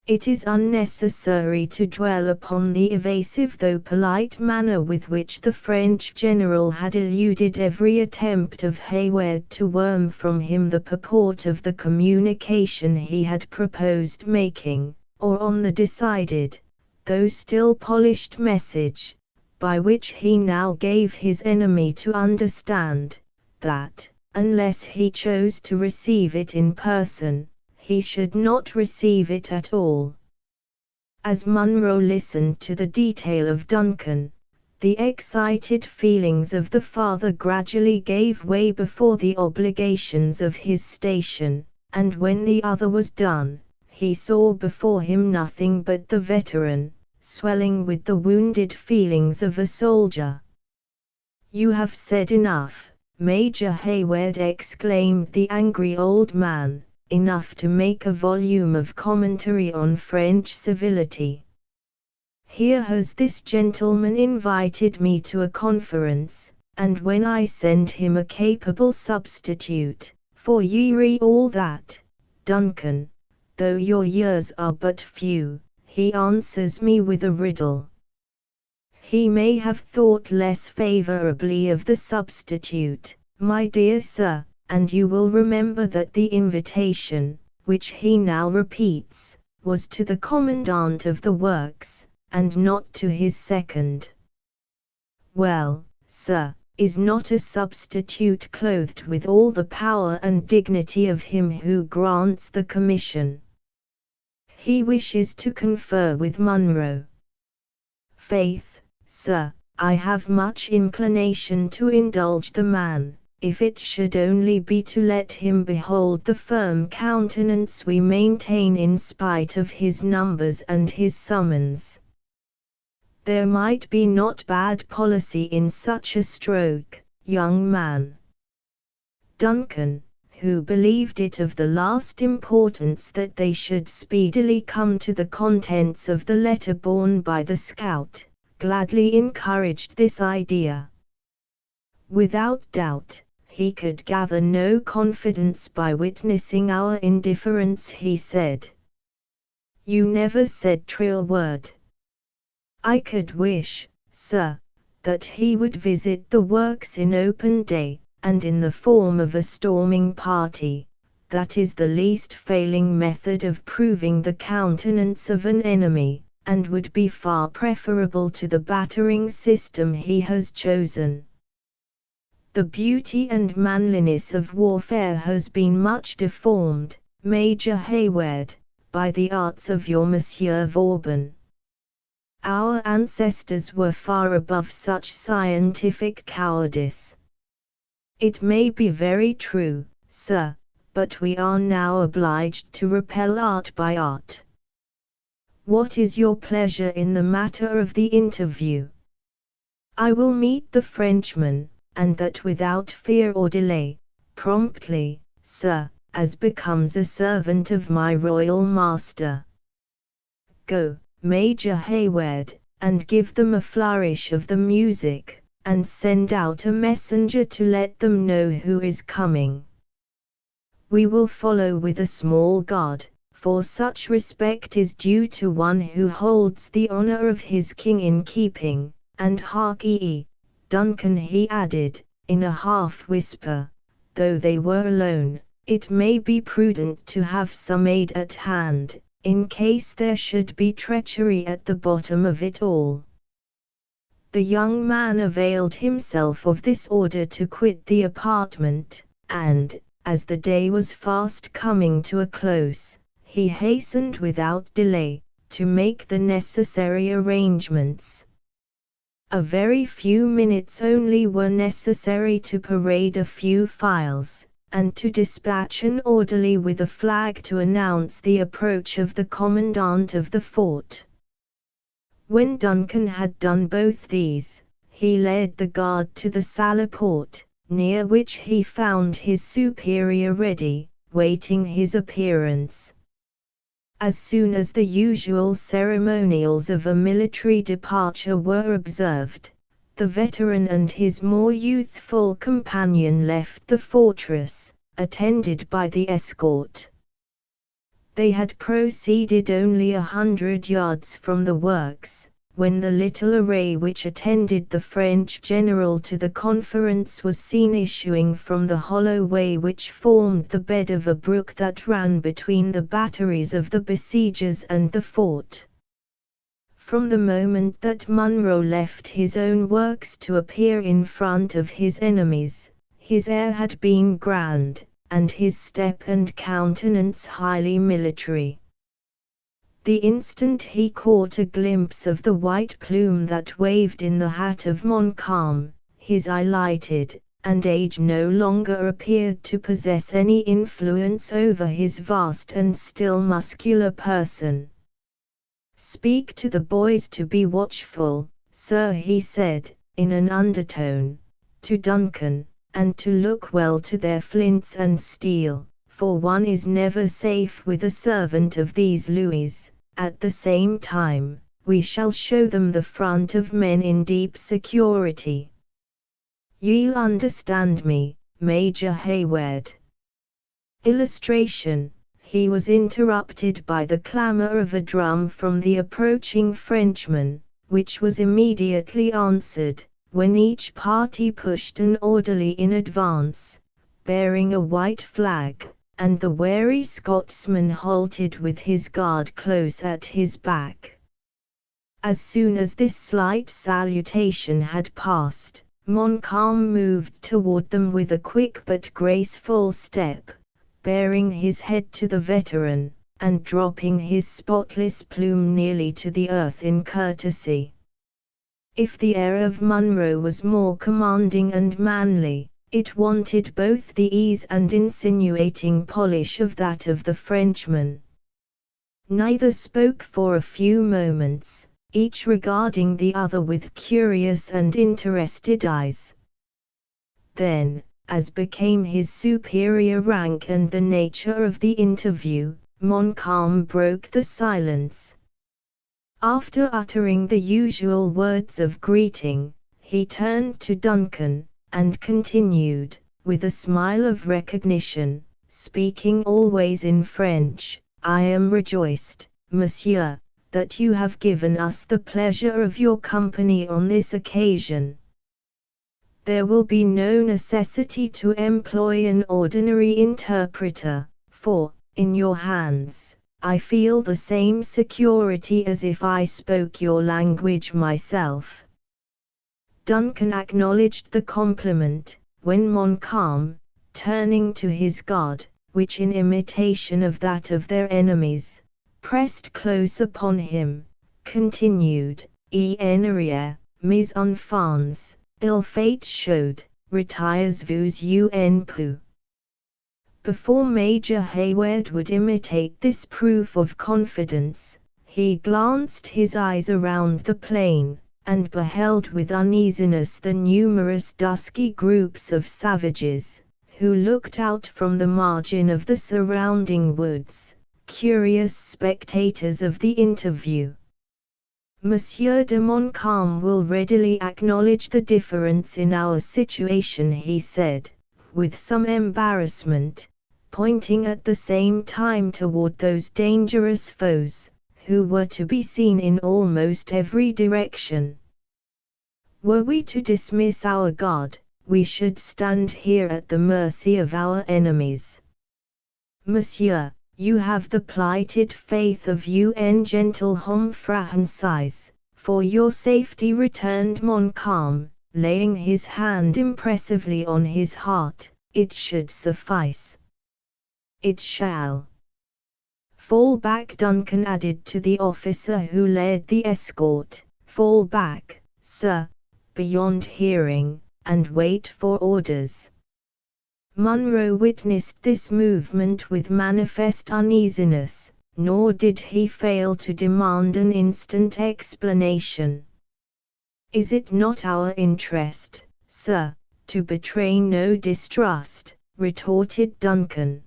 It is unnecessary to dwell upon the evasive though polite manner with which the French general had eluded every attempt of Hayward to worm from him the purport of the communication he had proposed making, or on the decided, though still polished message, by which he now gave his enemy to understand, that, unless he chose to receive it in person, he should not receive it at all. As Munro listened to the detail of Duncan, the excited feelings of the father gradually gave way before the obligations of his station, and when the other was done, he saw before him nothing but the veteran, swelling with the wounded feelings of a soldier. "You have said enough, Major Hayward," exclaimed the angry old man, "enough to make a volume of commentary on French civility. Here has this gentleman invited me to a conference, and when I send him a capable substitute, for ye re all that, Duncan, though your years are but few, he answers me with a riddle. He may have thought less favorably of the substitute, my dear sir, and you will remember that the invitation, which he now repeats, was to the commandant of the works, and not to his second. Well, sir, is not a substitute clothed with all the power and dignity of him who grants the commission? He wishes to confer with Munro. Faith, sir, I have much inclination to indulge the man, if it should only be to let him behold the firm countenance we maintain in spite of his numbers and his summons. There might be not bad policy in such a stroke, young man." Duncan, who believed it of the last importance that they should speedily come to the contents of the letter borne by the scout, gladly encouraged this idea. "Without doubt, he could gather no confidence by witnessing our indifference," he said. "You never said trill word. I could wish, sir, that he would visit the works in open day, and in the form of a storming party. That is the least failing method of proving the countenance of an enemy, and would be far preferable to the battering system he has chosen. The beauty and manliness of warfare has been much deformed, Major Hayward, by the arts of your Monsieur Vauban. Our ancestors were far above such scientific cowardice. It may be very true, sir, but we are now obliged to repel art by art. What is your pleasure in the matter of the interview? I will meet the Frenchman, and that without fear or delay, promptly, sir, as becomes a servant of my royal master. Go, Major Hayward, and give them a flourish of the music, and send out a messenger to let them know who is coming. We will follow with a small guard, for such respect is due to one who holds the honor of his king in keeping, and hark ye, Duncan," he added, in a half-whisper, though they were alone, "it may be prudent to have some aid at hand, in case there should be treachery at the bottom of it all. The young man availed himself of this order to quit the apartment, and, as the day was fast coming to a close, he hastened without delay to make the necessary arrangements. A very few minutes only were necessary to parade a few files, and to dispatch an orderly with a flag to announce the approach of the commandant of the fort. When Duncan had done both these, he led the guard to the salleport, near which he found his superior ready, waiting his appearance. As soon as the usual ceremonials of a military departure were observed, the veteran and his more youthful companion left the fortress, attended by the escort. They had proceeded only 100 yards from the works, when the little array which attended the French general to the conference was seen issuing from the hollow way which formed the bed of a brook that ran between the batteries of the besiegers and the fort. From the moment that Munro left his own works to appear in front of his enemies, his air had been grand, and his step and countenance highly military. The instant he caught a glimpse of the white plume that waved in the hat of Montcalm, his eye lighted, and age no longer appeared to possess any influence over his vast and still muscular person. "Speak to the boys to be watchful, sir," he said, in an undertone, to Duncan, "and to look well to their flints and steel, for one is never safe with a servant of these Louis. At the same time, we shall show them the front of men in deep security. Ye'll understand me, Major Hayward." Illustration: he was interrupted by the clamor of a drum from the approaching Frenchmen, which was immediately answered, when each party pushed an orderly in advance, bearing a white flag, and the wary Scotsman halted with his guard close at his back. As soon as this slight salutation had passed, Montcalm moved toward them with a quick but graceful step, baring his head to the veteran, and dropping his spotless plume nearly to the earth in courtesy. If the air of Munro was more commanding and manly, it wanted both the ease and insinuating polish of that of the Frenchman. Neither spoke for a few moments, each regarding the other with curious and interested eyes. Then, as became his superior rank and the nature of the interview, Montcalm broke the silence. After uttering the usual words of greeting, he turned to Duncan, and continued, with a smile of recognition, speaking always in French, "I am rejoiced, monsieur, that you have given us the pleasure of your company on this occasion. There will be no necessity to employ an ordinary interpreter, for, in your hands, I feel the same security as if I spoke your language myself." Duncan acknowledged the compliment, when Montcalm, turning to his guard, which in imitation of that of their enemies, pressed close upon him, continued, "En arrière, mes enfants, ill fate showed, retires-vous un peu." Before Major Hayward would imitate this proof of confidence, he glanced his eyes around the plain, and beheld with uneasiness the numerous dusky groups of savages, who looked out from the margin of the surrounding woods, curious spectators of the interview. "Monsieur de Montcalm will readily acknowledge the difference in our situation," he said, with some embarrassment, pointing at the same time toward those dangerous foes, who were to be seen in almost every direction. "Were we to dismiss our guard, we should stand here at the mercy of our enemies. Monsieur, you have the plighted faith of un gentilhomme français, For your safety, returned Montcalm, laying his hand impressively on his heart. It should suffice. It shall. Fall back, Duncan added to the officer who led the escort. Fall back, sir, beyond hearing, and wait for orders. Munro witnessed this movement with manifest uneasiness, nor did he fail to demand an instant explanation. Is it not our interest, sir, to betray no distrust? Retorted Duncan.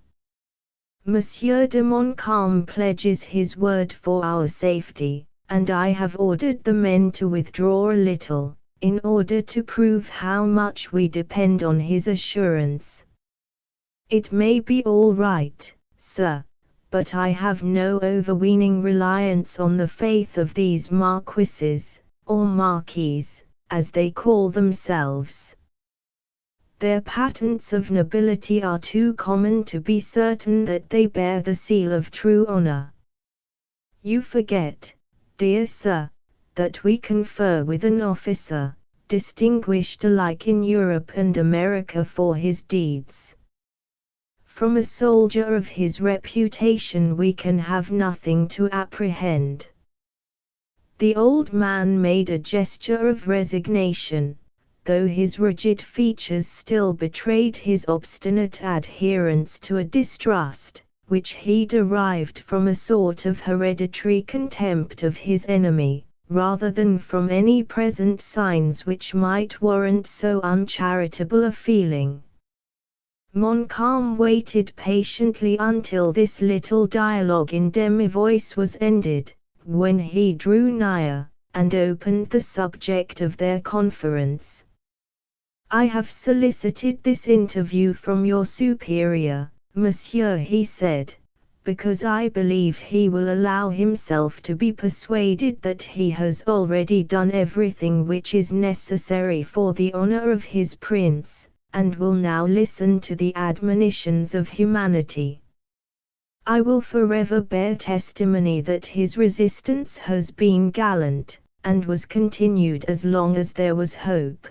Monsieur de Montcalm pledges his word for our safety, and I have ordered the men to withdraw a little, in order to prove how much we depend on his assurance. It may be all right, sir, but I have no overweening reliance on the faith of these marquises, or marquises, as they call themselves. Their patents of nobility are too common to be certain that they bear the seal of true honor. You forget, dear sir, that we confer with an officer, distinguished alike in Europe and America for his deeds. From a soldier of his reputation we can have nothing to apprehend. The old man made a gesture of resignation, though his rigid features still betrayed his obstinate adherence to a distrust, which he derived from a sort of hereditary contempt of his enemy, rather than from any present signs which might warrant so uncharitable a feeling. Montcalm waited patiently until this little dialogue in demi-voice was ended, when he drew nigher, and opened the subject of their conference. I have solicited this interview from your superior, monsieur, he said, because I believe he will allow himself to be persuaded that he has already done everything which is necessary for the honor of his prince, and will now listen to the admonitions of humanity. I will forever bear testimony that his resistance has been gallant, and was continued as long as there was hope.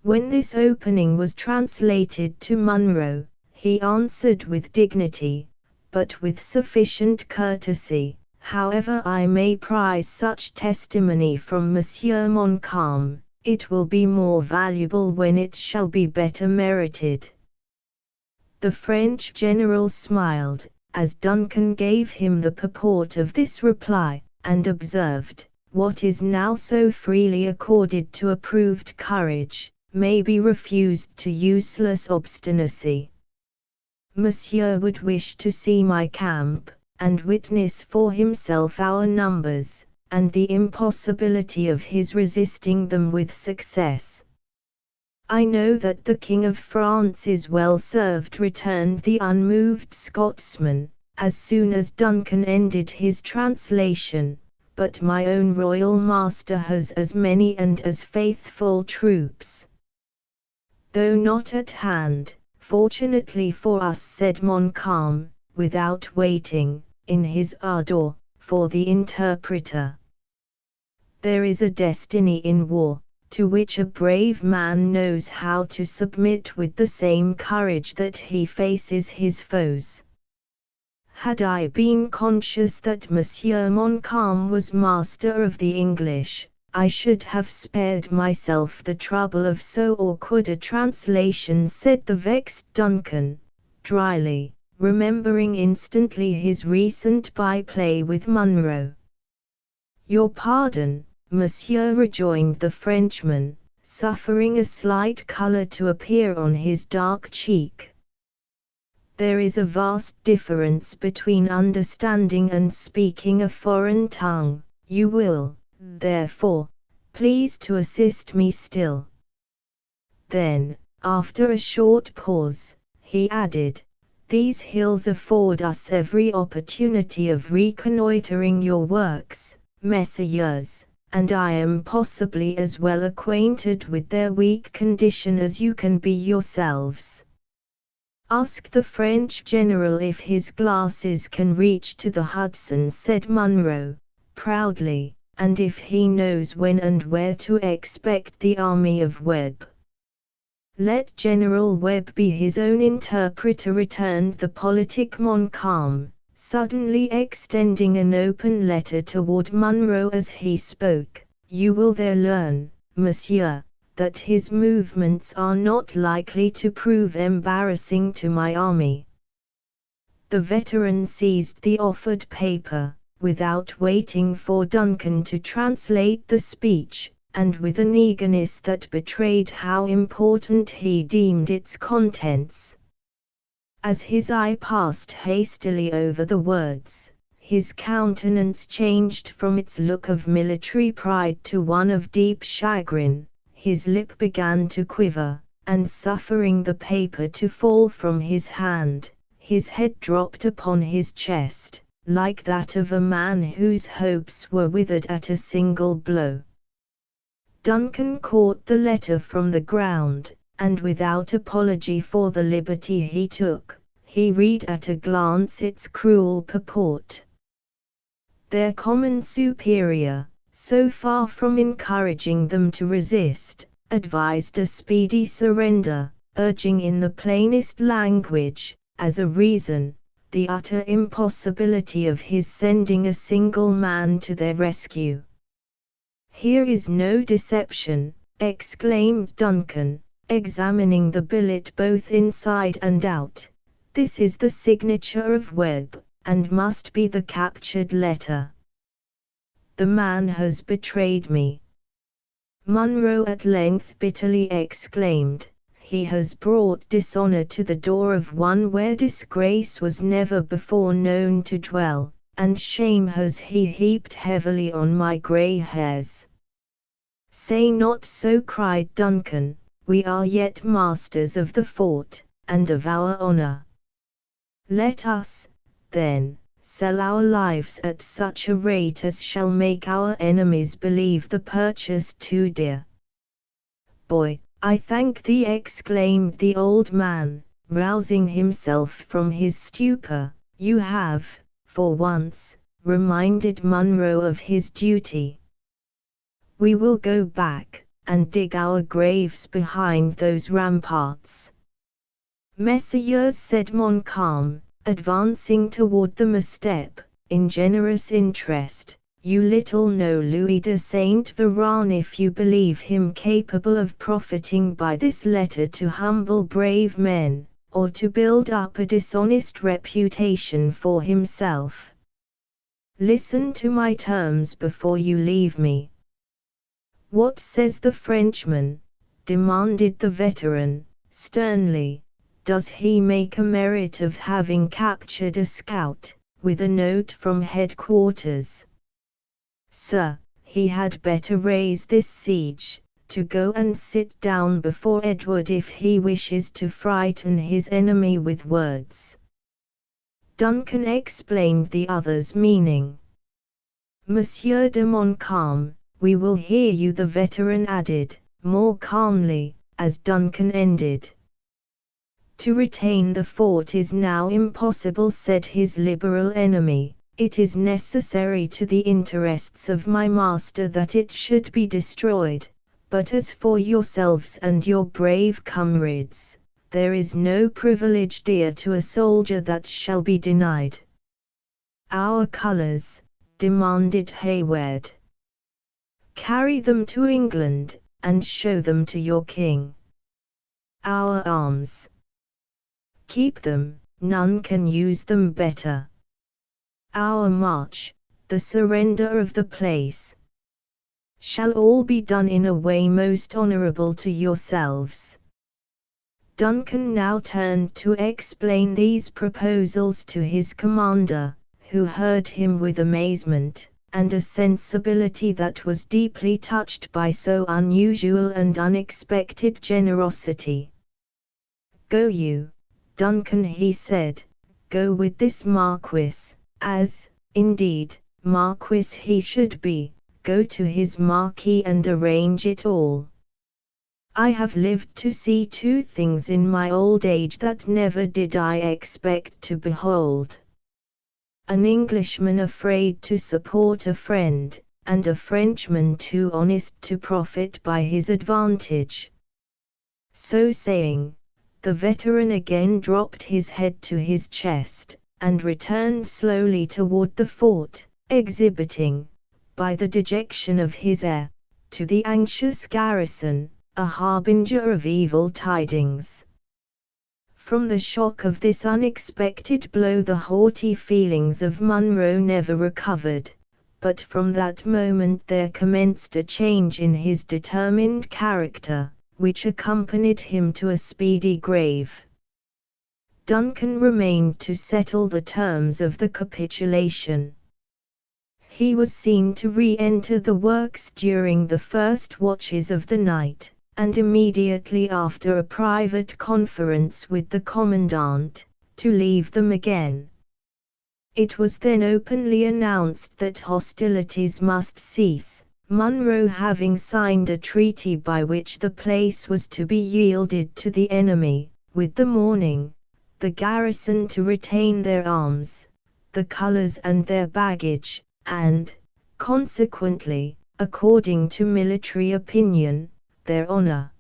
When this opening was translated to Munro, he answered with dignity, but with sufficient courtesy, however I may prize such testimony from Monsieur Montcalm, it will be more valuable when it shall be better merited. The French general smiled, as Duncan gave him the purport of this reply, and observed, what is now so freely accorded to approved courage, may be refused to useless obstinacy. Monsieur would wish to see my camp, and witness for himself our numbers, and the impossibility of his resisting them with success. I know that the King of France is well served, returned the unmoved Scotsman, as soon as Duncan ended his translation, but my own royal master has as many and as faithful troops. Though not at hand, fortunately for us, said Montcalm, without waiting, in his ardor, for the interpreter. There is a destiny in war, to which a brave man knows how to submit with the same courage that he faces his foes. Had I been conscious that Monsieur Montcalm was master of the English, I should have spared myself the trouble of so awkward a translation, said the vexed Duncan, dryly, remembering instantly his recent byplay with Munro. Your pardon, monsieur, rejoined the Frenchman, suffering a slight colour to appear on his dark cheek. There is a vast difference between understanding and speaking a foreign tongue. You will, therefore, please to assist me still. Then, after a short pause, he added, these hills afford us every opportunity of reconnoitering your works, messieurs, and I am possibly as well acquainted with their weak condition as you can be yourselves. Ask the French general if his glasses can reach to the Hudson, said Munro, proudly, and if he knows when and where to expect the army of Webb. Let General Webb be his own interpreter, returned the politic Montcalm, suddenly extending an open letter toward Munro as he spoke. You will there learn, monsieur, that his movements are not likely to prove embarrassing to my army. The veteran seized the offered paper, without waiting for Duncan to translate the speech, and with an eagerness that betrayed how important he deemed its contents. As his eye passed hastily over the words, his countenance changed from its look of military pride to one of deep chagrin, his lip began to quiver, and suffering the paper to fall from his hand, his head dropped upon his chest, like that of a man whose hopes were withered at a single blow. Duncan caught the letter from the ground, and without apology for the liberty he took, he read at a glance its cruel purport. Their common superior, so far from encouraging them to resist, advised a speedy surrender, urging in the plainest language, as a reason, the utter impossibility of his sending a single man to their rescue. Here is no deception, exclaimed Duncan, examining the billet both inside and out. This is the signature of Webb, and must be the captured letter. The man has betrayed me. Munro at length bitterly exclaimed, he has brought dishonor to the door of one where disgrace was never before known to dwell, and shame has he heaped heavily on my grey hairs. Say not so, cried Duncan, we are yet masters of the fort, and of our honor. Let us, then, sell our lives at such a rate as shall make our enemies believe the purchase too dear. Boy, I thank thee, exclaimed the old man, rousing himself from his stupor. You have, for once, reminded Munro of his duty. We will go back, and dig our graves behind those ramparts. Messieurs, said Montcalm, advancing toward them a step, in generous interest, you little know Louis de Saint Véran if you believe him capable of profiting by this letter to humble brave men, or to build up a dishonest reputation for himself. Listen to my terms before you leave me. What says the Frenchman? Demanded the veteran, sternly. Does he make a merit of having captured a scout, with a note from headquarters? Sir, he had better raise this siege, to go and sit down before Edward if he wishes to frighten his enemy with words. Duncan explained the other's meaning. Monsieur de Montcalm, we will hear you, the veteran added, more calmly, as Duncan ended. To retain the fort is now impossible, said his liberal enemy. It is necessary to the interests of my master that it should be destroyed, but as for yourselves and your brave comrades, there is no privilege dear to a soldier that shall be denied. Our colors, demanded Hayward. Carry them to England, and show them to your king. Our arms. Keep them, none can use them better. Our march, the surrender of the place, shall all be done in a way most honorable to yourselves. Duncan now turned to explain these proposals to his commander, who heard him with amazement, and a sensibility that was deeply touched by so unusual and unexpected generosity. Go you, Duncan, he said, go with this Marquis, as, indeed, Marquis he should be, go to his Marquis and arrange it all. I have lived to see two things in my old age that never did I expect to behold. An Englishman afraid to support a friend, and a Frenchman too honest to profit by his advantage." So saying, the veteran again dropped his head to his chest, and returned slowly toward the fort, exhibiting, by the dejection of his air, to the anxious garrison, a harbinger of evil tidings. From the shock of this unexpected blow the haughty feelings of Munro never recovered, but from that moment there commenced a change in his determined character, which accompanied him to a speedy grave. Duncan remained to settle the terms of the capitulation. He was seen to re-enter the works during the first watches of the night, and immediately after a private conference with the commandant, to leave them again. It was then openly announced that hostilities must cease, Munro having signed a treaty by which the place was to be yielded to the enemy, with the morning, the garrison to retain their arms, the colours and their baggage, and, consequently, according to military opinion, their honour.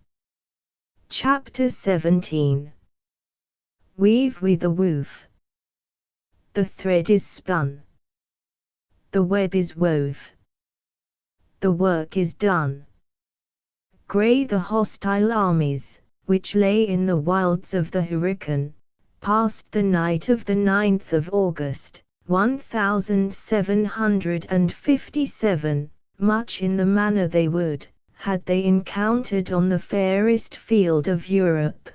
Chapter 17. Weave we the woof. The thread is spun. The web is wove. The work is done. Grey the hostile armies, which lay in the wilds of the Hurricane, passed the night of the 9th of August, 1757, much in the manner they would, had they encountered on the fairest field of Europe.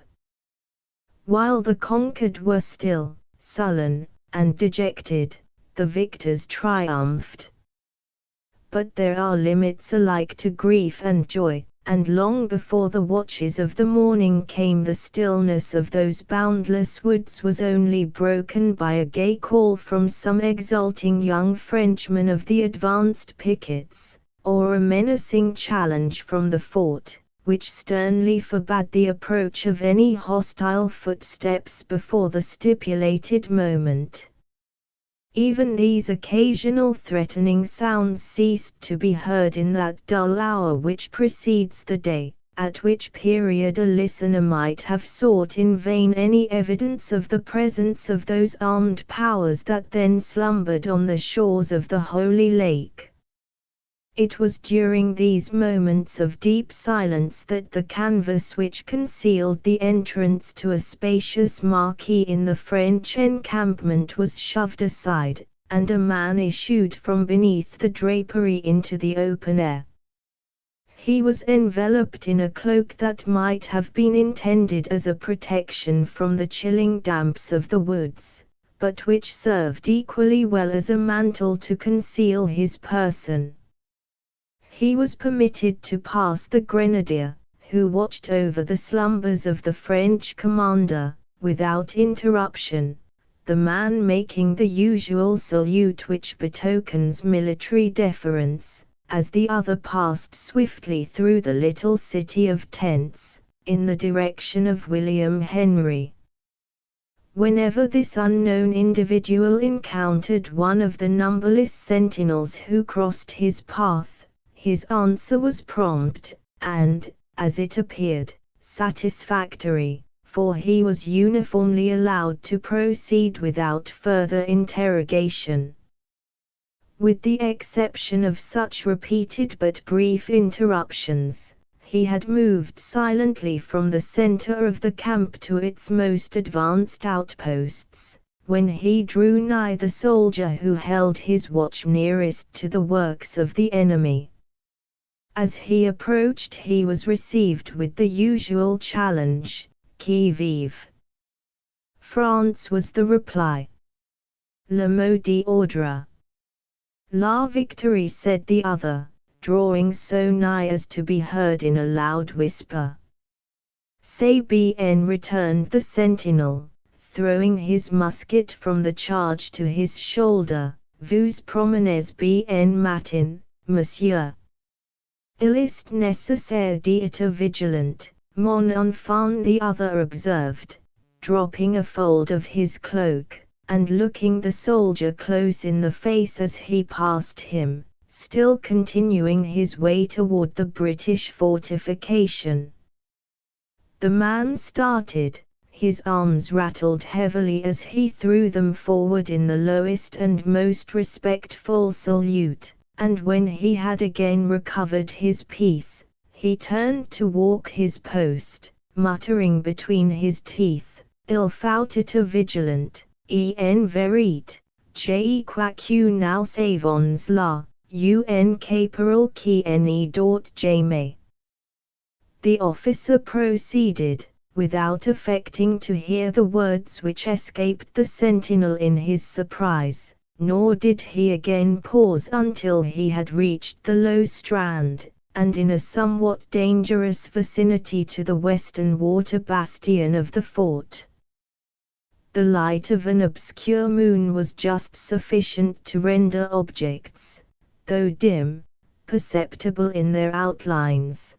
While the conquered were still, sullen, and dejected, the victors triumphed. But there are limits alike to grief and joy, and long before the watches of the morning came the stillness of those boundless woods was only broken by a gay call from some exulting young Frenchman of the advanced pickets, or a menacing challenge from the fort, which sternly forbade the approach of any hostile footsteps before the stipulated moment. Even these occasional threatening sounds ceased to be heard in that dull hour which precedes the day, at which period a listener might have sought in vain any evidence of the presence of those armed powers that then slumbered on the shores of the Holy Lake. It was during these moments of deep silence that the canvas which concealed the entrance to a spacious marquee in the French encampment was shoved aside, and a man issued from beneath the drapery into the open air. He was enveloped in a cloak that might have been intended as a protection from the chilling damps of the woods, but which served equally well as a mantle to conceal his person. He was permitted to pass the grenadier, who watched over the slumbers of the French commander, without interruption, the man making the usual salute which betokens military deference, as the other passed swiftly through the little city of tents, in the direction of William Henry. Whenever this unknown individual encountered one of the numberless sentinels who crossed his path, his answer was prompt, and, as it appeared, satisfactory, for he was uniformly allowed to proceed without further interrogation. With the exception of such repeated but brief interruptions, he had moved silently from the center of the camp to its most advanced outposts, when he drew nigh the soldier who held his watch nearest to the works of the enemy. As he approached he was received with the usual challenge, "Qui vive?" France was the reply. "Le mot d'ordre." "La victory," said the other, drawing so nigh as to be heard in a loud whisper. "C'est bien," returned the sentinel, throwing his musket from the charge to his shoulder. "Vous promenez bien matin, monsieur." "Il est nécessaire d'être vigilant, mon enfant," the other observed, dropping a fold of his cloak, and looking the soldier close in the face as he passed him, still continuing his way toward the British fortification. The man started, his arms rattled heavily as he threw them forward in the lowest and most respectful salute, and when he had again recovered his peace, he turned to walk his post, muttering between his teeth, "Il faut être vigilant, en vérité, j'ai quoique nous savons la, un caporal qui n'est d'autre jamais." The officer proceeded, without affecting to hear the words which escaped the sentinel in his surprise, nor did he again pause until he had reached the low strand, and in a somewhat dangerous vicinity to the western water bastion of the fort. The light of an obscure moon was just sufficient to render objects, though dim, perceptible in their outlines.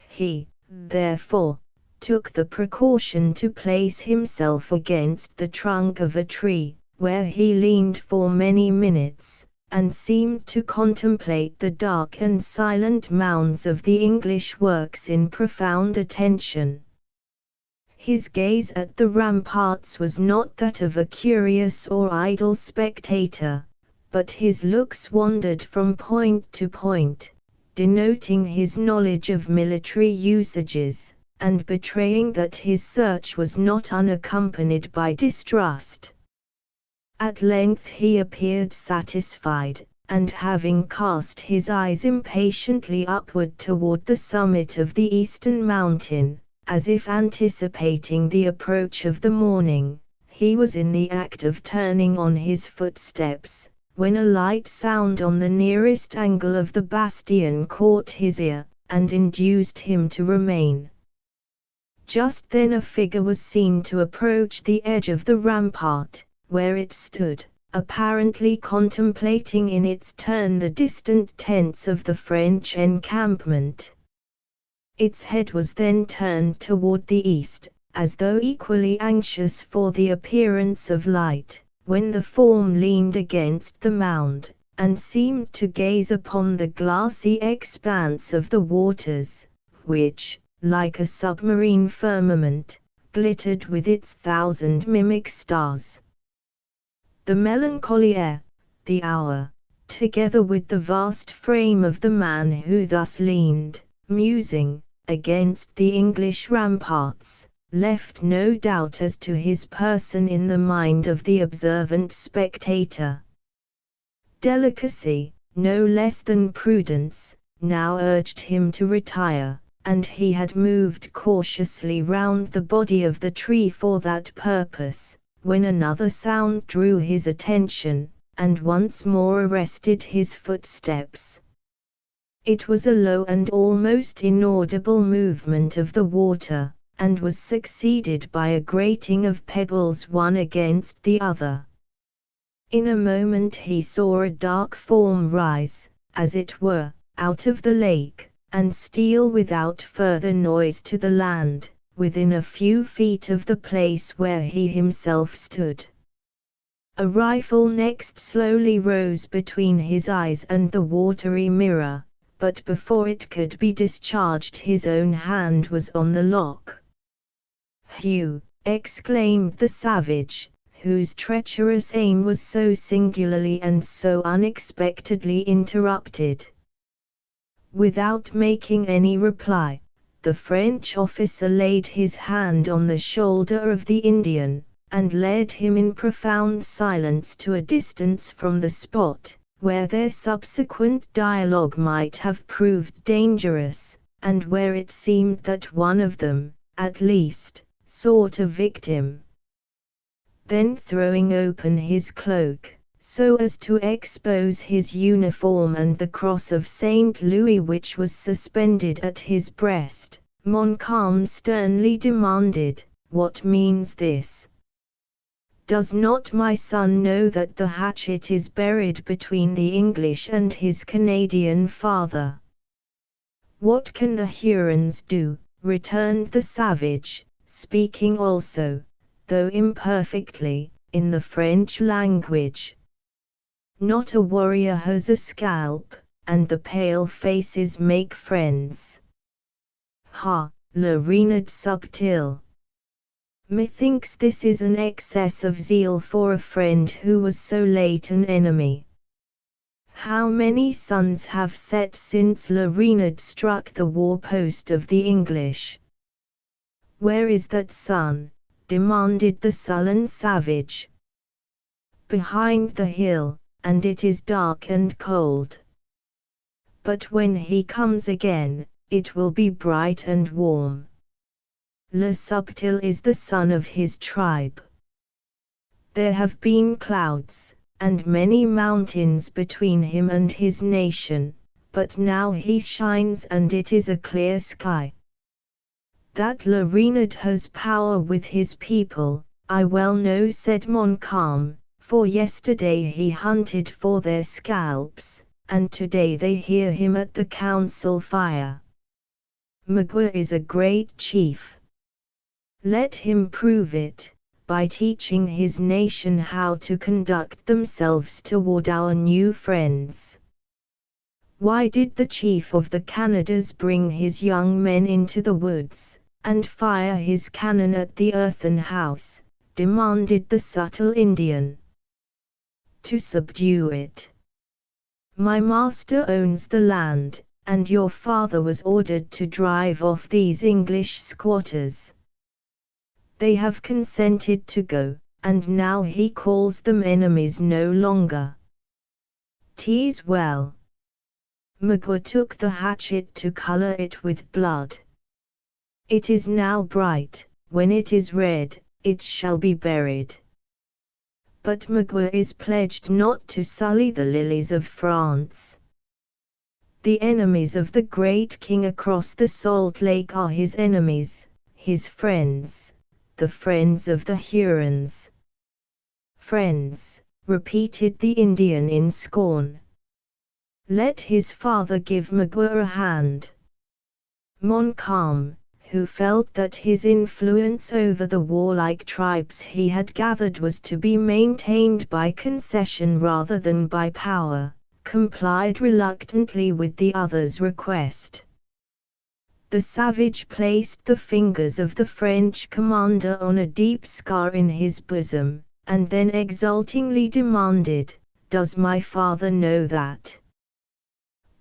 He, therefore, took the precaution to place himself against the trunk of a tree, where he leaned for many minutes, and seemed to contemplate the dark and silent mounds of the English works in profound attention. His gaze at the ramparts was not that of a curious or idle spectator, but his looks wandered from point to point, denoting his knowledge of military usages, and betraying that his search was not unaccompanied by distrust. At length he appeared satisfied, and having cast his eyes impatiently upward toward the summit of the eastern mountain, as if anticipating the approach of the morning, he was in the act of turning on his footsteps, when a light sound on the nearest angle of the bastion caught his ear, and induced him to remain. Just then a figure was seen to approach the edge of the rampart, where it stood, apparently contemplating in its turn the distant tents of the French encampment. Its head was then turned toward the east, as though equally anxious for the appearance of light, when the form leaned against the mound, and seemed to gaze upon the glassy expanse of the waters, which, like a submarine firmament, glittered with its thousand mimic stars. The melancholy air, the hour, together with the vast frame of the man who thus leaned, musing, against the English ramparts, left no doubt as to his person in the mind of the observant spectator. Delicacy, no less than prudence, now urged him to retire, and he had moved cautiously round the body of the tree for that purpose, when another sound drew his attention, and once more arrested his footsteps. It was a low and almost inaudible movement of the water, and was succeeded by a grating of pebbles one against the other. In a moment he saw a dark form rise, as it were, out of the lake, and steal without further noise to the land, within a few feet of the place where he himself stood. A rifle next slowly rose between his eyes and the watery mirror, but before it could be discharged his own hand was on the lock. "Hugh!" exclaimed the savage, whose treacherous aim was so singularly and so unexpectedly interrupted. Without making any reply, the French officer laid his hand on the shoulder of the Indian, and led him in profound silence to a distance from the spot, where their subsequent dialogue might have proved dangerous, and where it seemed that one of them, at least, sought a victim. Then throwing open his cloak, so as to expose his uniform and the cross of St. Louis which was suspended at his breast, Montcalm sternly demanded, "What means this? Does not my son know that the hatchet is buried between the English and his Canadian father?" "What can the Hurons do?" returned the savage, speaking also, though imperfectly, in the French language. Not a warrior has a scalp, and the pale faces make friends. Ha, le renard subtil. Methinks this is an excess of zeal for a friend who was so late an enemy. How many suns have set since le renard struck the war-post of the English? Where is that sun? Demanded the sullen savage. Behind the hill, and it is dark and cold. But when he comes again, it will be bright and warm. Le Subtil is the son of his tribe. There have been clouds, and many mountains between him and his nation, but now he shines and it is a clear sky. That Le Renard has power with his people, I well know, said Montcalm, for yesterday he hunted for their scalps, and today they hear him at the council fire. Magua is a great chief. Let him prove it, by teaching his nation how to conduct themselves toward our new friends. Why did the chief of the Canadas bring his young men into the woods, and fire his cannon at the earthen house? Demanded the subtle Indian. To subdue it. My master owns the land, and your father was ordered to drive off these English squatters. They have consented to go, and now he calls them enemies no longer. 'Tis well. Magua took the hatchet to color it with blood. It is now bright, when it is red, it shall be buried. But Magua is pledged not to sully the lilies of France. The enemies of the great king across the salt lake are his enemies, his friends, the friends of the Hurons. Friends, repeated the Indian in scorn. Let his father give Magua a hand. Montcalm, who felt that his influence over the warlike tribes he had gathered was to be maintained by concession rather than by power, complied reluctantly with the other's request. The savage placed the fingers of the French commander on a deep scar in his bosom, and then exultingly demanded, "Does my father know that?"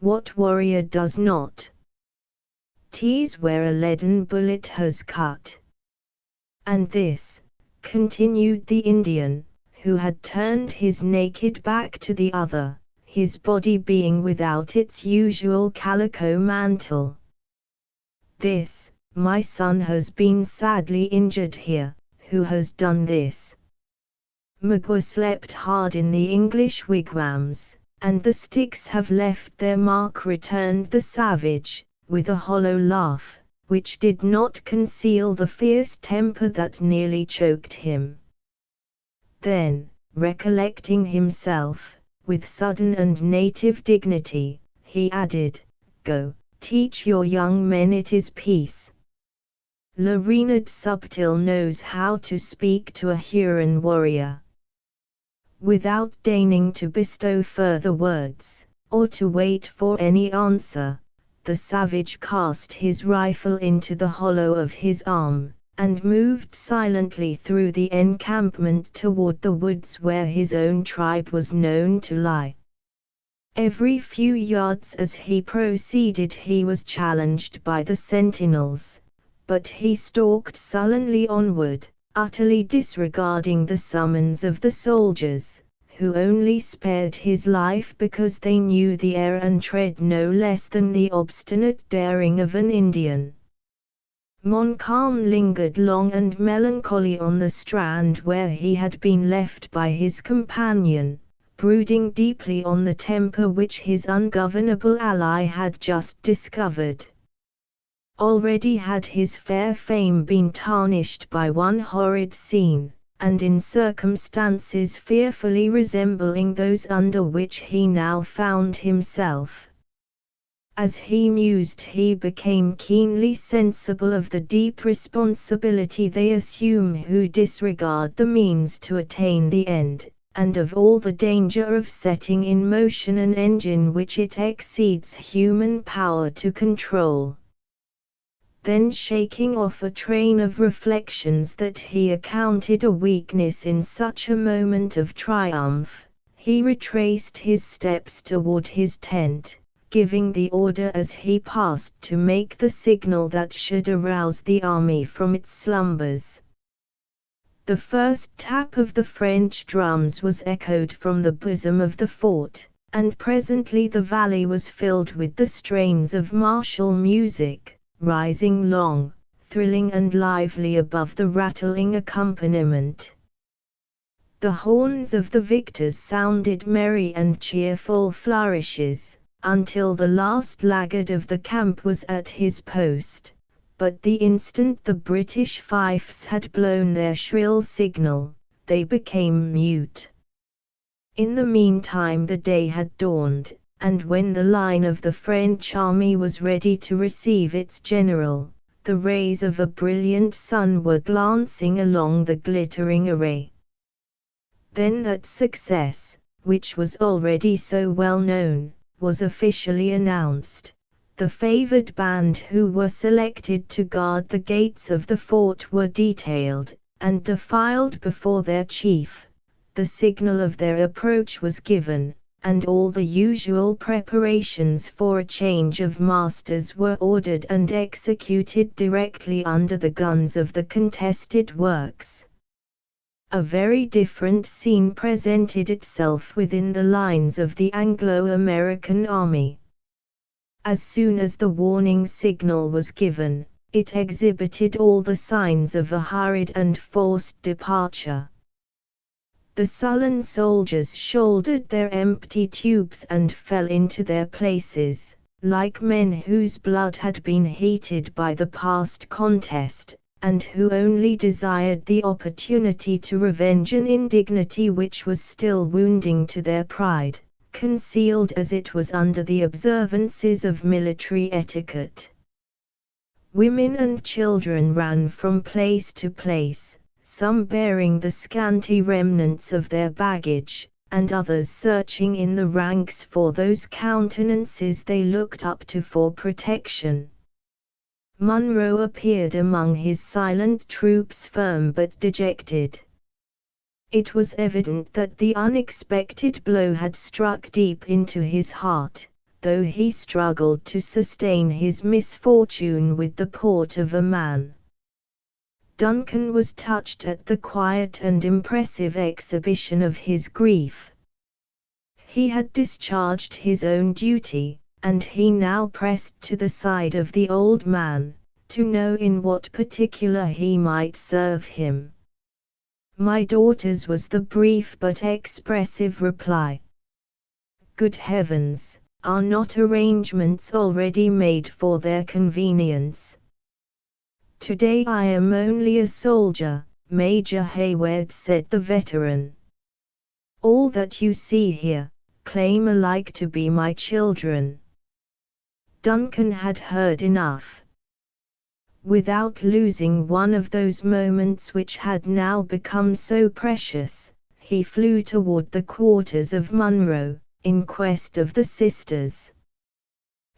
What warrior does not? 'Tis where a leaden bullet has cut. And this, continued the Indian, who had turned his naked back to the other, his body being without its usual calico mantle. This, my son has been sadly injured here. Who has done this? Magua slept hard in the English wigwams, and the sticks have left their mark, returned the savage, with a hollow laugh, which did not conceal the fierce temper that nearly choked him. Then, recollecting himself, with sudden and native dignity, he added, "Go, teach your young men it is peace." Le Renard Subtil knows how to speak to a Huron warrior. Without deigning to bestow further words, or to wait for any answer, the savage cast his rifle into the hollow of his arm, and moved silently through the encampment toward the woods where his own tribe was known to lie. Every few yards as he proceeded he was challenged by the sentinels, but he stalked sullenly onward, utterly disregarding the summons of the soldiers, who only spared his life because they knew the air and tread no less than the obstinate daring of an Indian. Montcalm lingered long and melancholy on the strand where he had been left by his companion, brooding deeply on the temper which his ungovernable ally had just discovered. Already had his fair fame been tarnished by one horrid scene, and in circumstances fearfully resembling those under which he now found himself. As he mused he became keenly sensible of the deep responsibility they assume who disregard the means to attain the end, and of all the danger of setting in motion an engine which it exceeds human power to control. Then, shaking off a train of reflections that he accounted a weakness in such a moment of triumph, he retraced his steps toward his tent, giving the order as he passed to make the signal that should arouse the army from its slumbers. The first tap of the French drums was echoed from the bosom of the fort, and presently the valley was filled with the strains of martial music, rising long, thrilling and lively above the rattling accompaniment. The horns of the victors sounded merry and cheerful flourishes, until the last laggard of the camp was at his post, but the instant the British fifes had blown their shrill signal, they became mute. In the meantime the day had dawned, and when the line of the French army was ready to receive its general, the rays of a brilliant sun were glancing along the glittering array. Then that success, which was already so well known, was officially announced. The favored band who were selected to guard the gates of the fort were detailed, and defiled before their chief. The signal of their approach was given, and all the usual preparations for a change of masters were ordered and executed directly under the guns of the contested works. A very different scene presented itself within the lines of the Anglo-American army. As soon as the warning signal was given, it exhibited all the signs of a hurried and forced departure. The sullen soldiers shouldered their empty tubes and fell into their places, like men whose blood had been heated by the past contest, and who only desired the opportunity to revenge an indignity which was still wounding to their pride, concealed as it was under the observances of military etiquette. Women and children ran from place to place, some bearing the scanty remnants of their baggage, and others searching in the ranks for those countenances they looked up to for protection. Munro appeared among his silent troops, firm but dejected. It was evident that the unexpected blow had struck deep into his heart, though he struggled to sustain his misfortune with the port of a man. Duncan was touched at the quiet and impressive exhibition of his grief. He had discharged his own duty, and he now pressed to the side of the old man, to know in what particular he might serve him. "My daughters," was the brief but expressive reply. "Good heavens, are not arrangements already made for their convenience?" "Today I am only a soldier, Major Hayward," said the veteran. "All that you see here, claim alike to be my children." Duncan had heard enough. Without losing one of those moments which had now become so precious, he flew toward the quarters of Munro, in quest of the sisters.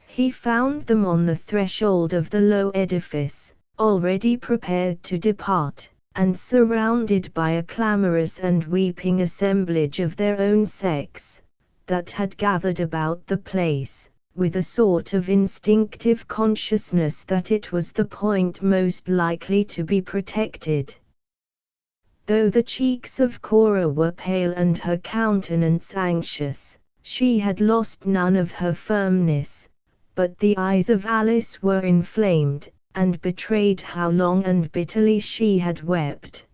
He found them on the threshold of the low edifice, already prepared to depart, and surrounded by a clamorous and weeping assemblage of their own sex, that had gathered about the place, with a sort of instinctive consciousness that it was the point most likely to be protected. Though the cheeks of Cora were pale and her countenance anxious, she had lost none of her firmness, but the eyes of Alice were inflamed, and betrayed how long and bitterly she had wept.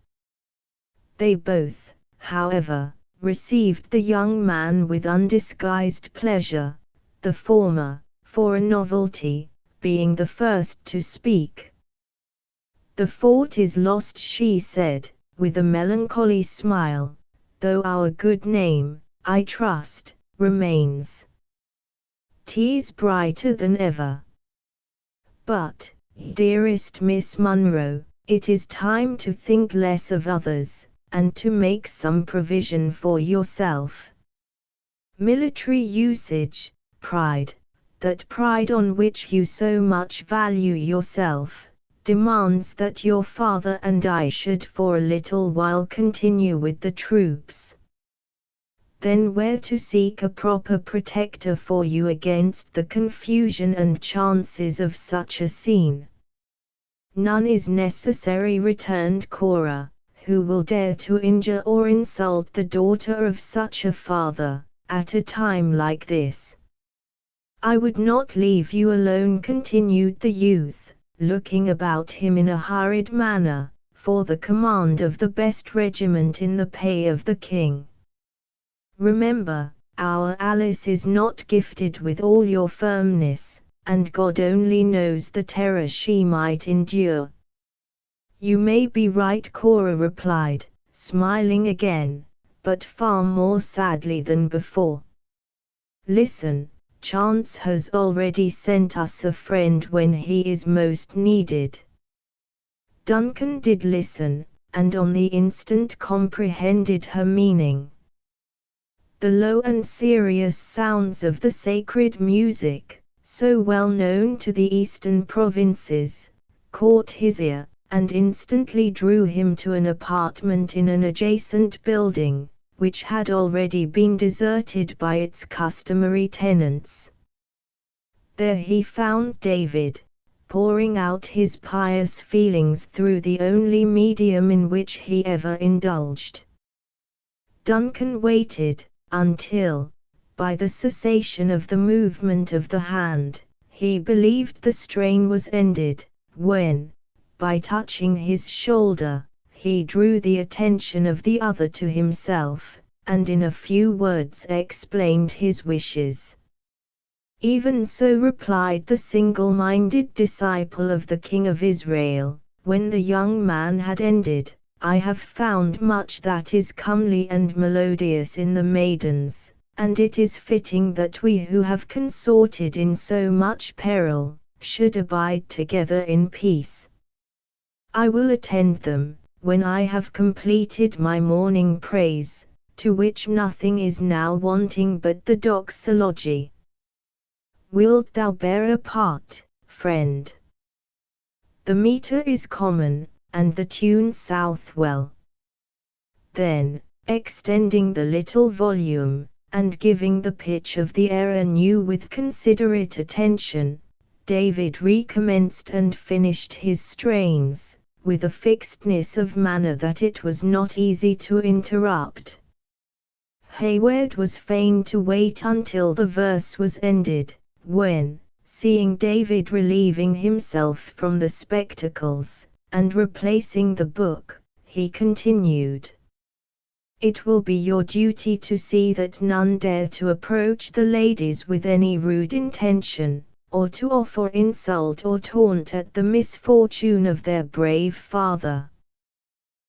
They both, however, received the young man with undisguised pleasure, the former, for a novelty, being the first to speak. "The fort is lost," she said, with a melancholy smile, "though our good name, I trust, remains. 'Tis brighter than ever. But, dearest Miss Munro, it is time to think less of others, and to make some provision for yourself. Military usage, pride, that pride on which you so much value yourself, demands that your father and I should for a little while continue with the troops. Then where to seek a proper protector for you against the confusion and chances of such a scene? None is necessary, returned Cora. Who will dare to injure or insult the daughter of such a father, at a time like this? I would not leave you alone, continued the youth, looking about him in a hurried manner, for the command of the best regiment in the pay of the king. Remember, our Alice is not gifted with all your firmness, and God only knows the terror she might endure. You may be right, Cora replied, smiling again, but far more sadly than before. Listen, chance has already sent us a friend when he is most needed. Duncan did listen, and on the instant comprehended her meaning. The low and serious sounds of the sacred music, so well known to the eastern provinces, caught his ear, and instantly drew him to an apartment in an adjacent building, which had already been deserted by its customary tenants. There he found David, pouring out his pious feelings through the only medium in which he ever indulged. Duncan waited, until, by the cessation of the movement of the hand, he believed the strain was ended, when, by touching his shoulder, he drew the attention of the other to himself, and in a few words explained his wishes. Even so, replied the single-minded disciple of the King of Israel, when the young man had ended, I have found much that is comely and melodious in the maidens, and it is fitting that we who have consorted in so much peril, should abide together in peace. I will attend them, when I have completed my morning praise, to which nothing is now wanting but the doxology. Wilt thou bear a part, friend? The meter is common, and the tune south well. Then, extending the little volume, and giving the pitch of the air anew with considerate attention, David recommenced and finished his strains, with a fixedness of manner that it was not easy to interrupt. Hayward was fain to wait until the verse was ended, when, seeing David relieving himself from the spectacles, and replacing the book, he continued. It will be your duty to see that none dare to approach the ladies with any rude intention, or to offer insult or taunt at the misfortune of their brave father.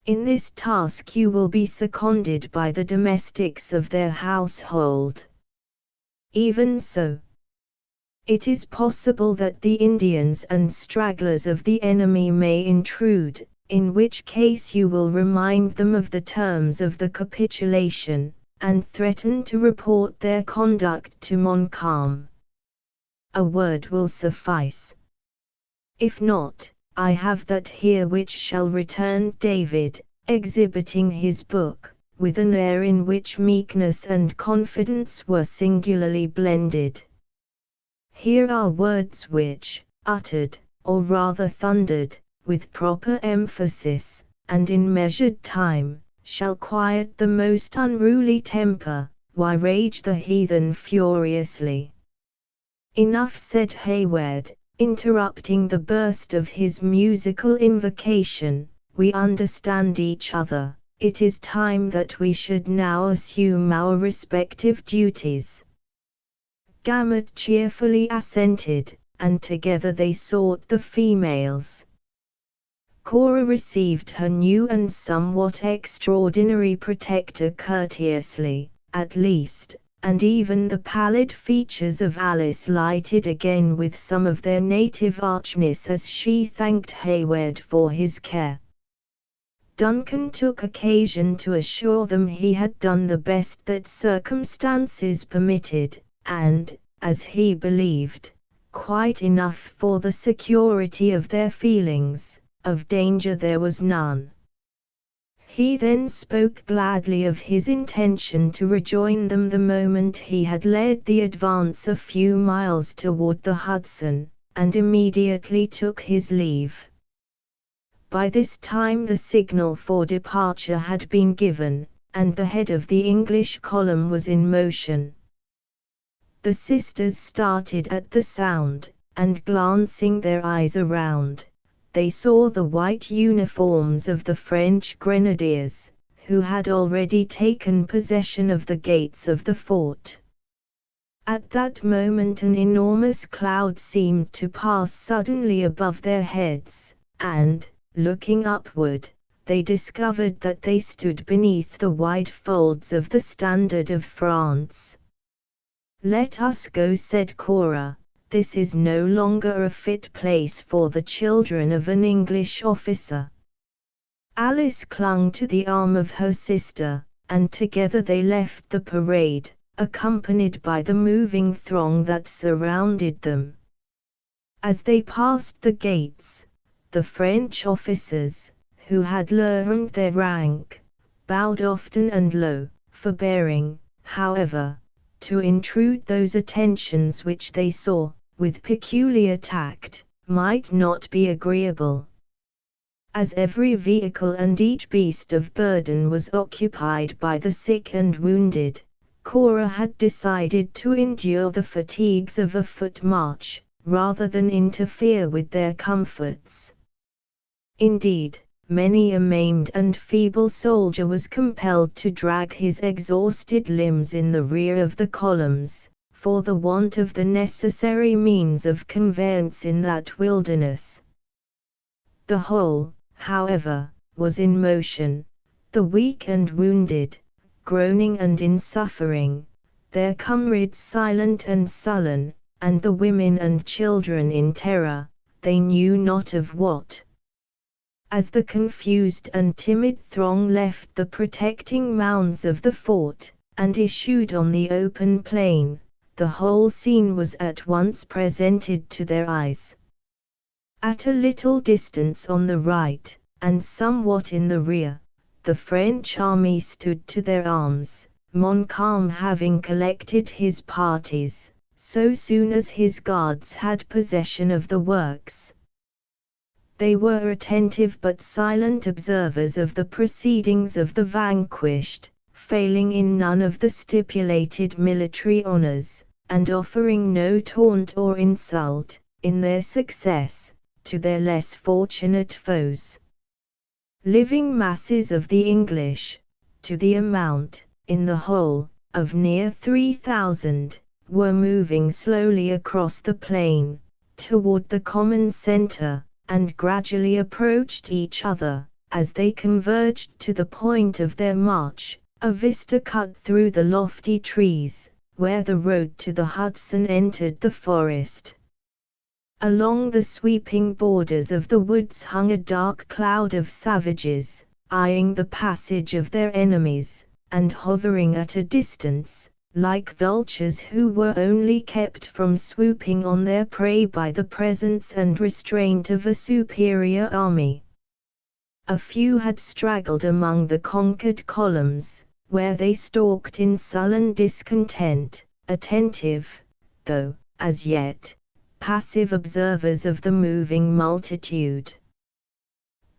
In this task you will be seconded by the domestics of their household. Even so, it is possible that the Indians and stragglers of the enemy may intrude, in which case you will remind them of the terms of the capitulation, and threaten to report their conduct to Montcalm. A word will suffice. If not, I have that here which shall, return David, exhibiting his book, with an air in which meekness and confidence were singularly blended. Here are words which, uttered, or rather thundered, with proper emphasis, and in measured time, shall quiet the most unruly temper, while rage the heathen furiously. Enough, said Hayward, interrupting the burst of his musical invocation, we understand each other, it is time that we should now assume our respective duties. Gamut cheerfully assented, and together they sought the females. Cora received her new and somewhat extraordinary protector courteously, at least, and even the pallid features of Alice lighted again with some of their native archness as she thanked Hayward for his care. Duncan took occasion to assure them he had done the best that circumstances permitted, and, as he believed, quite enough for the security of their feelings. Of danger there was none. He then spoke gladly of his intention to rejoin them the moment he had led the advance a few miles toward the Hudson, and immediately took his leave. By this time the signal for departure had been given, and the head of the English column was in motion. The sisters started at the sound, and glancing their eyes around, they saw the white uniforms of the French grenadiers, who had already taken possession of the gates of the fort. At that moment an enormous cloud seemed to pass suddenly above their heads, and, looking upward, they discovered that they stood beneath the wide folds of the standard of France. "Let us go," said Cora. "This is no longer a fit place for the children of an English officer." Alice clung to the arm of her sister, and together they left the parade, accompanied by the moving throng that surrounded them. As they passed the gates, the French officers, who had learned their rank, bowed often and low, forbearing, however, to intrude those attentions which they saw, with peculiar tact, might not be agreeable. As every vehicle and each beast of burden was occupied by the sick and wounded, Cora had decided to endure the fatigues of a foot march, rather than interfere with their comforts. Indeed, many a maimed and feeble soldier was compelled to drag his exhausted limbs in the rear of the columns, for the want of the necessary means of conveyance in that wilderness. The whole, however, was in motion, the weak and wounded, groaning and in suffering, their comrades silent and sullen, and the women and children in terror, they knew not of what. As the confused and timid throng left the protecting mounds of the fort, and issued on the open plain, the whole scene was at once presented to their eyes. At a little distance on the right, and somewhat in the rear, the French army stood to their arms, Montcalm having collected his parties, so soon as his guards had possession of the works. They were attentive but silent observers of the proceedings of the vanquished, failing in none of the stipulated military honors, and offering no taunt or insult, in their success, to their less fortunate foes. Living masses of the English, to the amount, in the whole, of near 3,000, were moving slowly across the plain, toward the common center, and gradually approached each other. As they converged to the point of their march, a vista cut through the lofty trees, where the road to the Hudson entered the forest. Along the sweeping borders of the woods hung a dark cloud of savages, eyeing the passage of their enemies, and hovering at a distance, like vultures who were only kept from swooping on their prey by the presence and restraint of a superior army. A few had straggled among the conquered columns, where they stalked in sullen discontent, attentive, though, as yet, passive observers of the moving multitude.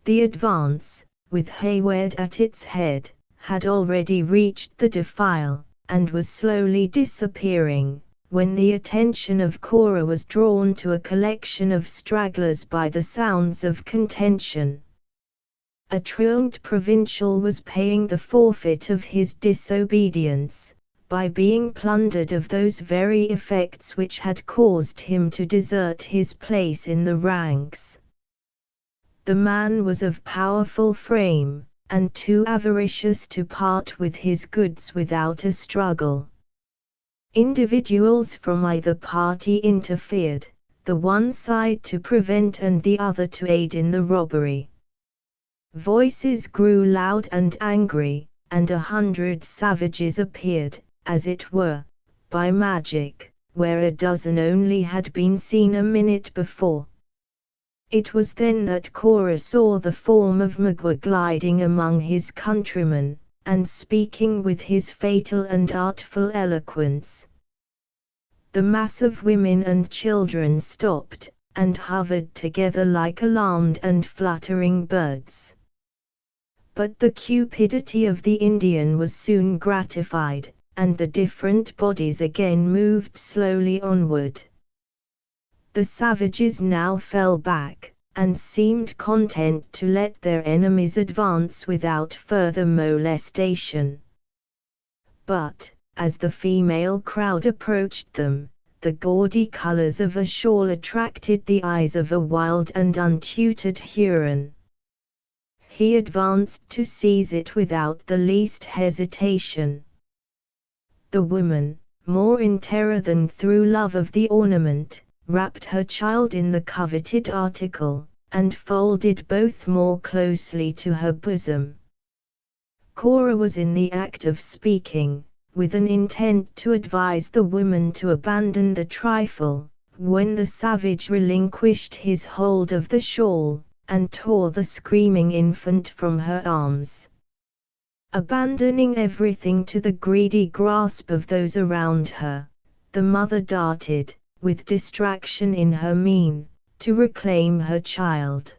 The advance, with Hayward at its head, had already reached the defile, and was slowly disappearing, when the attention of Cora was drawn to a collection of stragglers by the sounds of contention. A truant provincial was paying the forfeit of his disobedience, by being plundered of those very effects which had caused him to desert his place in the ranks. The man was of powerful frame, and too avaricious to part with his goods without a struggle. Individuals from either party interfered, the one side to prevent and the other to aid in the robbery. Voices grew loud and angry, and 100 savages appeared, as it were, by magic, where a dozen only had been seen a minute before. It was then that Cora saw the form of Magua gliding among his countrymen, and speaking with his fatal and artful eloquence. The mass of women and children stopped, and hovered together like alarmed and fluttering birds. But the cupidity of the Indian was soon gratified, and the different bodies again moved slowly onward. The savages now fell back, and seemed content to let their enemies advance without further molestation. But, as the female crowd approached them, the gaudy colors of a shawl attracted the eyes of a wild and untutored Huron. He advanced to seize it without the least hesitation. The woman, more in terror than through love of the ornament, wrapped her child in the coveted article, and folded both more closely to her bosom. Cora was in the act of speaking, with an intent to advise the woman to abandon the trifle, when the savage relinquished his hold of the shawl, and tore the screaming infant from her arms. Abandoning everything to the greedy grasp of those around her, the mother darted, with distraction in her mien, to reclaim her child.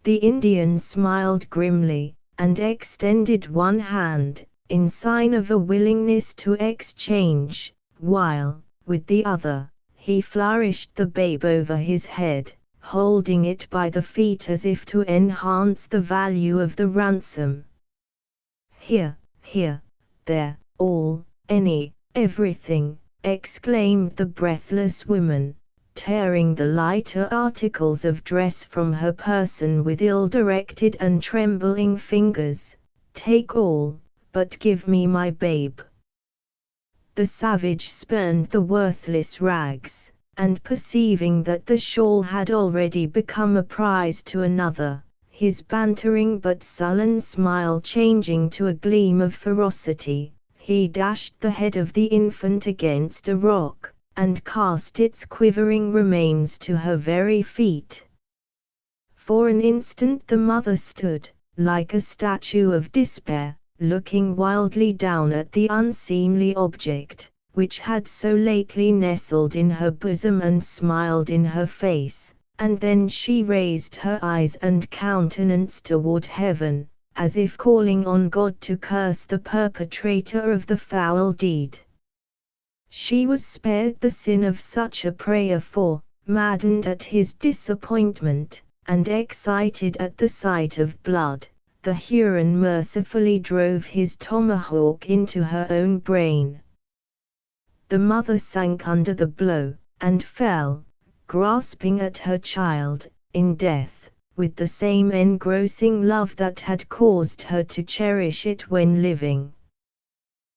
The Indian smiled grimly, and extended one hand, in sign of a willingness to exchange, while, with the other, he flourished the babe over his head, holding it by the feet as if to enhance the value of the ransom. "Here, here, there, all, any, everything," exclaimed the breathless woman, tearing the lighter articles of dress from her person with ill-directed and trembling fingers. "Take all, but give me my babe." The savage spurned the worthless rags, and perceiving that the shawl had already become a prize to another, his bantering but sullen smile changing to a gleam of ferocity, he dashed the head of the infant against a rock, and cast its quivering remains to her very feet. For an instant the mother stood, like a statue of despair, looking wildly down at the unseemly object, which had so lately nestled in her bosom and smiled in her face, and then she raised her eyes and countenance toward heaven, as if calling on God to curse the perpetrator of the foul deed. She was spared the sin of such a prayer, for, maddened at his disappointment, and excited at the sight of blood, the Huron mercifully drove his tomahawk into her own brain. The mother sank under the blow, and fell, grasping at her child, in death, with the same engrossing love that had caused her to cherish it when living.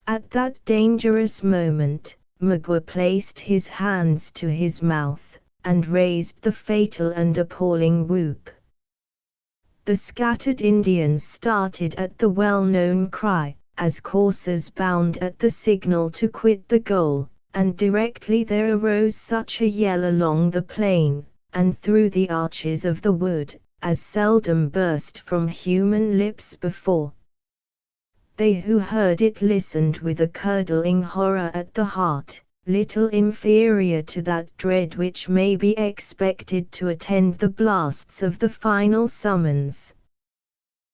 At that dangerous moment, Magua placed his hands to his mouth, and raised the fatal and appalling whoop. The scattered Indians started at the well-known cry, as coursers bound at the signal to quit the goal, and directly there arose such a yell along the plain, and through the arches of the wood, as seldom burst from human lips before. They who heard it listened with a curdling horror at the heart, little inferior to that dread which may be expected to attend the blasts of the final summons.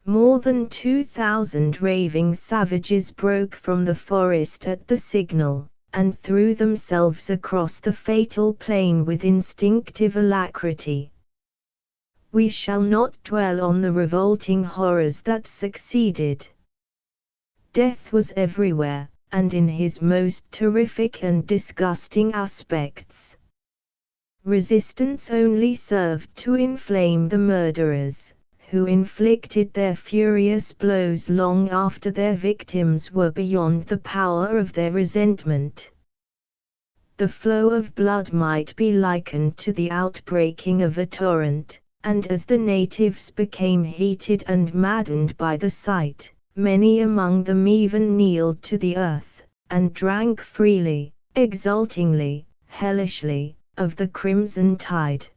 More than 2,000 raving savages broke from the forest at the signal, and threw themselves across the fatal plain with instinctive alacrity. We shall not dwell on the revolting horrors that succeeded. Death was everywhere, and in his most terrific and disgusting aspects. Resistance only served to inflame the murderers, who inflicted their furious blows long after their victims were beyond the power of their resentment. The flow of blood might be likened to the outbreaking of a torrent, and as the natives became heated and maddened by the sight, many among them even kneeled to the earth, and drank freely, exultingly, hellishly, of the crimson tide.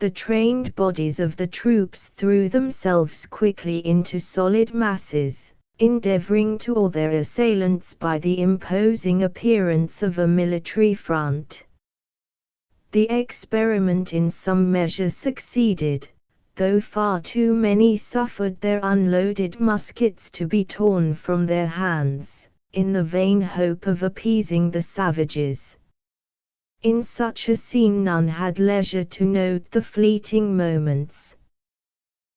The trained bodies of the troops threw themselves quickly into solid masses, endeavoring to awe their assailants by the imposing appearance of a military front. The experiment in some measure succeeded, though far too many suffered their unloaded muskets to be torn from their hands, in the vain hope of appeasing the savages. In such a scene none had leisure to note the fleeting moments.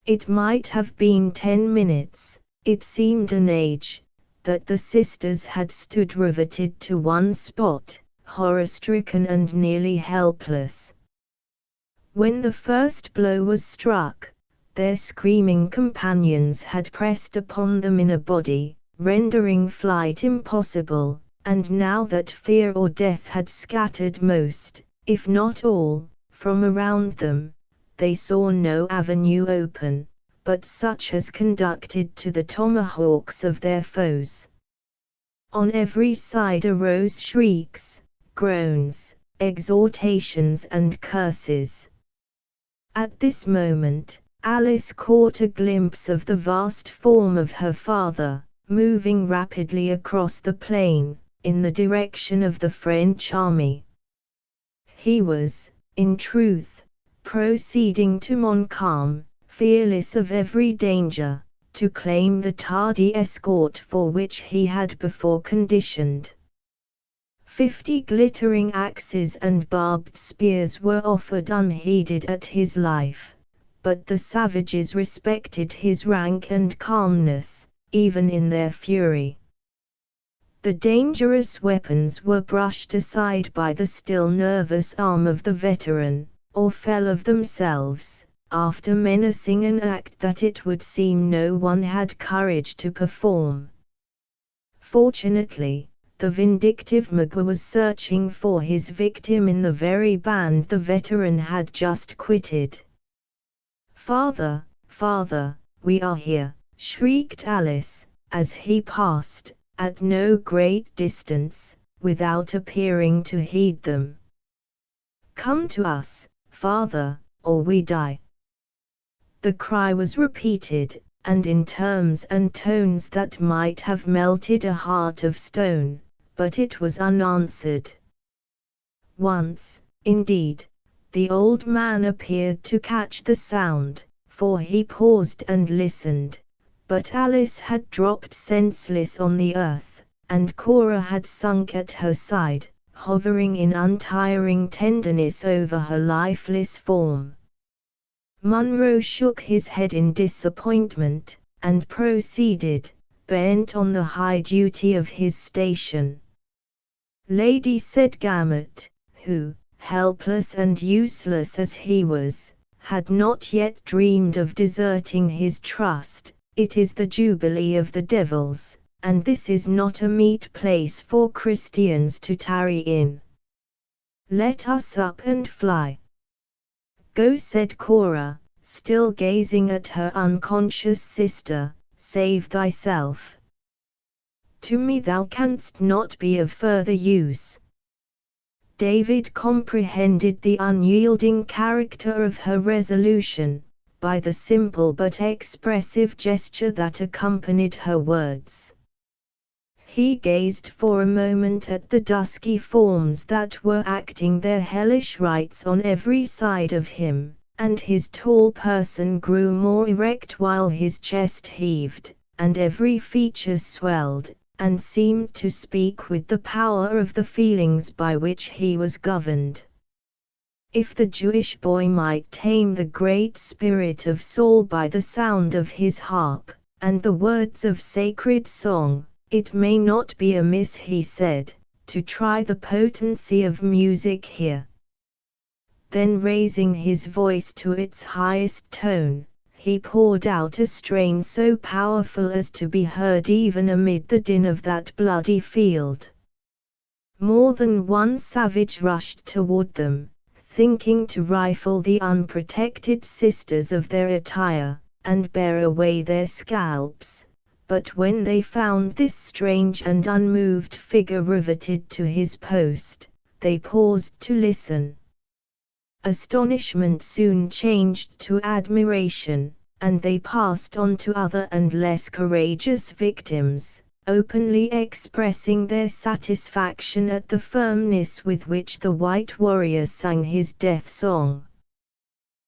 It might have been 10 minutes, it seemed an age, that the sisters had stood riveted to one spot, horror-stricken and nearly helpless. When the first blow was struck, their screaming companions had pressed upon them in a body, rendering flight impossible, and now that fear or death had scattered most, if not all, from around them, they saw no avenue open, but such as conducted to the tomahawks of their foes. On every side arose shrieks, groans, exhortations and curses. At this moment, Alice caught a glimpse of the vast form of her father, moving rapidly across the plain, in the direction of the French army. He was, in truth, proceeding to Montcalm, fearless of every danger, to claim the tardy escort for which he had before conditioned. 50 glittering axes and barbed spears were offered unheeded at his life, but the savages respected his rank and calmness, even in their fury. The dangerous weapons were brushed aside by the still nervous arm of the veteran, or fell of themselves, after menacing an act that it would seem no one had courage to perform. Fortunately, the vindictive Magua was searching for his victim in the very band the veteran had just quitted. "Father, father, we are here," shrieked Alice, as he passed, at no great distance, without appearing to heed them. "Come to us, father, or we die." The cry was repeated, and in terms and tones that might have melted a heart of stone, but it was unanswered. Once, indeed, the old man appeared to catch the sound, for he paused and listened, but Alice had dropped senseless on the earth, and Cora had sunk at her side, hovering in untiring tenderness over her lifeless form. Munro shook his head in disappointment, and proceeded, bent on the high duty of his station. "Lady," said Gamut, who, helpless and useless as he was, had not yet dreamed of deserting his trust, "it is the Jubilee of the Devils, and this is not a meet place for Christians to tarry in. Let us up and fly." "Go," said Cora, still gazing at her unconscious sister, "save thyself. To me thou canst not be of further use." David comprehended the unyielding character of her resolution, by the simple but expressive gesture that accompanied her words. He gazed for a moment at the dusky forms that were acting their hellish rites on every side of him, and his tall person grew more erect while his chest heaved, and every feature swelled, and seemed to speak with the power of the feelings by which he was governed. If the Jewish boy might tame the great spirit of Saul by the sound of his harp, and the words of sacred song, it may not be amiss, he said, to try the potency of music here. Then raising his voice to its highest tone, he poured out a strain so powerful as to be heard even amid the din of that bloody field. More than one savage rushed toward them, thinking to rifle the unprotected sisters of their attire, and bear away their scalps. But when they found this strange and unmoved figure riveted to his post, they paused to listen. Astonishment soon changed to admiration, and they passed on to other and less courageous victims, openly expressing their satisfaction at the firmness with which the white warrior sang his death song.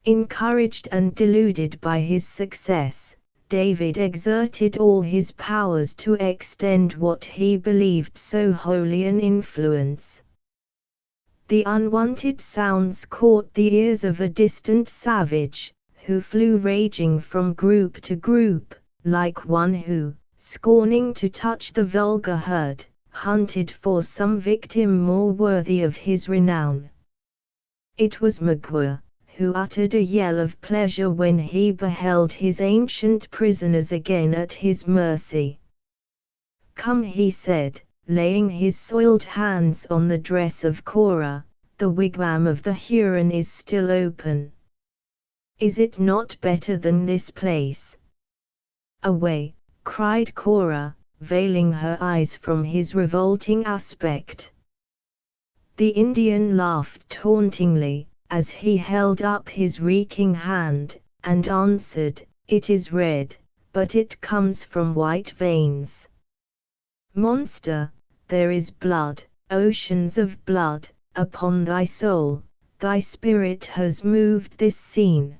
Encouraged and deluded by his success, David exerted all his powers to extend what he believed so holy an influence. The unwanted sounds caught the ears of a distant savage, who flew raging from group to group, like one who, scorning to touch the vulgar herd, hunted for some victim more worthy of his renown. It was Magua, who uttered a yell of pleasure when he beheld his ancient prisoners again at his mercy. "Come," he said, laying his soiled hands on the dress of Cora, "the wigwam of the Huron is still open. Is it not better than this place?" "Away!" cried Cora, veiling her eyes from his revolting aspect. The Indian laughed tauntingly, as he held up his reeking hand, and answered, "It is red, but it comes from white veins. Monster, there is blood, oceans of blood, upon thy soul, thy spirit has moved this scene."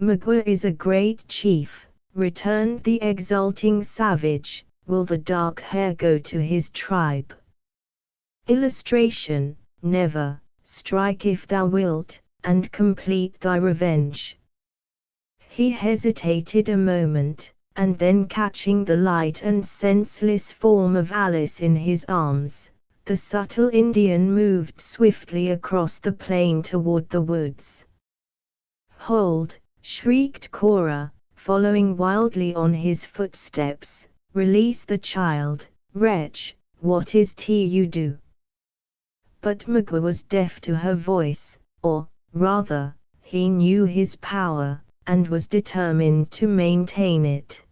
"Magua is a great chief," returned the exulting savage. "Will the dark hair go to his tribe?" Illustration: never. Strike if thou wilt, and complete thy revenge. He hesitated a moment, and then catching the light and senseless form of Alice in his arms, the subtle Indian moved swiftly across the plain toward the woods. "Hold!" shrieked Cora, following wildly on his footsteps. "Release the child, wretch, what is't you do?" But Magua was deaf to her voice, or, rather, he knew his power, and was determined to maintain it.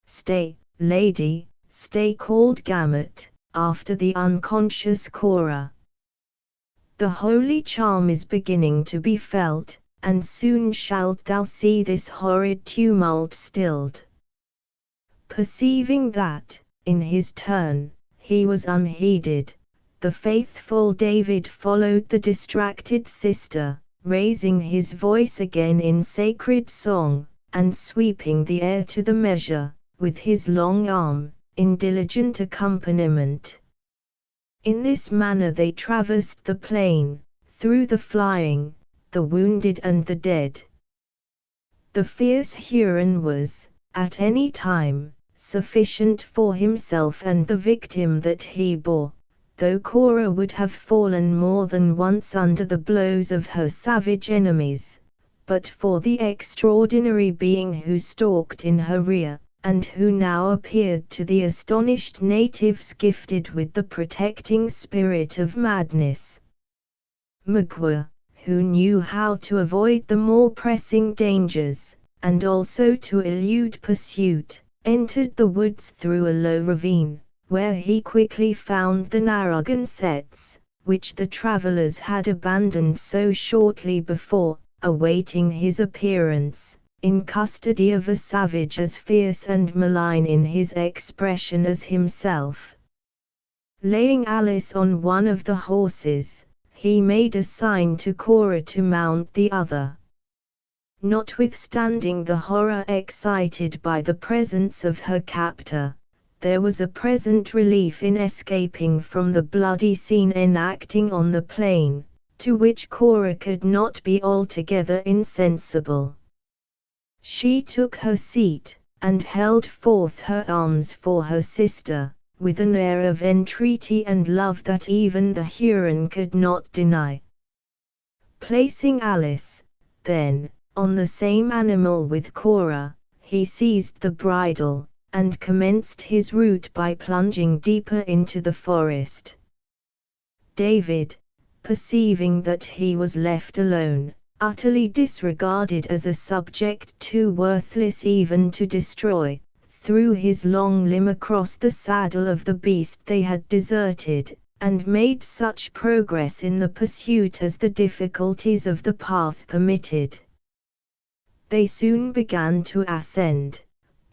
"Stay, lady, stay," called Gamut, after the unconscious Cora. "The holy charm is beginning to be felt, and soon shalt thou see this horrid tumult stilled." Perceiving that, in his turn, he was unheeded, the faithful David followed the distracted sister, raising his voice again in sacred song, and sweeping the air to the measure, with his long arm, in diligent accompaniment. In this manner they traversed the plain, through the flying, the wounded and the dead. The fierce Huron was, at any time, sufficient for himself and the victim that he bore, though Cora would have fallen more than once under the blows of her savage enemies, but for the extraordinary being who stalked in her rear, and who now appeared to the astonished natives gifted with the protecting spirit of madness. Magua, who knew how to avoid the more pressing dangers, and also to elude pursuit, entered the woods through a low ravine, where he quickly found the Narragansetts, which the travelers had abandoned so shortly before, awaiting his appearance, in custody of a savage as fierce and malign in his expression as himself. Laying Alice on one of the horses, he made a sign to Cora to mount the other. Notwithstanding the horror excited by the presence of her captor, there was a present relief in escaping from the bloody scene enacting on the plain, to which Cora could not be altogether insensible. She took her seat, and held forth her arms for her sister, with an air of entreaty and love that even the Huron could not deny. Placing Alice, then, on the same animal with Cora, he seized the bridle, and commenced his route by plunging deeper into the forest. David, perceiving that he was left alone, utterly disregarded as a subject too worthless even to destroy, threw his long limb across the saddle of the beast they had deserted, and made such progress in the pursuit as the difficulties of the path permitted. They soon began to ascend,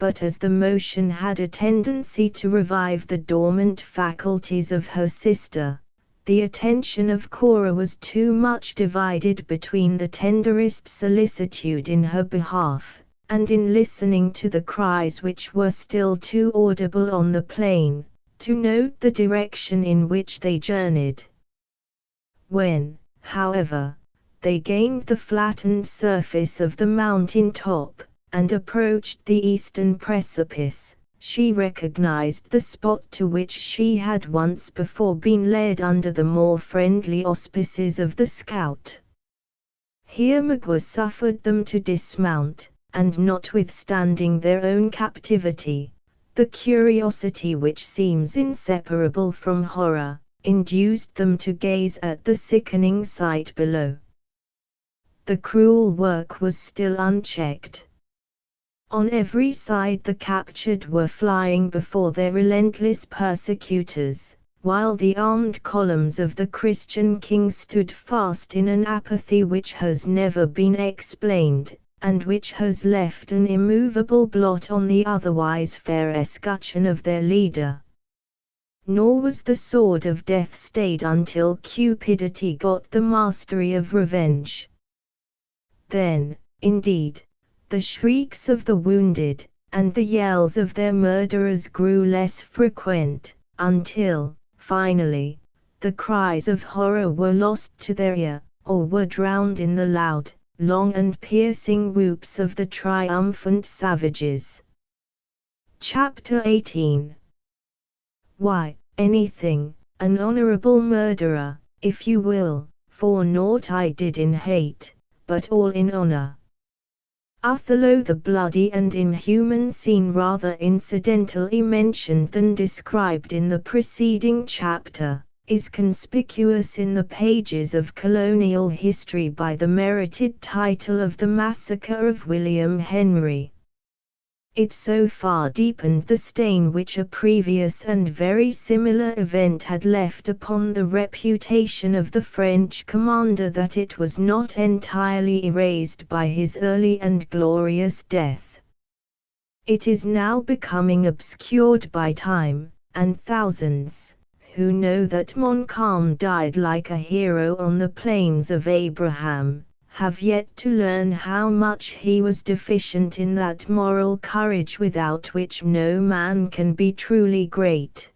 but as the motion had a tendency to revive the dormant faculties of her sister, the attention of Cora was too much divided between the tenderest solicitude in her behalf, and in listening to the cries which were still too audible on the plain, to note the direction in which they journeyed. When, however, they gained the flattened surface of the mountain top, and approached the eastern precipice, she recognized the spot to which she had once before been led under the more friendly auspices of the scout. Here Magua suffered them to dismount, and notwithstanding their own captivity, the curiosity which seems inseparable from horror, induced them to gaze at the sickening sight below. The cruel work was still unchecked. On every side the captured were flying before their relentless persecutors, while the armed columns of the Christian king stood fast in an apathy which has never been explained, and which has left an immovable blot on the otherwise fair escutcheon of their leader. Nor was the sword of death stayed until cupidity got the mastery of revenge. Then, indeed, the shrieks of the wounded, and the yells of their murderers grew less frequent, until, finally, the cries of horror were lost to their ear, or were drowned in the loud, long and piercing whoops of the triumphant savages. Chapter 18. Why, anything, an honorable murderer, if you will, for naught I did in hate, but all in honor. Othello, the bloody and inhuman scene rather incidentally mentioned than described in the preceding chapter, is conspicuous in the pages of colonial history by the merited title of the Massacre of William Henry. It so far deepened the stain which a previous and very similar event had left upon the reputation of the French commander that it was not entirely erased by his early and glorious death. It is now becoming obscured by time, and thousands, who know that Montcalm died like a hero on the plains of Abraham, have yet to learn how much he was deficient in that moral courage without which no man can be truly great.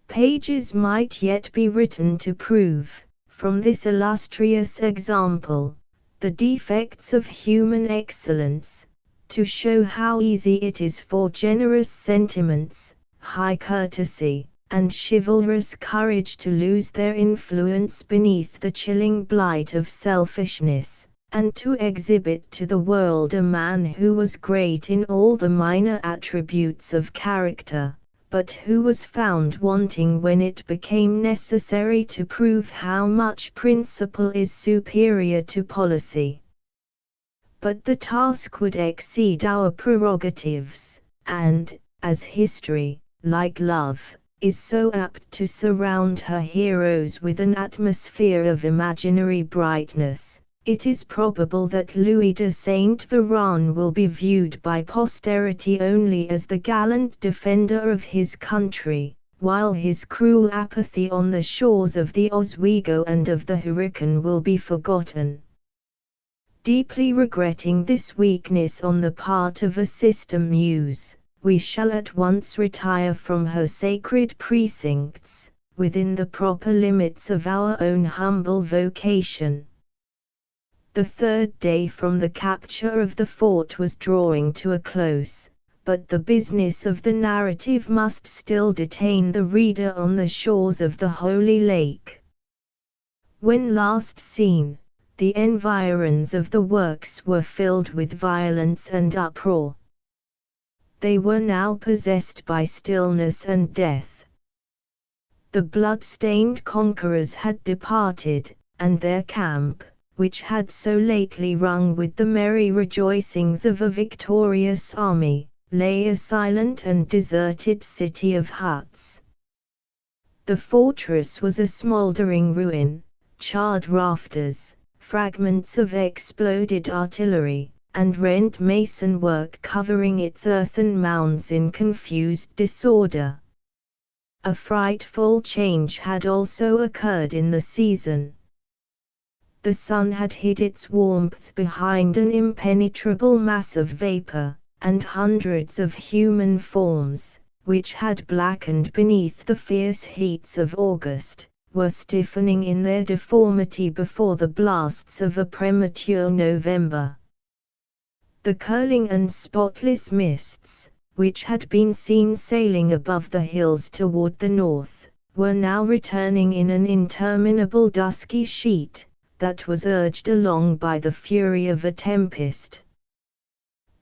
Pages might yet be written to prove, from this illustrious example, the defects of human excellence, to show how easy it is for generous sentiments, high courtesy, and chivalrous courage to lose their influence beneath the chilling blight of selfishness, and to exhibit to the world a man who was great in all the minor attributes of character, but who was found wanting when it became necessary to prove how much principle is superior to policy. But the task would exceed our prerogatives, and, as history, like love, is so apt to surround her heroes with an atmosphere of imaginary brightness, it is probable that Louis de Saint Véran will be viewed by posterity only as the gallant defender of his country, while his cruel apathy on the shores of the Oswego and of the Hurricane will be forgotten. Deeply regretting this weakness on the part of a sister muse, we shall at once retire from her sacred precincts, within the proper limits of our own humble vocation. The third day from the capture of the fort was drawing to a close, but the business of the narrative must still detain the reader on the shores of the Holy Lake. When last seen, the environs of the works were filled with violence and uproar. They were now possessed by stillness and death. The blood-stained conquerors had departed, and their camp, which had so lately rung with the merry rejoicings of a victorious army, lay a silent and deserted city of huts. The fortress was a smouldering ruin, charred rafters, fragments of exploded artillery, and rent mason-work covering its earthen mounds in confused disorder. A frightful change had also occurred in the season. The sun had hid its warmth behind an impenetrable mass of vapor, and hundreds of human forms, which had blackened beneath the fierce heats of August, were stiffening in their deformity before the blasts of a premature November. The curling and spotless mists, which had been seen sailing above the hills toward the north, were now returning in an interminable dusky sheet, that was urged along by the fury of a tempest.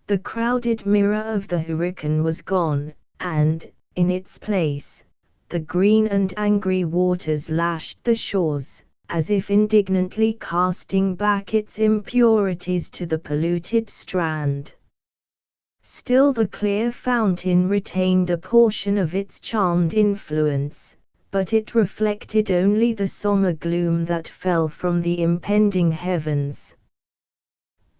The crowded mirror of the hurricane was gone, and, in its place, the green and angry waters lashed the shores, as if indignantly casting back its impurities to the polluted strand. Still the clear fountain retained a portion of its charmed influence, but it reflected only the sombre gloom that fell from the impending heavens.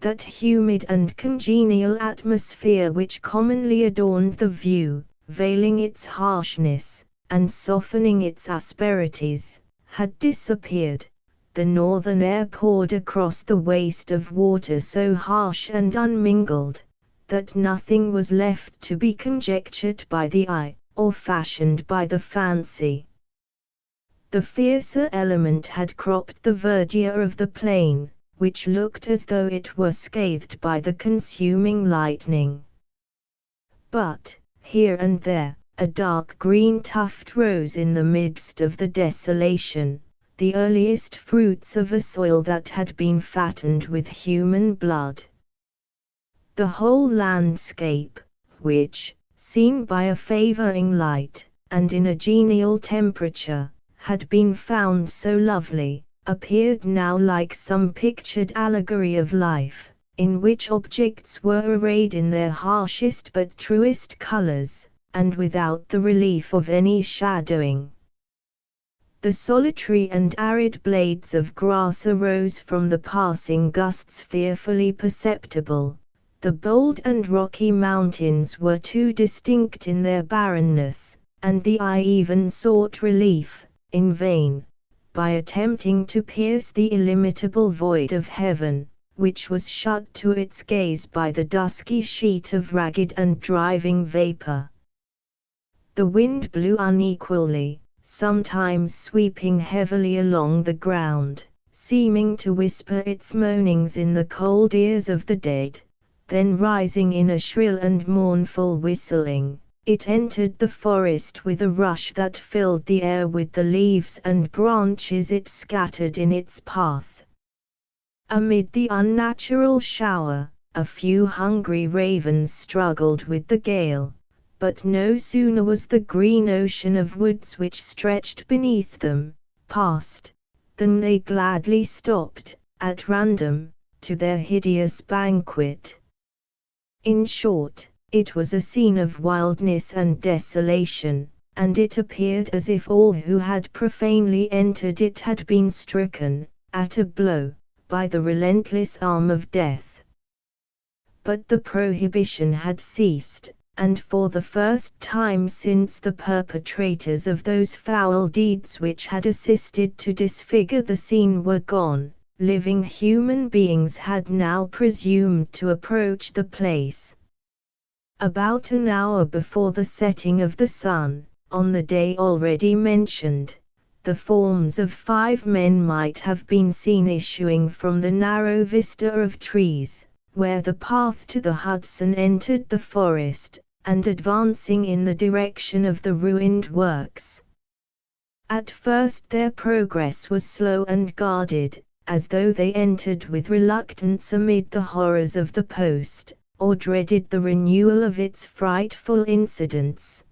That humid and congenial atmosphere which commonly adorned the view, veiling its harshness, and softening its asperities, had disappeared. The northern air poured across the waste of water so harsh and unmingled, that nothing was left to be conjectured by the eye, or fashioned by the fancy. The fiercer element had cropped the verdure of the plain, which looked as though it were scathed by the consuming lightning. But, here and there, a dark green tuft rose in the midst of the desolation, the earliest fruits of a soil that had been fattened with human blood. The whole landscape, which, seen by a favoring light, and in a genial temperature, had been found so lovely, appeared now like some pictured allegory of life, in which objects were arrayed in their harshest but truest colors, and without the relief of any shadowing. The solitary and arid blades of grass arose from the passing gusts fearfully perceptible. The bold and rocky mountains were too distinct in their barrenness, and the eye even sought relief, in vain, by attempting to pierce the illimitable void of heaven, which was shut to its gaze by the dusky sheet of ragged and driving vapor. The wind blew unequally, sometimes sweeping heavily along the ground, seeming to whisper its moanings in the cold ears of the dead, then rising in a shrill and mournful whistling. It entered the forest with a rush that filled the air with the leaves and branches it scattered in its path. Amid the unnatural shower, a few hungry ravens struggled with the gale, but no sooner was the green ocean of woods which stretched beneath them past, than they gladly stopped, at random, to their hideous banquet. In short, it was a scene of wildness and desolation, and it appeared as if all who had profanely entered it had been stricken, at a blow, by the relentless arm of death. But the prohibition had ceased, and for the first time since the perpetrators of those foul deeds which had assisted to disfigure the scene were gone, living human beings had now presumed to approach the place. About an hour before the setting of the sun, on the day already mentioned, the forms of 5 men might have been seen issuing from the narrow vista of trees, where the path to the Hudson entered the forest, and advancing in the direction of the ruined works. At first their progress was slow and guarded, as though they entered with reluctance amid the horrors of the post, or dreaded the renewal of its frightful incidents.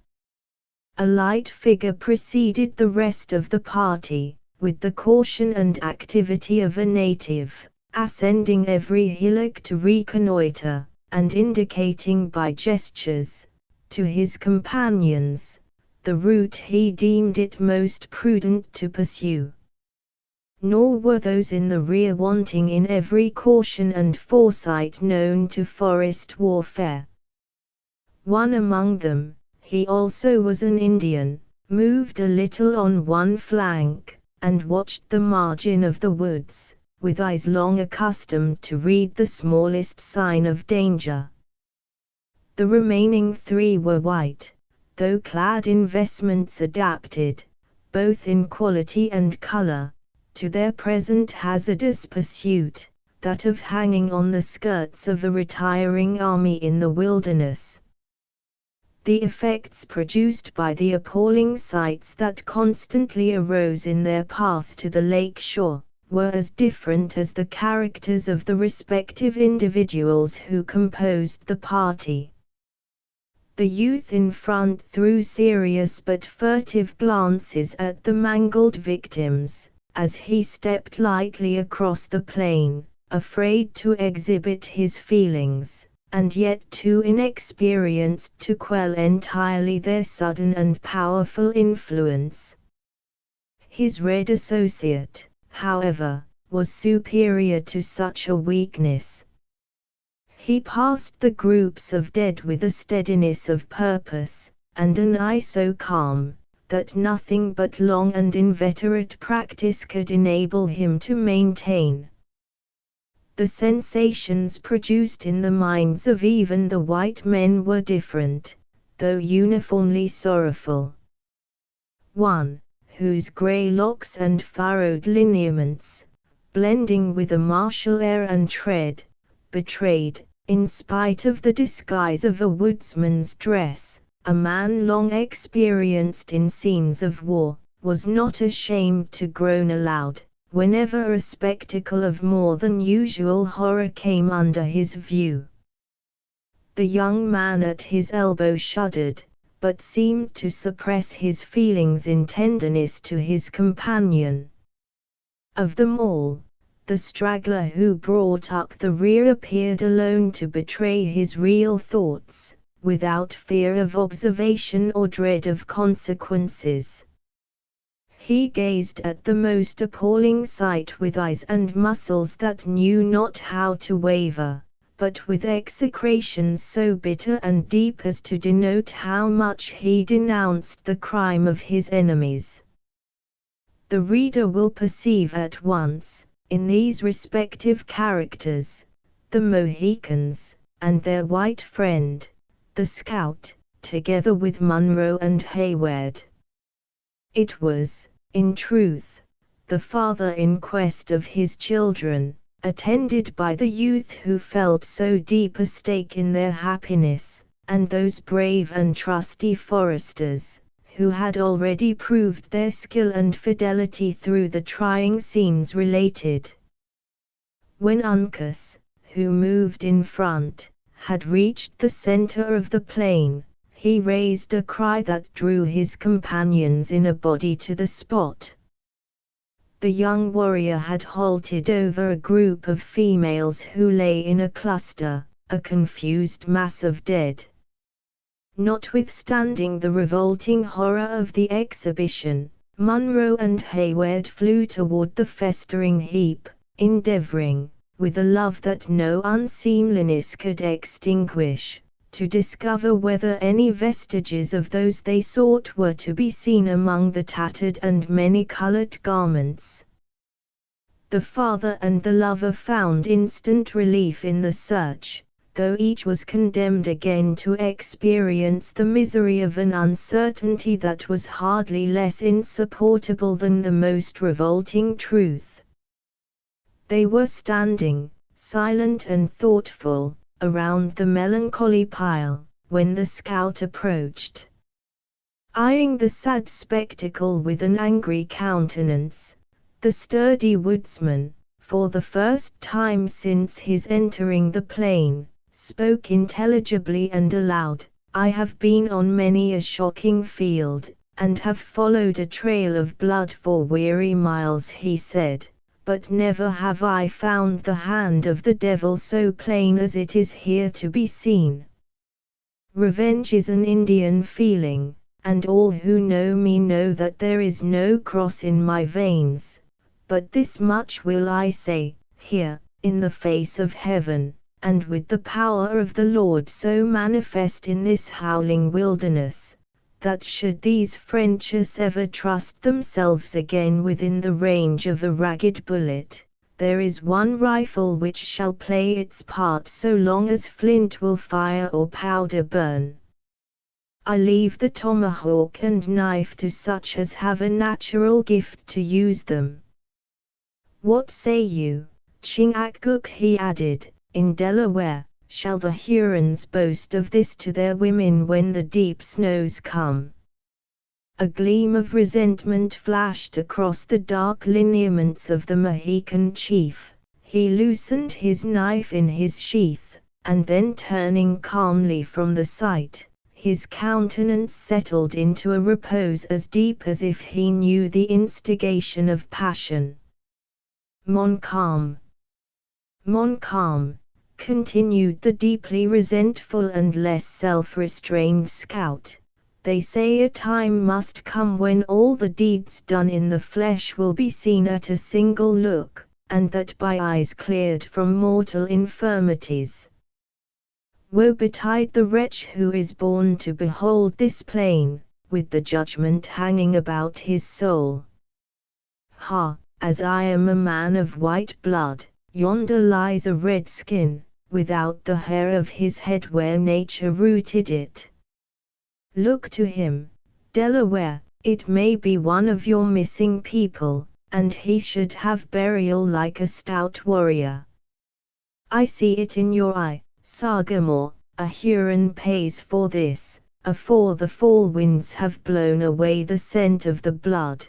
A light figure preceded the rest of the party, with the caution and activity of a native, ascending every hillock to reconnoiter, and indicating by gestures, to his companions, the route he deemed it most prudent to pursue. Nor were those in the rear wanting in every caution and foresight known to forest warfare. One among them, he also was an Indian, moved a little on one flank, and watched the margin of the woods, with eyes long accustomed to read the smallest sign of danger. The remaining 3 were white, though clad in vestments adapted, both in quality and color, to their present hazardous pursuit, that of hanging on the skirts of a retiring army in the wilderness. The effects produced by the appalling sights that constantly arose in their path to the lake shore, were as different as the characters of the respective individuals who composed the party. The youth in front threw serious but furtive glances at the mangled victims, as he stepped lightly across the plain, afraid to exhibit his feelings, and yet too inexperienced to quell entirely their sudden and powerful influence. His red associate, however, was superior to such a weakness. He passed the groups of dead with a steadiness of purpose, and an eye so calm, that nothing but long and inveterate practice could enable him to maintain. The sensations produced in the minds of even the white men were different, though uniformly sorrowful. One, whose grey locks and furrowed lineaments, blending with a martial air and tread, betrayed, in spite of the disguise of a woodsman's dress, a man long experienced in scenes of war, was not ashamed to groan aloud, whenever a spectacle of more than usual horror came under his view. The young man at his elbow shuddered, but seemed to suppress his feelings in tenderness to his companion. Of them all, the straggler who brought up the rear appeared alone to betray his real thoughts, without fear of observation or dread of consequences. He gazed at the most appalling sight with eyes and muscles that knew not how to waver, but with execrations so bitter and deep as to denote how much he denounced the crime of his enemies. The reader will perceive at once, in these respective characters, the Mohicans, and their white friend, the scout, together with Munro and Hayward. It was, in truth, the father in quest of his children, attended by the youth who felt so deep a stake in their happiness, and those brave and trusty foresters, who had already proved their skill and fidelity through the trying scenes related. When Uncas, who moved in front, had reached the center of the plain, he raised a cry that drew his companions in a body to the spot. The young warrior had halted over a group of females who lay in a cluster, a confused mass of dead. Notwithstanding the revolting horror of the exhibition, Munro and Hayward flew toward the festering heap, endeavoring, with a love that no unseemliness could extinguish, to discover whether any vestiges of those they sought were to be seen among the tattered and many-colored garments. The father and the lover found instant relief in the search, though each was condemned again to experience the misery of an uncertainty that was hardly less insupportable than the most revolting truth. They were standing, silent and thoughtful, around the melancholy pile, when the scout approached. Eyeing the sad spectacle with an angry countenance, the sturdy woodsman, for the first time since his entering the plain, spoke intelligibly and aloud, I have been on many a shocking field, and have followed a trail of blood for weary miles, he said, but never have I found the hand of the devil so plain as it is here to be seen. Revenge is an Indian feeling, and all who know me know that there is no cross in my veins, but this much will I say, here, in the face of heaven, and with the power of the Lord so manifest in this howling wilderness, that should these Frenchers ever trust themselves again within the range of a ragged bullet, there is one rifle which shall play its part so long as flint will fire or powder burn. I leave the tomahawk and knife to such as have a natural gift to use them. What say you, Chingachgook, he added, in Delaware, shall the Hurons boast of this to their women when the deep snows come? A gleam of resentment flashed across the dark lineaments of the Mohican chief. He loosened his knife in his sheath, and then turning calmly from the sight, his countenance settled into a repose as deep as if he knew the instigation of passion. Montcalm, Montcalm, continued the deeply resentful and less self-restrained scout, they say a time must come when all the deeds done in the flesh will be seen at a single look, and that by eyes cleared from mortal infirmities. Woe betide the wretch who is born to behold this plain, with the judgment hanging about his soul. Ha, as I am a man of white blood, yonder lies a redskin, without the hair of his head where nature rooted it. Look to him, Delaware, it may be one of your missing people, and he should have burial like a stout warrior. I see it in your eye, Sagamore, a Huron pays for this, afore the fall winds have blown away the scent of the blood.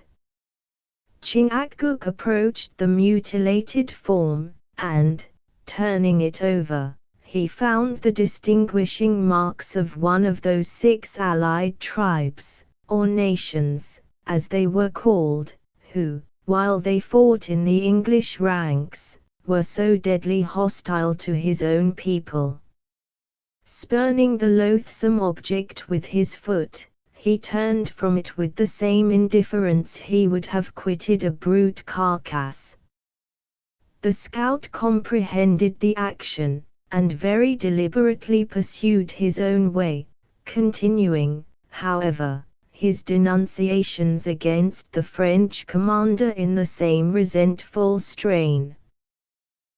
Chingachgook approached the mutilated form, and, turning it over, he found the distinguishing marks of one of those 6 allied tribes, or nations, as they were called, who, while they fought in the English ranks, were so deadly hostile to his own people. Spurning the loathsome object with his foot, he turned from it with the same indifference he would have quitted a brute carcass. The scout comprehended the action, and very deliberately pursued his own way, continuing, however, his denunciations against the French commander in the same resentful strain.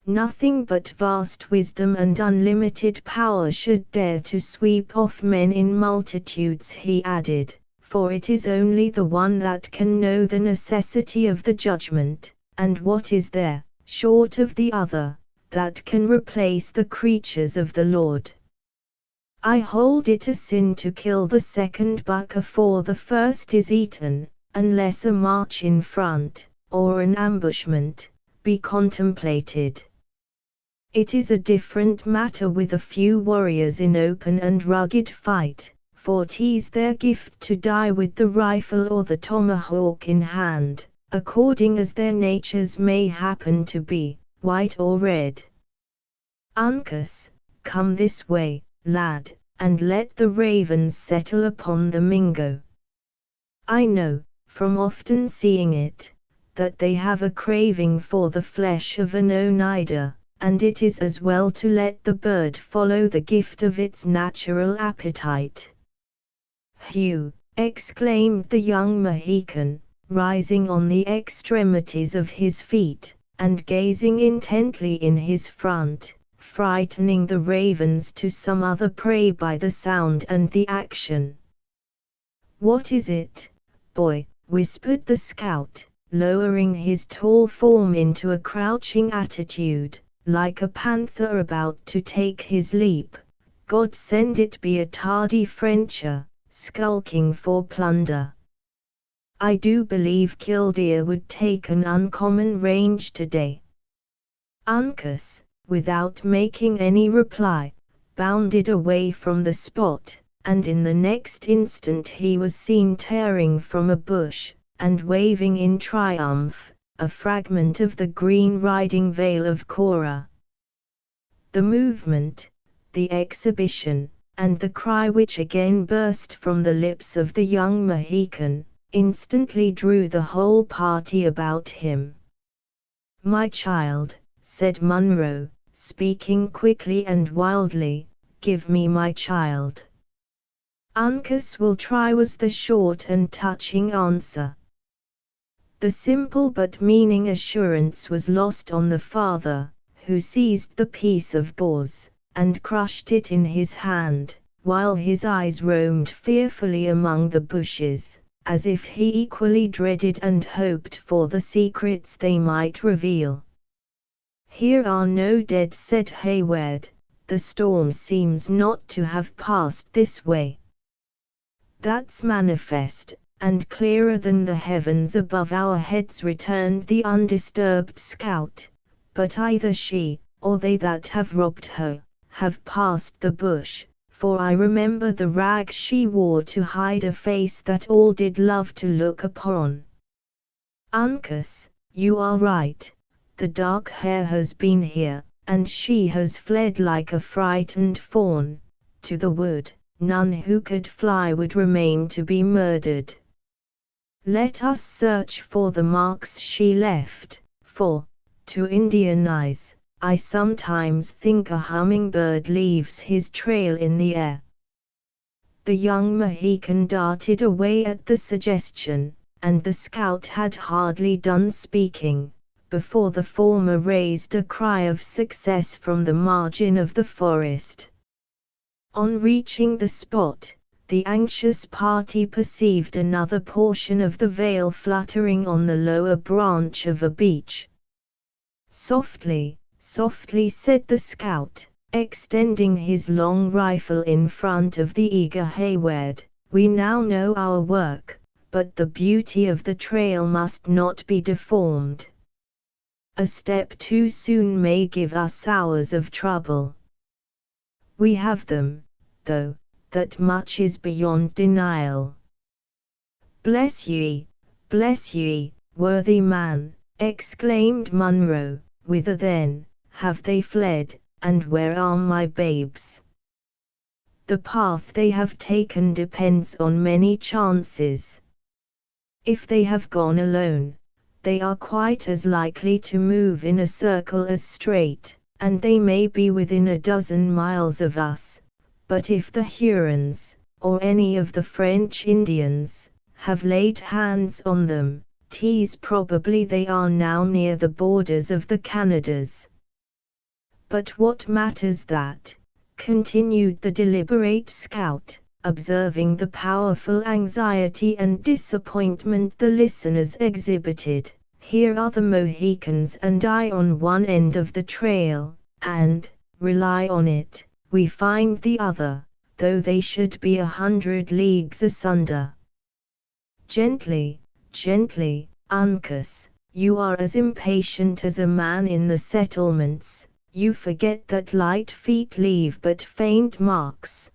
Nothing but vast wisdom and unlimited power should dare to sweep off men in multitudes, he added, for it is only the one that can know the necessity of the judgment, and what is there, short of the other, that can replace the creatures of the Lord. I hold it a sin to kill the second buck afore the first is eaten, unless a march in front, or an ambushment, be contemplated. It is a different matter with a few warriors in open and rugged fight, for 'tis their gift to die with the rifle or the tomahawk in hand, according as their natures may happen to be, white or red. Uncas, come this way, lad, and let the ravens settle upon the Mingo. I know, from often seeing it, that they have a craving for the flesh of an Oneida, and it is as well to let the bird follow the gift of its natural appetite. Hugh, exclaimed the young Mohican, rising on the extremities of his feet, and gazing intently in his front, frightening the ravens to some other prey by the sound and the action. What is it, boy? Whispered the scout, lowering his tall form into a crouching attitude, like a panther about to take his leap. God send it be a tardy Frencher, skulking for plunder. I do believe Killdeer would take an uncommon range today. Uncas, without making any reply, bounded away from the spot, and in the next instant he was seen tearing from a bush, and waving in triumph, a fragment of the green riding veil of Cora. The movement, the exhibition, and the cry which again burst from the lips of the young Mohican, instantly drew the whole party about him. "My child," said Munro, speaking quickly and wildly, "give me my child." "Uncas will try," was the short and touching answer. The simple but meaning assurance was lost on the father, who seized the piece of gauze, and crushed it in his hand, while his eyes roamed fearfully among the bushes, as if he equally dreaded and hoped for the secrets they might reveal. "Here are no dead," said Hayward, "the storm seems not to have passed this way." "That's manifest, and clearer than the heavens above our heads," returned the undisturbed scout, "but either she, or they that have robbed her, have passed the bush, for I remember the rag she wore to hide a face that all did love to look upon." "Uncas, you are right, the dark hair has been here, and she has fled like a frightened fawn, to the wood. None who could fly would remain to be murdered. Let us search for the marks she left, for, to Indian eyes, I sometimes think a hummingbird leaves his trail in the air." The young Mohican darted away at the suggestion, and the scout had hardly done speaking, before the former raised a cry of success from the margin of the forest. On reaching the spot, the anxious party perceived another portion of the veil fluttering on the lower branch of a beech. "Softly, softly," said the scout, extending his long rifle in front of the eager Hayward. "We now know our work, but the beauty of the trail must not be deformed. A step too soon may give us hours of trouble. We have them, though, that much is beyond denial." Bless ye, worthy man," exclaimed Munro, "whither then have they fled, and where are my babes?" "The path they have taken depends on many chances. If they have gone alone, they are quite as likely to move in a circle as straight, and they may be within a dozen miles of us. But if the Hurons, or any of the French Indians, have laid hands on them, 'tis probably they are now near the borders of the Canadas." "But what matters that?" continued the deliberate scout, observing the powerful anxiety and disappointment the listeners exhibited. "Here are the Mohicans and I on one end of the trail, and, rely on it, we find the other, though they should be 100 leagues asunder." "Gently, gently, Uncas, you are as impatient as a man in the settlements. You forget that light feet leave but faint marks."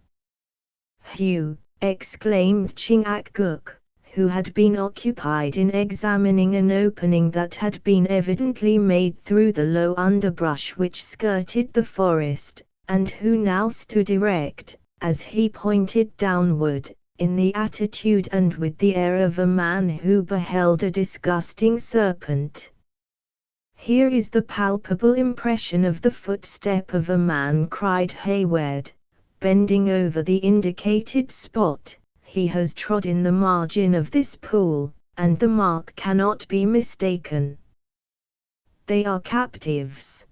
"Hugh," exclaimed Chingachgook, who had been occupied in examining an opening that had been evidently made through the low underbrush which skirted the forest, and who now stood erect, as he pointed downward, in the attitude and with the air of a man who beheld a disgusting serpent. "Here is the palpable impression of the footstep of a man," cried Hayward, bending over the indicated spot. "He has trodden the margin of this pool, and the mark cannot be mistaken. They are captives."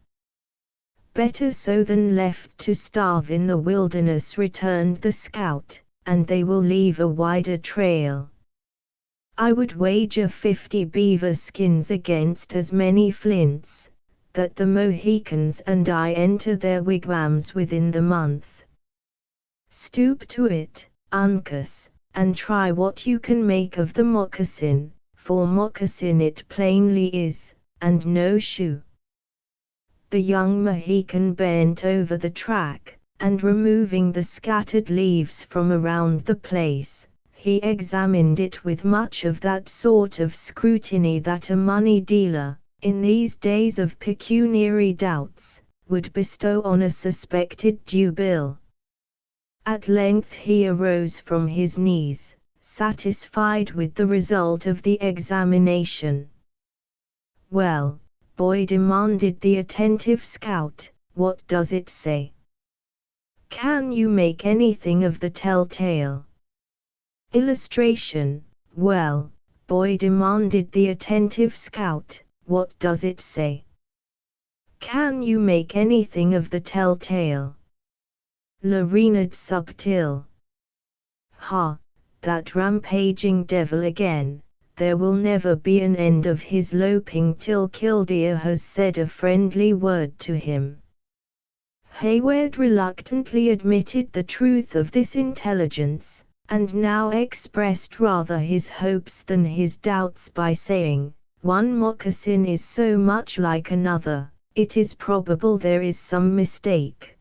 "Better so than left to starve in the wilderness," returned the scout, "and they will leave a wider trail. I would wager 50 beaver skins against as many flints, that the Mohicans and I enter their wigwams within the month. Stoop to it, Uncas, and try what you can make of the moccasin, for moccasin it plainly is, and no shoe." The young Mohican bent over the track, and removing the scattered leaves from around the place, he examined it with much of that sort of scrutiny that a money dealer, in these days of pecuniary doubts, would bestow on a suspected due bill. At length he arose from his knees, satisfied with the result of the examination. "Well, boy," demanded the attentive scout, "what does it say? Can you make anything of the telltale?" Illustration. "Well, boy," demanded the attentive scout, "what does it say? Can you make anything of the telltale?" L'renard subtil. "Ha, that rampaging devil again, there will never be an end of his loping till Killdeer has said a friendly word to him." Hayward reluctantly admitted the truth of this intelligence, and now expressed rather his hopes than his doubts by saying, "One moccasin is so much like another, it is probable there is some mistake."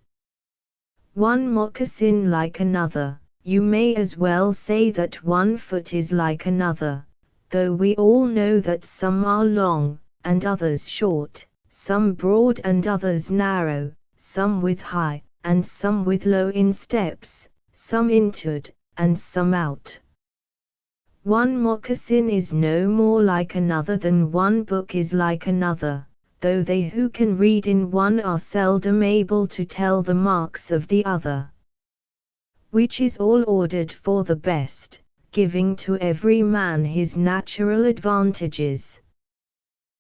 One moccasin like another, you may as well say that one foot is like another, though we all know that some are long, and others short, some broad and others narrow, some with high, and some with low insteps, some inward, and some out. One moccasin is no more like another than one book is like another, though they who can read in one are seldom able to tell the marks of the other. Which is all ordered for the best, giving to every man his natural advantages.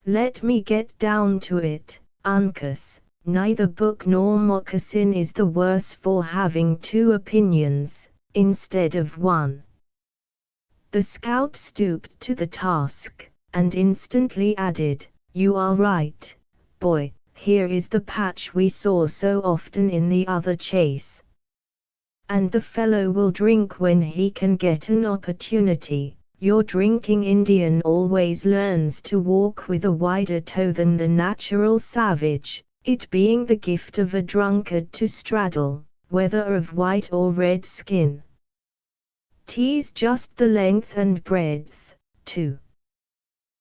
Let me get down to it, Uncas, neither book nor moccasin is the worse for having two opinions, instead of one. The scout stooped to the task, and instantly added, "You are right, boy, here is the patch we saw so often in the other chase. And the fellow will drink when he can get an opportunity. Your drinking Indian always learns to walk with a wider toe than the natural savage, it being the gift of a drunkard to straddle, whether of white or red skin. 'Tis just the length and breadth, too.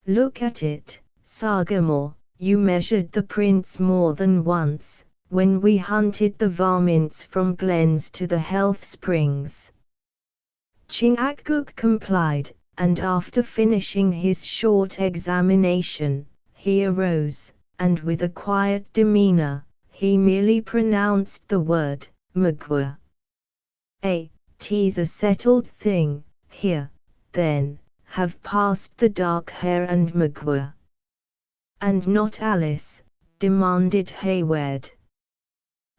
Look at it, Sagamore, you measured the prints more than once, when we hunted the varmints from glens to the health springs." Chingachgook complied, and after finishing his short examination, he arose, and with a quiet demeanor, he merely pronounced the word, "Magua." "'Tis a settled thing, here, then, have passed the dark hair and Magua." "And not Alice?" demanded Hayward.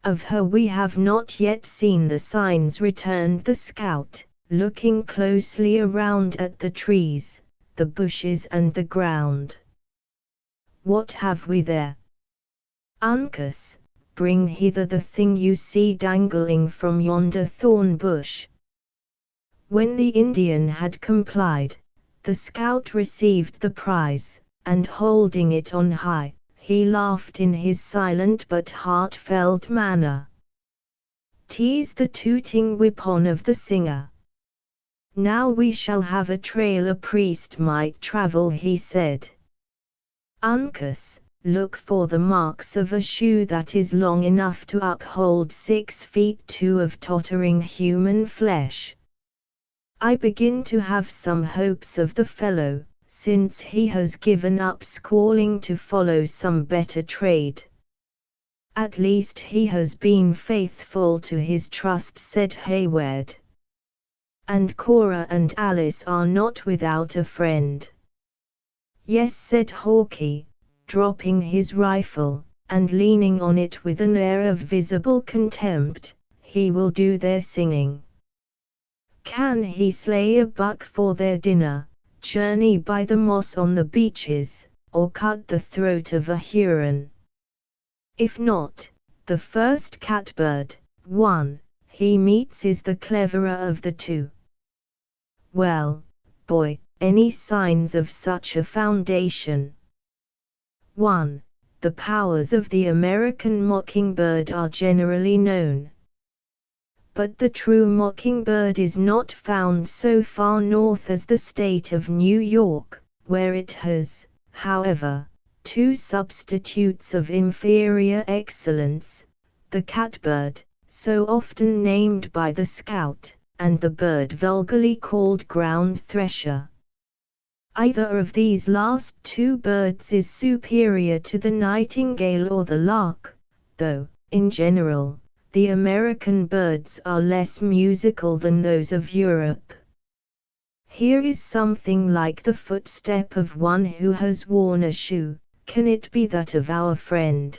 "Of her we have not yet seen the signs," returned the scout, looking closely around at the trees, the bushes and the ground. "What have we there? Uncas, bring hither the thing you see dangling from yonder thorn bush." When the Indian had complied, the scout received the prize, and holding it on high, he laughed in his silent but heartfelt manner. "'Tis the tooting weapon of the singer. Now we shall have a trail a priest might travel," he said. "Uncas, look for the marks of a shoe that is long enough to uphold 6 feet 2 of tottering human flesh. I begin to have some hopes of the fellow, since he has given up squalling to follow some better trade. At least he has been faithful to his trust," said Hayward. "And Cora and Alice are not without a friend." "Yes," said Hawkeye, dropping his rifle, and leaning on it with an air of visible contempt, "he will do their singing. Can he slay a buck for their dinner, journey by the moss on the beaches, or cut the throat of a Huron? If not, the first catbird, he meets is the cleverer of the two. Well, boy, any signs of such a foundation?" 1. The powers of the American mockingbird are generally known. but the true mockingbird is not found so far north as the state of New York, where it has, however, two substitutes of inferior excellence, the catbird, so often named by the scout, and the bird vulgarly called ground thresher. Either of these last two birds is superior to the nightingale or the lark, though, in general, the American birds are less musical than those of Europe. Here is something like the footstep of one who has worn a shoe. Can it be that of our friend?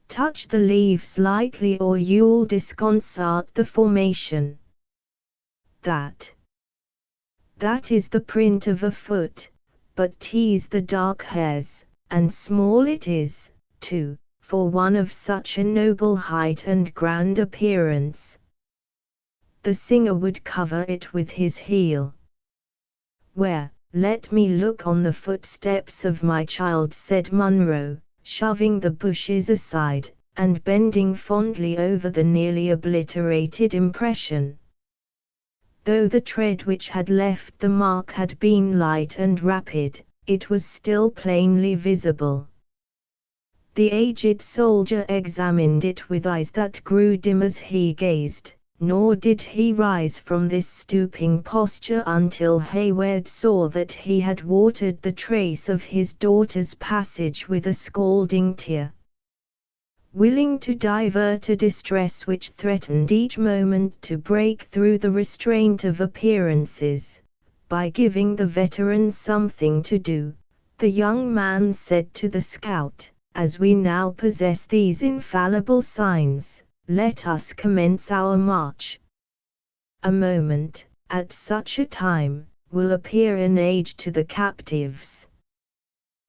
Touch the leaves lightly or you'll disconcert the formation. That is the print of a foot, but tease the dark hairs, and small it is, too, for one of such a noble height and grand appearance. The singer would cover it with his heel. Where, let me look on the footsteps of my child, said Munro, shoving the bushes aside, and bending fondly over the nearly obliterated impression. Though the tread which had left the mark had been light and rapid, it was still plainly visible. The aged soldier examined it with eyes that grew dim as he gazed, nor did he rise from this stooping posture until Hayward saw that he had watered the trace of his daughter's passage with a scalding tear. Willing to divert a distress which threatened each moment to break through the restraint of appearances, by giving the veteran something to do, the young man said to the scout, "As we now possess these infallible signs, let us commence our march. A moment, at such a time, will appear an age to the captives.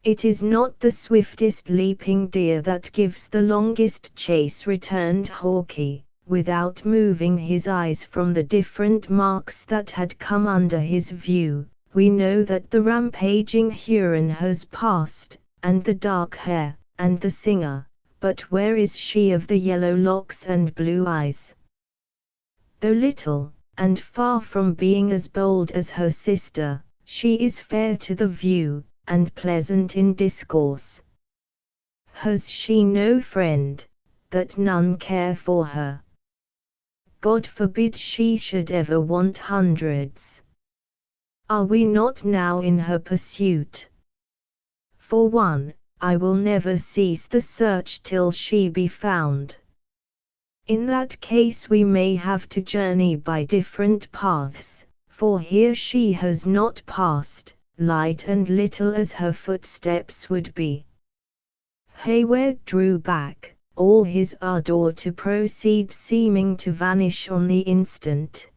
It is not the swiftest leaping deer that gives the longest chase," returned Hawkeye, without moving his eyes from the different marks that had come under his view. "We know that the rampaging Huron has passed, and the dark hair, and the singer, but where is she of the yellow locks and blue eyes? Though little, and far from being as bold as her sister, she is fair to the view, and pleasant in discourse. Has she no friend, that none care for her? God forbid she should ever want hundreds. Are we not now in her pursuit? For one, I will never cease the search till she be found. In that case we may have to journey by different paths, for here she has not passed, light and little as her footsteps would be." Hayward drew back, all his ardor to proceed seeming to vanish on the instant.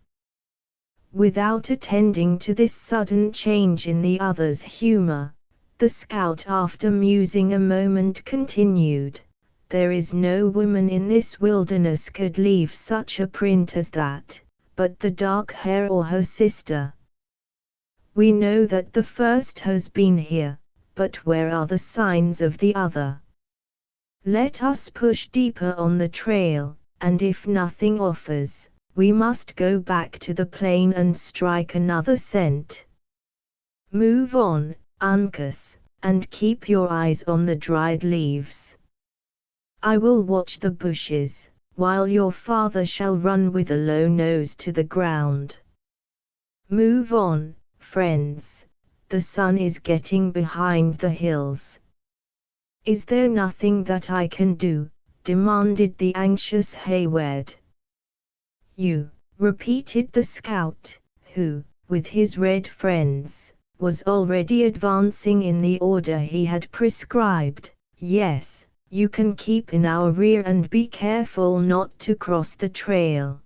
Without attending to this sudden change in the other's humor, the scout, after musing a moment, continued, "There is no woman in this wilderness could leave such a print as that, but the dark hair or her sister. We know that the first has been here, but where are the signs of the other? Let us push deeper on the trail, and if nothing offers, we must go back to the plain and strike another scent. Move on, Uncas, and keep your eyes on the dried leaves. I will watch the bushes, while your father shall run with a low nose to the ground. Move on, friends, the sun is getting behind the hills." "Is there nothing that I can do?" demanded the anxious Hayward. "You," repeated the scout, who, with his red friends, was already advancing in the order he had prescribed. "Yes, you can keep in our rear and be careful not to cross the trail."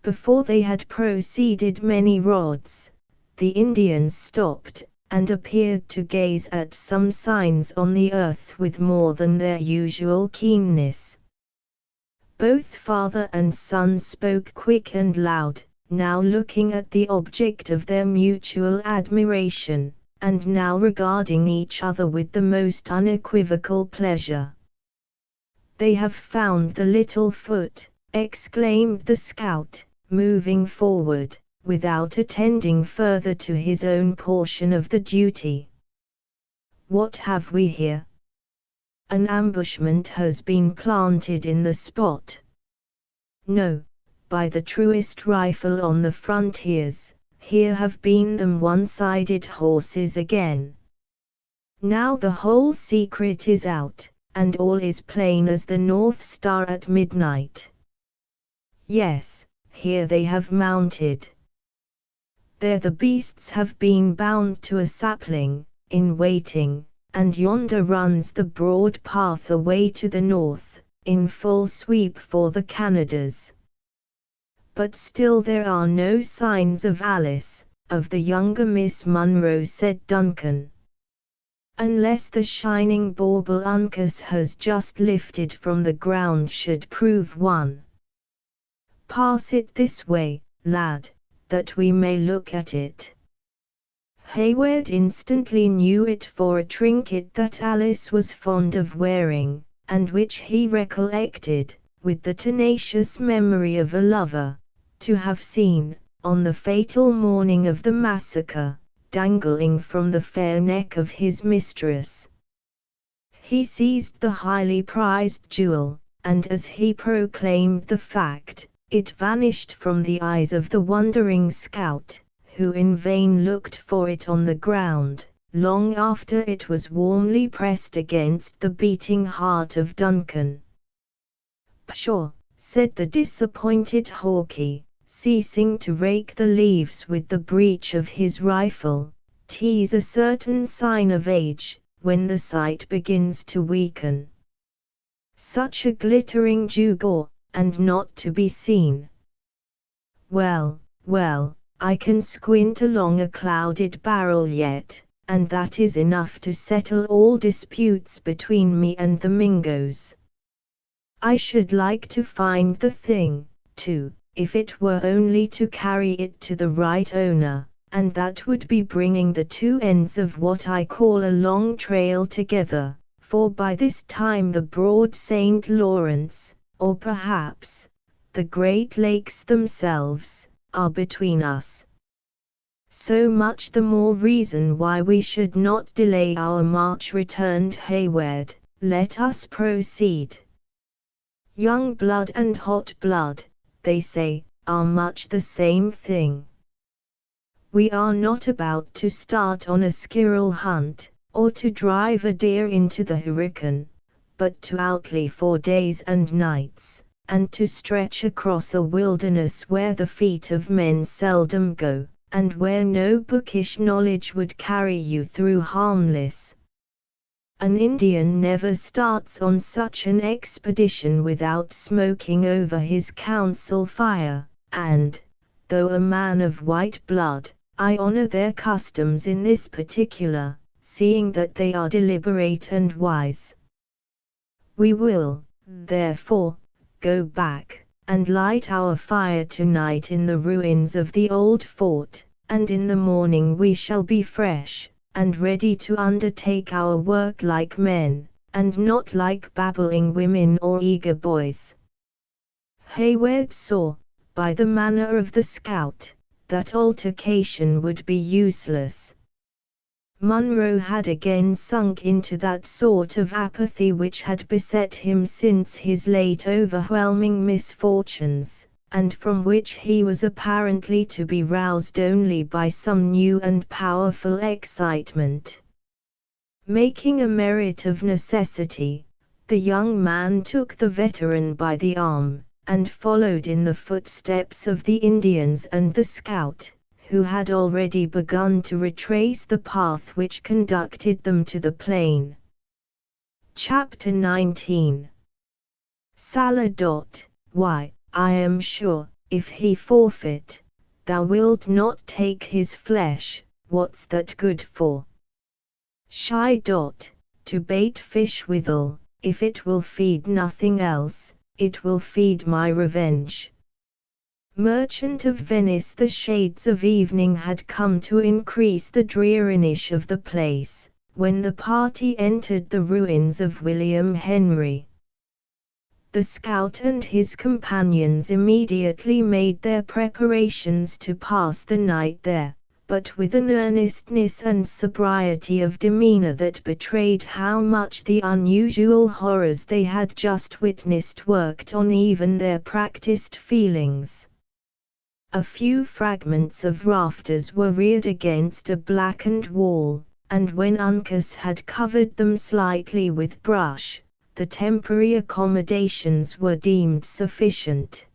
Before they had proceeded many rods, the Indians stopped, and appeared to gaze at some signs on the earth with more than their usual keenness. Both father and son spoke quick and loud, now looking at the object of their mutual admiration, and now regarding each other with the most unequivocal pleasure. "They have found the little foot," exclaimed the scout, moving forward, without attending further to his own portion of the duty. What have we here? An ambushment has been planted in the spot. No, by the truest rifle on the frontiers, here have been them one-sided horses again. Now the whole secret is out, and all is plain as the North Star at midnight. Yes, here they have mounted. There the beasts have been bound to a sapling, in waiting, and yonder runs the broad path away to the north, in full sweep for the Canadas. But still there are no signs of Alice, of the younger Miss Munro, said Duncan. Unless the shining bauble Uncas has just lifted from the ground should prove one. Pass it this way, lad, that we may look at it. Hayward instantly knew it for a trinket that Alice was fond of wearing, and which he recollected, with the tenacious memory of a lover, to have seen, on the fatal morning of the massacre, dangling from the fair neck of his mistress. He seized the highly prized jewel, and as he proclaimed the fact, it vanished from the eyes of the wondering scout, who in vain looked for it on the ground, long after it was warmly pressed against the beating heart of Duncan. "Pshaw," said the disappointed Hawke, ceasing to rake the leaves with the breech of his rifle, "'tis a certain sign of age, when the sight begins to weaken. Such a glittering gewgaw, and not to be seen. Well, well, I can squint along a clouded barrel yet, and that is enough to settle all disputes between me and the Mingoes. I should like to find the thing, too, if it were only to carry it to the right owner, and that would be bringing the two ends of what I call a long trail together, for by this time the broad St. Lawrence, or perhaps, the Great Lakes themselves, are between us. So much the more reason why we should not delay our march," returned Hayward. "Let us proceed. Young blood and hot blood, they say, are much the same thing. We are not about to start on a squirrel hunt, or to drive a deer into the hurricane, but to outlay 4 days and nights, and to stretch across a wilderness where the feet of men seldom go, and where no bookish knowledge would carry you through harmless. An Indian never starts on such an expedition without smoking over his council fire, and, though a man of white blood, I honor their customs in this particular, seeing that they are deliberate and wise. We will, therefore, go back, and light our fire tonight in the ruins of the old fort, and in the morning we shall be fresh, and ready to undertake our work like men, and not like babbling women or eager boys." Hayward saw, by the manner of the scout, that altercation would be useless. Munro had again sunk into that sort of apathy which had beset him since his late overwhelming misfortunes, and from which he was apparently to be roused only by some new and powerful excitement. Making a merit of necessity, the young man took the veteran by the arm, and followed in the footsteps of the Indians and the scout, who had already begun to retrace the path which conducted them to the plain. Chapter 19. Saladot, why, I am sure, if he forfeit, thou wilt not take his flesh, what's that good for? Shy dot, to bait fish withal, if it will feed nothing else, it will feed my revenge. Merchant of Venice. The shades of evening had come to increase the dreariness of the place, when the party entered the ruins of William Henry. The scout and his companions immediately made their preparations to pass the night there, but with an earnestness and sobriety of demeanor that betrayed how much the unusual horrors they had just witnessed worked on even their practiced feelings. A few fragments of rafters were reared against a blackened wall, and when Uncas had covered them slightly with brush, the temporary accommodations were deemed sufficient.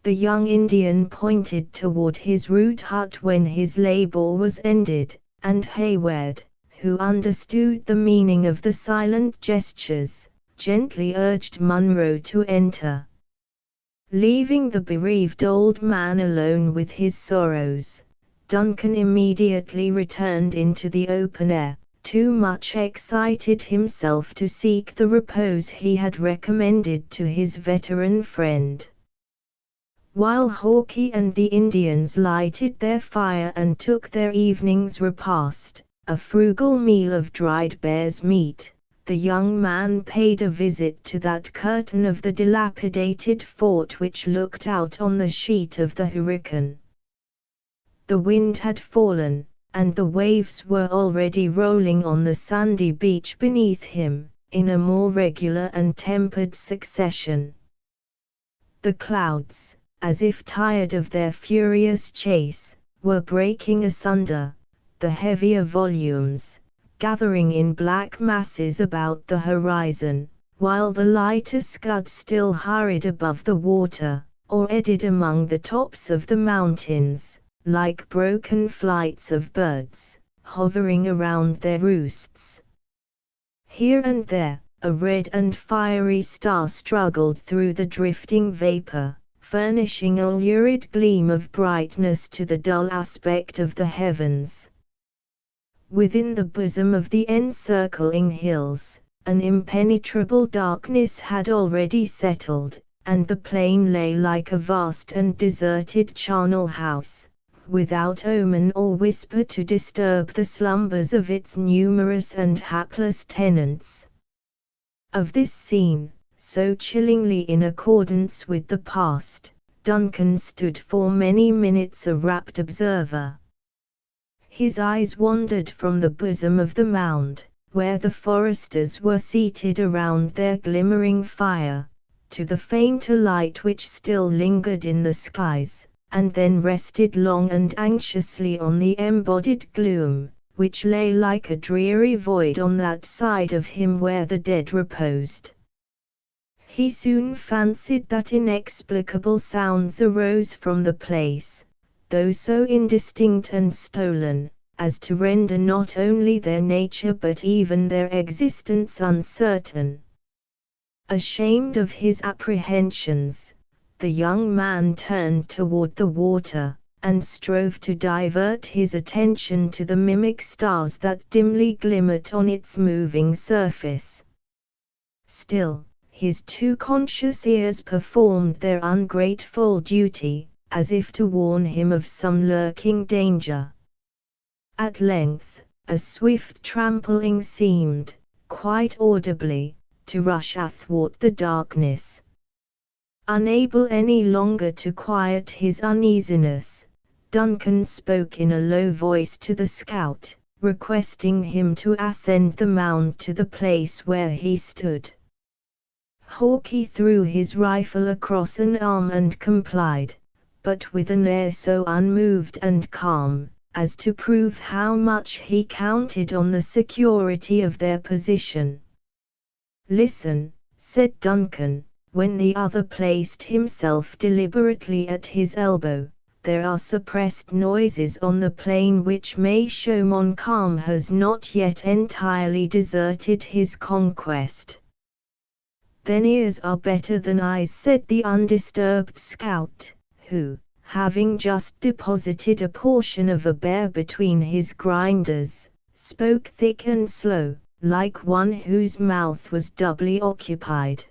The young Indian pointed toward his rude hut when his labor was ended, and Hayward, who understood the meaning of the silent gestures, gently urged Munro to enter. Leaving the bereaved old man alone with his sorrows, Duncan immediately returned into the open air, too much excited himself to seek the repose he had recommended to his veteran friend. While Hawkeye and the Indians lighted their fire and took their evening's repast, a frugal meal of dried bear's meat, the young man paid a visit to that curtain of the dilapidated fort which looked out on the sheet of the hurricane. The wind had fallen, and the waves were already rolling on the sandy beach beneath him, in a more regular and tempered succession. The clouds, as if tired of their furious chase, were breaking asunder, the heavier volumes, gathering in black masses about the horizon, while the lighter scud still hurried above the water, or eddied among the tops of the mountains, like broken flights of birds, hovering around their roosts. Here and there, a red and fiery star struggled through the drifting vapor, furnishing a lurid gleam of brightness to the dull aspect of the heavens. Within the bosom of the encircling hills, an impenetrable darkness had already settled, and the plain lay like a vast and deserted charnel house, without omen or whisper to disturb the slumbers of its numerous and hapless tenants. Of this scene, so chillingly in accordance with the past, Duncan stood for many minutes a rapt observer. His eyes wandered from the bosom of the mound, where the foresters were seated around their glimmering fire, to the fainter light which still lingered in the skies, and then rested long and anxiously on the embodied gloom, which lay like a dreary void on that side of him where the dead reposed. He soon fancied that inexplicable sounds arose from the place, though so indistinct and stolen, as to render not only their nature but even their existence uncertain. Ashamed of his apprehensions, the young man turned toward the water, and strove to divert his attention to the mimic stars that dimly glimmered on its moving surface. Still, his too conscious ears performed their ungrateful duty, as if to warn him of some lurking danger. At length, a swift trampling seemed, quite audibly, to rush athwart the darkness. Unable any longer to quiet his uneasiness, Duncan spoke in a low voice to the scout, requesting him to ascend the mound to the place where he stood. Hawkeye threw his rifle across an arm and complied, but with an air so unmoved and calm, as to prove how much he counted on the security of their position. "Listen," said Duncan, when the other placed himself deliberately at his elbow. "There are suppressed noises on the plain which may show Montcalm has not yet entirely deserted his conquest." "Then ears are better than eyes," said the undisturbed scout, who, having just deposited a portion of a bear between his grinders, spoke thick and slow, like one whose mouth was doubly occupied.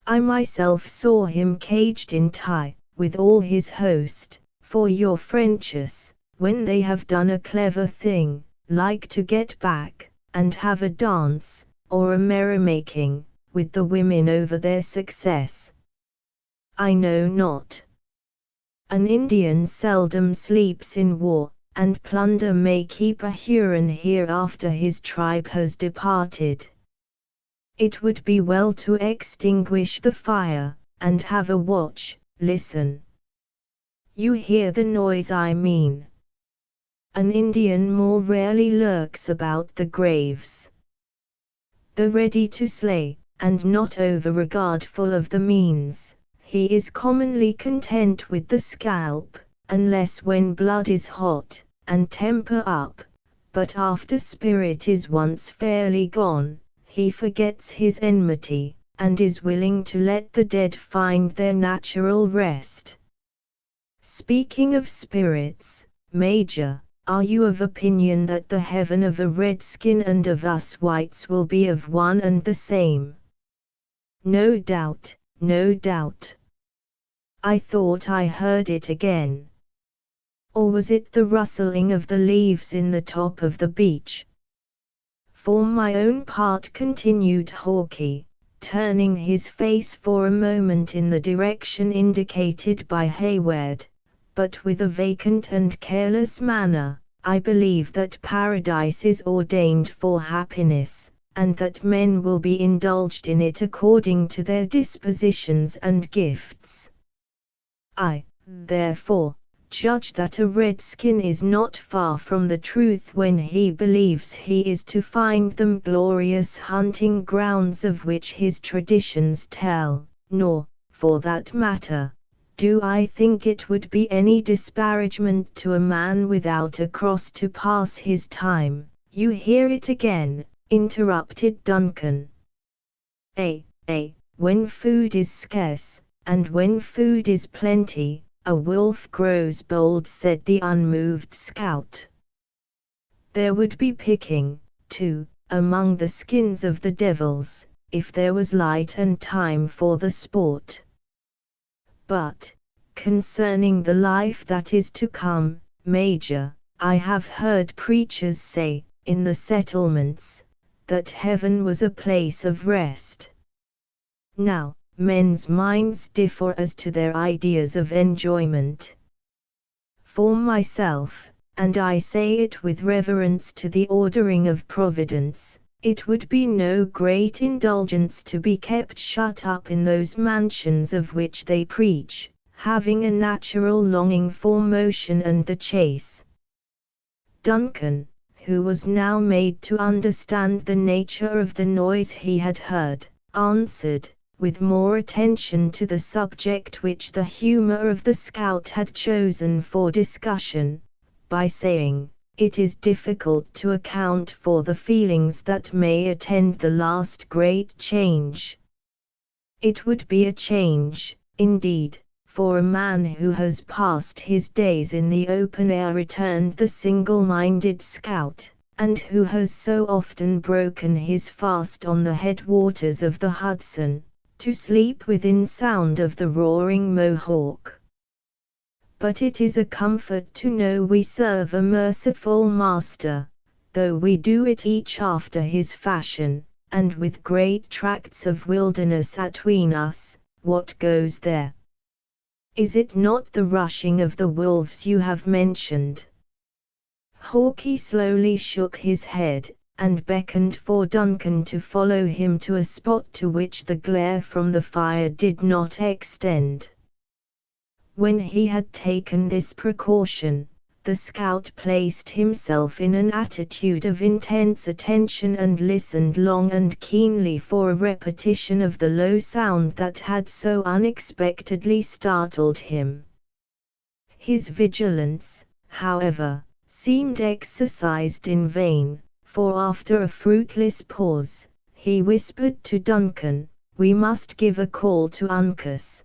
"I myself saw him caged in tie, with all his host, for your Frenches, when they have done a clever thing, like to get back, and have a dance, or a merrymaking, with the women over their success? I know not. An Indian seldom sleeps in war, and plunder may keep a Huron here after his tribe has departed. It would be well to extinguish the fire, and have a watch. Listen. You hear the noise I mean. An Indian more rarely lurks about the graves. The ready to slay, and not over-regardful of the means, he is commonly content with the scalp, unless when blood is hot, and temper up, but after spirit is once fairly gone, he forgets his enmity, and is willing to let the dead find their natural rest. Speaking of spirits, Major, are you of opinion that the heaven of a redskin and of us whites will be of one and the same? No doubt, no doubt. I thought I heard it again. Or was it the rustling of the leaves in the top of the beech? For my own part, continued Hawke, turning his face for a moment in the direction indicated by Hayward, but with a vacant and careless manner, I believe that paradise is ordained for happiness, and that men will be indulged in it according to their dispositions and gifts. I, therefore, judge that a redskin is not far from the truth when he believes he is to find them glorious hunting grounds of which his traditions tell, nor, for that matter, do I think it would be any disparagement to a man without a cross to pass his time. You hear it again, interrupted Duncan. When food is scarce, and when food is plenty, a wolf grows bold, said the unmoved scout. There would be picking, too, among the skins of the devils, if there was light and time for the sport. But, concerning the life that is to come, Major, I have heard preachers say, in the settlements, that heaven was a place of rest. Now, men's minds differ as to their ideas of enjoyment. For myself, and I say it with reverence to the ordering of Providence, it would be no great indulgence to be kept shut up in those mansions of which they preach, having a natural longing for motion and the chase. Duncan, who was now made to understand the nature of the noise he had heard, answered, with more attention to the subject which the humor of the scout had chosen for discussion, by saying, "It is difficult to account for the feelings that may attend the last great change. It would be a change, indeed, for a man who has passed his days in the open air," returned the single-minded scout, "and who has so often broken his fast on the headwaters of the Hudson, to sleep within sound of the roaring Mohawk. But it is a comfort to know we serve a merciful Master, though we do it each after his fashion, and with great tracts of wilderness atween us. What goes there? Is it not the rushing of the wolves you have mentioned?" Hawke slowly shook his head, and beckoned for Duncan to follow him to a spot to which the glare from the fire did not extend. When he had taken this precaution, the scout placed himself in an attitude of intense attention and listened long and keenly for a repetition of the low sound that had so unexpectedly startled him. His vigilance, however, seemed exercised in vain, for after a fruitless pause, he whispered to Duncan, "We must give a call to Uncas.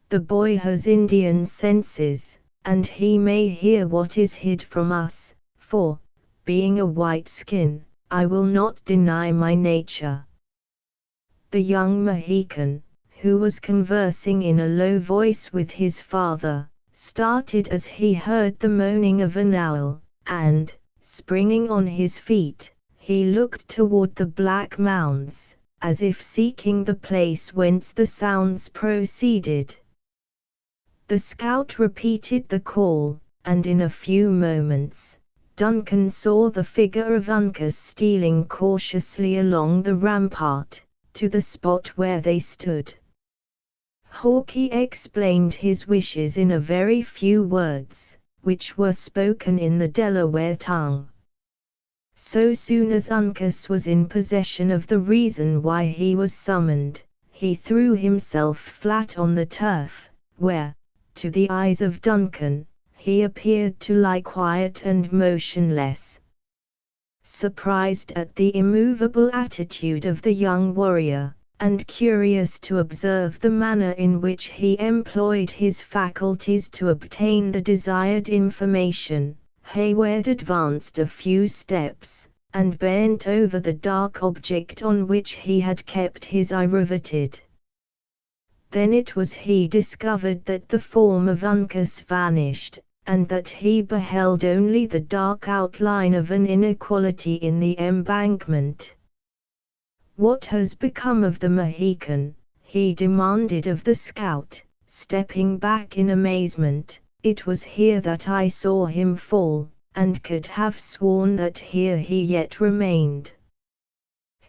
The boy has Indian senses, and he may hear what is hid from us, for, being a white skin, I will not deny my nature." The young Mohican, who was conversing in a low voice with his father, started as he heard the moaning of an owl, and, springing on his feet, he looked toward the black mounds, as if seeking the place whence the sounds proceeded. The scout repeated the call, and in a few moments, Duncan saw the figure of Uncas stealing cautiously along the rampart, to the spot where they stood. Hawkeye explained his wishes in a very few words, which were spoken in the Delaware tongue. So soon as Uncas was in possession of the reason why he was summoned, he threw himself flat on the turf, where, to the eyes of Duncan, he appeared to lie quiet and motionless. Surprised at the immovable attitude of the young warrior, and curious to observe the manner in which he employed his faculties to obtain the desired information, Hayward advanced a few steps, and bent over the dark object on which he had kept his eye riveted. Then it was he discovered that the form of Uncas vanished, and that he beheld only the dark outline of an inequality in the embankment. "What has become of the Mohican?" he demanded of the scout, stepping back in amazement. "It was here that I saw him fall, and could have sworn that here he yet remained."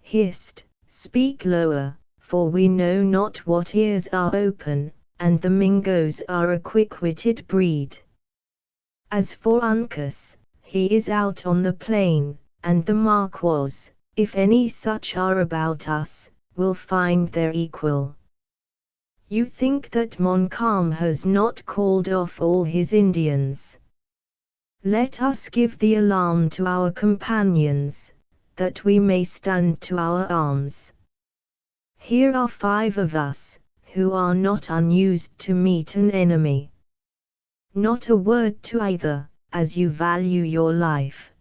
"Hist, speak lower, for we know not what ears are open, and the Mingoes are a quick-witted breed. As for Uncas, he is out on the plain, and the Marquas, if any such are about us, will find their equal. You think that Montcalm has not called off all his Indians? Let us give the alarm to our companions, that we may stand to our arms. Here are 5 of us, who are not unused to meet an enemy. Not a word to either, as you value your life.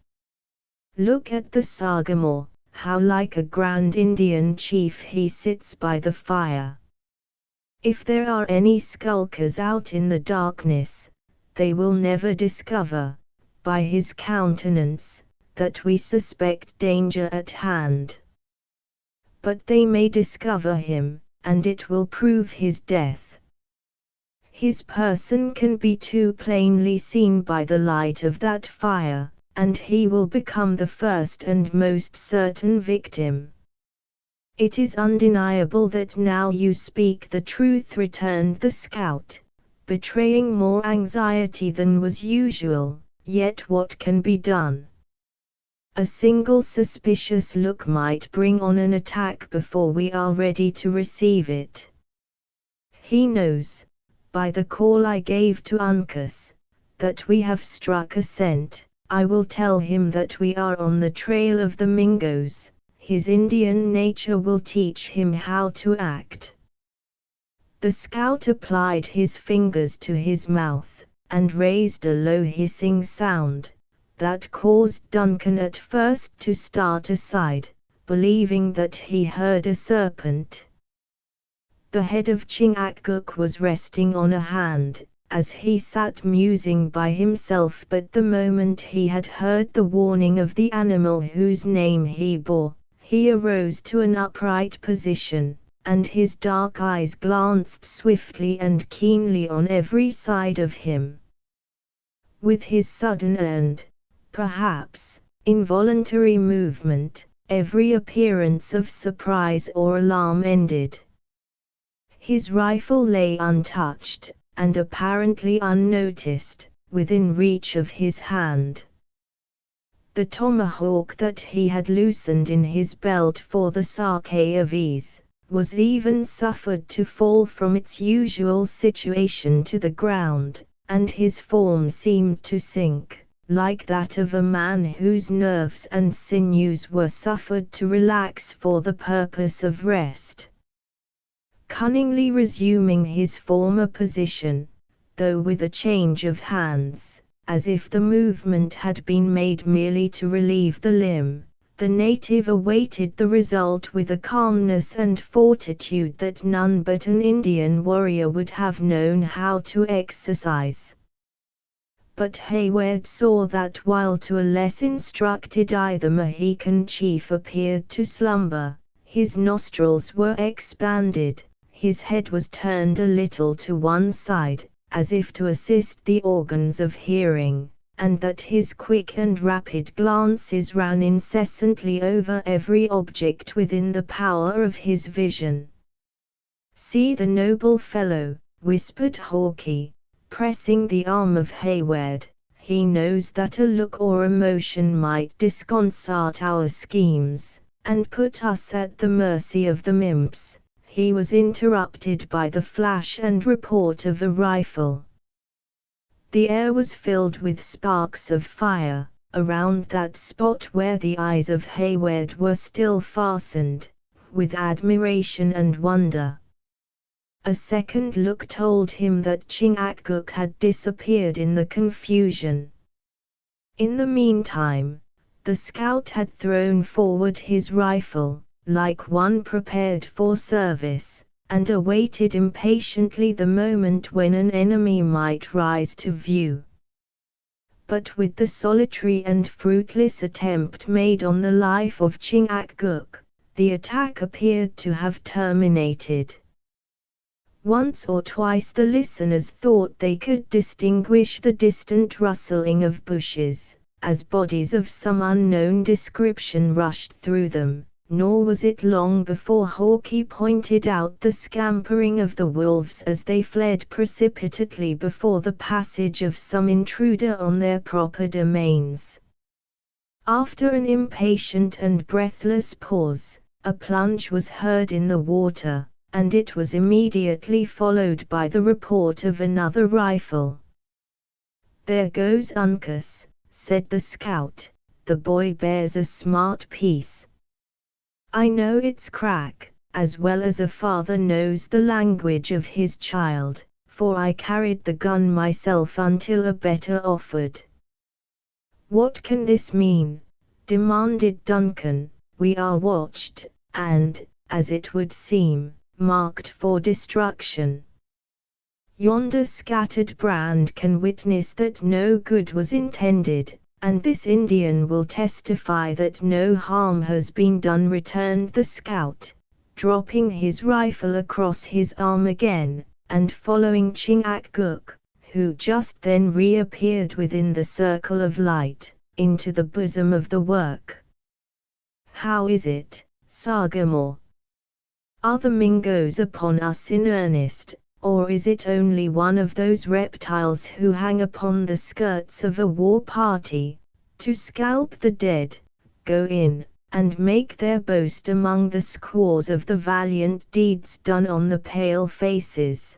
Look at the Sagamore, how like a grand Indian chief he sits by the fire. If there are any skulkers out in the darkness, they will never discover, by his countenance, that we suspect danger at hand. But they may discover him, and it will prove his death. His person can be too plainly seen by the light of that fire, and he will become the first and most certain victim." "It is undeniable that now you speak the truth," returned the scout, betraying more anxiety than was usual. "Yet what can be done? A single suspicious look might bring on an attack before we are ready to receive it. He knows, by the call I gave to Uncas, that we have struck a scent. I will tell him that we are on the trail of the Mingoes. His Indian nature will teach him how to act." The scout applied his fingers to his mouth, and raised a low hissing sound, that caused Duncan at first to start aside, believing that he heard a serpent. The head of Chingachgook was resting on a hand, as he sat musing by himself, but the moment he had heard the warning of the animal whose name he bore, he arose to an upright position, and his dark eyes glanced swiftly and keenly on every side of him. With his sudden and, perhaps, involuntary movement, every appearance of surprise or alarm ended. His rifle lay untouched, and apparently unnoticed, within reach of his hand. The tomahawk that he had loosened in his belt for the sake of ease, was even suffered to fall from its usual situation to the ground, and his form seemed to sink, like that of a man whose nerves and sinews were suffered to relax for the purpose of rest. Cunningly resuming his former position, though with a change of hands, as if the movement had been made merely to relieve the limb, the native awaited the result with a calmness and fortitude that none but an Indian warrior would have known how to exercise. But Hayward saw that while to a less instructed eye the Mohican chief appeared to slumber, His nostrils were expanded, his head was turned a little to one side, as if to assist the organs of hearing, and that his quick and rapid glances ran incessantly over every object within the power of his vision. "See the noble fellow," whispered Hawke, pressing the arm of Hayward. "He knows that a look or a motion might disconcert our schemes, and put us at the mercy of the imps." He was interrupted by the flash and report of a rifle. The air was filled with sparks of fire, around that spot where the eyes of Hayward were still fastened, with admiration and wonder. A second look told him that Chingachgook had disappeared in the confusion. In the meantime, the scout had thrown forward his rifle, like one prepared for service, and awaited impatiently the moment when an enemy might rise to view. But with the solitary and fruitless attempt made on the life of Chingachgook, the attack appeared to have terminated. Once or twice the listeners thought they could distinguish the distant rustling of bushes, as bodies of some unknown description rushed through them, nor was it long before Hawke pointed out the scampering of the wolves as they fled precipitately before the passage of some intruder on their proper domains. After an impatient and breathless pause, a plunge was heard in the water, and it was immediately followed by the report of another rifle. "There goes Uncas," said the scout. "The boy bears a smart piece. I know its crack, as well as a father knows the language of his child, for I carried the gun myself until a better offered." "What can this mean?" demanded Duncan. "We are watched, and, as it would seem, marked for destruction. Yonder scattered brand can witness that no good was intended, and this Indian will testify that no harm has been done," returned the scout, dropping his rifle across his arm again, and following Chingachgook, who just then reappeared within the circle of light, into the bosom of the work. "How is it, Sagamore? Are the Mingoes upon us in earnest, or is it only one of those reptiles who hang upon the skirts of a war party, to scalp the dead, go in, and make their boast among the squaws of the valiant deeds done on the pale faces?"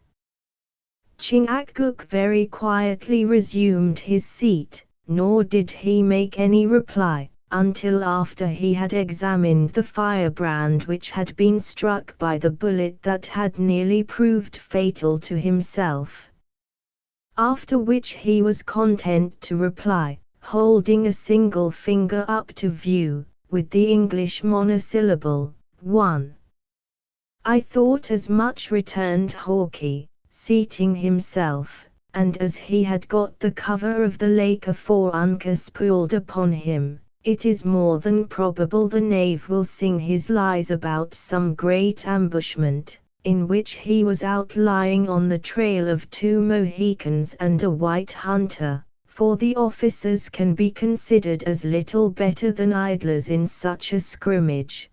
Chingachgook very quietly resumed his seat, nor did he make any reply, until after he had examined the firebrand which had been struck by the bullet that had nearly proved fatal to himself. After which he was content to reply, holding a single finger up to view, with the English monosyllable, "One." "I thought as much," returned Hawke, seating himself, and as he had got the cover of the lake afore Uncas pulled upon him, "it is more than probable the knave will sing his lies about some great ambushment, in which he was out lying on the trail of 2 Mohicans and a white hunter, for the officers can be considered as little better than idlers in such a scrimmage.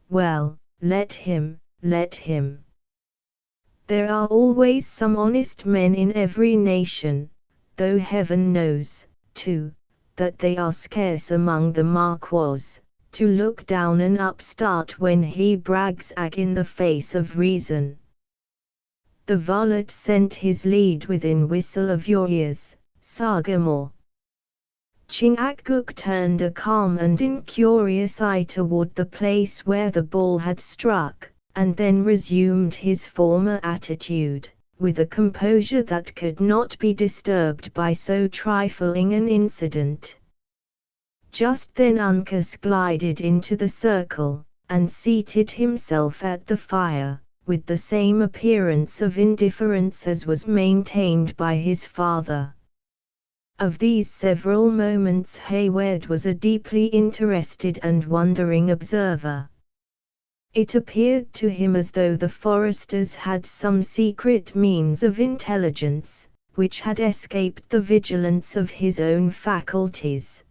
Well, let him, let him. There are always some honest men in every nation, though heaven knows, too, that they are scarce among the Marquas, to look down an upstart when he brags ag in the face of reason. The varlet sent his lead within whistle of your ears, Sagamore." Chingachgook turned a calm and incurious eye toward the place where the ball had struck, and then resumed his former attitude, with a composure that could not be disturbed by so trifling an incident. Just then Uncas glided into the circle, and seated himself at the fire, with the same appearance of indifference as was maintained by his father. Of these several moments Hayward was a deeply interested and wondering observer. It appeared to him as though the foresters had some secret means of intelligence, which had escaped the vigilance of his own faculties.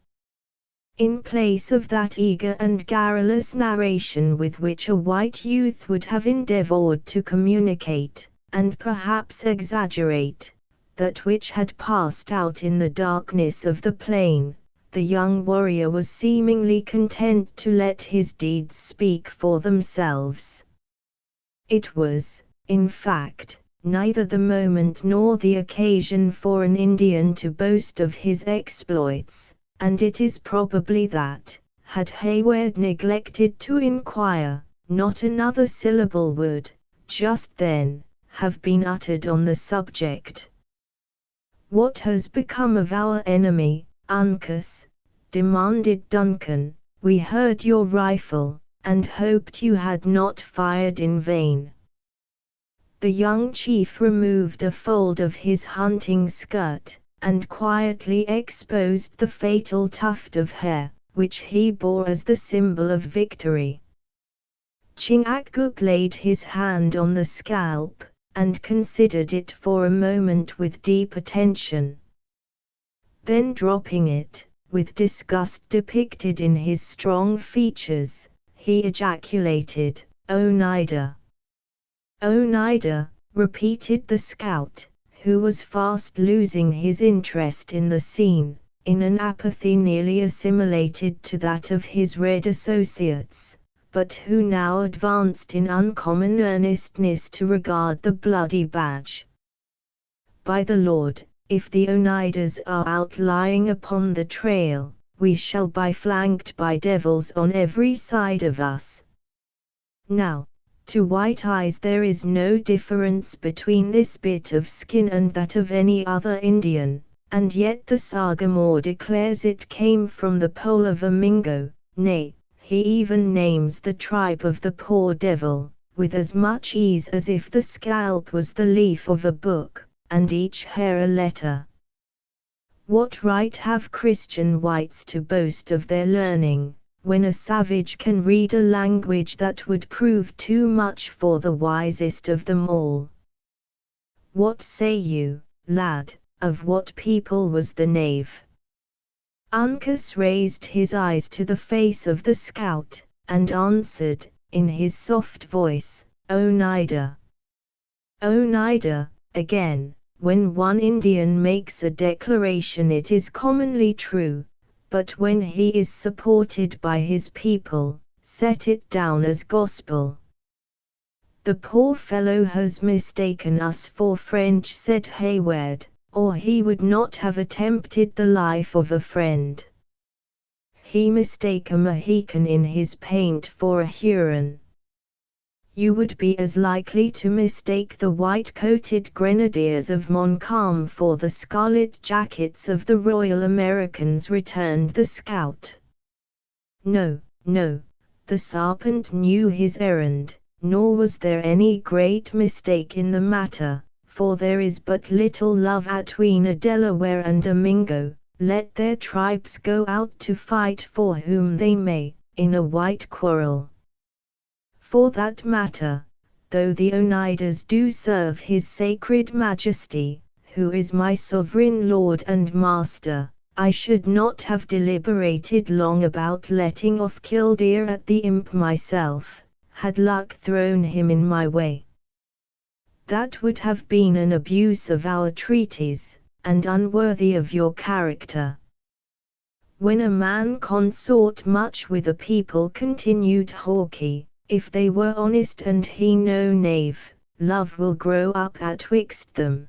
In place of that eager and garrulous narration with which a white youth would have endeavored to communicate, and perhaps exaggerate, that which had passed out in the darkness of the plain, the young warrior was seemingly content to let his deeds speak for themselves. It was, in fact, neither the moment nor the occasion for an Indian to boast of his exploits, and it is probably that, had Hayward neglected to inquire, not another syllable would, just then, have been uttered on the subject. "What has become of our enemy, Uncas?" demanded Duncan. "We heard your rifle, and hoped you had not fired in vain." The young chief removed a fold of his hunting skirt, and quietly exposed the fatal tuft of hair, which he bore as the symbol of victory. Chingachgook laid his hand on the scalp, and considered it for a moment with deep attention. Then dropping it, with disgust depicted in his strong features, he ejaculated, "Oneida!" "Oneida," repeated the scout, who was fast losing his interest in the scene, in an apathy nearly assimilated to that of his red associates, but who now advanced in uncommon earnestness to regard the bloody badge. "By the Lord, if the Oneidas are outlying upon the trail, we shall be flanked by devils on every side of us." Now, to white eyes there is no difference between this bit of skin and that of any other Indian, and yet the Sagamore declares it came from the pole of a Mingo, nay, he even names the tribe of the poor devil, with as much ease as if the scalp was the leaf of a book, and each hair a letter. What right have Christian whites to boast of their learning, when a savage can read a language that would prove too much for the wisest of them all? What say you, lad, of what people was the knave? Uncas raised his eyes to the face of the scout, and answered, in his soft voice, "Oneida." "Oneida," again. When one Indian makes a declaration it is commonly true, but when he is supported by his people, set it down as gospel. "The poor fellow has mistaken us for French," said Hayward, "or he would not have attempted the life of a friend. He mistake a Mohican in his paint for a Huron. You would be as likely to mistake the white-coated grenadiers of Montcalm for the scarlet jackets of the Royal Americans," returned the scout. No, no, the serpent knew his errand, nor was there any great mistake in the matter, for there is but little love atween a Delaware and a Mingo, let their tribes go out to fight for whom they may, in a white quarrel. For that matter, though the Oneidas do serve his sacred majesty, who is my sovereign lord and master, I should not have deliberated long about letting off Killdeer at the imp myself, had luck thrown him in my way. That would have been an abuse of our treaties, and unworthy of your character. When a man consort much with a people, continued Hawkeye, if they were honest and he no knave, love will grow up atwixt them.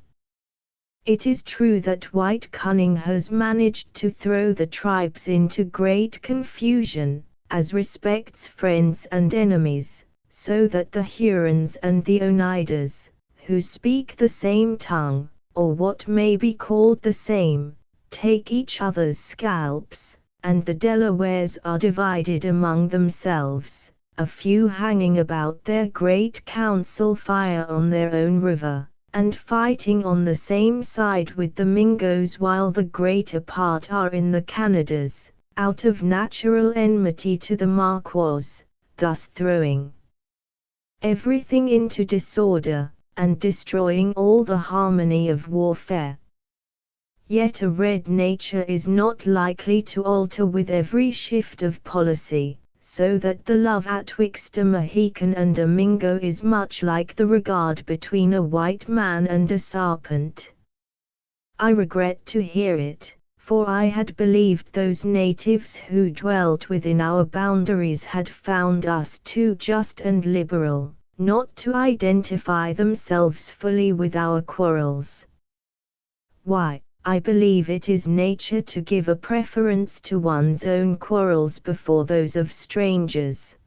It is true that white cunning has managed to throw the tribes into great confusion, as respects friends and enemies, so that the Hurons and the Oneidas, who speak the same tongue, or what may be called the same, take each other's scalps, and the Delawares are divided among themselves, a few hanging about their great council fire on their own river, and fighting on the same side with the Mingos, while the greater part are in the Canadas, out of natural enmity to the Marquas, thus throwing everything into disorder, and destroying all the harmony of warfare. Yet a red nature is not likely to alter with every shift of policy, so that the love atwixt a Mohican and a Mingo is much like the regard between a white man and a serpent. I regret to hear it, for I had believed those natives who dwelt within our boundaries had found us too just and liberal, not to identify themselves fully with our quarrels. Why, I believe it is nature to give a preference to one's own quarrels before those of strangers.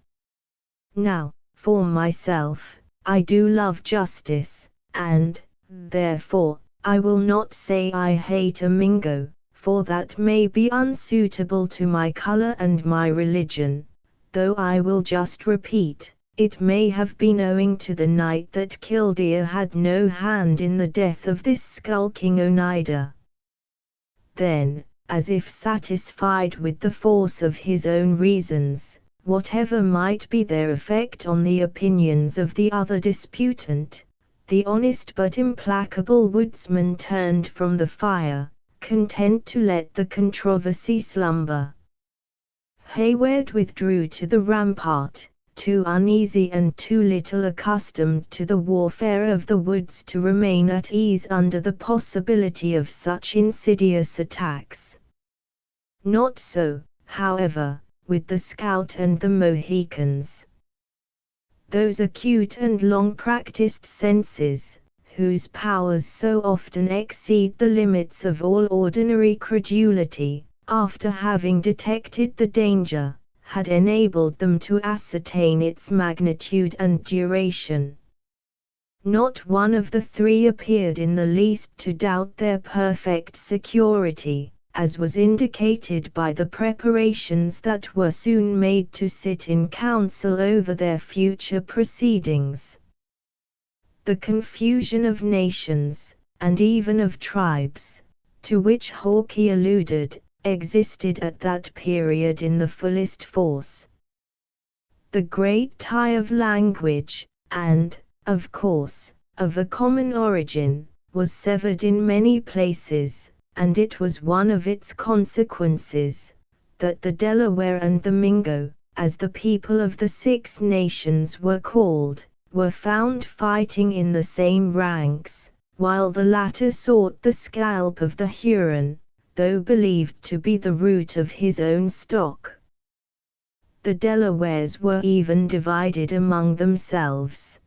Now, for myself, I do love justice, and, therefore, I will not say I hate a Mingo, for that may be unsuitable to my color and my religion, though I will just repeat, it may have been owing to the night that Killdeer had no hand in the death of this skulking Oneida. Then, as if satisfied with the force of his own reasons, whatever might be their effect on the opinions of the other disputant, the honest but implacable woodsman turned from the fire, content to let the controversy slumber. Hayward withdrew to the rampart, too uneasy and too little accustomed to the warfare of the woods to remain at ease under the possibility of such insidious attacks. Not so, however, with the scout and the Mohicans. Those acute and long-practiced senses, whose powers so often exceed the limits of all ordinary credulity, after having detected the danger, had enabled them to ascertain its magnitude and duration. Not one of the three appeared in the least to doubt their perfect security, as was indicated by the preparations that were soon made to sit in council over their future proceedings. The confusion of nations, and even of tribes, to which Hawkeye alluded, existed at that period in the fullest force. The great tie of language, and, of course, of a common origin, was severed in many places, and it was one of its consequences, that the Delaware and the Mingo, as the people of the Six Nations were called, were found fighting in the same ranks, while the latter sought the scalp of the Huron, though believed to be the root of his own stock. The Delawares were even divided among themselves.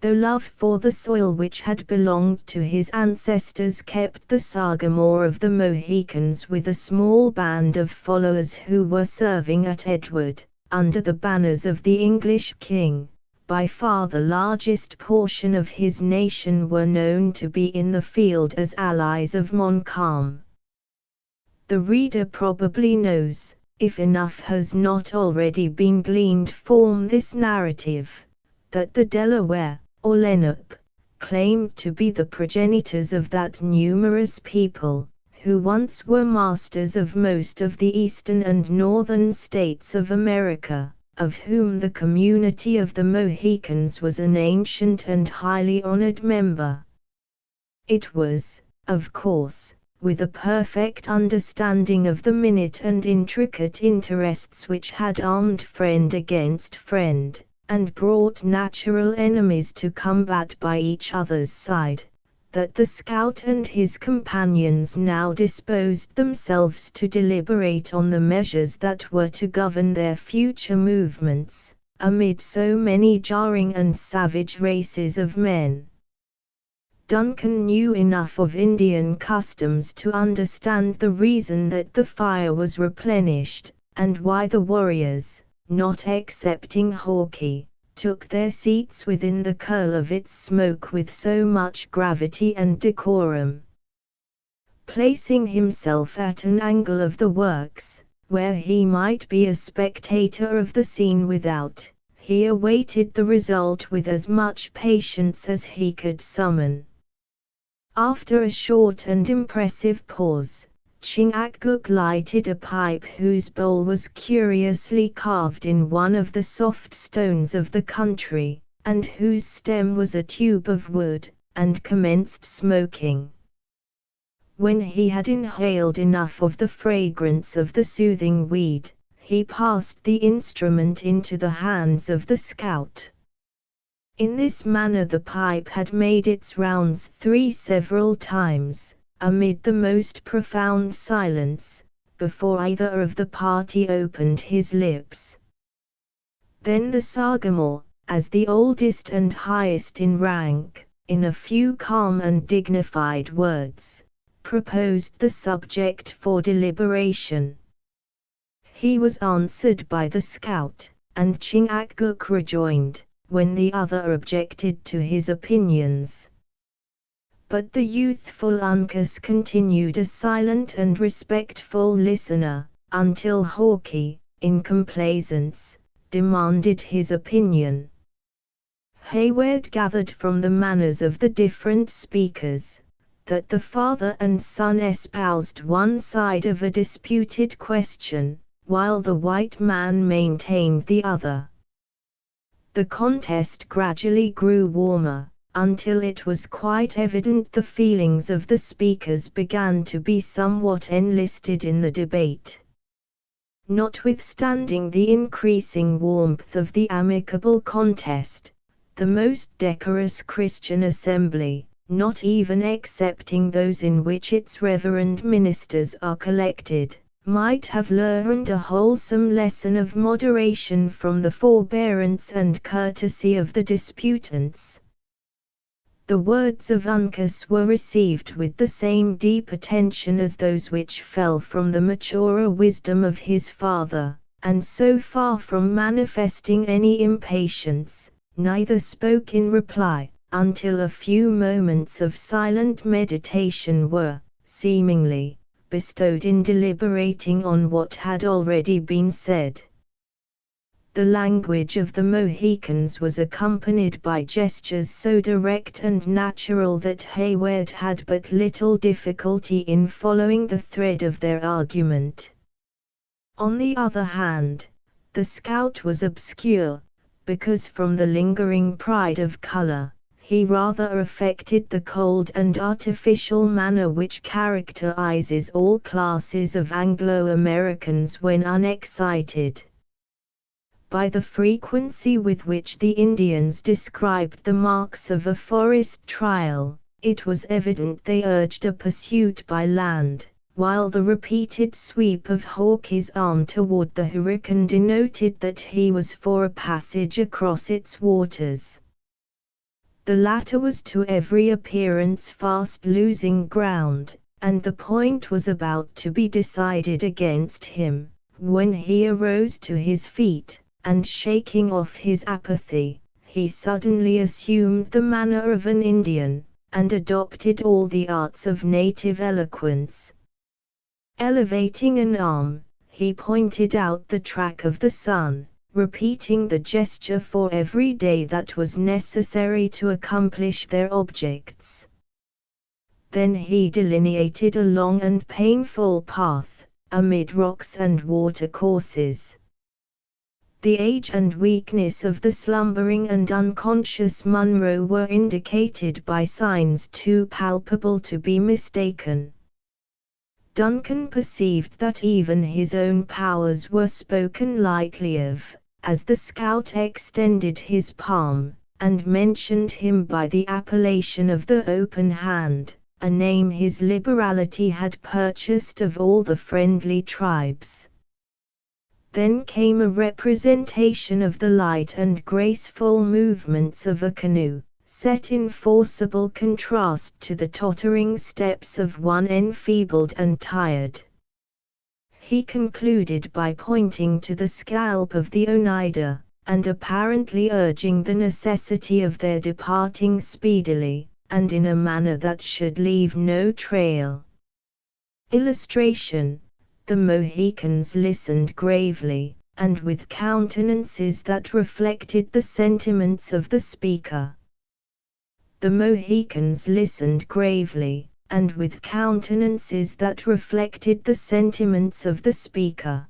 Though love for the soil which had belonged to his ancestors kept the Sagamore of the Mohicans with a small band of followers who were serving at Edward, under the banners of the English king, by far the largest portion of his nation were known to be in the field as allies of Montcalm. The reader probably knows, if enough has not already been gleaned from this narrative, that the Delaware, or Lenape, claimed to be the progenitors of that numerous people, who once were masters of most of the eastern and northern states of America, of whom the community of the Mohicans was an ancient and highly honored member. It was, of course, with a perfect understanding of the minute and intricate interests which had armed friend against friend, and brought natural enemies to combat by each other's side, that the scout and his companions now disposed themselves to deliberate on the measures that were to govern their future movements, amid so many jarring and savage races of men. Duncan knew enough of Indian customs to understand the reason that the fire was replenished, and why the warriors, not excepting Hawkeye, took their seats within the curl of its smoke with so much gravity and decorum. Placing himself at an angle of the works, where he might be a spectator of the scene without, he awaited the result with as much patience as he could summon. After a short and impressive pause, Chingachgook lighted a pipe whose bowl was curiously carved in one of the soft stones of the country, and whose stem was a tube of wood, and commenced smoking. When he had inhaled enough of the fragrance of the soothing weed, he passed the instrument into the hands of the scout. In this manner the pipe had made its rounds 3 several times, amid the most profound silence, before either of the party opened his lips. Then the Sagamore, as the oldest and highest in rank, in a few calm and dignified words, proposed the subject for deliberation. He was answered by the scout, and Chingachgook rejoined, when the other objected to his opinions. But the youthful Uncas continued a silent and respectful listener, until Hawke, in complaisance, demanded his opinion. Hayward gathered from the manners of the different speakers, that the father and son espoused one side of a disputed question, while the white man maintained the other. The contest gradually grew warmer, until it was quite evident the feelings of the speakers began to be somewhat enlisted in the debate. Notwithstanding the increasing warmth of the amicable contest, the most decorous Christian assembly, not even excepting those in which its reverend ministers are collected, might have learned a wholesome lesson of moderation from the forbearance and courtesy of the disputants. The words of Uncas were received with the same deep attention as those which fell from the maturer wisdom of his father, and so far from manifesting any impatience, neither spoke in reply, until a few moments of silent meditation were, seemingly, bestowed in deliberating on what had already been said. The language of the Mohicans was accompanied by gestures so direct and natural that Hayward had but little difficulty in following the thread of their argument. On the other hand, the scout was obscure, because from the lingering pride of color, he rather affected the cold and artificial manner which characterizes all classes of Anglo-Americans when unexcited. By the frequency with which the Indians described the marks of a forest trial, it was evident they urged a pursuit by land, while the repeated sweep of Hawke's arm toward the hurricane denoted that he was for a passage across its waters. The latter was to every appearance fast losing ground, and the point was about to be decided against him, when he arose to his feet, and shaking off his apathy, he suddenly assumed the manner of an Indian, and adopted all the arts of native eloquence. Elevating an arm, he pointed out the track of the sun, repeating the gesture for every day that was necessary to accomplish their objects. Then he delineated a long and painful path, amid rocks and watercourses. The age and weakness of the slumbering and unconscious Munro were indicated by signs too palpable to be mistaken. Duncan perceived that even his own powers were spoken lightly of, as the scout extended his palm, and mentioned him by the appellation of the Open Hand, a name his liberality had purchased of all the friendly tribes. Then came a representation of the light and graceful movements of a canoe, set in forcible contrast to the tottering steps of one enfeebled and tired. He concluded by pointing to the scalp of the Oneida, and apparently urging the necessity of their departing speedily, and in a manner that should leave no trail. Illustration: the Mohicans listened gravely, and with countenances that reflected the sentiments of the speaker. The Mohicans listened gravely, and with countenances that reflected the sentiments of the speaker.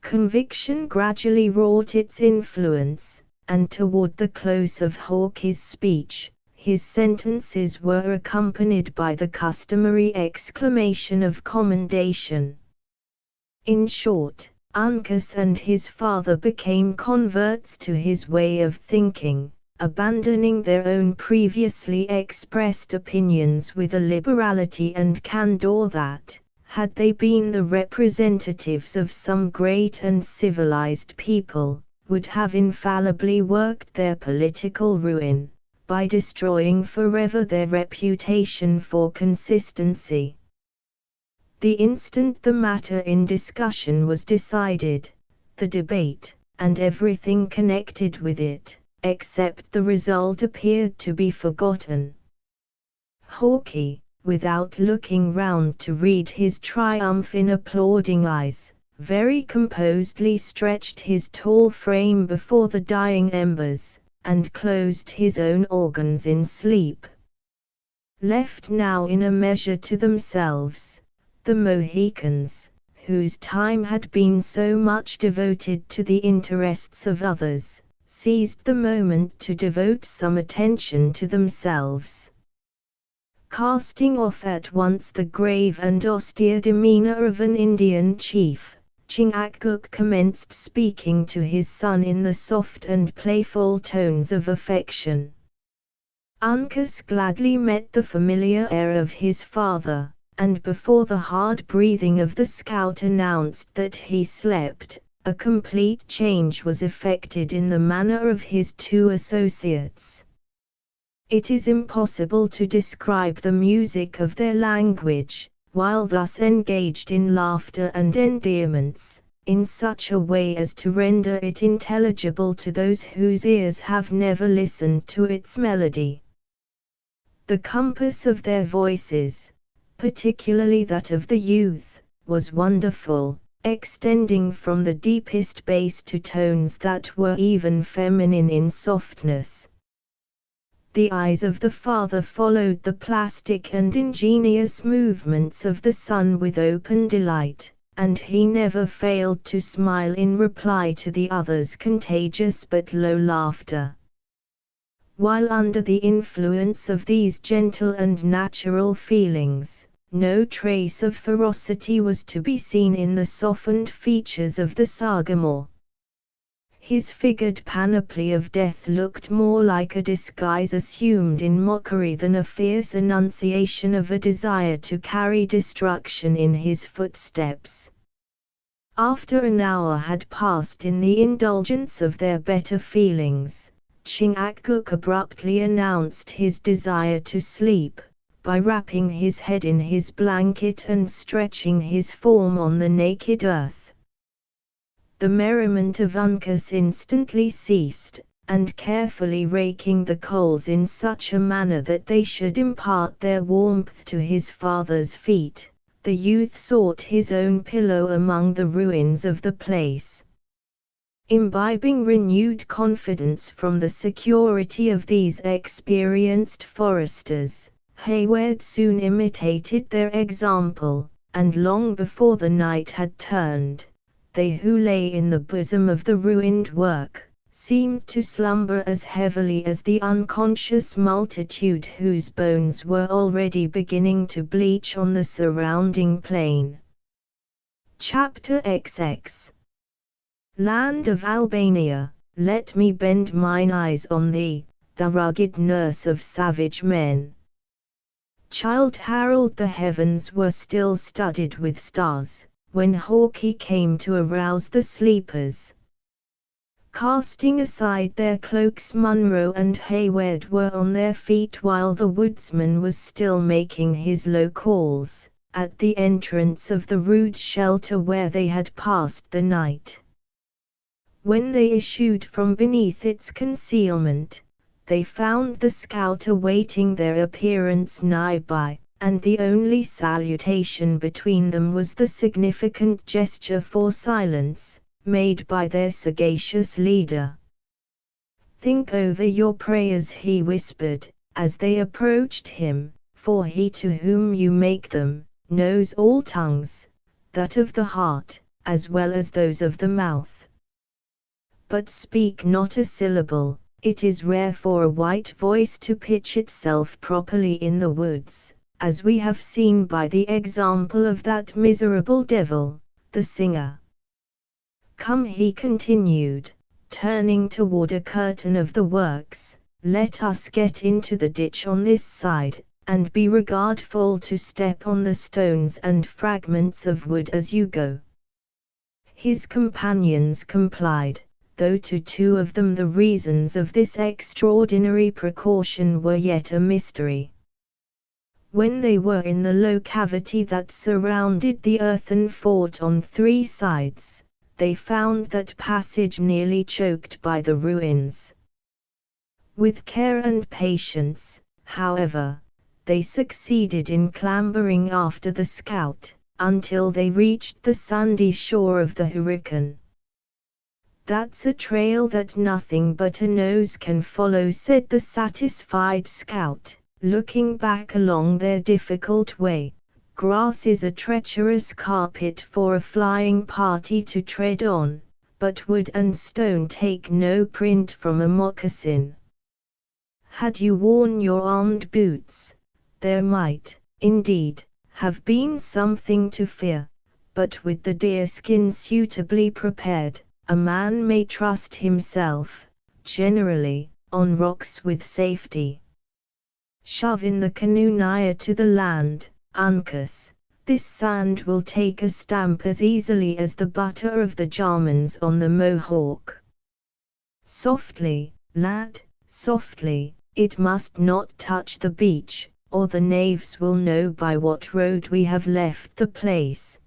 Conviction gradually wrought its influence, and toward the close of Hawke's speech, his sentences were accompanied by the customary exclamation of commendation. In short, Uncas and his father became converts to his way of thinking, abandoning their own previously expressed opinions with a liberality and candor that, had they been the representatives of some great and civilized people, would have infallibly worked their political ruin, by destroying forever their reputation for consistency. The instant the matter in discussion was decided, the debate, and everything connected with it, except the result, appeared to be forgotten. Hawke, without looking round to read his triumph in applauding eyes, very composedly stretched his tall frame before the dying embers, and closed his own organs in sleep. Left now in a measure to themselves, the Mohicans, whose time had been so much devoted to the interests of others, seized the moment to devote some attention to themselves. Casting off at once the grave and austere demeanor of an Indian chief, Chingachgook commenced speaking to his son in the soft and playful tones of affection. Uncas gladly met the familiar air of his father, and before the hard breathing of the scout announced that he slept, a complete change was effected in the manner of his two associates. It is impossible to describe the music of their language, while thus engaged in laughter and endearments, in such a way as to render it intelligible to those whose ears have never listened to its melody. The compass of their voices, particularly that of the youth, was wonderful, extending from the deepest bass to tones that were even feminine in softness. The eyes of the father followed the plastic and ingenious movements of the son with open delight, and he never failed to smile in reply to the other's contagious but low laughter. While under the influence of these gentle and natural feelings, no trace of ferocity was to be seen in the softened features of the Sagamore. His figured panoply of death looked more like a disguise assumed in mockery than a fierce enunciation of a desire to carry destruction in his footsteps. After an hour had passed in the indulgence of their better feelings, Chingachgook abruptly announced his desire to sleep, by wrapping his head in his blanket and stretching his form on the naked earth. The merriment of Uncas instantly ceased, and carefully raking the coals in such a manner that they should impart their warmth to his father's feet, the youth sought his own pillow among the ruins of the place. Imbibing renewed confidence from the security of these experienced foresters, Hayward soon imitated their example, and long before the night had turned, they who lay in the bosom of the ruined work, seemed to slumber as heavily as the unconscious multitude whose bones were already beginning to bleach on the surrounding plain. Chapter XX. Land of Albania, let me bend mine eyes on thee, the rugged nurse of savage men. Childe Harold, the heavens were still studded with stars, when Hawke came to arouse the sleepers. Casting aside their cloaks, Munro and Hayward were on their feet while the woodsman was still making his low calls, at the entrance of the rude shelter where they had passed the night. When they issued from beneath its concealment, they found the scout awaiting their appearance nigh by, and the only salutation between them was the significant gesture for silence, made by their sagacious leader. "Think over your prayers," he whispered, as they approached him, for he to whom you make them, knows all tongues, that of the heart, as well as those of the mouth. But speak not a syllable, it is rare for a white voice to pitch itself properly in the woods, as we have seen by the example of that miserable devil, the singer. Come, he continued, turning toward a curtain of the works, let us get into the ditch on this side, and be regardful to step on the stones and fragments of wood as you go. His companions complied, though to two of them the reasons of this extraordinary precaution were yet a mystery. When they were in the low cavity that surrounded the earthen fort on three sides, they found that passage nearly choked by the ruins. With care and patience, however, they succeeded in clambering after the scout, until they reached the sandy shore of the Hurricane. "That's a trail that nothing but a nose can follow," said the satisfied scout, looking back along their difficult way. "Grass is a treacherous carpet for a flying party to tread on, but wood and stone take no print from a moccasin. Had you worn your armed boots, there might, indeed, have been something to fear, but with the deerskin suitably prepared, a man may trust himself, generally, on rocks with safety. Shove in the canoe nigher to the land, Uncas. This sand will take a stamp as easily as the butter of the Germans on the Mohawk. Softly, lad, softly, it must not touch the beach, or the knaves will know by what road we have left the place."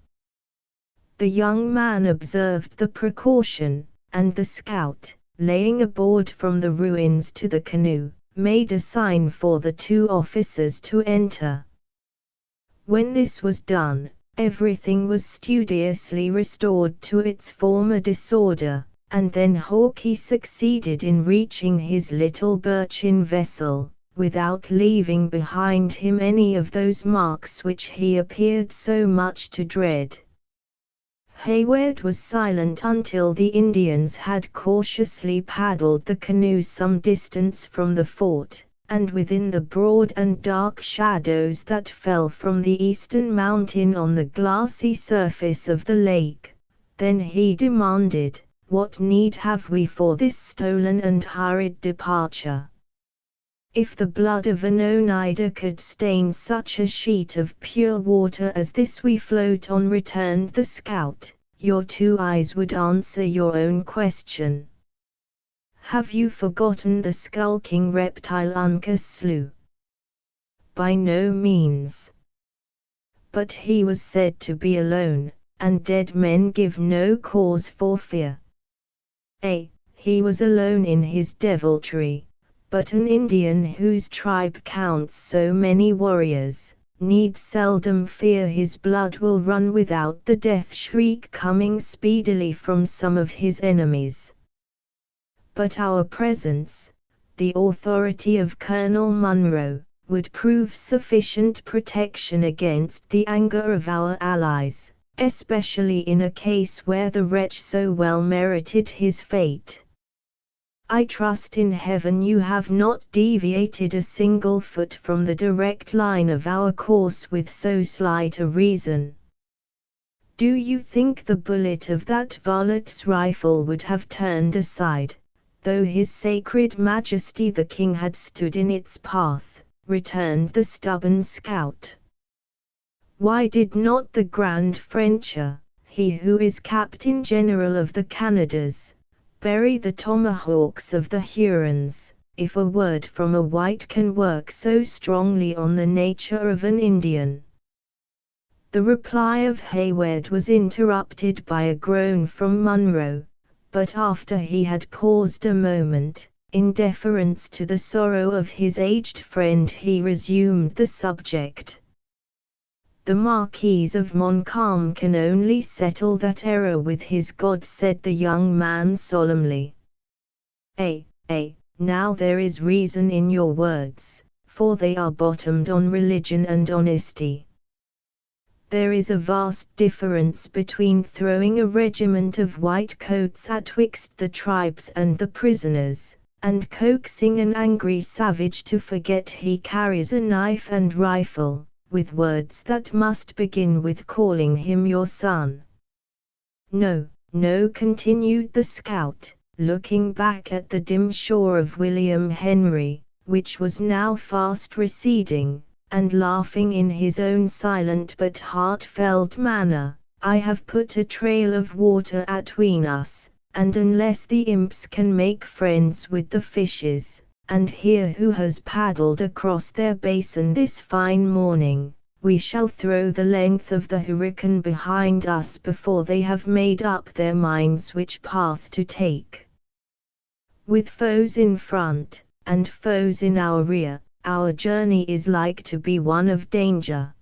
The young man observed the precaution, and the scout, laying a board from the ruins to the canoe, made a sign for the two officers to enter. When this was done, everything was studiously restored to its former disorder, and then Hawkeye succeeded in reaching his little birchen vessel, without leaving behind him any of those marks which he appeared so much to dread. Hayward was silent until the Indians had cautiously paddled the canoe some distance from the fort, and within the broad and dark shadows that fell from the eastern mountain on the glassy surface of the lake. Then he demanded, "What need have we for this stolen and hurried departure? If the blood of an Oneida could stain such a sheet of pure water as this we float on," returned the scout, "your two eyes would answer your own question. Have you forgotten the skulking reptile Uncas slew?" "By no means. But he was said to be alone, and dead men give no cause for fear." He was alone in his deviltry, but an Indian whose tribe counts so many warriors, need seldom fear his blood will run without the death shriek coming speedily from some of his enemies. But our presence, the authority of Colonel Munro, would prove sufficient protection against the anger of our allies, especially in a case where the wretch so well merited his fate. I trust in heaven you have not deviated a single foot from the direct line of our course with so slight a reason. Do you think the bullet of that varlet's rifle would have turned aside, though his sacred majesty the king had stood in its path?" returned the stubborn scout. "Why did not the Grand Frencher, he who is Captain General of the Canadas, bury the tomahawks of the Hurons, if a word from a white can work so strongly on the nature of an Indian?" The reply of Hayward was interrupted by a groan from Munro, but after he had paused a moment, in deference to the sorrow of his aged friend, he resumed the subject. "The Marquis of Montcalm can only settle that error with his God," said the young man solemnly. Now there is reason in your words, for they are bottomed on religion and honesty. There is a vast difference between throwing a regiment of white coats atwixt the tribes and the prisoners, and coaxing an angry savage to forget he carries a knife and rifle, with words that must begin with calling him your son. No, no, continued the scout, looking back at the dim shore of William Henry, which was now fast receding, and laughing in his own silent but heartfelt manner. I have put a trail of water atween us, and unless the imps can make friends with the fishes, and hear who has paddled across their basin this fine morning, we shall throw the length of the hurricane behind us before they have made up their minds which path to take. With foes in front, and foes in our rear, our journey is like to be one of danger.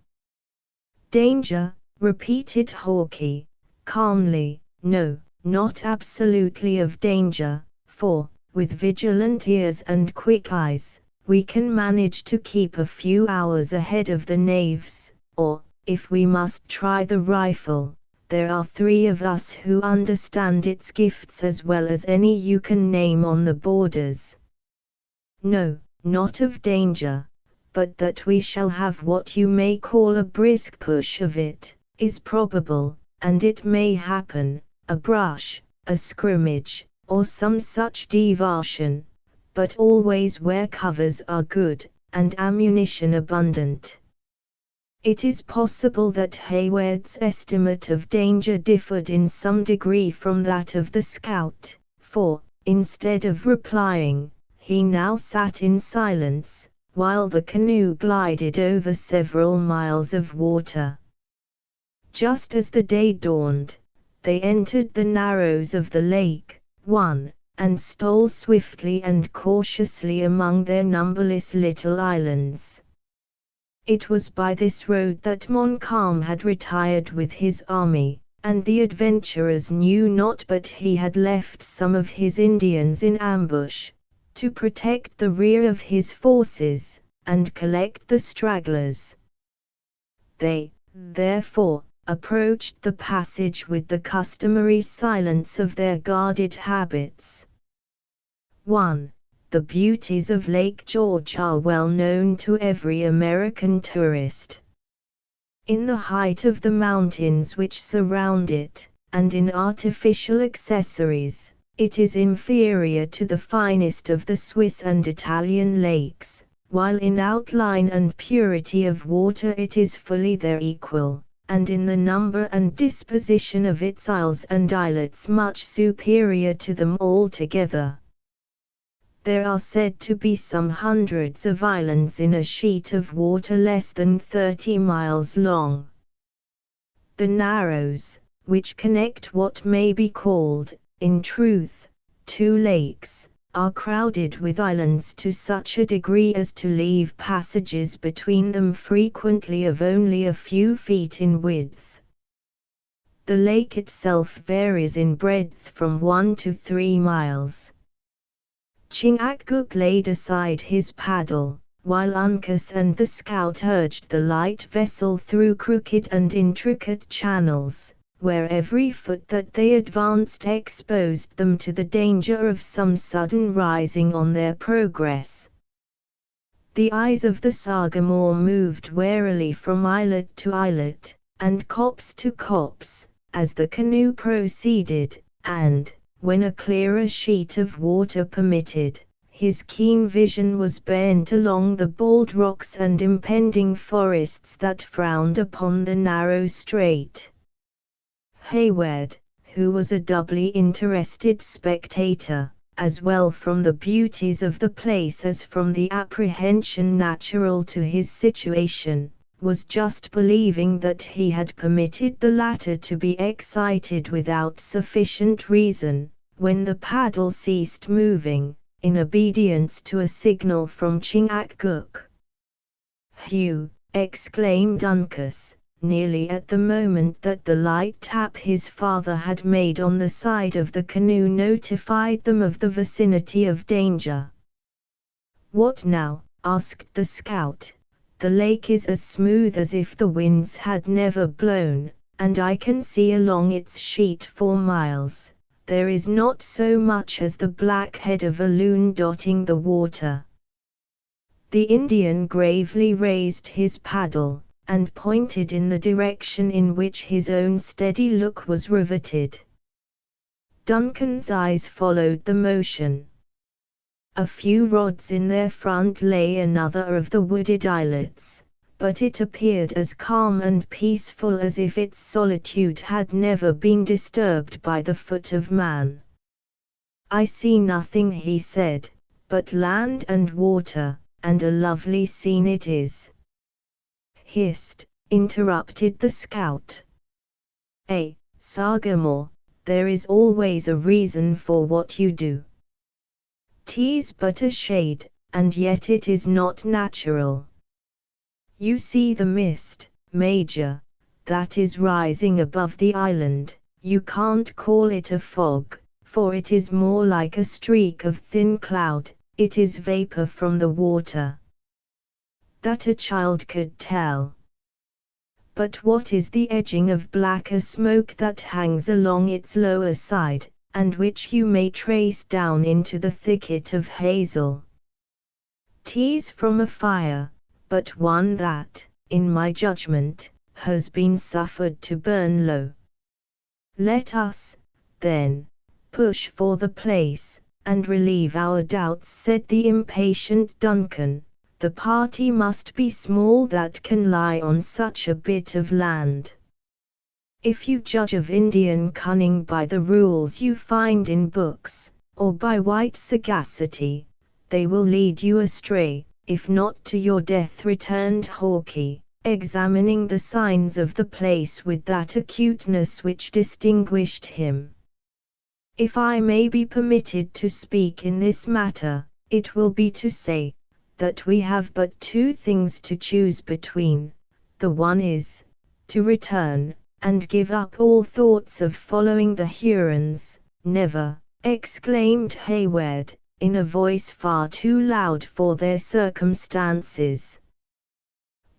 Danger, repeated Hawke, calmly. No, not absolutely of danger, for, with vigilant ears and quick eyes, we can manage to keep a few hours ahead of the knaves, or, if we must try the rifle, there are 3 of us who understand its gifts as well as any you can name on the borders. No, not of danger, but that we shall have what you may call a brisk push of it, is probable, and it may happen, a brush, a scrimmage, or some such diversion, but always where covers are good, and ammunition abundant. It is possible that Hayward's estimate of danger differed in some degree from that of the scout, for, instead of replying, he now sat in silence, while the canoe glided over several miles of water. Just as the day dawned, they entered the narrows of the lake, and stole swiftly and cautiously among their numberless little islands. It was by this road that Montcalm had retired with his army, and the adventurers knew not but he had left some of his Indians in ambush, to protect the rear of his forces, and collect the stragglers. They, therefore, approached the passage with the customary silence of their guarded habits. 1. The beauties of Lake George are well known to every American tourist. In the height of the mountains which surround it, and in artificial accessories, it is inferior to the finest of the Swiss and Italian lakes, while in outline and purity of water it is fully their equal, and in the number and disposition of its isles and islets much superior to them altogether. There are said to be some hundreds of islands in a sheet of water less than 30 miles long. The Narrows, which connect what may be called, in truth, 2 lakes, are crowded with islands to such a degree as to leave passages between them frequently of only a few feet in width. The lake itself varies in breadth from 1 to 3 miles. Chingachgook laid aside his paddle, while Uncas and the scout urged the light vessel through crooked and intricate channels, where every foot that they advanced exposed them to the danger of some sudden rising on their progress. The eyes of the Sagamore moved warily from islet to islet, and copse to copse, as the canoe proceeded, and, when a clearer sheet of water permitted, his keen vision was bent along the bald rocks and impending forests that frowned upon the narrow strait. Hayward, who was a doubly interested spectator, as well from the beauties of the place as from the apprehension natural to his situation, was just believing that he had permitted the latter to be excited without sufficient reason, when the paddle ceased moving, in obedience to a signal from Chingachgook. "Hugh," exclaimed Uncas, nearly at the moment that the light tap his father had made on the side of the canoe notified them of the vicinity of danger. "What now? asked the scout. "The lake is as smooth as if the winds had never blown, and I can see along its sheet for miles. There is not so much as the black head of a loon dotting the water." The Indian gravely raised his paddle, and pointed in the direction in which his own steady look was riveted. Duncan's eyes followed the motion. A few rods in their front lay another of the wooded islets, but it appeared as calm and peaceful as if its solitude had never been disturbed by the foot of man. "I see nothing," he said, "but land and water, and a lovely scene it is." "Hist!" interrupted the scout. Sagamore, there is always a reason for what you do. 'Tis but a shade, and yet it is not natural. You see the mist, Major, that is rising above the island. You can't call it a fog, for it is more like a streak of thin cloud. It is vapor from the water. That a child could tell. But what is the edging of blacker smoke that hangs along its lower side, and which you may trace down into the thicket of hazel? 'Tis from a fire, but one that, in my judgment, has been suffered to burn low. Let us, then, push for the place, and relieve our doubts," said the impatient Duncan. "The party must be small that can lie on such a bit of land. If you judge of Indian cunning by the rules you find in books, or by white sagacity, they will lead you astray, if not to your death," returned Hawke, examining the signs of the place with that acuteness which distinguished him. "If I may be permitted to speak in this matter, it will be to say, that we have but two things to choose between. The one is, to return, and give up all thoughts of following the Hurons." "Never!" exclaimed Hayward, in a voice far too loud for their circumstances.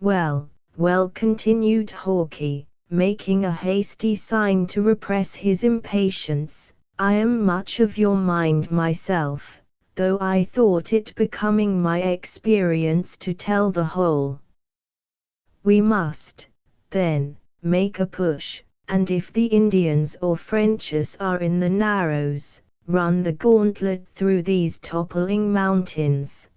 "Well, well," continued Hawke, making a hasty sign to repress his impatience, "I am much of your mind myself, though I thought it becoming my experience to tell the whole. We must, then, make a push, and if the Indians or Frenchers are in the Narrows, run the gauntlet through these toppling mountains.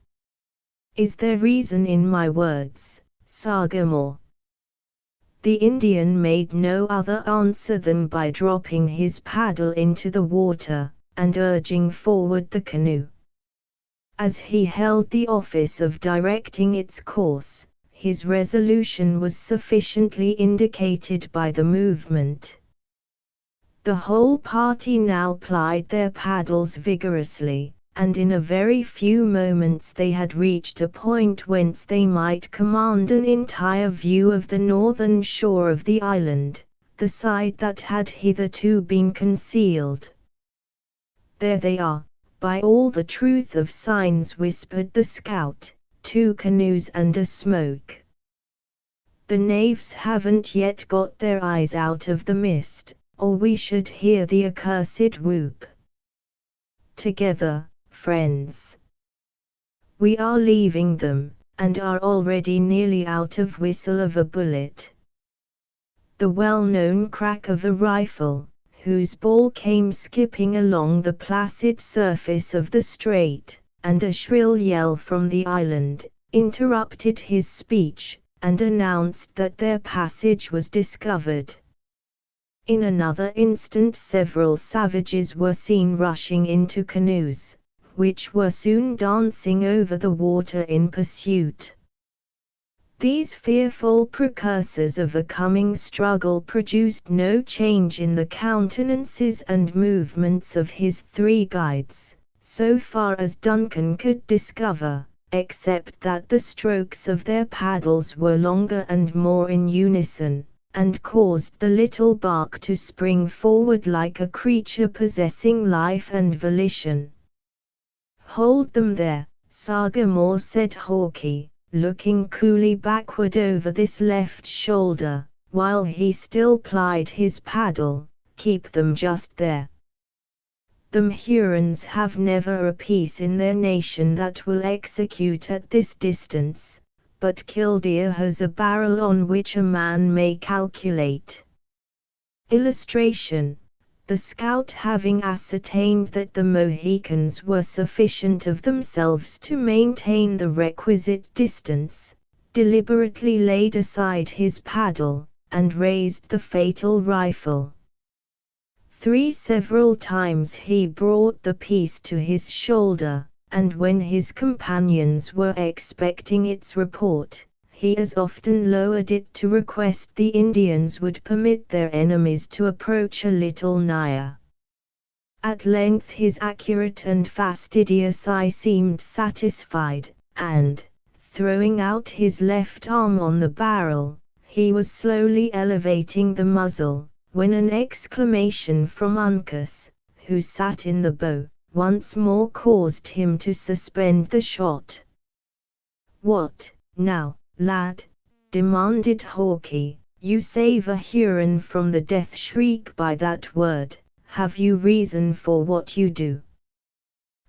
Is there reason in my words, Sagamore?" The Indian made no other answer than by dropping his paddle into the water, and urging forward the canoe. As he held the office of directing its course, his resolution was sufficiently indicated by the movement. The whole party now plied their paddles vigorously, and in a very few moments they had reached a point whence they might command an entire view of the northern shore of the island, the side that had hitherto been concealed. "There they are, by all the truth of signs," whispered the scout, "two canoes and a smoke. The knaves haven't yet got their eyes out of the mist, or we should hear the accursed whoop. Together, friends. We are leaving them, and are already nearly out of whistle of a bullet." The well-known crack of a rifle, whose ball came skipping along the placid surface of the strait, and a shrill yell from the island, interrupted his speech, and announced that their passage was discovered. In another instant several savages were seen rushing into canoes, which were soon dancing over the water in pursuit. These fearful precursors of a coming struggle produced no change in the countenances and movements of his three guides, so far as Duncan could discover, except that the strokes of their paddles were longer and more in unison, and caused the little bark to spring forward like a creature possessing life and volition. "Hold them there," Sagamore, said Hawke, looking coolly backward over this left shoulder, while he still plied his paddle. Keep them just there. The Hurons have never a piece in their nation that will execute at this distance, but Killdeer has a barrel on which a man may calculate. Illustration: the scout, having ascertained that the Mohicans were sufficient of themselves to maintain the requisite distance, deliberately laid aside his paddle, and raised the fatal rifle. Several times he brought the piece to his shoulder, and when his companions were expecting its report, he as often lowered it to request the Indians would permit their enemies to approach a little nigher. At length his accurate and fastidious eye seemed satisfied, and, throwing out his left arm on the barrel, he was slowly elevating the muzzle, when an exclamation from Uncas, who sat in the bow, once more caused him to suspend the shot. "What, now, lad?" demanded Hawke. "You save a Huron from the death shriek by that word. Have you reason for what you do?"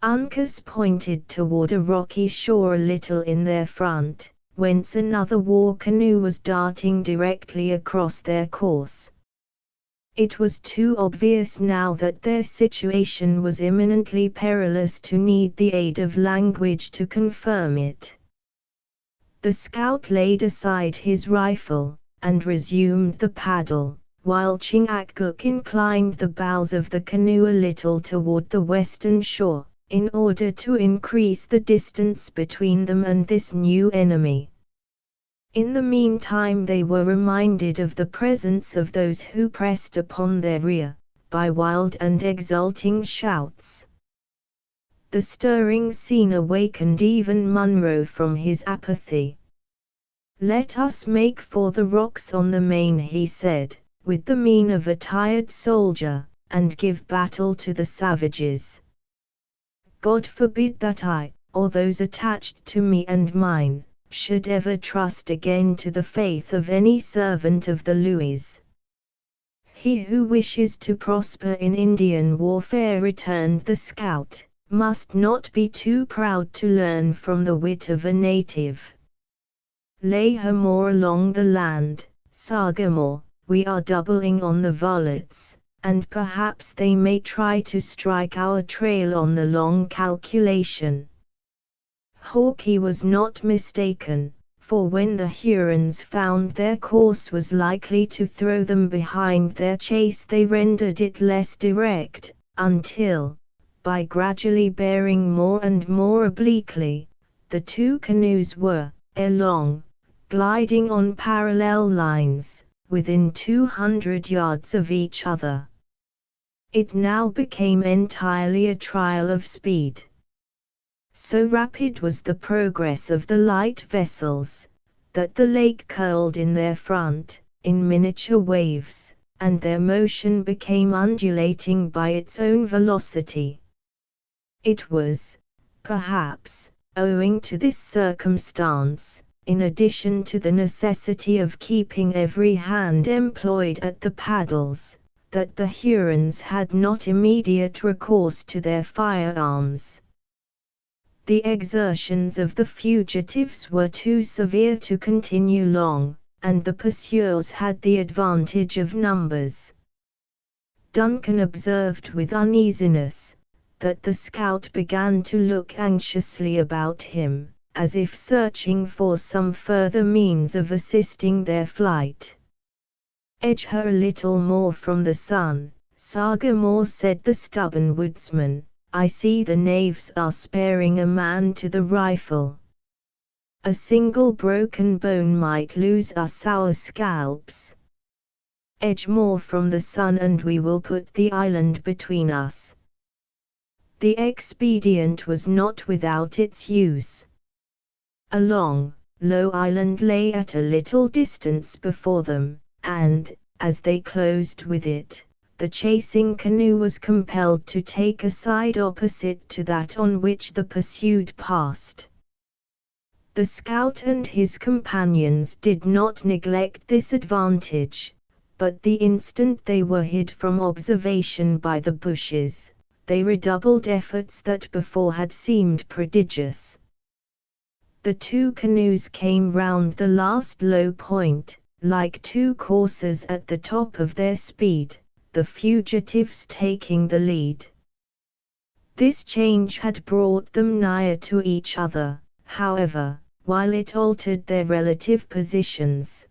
Uncas pointed toward a rocky shore a little in their front, whence another war canoe was darting directly across their course. It was too obvious now that their situation was imminently perilous to need the aid of language to confirm it. The scout laid aside his rifle, and resumed the paddle, while Chingachgook inclined the bows of the canoe a little toward the western shore, in order to increase the distance between them and this new enemy. In the meantime they were reminded of the presence of those who pressed upon their rear, by wild and exulting shouts. The stirring scene awakened even Munro from his apathy. "Let us make for the rocks on the main," he said, with the mien of a tired soldier, "and give battle to the savages. God forbid that I, or those attached to me and mine, should ever trust again to the faith of any servant of the Louis." "He who wishes to prosper in Indian warfare," returned the scout, "must not be too proud to learn from the wit of a native. Lay her more along the land, Sagamore. We are doubling on the varlets, and perhaps they may try to strike our trail on the long calculation." Hawke was not mistaken, for when the Hurons found their course was likely to throw them behind their chase, they rendered it less direct, until, by gradually bearing more and more obliquely, the two canoes were, ere long, gliding on parallel lines, within 200 yards of each other. It now became entirely a trial of speed. So rapid was the progress of the light vessels, that the lake curled in their front, in miniature waves, and their motion became undulating by its own velocity. It was, perhaps, owing to this circumstance, in addition to the necessity of keeping every hand employed at the paddles, that the Hurons had not immediate recourse to their firearms. The exertions of the fugitives were too severe to continue long, and the pursuers had the advantage of numbers. Duncan observed with uneasiness that the scout began to look anxiously about him, as if searching for some further means of assisting their flight. "Edge her a little more from the sun, Sagamore," said the stubborn woodsman. "I see the knaves are sparing a man to the rifle. A single broken bone might lose us our scalps. Edge more from the sun and we will put the island between us." The expedient was not without its use. A long, low island lay at a little distance before them, and, as they closed with it, the chasing canoe was compelled to take a side opposite to that on which the pursued passed. The scout and his companions did not neglect this advantage, but the instant they were hid from observation by the bushes, they redoubled efforts that before had seemed prodigious. The two canoes came round the last low point, like two coursers at the top of their speed, the fugitives taking the lead. This change had brought them nigher to each other, however, while it altered their relative positions.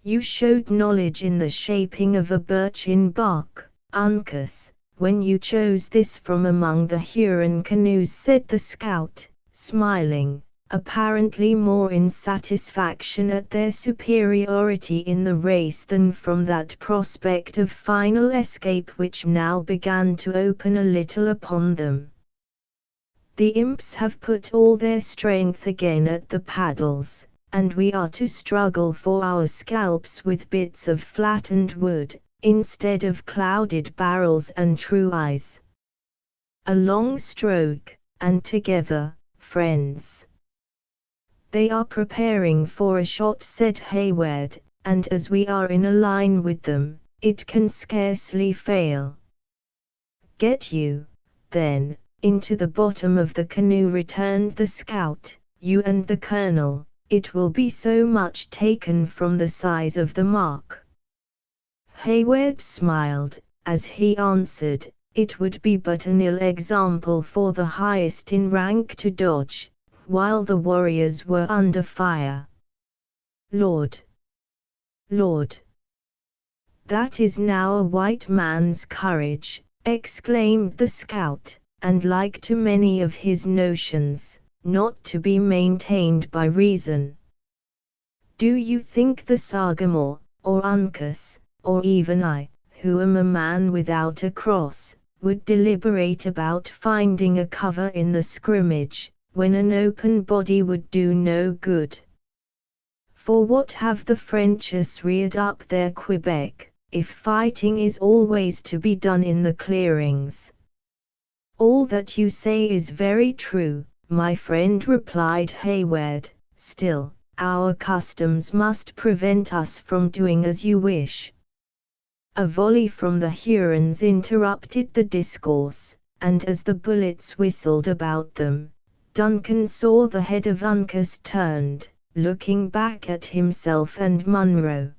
You showed knowledge in the shaping of a birchen bark, Uncas, when you chose this from among the Huron canoes, said the scout, smiling, apparently more in satisfaction at their superiority in the race than from that prospect of final escape which now began to open a little upon them. The imps have put all their strength again at the paddles, and we are to struggle for our scalps with bits of flattened wood, instead of clouded barrels and true eyes. A long stroke, and together, friends. They are preparing for a shot, said Hayward, and as we are in a line with them, it can scarcely fail. Get you, then, into the bottom of the canoe, returned the scout, you and the colonel, it will be so much taken from the size of the mark. Hayward smiled, as he answered, it would be but an ill example for the highest in rank to dodge, while the warriors were under fire. Lord! Lord! That is now a white man's courage, exclaimed the scout, and like to many of his notions, not to be maintained by reason. Do you think the Sagamore, or Uncas, or even I, who am a man without a cross, would deliberate about finding a cover in the scrimmage, when an open body would do no good? For what have the Frenchers reared up their Quebec, if fighting is always to be done in the clearings? All that you say is very true, my friend, replied Hayward, still, our customs must prevent us from doing as you wish. A volley from the Hurons interrupted the discourse, and as the bullets whistled about them, Duncan saw the head of Uncas turned, looking back at himself and Munro.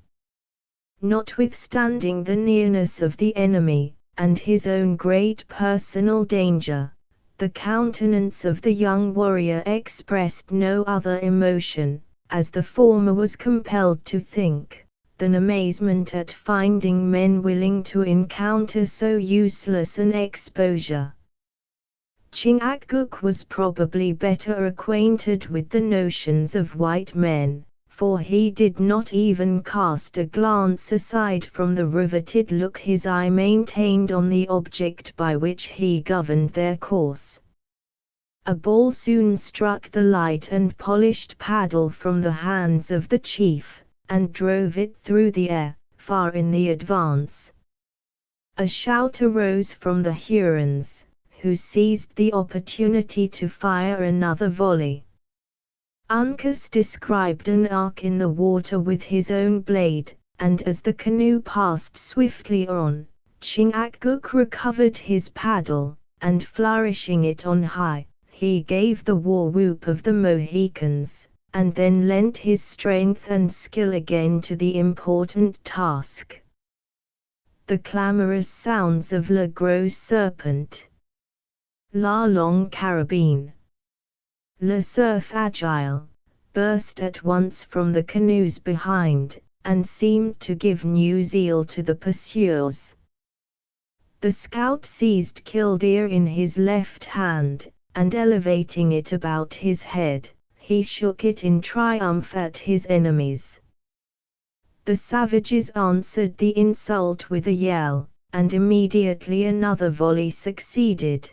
Notwithstanding the nearness of the enemy, and his own great personal danger, the countenance of the young warrior expressed no other emotion, as the former was compelled to think, than amazement at finding men willing to encounter so useless an exposure. Chingachgook was probably better acquainted with the notions of white men, for he did not even cast a glance aside from the riveted look his eye maintained on the object by which he governed their course. A ball soon struck the light and polished paddle from the hands of the chief, and drove it through the air, far in the advance. A shout arose from the Hurons, who seized the opportunity to fire another volley. Uncas described an arc in the water with his own blade, and as the canoe passed swiftly on, Chingachgook recovered his paddle, and flourishing it on high, he gave the war whoop of the Mohicans, and then lent his strength and skill again to the important task. The clamorous sounds of Le Gros Serpent, La Longue Carabine, Le Cerf Agile, burst at once from the canoes behind, and seemed to give new zeal to the pursuers. The scout seized Killdeer in his left hand, and elevating it about his head, he shook it in triumph at his enemies. The savages answered the insult with a yell, and immediately another volley succeeded.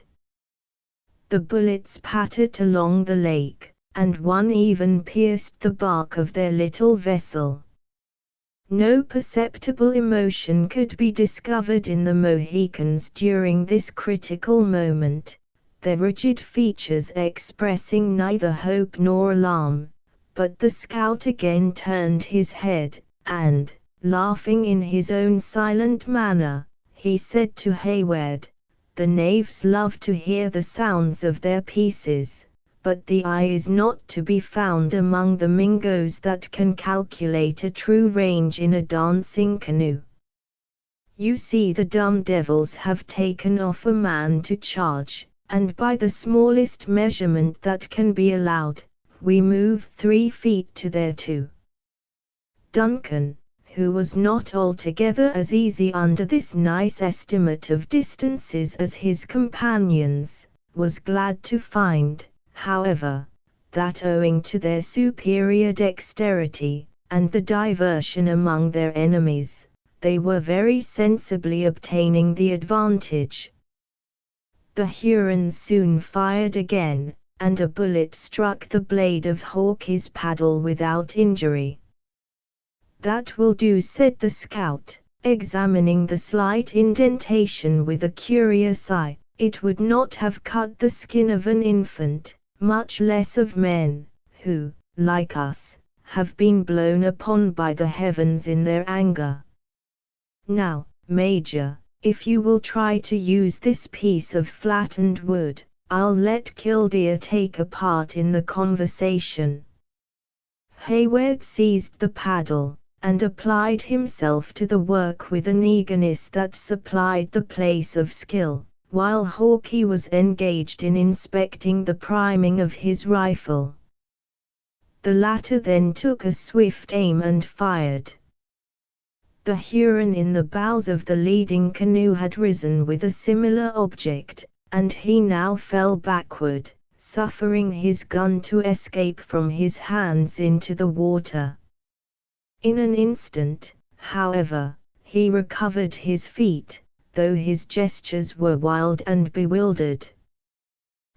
The bullets pattered along the lake, and one even pierced the bark of their little vessel. No perceptible emotion could be discovered in the Mohicans during this critical moment, their rigid features expressing neither hope nor alarm. But the scout again turned his head, and, laughing in his own silent manner, he said to Hayward, "The knaves love to hear the sounds of their pieces, but the eye is not to be found among the Mingos that can calculate a true range in a dancing canoe. You see, the dumb devils have taken off a man to charge, and by the smallest measurement that can be allowed, we move 3 feet to their 2. Duncan, who was not altogether as easy under this nice estimate of distances as his companions, was glad to find, however, that owing to their superior dexterity, and the diversion among their enemies, they were very sensibly obtaining the advantage. The Hurons soon fired again, and a bullet struck the blade of Hawkeye's paddle without injury. "That will do," said the scout, examining the slight indentation with a curious eye. "It would not have cut the skin of an infant, much less of men, who, like us, have been blown upon by the heavens in their anger. Now, Major, if you will try to use this piece of flattened wood, I'll let Killdeer take a part in the conversation." Hayward seized the paddle, and applied himself to the work with an eagerness that supplied the place of skill, while Hawkeye was engaged in inspecting the priming of his rifle. The latter then took a swift aim and fired. The Huron in the bows of the leading canoe had risen with a similar object, and he now fell backward, suffering his gun to escape from his hands into the water. In an instant, however, he recovered his feet, though his gestures were wild and bewildered.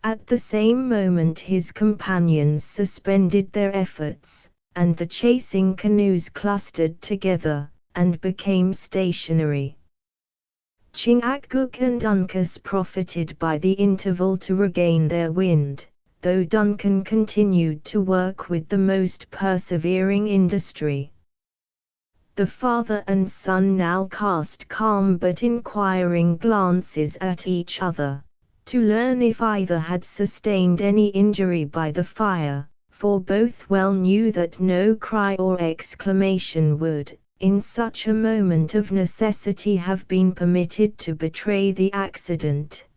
At the same moment his companions suspended their efforts, and the chasing canoes clustered together, and became stationary. Chingachgook and Uncas profited by the interval to regain their wind, though Duncan continued to work with the most persevering industry. The father and son now cast calm but inquiring glances at each other, to learn if either had sustained any injury by the fire, for both well knew that no cry or exclamation would, in such a moment of necessity, have been permitted to betray the accident.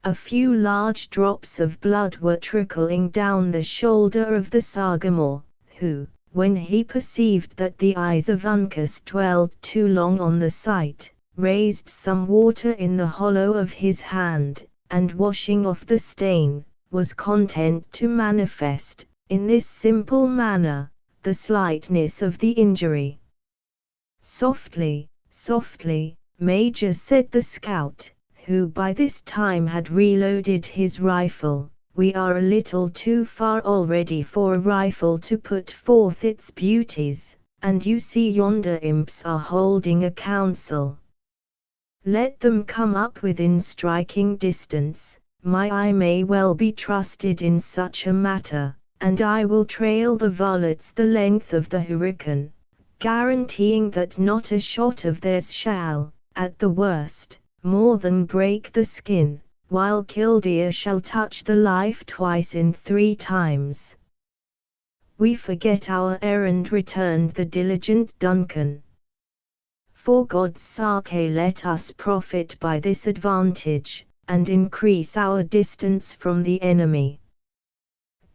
A few large drops of blood were trickling down the shoulder of the Sagamore, who, when he perceived that the eyes of Uncas dwelled too long on the sight, raised some water in the hollow of his hand, and washing off the stain, was content to manifest, in this simple manner, the slightness of the injury. "Softly, softly, Major," said the scout, who by this time had reloaded his rifle. "We are a little too far already for a rifle to put forth its beauties, and you see yonder imps are holding a council. Let them come up within striking distance, my eye may well be trusted in such a matter, and I will trail the varlets the length of the Hurricane, guaranteeing that not a shot of theirs shall, at the worst, more than break the skin, while Killdeer shall touch the life twice in 3 times." "We forget our errand," returned the diligent Duncan. "For God's sake, let us profit by this advantage, and increase our distance from the enemy."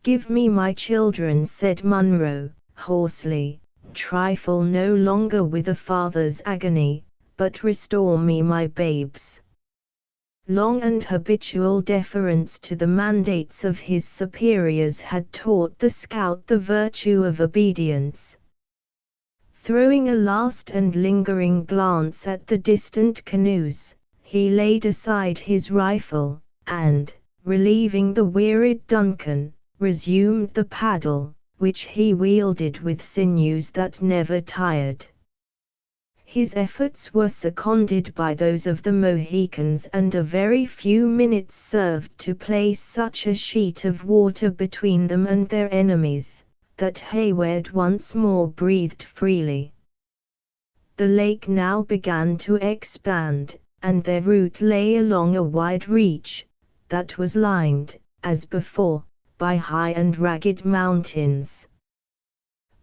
"Give me my children," said Munro, hoarsely. "Trifle no longer with a father's agony, but restore me my babes." Long and habitual deference to the mandates of his superiors had taught the scout the virtue of obedience. Throwing a last and lingering glance at the distant canoes, he laid aside his rifle, and, relieving the wearied Duncan, resumed the paddle, which he wielded with sinews that never tired. His efforts were seconded by those of the Mohicans, and a very few minutes served to place such a sheet of water between them and their enemies, that Hayward once more breathed freely. The lake now began to expand, and their route lay along a wide reach, that was lined, as before, by high and ragged mountains.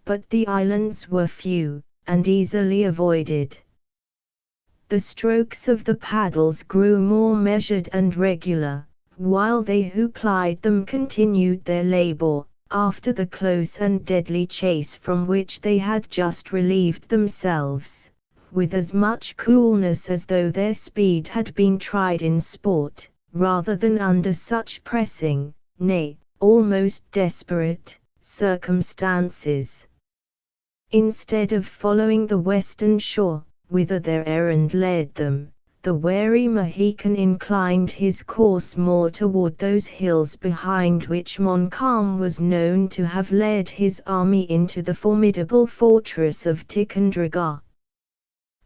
But the islands were few, and easily avoided. The strokes of the paddles grew more measured and regular, while they who plied them continued their labor, after the close and deadly chase from which they had just relieved themselves, with as much coolness as though their speed had been tried in sport, rather than under such pressing, nay, almost desperate, circumstances. Instead of following the western shore, whither their errand led them, the wary Mohican inclined his course more toward those hills behind which Montcalm was known to have led his army into the formidable fortress of Ticonderoga.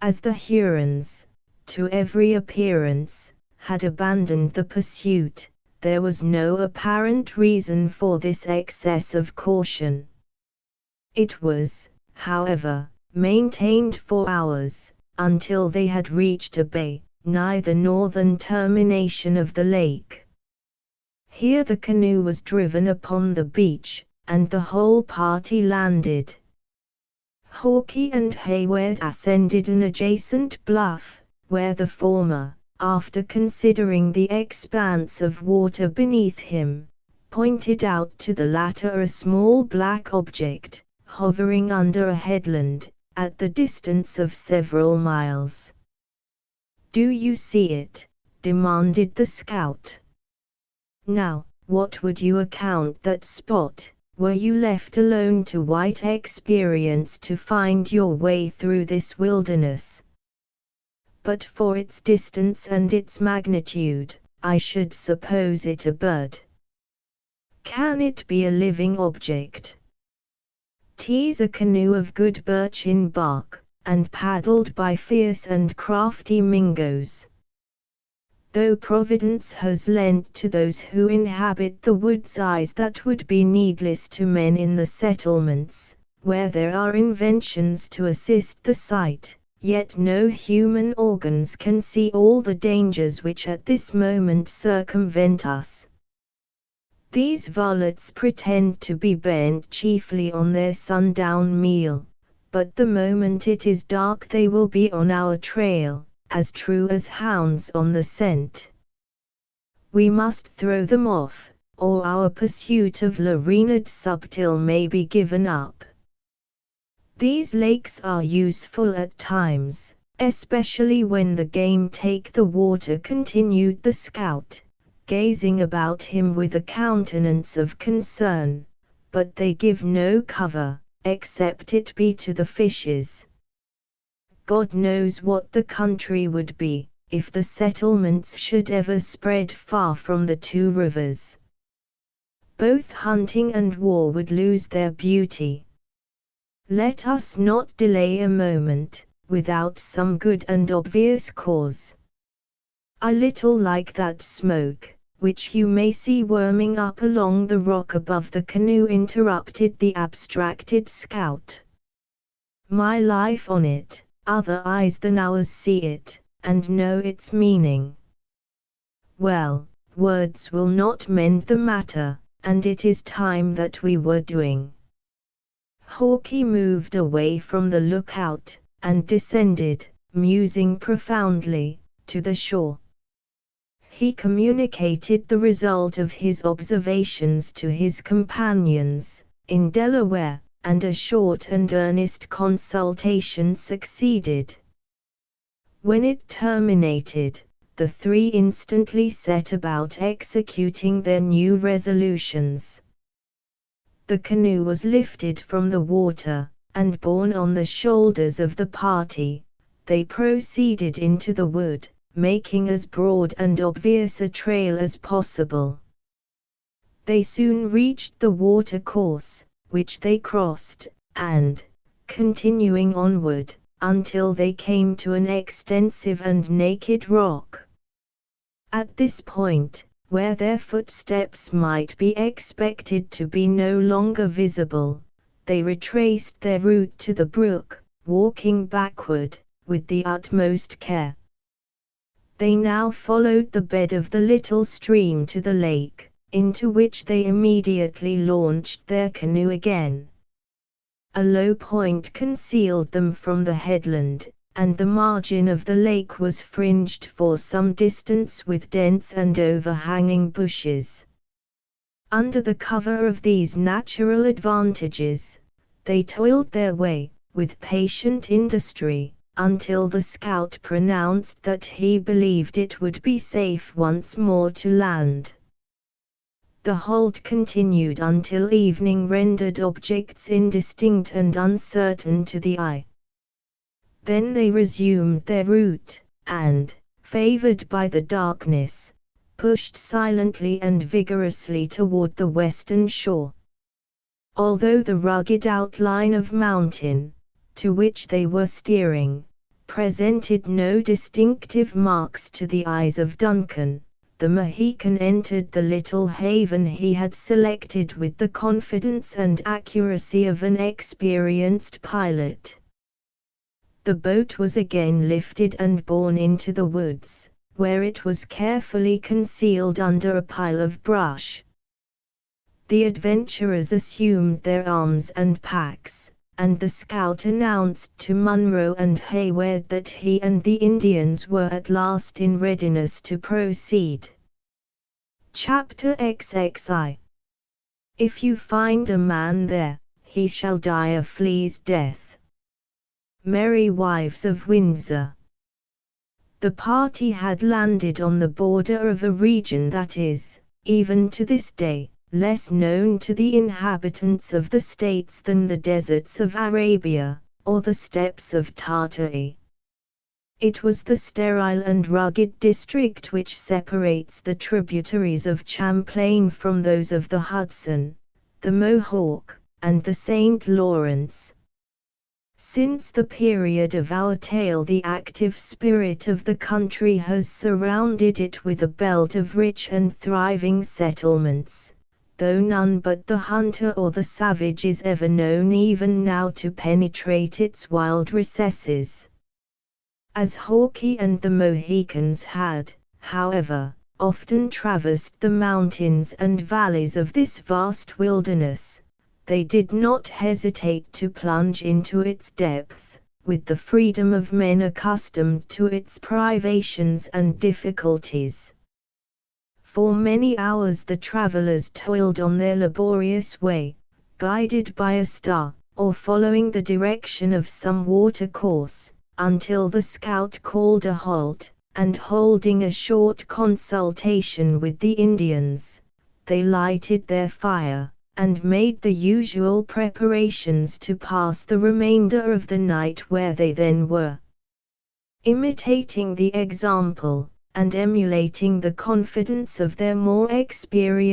As the Hurons, to every appearance, had abandoned the pursuit, there was no apparent reason for this excess of caution. It was, however, maintained for hours, until they had reached a bay, nigh the northern termination of the lake. Here the canoe was driven upon the beach, and the whole party landed. Hawkeye and Hayward ascended an adjacent bluff, where the former, after considering the expanse of water beneath him, pointed out to the latter a small black object, hovering under a headland, at the distance of several miles. "Do you see it?" demanded the scout. "Now, what would you account that spot, were you left alone to white experience to find your way through this wilderness? But for its distance and its magnitude, I should suppose it a bird. Can it be a living object? 'Tis a canoe of good birchen bark, and paddled by fierce and crafty Mingoes. Though Providence has lent to those who inhabit the woods eyes that would be needless to men in the settlements, where there are inventions to assist the sight, yet no human organs can see all the dangers which at this moment circumvent us. These varlets pretend to be bent chiefly on their sundown meal, but the moment it is dark they will be on our trail, as true as hounds on the scent. We must throw them off, or our pursuit of La Reynard Subtil may be given up. These lakes are useful at times, especially when the game take the water," continued the scout, gazing about him with a countenance of concern, "but they give no cover, except it be to the fishes. God knows what the country would be, if the settlements should ever spread far from the two rivers. Both hunting and war would lose their beauty. Let us not delay a moment, without some good and obvious cause. I little like that smoke, which you may see worming up along the rock above the canoe," interrupted the abstracted scout. "My life on it, other eyes than ours see it, and know its meaning. Well, words will not mend the matter, and it is time that we were doing." Hawkeye moved away from the lookout, and descended, musing profoundly, to the shore. He communicated the result of his observations to his companions, in Delaware, and a short and earnest consultation succeeded. When it terminated, the three instantly set about executing their new resolutions. The canoe was lifted from the water, and borne on the shoulders of the party, they proceeded into the wood, making as broad and obvious a trail as possible. They soon reached the water course, which they crossed, and, continuing onward, until they came to an extensive and naked rock. At this point, where their footsteps might be expected to be no longer visible, they retraced their route to the brook, walking backward, with the utmost care. They now followed the bed of the little stream to the lake, into which they immediately launched their canoe again. A low point concealed them from the headland, and the margin of the lake was fringed for some distance with dense and overhanging bushes. Under the cover of these natural advantages, they toiled their way, with patient industry, until the scout pronounced that he believed it would be safe once more to land. The halt continued until evening rendered objects indistinct and uncertain to the eye. Then they resumed their route, and, favored by the darkness, pushed silently and vigorously toward the western shore. Although the rugged outline of mountain, to which they were steering, presented no distinctive marks to the eyes of Duncan, the Mohican entered the little haven he had selected with the confidence and accuracy of an experienced pilot. The boat was again lifted and borne into the woods, where it was carefully concealed under a pile of brush. The adventurers assumed their arms and packs, and the scout announced to Munro and Hayward that he and the Indians were at last in readiness to proceed. Chapter XXI. If you find a man there, he shall die a flea's death. Merry Wives of Windsor. The party had landed on the border of a region that is, even to this day, less known to the inhabitants of the states than the deserts of Arabia, or the steppes of Tartary. It was the sterile and rugged district which separates the tributaries of Champlain from those of the Hudson, the Mohawk, and the St. Lawrence. Since the period of our tale, the active spirit of the country has surrounded it with a belt of rich and thriving settlements, though none but the hunter or the savage is ever known even now to penetrate its wild recesses. As Hawkeye and the Mohicans had, however, often traversed the mountains and valleys of this vast wilderness, they did not hesitate to plunge into its depth, with the freedom of men accustomed to its privations and difficulties. For many hours the travelers toiled on their laborious way, guided by a star, or following the direction of some watercourse, until the scout called a halt, and holding a short consultation with the Indians, they lighted their fire, and made the usual preparations to pass the remainder of the night where they then were. Imitating the example, and emulating the confidence of their more experienced